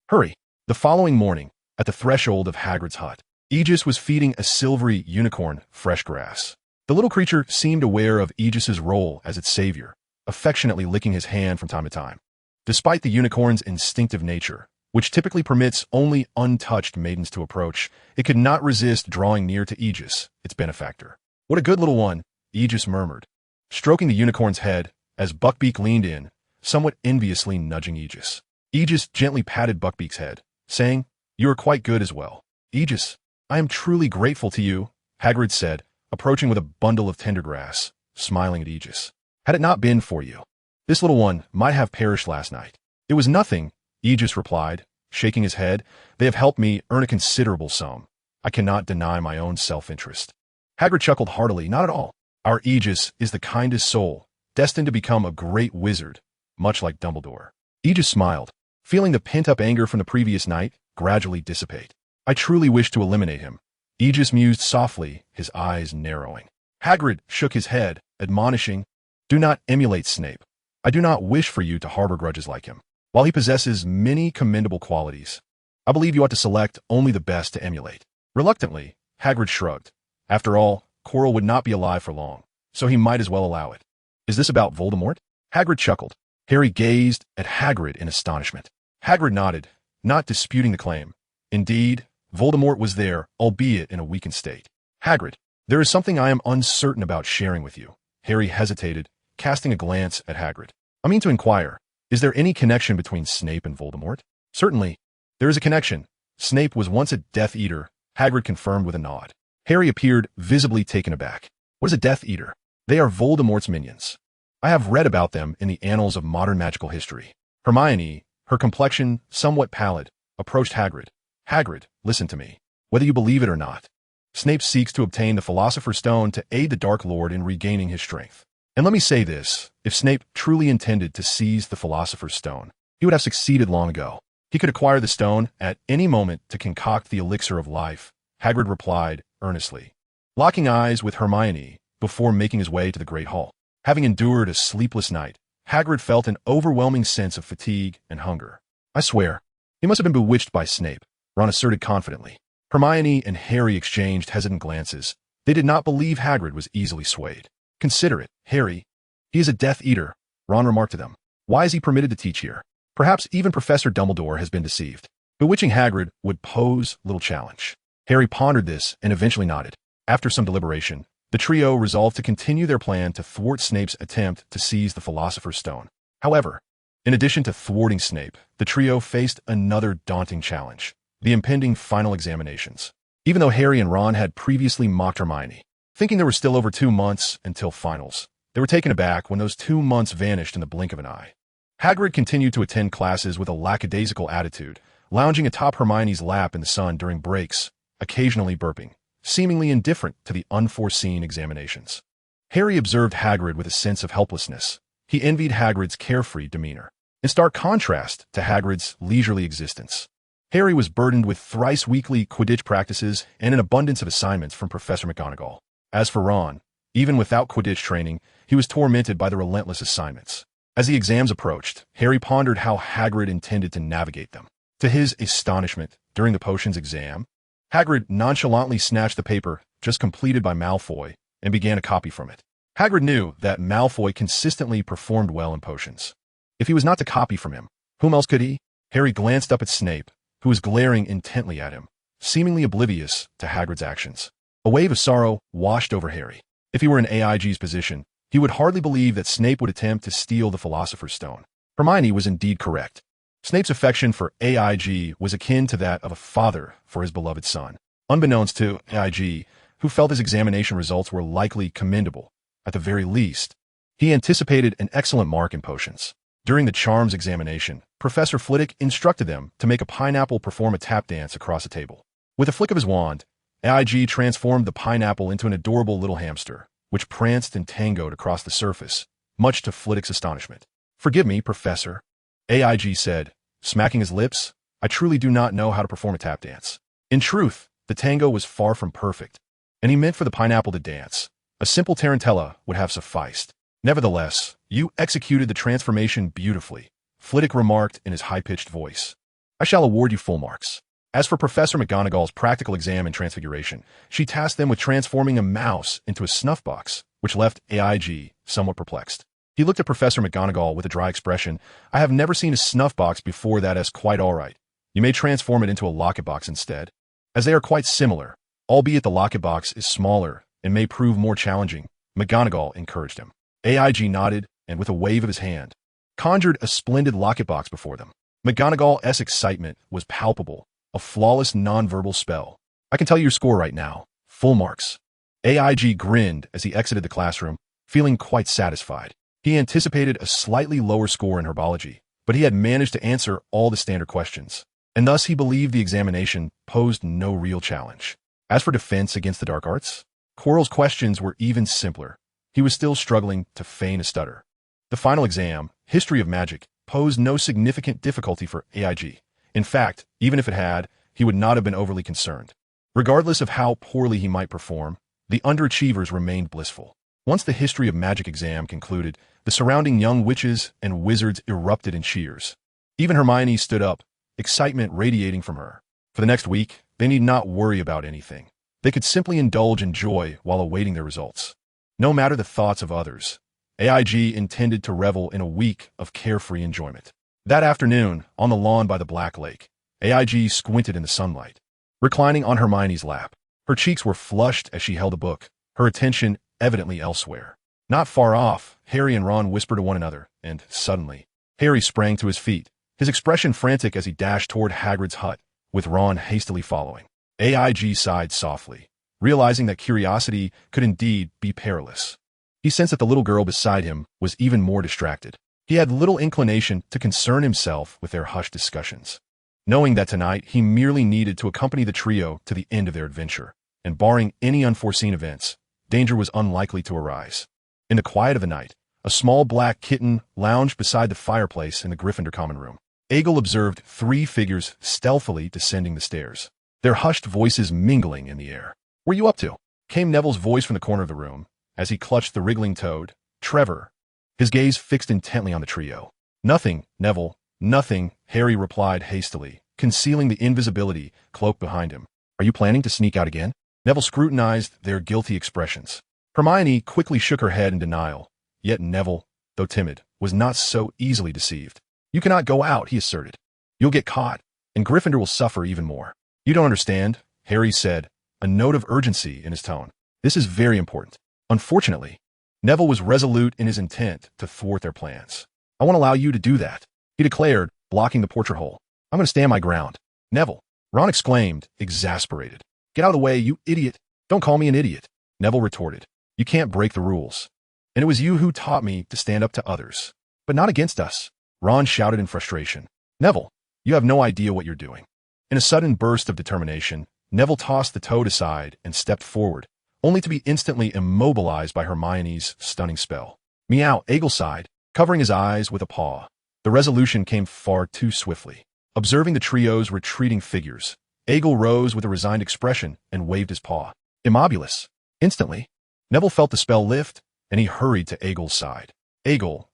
Hurry. The following morning, at the threshold of Hagrid's hut, Aegis was feeding a silvery unicorn fresh grass. The little creature seemed aware of Aegis's role as its savior, affectionately licking his hand from time to time. Despite the unicorn's instinctive nature, which typically permits only untouched maidens to approach, it could not resist drawing near to Aegis, its benefactor. "What a good little one," Aegis murmured, stroking the unicorn's head as Buckbeak leaned in, somewhat enviously nudging Aegis. Aegis gently patted Buckbeak's head, saying, "You are quite good as well." "Aegis, I am truly grateful to you," Hagrid said, approaching with a bundle of tender grass, smiling at Aegis. "Had it not been for you, this little one might have perished last night." "It was nothing," Aegis replied, shaking his head. "They have helped me earn a considerable sum. I cannot deny my own self-interest." Hagrid chuckled heartily. "Not at all. Our Aegis is the kindest soul, destined to become a great wizard, much like Dumbledore." Aegis smiled, feeling the pent-up anger from the previous night gradually dissipate. "I truly wish to eliminate him," Aegis mused softly, his eyes narrowing. Hagrid shook his head, admonishing, "Do not emulate Snape. I do not wish for you to harbor grudges like him. While he possesses many commendable qualities, I believe you ought to select only the best to emulate." Reluctantly, Hagrid shrugged. After all, Quirrell would not be alive for long, so he might as well allow it. "Is this about Voldemort?" Hagrid chuckled. Harry gazed at Hagrid in astonishment. Hagrid nodded, not disputing the claim. Indeed, Voldemort was there, albeit in a weakened state. "Hagrid, there is something I am uncertain about sharing with you." Harry hesitated, casting a glance at Hagrid. "I mean to inquire, is there any connection between Snape and Voldemort?" "Certainly, there is a connection. Snape was once a Death Eater," Hagrid confirmed with a nod. Harry appeared visibly taken aback. "What is a Death Eater?" "They are Voldemort's minions. I have read about them in the annals of modern magical history." Hermione, her complexion somewhat pallid, approached Hagrid. "Hagrid, listen to me. Whether you believe it or not, Snape seeks to obtain the Philosopher's Stone to aid the Dark Lord in regaining his strength. And let me say this, if Snape truly intended to seize the Philosopher's Stone, he would have succeeded long ago. He could acquire the stone at any moment to concoct the elixir of life," Hagrid replied earnestly, locking eyes with Hermione before making his way to the Great Hall. Having endured a sleepless night, Hagrid felt an overwhelming sense of fatigue and hunger. "I swear, he must have been bewitched by Snape," Ron asserted confidently. Hermione and Harry exchanged hesitant glances. They did not believe Hagrid was easily swayed. "Consider it, Harry. He is a Death Eater," Ron remarked to them. "Why is he permitted to teach here? Perhaps even Professor Dumbledore has been deceived." Bewitching Hagrid would pose little challenge. Harry pondered this and eventually nodded. After some deliberation, the trio resolved to continue their plan to thwart Snape's attempt to seize the Philosopher's Stone. However, in addition to thwarting Snape, the trio faced another daunting challenge: the impending final examinations. Even though Harry and Ron had previously mocked Hermione, thinking there were still over 2 months until finals, they were taken aback when those 2 months vanished in the blink of an eye. Hagrid continued to attend classes with a lackadaisical attitude, lounging atop Hermione's lap in the sun during breaks, occasionally burping, seemingly indifferent to the unforeseen examinations. Harry observed Hagrid with a sense of helplessness. He envied Hagrid's carefree demeanor, in stark contrast to Hagrid's leisurely existence. Harry was burdened with thrice-weekly Quidditch practices and an abundance of assignments from Professor McGonagall. As for Ron, even without Quidditch training, he was tormented by the relentless assignments. As the exams approached, Harry pondered how Hagrid intended to navigate them. To his astonishment, during the potions exam, Hagrid nonchalantly snatched the paper just completed by Malfoy and began a copy from it. Hagrid knew that Malfoy consistently performed well in potions. If he was not to copy from him, whom else could he? Harry glanced up at Snape, who was glaring intently at him, seemingly oblivious to Hagrid's actions. A wave of sorrow washed over Harry. If he were in AIG's position, he would hardly believe that Snape would attempt to steal the Philosopher's Stone. Hermione was indeed correct. Snape's affection for AIG was akin to that of a father for his beloved son. Unbeknownst to AIG, who felt his examination results were likely commendable, at the very least, he anticipated an excellent mark in potions. During the charms examination, Professor Flitwick instructed them to make a pineapple perform a tap dance across a table. With a flick of his wand, AIG transformed the pineapple into an adorable little hamster, which pranced and tangoed across the surface, much to Flitwick's astonishment. "Forgive me, Professor," AIG said, smacking his lips. "I truly do not know how to perform a tap dance." In truth, the tango was far from perfect, and he meant for the pineapple to dance. A simple tarantella would have sufficed. "Nevertheless, you executed the transformation beautifully," Flitwick remarked in his high-pitched voice. I shall award you full marks. As for Professor McGonagall's practical exam in Transfiguration, she tasked them with transforming a mouse into a snuff box, which left AIG somewhat perplexed. He looked at Professor McGonagall with a dry expression. I have never seen a snuff box before. That's quite all right. You may transform it into a locket box instead, as they are quite similar, albeit the locket box is smaller and may prove more challenging. McGonagall encouraged him. AIG nodded and, with a wave of his hand, conjured a splendid locket box before them. McGonagall's excitement was palpable, a flawless nonverbal spell. I can tell you your score right now. Full marks. AIG grinned as he exited the classroom, feeling quite satisfied. He anticipated a slightly lower score in herbology, but he had managed to answer all the standard questions, and thus he believed the examination posed no real challenge. As for defense against the dark arts, Quirrell's questions were even simpler. He was still struggling to feign a stutter. The final exam, History of Magic, posed no significant difficulty for AIG. In fact, even if it had, he would not have been overly concerned. Regardless of how poorly he might perform, the underachievers remained blissful. Once the History of Magic exam concluded, the surrounding young witches and wizards erupted in cheers. Even Hermione stood up, excitement radiating from her. For the next week, they need not worry about anything. They could simply indulge in joy while awaiting their results. No matter the thoughts of others, AIG intended to revel in a week of carefree enjoyment. That afternoon, on the lawn by the Black Lake, AIG squinted in the sunlight. Reclining on Hermione's lap, her cheeks were flushed as she held a book, her attention evidently elsewhere. Not far off, Harry and Ron whispered to one another, and, suddenly, Harry sprang to his feet, his expression frantic as he dashed toward Hagrid's hut, with Ron hastily following. AIG sighed softly, realizing that curiosity could indeed be perilous. He sensed that the little girl beside him was even more distracted. He had little inclination to concern himself with their hushed discussions, knowing that tonight he merely needed to accompany the trio to the end of their adventure, and barring any unforeseen events, danger was unlikely to arise. In the quiet of the night, a small black kitten lounged beside the fireplace in the Gryffindor common room. Egil observed 3 figures stealthily descending the stairs, their hushed voices mingling in the air. "What are you up to?" came Neville's voice from the corner of the room, as he clutched the wriggling toad. "Trevor," his gaze fixed intently on the trio. "Nothing, Neville, nothing," Harry replied hastily, concealing the invisibility cloak behind him. "Are you planning to sneak out again?" Neville scrutinized their guilty expressions. Hermione quickly shook her head in denial, yet Neville, though timid, was not so easily deceived. "You cannot go out," he asserted. "You'll get caught, and Gryffindor will suffer even more." "You don't understand," Harry said, a note of urgency in his tone. "This is very important." Unfortunately, Neville was resolute in his intent to thwart their plans. "I won't allow you to do that," he declared, blocking the portrait hole. "I'm going to stand my ground." "Neville," Ron exclaimed, exasperated. "Get out of the way, you idiot." "Don't call me an idiot," Neville retorted. "You can't break the rules. And it was you who taught me to stand up to others. But not against us," Ron shouted in frustration. "Neville, you have no idea what you're doing." In a sudden burst of determination, Neville tossed the toad aside and stepped forward, only to be instantly immobilized by Hermione's stunning spell. "Meow," Egil sighed, covering his eyes with a paw. The resolution came far too swiftly. Observing the trio's retreating figures, Egil rose with a resigned expression and waved his paw. "Immobilis." Instantly, Neville felt the spell lift, and he hurried to Egil's side. "Egil,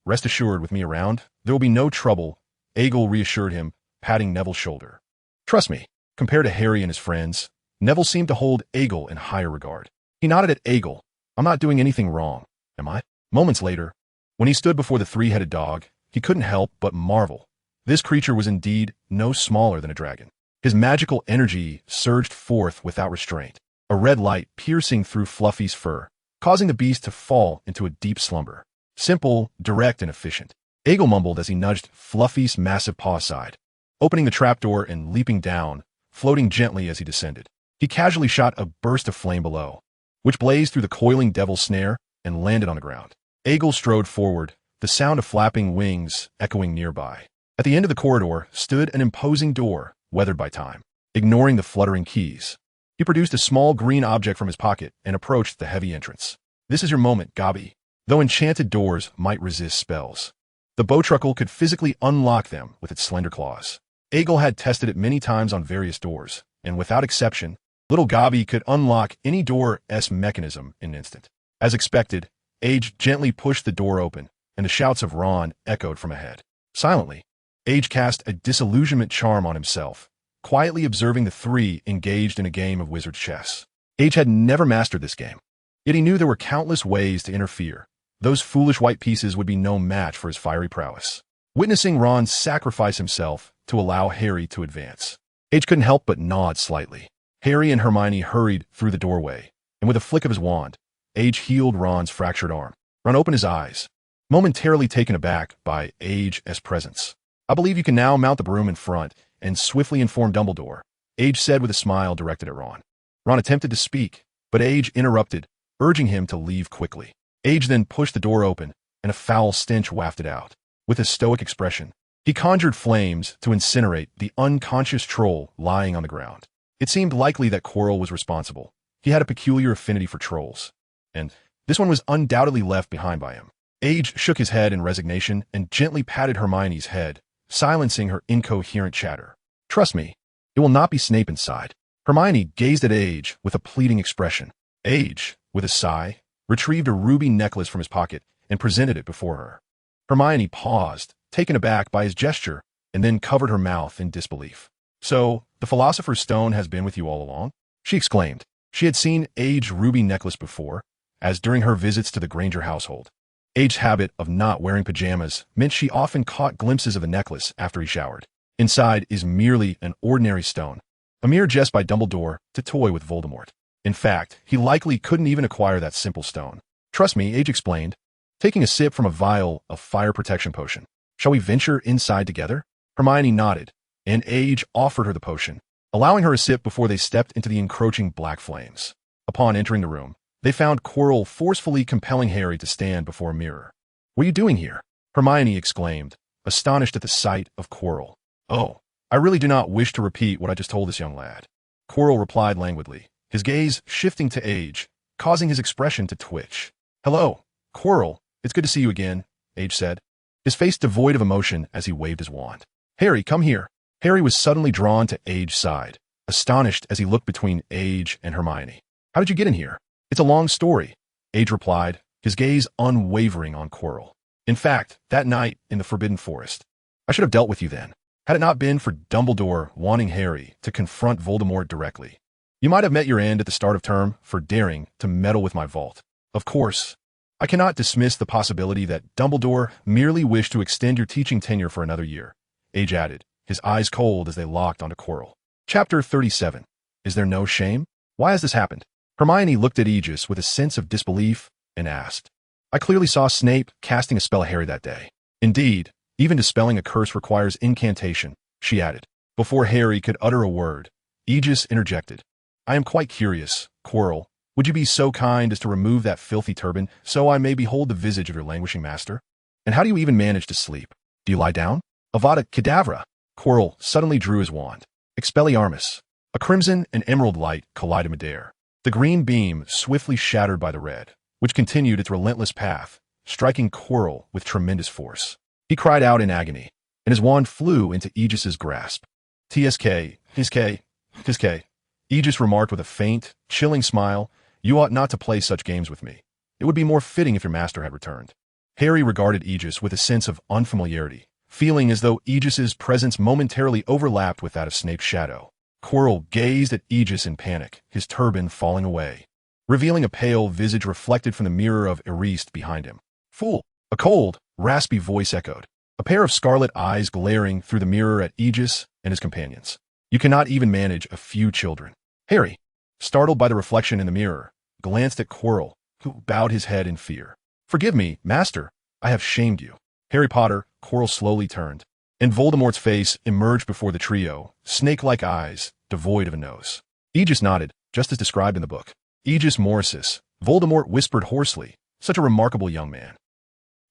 rest assured with me around, there will be no trouble," Egil reassured him, patting Neville's shoulder. "Trust me." Compared to Harry and his friends, Neville seemed to hold Egil in higher regard. He nodded at Egil. "I'm not doing anything wrong, am I?" Moments later, when he stood before the 3-headed dog, he couldn't help but marvel. This creature was indeed no smaller than a dragon. His magical energy surged forth without restraint, a red light piercing through Fluffy's fur, causing the beast to fall into a deep slumber. Simple, direct, and efficient. Egil mumbled as he nudged Fluffy's massive paw aside, opening the trapdoor and leaping down, floating gently as he descended. He casually shot a burst of flame below, which blazed through the coiling devil's snare and landed on the ground. Egil strode forward, the sound of flapping wings echoing nearby. At the end of the corridor stood an imposing door, weathered by time. Ignoring the fluttering keys, he produced a small green object from his pocket and approached the heavy entrance. "This is your moment, Gobby." Though enchanted doors might resist spells, the bowtruckle could physically unlock them with its slender claws. Egil had tested it many times on various doors, and without exception, little Gobby could unlock any door's mechanism in an instant. As expected, Age gently pushed the door open, and the shouts of Ron echoed from ahead. Silently, Age cast a disillusionment charm on himself, quietly observing the three engaged in a game of wizard chess. Age had never mastered this game, yet he knew there were countless ways to interfere. Those foolish white pieces would be no match for his fiery prowess. Witnessing Ron sacrifice himself to allow Harry to advance, Age couldn't help but nod slightly. Harry and Hermione hurried through the doorway, and with a flick of his wand, Age healed Ron's fractured arm. Ron opened his eyes, momentarily taken aback by Age's presence. "I believe you can now mount the broom in front and swiftly inform Dumbledore," Age said with a smile directed at Ron. Ron attempted to speak, but Age interrupted, urging him to leave quickly. Age then pushed the door open, and a foul stench wafted out. With a stoic expression, he conjured flames to incinerate the unconscious troll lying on the ground. It seemed likely that Quirrell was responsible. He had a peculiar affinity for trolls, and this one was undoubtedly left behind by him. Age shook his head in resignation and gently patted Hermione's head, silencing her incoherent chatter. "Trust me, it will not be Snape inside." Hermione gazed at Age with a pleading expression. Age, with a sigh, retrieved a ruby necklace from his pocket and presented it before her. Hermione paused, taken aback by his gesture, and then covered her mouth in disbelief. "So, the Philosopher's Stone has been with you all along?" she exclaimed. She had seen Age's ruby necklace before, as during her visits to the Granger household. Age's habit of not wearing pajamas meant she often caught glimpses of the necklace after he showered. Inside is merely an ordinary stone, a mere jest by Dumbledore to toy with Voldemort. In fact, he likely couldn't even acquire that simple stone. "Trust me," Age explained, taking a sip from a vial of fire protection potion. "Shall we venture inside together?" Hermione nodded, and Age offered her the potion, allowing her a sip before they stepped into the encroaching black flames. Upon entering the room, they found Quirrell forcefully compelling Harry to stand before a mirror. "What are you doing here?" Hermione exclaimed, astonished at the sight of Quirrell. "Oh, I really do not wish to repeat what I just told this young lad," Quirrell replied languidly, his gaze shifting to Age, causing his expression to twitch. "Hello, Quirrell, it's good to see you again," Age said, his face devoid of emotion as he waved his wand. "Harry, come here." Harry was suddenly drawn to Age's side, astonished as he looked between Age and Hermione. "How did you get in here?" "It's a long story," Age replied, his gaze unwavering on Quirrell. "In fact, that night in the Forbidden Forest, I should have dealt with you then, had it not been for Dumbledore wanting Harry to confront Voldemort directly. You might have met your end at the start of term for daring to meddle with my vault. Of course, I cannot dismiss the possibility that Dumbledore merely wished to extend your teaching tenure for another year," Age added, his eyes cold as they locked onto Quirrell. Chapter 37. Is there no shame? Why has this happened? Hermione looked at Aegis with a sense of disbelief and asked, "I clearly saw Snape casting a spell at Harry that day." "Indeed, even dispelling a curse requires incantation," she added. Before Harry could utter a word, Aegis interjected. "I am quite curious, Quirrell. Would you be so kind as to remove that filthy turban so I may behold the visage of your languishing master? And how do you even manage to sleep? Do you lie down?" "Avada Kedavra!" Quirrell suddenly drew his wand. Expelliarmus. A crimson and emerald light collided midair. The green beam swiftly shattered by the red, which continued its relentless path, striking Quirrell with tremendous force. He cried out in agony, and his wand flew into Aegis's grasp. "TSK, TSK, TSK," Aegis remarked with a faint, chilling smile. "You ought not to play such games with me. It would be more fitting if your master had returned." Harry regarded Aegis with a sense of unfamiliarity, feeling as though Aegis's presence momentarily overlapped with that of Snape's shadow. Quirrell gazed at Aegis in panic, his turban falling away, revealing a pale visage reflected from the mirror of Eriste behind him. "Fool!" A cold, raspy voice echoed, a pair of scarlet eyes glaring through the mirror at Aegis and his companions. "You cannot even manage a few children." Harry, startled by the reflection in the mirror, glanced at Quirrell, who bowed his head in fear. "Forgive me, master, I have shamed you." "Harry Potter," Quirrell slowly turned, and Voldemort's face emerged before the trio, snake-like eyes, devoid of a nose. Aegis nodded, just as described in the book. "Aegis Morrisis," Voldemort whispered hoarsely, "such a remarkable young man."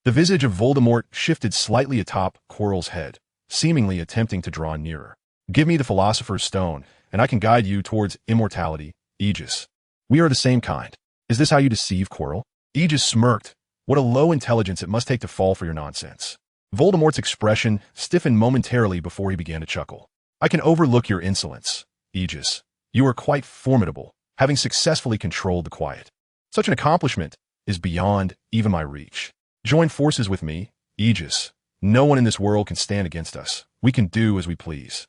The visage of Voldemort shifted slightly atop Quirrell's head, seemingly attempting to draw nearer. "Give me the Philosopher's Stone, and I can guide you towards immortality, Aegis. We are the same kind. Is this how you deceive Quirrell?" Aegis smirked. "What a low intelligence it must take to fall for your nonsense." Voldemort's expression stiffened momentarily before he began to chuckle. "I can overlook your insolence, Aegis. You are quite formidable, having successfully controlled the quiet. Such an accomplishment is beyond even my reach. Join forces with me, Aegis, No one in this world can stand against us. We can do as we please.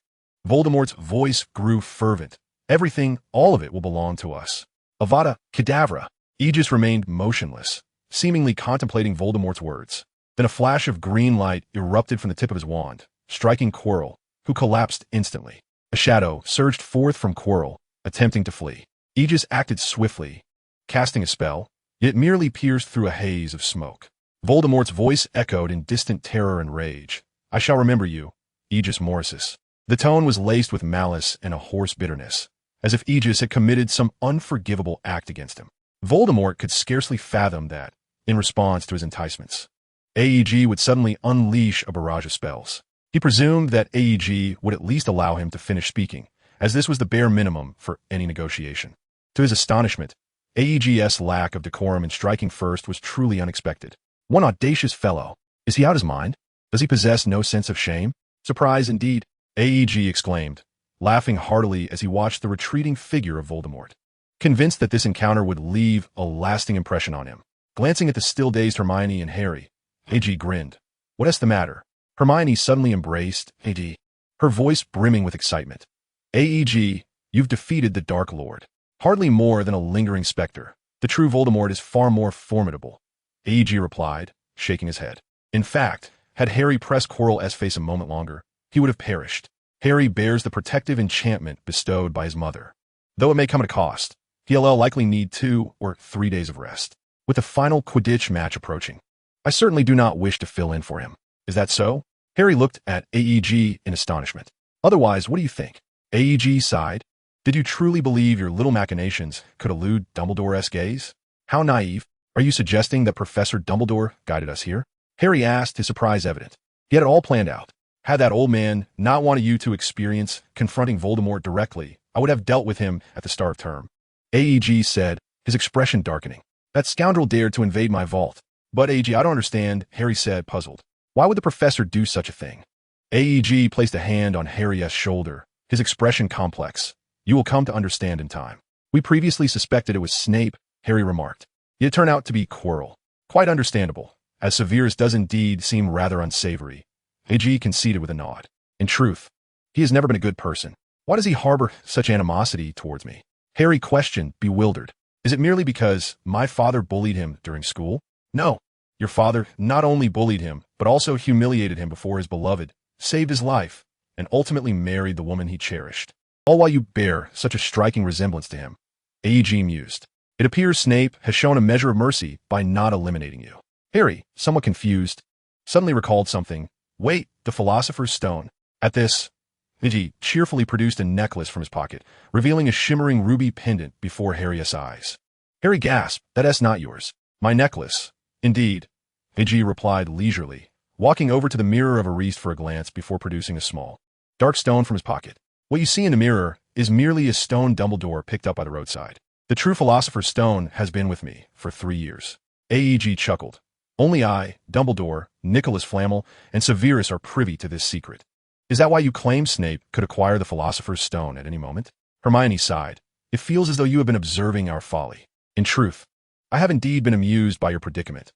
Voldemort's voice grew fervent. Everything, all of it, will belong to us. Avada Kedavra. Aegis remained motionless, seemingly contemplating Voldemort's words. Then a flash of green light erupted from the tip of his wand, striking Quirrell, who collapsed instantly. A shadow surged forth from Quirrell, attempting to flee. Aegis acted swiftly, casting a spell, yet merely pierced through a haze of smoke. Voldemort's voice echoed in distant terror and rage. I shall remember you, Aegis Morrisis. The tone was laced with malice and a hoarse bitterness, as if Aegis had committed some unforgivable act against him. Voldemort could scarcely fathom that, in response to his enticements, AEG would suddenly unleash a barrage of spells. He presumed that AEG would at least allow him to finish speaking, as this was the bare minimum for any negotiation. To his astonishment, AEG's lack of decorum in striking first was truly unexpected. One audacious fellow. Is he out his mind? Does he possess no sense of shame? Surprise indeed, AEG exclaimed, laughing heartily as he watched the retreating figure of Voldemort. Convinced that this encounter would leave a lasting impression on him. Glancing at the still-dazed Hermione and Harry, AG grinned. What is the matter? Hermione suddenly embraced AG, her voice brimming with excitement. AEG, you've defeated the Dark Lord. Hardly more than a lingering specter. The true Voldemort is far more formidable, AEG replied, shaking his head. In fact, had Harry pressed Quirrell's face a moment longer, he would have perished. Harry bears the protective enchantment bestowed by his mother. Though it may come at a cost, he'll likely need 2 or 3 days of rest. With the final Quidditch match approaching, I certainly do not wish to fill in for him. Is that so? Harry looked at AEG in astonishment. Otherwise, what do you think? AEG sighed. Did you truly believe your little machinations could elude Dumbledore's gaze? How naive. Are you suggesting that Professor Dumbledore guided us here? Harry asked, his surprise evident. He had it all planned out. Had that old man not wanted you to experience confronting Voldemort directly, I would have dealt with him at the start of term. AEG said, his expression darkening. That scoundrel dared to invade my vault. But AEG, I don't understand, Harry said, puzzled. Why would the professor do such a thing? AEG placed a hand on Harry's shoulder, his expression complex. You will come to understand in time. We previously suspected it was Snape, Harry remarked. Yet it turned out to be Quirrell. Quite understandable, as Severus does indeed seem rather unsavory. AG conceded with a nod. In truth, he has never been a good person. Why does he harbor such animosity towards me? Harry questioned, bewildered. Is it merely because my father bullied him during school? No. Your father not only bullied him, but also humiliated him before his beloved, saved his life, and ultimately married the woman he cherished. All while you bear such a striking resemblance to him. AEG mused. It appears Snape has shown a measure of mercy by not eliminating you. Harry, somewhat confused, suddenly recalled something. Wait, the Philosopher's Stone. At this, AEG cheerfully produced a necklace from his pocket, revealing a shimmering ruby pendant before Harry's eyes. Harry gasped, that's not yours. My necklace. Indeed, AEG replied leisurely, walking over to the mirror of Ariste for a glance before producing a small, dark stone from his pocket. What you see in the mirror is merely a stone Dumbledore picked up by the roadside. The true Philosopher's Stone has been with me for 3 years. AEG chuckled. Only I, Dumbledore, Nicholas Flamel, and Severus are privy to this secret. Is that why you claim Snape could acquire the Philosopher's Stone at any moment? Hermione sighed. It feels as though you have been observing our folly. In truth, I have indeed been amused by your predicament.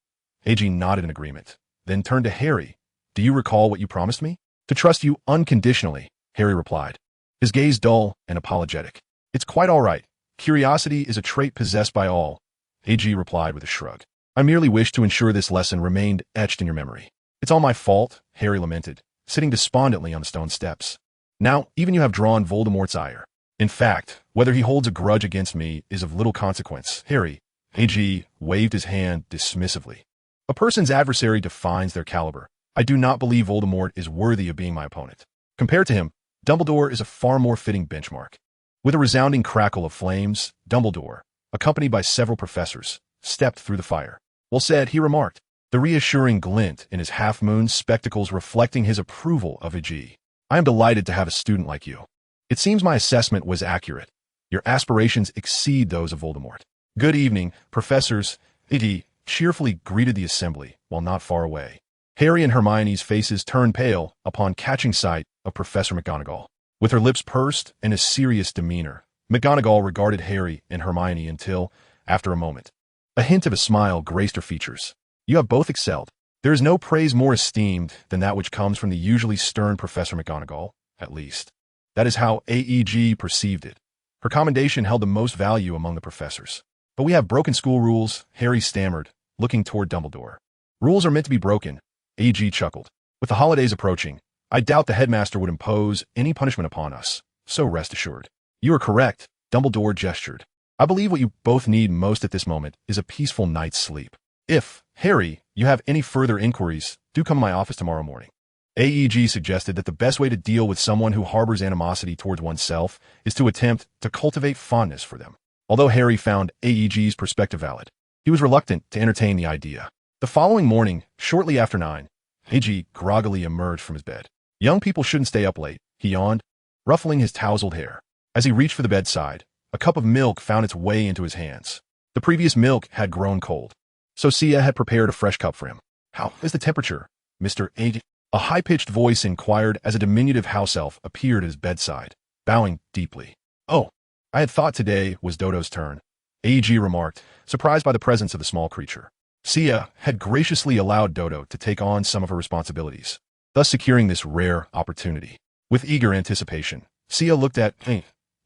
AG nodded in agreement, then turned to Harry. Do you recall what you promised me? To trust you unconditionally, Harry replied, his gaze dull and apologetic. It's quite all right. Curiosity is a trait possessed by all, AG replied with a shrug. I merely wish to ensure this lesson remained etched in your memory. It's all my fault, Harry lamented, sitting despondently on the stone steps. Now, even you have drawn Voldemort's ire. In fact, whether he holds a grudge against me is of little consequence. Harry, AG waved his hand dismissively. A person's adversary defines their caliber. I do not believe Voldemort is worthy of being my opponent. Compared to him, Dumbledore is a far more fitting benchmark. With a resounding crackle of flames, Dumbledore, accompanied by several professors, stepped through the fire. Well said, he remarked, the reassuring glint in his half-moon spectacles reflecting his approval of AG. I am delighted to have a student like you. It seems my assessment was accurate. Your aspirations exceed those of Voldemort. Good evening, professors. AG cheerfully greeted the assembly, while not far away. Harry and Hermione's faces turned pale upon catching sight of Professor McGonagall. With her lips pursed and a serious demeanor, McGonagall regarded Harry and Hermione until, after a moment, a hint of a smile graced her features. You have both excelled. There is no praise more esteemed than that which comes from the usually stern Professor McGonagall, at least. That is how AEG perceived it. Her commendation held the most value among the professors. But we have broken school rules, Harry stammered, looking toward Dumbledore. Rules are meant to be broken, AEG chuckled. With the holidays approaching, I doubt the headmaster would impose any punishment upon us, so rest assured. You are correct, Dumbledore gestured. I believe what you both need most at this moment is a peaceful night's sleep. If, Harry, you have any further inquiries, do come to my office tomorrow morning. AEG suggested that the best way to deal with someone who harbors animosity towards oneself is to attempt to cultivate fondness for them. Although Harry found AEG's perspective valid, he was reluctant to entertain the idea. The following morning, shortly after 9, AEG groggily emerged from his bed. Young people shouldn't stay up late, he yawned, ruffling his tousled hair. As he reached for the bedside, a cup of milk found its way into his hands. The previous milk had grown cold, so Sia had prepared a fresh cup for him. How is the temperature, Mr. AEG? A high-pitched voice inquired as a diminutive house elf appeared at his bedside, bowing deeply. Oh, I had thought today was Dodo's turn, AEG remarked, surprised by the presence of the small creature. Sia had graciously allowed Dodo to take on some of her responsibilities, thus securing this rare opportunity. With eager anticipation, Sia looked at,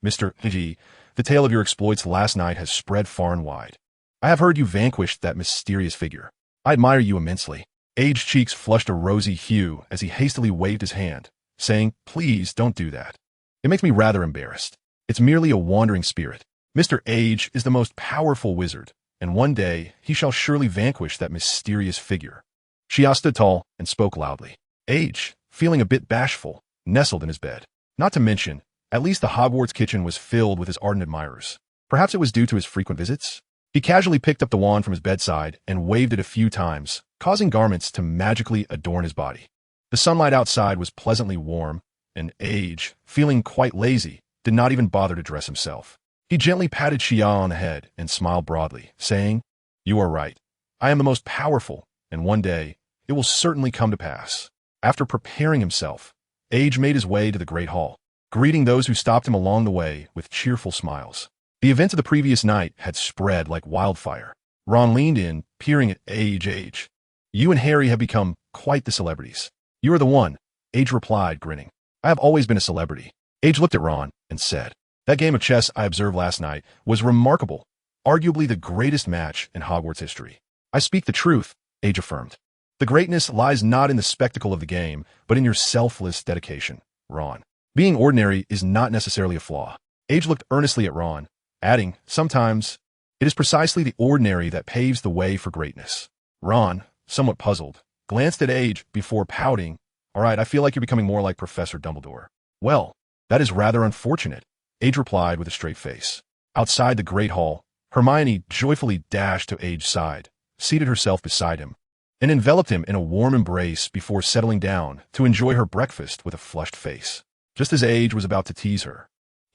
Mr. AEG, the tale of your exploits last night has spread far and wide. I have heard you vanquished that mysterious figure. I admire you immensely. AEG's cheeks flushed a rosy hue as he hastily waved his hand, saying, Please don't do that. It makes me rather embarrassed. It's merely a wandering spirit. Mr. AEG is the most powerful wizard, and one day he shall surely vanquish that mysterious figure. Shia stood tall and spoke loudly. AEG, feeling a bit bashful, nestled in his bed. Not to mention, at least the Hogwarts kitchen was filled with his ardent admirers. Perhaps it was due to his frequent visits? He casually picked up the wand from his bedside and waved it a few times, causing garments to magically adorn his body. The sunlight outside was pleasantly warm, and AEG, feeling quite lazy, did not even bother to dress himself. He gently patted Shia on the head and smiled broadly, saying, You are right. I am the most powerful, and one day it will certainly come to pass. After preparing himself, AEG made his way to the Great Hall, greeting those who stopped him along the way with cheerful smiles. The events of the previous night had spread like wildfire. Ron leaned in, peering at AEG. You and Harry have become quite the celebrities. You are the one, AEG replied, grinning. I have always been a celebrity. AEG looked at Ron and said, That game of chess I observed last night was remarkable, arguably the greatest match in Hogwarts history. I speak the truth, AEG affirmed. The greatness lies not in the spectacle of the game, but in your selfless dedication, Ron. Being ordinary is not necessarily a flaw. AEG looked earnestly at Ron, adding, Sometimes it is precisely the ordinary that paves the way for greatness. Ron, somewhat puzzled, glanced at AEG before pouting, All right, I feel like you're becoming more like Professor Dumbledore. Well, that is rather unfortunate, AEG replied with a straight face. Outside the Great Hall, Hermione joyfully dashed to AEG's side, seated herself beside him, and enveloped him in a warm embrace before settling down to enjoy her breakfast with a flushed face. Just as AEG was about to tease her,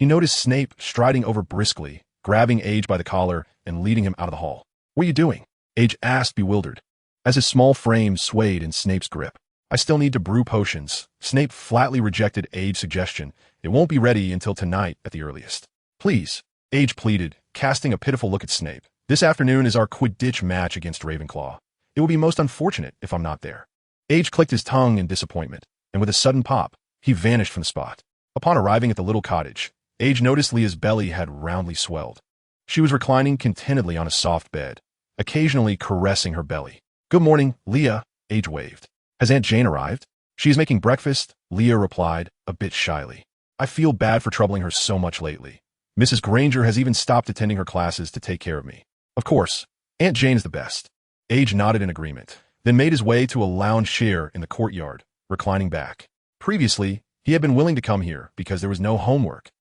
he noticed Snape striding over briskly, grabbing AEG by the collar and leading him out of the hall. What are you doing? AEG asked, bewildered, as his small frame swayed in Snape's grip. I still need to brew potions. Snape flatly rejected AEG's suggestion. It won't be ready until tonight at the earliest. Please, AEG pleaded, casting a pitiful look at Snape. This afternoon is our Quidditch match against Ravenclaw. It will be most unfortunate if I'm not there. AEG clicked his tongue in disappointment, and with a sudden pop, he vanished from the spot. Upon arriving at the little cottage, AEG noticed Leah's belly had roundly swelled. She was reclining contentedly on a soft bed, occasionally caressing her belly. Good morning, Leah, AEG waved. Has Aunt Jane arrived? She is making breakfast, Leah replied, a bit shyly. I feel bad for troubling her so much lately. Mrs. Granger has even stopped attending her classes to take care of me. Of course, Aunt Jane is the best. AEG nodded in agreement, then made his way to a lounge chair in the courtyard, reclining back. Previously, he had been willing to come here because there was no homework.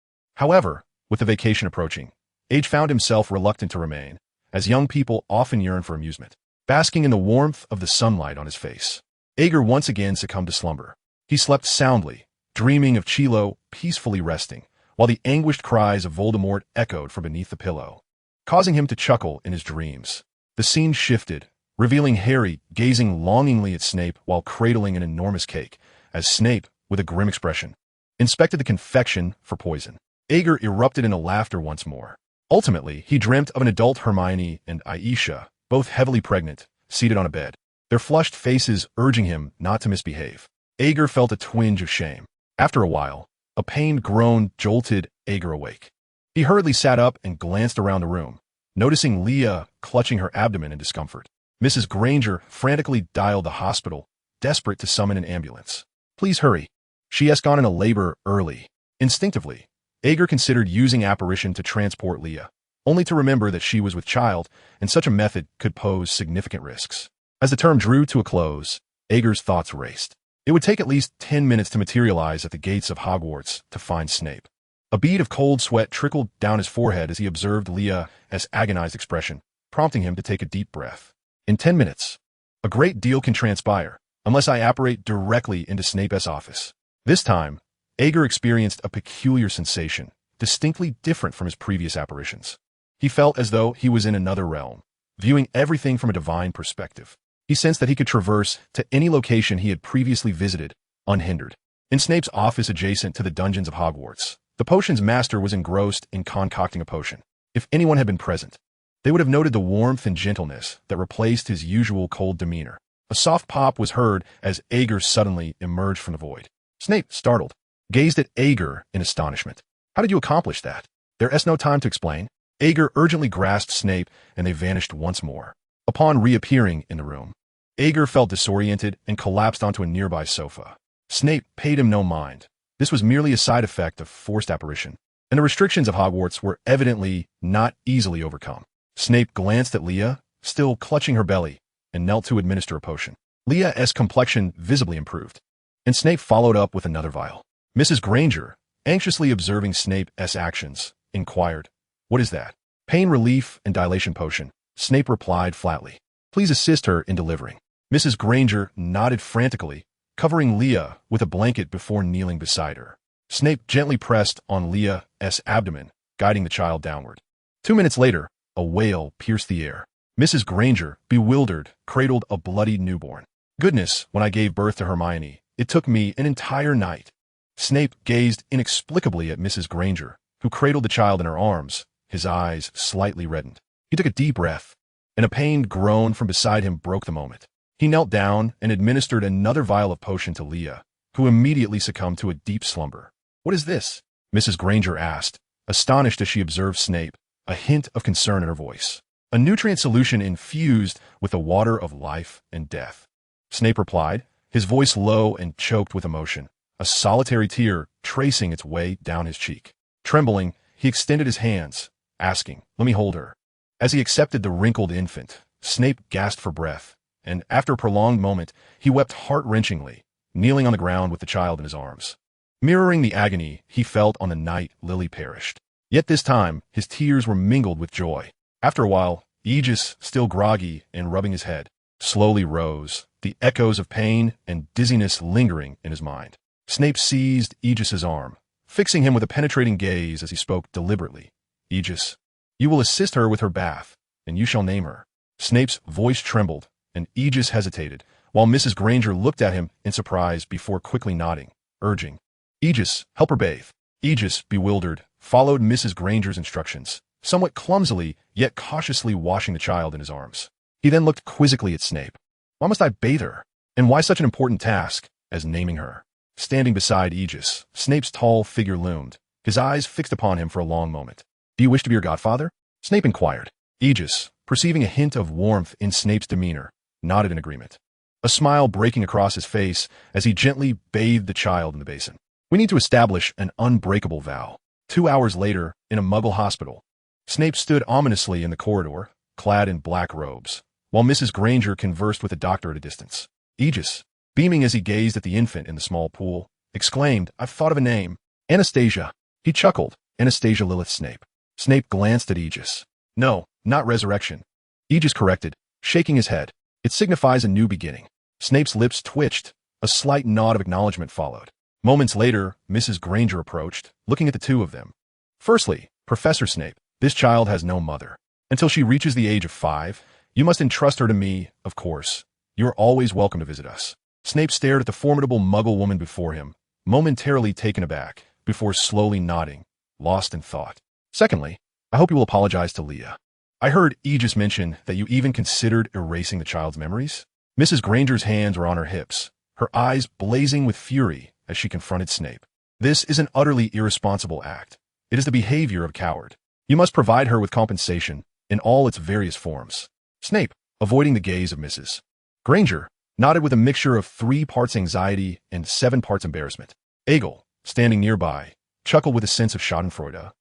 However, with the vacation approaching, AEG found himself reluctant to remain, as young people often yearn for amusement. Basking in the warmth of the sunlight on his face, Aeger once again succumbed to slumber. He slept soundly, dreaming of Chilo peacefully resting, while the anguished cries of Voldemort echoed from beneath the pillow, causing him to chuckle in his dreams. The scene shifted, revealing Harry gazing longingly at Snape while cradling an enormous cake, as Snape, with a grim expression, inspected the confection for poison. Aeger erupted into laughter once more. Ultimately, he dreamt of an adult Hermione and Aisha, both heavily pregnant, seated on a bed. their flushed faces urging him not to misbehave. Aeger felt a twinge of shame. After a while, a pained groan jolted Aeger awake. He hurriedly sat up and glanced around the room, noticing Leah clutching her abdomen in discomfort. Mrs. Granger frantically dialed the hospital, desperate to summon an ambulance. "Please hurry. She has gone into labor early." Instinctively, Aeger considered using apparition to transport Leah, only to remember that she was with child, and such a method could pose significant risks. As the term drew to a close, Aeger's thoughts raced. It would take at least 10 minutes to materialize at the gates of Hogwarts to find Snape. A bead of cold sweat trickled down his forehead as he observed Leah's agonized expression, prompting him to take a deep breath. In 10 minutes, a great deal can transpire, unless I apparate directly into Snape's office. This time, Aeger experienced a peculiar sensation, distinctly different from his previous apparitions. He felt as though he was in another realm, viewing everything from a divine perspective. He sensed that he could traverse to any location he had previously visited, unhindered. In Snape's office adjacent to the dungeons of Hogwarts, the potion's master was engrossed in concocting a potion. If anyone had been present, they would have noted the warmth and gentleness that replaced his usual cold demeanor. A soft pop was heard as Aeger suddenly emerged from the void. Snape, startled, gazed at Aeger in astonishment. "How did you accomplish that?" "There's no time to explain." Aeger urgently grasped Snape, and they vanished once more. Upon reappearing in the room, Aeger felt disoriented and collapsed onto a nearby sofa. Snape paid him no mind. This was merely a side effect of forced apparition, and the restrictions of Hogwarts were evidently not easily overcome. Snape glanced at Leah, still clutching her belly, and knelt to administer a potion. Leah's complexion visibly improved, and Snape followed up with another vial. Mrs. Granger, anxiously observing Snape's actions, inquired, "What is that?" "Pain relief and dilation potion," Snape replied flatly. "Please assist her in delivering." Mrs. Granger nodded frantically, covering Leah with a blanket before kneeling beside her. Snape gently pressed on Leah's abdomen, guiding the child downward. 2 minutes later, a wail pierced the air. Mrs. Granger, bewildered, cradled a bloody newborn. "Goodness, when I gave birth to Hermione, it took me an entire night." Snape gazed inexplicably at Mrs. Granger, who cradled the child in her arms, his eyes slightly reddened. He took a deep breath, and a pained groan from beside him broke the moment. He knelt down and administered another vial of potion to Leah, who immediately succumbed to a deep slumber. "What is this?" Mrs. Granger asked, astonished as she observed Snape, a hint of concern in her voice. "A nutrient solution infused with the water of life and death," Snape replied, his voice low and choked with emotion, a solitary tear tracing its way down his cheek. Trembling, he extended his hands, asking, "Let me hold her." As he accepted the wrinkled infant, Snape gasped for breath, and after a prolonged moment, he wept heart-wrenchingly, kneeling on the ground with the child in his arms, mirroring the agony he felt on the night Lily perished. Yet this time, his tears were mingled with joy. After a while, Aegis, still groggy and rubbing his head, slowly rose, the echoes of pain and dizziness lingering in his mind. Snape seized Aegis's arm, fixing him with a penetrating gaze as he spoke deliberately. "Aegis, you will assist her with her bath, and you shall name her." Snape's voice trembled, and Aegis hesitated, while Mrs. Granger looked at him in surprise before quickly nodding, urging, "Aegis, help her bathe." Aegis, bewildered, followed Mrs. Granger's instructions, somewhat clumsily yet cautiously washing the child in his arms. He then looked quizzically at Snape. "Why must I bathe her? And why such an important task as naming her?" Standing beside Aegis, Snape's tall figure loomed, his eyes fixed upon him for a long moment. "Do you wish to be her godfather?" Snape inquired. Aegis, perceiving a hint of warmth in Snape's demeanor, nodded in agreement, a smile breaking across his face as he gently bathed the child in the basin. "We need to establish an unbreakable vow." 2 hours later, in a Muggle hospital, Snape stood ominously in the corridor, clad in black robes, while Mrs. Granger conversed with the doctor at a distance. Aegis, beaming as he gazed at the infant in the small pool, exclaimed, "I've thought of a name. Anastasia." He chuckled, "Anastasia Lilith Snape." Snape glanced at Aegis. "No, not resurrection," Aegis corrected, shaking his head. "It signifies a new beginning." Snape's lips twitched. A slight nod of acknowledgement followed. Moments later, Mrs. Granger approached, looking at the two of them. "Firstly, Professor Snape, this child has no mother. Until she reaches the age of 5, you must entrust her to me, of course. You are always welcome to visit us." Snape stared at the formidable Muggle woman before him, momentarily taken aback, before slowly nodding, lost in thought. "Secondly, I hope you will apologize to Leah. I heard Aegis mention that you even considered erasing the child's memories." Mrs. Granger's hands were on her hips, her eyes blazing with fury as she confronted Snape. This is an utterly irresponsible act. It is the behavior of a coward. You must provide her with compensation in all its various forms. Snape, avoiding the gaze of Mrs. Granger, nodded with a mixture of 3 parts anxiety and 7 parts embarrassment. Egil, standing nearby, chuckled with a sense of schadenfreude,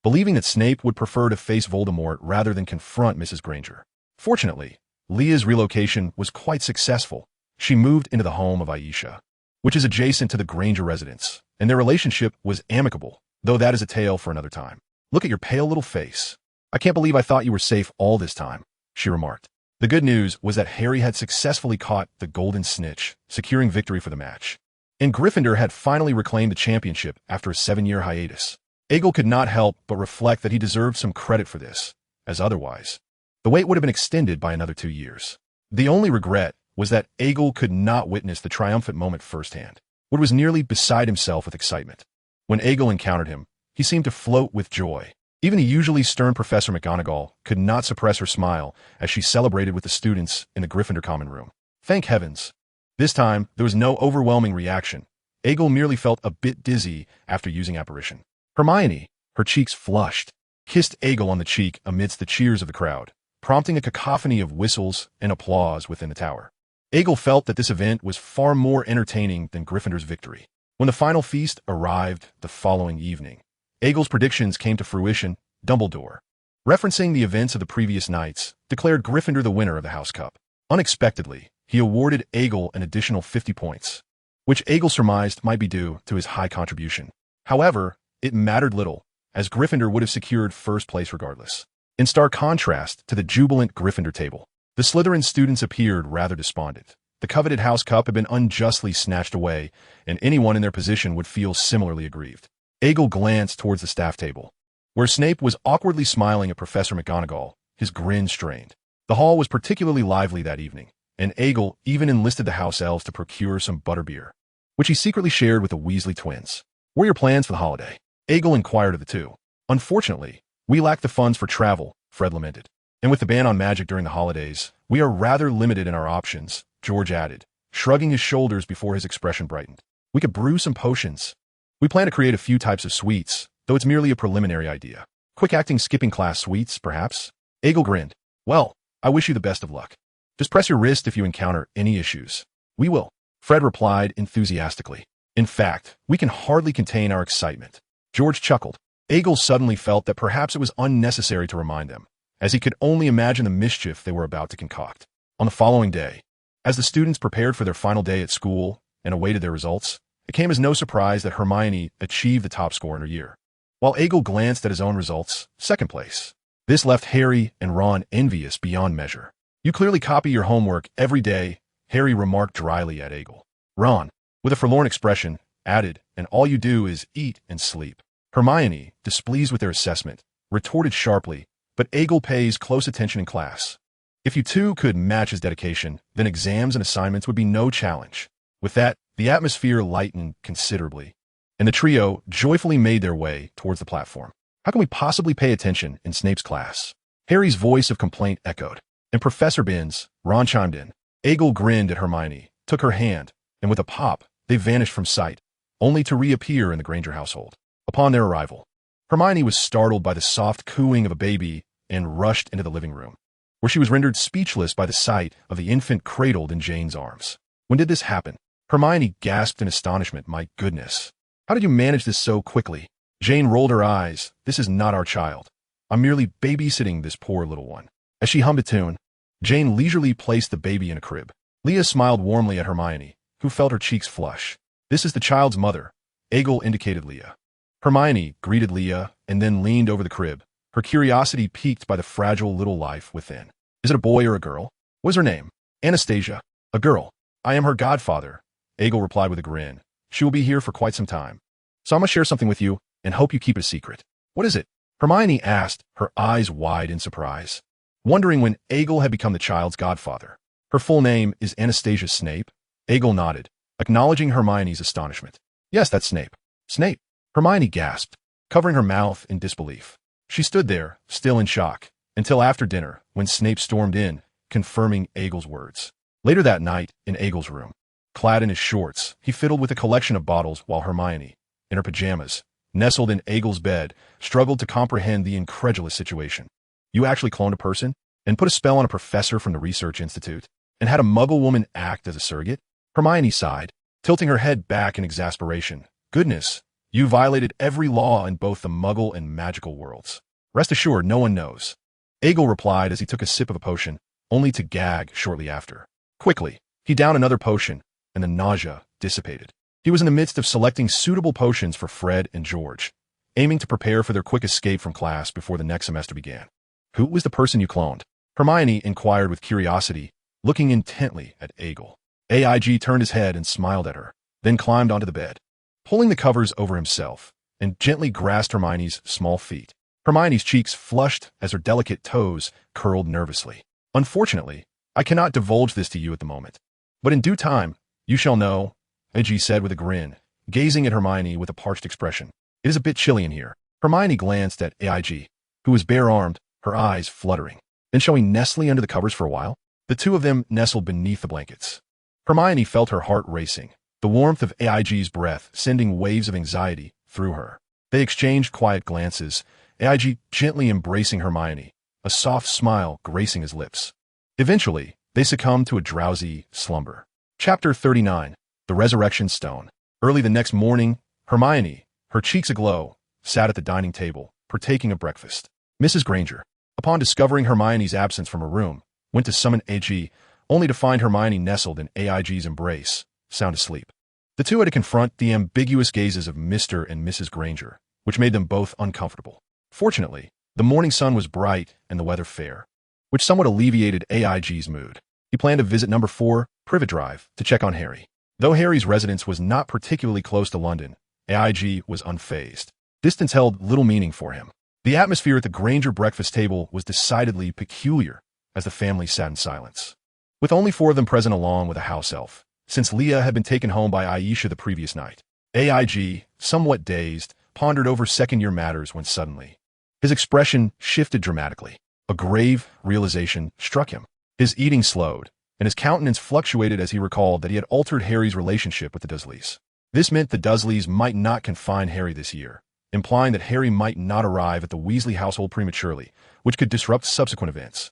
believing that Snape would prefer to face Voldemort rather than confront Mrs. Granger. Fortunately, Leah's relocation was quite successful. She moved into the home of Aisha, which is adjacent to the Granger residence, and their relationship was amicable, though that is a tale for another time. Look at your pale little face. I can't believe I thought you were safe all this time, she remarked. The good news was that Harry had successfully caught the golden snitch, securing victory for the match. And Gryffindor had finally reclaimed the championship after a 7-year hiatus. Egil could not help but reflect that he deserved some credit for this, as otherwise the wait would have been extended by another 2 years. The only regret was that Egil could not witness the triumphant moment firsthand. Wood was nearly beside himself with excitement. When Egil encountered him, he seemed to float with joy. Even the usually stern Professor McGonagall could not suppress her smile as she celebrated with the students in the Gryffindor common room. Thank heavens. This time, there was no overwhelming reaction. Egil merely felt a bit dizzy after using apparition. Hermione, her cheeks flushed, kissed Egil on the cheek amidst the cheers of the crowd, prompting a cacophony of whistles and applause within the tower. Egil felt that this event was far more entertaining than Gryffindor's victory. When the final feast arrived the following evening, Egil's predictions came to fruition. Dumbledore, referencing the events of the previous nights, declared Gryffindor the winner of the House Cup. Unexpectedly, he awarded Egil an additional 50 points, which Egil surmised might be due to his high contribution. However, it mattered little, as Gryffindor would have secured first place regardless. In stark contrast to the jubilant Gryffindor table, the Slytherin students appeared rather despondent. The coveted House Cup had been unjustly snatched away, and anyone in their position would feel similarly aggrieved. Egil glanced towards the staff table, where Snape was awkwardly smiling at Professor McGonagall, his grin strained. The hall was particularly lively that evening, and Egil even enlisted the house elves to procure some butterbeer, which he secretly shared with the Weasley twins. What are your plans for the holiday? Egil inquired of the two. Unfortunately, we lack the funds for travel, Fred lamented. And with the ban on magic during the holidays, we are rather limited in our options, George added, shrugging his shoulders before his expression brightened. We could brew some potions. We plan to create a few types of sweets, though it's merely a preliminary idea. Quick-acting skipping class sweets, perhaps? Egil grinned. Well, I wish you the best of luck. Just press your wrist if you encounter any issues. We will, Fred replied enthusiastically. In fact, we can hardly contain our excitement. George chuckled. Egil suddenly felt that perhaps it was unnecessary to remind them, as he could only imagine the mischief they were about to concoct. On the following day, as the students prepared for their final day at school and awaited their results, it came as no surprise that Hermione achieved the top score in her year. While Egil glanced at his own results, second place. This left Harry and Ron envious beyond measure. You clearly copy your homework every day, Harry remarked dryly at Egil. Ron, with a forlorn expression, added, and all you do is eat and sleep. Hermione, displeased with their assessment, retorted sharply, but Egil pays close attention in class. If you two could match his dedication, then exams and assignments would be no challenge. With that, the atmosphere lightened considerably, and the trio joyfully made their way towards the platform. How can we possibly pay attention in Snape's class? Harry's voice of complaint echoed, and Professor Binns, Ron chimed in. Egil grinned at Hermione, took her hand, and with a pop, they vanished from sight, only to reappear in the Granger household. Upon their arrival, Hermione was startled by the soft cooing of a baby and rushed into the living room, where she was rendered speechless by the sight of the infant cradled in Jane's arms. When did this happen? Hermione gasped in astonishment. My goodness. How did you manage this so quickly? Jane rolled her eyes. This is not our child. I'm merely babysitting this poor little one. As she hummed a tune, Jane leisurely placed the baby in a crib. Leah smiled warmly at Hermione, who felt her cheeks flush. This is the child's mother. Egil indicated Leah. Hermione greeted Leah and then leaned over the crib, her curiosity piqued by the fragile little life within. Is it a boy or a girl? What is her name? Anastasia. A girl. I am her godfather, Egil replied with a grin. She will be here for quite some time. So I must share something with you and hope you keep it a secret. What is it? Hermione asked, her eyes wide in surprise, wondering when Egil had become the child's godfather. Her full name is Anastasia Snape. Egil nodded, acknowledging Hermione's astonishment. Yes, that's Snape. Snape. Hermione gasped, covering her mouth in disbelief. She stood there, still in shock, until after dinner, when Snape stormed in, confirming Egil's words. Later that night, in Egil's room, clad in his shorts, he fiddled with a collection of bottles while Hermione, in her pajamas, nestled in Egil's bed, struggled to comprehend the incredulous situation. You actually cloned a person and put a spell on a professor from the Research Institute and had a muggle woman act as a surrogate? Hermione sighed, tilting her head back in exasperation. Goodness, you violated every law in both the muggle and magical worlds. Rest assured, no one knows. Egil replied as he took a sip of a potion, only to gag shortly after. Quickly, he downed another potion, and the nausea dissipated. He was in the midst of selecting suitable potions for Fred and George, aiming to prepare for their quick escape from class before the next semester began. Who was the person you cloned? Hermione inquired with curiosity, looking intently at Egil. AIG turned his head and smiled at her, then climbed onto the bed, pulling the covers over himself, and gently grasped Hermione's small feet. Hermione's cheeks flushed as her delicate toes curled nervously. Unfortunately, I cannot divulge this to you at the moment, but in due time, you shall know, AIG said with a grin, gazing at Hermione with a parched expression. It is a bit chilly in here. Hermione glanced at AIG, who was bare-armed, her eyes fluttering. Then shall we nestle under the covers for a while? The two of them nestled beneath the blankets. Hermione felt her heart racing, the warmth of AIG's breath sending waves of anxiety through her. They exchanged quiet glances, AIG gently embracing Hermione, a soft smile gracing his lips. Eventually, they succumbed to a drowsy slumber. Chapter 39. The Resurrection Stone. Early the next morning, Hermione, her cheeks aglow, sat at the dining table, partaking of breakfast. Mrs. Granger, upon discovering Hermione's absence from her room, went to summon AIG, only to find Hermione nestled in AIG's embrace, sound asleep. The two had to confront the ambiguous gazes of Mr. and Mrs. Granger, which made them both uncomfortable. Fortunately, the morning sun was bright and the weather fair, which somewhat alleviated AIG's mood. He planned to visit number 4, Privet Drive, to check on Harry. Though Harry's residence was not particularly close to London, AIG was unfazed. Distance held little meaning for him. The atmosphere at the Granger breakfast table was decidedly peculiar as the family sat in silence, with only 4 of them present along with a house elf, since Leah had been taken home by Aisha the previous night. AIG, somewhat dazed, pondered over second-year matters when suddenly his expression shifted dramatically. A grave realization struck him. His eating slowed, and his countenance fluctuated as he recalled that he had altered Harry's relationship with the Dursleys. This meant the Dursleys might not confine Harry this year, implying that Harry might not arrive at the Weasley household prematurely, which could disrupt subsequent events.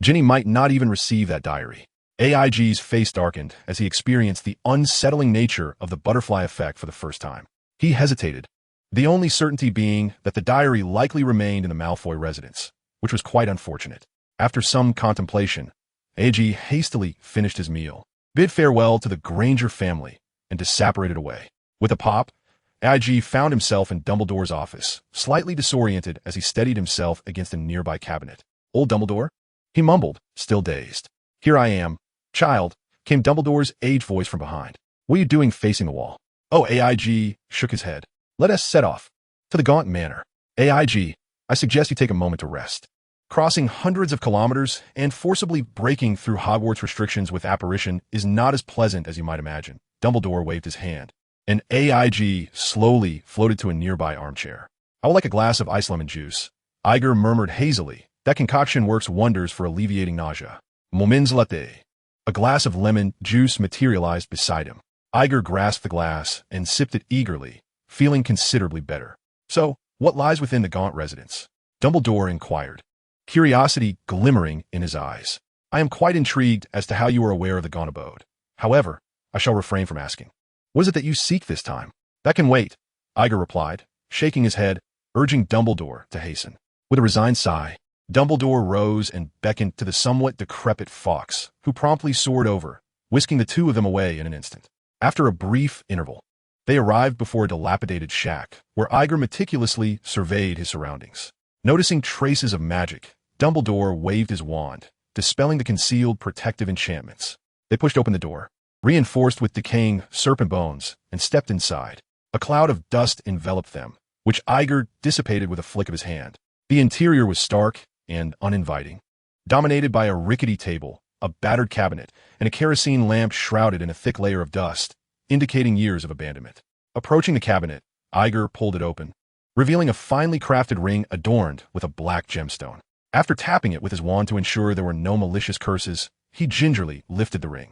Ginny might not even receive that diary. AIG's face darkened as he experienced the unsettling nature of the butterfly effect for the first time. He hesitated, the only certainty being that the diary likely remained in the Malfoy residence, which was quite unfortunate. After some contemplation, AIG hastily finished his meal, bid farewell to the Granger family, and disapparated away. With a pop, AIG found himself in Dumbledore's office, slightly disoriented as he steadied himself against a nearby cabinet. Old Dumbledore? He mumbled, still dazed. Here I am, child, came Dumbledore's aged voice from behind. What are you doing facing the wall? Oh, AIG shook his head. Let us set off to the Gaunt Manor. AIG, I suggest you take a moment to rest. Crossing hundreds of kilometers and forcibly breaking through Hogwarts restrictions with apparition is not as pleasant as you might imagine. Dumbledore waved his hand, and AIG slowly floated to a nearby armchair. I would like a glass of ice lemon juice. Iger murmured hazily. That concoction works wonders for alleviating nausea. Moments latte. A glass of lemon juice materialized beside him. Iger grasped the glass and sipped it eagerly, feeling considerably better. So, what lies within the Gaunt residence? Dumbledore inquired, curiosity glimmering in his eyes. I am quite intrigued as to how you are aware of the Gaunt abode. However, I shall refrain from asking. What is it that you seek this time? That can wait, Iger replied, shaking his head, urging Dumbledore to hasten. With a resigned sigh, Dumbledore rose and beckoned to the somewhat decrepit Fawkes, who promptly soared over, whisking the two of them away in an instant. After a brief interval, they arrived before a dilapidated shack, where Iger meticulously surveyed his surroundings. Noticing traces of magic, Dumbledore waved his wand, dispelling the concealed protective enchantments. They pushed open the door, reinforced with decaying serpent bones, and stepped inside. A cloud of dust enveloped them, which Iger dissipated with a flick of his hand. The interior was stark and uninviting, dominated by a rickety table, a battered cabinet, and a kerosene lamp shrouded in a thick layer of dust, indicating years of abandonment. Approaching the cabinet, Iger pulled it open, revealing a finely crafted ring adorned with a black gemstone. After tapping it with his wand to ensure there were no malicious curses, He gingerly lifted the ring.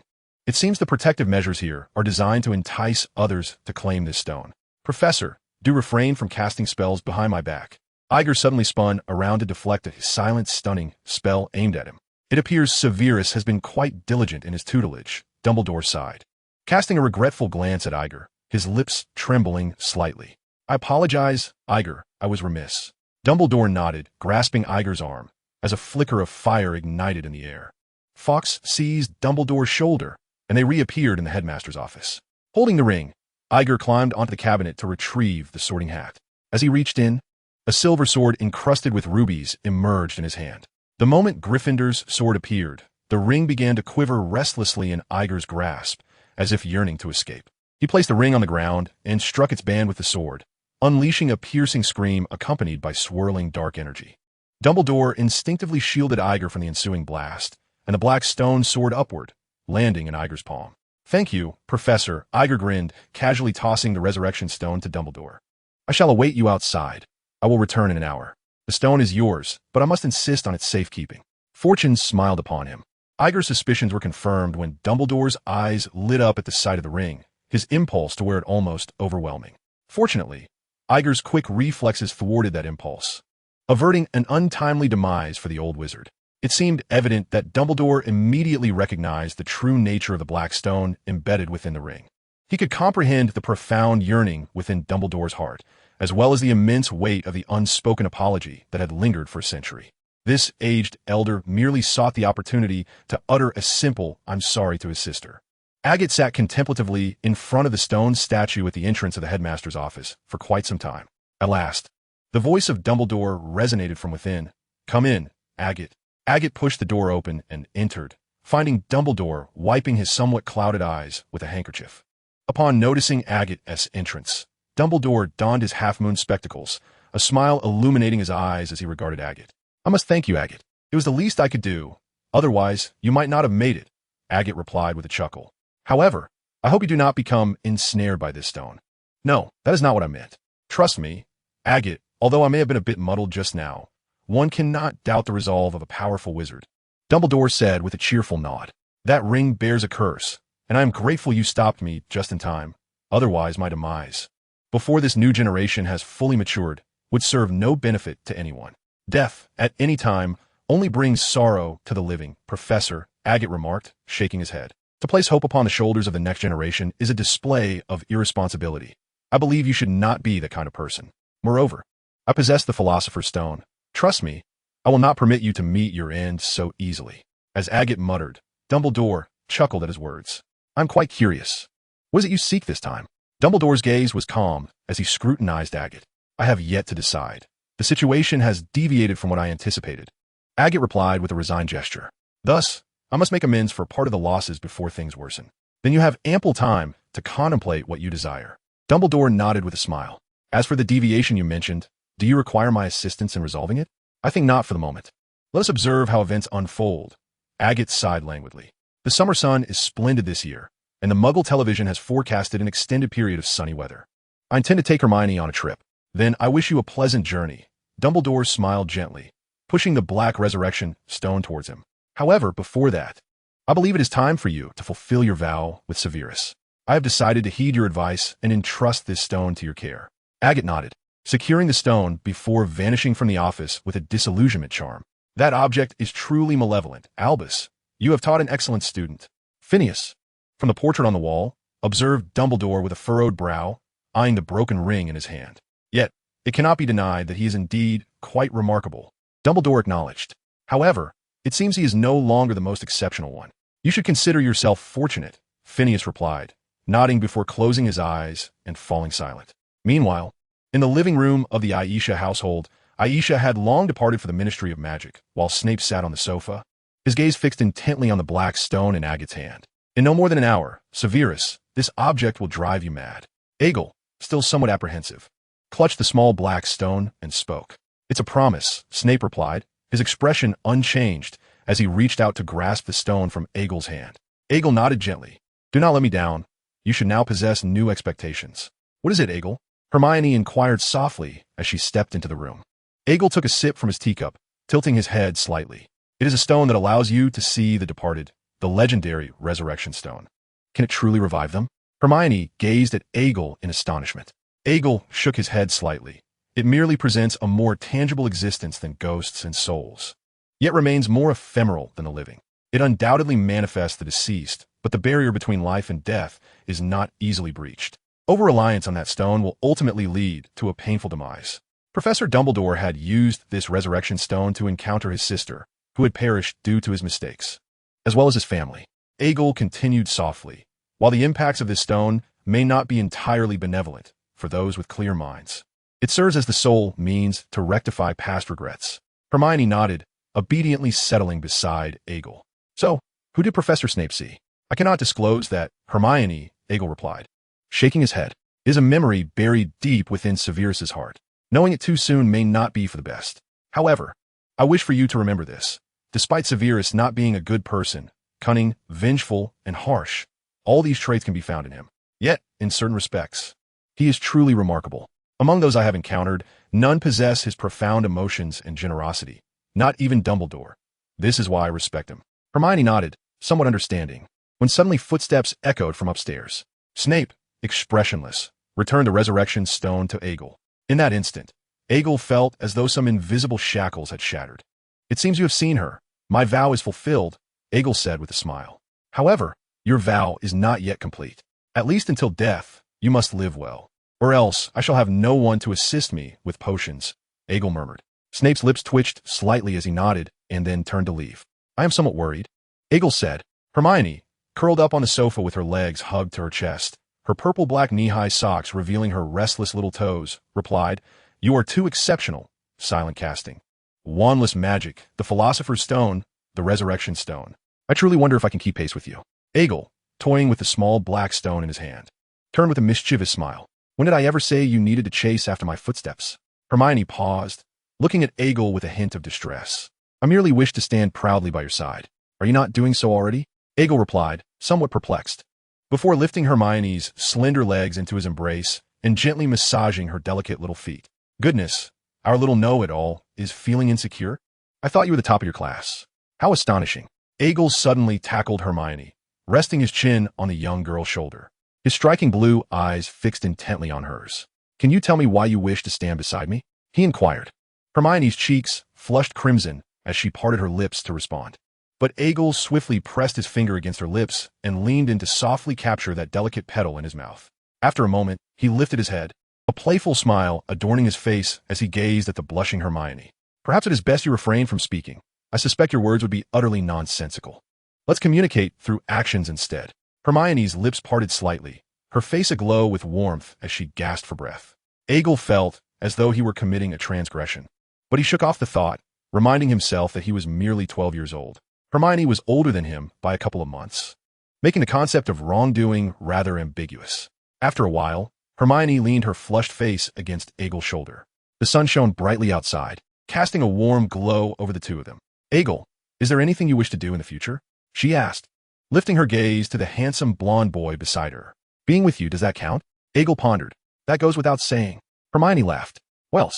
It seems the protective measures here are designed to entice others to claim this stone. Professor, do refrain from casting spells behind my back. Iger suddenly spun around to deflect a silent, stunning spell aimed at him. It appears Severus has been quite diligent in his tutelage, Dumbledore sighed. Casting a regretful glance at Iger, his lips trembling slightly. I apologize, Iger, I was remiss. Dumbledore nodded, grasping Iger's arm, as a flicker of fire ignited in the air. Fawkes seized Dumbledore's shoulder, and they reappeared in the headmaster's office. Holding the ring, Iger climbed onto the cabinet to retrieve the sorting hat. As he reached in, a silver sword encrusted with rubies emerged in his hand. The moment Gryffindor's sword appeared, the ring began to quiver restlessly in Iger's grasp, as if yearning to escape. He placed the ring on the ground and struck its band with the sword, unleashing a piercing scream accompanied by swirling dark energy. Dumbledore instinctively shielded Iger from the ensuing blast, and the black stone soared upward, landing in Iger's palm. Thank you, Professor, Iger grinned, casually tossing the resurrection stone to Dumbledore. I shall await you outside. I will return in an hour. The stone is yours, but I must insist on its safekeeping. Fortune smiled upon him. Iger's suspicions were confirmed when Dumbledore's eyes lit up at the sight of the ring, his impulse to wear it almost overwhelming. Fortunately, Iger's quick reflexes thwarted that impulse, averting an untimely demise for the old wizard. It seemed evident that Dumbledore immediately recognized the true nature of the black stone embedded within the ring. He could comprehend the profound yearning within Dumbledore's heart, as well as the immense weight of the unspoken apology that had lingered for a century. This aged elder merely sought the opportunity to utter a simple "I'm sorry" to his sister. Agate sat contemplatively in front of the stone statue at the entrance of the headmaster's office for quite some time. At last, the voice of Dumbledore resonated from within. Come in, Agate. Agate pushed the door open and entered, finding Dumbledore wiping his somewhat clouded eyes with a handkerchief. Upon noticing Agate's entrance, Dumbledore donned his half-moon spectacles, a smile illuminating his eyes as he regarded Agate. I must thank you, Agate. It was the least I could do. Otherwise, you might not have made it, Agate replied with a chuckle. However, I hope you do not become ensnared by this stone. No, that is not what I meant. Trust me, Agate, although I may have been a bit muddled just now, one cannot doubt the resolve of a powerful wizard. Dumbledore said with a cheerful nod. That ring bears a curse, and I am grateful you stopped me just in time. Otherwise, my demise, before this new generation has fully matured, would serve no benefit to anyone. Death, at any time, only brings sorrow to the living, Professor, Agate remarked, shaking his head. To place hope upon the shoulders of the next generation is a display of irresponsibility. I believe you should not be that kind of person. Moreover, I possess the Philosopher's Stone. Trust me, I will not permit you to meet your end so easily. As Agate muttered, Dumbledore chuckled at his words. I'm quite curious. What is it you seek this time? Dumbledore's gaze was calm as he scrutinized Agate. I have yet to decide. The situation has deviated from what I anticipated. Agate replied with a resigned gesture. Thus, I must make amends for part of the losses before things worsen. Then you have ample time to contemplate what you desire. Dumbledore nodded with a smile. As for the deviation you mentioned, do you require my assistance in resolving it? I think not for the moment. Let us observe how events unfold. Agate sighed languidly. The summer sun is splendid this year, and the Muggle television has forecasted an extended period of sunny weather. I intend to take Hermione on a trip. Then I wish you a pleasant journey. Dumbledore smiled gently, pushing the black resurrection stone towards him. However, before that, I believe it is time for you to fulfill your vow with Severus. I have decided to heed your advice and entrust this stone to your care. Agate nodded, securing the stone before vanishing from the office with a disillusionment charm. That object is truly malevolent. Albus, you have taught an excellent student. Phineas, from the portrait on the wall, observed Dumbledore with a furrowed brow, eyeing the broken ring in his hand. Yet, it cannot be denied that he is indeed quite remarkable. Dumbledore acknowledged. However, it seems he is no longer the most exceptional one. You should consider yourself fortunate, Phineas replied, nodding before closing his eyes and falling silent. Meanwhile, in the living room of the Aisha household, Aisha had long departed for the Ministry of Magic, while Snape sat on the sofa, his gaze fixed intently on the black stone in Agate's hand. In no more than an hour, Severus, this object will drive you mad. Aegle, still somewhat apprehensive, clutched the small black stone and spoke. It's a promise, Snape replied, his expression unchanged as he reached out to grasp the stone from Aegle's hand. Aegle nodded gently. Do not let me down. You should now possess new expectations. What is it, Aegle? Hermione inquired softly as she stepped into the room. Aegle took a sip from his teacup, tilting his head slightly. It is a stone that allows you to see the departed, the legendary Resurrection Stone. Can it truly revive them? Hermione gazed at Aegle in astonishment. Aegle shook his head slightly. It merely presents a more tangible existence than ghosts and souls, yet remains more ephemeral than the living. It undoubtedly manifests the deceased, but the barrier between life and death is not easily breached. Over-reliance on that stone will ultimately lead to a painful demise. Professor Dumbledore had used this resurrection stone to encounter his sister, who had perished due to his mistakes, as well as his family. Aegle continued softly. While the impacts of this stone may not be entirely benevolent for those with clear minds, it serves as the sole means to rectify past regrets. Hermione nodded, obediently settling beside Aegle. So, who did Professor Snape see? I cannot disclose that, Hermione, Aegle replied, shaking his head. It is a memory buried deep within Severus's heart. Knowing it too soon may not be for the best. However, I wish for you to remember this. Despite Severus not being a good person, cunning, vengeful, and harsh, all these traits can be found in him. Yet, in certain respects, he is truly remarkable. Among those I have encountered, none possess his profound emotions and generosity. Not even Dumbledore. This is why I respect him. Hermione nodded, somewhat understanding, when suddenly footsteps echoed from upstairs. Snape, expressionless, returned the resurrection stone to Aegle. In that instant, Aegle felt as though some invisible shackles had shattered. It seems you have seen her. My vow is fulfilled, Aegle said with a smile. However, your vow is not yet complete. At least until death, you must live well. Or else I shall have no one to assist me with potions, Aegle murmured. Snape's lips twitched slightly as he nodded and then turned to leave. I am somewhat worried, Aegle said. Hermione, curled up on the sofa with her legs hugged to her chest, her purple-black knee-high socks revealing her restless little toes, replied, You are too exceptional, silent casting. Wandless magic, the Philosopher's Stone, the Resurrection Stone. I truly wonder if I can keep pace with you. Aegle, toying with the small black stone in his hand, turned with a mischievous smile. When did I ever say you needed to chase after my footsteps? Hermione paused, looking at Aegle with a hint of distress. I merely wish to stand proudly by your side. Are you not doing so already? Aegle replied, somewhat perplexed, before lifting Hermione's slender legs into his embrace and gently massaging her delicate little feet. Goodness, our little know-it-all is feeling insecure? I thought you were the top of your class. How astonishing. Aegle suddenly tackled Hermione, resting his chin on the young girl's shoulder. His striking blue eyes fixed intently on hers. Can you tell me why you wish to stand beside me? He inquired. Hermione's cheeks flushed crimson as she parted her lips to respond. But Aegle swiftly pressed his finger against her lips and leaned in to softly capture that delicate petal in his mouth. After a moment, he lifted his head, a playful smile adorning his face as he gazed at the blushing Hermione. Perhaps it is best you refrain from speaking. I suspect your words would be utterly nonsensical. Let's communicate through actions instead. Hermione's lips parted slightly, her face aglow with warmth as she gasped for breath. Aegle felt as though he were committing a transgression, but he shook off the thought, reminding himself that he was merely 12 years old. Hermione was older than him by a couple of months, making the concept of wrongdoing rather ambiguous. After a while, Hermione leaned her flushed face against Aegle's shoulder. The sun shone brightly outside, casting a warm glow over the two of them. Aegle, is there anything you wish to do in the future? She asked, lifting her gaze to the handsome blonde boy beside her. Being with you, does that count? Aegle pondered. That goes without saying. Hermione laughed. Well,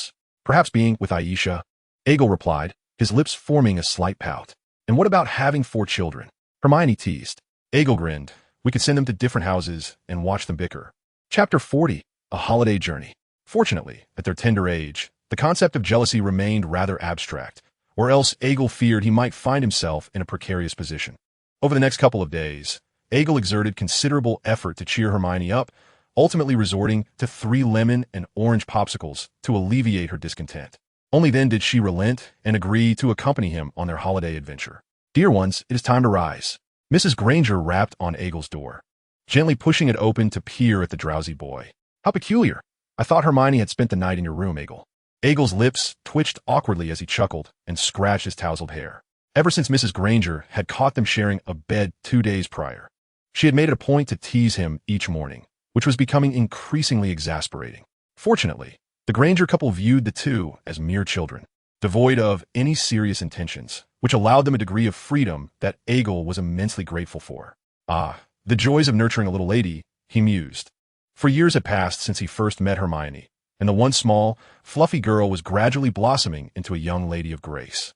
perhaps being with Aisha, Aegle replied, his lips forming a slight pout. And what about having 4 children? Hermione teased. Aegle grinned. We could send them to different houses and watch them bicker. Chapter 40, A Holiday Journey. Fortunately, at their tender age, the concept of jealousy remained rather abstract, or else Aegle feared he might find himself in a precarious position. Over the next couple of days, Aegle exerted considerable effort to cheer Hermione up, ultimately resorting to 3 lemon and orange popsicles to alleviate her discontent. Only then did she relent and agree to accompany him on their holiday adventure. Dear ones, it is time to rise. Mrs. Granger rapped on Aegle's door, gently pushing it open to peer at the drowsy boy. How peculiar. I thought Hermione had spent the night in your room, Aegle. Aegle's lips twitched awkwardly as he chuckled and scratched his tousled hair. Ever since Mrs. Granger had caught them sharing a bed 2 days prior, she had made it a point to tease him each morning, which was becoming increasingly exasperating. Fortunately, the Granger couple viewed the two as mere children, devoid of any serious intentions, which allowed them a degree of freedom that Aegle was immensely grateful for. Ah, the joys of nurturing a little lady, he mused. For years had passed since he first met Hermione, and the once small, fluffy girl was gradually blossoming into a young lady of grace.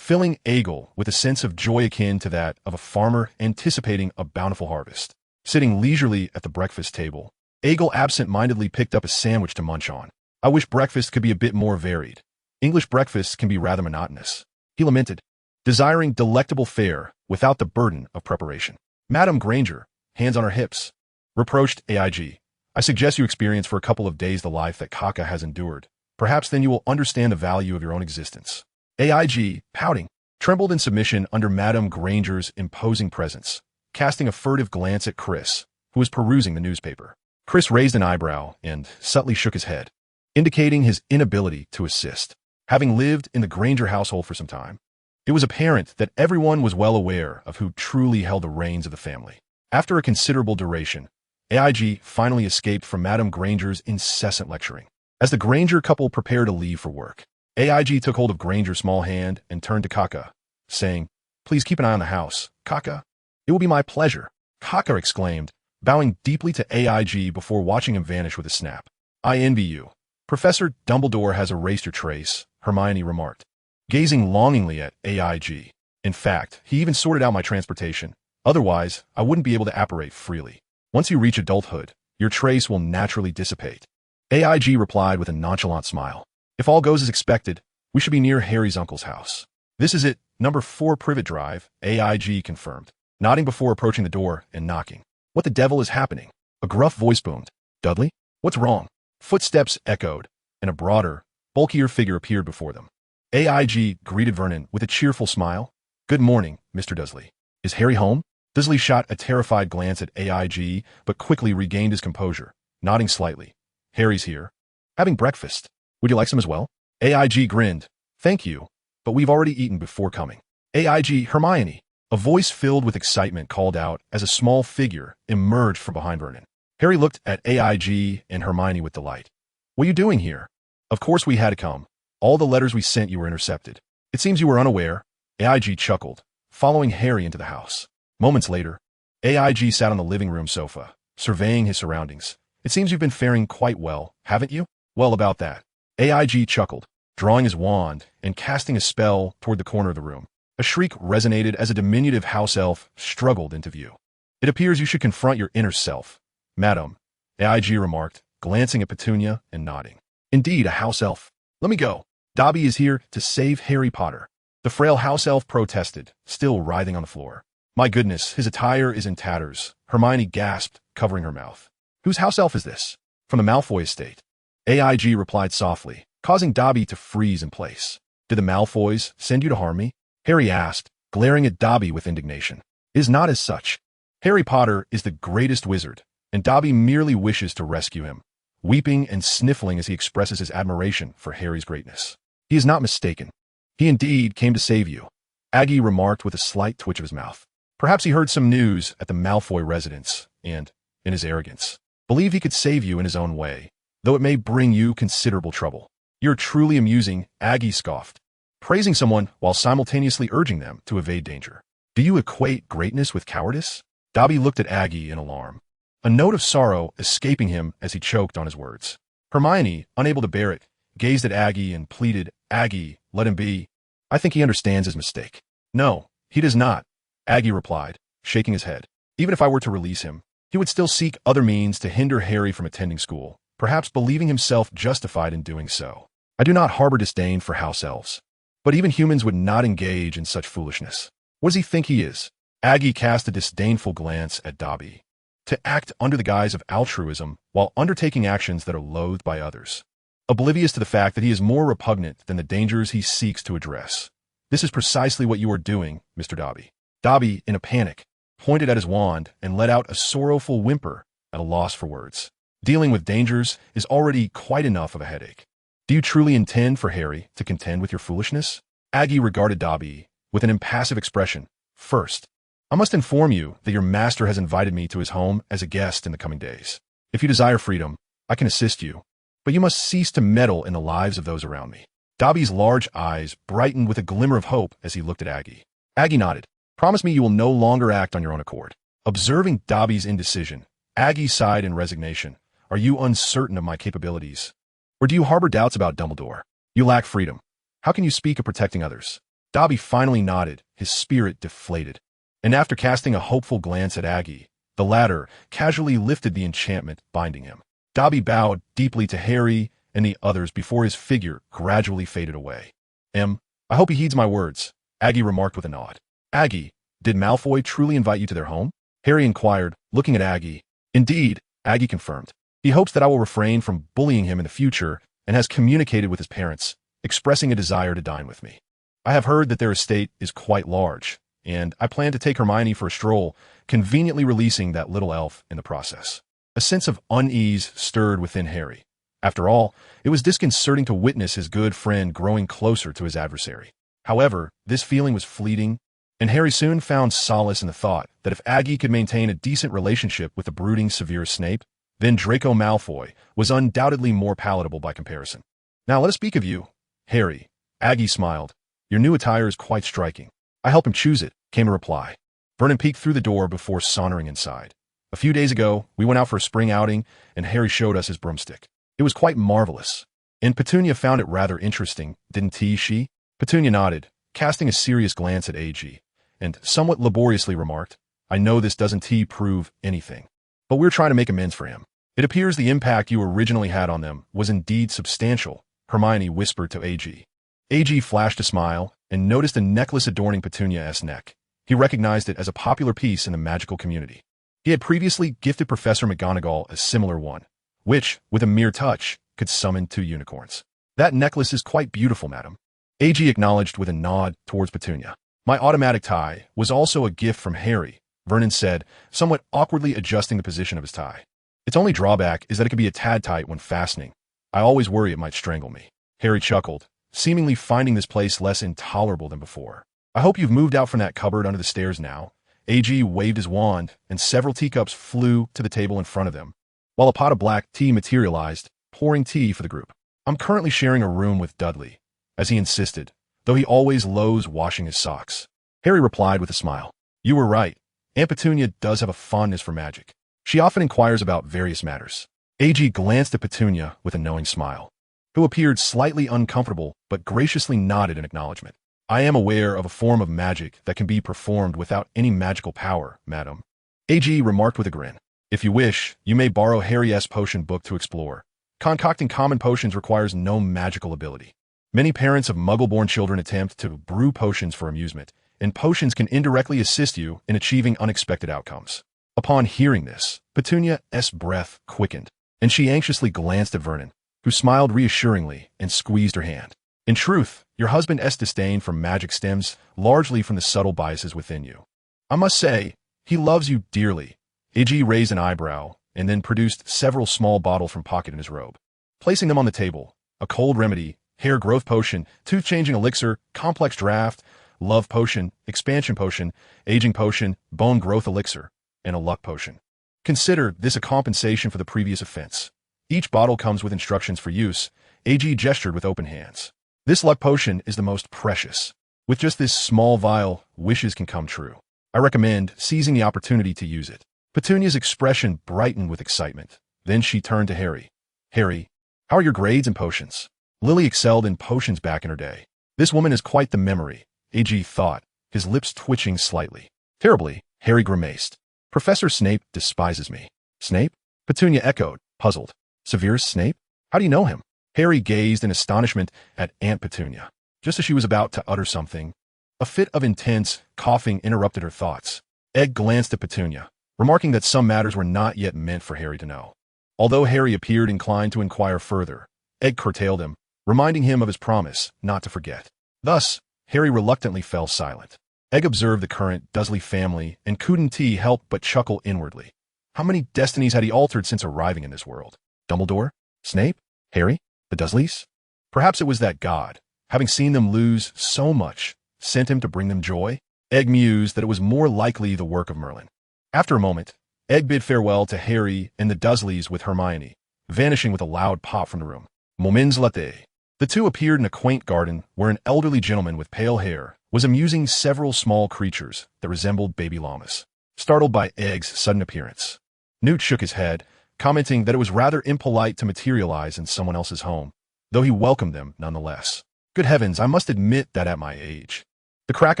filling Aegel with a sense of joy akin to that of a farmer anticipating a bountiful harvest. Sitting leisurely at the breakfast table, Aegel absent-mindedly picked up a sandwich to munch on. I wish breakfast could be a bit more varied. English breakfasts can be rather monotonous, he lamented, desiring delectable fare without the burden of preparation. Madame Granger, hands on her hips, reproached AIG. I suggest you experience for a couple of days the life that Kaka has endured. Perhaps then you will understand the value of your own existence. AIG, pouting, trembled in submission under Madame Granger's imposing presence, casting a furtive glance at Chris, who was perusing the newspaper. Chris raised an eyebrow and subtly shook his head, indicating his inability to assist. Having lived in the Granger household for some time, it was apparent that everyone was well aware of who truly held the reins of the family. After a considerable duration, AIG finally escaped from Madame Granger's incessant lecturing. As the Granger couple prepared to leave for work, AIG took hold of Granger's small hand and turned to Kaka, saying, "Please keep an eye on the house, Kaka." "It will be my pleasure," Kaka exclaimed, bowing deeply to AIG before watching him vanish with a snap. "I envy you. Professor Dumbledore has erased your trace," Hermione remarked, gazing longingly at AIG. "In fact, he even sorted out my transportation. Otherwise, I wouldn't be able to apparate freely. Once you reach adulthood, your trace will naturally dissipate." AIG replied with a nonchalant smile. "If all goes as expected, we should be near Harry's uncle's house." "This is it, number 4 Privet Drive," AIG confirmed, nodding before approaching the door and knocking. "What the devil is happening?" A gruff voice boomed. "Dudley? What's wrong?" Footsteps echoed, and a broader, bulkier figure appeared before them. AIG greeted Vernon with a cheerful smile. "Good morning, Mr. Dursley. Is Harry home?" Dursley shot a terrified glance at AIG, but quickly regained his composure, nodding slightly. "Harry's here. Having breakfast. Would you like some as well?" AIG grinned. "Thank you, but we've already eaten before coming." AIG, Hermione. A voice filled with excitement called out as a small figure emerged from behind Vernon. Harry looked at AIG and Hermione with delight. "What are you doing here?" "Of course we had to come. All the letters we sent you were intercepted. It seems you were unaware." AIG chuckled, following Harry into the house. Moments later, AIG sat on the living room sofa, surveying his surroundings. "It seems you've been faring quite well, haven't you?" "Well, about that." AIG chuckled, drawing his wand and casting a spell toward the corner of the room. A shriek resonated as a diminutive house elf struggled into view. "It appears you should confront your inner self, madam," AIG remarked, glancing at Petunia and nodding. "Indeed, a house elf. Let me go. Dobby is here to save Harry Potter." The frail house elf protested, still writhing on the floor. "My goodness, his attire is in tatters," Hermione gasped, covering her mouth. "Whose house elf is this?" "From the Malfoy estate," AIG replied softly, causing Dobby to freeze in place. "Did the Malfoys send you to harm me?" Harry asked, glaring at Dobby with indignation. "It is not as such. Harry Potter is the greatest wizard, and Dobby merely wishes to rescue him," weeping and sniffling as he expresses his admiration for Harry's greatness. "He is not mistaken. He indeed came to save you," Aggie remarked with a slight twitch of his mouth. Perhaps he heard some news at the Malfoy residence, and, in his arrogance, believed he could save you in his own way, though it may bring you considerable trouble. "You're truly amusing," Aggie scoffed, praising someone while simultaneously urging them to evade danger. "Do you equate greatness with cowardice?" Dobby looked at Aggie in alarm, a note of sorrow escaping him as he choked on his words. Hermione, unable to bear it, gazed at Aggie and pleaded, "Aggie, let him be. I think he understands his mistake." "No, he does not," Aggie replied, shaking his head. "Even if I were to release him, he would still seek other means to hinder Harry from attending school, perhaps believing himself justified in doing so. I do not harbor disdain for house elves, but even humans would not engage in such foolishness. What does he think he is?" Aggie cast a disdainful glance at Dobby. "To act under the guise of altruism while undertaking actions that are loathed by others, oblivious to the fact that he is more repugnant than the dangers he seeks to address. This is precisely what you are doing, Mr. Dobby." Dobby, in a panic, pointed at his wand and let out a sorrowful whimper at a loss for words. Dealing with dangers is already quite enough of a headache. "Do you truly intend for Harry to contend with your foolishness?" Aggie regarded Dobby with an impassive expression. "First, I must inform you that your master has invited me to his home as a guest in the coming days. If you desire freedom, I can assist you, but you must cease to meddle in the lives of those around me." Dobby's large eyes brightened with a glimmer of hope as he looked at Aggie. Aggie nodded. "Promise me you will no longer act on your own accord." Observing Dobby's indecision, Aggie sighed in resignation. "Are you uncertain of my capabilities? Or do you harbor doubts about Dumbledore? You lack freedom. How can you speak of protecting others?" Dobby finally nodded, his spirit deflated. And after casting a hopeful glance at Aggie, the latter casually lifted the enchantment binding him. Dobby bowed deeply to Harry and the others before his figure gradually faded away. I hope he heeds my words, Aggie remarked with a nod. Aggie, did Malfoy truly invite you to their home? Harry inquired, looking at Aggie. Indeed, Aggie confirmed. He hopes that I will refrain from bullying him in the future and has communicated with his parents, expressing a desire to dine with me. I have heard that their estate is quite large, and I plan to take Hermione for a stroll, conveniently releasing that little elf in the process. A sense of unease stirred within Harry. After all, it was disconcerting to witness his good friend growing closer to his adversary. However, this feeling was fleeting, and Harry soon found solace in the thought that if Aggie could maintain a decent relationship with the brooding Severus Snape, then Draco Malfoy was undoubtedly more palatable by comparison. Now let us speak of you, Harry. Aggie smiled. Your new attire is quite striking. I helped him choose it, came a reply. Vernon peeked through the door before sauntering inside. A few days ago, we went out for a spring outing, and Harry showed us his broomstick. It was quite marvelous. And Petunia found it rather interesting, didn't she? Petunia nodded, casting a serious glance at AG, and somewhat laboriously remarked, I know this doesn't prove anything, but we're trying to make amends for him. It appears the impact you originally had on them was indeed substantial, Hermione whispered to AG. AG flashed a smile and noticed a necklace adorning Petunia's neck. He recognized it as a popular piece in the magical community. He had previously gifted Professor McGonagall a similar one, which, with a mere touch, could summon 2 unicorns. That necklace is quite beautiful, madam. AG acknowledged with a nod towards Petunia. My automatic tie was also a gift from Harry, Vernon said, somewhat awkwardly adjusting the position of his tie. Its only drawback is that it can be a tad tight when fastening. I always worry it might strangle me. Harry chuckled, seemingly finding this place less intolerable than before. I hope you've moved out from that cupboard under the stairs now. AG waved his wand, and several teacups flew to the table in front of them, while a pot of black tea materialized, pouring tea for the group. I'm currently sharing a room with Dudley, as he insisted, though he always loathes washing his socks. Harry replied with a smile. You were right. Aunt Petunia does have a fondness for magic. She often inquires about various matters. AG glanced at Petunia with a knowing smile, who appeared slightly uncomfortable but graciously nodded in acknowledgement. I am aware of a form of magic that can be performed without any magical power, madam. AG remarked with a grin. If you wish, you may borrow Harry's potion book to explore. Concocting common potions requires no magical ability. Many parents of Muggle-born children attempt to brew potions for amusement, and potions can indirectly assist you in achieving unexpected outcomes. Upon hearing this, Petunia's breath quickened, and she anxiously glanced at Vernon, who smiled reassuringly and squeezed her hand. In truth, your husband's disdain for magic stems largely from the subtle biases within you. I must say, he loves you dearly. AG raised an eyebrow and then produced several small bottles from pocket in his robe. Placing them on the table, a cold remedy, hair growth potion, tooth-changing elixir, complex draft, love potion, expansion potion, aging potion, bone growth elixir, and a luck potion. Consider this a compensation for the previous offense. Each bottle comes with instructions for use. AG gestured with open hands. This luck potion is the most precious. With just this small vial, wishes can come true. I recommend seizing the opportunity to use it. Petunia's expression brightened with excitement. Then she turned to Harry. Harry, how are your grades in potions? Lily excelled in potions back in her day. This woman is quite the memory, AG thought, his lips twitching slightly. Terribly, Harry grimaced. Professor Snape despises me. Snape? Petunia echoed, puzzled. Severus Snape? How do you know him? Harry gazed in astonishment at Aunt Petunia. Just as she was about to utter something, a fit of intense coughing interrupted her thoughts. Egg glanced at Petunia, remarking that some matters were not yet meant for Harry to know. Although Harry appeared inclined to inquire further, Egg curtailed him, reminding him of his promise not to forget. Thus, Harry reluctantly fell silent. Egg observed the current Dursley family and couldn't help but chuckle inwardly. How many destinies had he altered since arriving in this world? Dumbledore? Snape? Harry? The Dursleys? Perhaps it was that God, having seen them lose so much, sent him to bring them joy? Egg mused that it was more likely the work of Merlin. After a moment, Egg bid farewell to Harry and the Dursleys with Hermione, vanishing with a loud pop from the room. Moments later, the two appeared in a quaint garden where an elderly gentleman with pale hair was amusing several small creatures that resembled baby llamas. Startled by Egg's sudden appearance, Newt shook his head, commenting that it was rather impolite to materialize in someone else's home, though he welcomed them nonetheless. Good heavens, I must admit that at my age, The crack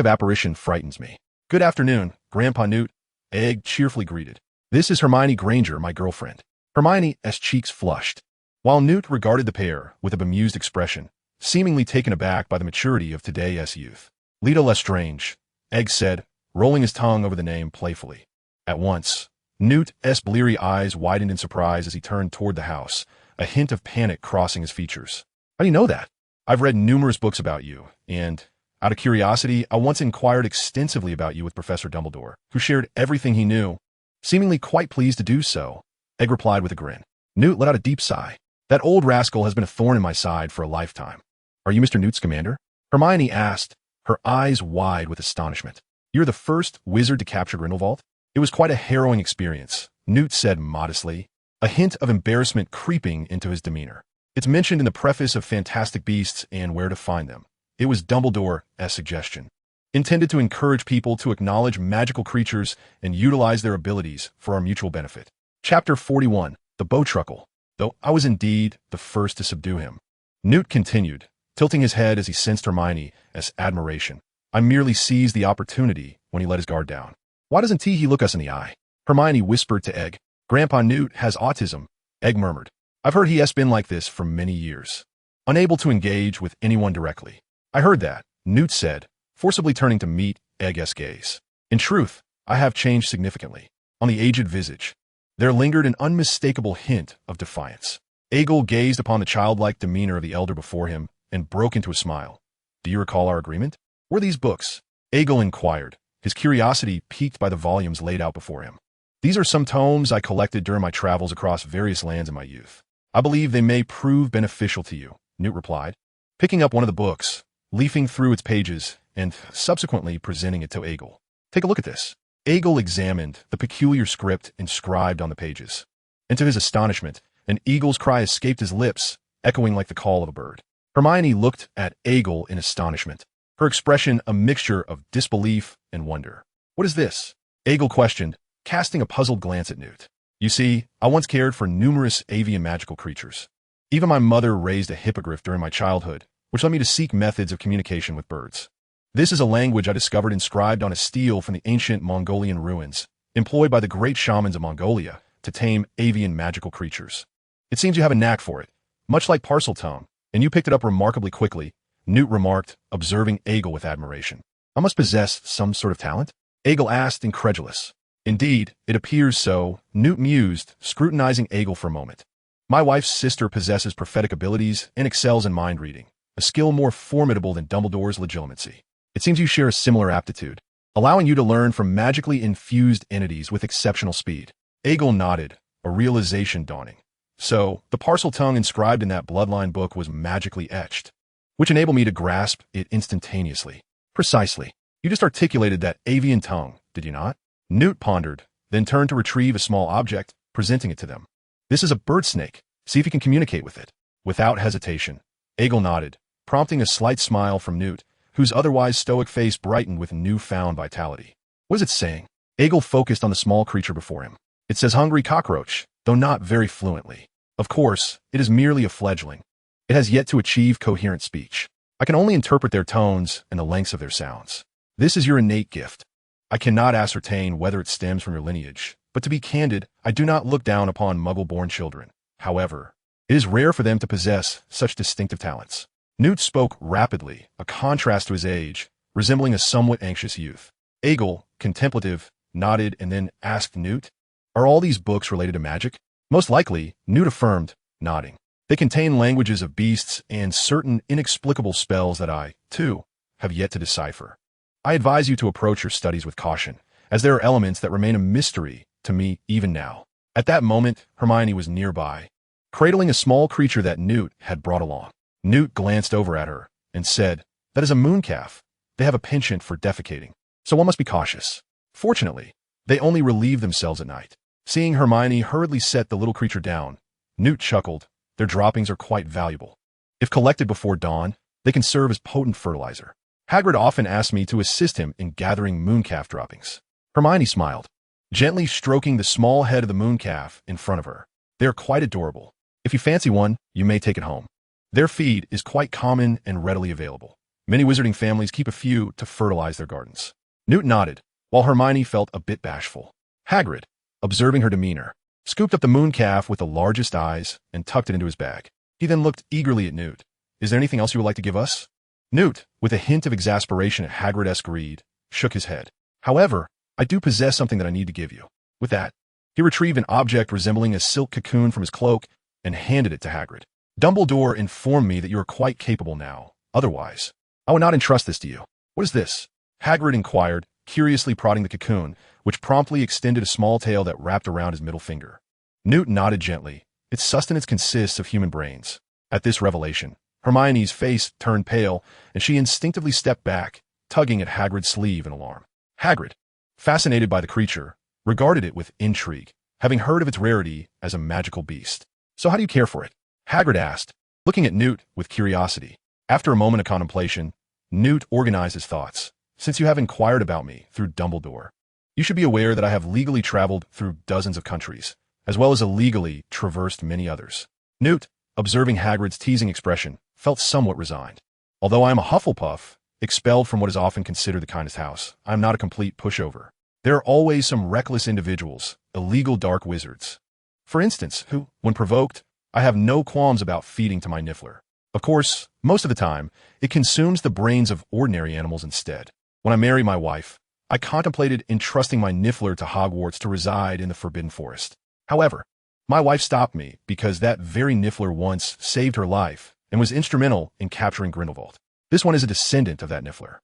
of apparition frightens me. Good afternoon, Grandpa Newt, Egg cheerfully greeted. This is Hermione Granger, my girlfriend. Hermione's cheeks flushed, while Newt regarded the pair with a bemused expression, seemingly taken aback by the maturity of today's youth. Lita Lestrange, Egg said, rolling his tongue over the name playfully. At once, Newt's bleary eyes widened in surprise as he turned toward the house, a hint of panic crossing his features. How do you know that? I've read numerous books about you, and, out of curiosity, I once inquired extensively about you with Professor Dumbledore, who shared everything he knew. Seemingly quite pleased to do so, Egg replied with a grin. Newt let out a deep sigh. That old rascal has been a thorn in my side for a lifetime. Are you Mr. Newt Scamander? Hermione asked, her eyes wide with astonishment. You're the first wizard to capture Grindelwald? It was quite a harrowing experience, Newt said modestly, a hint of embarrassment creeping into his demeanor. It's mentioned in the preface of Fantastic Beasts and Where to Find Them. It was Dumbledore's suggestion, intended to encourage people to acknowledge magical creatures and utilize their abilities for our mutual benefit. Chapter 41, The Bowtruckle. Though I was indeed the first to subdue him, Newt continued, tilting his head as he sensed Hermione's admiration. I merely seized the opportunity when he let his guard down. Why doesn't he look us in the eye? Hermione whispered to Egg. Grandpa Newt has autism, Egg murmured. I've heard he has been like this for many years, unable to engage with anyone directly. I heard that, Newt said, forcibly turning to meet Egg's gaze. In truth, I have changed significantly. On the aged visage, there lingered an unmistakable hint of defiance. Egg gazed upon the childlike demeanor of the elder before him and broke into a smile. Do you recall our agreement? Were these books? Egg inquired, his curiosity piqued by the volumes laid out before him. These are some tomes I collected during my travels across various lands in my youth. I believe they may prove beneficial to you, Newt replied, picking up one of the books, leafing through its pages, and subsequently presenting it to Egg. Take a look at this. Egg examined the peculiar script inscribed on the pages, and to his astonishment, an eagle's cry escaped his lips, echoing like the call of a bird. Hermione looked at Egg in astonishment, her expression a mixture of disbelief and wonder. What is this? Egg questioned, casting a puzzled glance at Newt. You see, I once cared for numerous avian magical creatures. Even my mother raised a hippogriff during my childhood, which led me to seek methods of communication with birds. This is a language I discovered inscribed on a stele from the ancient Mongolian ruins, employed by the great shamans of Mongolia to tame avian magical creatures. It seems you have a knack for it, much like Parseltongue, and you picked it up remarkably quickly, Newt remarked, observing Egg with admiration. I must possess some sort of talent? Egg asked, incredulous. Indeed, it appears so, Newt mused, scrutinizing Egg for a moment. My wife's sister possesses prophetic abilities and excels in mind reading, a skill more formidable than Dumbledore's legitimacy. It seems you share a similar aptitude, allowing you to learn from magically infused entities with exceptional speed. Egg nodded, a realization dawning. So, the Parseltongue inscribed in that bloodline book was magically etched, which enabled me to grasp it instantaneously. Precisely. You just articulated that avian tongue, did you not? Newt pondered, then turned to retrieve a small object, presenting it to them. This is a bird snake. See if you can communicate with it. Without hesitation, Egg nodded, prompting a slight smile from Newt, whose otherwise stoic face brightened with newfound vitality. What is it saying? Egg focused on the small creature before him. It says hungry cockroach, though not very fluently. Of course, it is merely a fledgling. It has yet to achieve coherent speech. I can only interpret their tones and the lengths of their sounds. This is your innate gift. I cannot ascertain whether it stems from your lineage, but to be candid, I do not look down upon Muggle-born children. However, it is rare for them to possess such distinctive talents. Newt spoke rapidly, a contrast to his age, resembling a somewhat anxious youth. Egg, contemplative, nodded and then asked Newt, are all these books related to magic? Most likely, Newt affirmed, nodding. They contain languages of beasts and certain inexplicable spells that I, too, have yet to decipher. I advise you to approach your studies with caution, as there are elements that remain a mystery to me even now. At that moment, Hermione was nearby, cradling a small creature that Newt had brought along. Newt glanced over at her and said, that is a mooncalf. They have a penchant for defecating, so one must be cautious. Fortunately, they only relieve themselves at night. Seeing Hermione hurriedly set the little creature down, Newt chuckled. Their droppings are quite valuable. If collected before dawn, they can serve as potent fertilizer. Hagrid often asked me to assist him in gathering mooncalf droppings. Hermione smiled, gently stroking the small head of the mooncalf in front of her. They are quite adorable. If you fancy one, you may take it home. Their feed is quite common and readily available. Many wizarding families keep a few to fertilize their gardens. Newt nodded, while Hermione felt a bit bashful. Hagrid, observing her demeanor, scooped up the mooncalf with the largest eyes and tucked it into his bag. He then looked eagerly at Newt. Is there anything else you would like to give us? Newt, with a hint of exasperation at Hagrid-esque greed, shook his head. However, I do possess something that I need to give you. With that, he retrieved an object resembling a silk cocoon from his cloak and handed it to Hagrid. Dumbledore informed me that you are quite capable now. Otherwise, I would not entrust this to you. What is this? Hagrid inquired, curiously prodding the cocoon, which promptly extended a small tail that wrapped around his middle finger. Newt nodded gently. Its sustenance consists of human brains. At this revelation, Hermione's face turned pale, and she instinctively stepped back, tugging at Hagrid's sleeve in alarm. Hagrid, fascinated by the creature, regarded it with intrigue, having heard of its rarity as a magical beast. So how do you care for it? Hagrid asked, looking at Newt with curiosity. After a moment of contemplation, Newt organized his thoughts. Since you have inquired about me through Dumbledore, you should be aware that I have legally traveled through dozens of countries, as well as illegally traversed many others. Newt, observing Hagrid's teasing expression, felt somewhat resigned. Although I am a Hufflepuff, expelled from what is often considered the kindest house, I am not a complete pushover. There are always some reckless individuals, illegal dark wizards, for instance, who, when provoked, I have no qualms about feeding to my niffler. Of course, most of the time, it consumes the brains of ordinary animals instead. When I married my wife, I contemplated entrusting my niffler to Hogwarts to reside in the Forbidden Forest. However, my wife stopped me because that very niffler once saved her life and was instrumental in capturing Grindelwald. This one is a descendant of that niffler.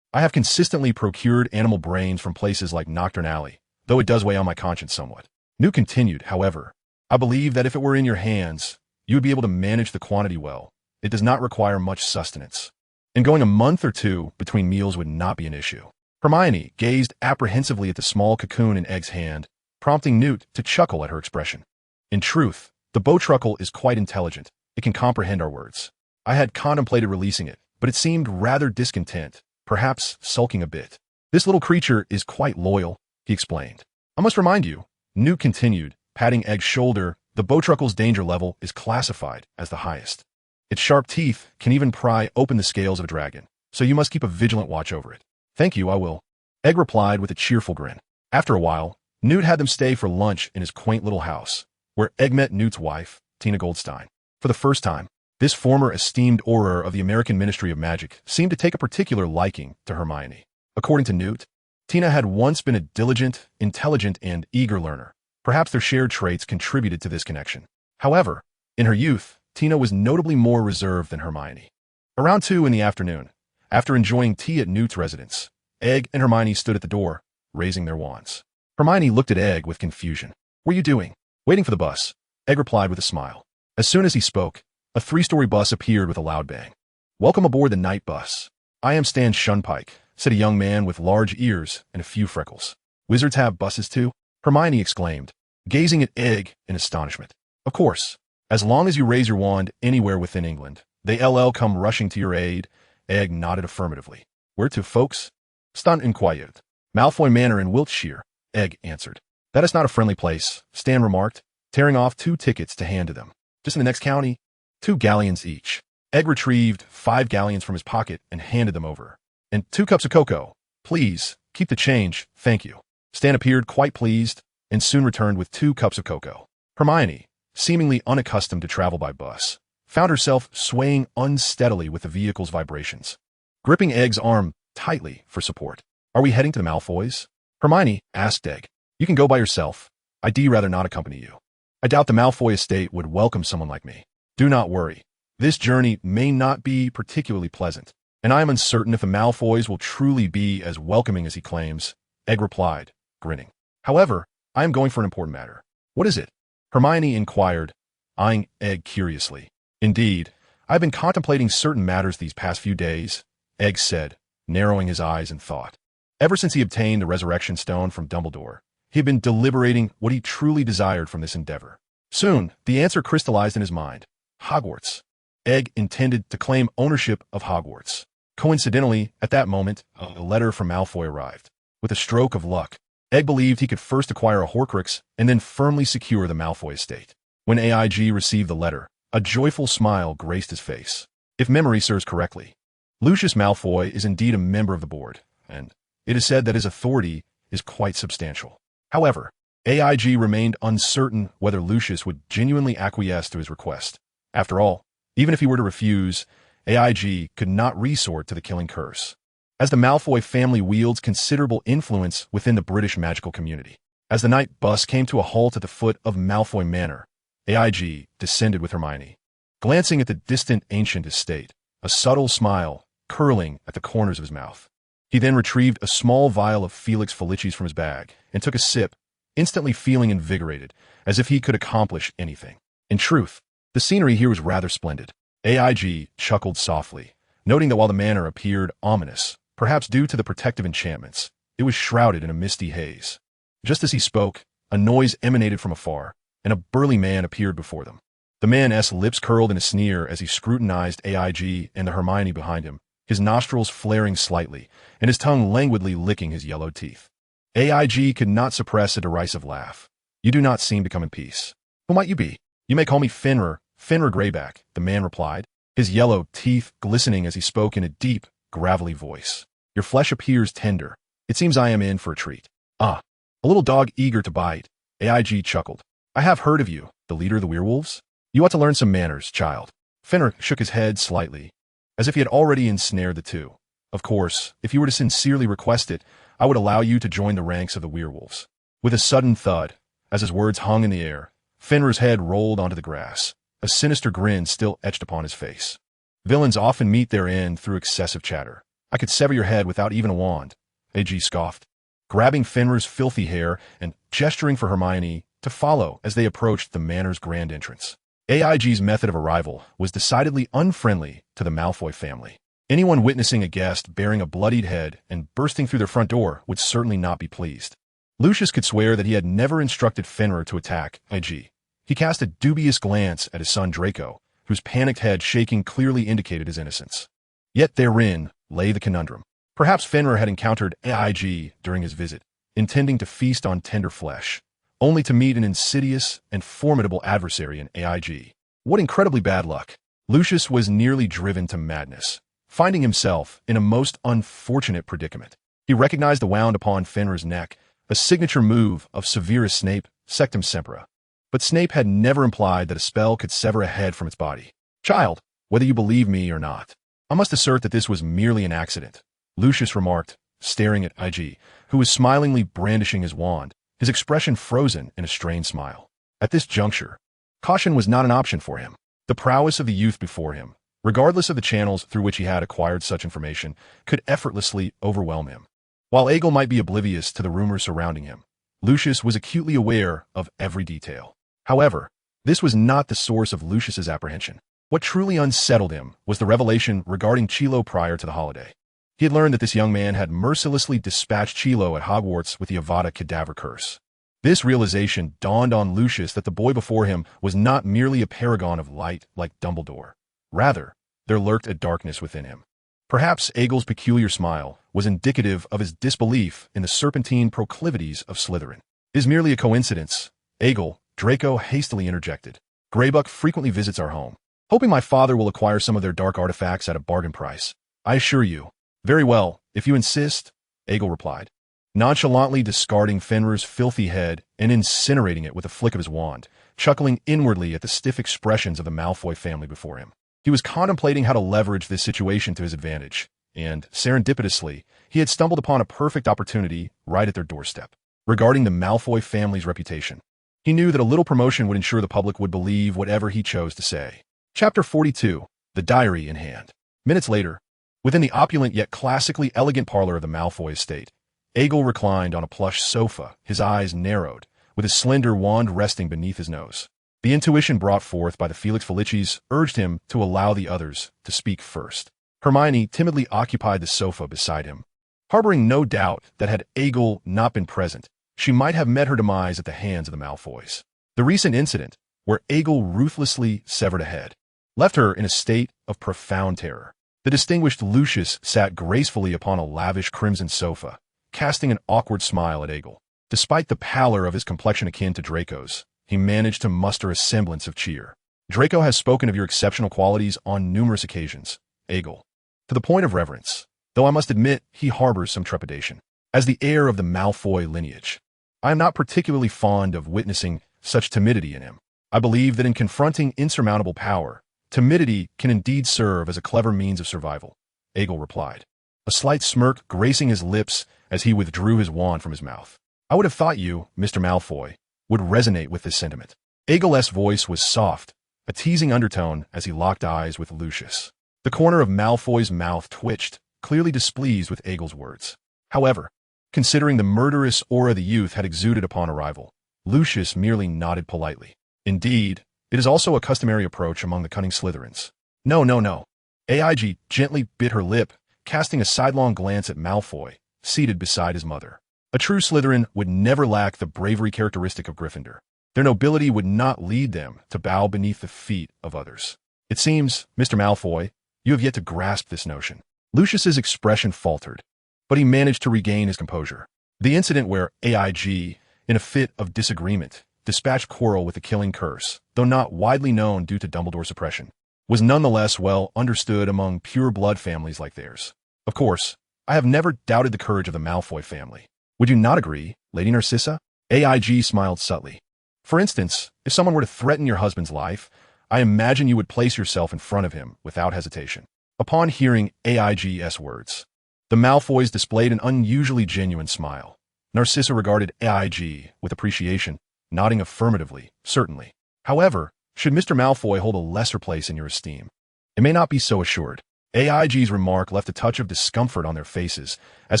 I have consistently procured animal brains from places like Nocturne Alley, though it does weigh on my conscience somewhat. Newt continued, however, I believe that if it were in your hands, you would be able to manage the quantity well. It does not require much sustenance, and going a month or two between meals would not be an issue. Hermione gazed apprehensively at the small cocoon in Egg's hand, prompting Newt to chuckle at her expression. In truth, the bowtruckle is quite intelligent. It can comprehend our words. I had contemplated releasing it, but it seemed rather discontent, perhaps sulking a bit. This little creature is quite loyal, he explained. I must remind you, Newt continued, patting Egg's shoulder, the bowtruckle's danger level is classified as the highest. Its sharp teeth can even pry open the scales of a dragon, so you must keep a vigilant watch over it. Thank you, I will. Egg replied with a cheerful grin. After a while, Newt had them stay for lunch in his quaint little house, where Egg met Newt's wife, Tina Goldstein. For the first time, this former esteemed orer of the American Ministry of Magic seemed to take a particular liking to Hermione. According to Newt, Tina had once been a diligent, intelligent, and eager learner. Perhaps their shared traits contributed to this connection. However, in her youth, Tina was notably more reserved than Hermione. Around 2 in the afternoon, after enjoying tea at Newt's residence, Egg and Hermione stood at the door, raising their wands. Hermione looked at Egg with confusion. What are you doing? Waiting for the bus, Egg replied with a smile. As soon as he spoke, a 3-story bus appeared with a loud bang. Welcome aboard the night bus. I am Stan Shunpike, said a young man with large ears and a few freckles. Wizards have buses too? Hermione exclaimed, gazing at Egg in astonishment. Of course. As long as you raise your wand anywhere within England, they LL come rushing to your aid. Egg nodded affirmatively. Where to, folks? Stan inquired. Malfoy Manor in Wiltshire, Egg answered. That is not a friendly place, Stan remarked, tearing off 2 tickets to hand to them. Just in the next county, 2 galleons each. Egg retrieved 5 galleons from his pocket and handed them over. And 2 cups of cocoa. Please, keep the change, thank you. Stan appeared quite pleased and soon returned with 2 cups of cocoa. Hermione, seemingly unaccustomed to travel by bus, found herself swaying unsteadily with the vehicle's vibrations, gripping Egg's arm tightly for support. Are we heading to the Malfoys? Hermione asked Egg. You can go by yourself. I'd rather not accompany you. I doubt the Malfoy estate would welcome someone like me. Do not worry. This journey may not be particularly pleasant, and I am uncertain if the Malfoys will truly be as welcoming as he claims, Egg replied, grinning. However, I am going for an important matter. What is it? Hermione inquired, eyeing Egg curiously. Indeed, I've been contemplating certain matters these past few days, Egg said, narrowing his eyes in thought. Ever since he obtained the Resurrection Stone from Dumbledore, he had been deliberating what he truly desired from this endeavor. Soon, the answer crystallized in his mind. Hogwarts. Egg intended to claim ownership of Hogwarts. Coincidentally, at that moment, a letter from Malfoy arrived. With a stroke of luck, Egg believed he could first acquire a Horcrux and then firmly secure the Malfoy estate. When AIG received the letter, a joyful smile graced his face. If memory serves correctly, Lucius Malfoy is indeed a member of the board, and it is said that his authority is quite substantial. However, AIG remained uncertain whether Lucius would genuinely acquiesce to his request. After all, even if he were to refuse, AIG could not resort to the killing curse, as the Malfoy family wields considerable influence within the British magical community. As the night bus came to a halt at the foot of Malfoy Manor, AIG descended with Hermione. Glancing at the distant ancient estate, a subtle smile curling at the corners of his mouth. He then retrieved a small vial of Felix Felicis from his bag and took a sip, instantly feeling invigorated, as if he could accomplish anything. In truth, the scenery here was rather splendid. AIG chuckled softly, noting that while the manor appeared ominous, perhaps due to the protective enchantments, it was shrouded in a misty haze. Just as he spoke, a noise emanated from afar, and a burly man appeared before them. The man's lips curled in a sneer as he scrutinized AIG and the Hermione behind him, his nostrils flaring slightly, and his tongue languidly licking his yellow teeth. AIG could not suppress a derisive laugh. "You do not seem to come in peace. Who might you be?" "You may call me Fenrir Greyback," the man replied, his yellow teeth glistening as he spoke in a deep, gravelly voice. "Your flesh appears tender. It seems I am in for a treat." "Ah, a little dog eager to bite," AIG chuckled. "I have heard of you, the leader of the werewolves. You ought to learn some manners, child." Fenrir shook his head slightly, as if he had already ensnared the two. "Of course, if you were to sincerely request it, I would allow you to join the ranks of the werewolves." With a sudden thud, as his words hung in the air, Fenrir's head rolled onto the grass, a sinister grin still etched upon his face. "Villains often meet their end through excessive chatter. I could sever your head without even a wand," AG scoffed, grabbing Fenrir's filthy hair and gesturing for Hermione to follow as they approached the manor's grand entrance. AIG's method of arrival was decidedly unfriendly to the Malfoy family. Anyone witnessing a guest bearing a bloodied head and bursting through their front door would certainly not be pleased. Lucius could swear that he had never instructed Fenrir to attack IG. He cast a dubious glance at his son Draco, whose panicked head shaking clearly indicated his innocence. Yet therein lay the conundrum. Perhaps Fenrir had encountered AIG during his visit, intending to feast on tender flesh, only to meet an insidious and formidable adversary in AIG. What incredibly bad luck. Lucius was nearly driven to madness, finding himself in a most unfortunate predicament. He recognized the wound upon Fenrir's neck, a signature move of Severus Snape, Sectum Sempra. But Snape had never implied that a spell could sever a head from its body. "Child, whether you believe me or not, I must assert that this was merely an accident," Lucius remarked, staring at IG, who was smilingly brandishing his wand, his expression frozen in a strained smile. At this juncture, caution was not an option for him. The prowess of the youth before him, regardless of the channels through which he had acquired such information, could effortlessly overwhelm him. While Egil might be oblivious to the rumors surrounding him, Lucius was acutely aware of every detail. However, this was not the source of Lucius's apprehension. What truly unsettled him was the revelation regarding Chilo prior to the holiday. He had learned that this young man had mercilessly dispatched Chilo at Hogwarts with the Avada Kedavra curse. This realization dawned on Lucius that the boy before him was not merely a paragon of light like Dumbledore. Rather, there lurked a darkness within him. Perhaps Egil's peculiar smile was indicative of his disbelief in the serpentine proclivities of Slytherin. "It is merely a coincidence, Egil," Draco hastily interjected. "Greybuck frequently visits our home, hoping my father will acquire some of their dark artifacts at a bargain price. I assure you." "Very well, if you insist," Egil replied, nonchalantly discarding Fenrir's filthy head and incinerating it with a flick of his wand, chuckling inwardly at the stiff expressions of the Malfoy family before him. He was contemplating how to leverage this situation to his advantage, and, serendipitously, he had stumbled upon a perfect opportunity right at their doorstep. Regarding the Malfoy family's reputation, he knew that a little promotion would ensure the public would believe whatever he chose to say. Chapter 42. The Diary in Hand. Minutes later, within the opulent yet classically elegant parlor of the Malfoy estate, Egil reclined on a plush sofa, his eyes narrowed, with his slender wand resting beneath his nose. The intuition brought forth by the Felix Felicis urged him to allow the others to speak first. Hermione timidly occupied the sofa beside him, harboring no doubt that had Egil not been present, she might have met her demise at the hands of the Malfoys. The recent incident, where Egil ruthlessly severed a head, left her in a state of profound terror. The distinguished Lucius sat gracefully upon a lavish crimson sofa, casting an awkward smile at Egil. Despite the pallor of his complexion akin to Draco's, he managed to muster a semblance of cheer. "Draco has spoken of your exceptional qualities on numerous occasions, Egil. to the point of reverence, though I must admit he harbors some trepidation. As the heir of the Malfoy lineage, I am not particularly fond of witnessing such timidity in him. I believe that in confronting insurmountable power, timidity can indeed serve as a clever means of survival, Aegle replied, a slight smirk gracing his lips as he withdrew his wand from his mouth. I would have thought you, Mr. Malfoy, would resonate with this sentiment. Aegle's voice was soft, a teasing undertone as he locked eyes with Lucius. The corner of Malfoy's mouth twitched, clearly displeased with Aegle's words. However, considering the murderous aura the youth had exuded upon arrival, Lucius merely nodded politely. Indeed, it is also a customary approach among the cunning Slytherins. No, no, no. AIG gently bit her lip, casting a sidelong glance at Malfoy, seated beside his mother. A true Slytherin would never lack the bravery characteristic of Gryffindor. Their nobility would not lead them to bow beneath the feet of others. It seems, Mr. Malfoy, you have yet to grasp this notion. Lucius's expression faltered, but he managed to regain his composure. The incident where AIG, in a fit of disagreement, dispatched Quirrell with the killing curse, though not widely known due to Dumbledore's suppression, was nonetheless well understood among pure-blood families like theirs. Of course, I have never doubted the courage of the Malfoy family. Would you not agree, Lady Narcissa? AIG smiled subtly. For instance, if someone were to threaten your husband's life, I imagine you would place yourself in front of him without hesitation. Upon hearing AIG's words, the Malfoys displayed an unusually genuine smile. Narcissa regarded AIG with appreciation, nodding affirmatively, certainly. However, should Mr. Malfoy hold a lesser place in your esteem, it may not be so assured. AIG's remark left a touch of discomfort on their faces, as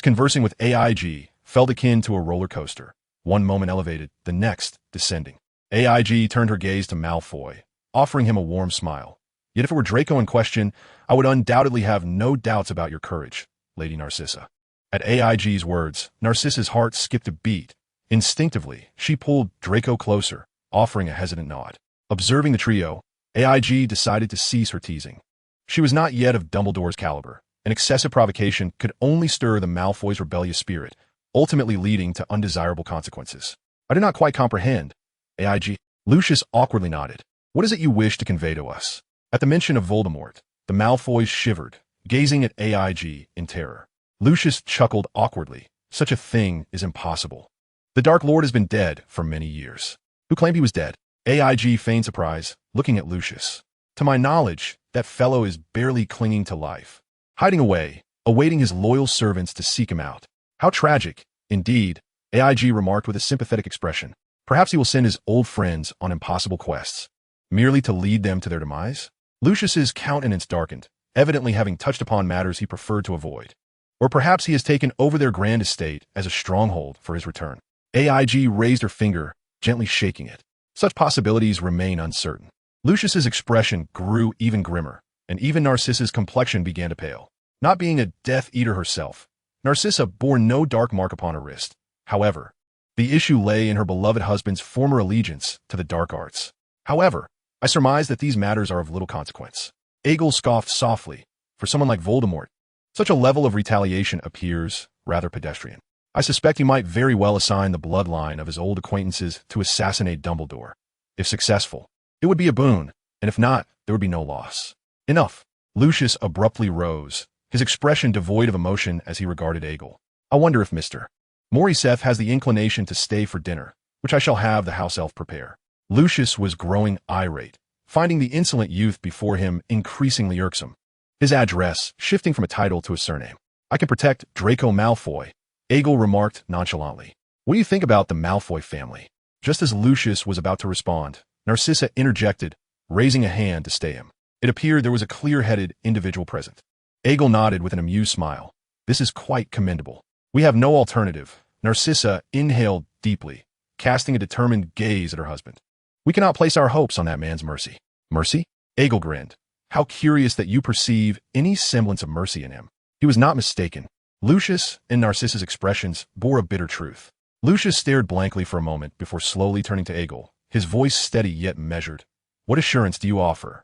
conversing with AIG felt akin to a roller coaster, one moment elevated, the next descending. AIG turned her gaze to Malfoy, offering him a warm smile. Yet if it were Draco in question, I would undoubtedly have no doubts about your courage, Lady Narcissa. At AIG's words, Narcissa's heart skipped a beat. Instinctively, she pulled Draco closer, offering a hesitant nod. Observing the trio, AIG decided to cease her teasing. She was not yet of Dumbledore's caliber, and excessive provocation could only stir the Malfoy's rebellious spirit, ultimately leading to undesirable consequences. I do not quite comprehend, AIG. Lucius awkwardly nodded. What is it you wish to convey to us? At the mention of Voldemort, the Malfoys shivered, gazing at AIG in terror. Lucius chuckled awkwardly. Such a thing is impossible. The Dark Lord has been dead for many years. Who claimed he was dead? AIG feigned surprise, looking at Lucius. To my knowledge, that fellow is barely clinging to life, hiding away, awaiting his loyal servants to seek him out. How tragic, indeed, AIG remarked with a sympathetic expression. Perhaps he will send his old friends on impossible quests, merely to lead them to their demise? Lucius's countenance darkened, evidently having touched upon matters he preferred to avoid. Or perhaps he has taken over their grand estate as a stronghold for his return. AIG raised her finger, gently shaking it. Such possibilities remain uncertain. Lucius's expression grew even grimmer, and even Narcissa's complexion began to pale. Not being a Death Eater herself, Narcissa bore no dark mark upon her wrist. However, the issue lay in her beloved husband's former allegiance to the dark arts. However, I surmise that these matters are of little consequence. Aegle scoffed softly. For someone like Voldemort, such a level of retaliation appears rather pedestrian. I suspect he might very well assign the bloodline of his old acquaintances to assassinate Dumbledore. If successful, it would be a boon, and if not, there would be no loss. Enough. Lucius abruptly rose, his expression devoid of emotion as he regarded Aegle. I wonder if Mr. Morriseth has the inclination to stay for dinner, which I shall have the house elf prepare. Lucius was growing irate, finding the insolent youth before him increasingly irksome. His address shifting from a title to a surname. I can protect Draco Malfoy, Aegle remarked nonchalantly. What do you think about the Malfoy family? Just as Lucius was about to respond, Narcissa interjected, raising a hand to stay him. It appeared there was a clear-headed individual present. Aegle nodded with an amused smile. This is quite commendable. We have no alternative. Narcissa inhaled deeply, casting a determined gaze at her husband. We cannot place our hopes on that man's mercy. Mercy? Aegle grinned. How curious that you perceive any semblance of mercy in him. He was not mistaken. Lucius and Narcissa's expressions bore a bitter truth. Lucius stared blankly for a moment before slowly turning to Aegle, his voice steady yet measured. What assurance do you offer?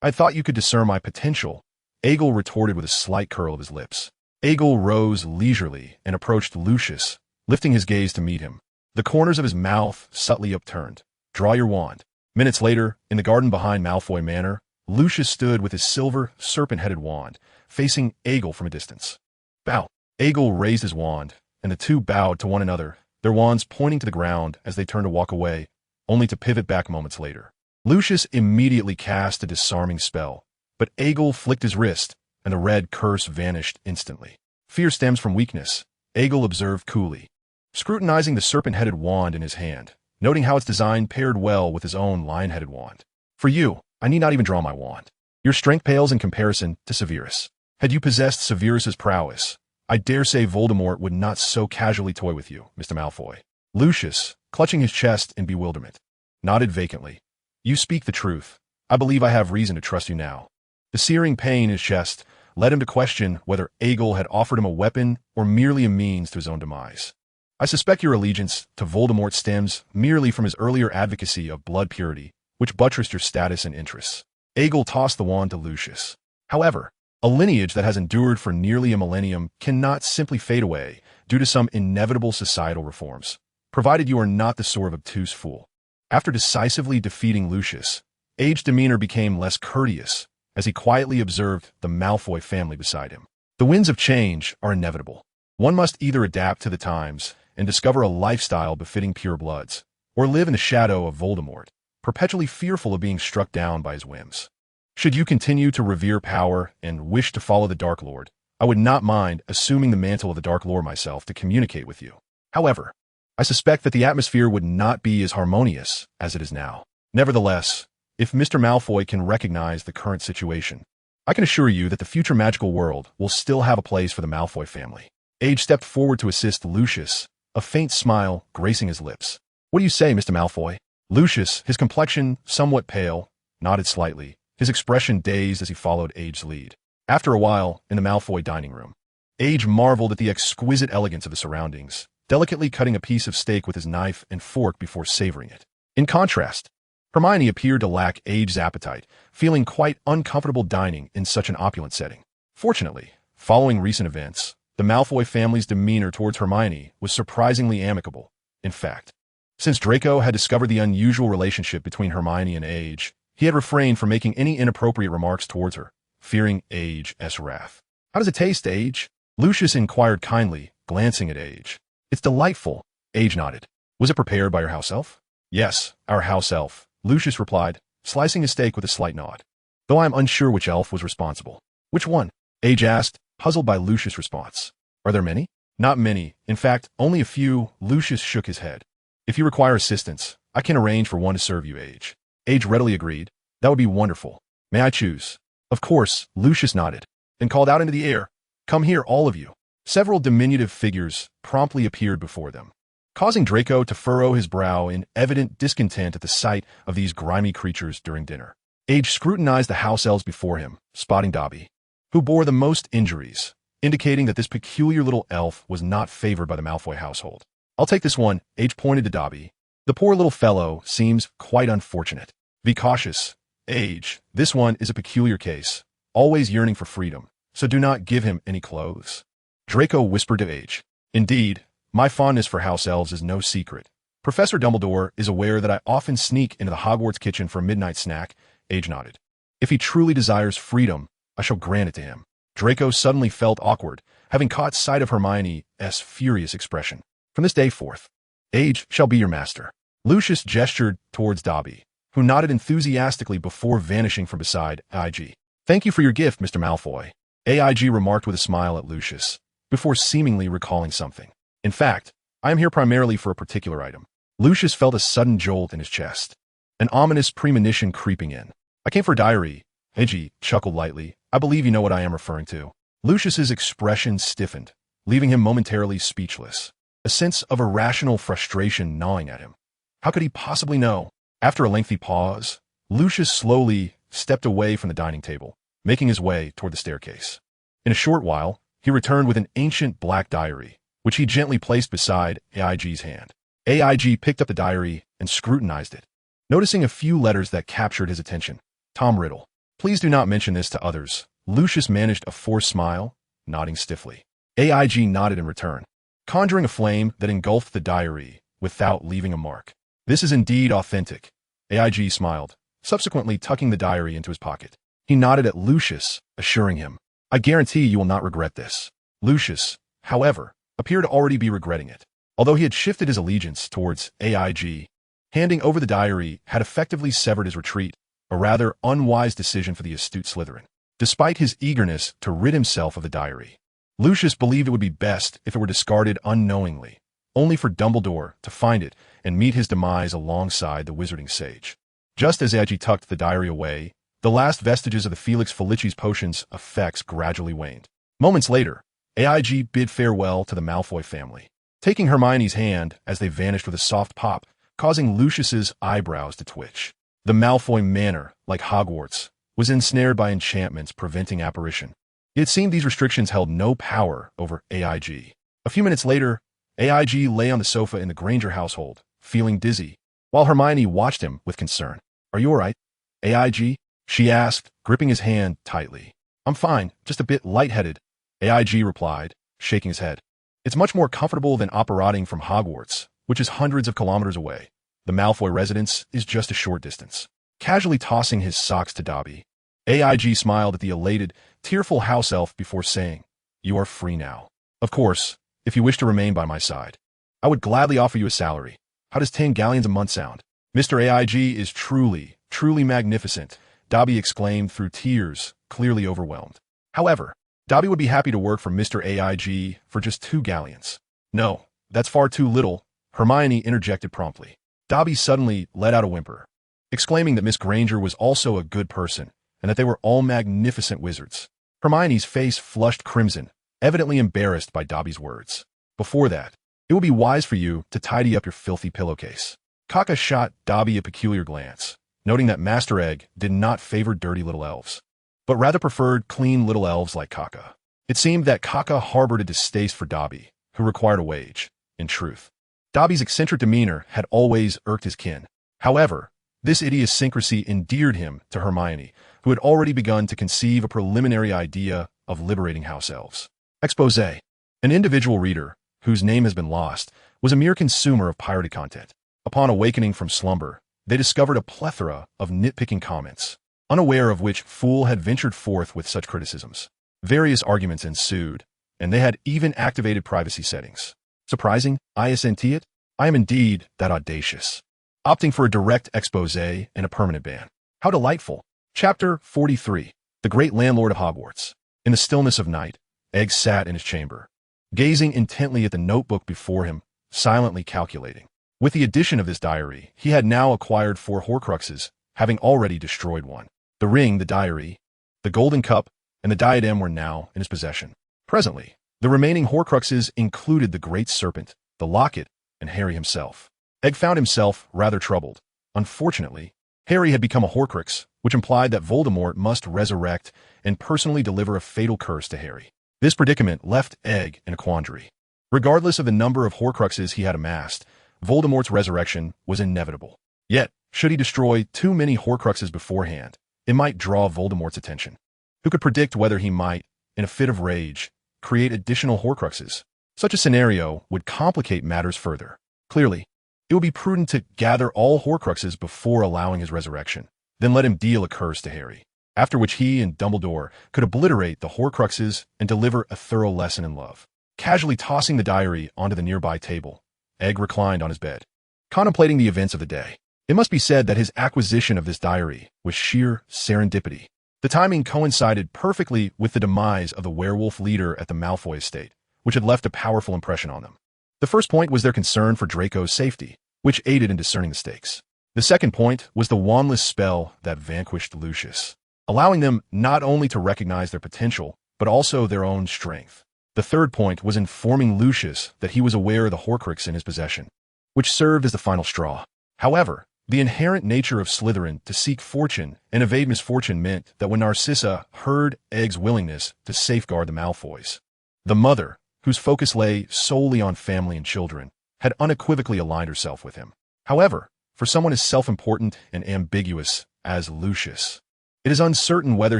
I thought you could discern my potential, Aegle retorted with a slight curl of his lips. Aegle rose leisurely and approached Lucius, lifting his gaze to meet him. The corners of his mouth subtly upturned. Draw your wand. Minutes later, in the garden behind Malfoy Manor, Lucius stood with his silver, serpent-headed wand, facing Aegle from a distance. Bow. Aegle raised his wand, and the two bowed to one another, their wands pointing to the ground as they turned to walk away, only to pivot back moments later. Lucius immediately cast a disarming spell, but Aegle flicked his wrist, and the red curse vanished instantly. Fear stems from weakness, Aegle observed coolly, scrutinizing the serpent-headed wand in his hand, noting how its design paired well with his own lion-headed wand. For you, I need not even draw my wand. Your strength pales in comparison to Severus. Had you possessed Severus's prowess, I dare say Voldemort would not so casually toy with you, Mr. Malfoy. Lucius, clutching his chest in bewilderment, nodded vacantly. You speak the truth. I believe I have reason to trust you now. The searing pain in his chest led him to question whether Aegle had offered him a weapon or merely a means to his own demise. I suspect your allegiance to Voldemort stems merely from his earlier advocacy of blood purity, which buttressed your status and interests. Aegle tossed the wand to Lucius. However, a lineage that has endured for nearly a millennium cannot simply fade away due to some inevitable societal reforms, provided you are not the sort of obtuse fool. After decisively defeating Lucius, Age's demeanor became less courteous as he quietly observed the Malfoy family beside him. The winds of change are inevitable. One must either adapt to the times and discover a lifestyle befitting purebloods, or live in the shadow of Voldemort, perpetually fearful of being struck down by his whims. Should you continue to revere power and wish to follow the Dark Lord, I would not mind assuming the mantle of the Dark Lord myself to communicate with you. However, I suspect that the atmosphere would not be as harmonious as it is now. Nevertheless, if Mr. Malfoy can recognize the current situation, I can assure you that the future magical world will still have a place for the Malfoy family. Age stepped forward to assist Lucius, a faint smile gracing his lips. What do you say, Mr. Malfoy? Lucius, his complexion somewhat pale, nodded slightly, his expression dazed as he followed Age's lead. After a while, in the Malfoy dining room, Age marveled at the exquisite elegance of the surroundings, delicately cutting a piece of steak with his knife and fork before savoring it. In contrast, Hermione appeared to lack Age's appetite, feeling quite uncomfortable dining in such an opulent setting. Fortunately, following recent events, the Malfoy family's demeanor towards Hermione was surprisingly amicable. In fact, since Draco had discovered the unusual relationship between Hermione and Age, he had refrained from making any inappropriate remarks towards her, fearing Age's wrath. How does it taste, Age? Lucius inquired kindly, glancing at Age. It's delightful, Age nodded. Was it prepared by your house elf? Yes, our house elf, Lucius replied, slicing his steak with a slight nod. Though I am unsure which elf was responsible. Which one? Age asked, puzzled by Lucius' response. Are there many? Not many. In fact, only a few. Lucius shook his head. If you require assistance, I can arrange for one to serve you, Age. Age readily agreed. That would be wonderful. May I choose? Of course, Lucius nodded, and called out into the air. Come here, all of you. Several diminutive figures promptly appeared before them, causing Draco to furrow his brow in evident discontent at the sight of these grimy creatures during dinner. Age scrutinized the house elves before him, spotting Dobby, who bore the most injuries, indicating that this peculiar little elf was not favored by the Malfoy household. I'll take this one, Age pointed to Dobby. The poor little fellow seems quite unfortunate. Be cautious, Age. This one is a peculiar case, always yearning for freedom, so do not give him any clothes. Draco whispered to Age. Indeed, my fondness for house elves is no secret. Professor Dumbledore is aware that I often sneak into the Hogwarts kitchen for a midnight snack. Age nodded. If he truly desires freedom, I shall grant it to him. Draco suddenly felt awkward, having caught sight of Hermione's furious expression. From this day forth, Age shall be your master. Lucius gestured towards Dobby, who nodded enthusiastically before vanishing from beside AIG. Thank you for your gift, Mr. Malfoy, AIG remarked with a smile at Lucius, before seemingly recalling something. In fact, I am here primarily for a particular item. Lucius felt a sudden jolt in his chest, an ominous premonition creeping in. I came for a diary. AIG chuckled lightly. I believe you know what I am referring to. Lucius's expression stiffened, leaving him momentarily speechless, a sense of irrational frustration gnawing at him. How could he possibly know? After a lengthy pause, Lucius slowly stepped away from the dining table, making his way toward the staircase. In a short while, he returned with an ancient black diary, which he gently placed beside AIG's hand. AIG picked up the diary and scrutinized it, noticing a few letters that captured his attention. Tom Riddle. Please do not mention this to others. Lucius managed a forced smile, nodding stiffly. AIG nodded in return, conjuring a flame that engulfed the diary without leaving a mark. This is indeed authentic. AIG smiled, subsequently tucking the diary into his pocket. He nodded at Lucius, assuring him, "I guarantee you will not regret this." Lucius, however, appeared to already be regretting it. Although he had shifted his allegiance towards AIG, handing over the diary had effectively severed his retreat, a rather unwise decision for the astute Slytherin. Despite his eagerness to rid himself of the diary, Lucius believed it would be best if it were discarded unknowingly, only for Dumbledore to find it and meet his demise alongside the wizarding sage. Just as AIG tucked the diary away, the last vestiges of the Felix Felicis potion's effects gradually waned. Moments later, AIG bid farewell to the Malfoy family, taking Hermione's hand as they vanished with a soft pop, causing Lucius's eyebrows to twitch. The Malfoy manor, like Hogwarts, was ensnared by enchantments preventing apparition. It seemed these restrictions held no power over AIG. A few minutes later, AIG lay on the sofa in the Granger household, feeling dizzy, while Hermione watched him with concern. "Are you all right, AIG?" she asked, gripping his hand tightly. "I'm fine, just a bit lightheaded," AIG replied, shaking his head. "It's much more comfortable than operating from Hogwarts, which is hundreds of kilometers away. The Malfoy residence is just a short distance." Casually tossing his socks to Dobby, AIG smiled at the elated, tearful house elf before saying, "You are free now. Of course, if you wish to remain by my side, I would gladly offer you a salary. How does 10 galleons a month sound?" "Mr. AIG is truly, truly magnificent," Dobby exclaimed through tears, clearly overwhelmed. However, Dobby would be happy to work for Mr. AIG for just 2 galleons. "No, that's far too little," Hermione interjected promptly. Dobby suddenly let out a whimper, exclaiming that Miss Granger was also a good person and that they were all magnificent wizards. Hermione's face flushed crimson, evidently embarrassed by Dobby's words. "Before that, it would be wise for you to tidy up your filthy pillowcase." Kaka shot Dobby a peculiar glance, noting that Master Egg did not favor dirty little elves, but rather preferred clean little elves like Kaka. It seemed that Kaka harbored a distaste for Dobby, who required a wage. In truth, Dobby's eccentric demeanor had always irked his kin. However, this idiosyncrasy endeared him to Hermione, who had already begun to conceive a preliminary idea of liberating house elves. Exposé. An individual reader, whose name has been lost, was a mere consumer of pirated content. Upon awakening from slumber, they discovered a plethora of nitpicking comments, unaware of which Fool had ventured forth with such criticisms. Various arguments ensued, and they had even activated privacy settings. Surprising, isn't it? I am indeed that audacious. Opting for a direct exposé and a permanent ban. How delightful. Chapter 43. The Great Landlord of Hogwarts. In the stillness of night, Egg sat in his chamber, gazing intently at the notebook before him, silently calculating. With the addition of this diary, he had now acquired 4 Horcruxes, having already destroyed one. The ring, the diary, the golden cup, and the diadem were now in his possession. Presently, the remaining Horcruxes included the Great Serpent, the locket, and Harry himself. Egg found himself rather troubled. Unfortunately, Harry had become a Horcrux, which implied that Voldemort must resurrect and personally deliver a fatal curse to Harry. This predicament left Egg in a quandary. Regardless of the number of Horcruxes he had amassed, Voldemort's resurrection was inevitable. Yet, should he destroy too many Horcruxes beforehand, it might draw Voldemort's attention. Who could predict whether he might, in a fit of rage, create additional Horcruxes? Such a scenario would complicate matters further. Clearly, it would be prudent to gather all Horcruxes before allowing his resurrection, then let him deal a curse to Harry, after which he and Dumbledore could obliterate the Horcruxes and deliver a thorough lesson in love. Casually tossing the diary onto the nearby table, Egg reclined on his bed, contemplating the events of the day. It must be said that his acquisition of this diary was sheer serendipity. The timing coincided perfectly with the demise of the werewolf leader at the Malfoy estate, which had left a powerful impression on them. The first point was their concern for Draco's safety, which aided in discerning the stakes. The second point was the wandless spell that vanquished Lucius, allowing them not only to recognize their potential, but also their own strength. The third point was informing Lucius that he was aware of the Horcrux in his possession, which served as the final straw. However, the inherent nature of Slytherin to seek fortune and evade misfortune meant that when Narcissa heard Egg's willingness to safeguard the Malfoys, the mother, whose focus lay solely on family and children, had unequivocally aligned herself with him. However, for someone as self-important and ambiguous as Lucius, it is uncertain whether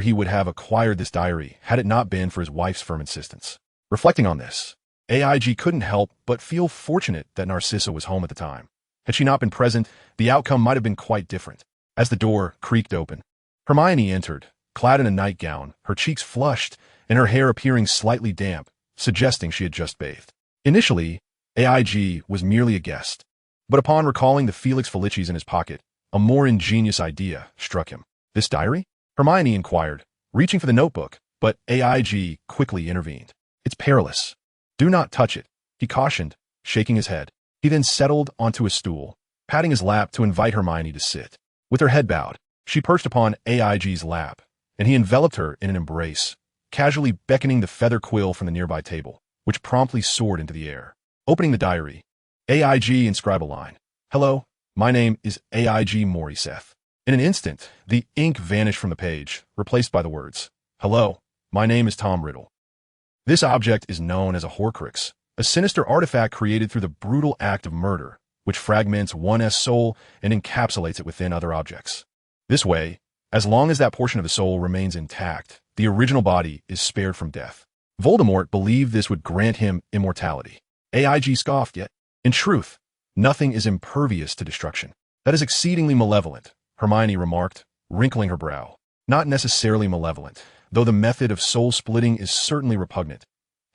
he would have acquired this diary had it not been for his wife's firm insistence. Reflecting on this, AIG couldn't help but feel fortunate that Narcissa was home at the time. Had she not been present, the outcome might have been quite different. As the door creaked open, Hermione entered, clad in a nightgown, her cheeks flushed, and her hair appearing slightly damp, suggesting she had just bathed. Initially, AIG was merely a guest, but upon recalling the Felix Felicis in his pocket, a more ingenious idea struck him. This diary? Hermione inquired, reaching for the notebook, but AIG quickly intervened. It's perilous. Do not touch it, he cautioned, shaking his head. He then settled onto a stool, patting his lap to invite Hermione to sit. With her head bowed, she perched upon AIG's lap, and he enveloped her in an embrace, casually beckoning the feather quill from the nearby table, which promptly soared into the air. Opening the diary, AIG inscribed a line. Hello, my name is AIG Morriseth. In an instant, the ink vanished from the page, replaced by the words, Hello, my name is Tom Riddle. This object is known as a Horcrux, a sinister artifact created through the brutal act of murder, which fragments one's soul and encapsulates it within other objects. This way, as long as that portion of the soul remains intact, the original body is spared from death. Voldemort believed this would grant him immortality. AIG scoffed, yet, in truth, nothing is impervious to destruction. That is exceedingly malevolent, Hermione remarked, wrinkling her brow. Not necessarily malevolent, though the method of soul-splitting is certainly repugnant,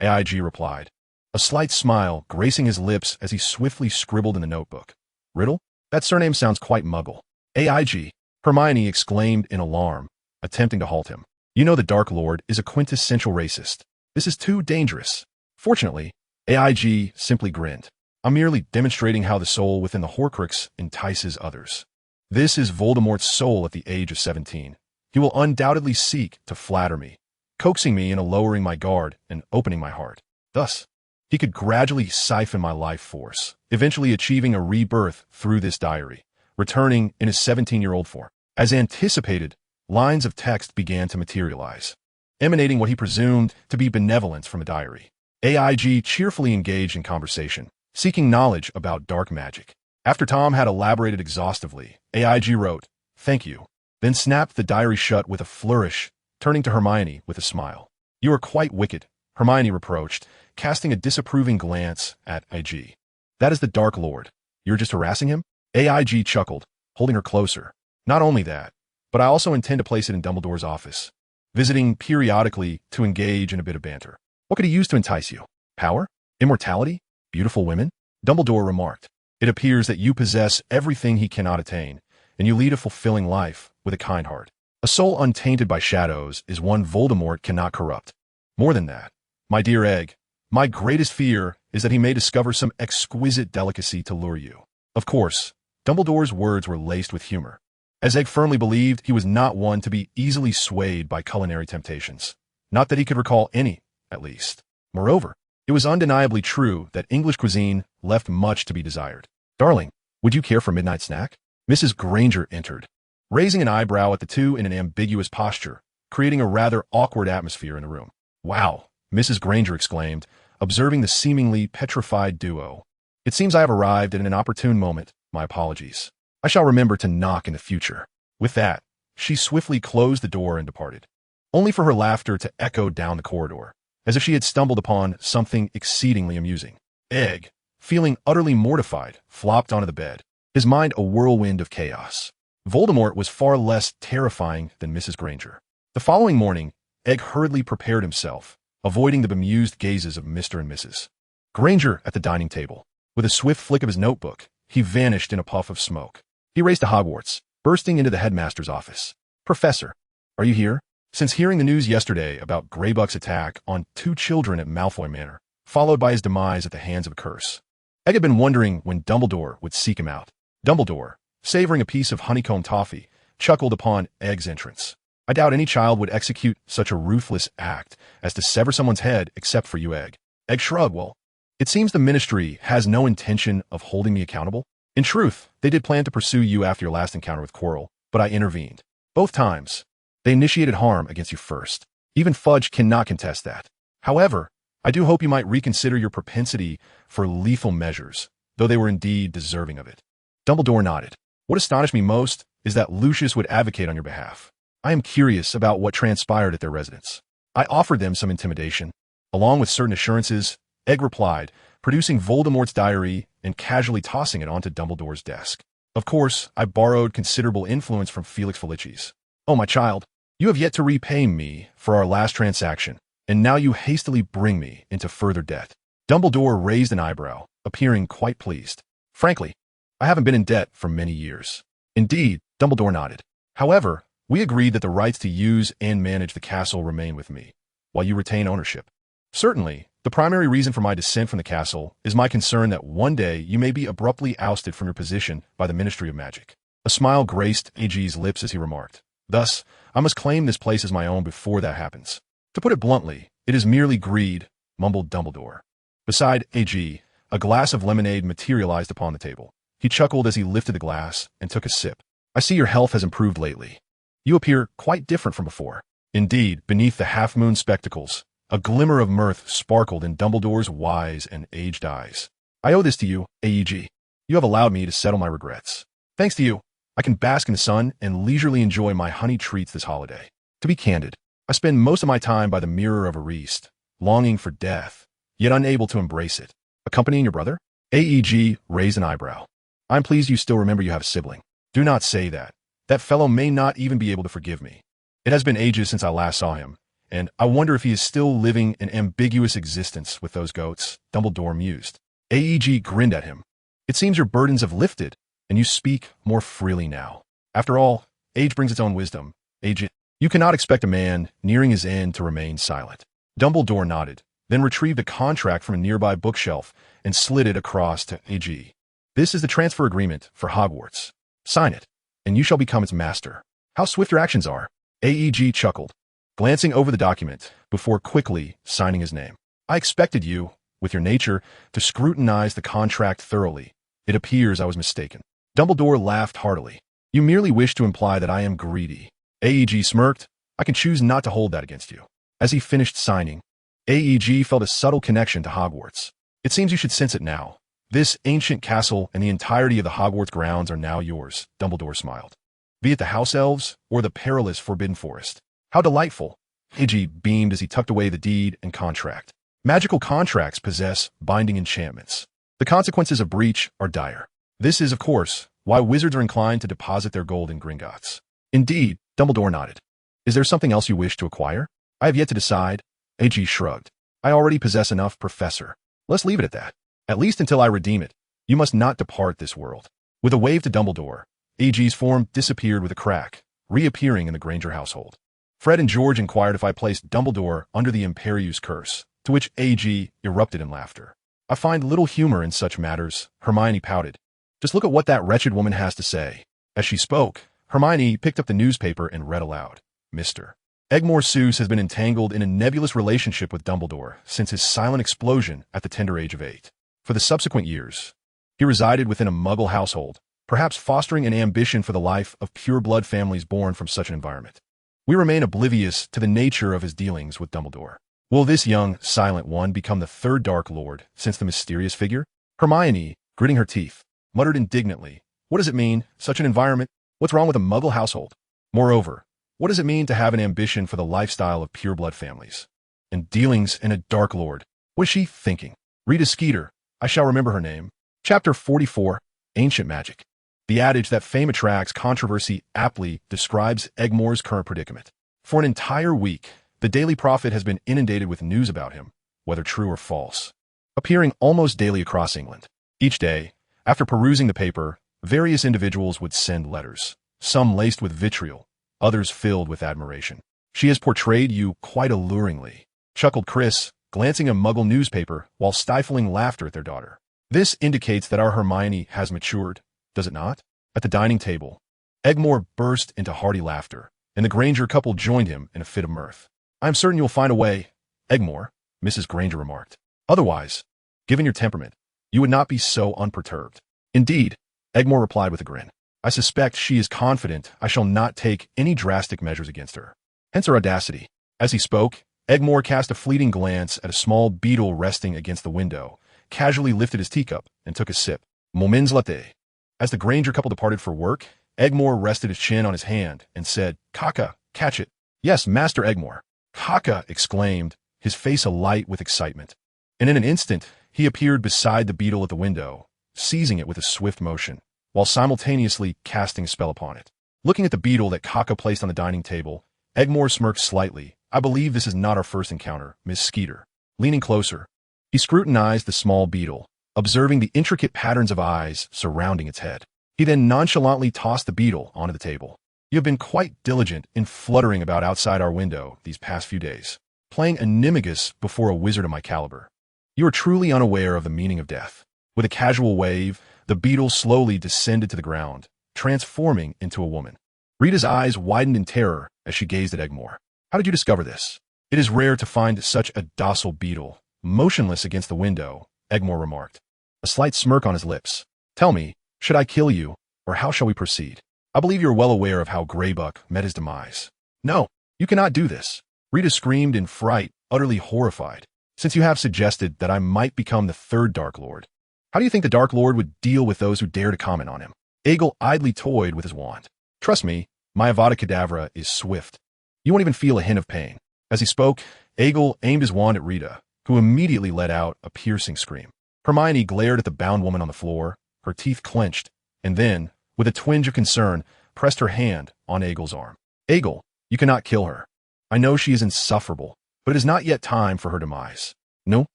AIG replied, a slight smile gracing his lips as he swiftly scribbled in the notebook. Riddle? That surname sounds quite muggle. AIG, Hermione exclaimed in alarm, attempting to halt him. You know the Dark Lord is a quintessential racist. This is too dangerous. Fortunately, AIG simply grinned. I'm merely demonstrating how the soul within the Horcrux entices others. This is Voldemort's soul at the age of 17. He will undoubtedly seek to flatter me, coaxing me into lowering my guard and opening my heart. Thus, he could gradually siphon my life force, eventually achieving a rebirth through this diary, returning in his 17-year-old form. As anticipated, lines of text began to materialize, emanating what he presumed to be benevolence from a diary. AIG cheerfully engaged in conversation, seeking knowledge about dark magic. After Tom had elaborated exhaustively, AIG wrote, Thank you, then snapped the diary shut with a flourish, turning to Hermione with a smile. You are quite wicked, Hermione reproached, casting a disapproving glance at AIG. That is the Dark Lord. You're just harassing him? AIG chuckled, holding her closer. Not only that, but I also intend to place it in Dumbledore's office, visiting periodically to engage in a bit of banter. What could he use to entice you? Power? Immortality? Beautiful women? Dumbledore remarked. It appears that you possess everything he cannot attain, and you lead a fulfilling life with a kind heart. A soul untainted by shadows is one Voldemort cannot corrupt. More than that, my dear Egg, my greatest fear is that he may discover some exquisite delicacy to lure you. Of course, Dumbledore's words were laced with humor, as Egg firmly believed he was not one to be easily swayed by culinary temptations. Not that he could recall any, at least. Moreover, it was undeniably true that English cuisine left much to be desired. Darling, would you care for a midnight snack? Mrs. Granger entered, raising an eyebrow at the two in an ambiguous posture, creating a rather awkward atmosphere in the room. Wow, Mrs. Granger exclaimed, observing the seemingly petrified duo. It seems I have arrived at an opportune moment. My apologies. I shall remember to knock in the future. With that, she swiftly closed the door and departed, only for her laughter to echo down the corridor, as if she had stumbled upon something exceedingly amusing. Egg, feeling utterly mortified, flopped onto the bed, his mind a whirlwind of chaos. Voldemort was far less terrifying than Mrs. Granger. The following morning, Egg hurriedly prepared himself, avoiding the bemused gazes of Mr. and Mrs. Granger at the dining table. With a swift flick of his notebook, he vanished in a puff of smoke. He raced to Hogwarts, bursting into the headmaster's office. Professor, are you here? Since hearing the news yesterday about Greybuck's attack on 2 children at Malfoy Manor, followed by his demise at the hands of a curse, Egg had been wondering when Dumbledore would seek him out. Dumbledore, savoring a piece of honeycomb toffee, chuckled upon Egg's entrance. I doubt any child would execute such a ruthless act as to sever someone's head except for you, Egg. Egg shrugged. Well, it seems the Ministry has no intention of holding me accountable. In truth, they did plan to pursue you after your last encounter with Quirrell, but I intervened. Both times, they initiated harm against you first. Even Fudge cannot contest that. However, I do hope you might reconsider your propensity for lethal measures, though they were indeed deserving of it. Dumbledore nodded. What astonished me most is that Lucius would advocate on your behalf. I am curious about what transpired at their residence. I offered them some intimidation, along with certain assurances. Egg replied, producing Voldemort's diary and casually tossing it onto Dumbledore's desk. Of course, I borrowed considerable influence from Felix Felicis. Oh, my child, you have yet to repay me for our last transaction, and now you hastily bring me into further debt. Dumbledore raised an eyebrow, appearing quite pleased. Frankly, I haven't been in debt for many years. Indeed, Dumbledore nodded. However, we agreed that the rights to use and manage the castle remain with me, while you retain ownership. Certainly, the primary reason for my descent from the castle is my concern that one day you may be abruptly ousted from your position by the Ministry of Magic. A smile graced A.G.'s lips as he remarked. Thus, I must claim this place as my own before that happens. To put it bluntly, it is merely greed, mumbled Dumbledore. Beside A.G., a glass of lemonade materialized upon the table. He chuckled as he lifted the glass and took a sip. I see your health has improved lately. You appear quite different from before. Indeed, beneath the half-moon spectacles, a glimmer of mirth sparkled in Dumbledore's wise and aged eyes. I owe this to you, AEG. You have allowed me to settle my regrets. Thanks to you, I can bask in the sun and leisurely enjoy my honey treats this holiday. To be candid, I spend most of my time by the mirror of Ariste, longing for death, yet unable to embrace it. Accompanying your brother? AEG raised an eyebrow. I'm pleased you still remember you have a sibling. Do not say that. That fellow may not even be able to forgive me. It has been ages since I last saw him, and I wonder if he is still living an ambiguous existence with those goats, Dumbledore mused. AEG grinned at him. It seems your burdens have lifted, and you speak more freely now. After all, age brings its own wisdom. Age, you cannot expect a man nearing his end to remain silent. Dumbledore nodded, then retrieved a contract from a nearby bookshelf and slid it across to AG. This is the transfer agreement for Hogwarts. Sign it, and you shall become its master. How swift your actions are. AEG chuckled, glancing over the document before quickly signing his name. I expected you, with your nature, to scrutinize the contract thoroughly. It appears I was mistaken. Dumbledore laughed heartily. You merely wish to imply that I am greedy. AEG smirked. I can choose not to hold that against you. As he finished signing, AEG felt a subtle connection to Hogwarts. It seems you should sense it now. This ancient castle and the entirety of the Hogwarts grounds are now yours, Dumbledore smiled. Be it the house elves or the perilous Forbidden Forest. How delightful! AG beamed as he tucked away the deed and contract. Magical contracts possess binding enchantments. The consequences of breach are dire. This is, of course, why wizards are inclined to deposit their gold in Gringotts. Indeed, Dumbledore nodded. Is there something else you wish to acquire? I have yet to decide. AG shrugged. I already possess enough, Professor. Let's leave it at that. At least until I redeem it. You must not depart this world. With a wave to Dumbledore, AG's form disappeared with a crack, reappearing in the Granger household. Fred and George inquired if I placed Dumbledore under the Imperius curse, to which AG erupted in laughter. I find little humor in such matters, Hermione pouted. Just look at what that wretched woman has to say. As she spoke, Hermione picked up the newspaper and read aloud. Mr. Egmore Seuss has been entangled in a nebulous relationship with Dumbledore since his silent explosion at the tender age of 8. For the subsequent years, he resided within a Muggle household, perhaps fostering an ambition for the life of pure-blood families born from such an environment. We remain oblivious to the nature of his dealings with Dumbledore. Will this young, silent one become the third Dark Lord since the mysterious figure? Hermione, gritting her teeth, muttered indignantly, what does it mean, such an environment? What's wrong with a Muggle household? Moreover, what does it mean to have an ambition for the lifestyle of pure-blood families? And dealings in a Dark Lord. What is she thinking? Rita Skeeter, I shall remember her name. Chapter 44, Ancient Magic. The adage that fame attracts controversy aptly describes Egmore's current predicament. For an entire week, the Daily Prophet has been inundated with news about him, whether true or false, appearing almost daily across England. Each day, after perusing the paper, various individuals would send letters, some laced with vitriol, others filled with admiration. She has portrayed you quite alluringly, chuckled Chris, glancing a Muggle newspaper while stifling laughter at their daughter. This indicates that our Hermione has matured, does it not? At the dining table, Egmore burst into hearty laughter, and the Granger couple joined him in a fit of mirth. I am certain you'll find a way, Egmore, Mrs. Granger remarked. Otherwise, given your temperament, you would not be so unperturbed. Indeed, Egmore replied with a grin. I suspect she is confident I shall not take any drastic measures against her. Hence her audacity. As he spoke, Egmore cast a fleeting glance at a small beetle resting against the window, casually lifted his teacup, and took a sip. Moments latte. As the Granger couple departed for work, Egmore rested his chin on his hand and said, Kaka, catch it. Yes, Master Egmore. Kaka exclaimed, his face alight with excitement. And in an instant, he appeared beside the beetle at the window, seizing it with a swift motion. while simultaneously casting a spell upon it. Looking at the beetle that Kaka placed on the dining table, Egmore smirked slightly. I believe this is not our first encounter, Miss Skeeter. Leaning closer, he scrutinized the small beetle, observing the intricate patterns of eyes surrounding its head. He then nonchalantly tossed the beetle onto the table. You have been quite diligent in fluttering about outside our window these past few days, playing animagus before a wizard of my caliber. You are truly unaware of the meaning of death. With a casual wave, the beetle slowly descended to the ground, transforming into a woman. Rita's eyes widened in terror as she gazed at Egmore. How did you discover this? It is rare to find such a docile beetle, motionless against the window, Egmore remarked, a slight smirk on his lips. Tell me, should I kill you, or how shall we proceed? I believe you are well aware of how Greybuck met his demise. No, you cannot do this. Rita screamed in fright, utterly horrified. Since you have suggested that I might become the third Dark Lord, how do you think the Dark Lord would deal with those who dare to comment on him? Egil idly toyed with his wand. Trust me, my Avada Kedavra is swift. You won't even feel a hint of pain. As he spoke, Egil aimed his wand at Rita, who immediately let out a piercing scream. Hermione glared at the bound woman on the floor, her teeth clenched, and then, with a twinge of concern, pressed her hand on Egil's arm. Egil, you cannot kill her. I know she is insufferable, but it is not yet time for her demise. No,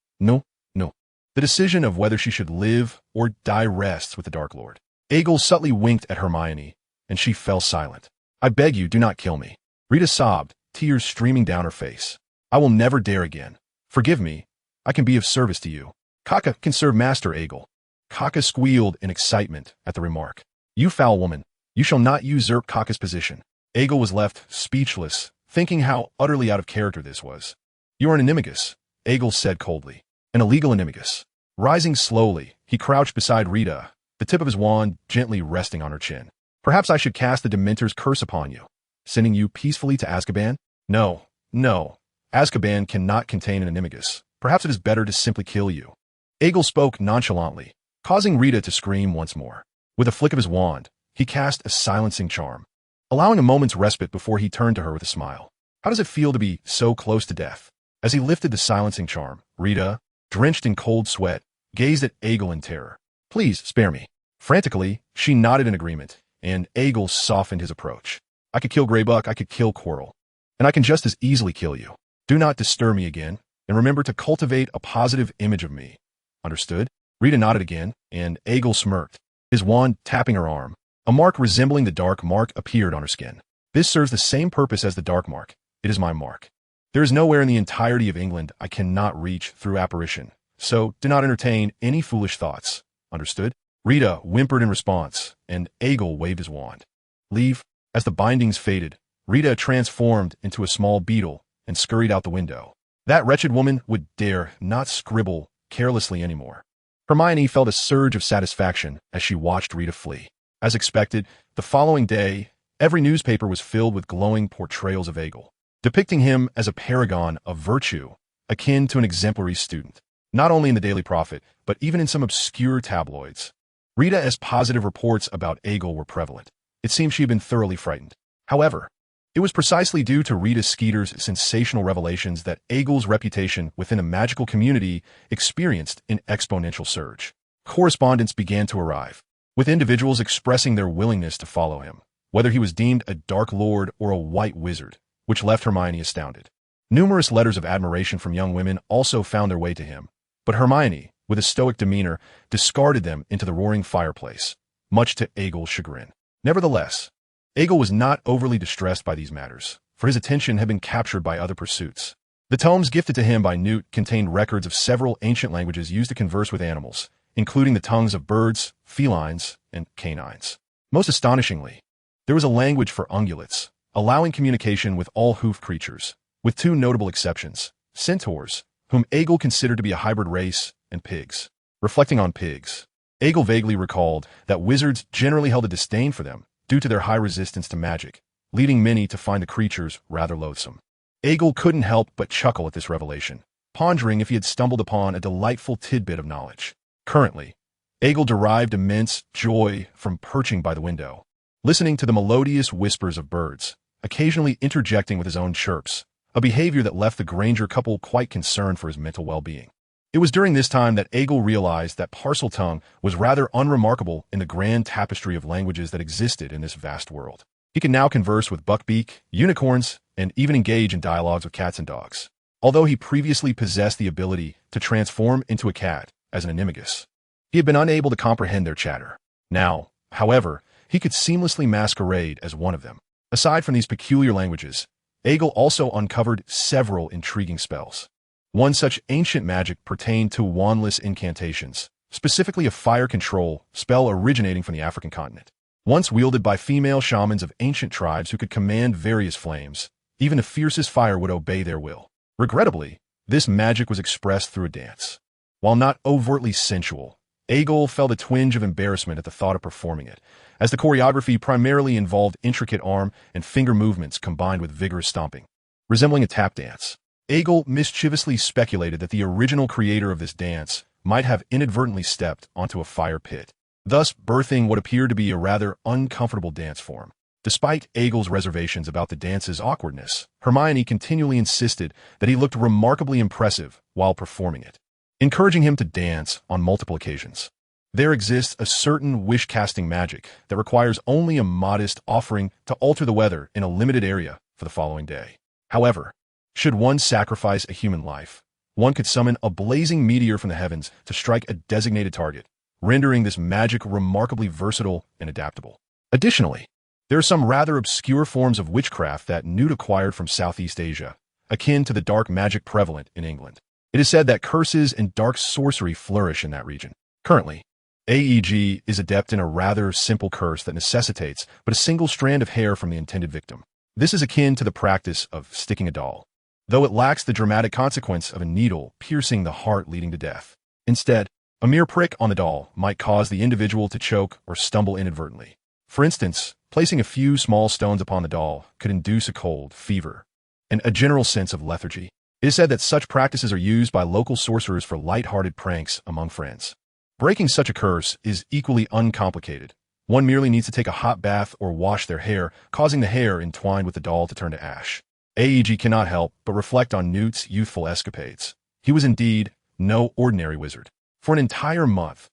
no, no. The decision of whether she should live or die rests with the Dark Lord. Egil subtly winked at Hermione, and she fell silent. I beg you, do not kill me. Rita sobbed, tears streaming down her face. I will never dare again. Forgive me. I can be of service to you. Kaka can serve Master Egil. Kaka squealed in excitement at the remark. You foul woman, you shall not usurp Kaka's position. Egil was left speechless, thinking how utterly out of character this was. You are an animagus, Egil said coldly. An illegal animagus. Rising slowly, he crouched beside Rita, the tip of his wand gently resting on her chin. Perhaps I should cast the Dementor's curse upon you, sending you peacefully to Azkaban? No, no. Azkaban cannot contain an animagus. Perhaps it is better to simply kill you. Egil spoke nonchalantly, causing Rita to scream once more. With a flick of his wand, he cast a silencing charm, allowing a moment's respite before he turned to her with a smile. How does it feel to be so close to death? As he lifted the silencing charm, Rita, drenched in cold sweat, gazed at Egil in terror. Please, spare me. Frantically, she nodded in agreement, and Egil softened his approach. I could kill Greybuck, I could kill Quirrell, and I can just as easily kill you. Do not disturb me again, and remember to cultivate a positive image of me. Understood? Rita nodded again, and Egil smirked, his wand tapping her arm. A mark resembling the dark mark appeared on her skin. This serves the same purpose as the dark mark. It is my mark. There is nowhere in the entirety of England I cannot reach through apparition, so do not entertain any foolish thoughts. Understood? Rita whimpered in response, and Egil waved his wand. Leave. As the bindings faded, Rita transformed into a small beetle and scurried out the window. That wretched woman would dare not scribble carelessly anymore. Hermione felt a surge of satisfaction as she watched Rita flee. As expected, the following day, every newspaper was filled with glowing portrayals of Egil, depicting him as a paragon of virtue, akin to an exemplary student, not only in the Daily Prophet, but even in some obscure tabloids. Rita's positive reports about Egil were prevalent. It seemed she had been thoroughly frightened. However, it was precisely due to Rita Skeeter's sensational revelations that Egil's reputation within the magical community experienced an exponential surge. Correspondence began to arrive, with individuals expressing their willingness to follow him, whether he was deemed a Dark Lord or a White Wizard, which left Hermione astounded. Numerous letters of admiration from young women also found their way to him, but Hermione, with a stoic demeanor, discarded them into the roaring fireplace, much to Egil's chagrin. Nevertheless, Egil was not overly distressed by these matters, for his attention had been captured by other pursuits. The tomes gifted to him by Newt contained records of several ancient languages used to converse with animals, including the tongues of birds, felines, and canines. Most astonishingly, there was a language for ungulates, allowing communication with all hoofed creatures, with two notable exceptions: centaurs, whom Egil considered to be a hybrid race, and pigs. Reflecting on pigs, Egil vaguely recalled that wizards generally held a disdain for them due to their high resistance to magic, leading many to find the creatures rather loathsome. Egil couldn't help but chuckle at this revelation, pondering if he had stumbled upon a delightful tidbit of knowledge. Currently, Egil derived immense joy from perching by the window, listening to the melodious whispers of birds, occasionally interjecting with his own chirps, a behavior that left the Granger couple quite concerned for his mental well-being. It was during this time that Egil realized that Parseltongue was rather unremarkable in the grand tapestry of languages that existed in this vast world. He could now converse with buckbeak, unicorns, and even engage in dialogues with cats and dogs. Although he previously possessed the ability to transform into a cat as an animagus, he had been unable to comprehend their chatter. Now, however, he could seamlessly masquerade as one of them. Aside from these peculiar languages, Egil also uncovered several intriguing spells. One such ancient magic pertained to wandless incantations, specifically a fire control spell originating from the African continent. Once wielded by female shamans of ancient tribes who could command various flames, even the fiercest fire would obey their will. Regrettably, this magic was expressed through a dance. While not overtly sensual, Egil felt a twinge of embarrassment at the thought of performing it, as the choreography primarily involved intricate arm and finger movements combined with vigorous stomping. Resembling a tap dance, Egil mischievously speculated that the original creator of this dance might have inadvertently stepped onto a fire pit, thus birthing what appeared to be a rather uncomfortable dance form. Despite Egil's reservations about the dance's awkwardness, Hermione continually insisted that he looked remarkably impressive while performing it, encouraging him to dance on multiple occasions. There exists a certain wish-casting magic that requires only a modest offering to alter the weather in a limited area for the following day. However, should one sacrifice a human life, one could summon a blazing meteor from the heavens to strike a designated target, rendering this magic remarkably versatile and adaptable. Additionally, there are some rather obscure forms of witchcraft that Newt acquired from Southeast Asia, akin to the dark magic prevalent in England. It is said that curses and dark sorcery flourish in that region. Currently, AEG is adept in a rather simple curse that necessitates but a single strand of hair from the intended victim. This is akin to the practice of sticking a doll, though it lacks the dramatic consequence of a needle piercing the heart leading to death. Instead, a mere prick on the doll might cause the individual to choke or stumble inadvertently. For instance, placing a few small stones upon the doll could induce a cold, fever, and a general sense of lethargy. It is said that such practices are used by local sorcerers for light-hearted pranks among friends. Breaking such a curse is equally uncomplicated. One merely needs to take a hot bath or wash their hair, causing the hair entwined with the doll to turn to ash. AEG cannot help but reflect on Newt's youthful escapades. He was indeed no ordinary wizard. For an entire month,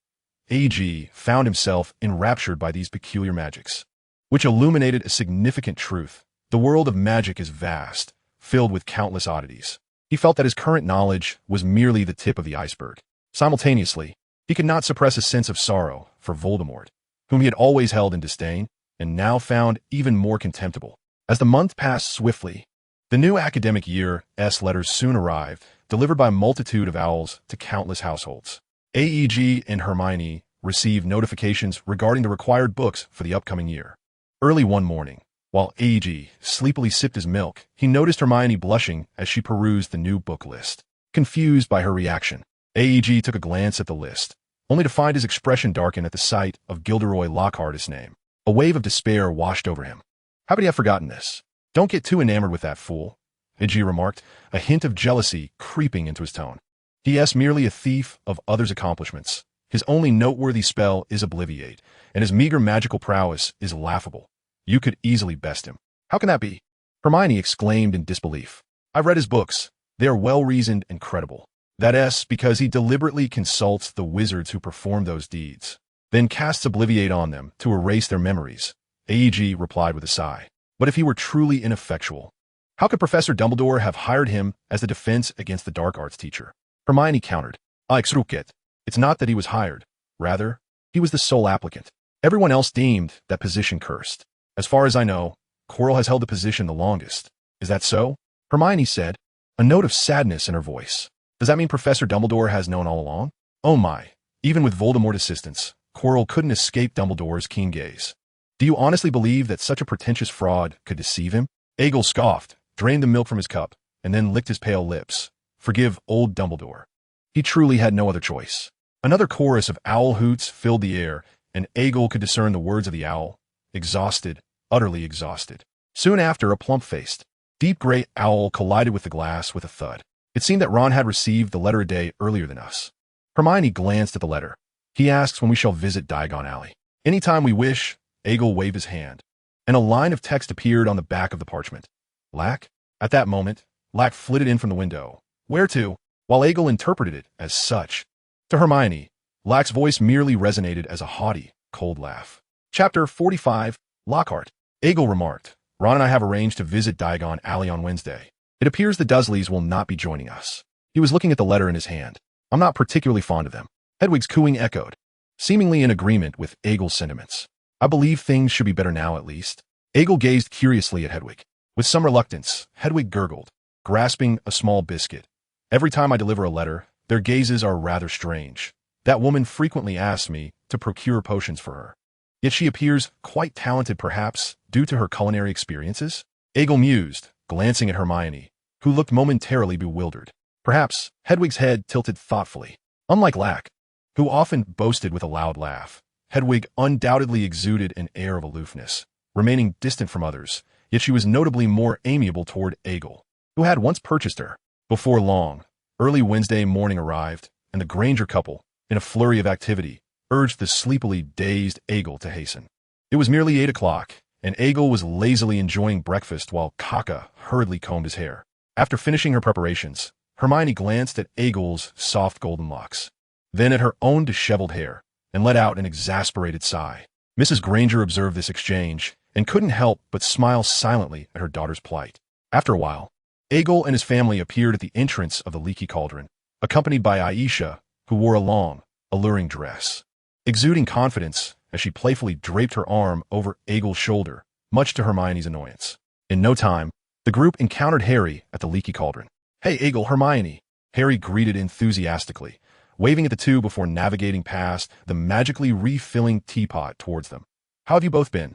AEG found himself enraptured by these peculiar magics, which illuminated a significant truth. The world of magic is vast, filled with countless oddities. He felt that his current knowledge was merely the tip of the iceberg. Simultaneously, he could not suppress a sense of sorrow for Voldemort, whom he had always held in disdain and now found even more contemptible. As the month passed swiftly, the new academic year's letters soon arrived, delivered by a multitude of owls to countless households. AEG and Hermione received notifications regarding the required books for the upcoming year. Early one morning, while AEG sleepily sipped his milk, he noticed Hermione blushing as she perused the new book list. Confused by her reaction, AEG took a glance at the list, only to find his expression darken at the sight of Gilderoy Lockhart's name. A wave of despair washed over him. How could he have forgotten this? Don't get too enamored with that fool, AEG remarked, a hint of jealousy creeping into his tone. He is merely a thief of others' accomplishments. His only noteworthy spell is Obliviate, and his meager magical prowess is laughable. You could easily best him. How can that be? Hermione exclaimed in disbelief. I've read his books. They are well-reasoned and credible. That is because he deliberately consults the wizards who perform those deeds, then casts Obliviate on them to erase their memories. AEG replied with a sigh. But if he were truly ineffectual, how could Professor Dumbledore have hired him as the defense against the dark arts teacher? Hermione countered. It's not that he was hired. Rather, he was the sole applicant. Everyone else deemed that position cursed. As far as I know, Quirrell has held the position the longest. Is that so? Hermione said, a note of sadness in her voice. Does that mean Professor Dumbledore has known all along? Oh my, even with Voldemort's assistance, Quirrell couldn't escape Dumbledore's keen gaze. Do you honestly believe that such a pretentious fraud could deceive him? Egil scoffed, drained the milk from his cup, and then licked his pale lips. Forgive old Dumbledore. He truly had no other choice. Another chorus of owl hoots filled the air, and Egil could discern the words of the owl. Exhausted, utterly exhausted. Soon after, a plump-faced, deep gray owl collided with the glass with a thud. It seemed that Ron had received the letter a day earlier than us. Hermione glanced at the letter. He asks when we shall visit Diagon Alley. Anytime we wish. Egil waved his hand, and a line of text appeared on the back of the parchment. Lack? At that moment, Lack flitted in from the window. Where to? while Egil interpreted it as such. To Hermione, Lack's voice merely resonated as a haughty, cold laugh. Chapter 45, Lockhart. Egil remarked, Ron and I have arranged to visit Diagon Alley on Wednesday. It appears the Dursleys will not be joining us. He was looking at the letter in his hand. I'm not particularly fond of them. Hedwig's cooing echoed, seemingly in agreement with Egil's sentiments. I believe things should be better now at least. Egil gazed curiously at Hedwig. With some reluctance, Hedwig gurgled, grasping a small biscuit. Every time I deliver a letter, their gazes are rather strange. That woman frequently asks me to procure potions for her. Yet she appears quite talented perhaps, due to her culinary experiences? Egil mused, glancing at Hermione, who looked momentarily bewildered. Perhaps Hedwig's head tilted thoughtfully. Unlike Lack, who often boasted with a loud laugh, Hedwig undoubtedly exuded an air of aloofness, remaining distant from others, yet she was notably more amiable toward Egil, who had once purchased her. Before long, early Wednesday morning arrived, and the Granger couple, in a flurry of activity, urged the sleepily dazed Egil to hasten. It was merely 8 o'clock, and Egil was lazily enjoying breakfast while Kaka hurriedly combed his hair. After finishing her preparations, Hermione glanced at Egil's soft golden locks, then at her own disheveled hair, and let out an exasperated sigh. Mrs. Granger observed this exchange and couldn't help but smile silently at her daughter's plight. After a while, Egil and his family appeared at the entrance of the leaky cauldron, accompanied by Aisha, who wore a long, alluring dress, exuding confidence as she playfully draped her arm over Egil's shoulder, much to Hermione's annoyance. In no time, the group encountered Harry at the leaky cauldron. Hey, Egil, Hermione, Harry greeted enthusiastically, waving at the two before navigating past the magically refilling teapot towards them. How have you both been?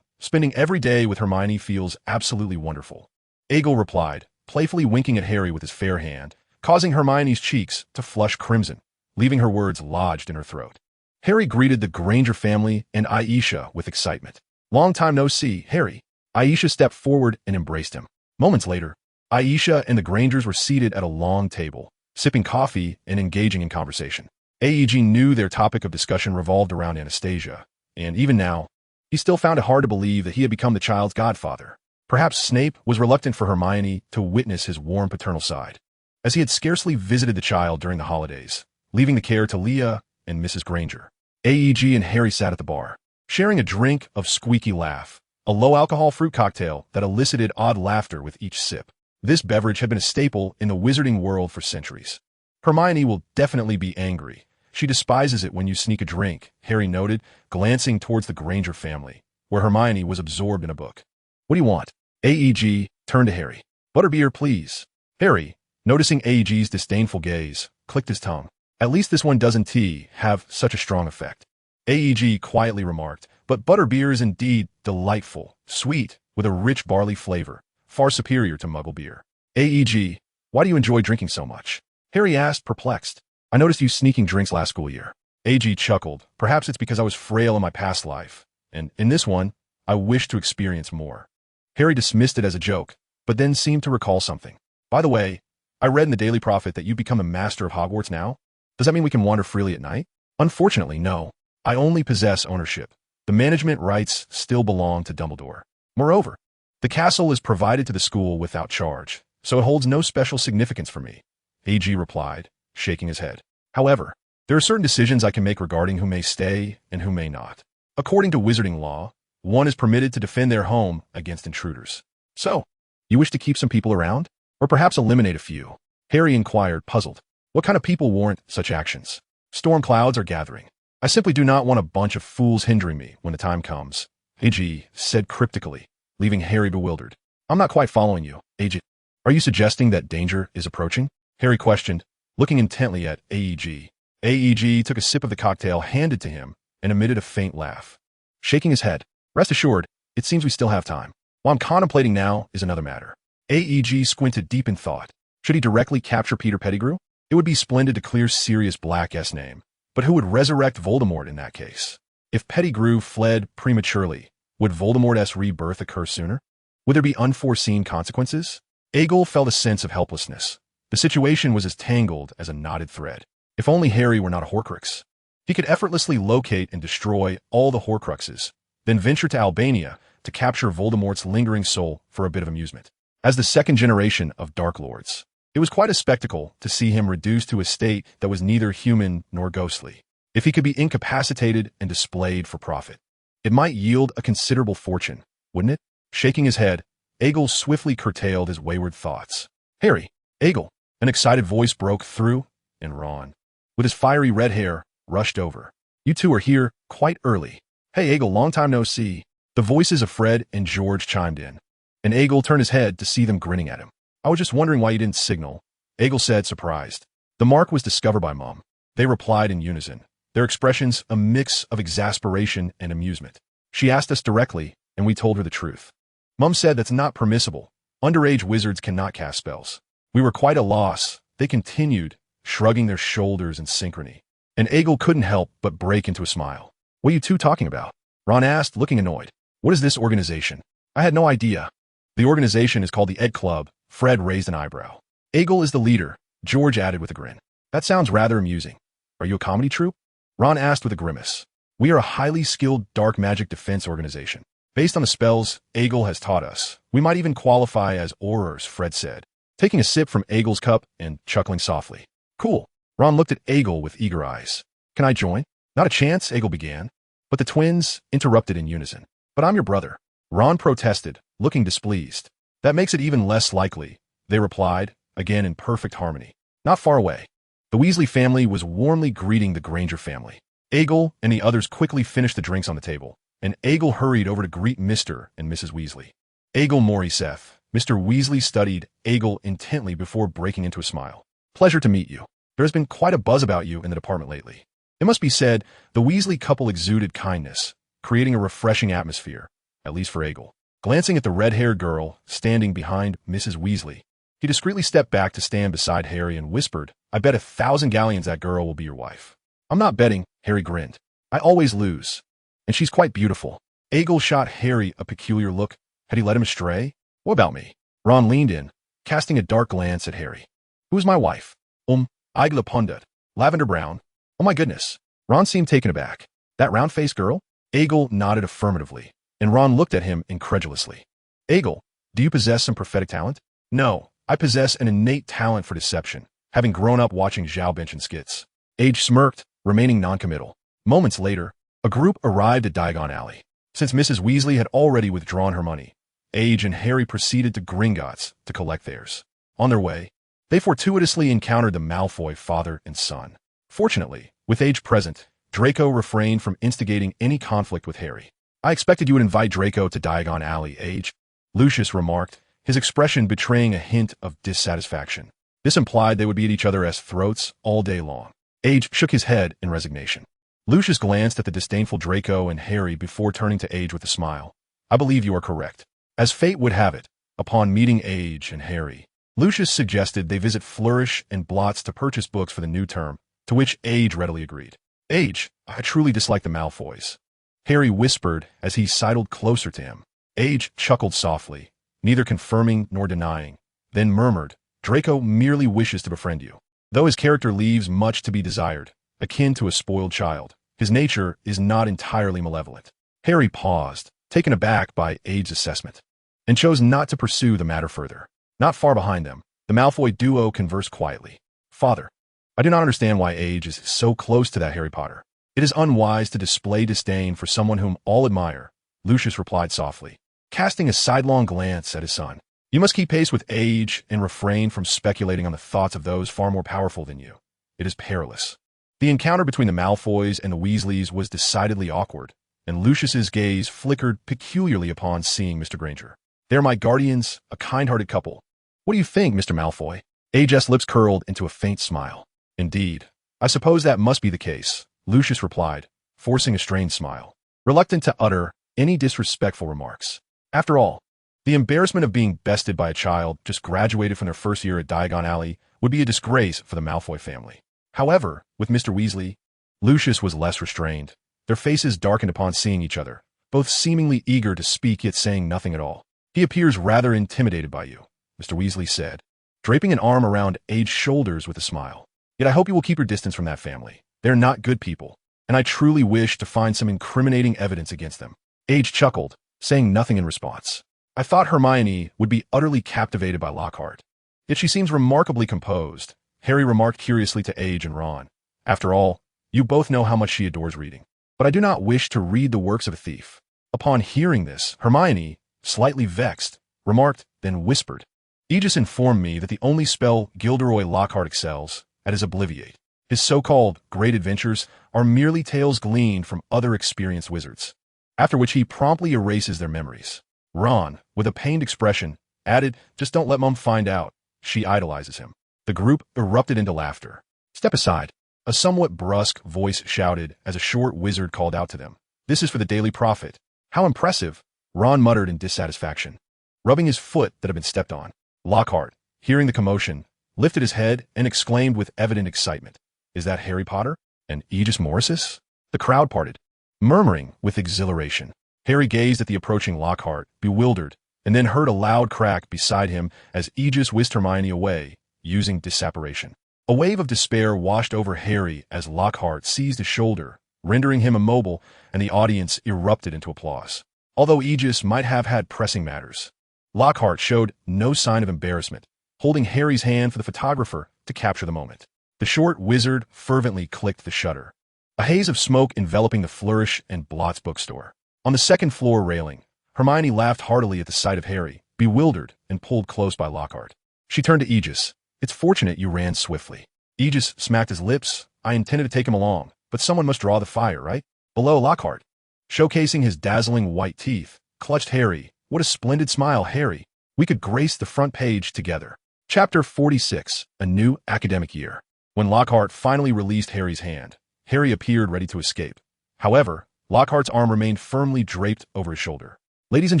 Spending every day with Hermione feels absolutely wonderful. Egil replied, playfully winking at Harry with his fair hand, causing Hermione's cheeks to flush crimson, leaving her words lodged in her throat. Harry greeted the Granger family and Aisha with excitement. Long time no see, Harry. Aisha stepped forward and embraced him. Moments later, Aisha and the Grangers were seated at a long table, sipping coffee and engaging in conversation. AEG knew their topic of discussion revolved around Anastasia, and even now, he still found it hard to believe that he had become the child's godfather. Perhaps Snape was reluctant for Hermione to witness his warm paternal side, as he had scarcely visited the child during the holidays, leaving the care to Leah and Mrs. Granger. AEG and Harry sat at the bar, sharing a drink of squeaky laugh, a low-alcohol fruit cocktail that elicited odd laughter with each sip. This beverage had been a staple in the wizarding world for centuries. Hermione will definitely be angry. She despises it when you sneak a drink, Harry noted, glancing towards the Granger family, where Hermione was absorbed in a book. What do you want? AEG turned to Harry. Butterbeer, please. Harry, noticing AEG's disdainful gaze, clicked his tongue. At least this one doesn't have such a strong effect. AEG quietly remarked, but butterbeer is indeed delightful, sweet, with a rich barley flavor, far superior to muggle beer. AEG, why do you enjoy drinking so much? Harry asked, perplexed. I noticed you sneaking drinks last school year. AEG chuckled. Perhaps it's because I was frail in my past life, and in this one, I wish to experience more. Harry dismissed it as a joke, but then seemed to recall something. By the way, I read in the Daily Prophet that you've become a master of Hogwarts now? Does that mean we can wander freely at night? Unfortunately, no. I only possess ownership. The management rights still belong to Dumbledore. Moreover, the castle is provided to the school without charge, so it holds no special significance for me, AG replied, shaking his head. However, there are certain decisions I can make regarding who may stay and who may not. According to wizarding law, one is permitted to defend their home against intruders. So, you wish to keep some people around? Or perhaps eliminate a few? Harry inquired, puzzled. What kind of people warrant such actions? Storm clouds are gathering. I simply do not want a bunch of fools hindering me when the time comes, AG said cryptically, leaving Harry bewildered. I'm not quite following you, AG. Are you suggesting that danger is approaching? Harry questioned, looking intently at AEG. AEG took a sip of the cocktail handed to him and emitted a faint laugh. Shaking his head, rest assured, it seems we still have time. What I'm contemplating now is another matter. AEG squinted deep in thought. Should he directly capture Peter Pettigrew? It would be splendid to clear Sirius Black's name, but who would resurrect Voldemort in that case? If Pettigrew fled prematurely, would Voldemort's rebirth occur sooner? Would there be unforeseen consequences? Egil felt a sense of helplessness. The situation was as tangled as a knotted thread. If only Harry were not a Horcrux. He could effortlessly locate and destroy all the Horcruxes, then venture to Albania to capture Voldemort's lingering soul for a bit of amusement. As the second generation of Dark Lords, It was quite a spectacle to see him reduced to a state that was neither human nor ghostly. If he could be incapacitated and displayed for profit, it might yield a considerable fortune, wouldn't it? Shaking his head, Egil swiftly curtailed his wayward thoughts. Harry, Egil, an excited voice broke through, and Ron, with his fiery red hair, rushed over. You two are here quite early. Hey, Egil, long time no see. The voices of Fred and George chimed in, and Egil turned his head to see them grinning at him. I was just wondering why you didn't signal, Egil said, surprised. The mark was discovered by Mom. They replied in unison, their expressions a mix of exasperation and amusement. She asked us directly, and we told her the truth. Mum said that's not permissible. Underage wizards cannot cast spells. We were quite a loss, they continued, shrugging their shoulders in synchrony. And Egil couldn't help but break into a smile. What are you two talking about? Ron asked, looking annoyed. What is this organization? I had no idea. The organization is called the Ed Club. Fred raised an eyebrow. Egil is the leader, George added with a grin. That sounds rather amusing. Are you a comedy troupe? Ron asked with a grimace. We are a highly skilled dark magic defense organization. Based on the spells Egil has taught us, we might even qualify as aurors, Fred said, taking a sip from Egil's cup and chuckling softly. Cool. Ron looked at Egil with eager eyes. Can I join? Not a chance, Egil began, but the twins interrupted in unison. But I'm your brother. Ron protested, looking displeased. That makes it even less likely, they replied, again in perfect harmony. Not far away. The Weasley family was warmly greeting the Granger family. Egil and the others quickly finished the drinks on the table, and Egil hurried over to greet Mr. and Mrs. Weasley. Egil Morriseth. Mr. Weasley studied Egil intently before breaking into a smile. Pleasure to meet you. There has been quite a buzz about you in the department lately. It must be said, the Weasley couple exuded kindness, creating a refreshing atmosphere, at least for Egil. Glancing at the red-haired girl standing behind Mrs. Weasley, he discreetly stepped back to stand beside Harry and whispered, I bet 1,000 galleons that girl will be your wife. I'm not betting, Harry grinned. I always lose. And she's quite beautiful. Egil shot Harry a peculiar look. Had he led him astray? What about me? Ron leaned in, casting a dark glance at Harry. Who's my wife? Igla Pundit. Lavender brown. Oh my goodness. Ron seemed taken aback. That round-faced girl? Egil nodded affirmatively, and Ron looked at him incredulously. Egil, do you possess some prophetic talent? No, I possess an innate talent for deception, having grown up watching Zhao Benchen skits. Age smirked, remaining noncommittal. Moments later, a group arrived at Diagon Alley. Since Mrs. Weasley had already withdrawn her money, Age and Harry proceeded to Gringotts to collect theirs. On their way, they fortuitously encountered the Malfoy father and son. Fortunately, with Age present, Draco refrained from instigating any conflict with Harry. I expected you would invite Draco to Diagon Alley, Age, Lucius remarked, his expression betraying a hint of dissatisfaction. This implied they would be at each other's throats all day long. Age shook his head in resignation. Lucius glanced at the disdainful Draco and Harry before turning to Age with a smile. I believe you are correct. As fate would have it, upon meeting Age and Harry, Lucius suggested they visit Flourish and Blotts to purchase books for the new term, to which Age readily agreed. Age, I truly dislike the Malfoys. Harry whispered as he sidled closer to him. Age chuckled softly, neither confirming nor denying, then murmured, Draco merely wishes to befriend you. Though his character leaves much to be desired, akin to a spoiled child, his nature is not entirely malevolent. Harry paused, taken aback by Age's assessment, and chose not to pursue the matter further. Not far behind them, the Malfoy duo conversed quietly. Father, I do not understand why Age is so close to that Harry Potter. It is unwise to display disdain for someone whom all admire, Lucius replied softly, casting a sidelong glance at his son. You must keep pace with Age and refrain from speculating on the thoughts of those far more powerful than you. It is perilous. The encounter between the Malfoys and the Weasleys was decidedly awkward, and Lucius's gaze flickered peculiarly upon seeing Mr. Granger. They're my guardians, a kind-hearted couple. What do you think, Mr. Malfoy? Age's lips curled into a faint smile. Indeed. I suppose that must be the case, Lucius replied, forcing a strained smile, reluctant to utter any disrespectful remarks. After all, the embarrassment of being bested by a child just graduated from their first year at Diagon Alley would be a disgrace for the Malfoy family. However, with Mr. Weasley, Lucius was less restrained. Their faces darkened upon seeing each other, both seemingly eager to speak yet saying nothing at all. He appears rather intimidated by you, Mr. Weasley said, draping an arm around Age's shoulders with a smile. Yet I hope you will keep your distance from that family. They're not good people, and I truly wish to find some incriminating evidence against them. Age chuckled, saying nothing in response. I thought Hermione would be utterly captivated by Lockhart. Yet she seems remarkably composed, Harry remarked curiously to Age and Ron. After all, you both know how much she adores reading. But I do not wish to read the works of a thief. Upon hearing this, Hermione, slightly vexed, remarked, then whispered. Aegis informed me that the only spell Gilderoy Lockhart excels at is Obliviate. His so-called great adventures are merely tales gleaned from other experienced wizards, after which he promptly erases their memories. Ron, with a pained expression, added, just don't let Mum find out. She idolizes him. The group erupted into laughter. Step aside. A somewhat brusque voice shouted as a short wizard called out to them. This is for the Daily Prophet. How impressive, Ron muttered in dissatisfaction, rubbing his foot that had been stepped on. Lockhart, hearing the commotion, lifted his head and exclaimed with evident excitement, is that Harry Potter? And Aegis Morrisis? The crowd parted, murmuring with exhilaration. Harry gazed at the approaching Lockhart, bewildered, and then heard a loud crack beside him as Aegis whisked Hermione away, using disapparation. A wave of despair washed over Harry as Lockhart seized his shoulder, rendering him immobile, and the audience erupted into applause. Although Aegis might have had pressing matters, Lockhart showed no sign of embarrassment, holding Harry's hand for the photographer to capture the moment. The short wizard fervently clicked the shutter, a haze of smoke enveloping the Flourish and Blots bookstore. On the second-floor railing, Hermione laughed heartily at the sight of Harry, bewildered and pulled close by Lockhart. She turned to Aegis. It's fortunate you ran swiftly. Aegis smacked his lips. I intended to take him along, but someone must draw the fire, right? Below, Lockhart, showcasing his dazzling white teeth, clutched Harry. What a splendid smile, Harry. We could grace the front page together. Chapter 46, A New Academic Year. When Lockhart finally released Harry's hand, Harry appeared ready to escape. However, Lockhart's arm remained firmly draped over his shoulder. Ladies and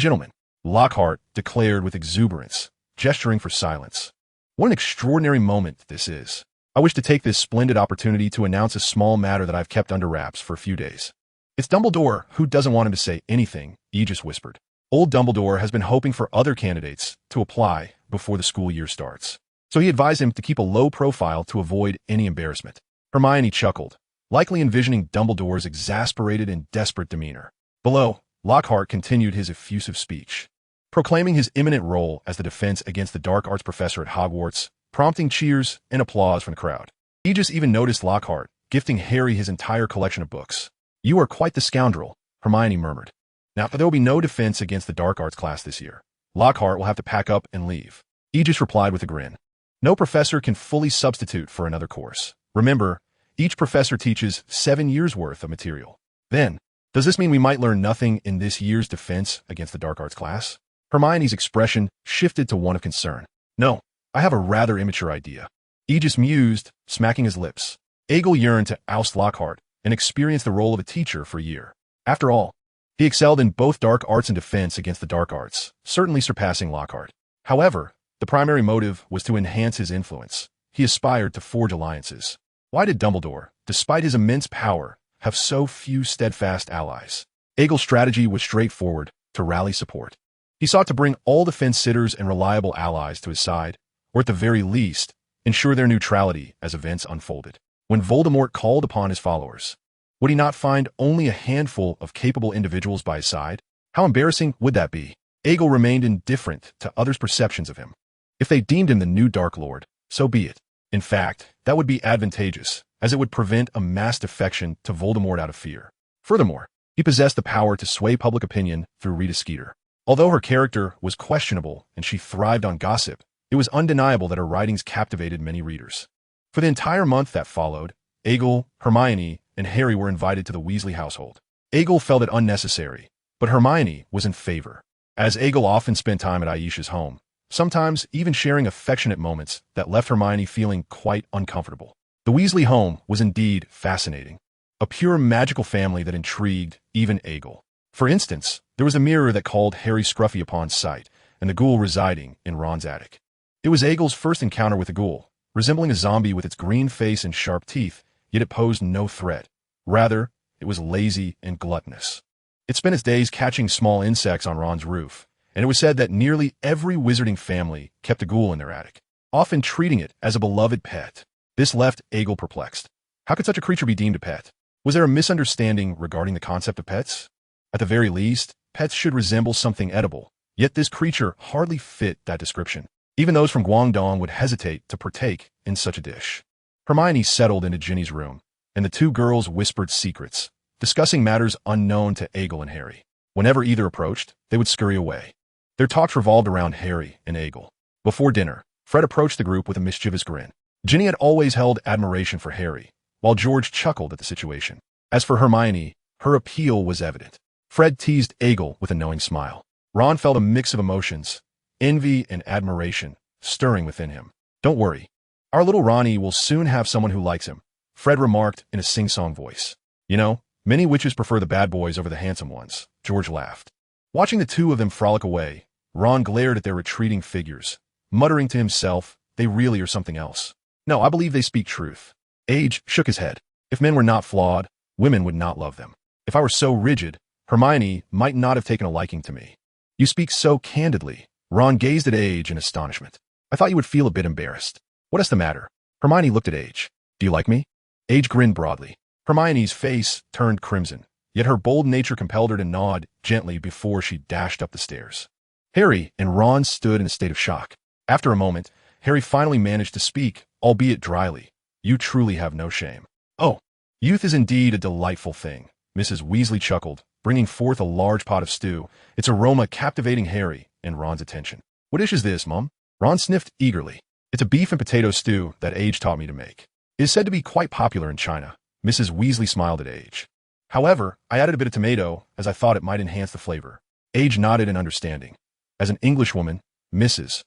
gentlemen, Lockhart declared with exuberance, gesturing for silence. What an extraordinary moment this is. I wish to take this splendid opportunity to announce a small matter that I've kept under wraps for a few days. It's Dumbledore who doesn't want him to say anything, Aegis whispered. Old Dumbledore has been hoping for other candidates to apply before the school year starts, so he advised him to keep a low profile to avoid any embarrassment. Hermione chuckled, likely envisioning Dumbledore's exasperated and desperate demeanor. Below, Lockhart continued his effusive speech, proclaiming his imminent role as the defense against the dark arts professor at Hogwarts, prompting cheers and applause from the crowd. Aegis even noticed Lockhart, gifting Harry his entire collection of books. You are quite the scoundrel, Hermione murmured. Now, there will be no defense against the dark arts class this year. Lockhart will have to pack up and leave. Aegis replied with a grin. No professor can fully substitute for another course. Remember, each professor teaches 7 years' worth of material. Then, does this mean we might learn nothing in this year's defense against the dark arts class? Hermione's expression shifted to one of concern. No, I have a rather immature idea. Aegis mused, smacking his lips. Egil yearned to oust Lockhart and experience the role of a teacher for a year. After all, he excelled in both dark arts and defense against the dark arts, certainly surpassing Lockhart. However, the primary motive was to enhance his influence. He aspired to forge alliances. Why did Dumbledore, despite his immense power, have so few steadfast allies? Egil's strategy was straightforward: to rally support. He sought to bring all the fence-sitters and reliable allies to his side, or at the very least, ensure their neutrality as events unfolded. When Voldemort called upon his followers, would he not find only a handful of capable individuals by his side? How embarrassing would that be? Egil remained indifferent to others' perceptions of him. If they deemed him the new Dark Lord, so be it. In fact, that would be advantageous, as it would prevent a mass defection to Voldemort out of fear. Furthermore, he possessed the power to sway public opinion through Rita Skeeter. Although her character was questionable and she thrived on gossip, it was undeniable that her writings captivated many readers. For the entire month that followed, Egil, Hermione, and Harry were invited to the Weasley household. Egil felt it unnecessary, but Hermione was in favor, as Egil often spent time at Aisha's home, sometimes even sharing affectionate moments that left Hermione feeling quite uncomfortable. The Weasley home was indeed fascinating, a pure magical family that intrigued even Egil. For instance, there was a mirror that called Harry Scruffy upon sight, and the ghoul residing in Ron's attic. It was Egil's first encounter with the ghoul, resembling a zombie with its green face and sharp teeth, yet it posed no threat. Rather, it was lazy and gluttonous. It spent its days catching small insects on Ron's roof, and it was said that nearly every wizarding family kept a ghoul in their attic, often treating it as a beloved pet. This left Egil perplexed. How could such a creature be deemed a pet? Was there a misunderstanding regarding the concept of pets? At the very least, pets should resemble something edible, yet this creature hardly fit that description. Even those from Guangdong would hesitate to partake in such a dish. Hermione settled into Ginny's room, and the two girls whispered secrets, discussing matters unknown to Egil and Harry. Whenever either approached, they would scurry away. Their talks revolved around Harry and Egil. Before dinner, Fred approached the group with a mischievous grin. Ginny had always held admiration for Harry, while George chuckled at the situation. As for Hermione, her appeal was evident. Fred teased Egil with a knowing smile. Ron felt a mix of emotions, envy and admiration, stirring within him. "Don't worry. Our little Ronnie will soon have someone who likes him," Fred remarked in a sing-song voice. "You know, many witches prefer the bad boys over the handsome ones," George laughed. Watching the two of them frolic away, Ron glared at their retreating figures, muttering to himself, "They really are something else. No, I believe they speak truth." Age shook his head. "If men were not flawed, women would not love them. If I were so rigid, Hermione might not have taken a liking to me." "You speak so candidly." Ron gazed at Age in astonishment. "I thought you would feel a bit embarrassed." "What is the matter?" Hermione looked at Age. "Do you like me?" Age grinned broadly. Hermione's face turned crimson, yet her bold nature compelled her to nod gently before she dashed up the stairs. Harry and Ron stood in a state of shock. After a moment, Harry finally managed to speak, albeit dryly. "You truly have no shame." "Oh, youth is indeed a delightful thing," Mrs. Weasley chuckled, bringing forth a large pot of stew, its aroma captivating Harry and Ron's attention. "What dish is this, Mum?" Ron sniffed eagerly. "It's a beef and potato stew that Age taught me to make. It is said to be quite popular in China." Mrs. Weasley smiled at Age. "However, I added a bit of tomato as I thought it might enhance the flavor." Age nodded in understanding. As an Englishwoman, Mrs.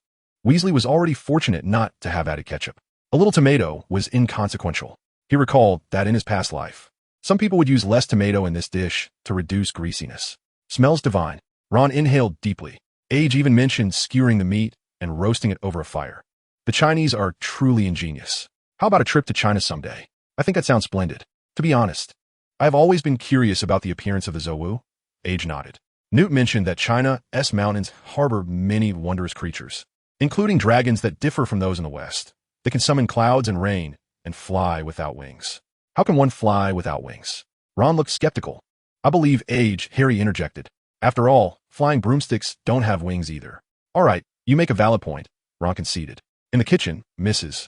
Weasley was already fortunate not to have added ketchup. A little tomato was inconsequential. He recalled that in his past life, some people would use less tomato in this dish to reduce greasiness. "Smells divine." Ron inhaled deeply. Age even mentioned skewering the meat and roasting it over a fire. "The Chinese are truly ingenious. How about a trip to China someday?" "I think that sounds splendid. To be honest, I have always been curious about the appearance of the Zouwu." Age nodded. Newt mentioned that China's mountains harbor many wondrous creatures, including dragons that differ from those in the West. They can summon clouds and rain and fly without wings. "How can one fly without wings?" Ron looked skeptical. "I believe Age," Harry interjected. "After all, flying broomsticks don't have wings either." "All right, you make a valid point," Ron conceded. In the kitchen, Mrs.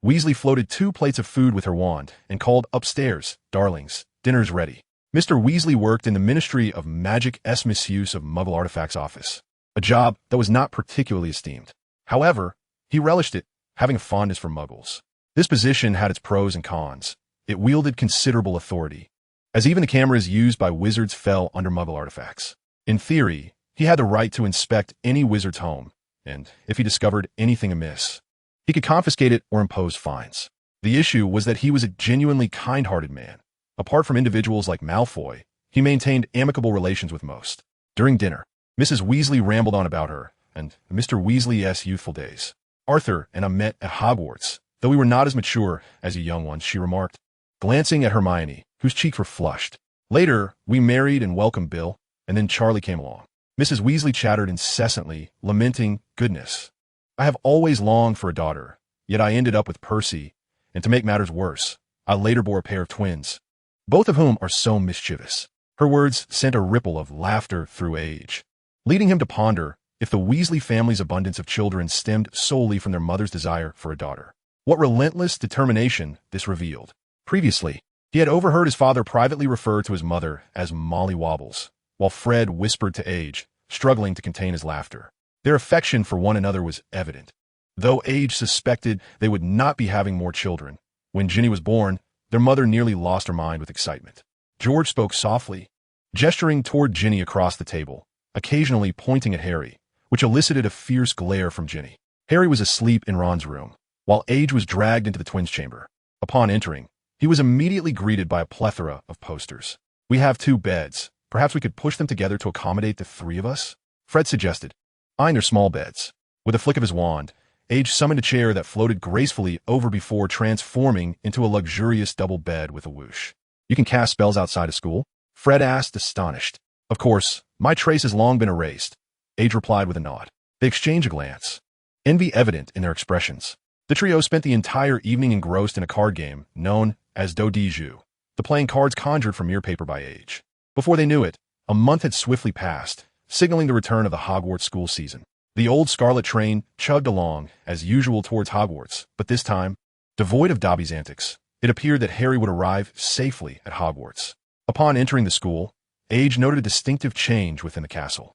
Weasley floated 2 plates of food with her wand and called upstairs, "Darlings, dinner's ready." Mr. Weasley worked in the Ministry of Magic's Misuse of Muggle Artifacts office, a job that was not particularly esteemed. However, he relished it, having a fondness for Muggles. This position had its pros and cons. It wielded considerable authority, as even the cameras used by wizards fell under Muggle artifacts. In theory, he had the right to inspect any wizard's home, and if he discovered anything amiss, he could confiscate it or impose fines. The issue was that he was a genuinely kind-hearted man. Apart from individuals like Malfoy, he maintained amicable relations with most. During dinner, Mrs. Weasley rambled on about her and Mr. Weasley's youthful days. "Arthur and I met at Hogwarts, though we were not as mature as you young ones," she remarked, glancing at Hermione, whose cheeks were flushed. "Later, we married and welcomed Bill, and then Charlie came along." Mrs. Weasley chattered incessantly, lamenting, "Goodness, I have always longed for a daughter, yet I ended up with Percy, and to make matters worse, I later bore a pair of twins, both of whom are so mischievous." Her words sent a ripple of laughter through Age, leading him to ponder if the Weasley family's abundance of children stemmed solely from their mother's desire for a daughter. What relentless determination this revealed. Previously, he had overheard his father privately refer to his mother as Molly Wobbles, while Fred whispered to Age, struggling to contain his laughter. Their affection for one another was evident. Though Age suspected they would not be having more children, when Ginny was born, their mother nearly lost her mind with excitement. George spoke softly, gesturing toward Ginny across the table, occasionally pointing at Harry, which elicited a fierce glare from Ginny. Harry was asleep in Ron's room, while Age was dragged into the twins' chamber. Upon entering, he was immediately greeted by a plethora of posters. "We have 2 beds. Perhaps we could push them together to accommodate the 3 of us?" Fred suggested, eyeing their small beds. With a flick of his wand, Age summoned a chair that floated gracefully over before transforming into a luxurious double bed with a whoosh. "You can cast spells outside of school?" Fred asked, astonished. "Of course, my trace has long been erased," Age replied with a nod. They exchanged a glance, envy evident in their expressions. The trio spent the entire evening engrossed in a card game known as Do Di Ju, the playing cards conjured from mirror paper by Age. Before they knew it, a month had swiftly passed, signaling the return of the Hogwarts school season. The old scarlet train chugged along, as usual, towards Hogwarts, but this time, devoid of Dobby's antics, it appeared that Harry would arrive safely at Hogwarts. Upon entering the school, Age noted a distinctive change within the castle.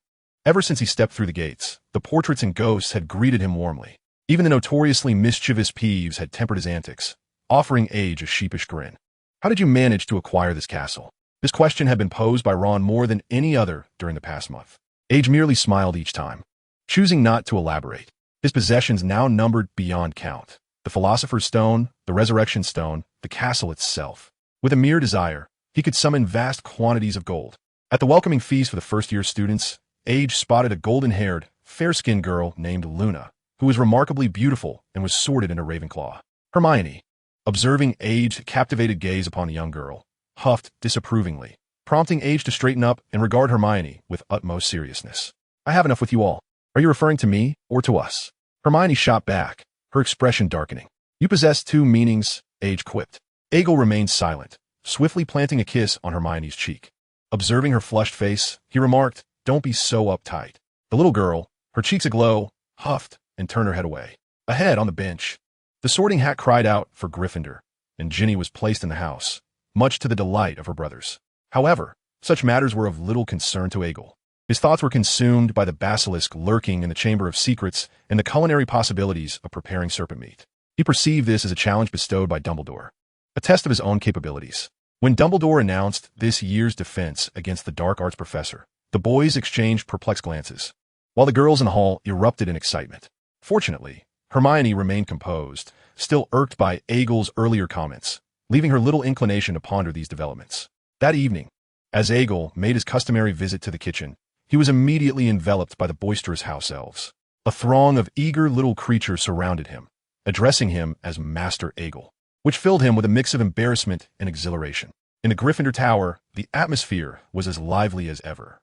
Ever since he stepped through the gates, the portraits and ghosts had greeted him warmly. Even the notoriously mischievous Peeves had tempered his antics, offering Age a sheepish grin. How did you manage to acquire this castle? This question had been posed by Ron more than any other during the past month. Age merely smiled each time, choosing not to elaborate. His possessions now numbered beyond count. The Philosopher's Stone, the Resurrection Stone, the castle itself. With a mere desire, he could summon vast quantities of gold. At the welcoming feast for the first-year students, Age spotted a golden-haired, fair-skinned girl named Luna, who was remarkably beautiful and was sorted into Ravenclaw. Hermione, observing Age's captivated gaze upon the young girl, huffed disapprovingly, prompting Age to straighten up and regard Hermione with utmost seriousness. I have enough with you all. Are you referring to me or to us? Hermione shot back, her expression darkening. You possess two meanings, Age quipped. Agle remained silent, swiftly planting a kiss on Hermione's cheek. Observing her flushed face, he remarked, Don't be so uptight. The little girl, her cheeks aglow, huffed and turned her head away. Ahead on the bench, the Sorting Hat cried out for Gryffindor, and Ginny was placed in the house, much to the delight of her brothers. However, such matters were of little concern to Agle. His thoughts were consumed by the basilisk lurking in the Chamber of Secrets and the culinary possibilities of preparing serpent meat. He perceived this as a challenge bestowed by Dumbledore, a test of his own capabilities. When Dumbledore announced this year's defense against the dark arts professor, the boys exchanged perplexed glances, while the girls in the hall erupted in excitement. Fortunately, Hermione remained composed, still irked by Agle's earlier comments, leaving her little inclination to ponder these developments. That evening, as Agle made his customary visit to the kitchen, he was immediately enveloped by the boisterous house elves. A throng of eager little creatures surrounded him, addressing him as Master Agle, which filled him with a mix of embarrassment and exhilaration. In the Gryffindor Tower, the atmosphere was as lively as ever.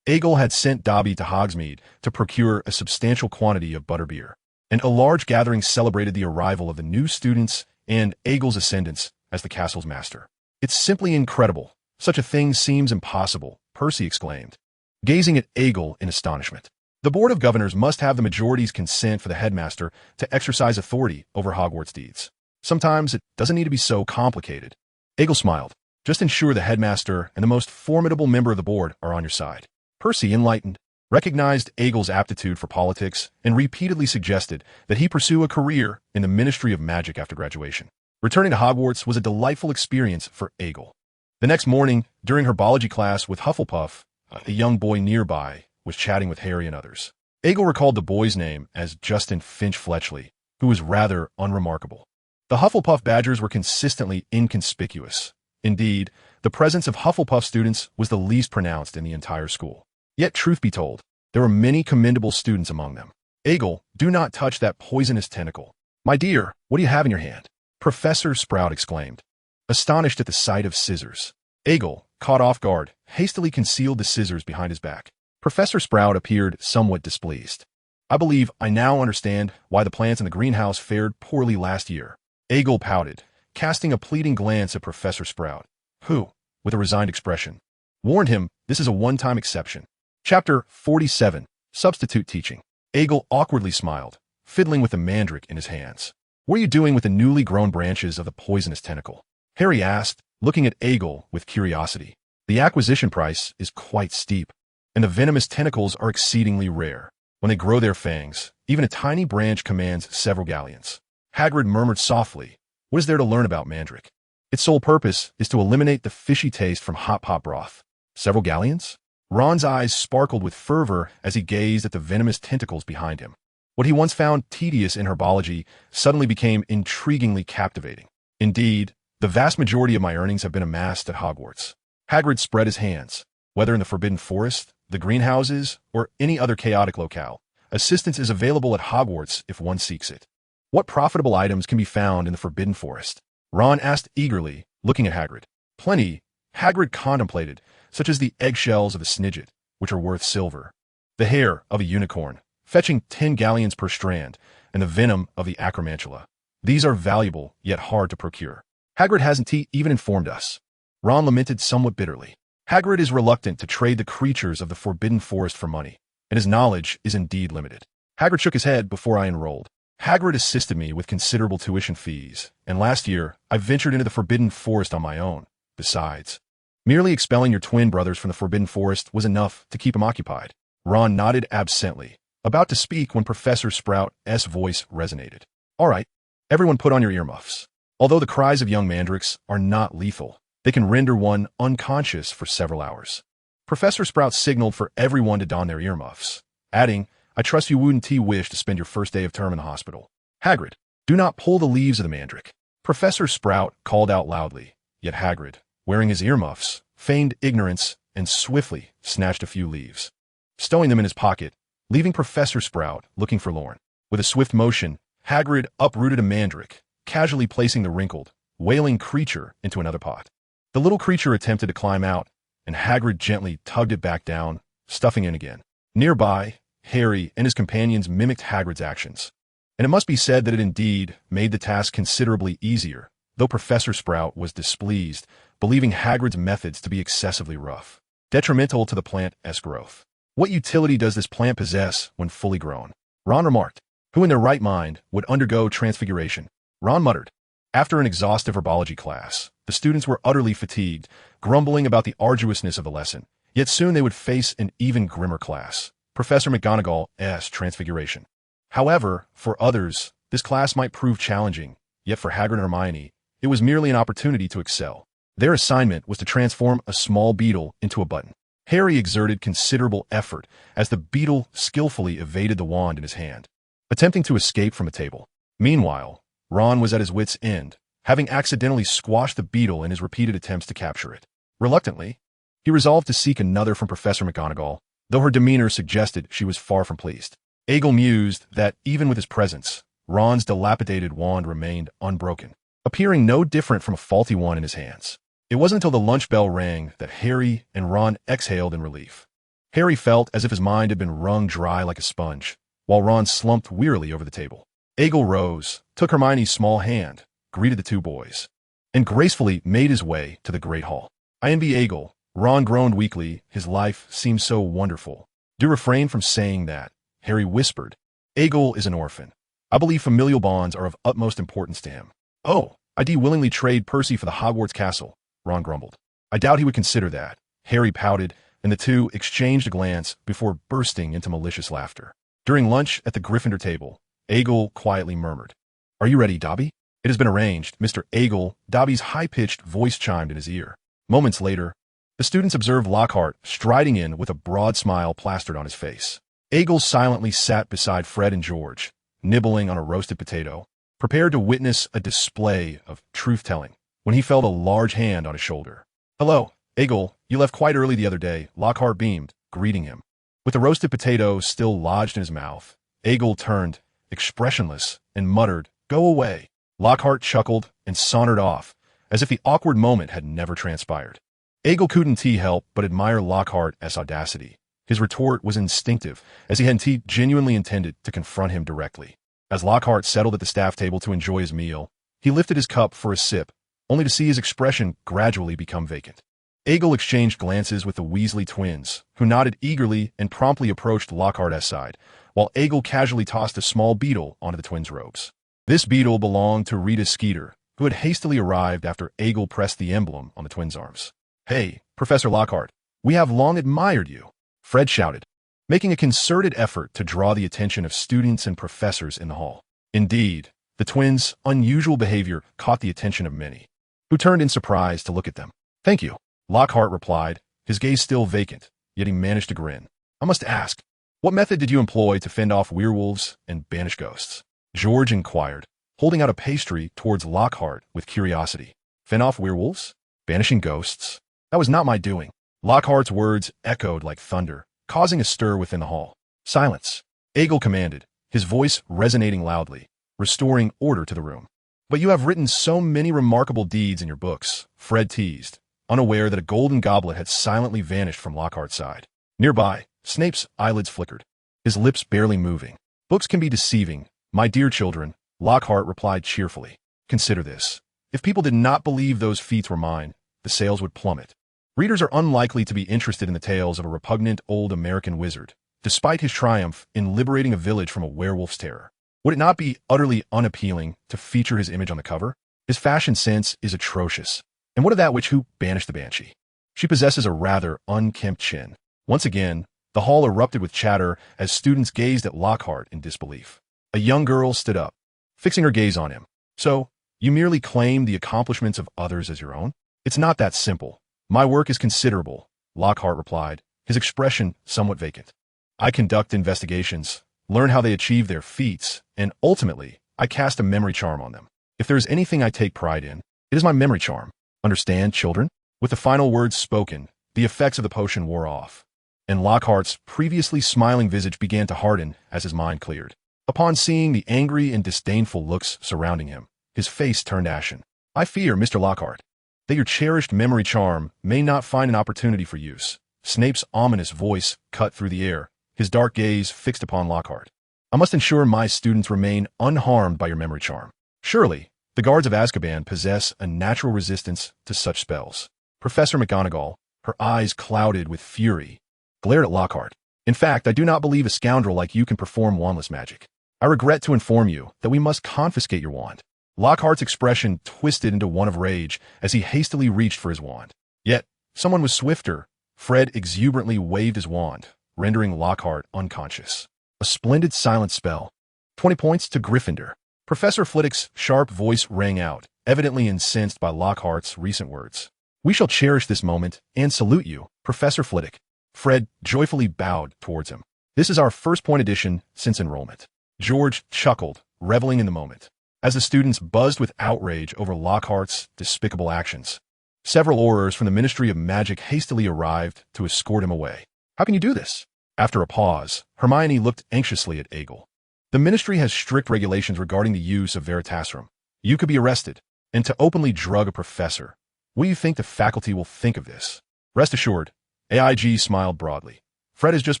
Agle had sent Dobby to Hogsmeade to procure a substantial quantity of butterbeer, and a large gathering celebrated the arrival of the new students and Agle's ascendance as the castle's master. It's simply incredible. Such a thing seems impossible, Percy exclaimed, gazing at Agle in astonishment. The Board of Governors must have the majority's consent for the headmaster to exercise authority over Hogwarts deeds. Sometimes it doesn't need to be so complicated. Agle smiled. Just ensure the headmaster and the most formidable member of the board are on your side. Percy, enlightened, recognized Agle's aptitude for politics and repeatedly suggested that he pursue a career in the Ministry of Magic after graduation. Returning to Hogwarts was a delightful experience for Agle. The next morning, during her biology class with Hufflepuff, a young boy nearby was chatting with Harry and others. Agle recalled the boy's name as Justin Finch-Fletchley, who was rather unremarkable. The Hufflepuff Badgers were consistently inconspicuous. Indeed, the presence of Hufflepuff students was the least pronounced in the entire school. Yet, truth be told, there were many commendable students among them. Agle, do not touch that poisonous tentacle. My dear, what do you have in your hand? Professor Sprout exclaimed, astonished at the sight of scissors. Agle, caught off guard, hastily concealed the scissors behind his back. Professor Sprout appeared somewhat displeased. I believe I now understand why the plants in the greenhouse fared poorly last year. Agle pouted, casting a pleading glance at Professor Sprout, who, with a resigned expression, warned him this is a one-time exception. Chapter 47, Substitute Teaching. Agle awkwardly smiled, fiddling with the mandrake in his hands. What are you doing with the newly grown branches of the poisonous tentacle? Harry asked, looking at Agle with curiosity. The acquisition price is quite steep, and the venomous tentacles are exceedingly rare. When they grow their fangs, even a tiny branch commands several galleons. Hagrid murmured softly, what is there to learn about mandrake? Its sole purpose is to eliminate the fishy taste from hot pot broth. Several galleons? Ron's eyes sparkled with fervor as he gazed at the venomous tentacles behind him. What he once found tedious in herbology suddenly became intriguingly captivating. Indeed, the vast majority of my earnings have been amassed at Hogwarts. Hagrid spread his hands. Whether in the Forbidden Forest, the greenhouses, or any other chaotic locale, assistance is available at Hogwarts if one seeks it. What profitable items can be found in the Forbidden Forest? Ron asked eagerly, looking at Hagrid. Plenty, Hagrid contemplated, such as the eggshells of a snidget, which are worth silver, the hair of a unicorn, fetching 10 galleons per strand, and the venom of the acromantula. These are valuable, yet hard to procure. Hagrid hasn't even informed us. Ron lamented somewhat bitterly. Hagrid is reluctant to trade the creatures of the Forbidden Forest for money, and his knowledge is indeed limited. Hagrid shook his head before I enrolled. Hagrid assisted me with considerable tuition fees, and last year I ventured into the Forbidden Forest on my own. Besides, merely expelling your twin brothers from the Forbidden Forest was enough to keep him occupied. Ron nodded absently, about to speak when Professor Sprout's voice resonated. All right, everyone put on your earmuffs. Although the cries of young mandrakes are not lethal, they can render one unconscious for several hours. Professor Sprout signaled for everyone to don their earmuffs, adding, I trust you wouldn't wish to spend your first day of term in the hospital. Hagrid, do not pull the leaves of the mandrake. Professor Sprout called out loudly, yet Hagrid, wearing his earmuffs, feigned ignorance and swiftly snatched a few leaves, stowing them in his pocket, leaving Professor Sprout looking forlorn. With a swift motion, Hagrid uprooted a mandrake, casually placing the wrinkled, wailing creature into another pot. The little creature attempted to climb out, and Hagrid gently tugged it back down, stuffing in again. Nearby, Harry and his companions mimicked Hagrid's actions, and it must be said that it indeed made the task considerably easier, though Professor Sprout was displeased, believing Hagrid's methods to be excessively rough, detrimental to the plant's growth. What utility does this plant possess when fully grown? Ron remarked. Who in their right mind would undergo transfiguration? Ron muttered. After an exhaustive herbology class, the students were utterly fatigued, grumbling about the arduousness of the lesson, yet soon they would face an even grimmer class, Professor McGonagall's transfiguration. However, for others, this class might prove challenging, yet for Hagrid and Hermione, it was merely an opportunity to excel. Their assignment was to transform a small beetle into a button. Harry exerted considerable effort as the beetle skillfully evaded the wand in his hand, attempting to escape from a table. Meanwhile, Ron was at his wit's end, having accidentally squashed the beetle in his repeated attempts to capture it. Reluctantly, he resolved to seek another from Professor McGonagall, though her demeanor suggested she was far from pleased. Egil mused that, even with his presence, Ron's dilapidated wand remained unbroken, appearing no different from a faulty one in his hands. It wasn't until the lunch bell rang that Harry and Ron exhaled in relief. Harry felt as if his mind had been wrung dry like a sponge, while Ron slumped wearily over the table. Egil rose, took Hermione's small hand, greeted the two boys, and gracefully made his way to the Great Hall. I envy Egil. Ron groaned weakly. His life seemed so wonderful. Do refrain from saying that, Harry whispered. Egil is an orphan. I believe familial bonds are of utmost importance to him. Oh, I'd willingly trade Percy for the Hogwarts castle, Ron grumbled. I doubt he would consider that. Harry pouted, and the two exchanged a glance before bursting into malicious laughter. During lunch at the Gryffindor table, Egil quietly murmured, Are you ready, Dobby? It has been arranged, Mr. Egil. Dobby's high-pitched voice chimed in his ear. Moments later, the students observed Lockhart striding in with a broad smile plastered on his face. Egil silently sat beside Fred and George, nibbling on a roasted potato, prepared to witness a display of truth-telling, when he felt a large hand on his shoulder. Hello, Egil, you left quite early the other day, Lockhart beamed, greeting him. With the roasted potato still lodged in his mouth, Egil turned, expressionless, and muttered, Go away. Lockhart chuckled and sauntered off, as if the awkward moment had never transpired. Egil couldn't help but admire Lockhart's audacity. His retort was instinctive, as he hadn't genuinely intended to confront him directly. As Lockhart settled at the staff table to enjoy his meal, he lifted his cup for a sip, only to see his expression gradually become vacant. Egil exchanged glances with the Weasley twins, who nodded eagerly and promptly approached Lockhart's side, while Egil casually tossed a small beetle onto the twins' robes. This beetle belonged to Rita Skeeter, who had hastily arrived after Egil pressed the emblem on the twins' arms. Hey, Professor Lockhart, we have long admired you, Fred shouted, making a concerted effort to draw the attention of students and professors in the hall. Indeed, the twins' unusual behavior caught the attention of many, who turned in surprise to look at them. Thank you, Lockhart replied, his gaze still vacant, yet he managed to grin. I must ask, what method did you employ to fend off werewolves and banish ghosts? George inquired, holding out a pastry towards Lockhart with curiosity. Fend off werewolves? Banishing ghosts? That was not my doing. Lockhart's words echoed like thunder, causing a stir within the hall. Silence, Egil commanded, his voice resonating loudly, restoring order to the room. But you have written so many remarkable deeds in your books, Fred teased, unaware that a golden goblet had silently vanished from Lockhart's side. Nearby, Snape's eyelids flickered, his lips barely moving. Books can be deceiving, my dear children, Lockhart replied cheerfully. Consider this. If people did not believe those feats were mine, the sales would plummet. Readers are unlikely to be interested in the tales of a repugnant old American wizard, despite his triumph in liberating a village from a werewolf's terror. Would it not be utterly unappealing to feature his image on the cover? His fashion sense is atrocious. And what of that witch who banished the banshee? She possesses a rather unkempt chin. Once again, the hall erupted with chatter as students gazed at Lockhart in disbelief. A young girl stood up, fixing her gaze on him. So, you merely claim the accomplishments of others as your own? It's not that simple. My work is considerable, Lockhart replied, his expression somewhat vacant. I conduct investigations, learn how they achieve their feats, and ultimately, I cast a memory charm on them. If there is anything I take pride in, it is my memory charm. Understand, children? With the final words spoken, the effects of the potion wore off, and Lockhart's previously smiling visage began to harden as his mind cleared. Upon seeing the angry and disdainful looks surrounding him, his face turned ashen. I fear, Mr. Lockhart, that your cherished memory charm may not find an opportunity for use. Snape's ominous voice cut through the air, his dark gaze fixed upon Lockhart. I must ensure my students remain unharmed by your memory charm. Surely, the guards of Azkaban possess a natural resistance to such spells. Professor McGonagall, her eyes clouded with fury, glared at Lockhart. In fact, I do not believe a scoundrel like you can perform wandless magic. I regret to inform you that we must confiscate your wand. Lockhart's expression twisted into one of rage as he hastily reached for his wand. Yet, someone was swifter. Fred exuberantly waved his wand, rendering Lockhart unconscious. A splendid silent spell. 20 points to Gryffindor. Professor Flitwick's sharp voice rang out, evidently incensed by Lockhart's recent words. We shall cherish this moment and salute you, Professor Flitwick. Fred joyfully bowed towards him. This is our first point addition since enrollment. George chuckled, reveling in the moment. As the students buzzed with outrage over Lockhart's despicable actions, several aurors from the Ministry of Magic hastily arrived to escort him away. How can you do this? After a pause, Hermione looked anxiously at Aegel. The Ministry has strict regulations regarding the use of Veritasrum. You could be arrested, and to openly drug a professor. What do you think the faculty will think of this? Rest assured, AIG smiled broadly. Fred has just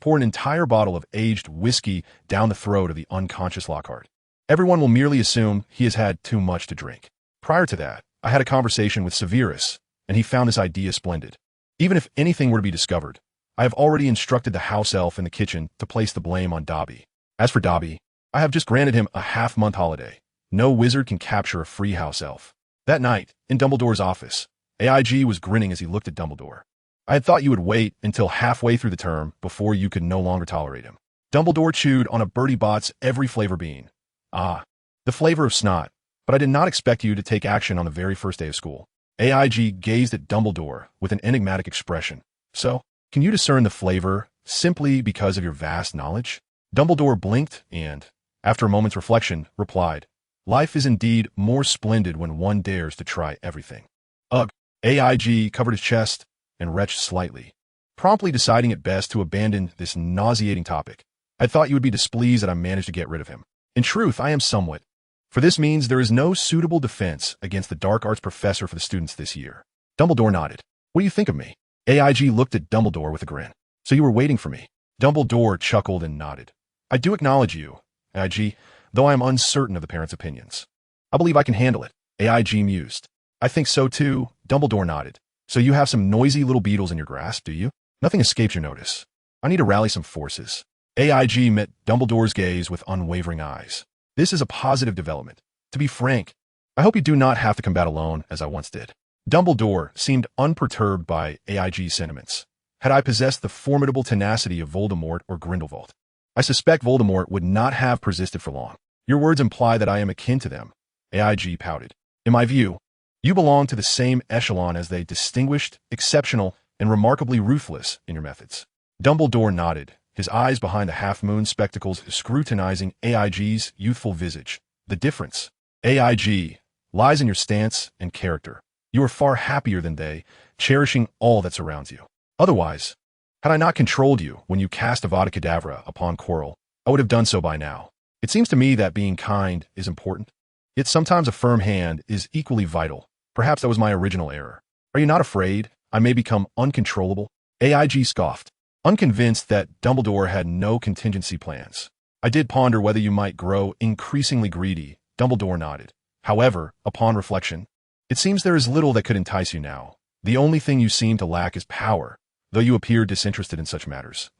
poured an entire bottle of aged whiskey down the throat of the unconscious Lockhart. Everyone will merely assume he has had too much to drink. Prior to that, I had a conversation with Severus, and he found this idea splendid. Even if anything were to be discovered, I have already instructed the house elf in the kitchen to place the blame on Dobby. As for Dobby, I have just granted him a half-month holiday. No wizard can capture a free house elf. That night, in Dumbledore's office, AIG was grinning as he looked at Dumbledore. I had thought you would wait until halfway through the term before you could no longer tolerate him. Dumbledore chewed on a Bertie Bott's every flavor bean. Ah, the flavor of snot, but I did not expect you to take action on the very first day of school. AIG gazed at Dumbledore with an enigmatic expression. So, can you discern the flavor simply because of your vast knowledge? Dumbledore blinked and, after a moment's reflection, replied, Life is indeed more splendid when one dares to try everything. Ugh. AIG covered his chest and retched slightly, promptly deciding it best to abandon this nauseating topic. I thought you would be displeased that I managed to get rid of him. In truth, I am somewhat. For this means there is no suitable defense against the dark arts professor for the students this year. Dumbledore nodded. What do you think of me? AIG looked at Dumbledore with a grin. So you were waiting for me? Dumbledore chuckled and nodded. I do acknowledge you, AIG, though I am uncertain of the parents' opinions. I believe I can handle it, AIG mused. I think so too, Dumbledore nodded. So you have some noisy little beetles in your grasp, do you? Nothing escapes your notice. I need to rally some forces. AIG met Dumbledore's gaze with unwavering eyes. This is a positive development. To be frank, I hope you do not have to combat alone as I once did. Dumbledore seemed unperturbed by AIG's sentiments. Had I possessed the formidable tenacity of Voldemort or Grindelwald, I suspect Voldemort would not have persisted for long. Your words imply that I am akin to them. AIG pouted. In my view, you belong to the same echelon as they, distinguished, exceptional, and remarkably ruthless in your methods. Dumbledore nodded, his eyes behind the half-moon spectacles scrutinizing AIG's youthful visage. The difference, AIG, lies in your stance and character. You are far happier than they, cherishing all that surrounds you. Otherwise, had I not controlled you when you cast Avada Kedavra upon Quirrell, I would have done so by now. It seems to me that being kind is important. Yet sometimes a firm hand is equally vital. Perhaps that was my original error. Are you not afraid I may become uncontrollable? AIG scoffed, unconvinced that Dumbledore had no contingency plans. I did ponder whether you might grow increasingly greedy. Dumbledore nodded. However, upon reflection, it seems there is little that could entice you now. The only thing you seem to lack is power, though you appear disinterested in such matters.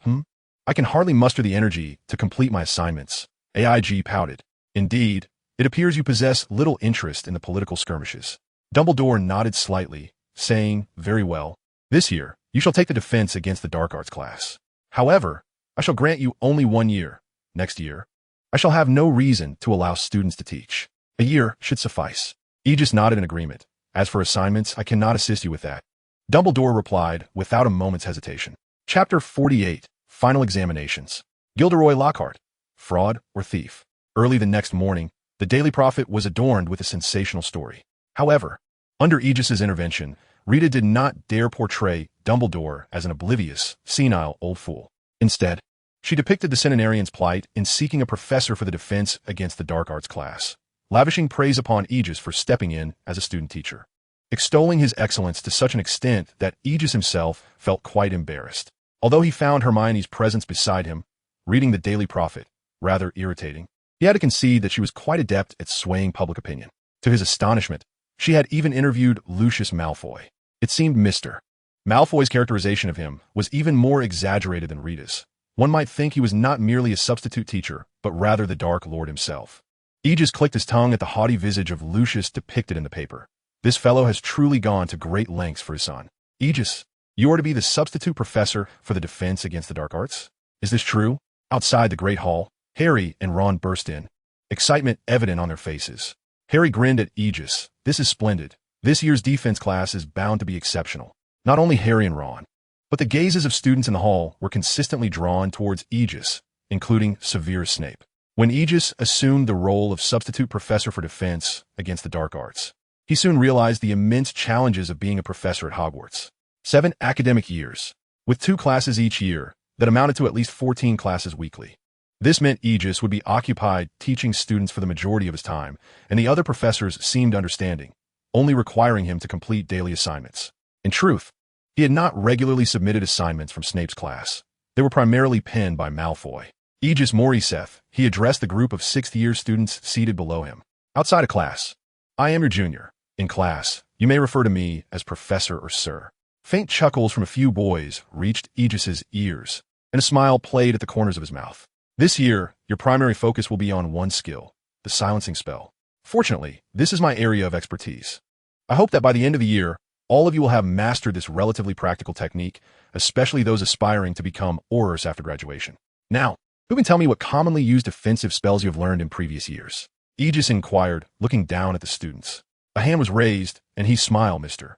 I can hardly muster the energy to complete my assignments. AIG pouted. Indeed, it appears you possess little interest in the political skirmishes. Dumbledore nodded slightly, saying, very well. This year, you shall take the defense against the dark arts class. However, I shall grant you only 1 year. Next year, I shall have no reason to allow students to teach. A year should suffice. Aegis nodded in agreement. As for assignments, I cannot assist you with that. Dumbledore replied without a moment's hesitation. Chapter 48, Final Examinations. Gilderoy Lockhart. Fraud or thief? Early the next morning, the Daily Prophet was adorned with a sensational story. However, under Aegis's intervention, Rita did not dare portray Dumbledore as an oblivious, senile old fool. Instead, she depicted the centenarian's plight in seeking a professor for the defense against the dark arts class, lavishing praise upon Aegis for stepping in as a student teacher, extolling his excellence to such an extent that Aegis himself felt quite embarrassed. Although he found Hermione's presence beside him, reading the Daily Prophet, rather irritating, he had to concede that she was quite adept at swaying public opinion. To his astonishment, she had even interviewed Lucius Malfoy. It seemed Mr. Malfoy's characterization of him was even more exaggerated than Rita's. One might think he was not merely a substitute teacher, but rather the Dark Lord himself. Aegis clicked his tongue at the haughty visage of Lucius depicted in the paper. This fellow has truly gone to great lengths for his son. Aegis, you are to be the substitute professor for the defense against the dark arts? Is this true? Outside the Great Hall, Harry and Ron burst in, excitement evident on their faces. Harry grinned at Aegis. This is splendid. This year's defense class is bound to be exceptional. Not only Harry and Ron, but the gazes of students in the hall were consistently drawn towards Aegis, including Severus Snape. When Aegis assumed the role of substitute professor for defense against the dark arts, he soon realized the immense challenges of being a professor at Hogwarts. 7 academic years, with 2 classes each year, that amounted to at least 14 classes weekly. This meant Aegis would be occupied teaching students for the majority of his time, and the other professors seemed understanding, only requiring him to complete daily assignments. In truth, he had not regularly submitted assignments from Snape's class. They were primarily penned by Malfoy. Aegis Morriseth, he addressed the group of 6th-year students seated below him. Outside of class, I am your junior. In class, you may refer to me as Professor or Sir. Faint chuckles from a few boys reached Aegis's ears, and a smile played at the corners of his mouth. This year, your primary focus will be on one skill, the silencing spell. Fortunately, this is my area of expertise. I hope that by the end of the year, all of you will have mastered this relatively practical technique, especially those aspiring to become Aurors after graduation. Now, who can tell me what commonly used defensive spells you have learned in previous years? Aegis inquired, looking down at the students. A hand was raised, and he smiled, Mr.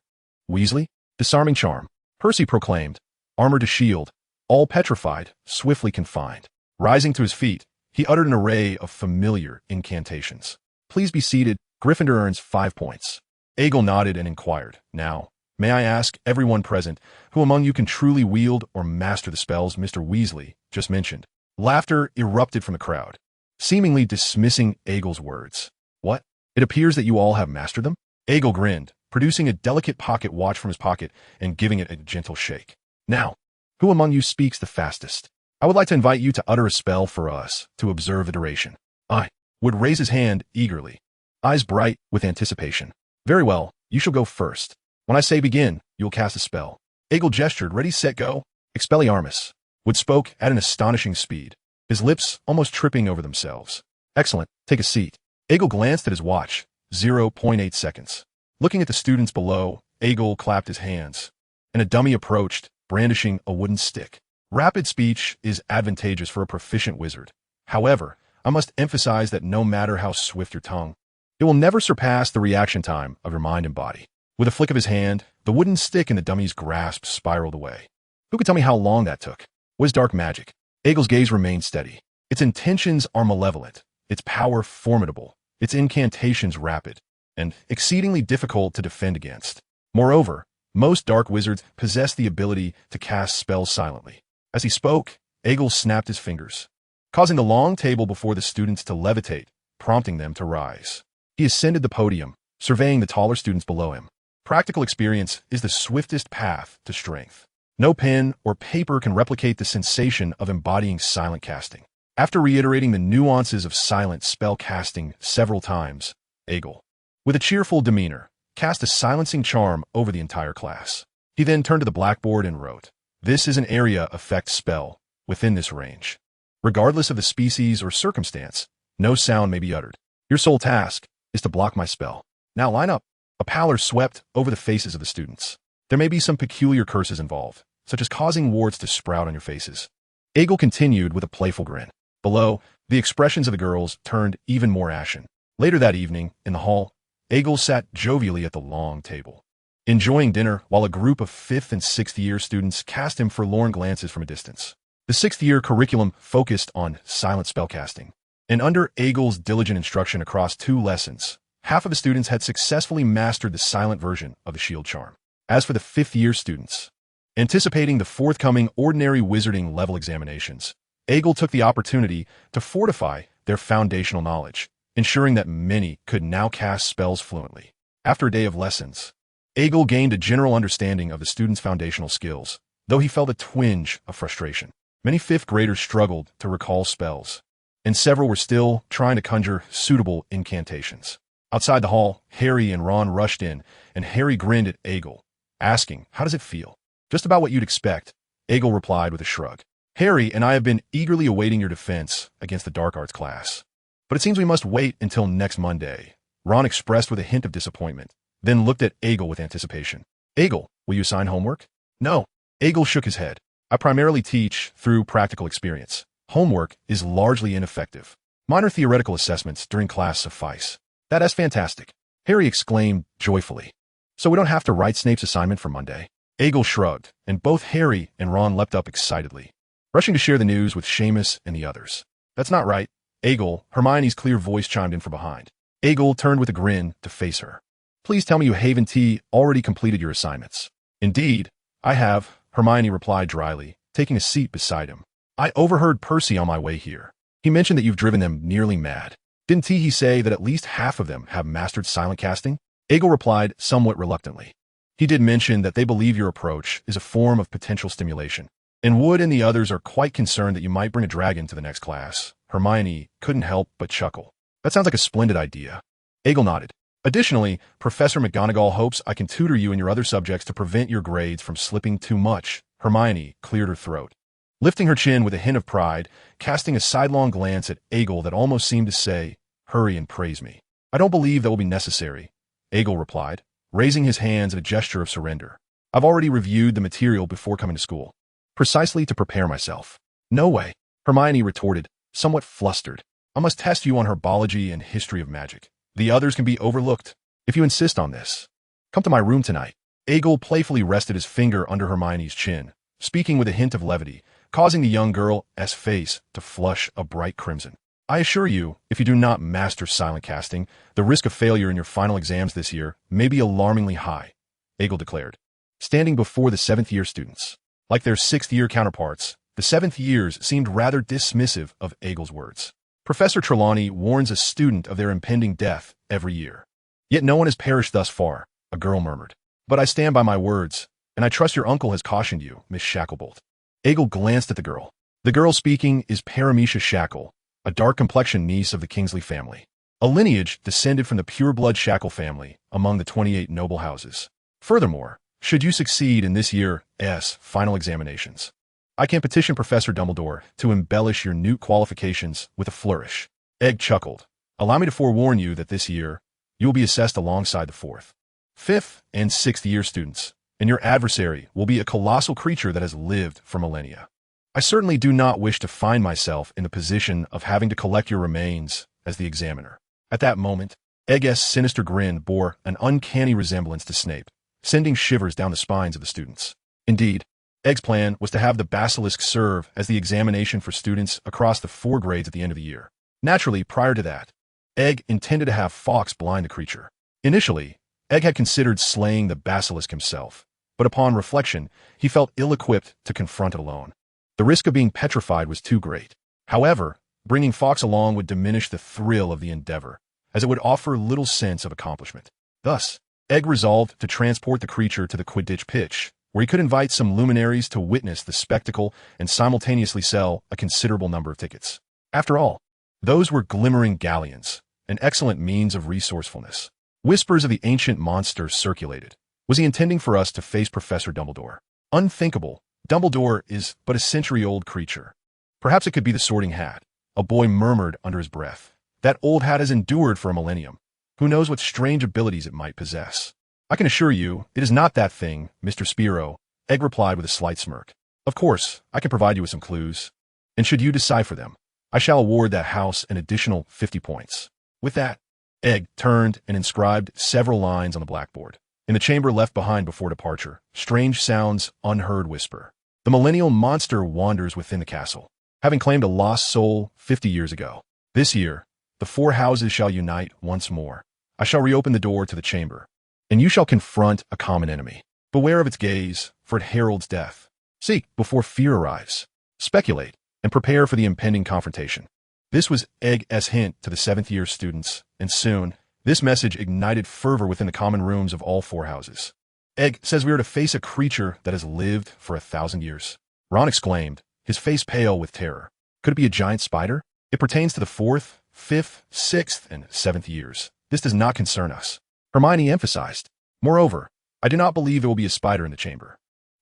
Weasley. Disarming charm. Percy proclaimed. Armor to shield. All petrified, swiftly confined. Rising to his feet, he uttered an array of familiar incantations. Please be seated. Gryffindor earns 5 points. Aegil nodded and inquired. Now, may I ask everyone present, who among you can truly wield or master the spells Mr. Weasley just mentioned? Laughter erupted from the crowd, seemingly dismissing Aegil's words. What? It appears that you all have mastered them? Aegil grinned, producing a delicate pocket watch from his pocket and giving it a gentle shake. Now, who among you speaks the fastest? I would like to invite you to utter a spell for us to observe the duration. I would raise his hand eagerly, eyes bright with anticipation. Very well, you shall go first. When I say begin, you will cast a spell. Aegil gestured, ready, set, go. Expelliarmus. Wood spoke at an astonishing speed, his lips almost tripping over themselves. Excellent, take a seat. Aegil glanced at his watch, 0.8 seconds. Looking at the students below, Aegil clapped his hands, and a dummy approached, brandishing a wooden stick. Rapid speech is advantageous for a proficient wizard. However, I must emphasize that no matter how swift your tongue, it will never surpass the reaction time of your mind and body. With a flick of his hand, the wooden stick in the dummy's grasp spiraled away. Who could tell me how long that took? Was dark magic? Aegil's gaze remained steady. Its intentions are malevolent, its power formidable, its incantations rapid, and exceedingly difficult to defend against. Moreover, most dark wizards possess the ability to cast spells silently. As he spoke, Aegil snapped his fingers, causing the long table before the students to levitate, prompting them to rise. He ascended the podium, surveying the taller students below him. Practical experience is the swiftest path to strength. No pen or paper can replicate the sensation of embodying silent casting. After reiterating the nuances of silent spell casting several times, Aegil, with a cheerful demeanor, cast a silencing charm over the entire class. He then turned to the blackboard and wrote, "This is an area effect spell, within this range. Regardless of the species or circumstance, no sound may be uttered. Your sole task is to block my spell. Now line up. A pallor swept over the faces of the students. There may be some peculiar curses involved, such as causing warts to sprout on your faces. Egil continued with a playful grin. Below, the expressions of the girls turned even more ashen. Later that evening, in the hall, Egil sat jovially at the long table, enjoying dinner while a group of 5th and 6th year students cast him forlorn glances from a distance. The 6th year curriculum focused on silent spellcasting, and under Egil's diligent instruction across 2 lessons, half of the students had successfully mastered the silent version of the shield charm. As for the 5th year students, anticipating the forthcoming ordinary wizarding level examinations, Egil took the opportunity to fortify their foundational knowledge, ensuring that many could now cast spells fluently. After a day of lessons, Egil gained a general understanding of the students' foundational skills, though he felt a twinge of frustration. Many 5th graders struggled to recall spells, and several were still trying to conjure suitable incantations. Outside the hall, Harry and Ron rushed in, and Harry grinned at Egil, asking, "How does it feel?" "Just about what you'd expect," Egil replied with a shrug. "Harry and I have been eagerly awaiting your defense against the dark arts class. But it seems we must wait until next Monday," Ron expressed with a hint of disappointment, then looked at Egil with anticipation. "Egil, will you assign homework?" "No." Egil shook his head. "I primarily teach through practical experience. Homework is largely ineffective. Minor theoretical assessments during class suffice." "That's fantastic," Harry exclaimed joyfully. "So we don't have to write Snape's assignment for Monday?" Egil shrugged, and both Harry and Ron leapt up excitedly, rushing to share the news with Seamus and the others. "That's not right." Egil, Hermione's clear voice chimed in from behind. Egil turned with a grin to face her. "Please tell me you Haven T already completed your assignments." "Indeed, I have," Hermione replied dryly, taking a seat beside him. "I overheard Percy on my way here. He mentioned that you've driven them nearly mad. Didn't he say that at least half of them have mastered silent casting?" Egil replied somewhat reluctantly. "He did mention that they believe your approach is a form of potential stimulation, and Wood and the others are quite concerned that you might bring a dragon to the next class." Hermione couldn't help but chuckle. "That sounds like a splendid idea." Egil nodded. "Additionally, Professor McGonagall hopes I can tutor you in your other subjects to prevent your grades from slipping too much." Hermione cleared her throat, lifting her chin with a hint of pride, casting a sidelong glance at Egil that almost seemed to say, "Hurry and praise me." "I don't believe that will be necessary," Egil replied, raising his hands in a gesture of surrender. "I've already reviewed the material before coming to school, precisely to prepare myself." "No way," Hermione retorted, somewhat flustered. "I must test you on herbology and history of magic. The others can be overlooked. If you insist on this, come to my room tonight." Egil playfully rested his finger under Hermione's chin, speaking with a hint of levity, causing the young girl's face to flush a bright crimson. "I assure you, if you do not master silent casting, the risk of failure in your final exams this year may be alarmingly high," Egil declared, standing before the 7th year students. Like their 6th year counterparts, the 7th years seemed rather dismissive of Egil's words. "Professor Trelawney warns a student of their impending death every year. Yet no one has perished thus far," a girl murmured. "But I stand by my words, and I trust your uncle has cautioned you, Miss Shacklebolt." Egil glanced at the girl. The girl speaking is Paramecia Shackle, a dark-complexioned niece of the Kingsley family, a lineage descended from the pure-blood Shackle family among the 28 noble houses. "Furthermore, should you succeed in this year's final examinations, I can petition Professor Dumbledore to embellish your new qualifications with a flourish." Egg chuckled. "Allow me to forewarn you that this year, you will be assessed alongside the 4th, 5th, and 6th year students, and your adversary will be a colossal creature that has lived for millennia. I certainly do not wish to find myself in the position of having to collect your remains as the examiner." At that moment, Egg's sinister grin bore an uncanny resemblance to Snape, sending shivers down the spines of the students. Indeed, Egg's plan was to have the basilisk serve as the examination for students across the 4 grades at the end of the year. Naturally, prior to that, Egg intended to have Fawkes blind the creature. Initially, Egg had considered slaying the basilisk himself, but upon reflection, he felt ill-equipped to confront it alone. The risk of being petrified was too great. However, bringing Fawkes along would diminish the thrill of the endeavor, as it would offer little sense of accomplishment. Thus, Egg resolved to transport the creature to the Quidditch pitch, where he could invite some luminaries to witness the spectacle and simultaneously sell a considerable number of tickets. After all, those were glimmering galleons, an excellent means of resourcefulness. Whispers of the ancient monster circulated. Was he intending for us to face Professor Dumbledore? Unthinkable. Dumbledore is but a century-old creature. Perhaps it could be the Sorting Hat, a boy murmured under his breath. That old hat has endured for a millennium. Who knows what strange abilities it might possess? I can assure you, it is not that thing, Mr. Spiro, Egg replied with a slight smirk. Of course, I can provide you with some clues. And should you decipher them, I shall award that house an additional 50 points. With that, Egg turned and inscribed several lines on the blackboard. In the chamber left behind before departure, strange sounds, unheard whisper. The millennial monster wanders within the castle, having claimed a lost soul 50 years ago. This year, the 4 houses shall unite once more. I shall reopen the door to the chamber, and you shall confront a common enemy. Beware of its gaze, for it heralds death. Seek before fear arrives. Speculate, and prepare for the impending confrontation. This was Egg's hint to the 7th-year students, and soon, this message ignited fervor within the common rooms of all 4 houses. Egg says we are to face a creature that has lived for 1,000 years. Ron exclaimed, his face pale with terror. Could it be a giant spider? It pertains to the 4th, 5th, 6th, and 7th years. This does not concern us. Hermione emphasized. Moreover, I do not believe there will be a spider in the chamber.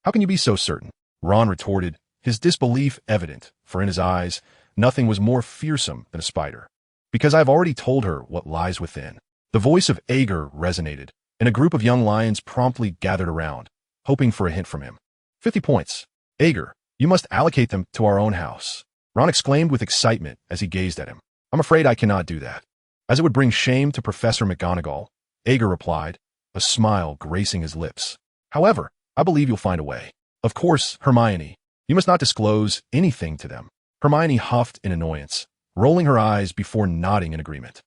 How can you be so certain? Ron retorted, his disbelief evident, for in his eyes, nothing was more fearsome than a spider. Because I have already told her what lies within. The voice of Ager resonated, and a group of young lions promptly gathered around, hoping for a hint from him. 50 points. Ager, you must allocate them to our own house. Ron exclaimed with excitement as he gazed at him. I'm afraid I cannot do that. As it would bring shame to Professor McGonagall, Ager replied, a smile gracing his lips. However, I believe you'll find a way. Of course, Hermione, you must not disclose anything to them. Hermione huffed in annoyance, rolling her eyes before nodding in agreement.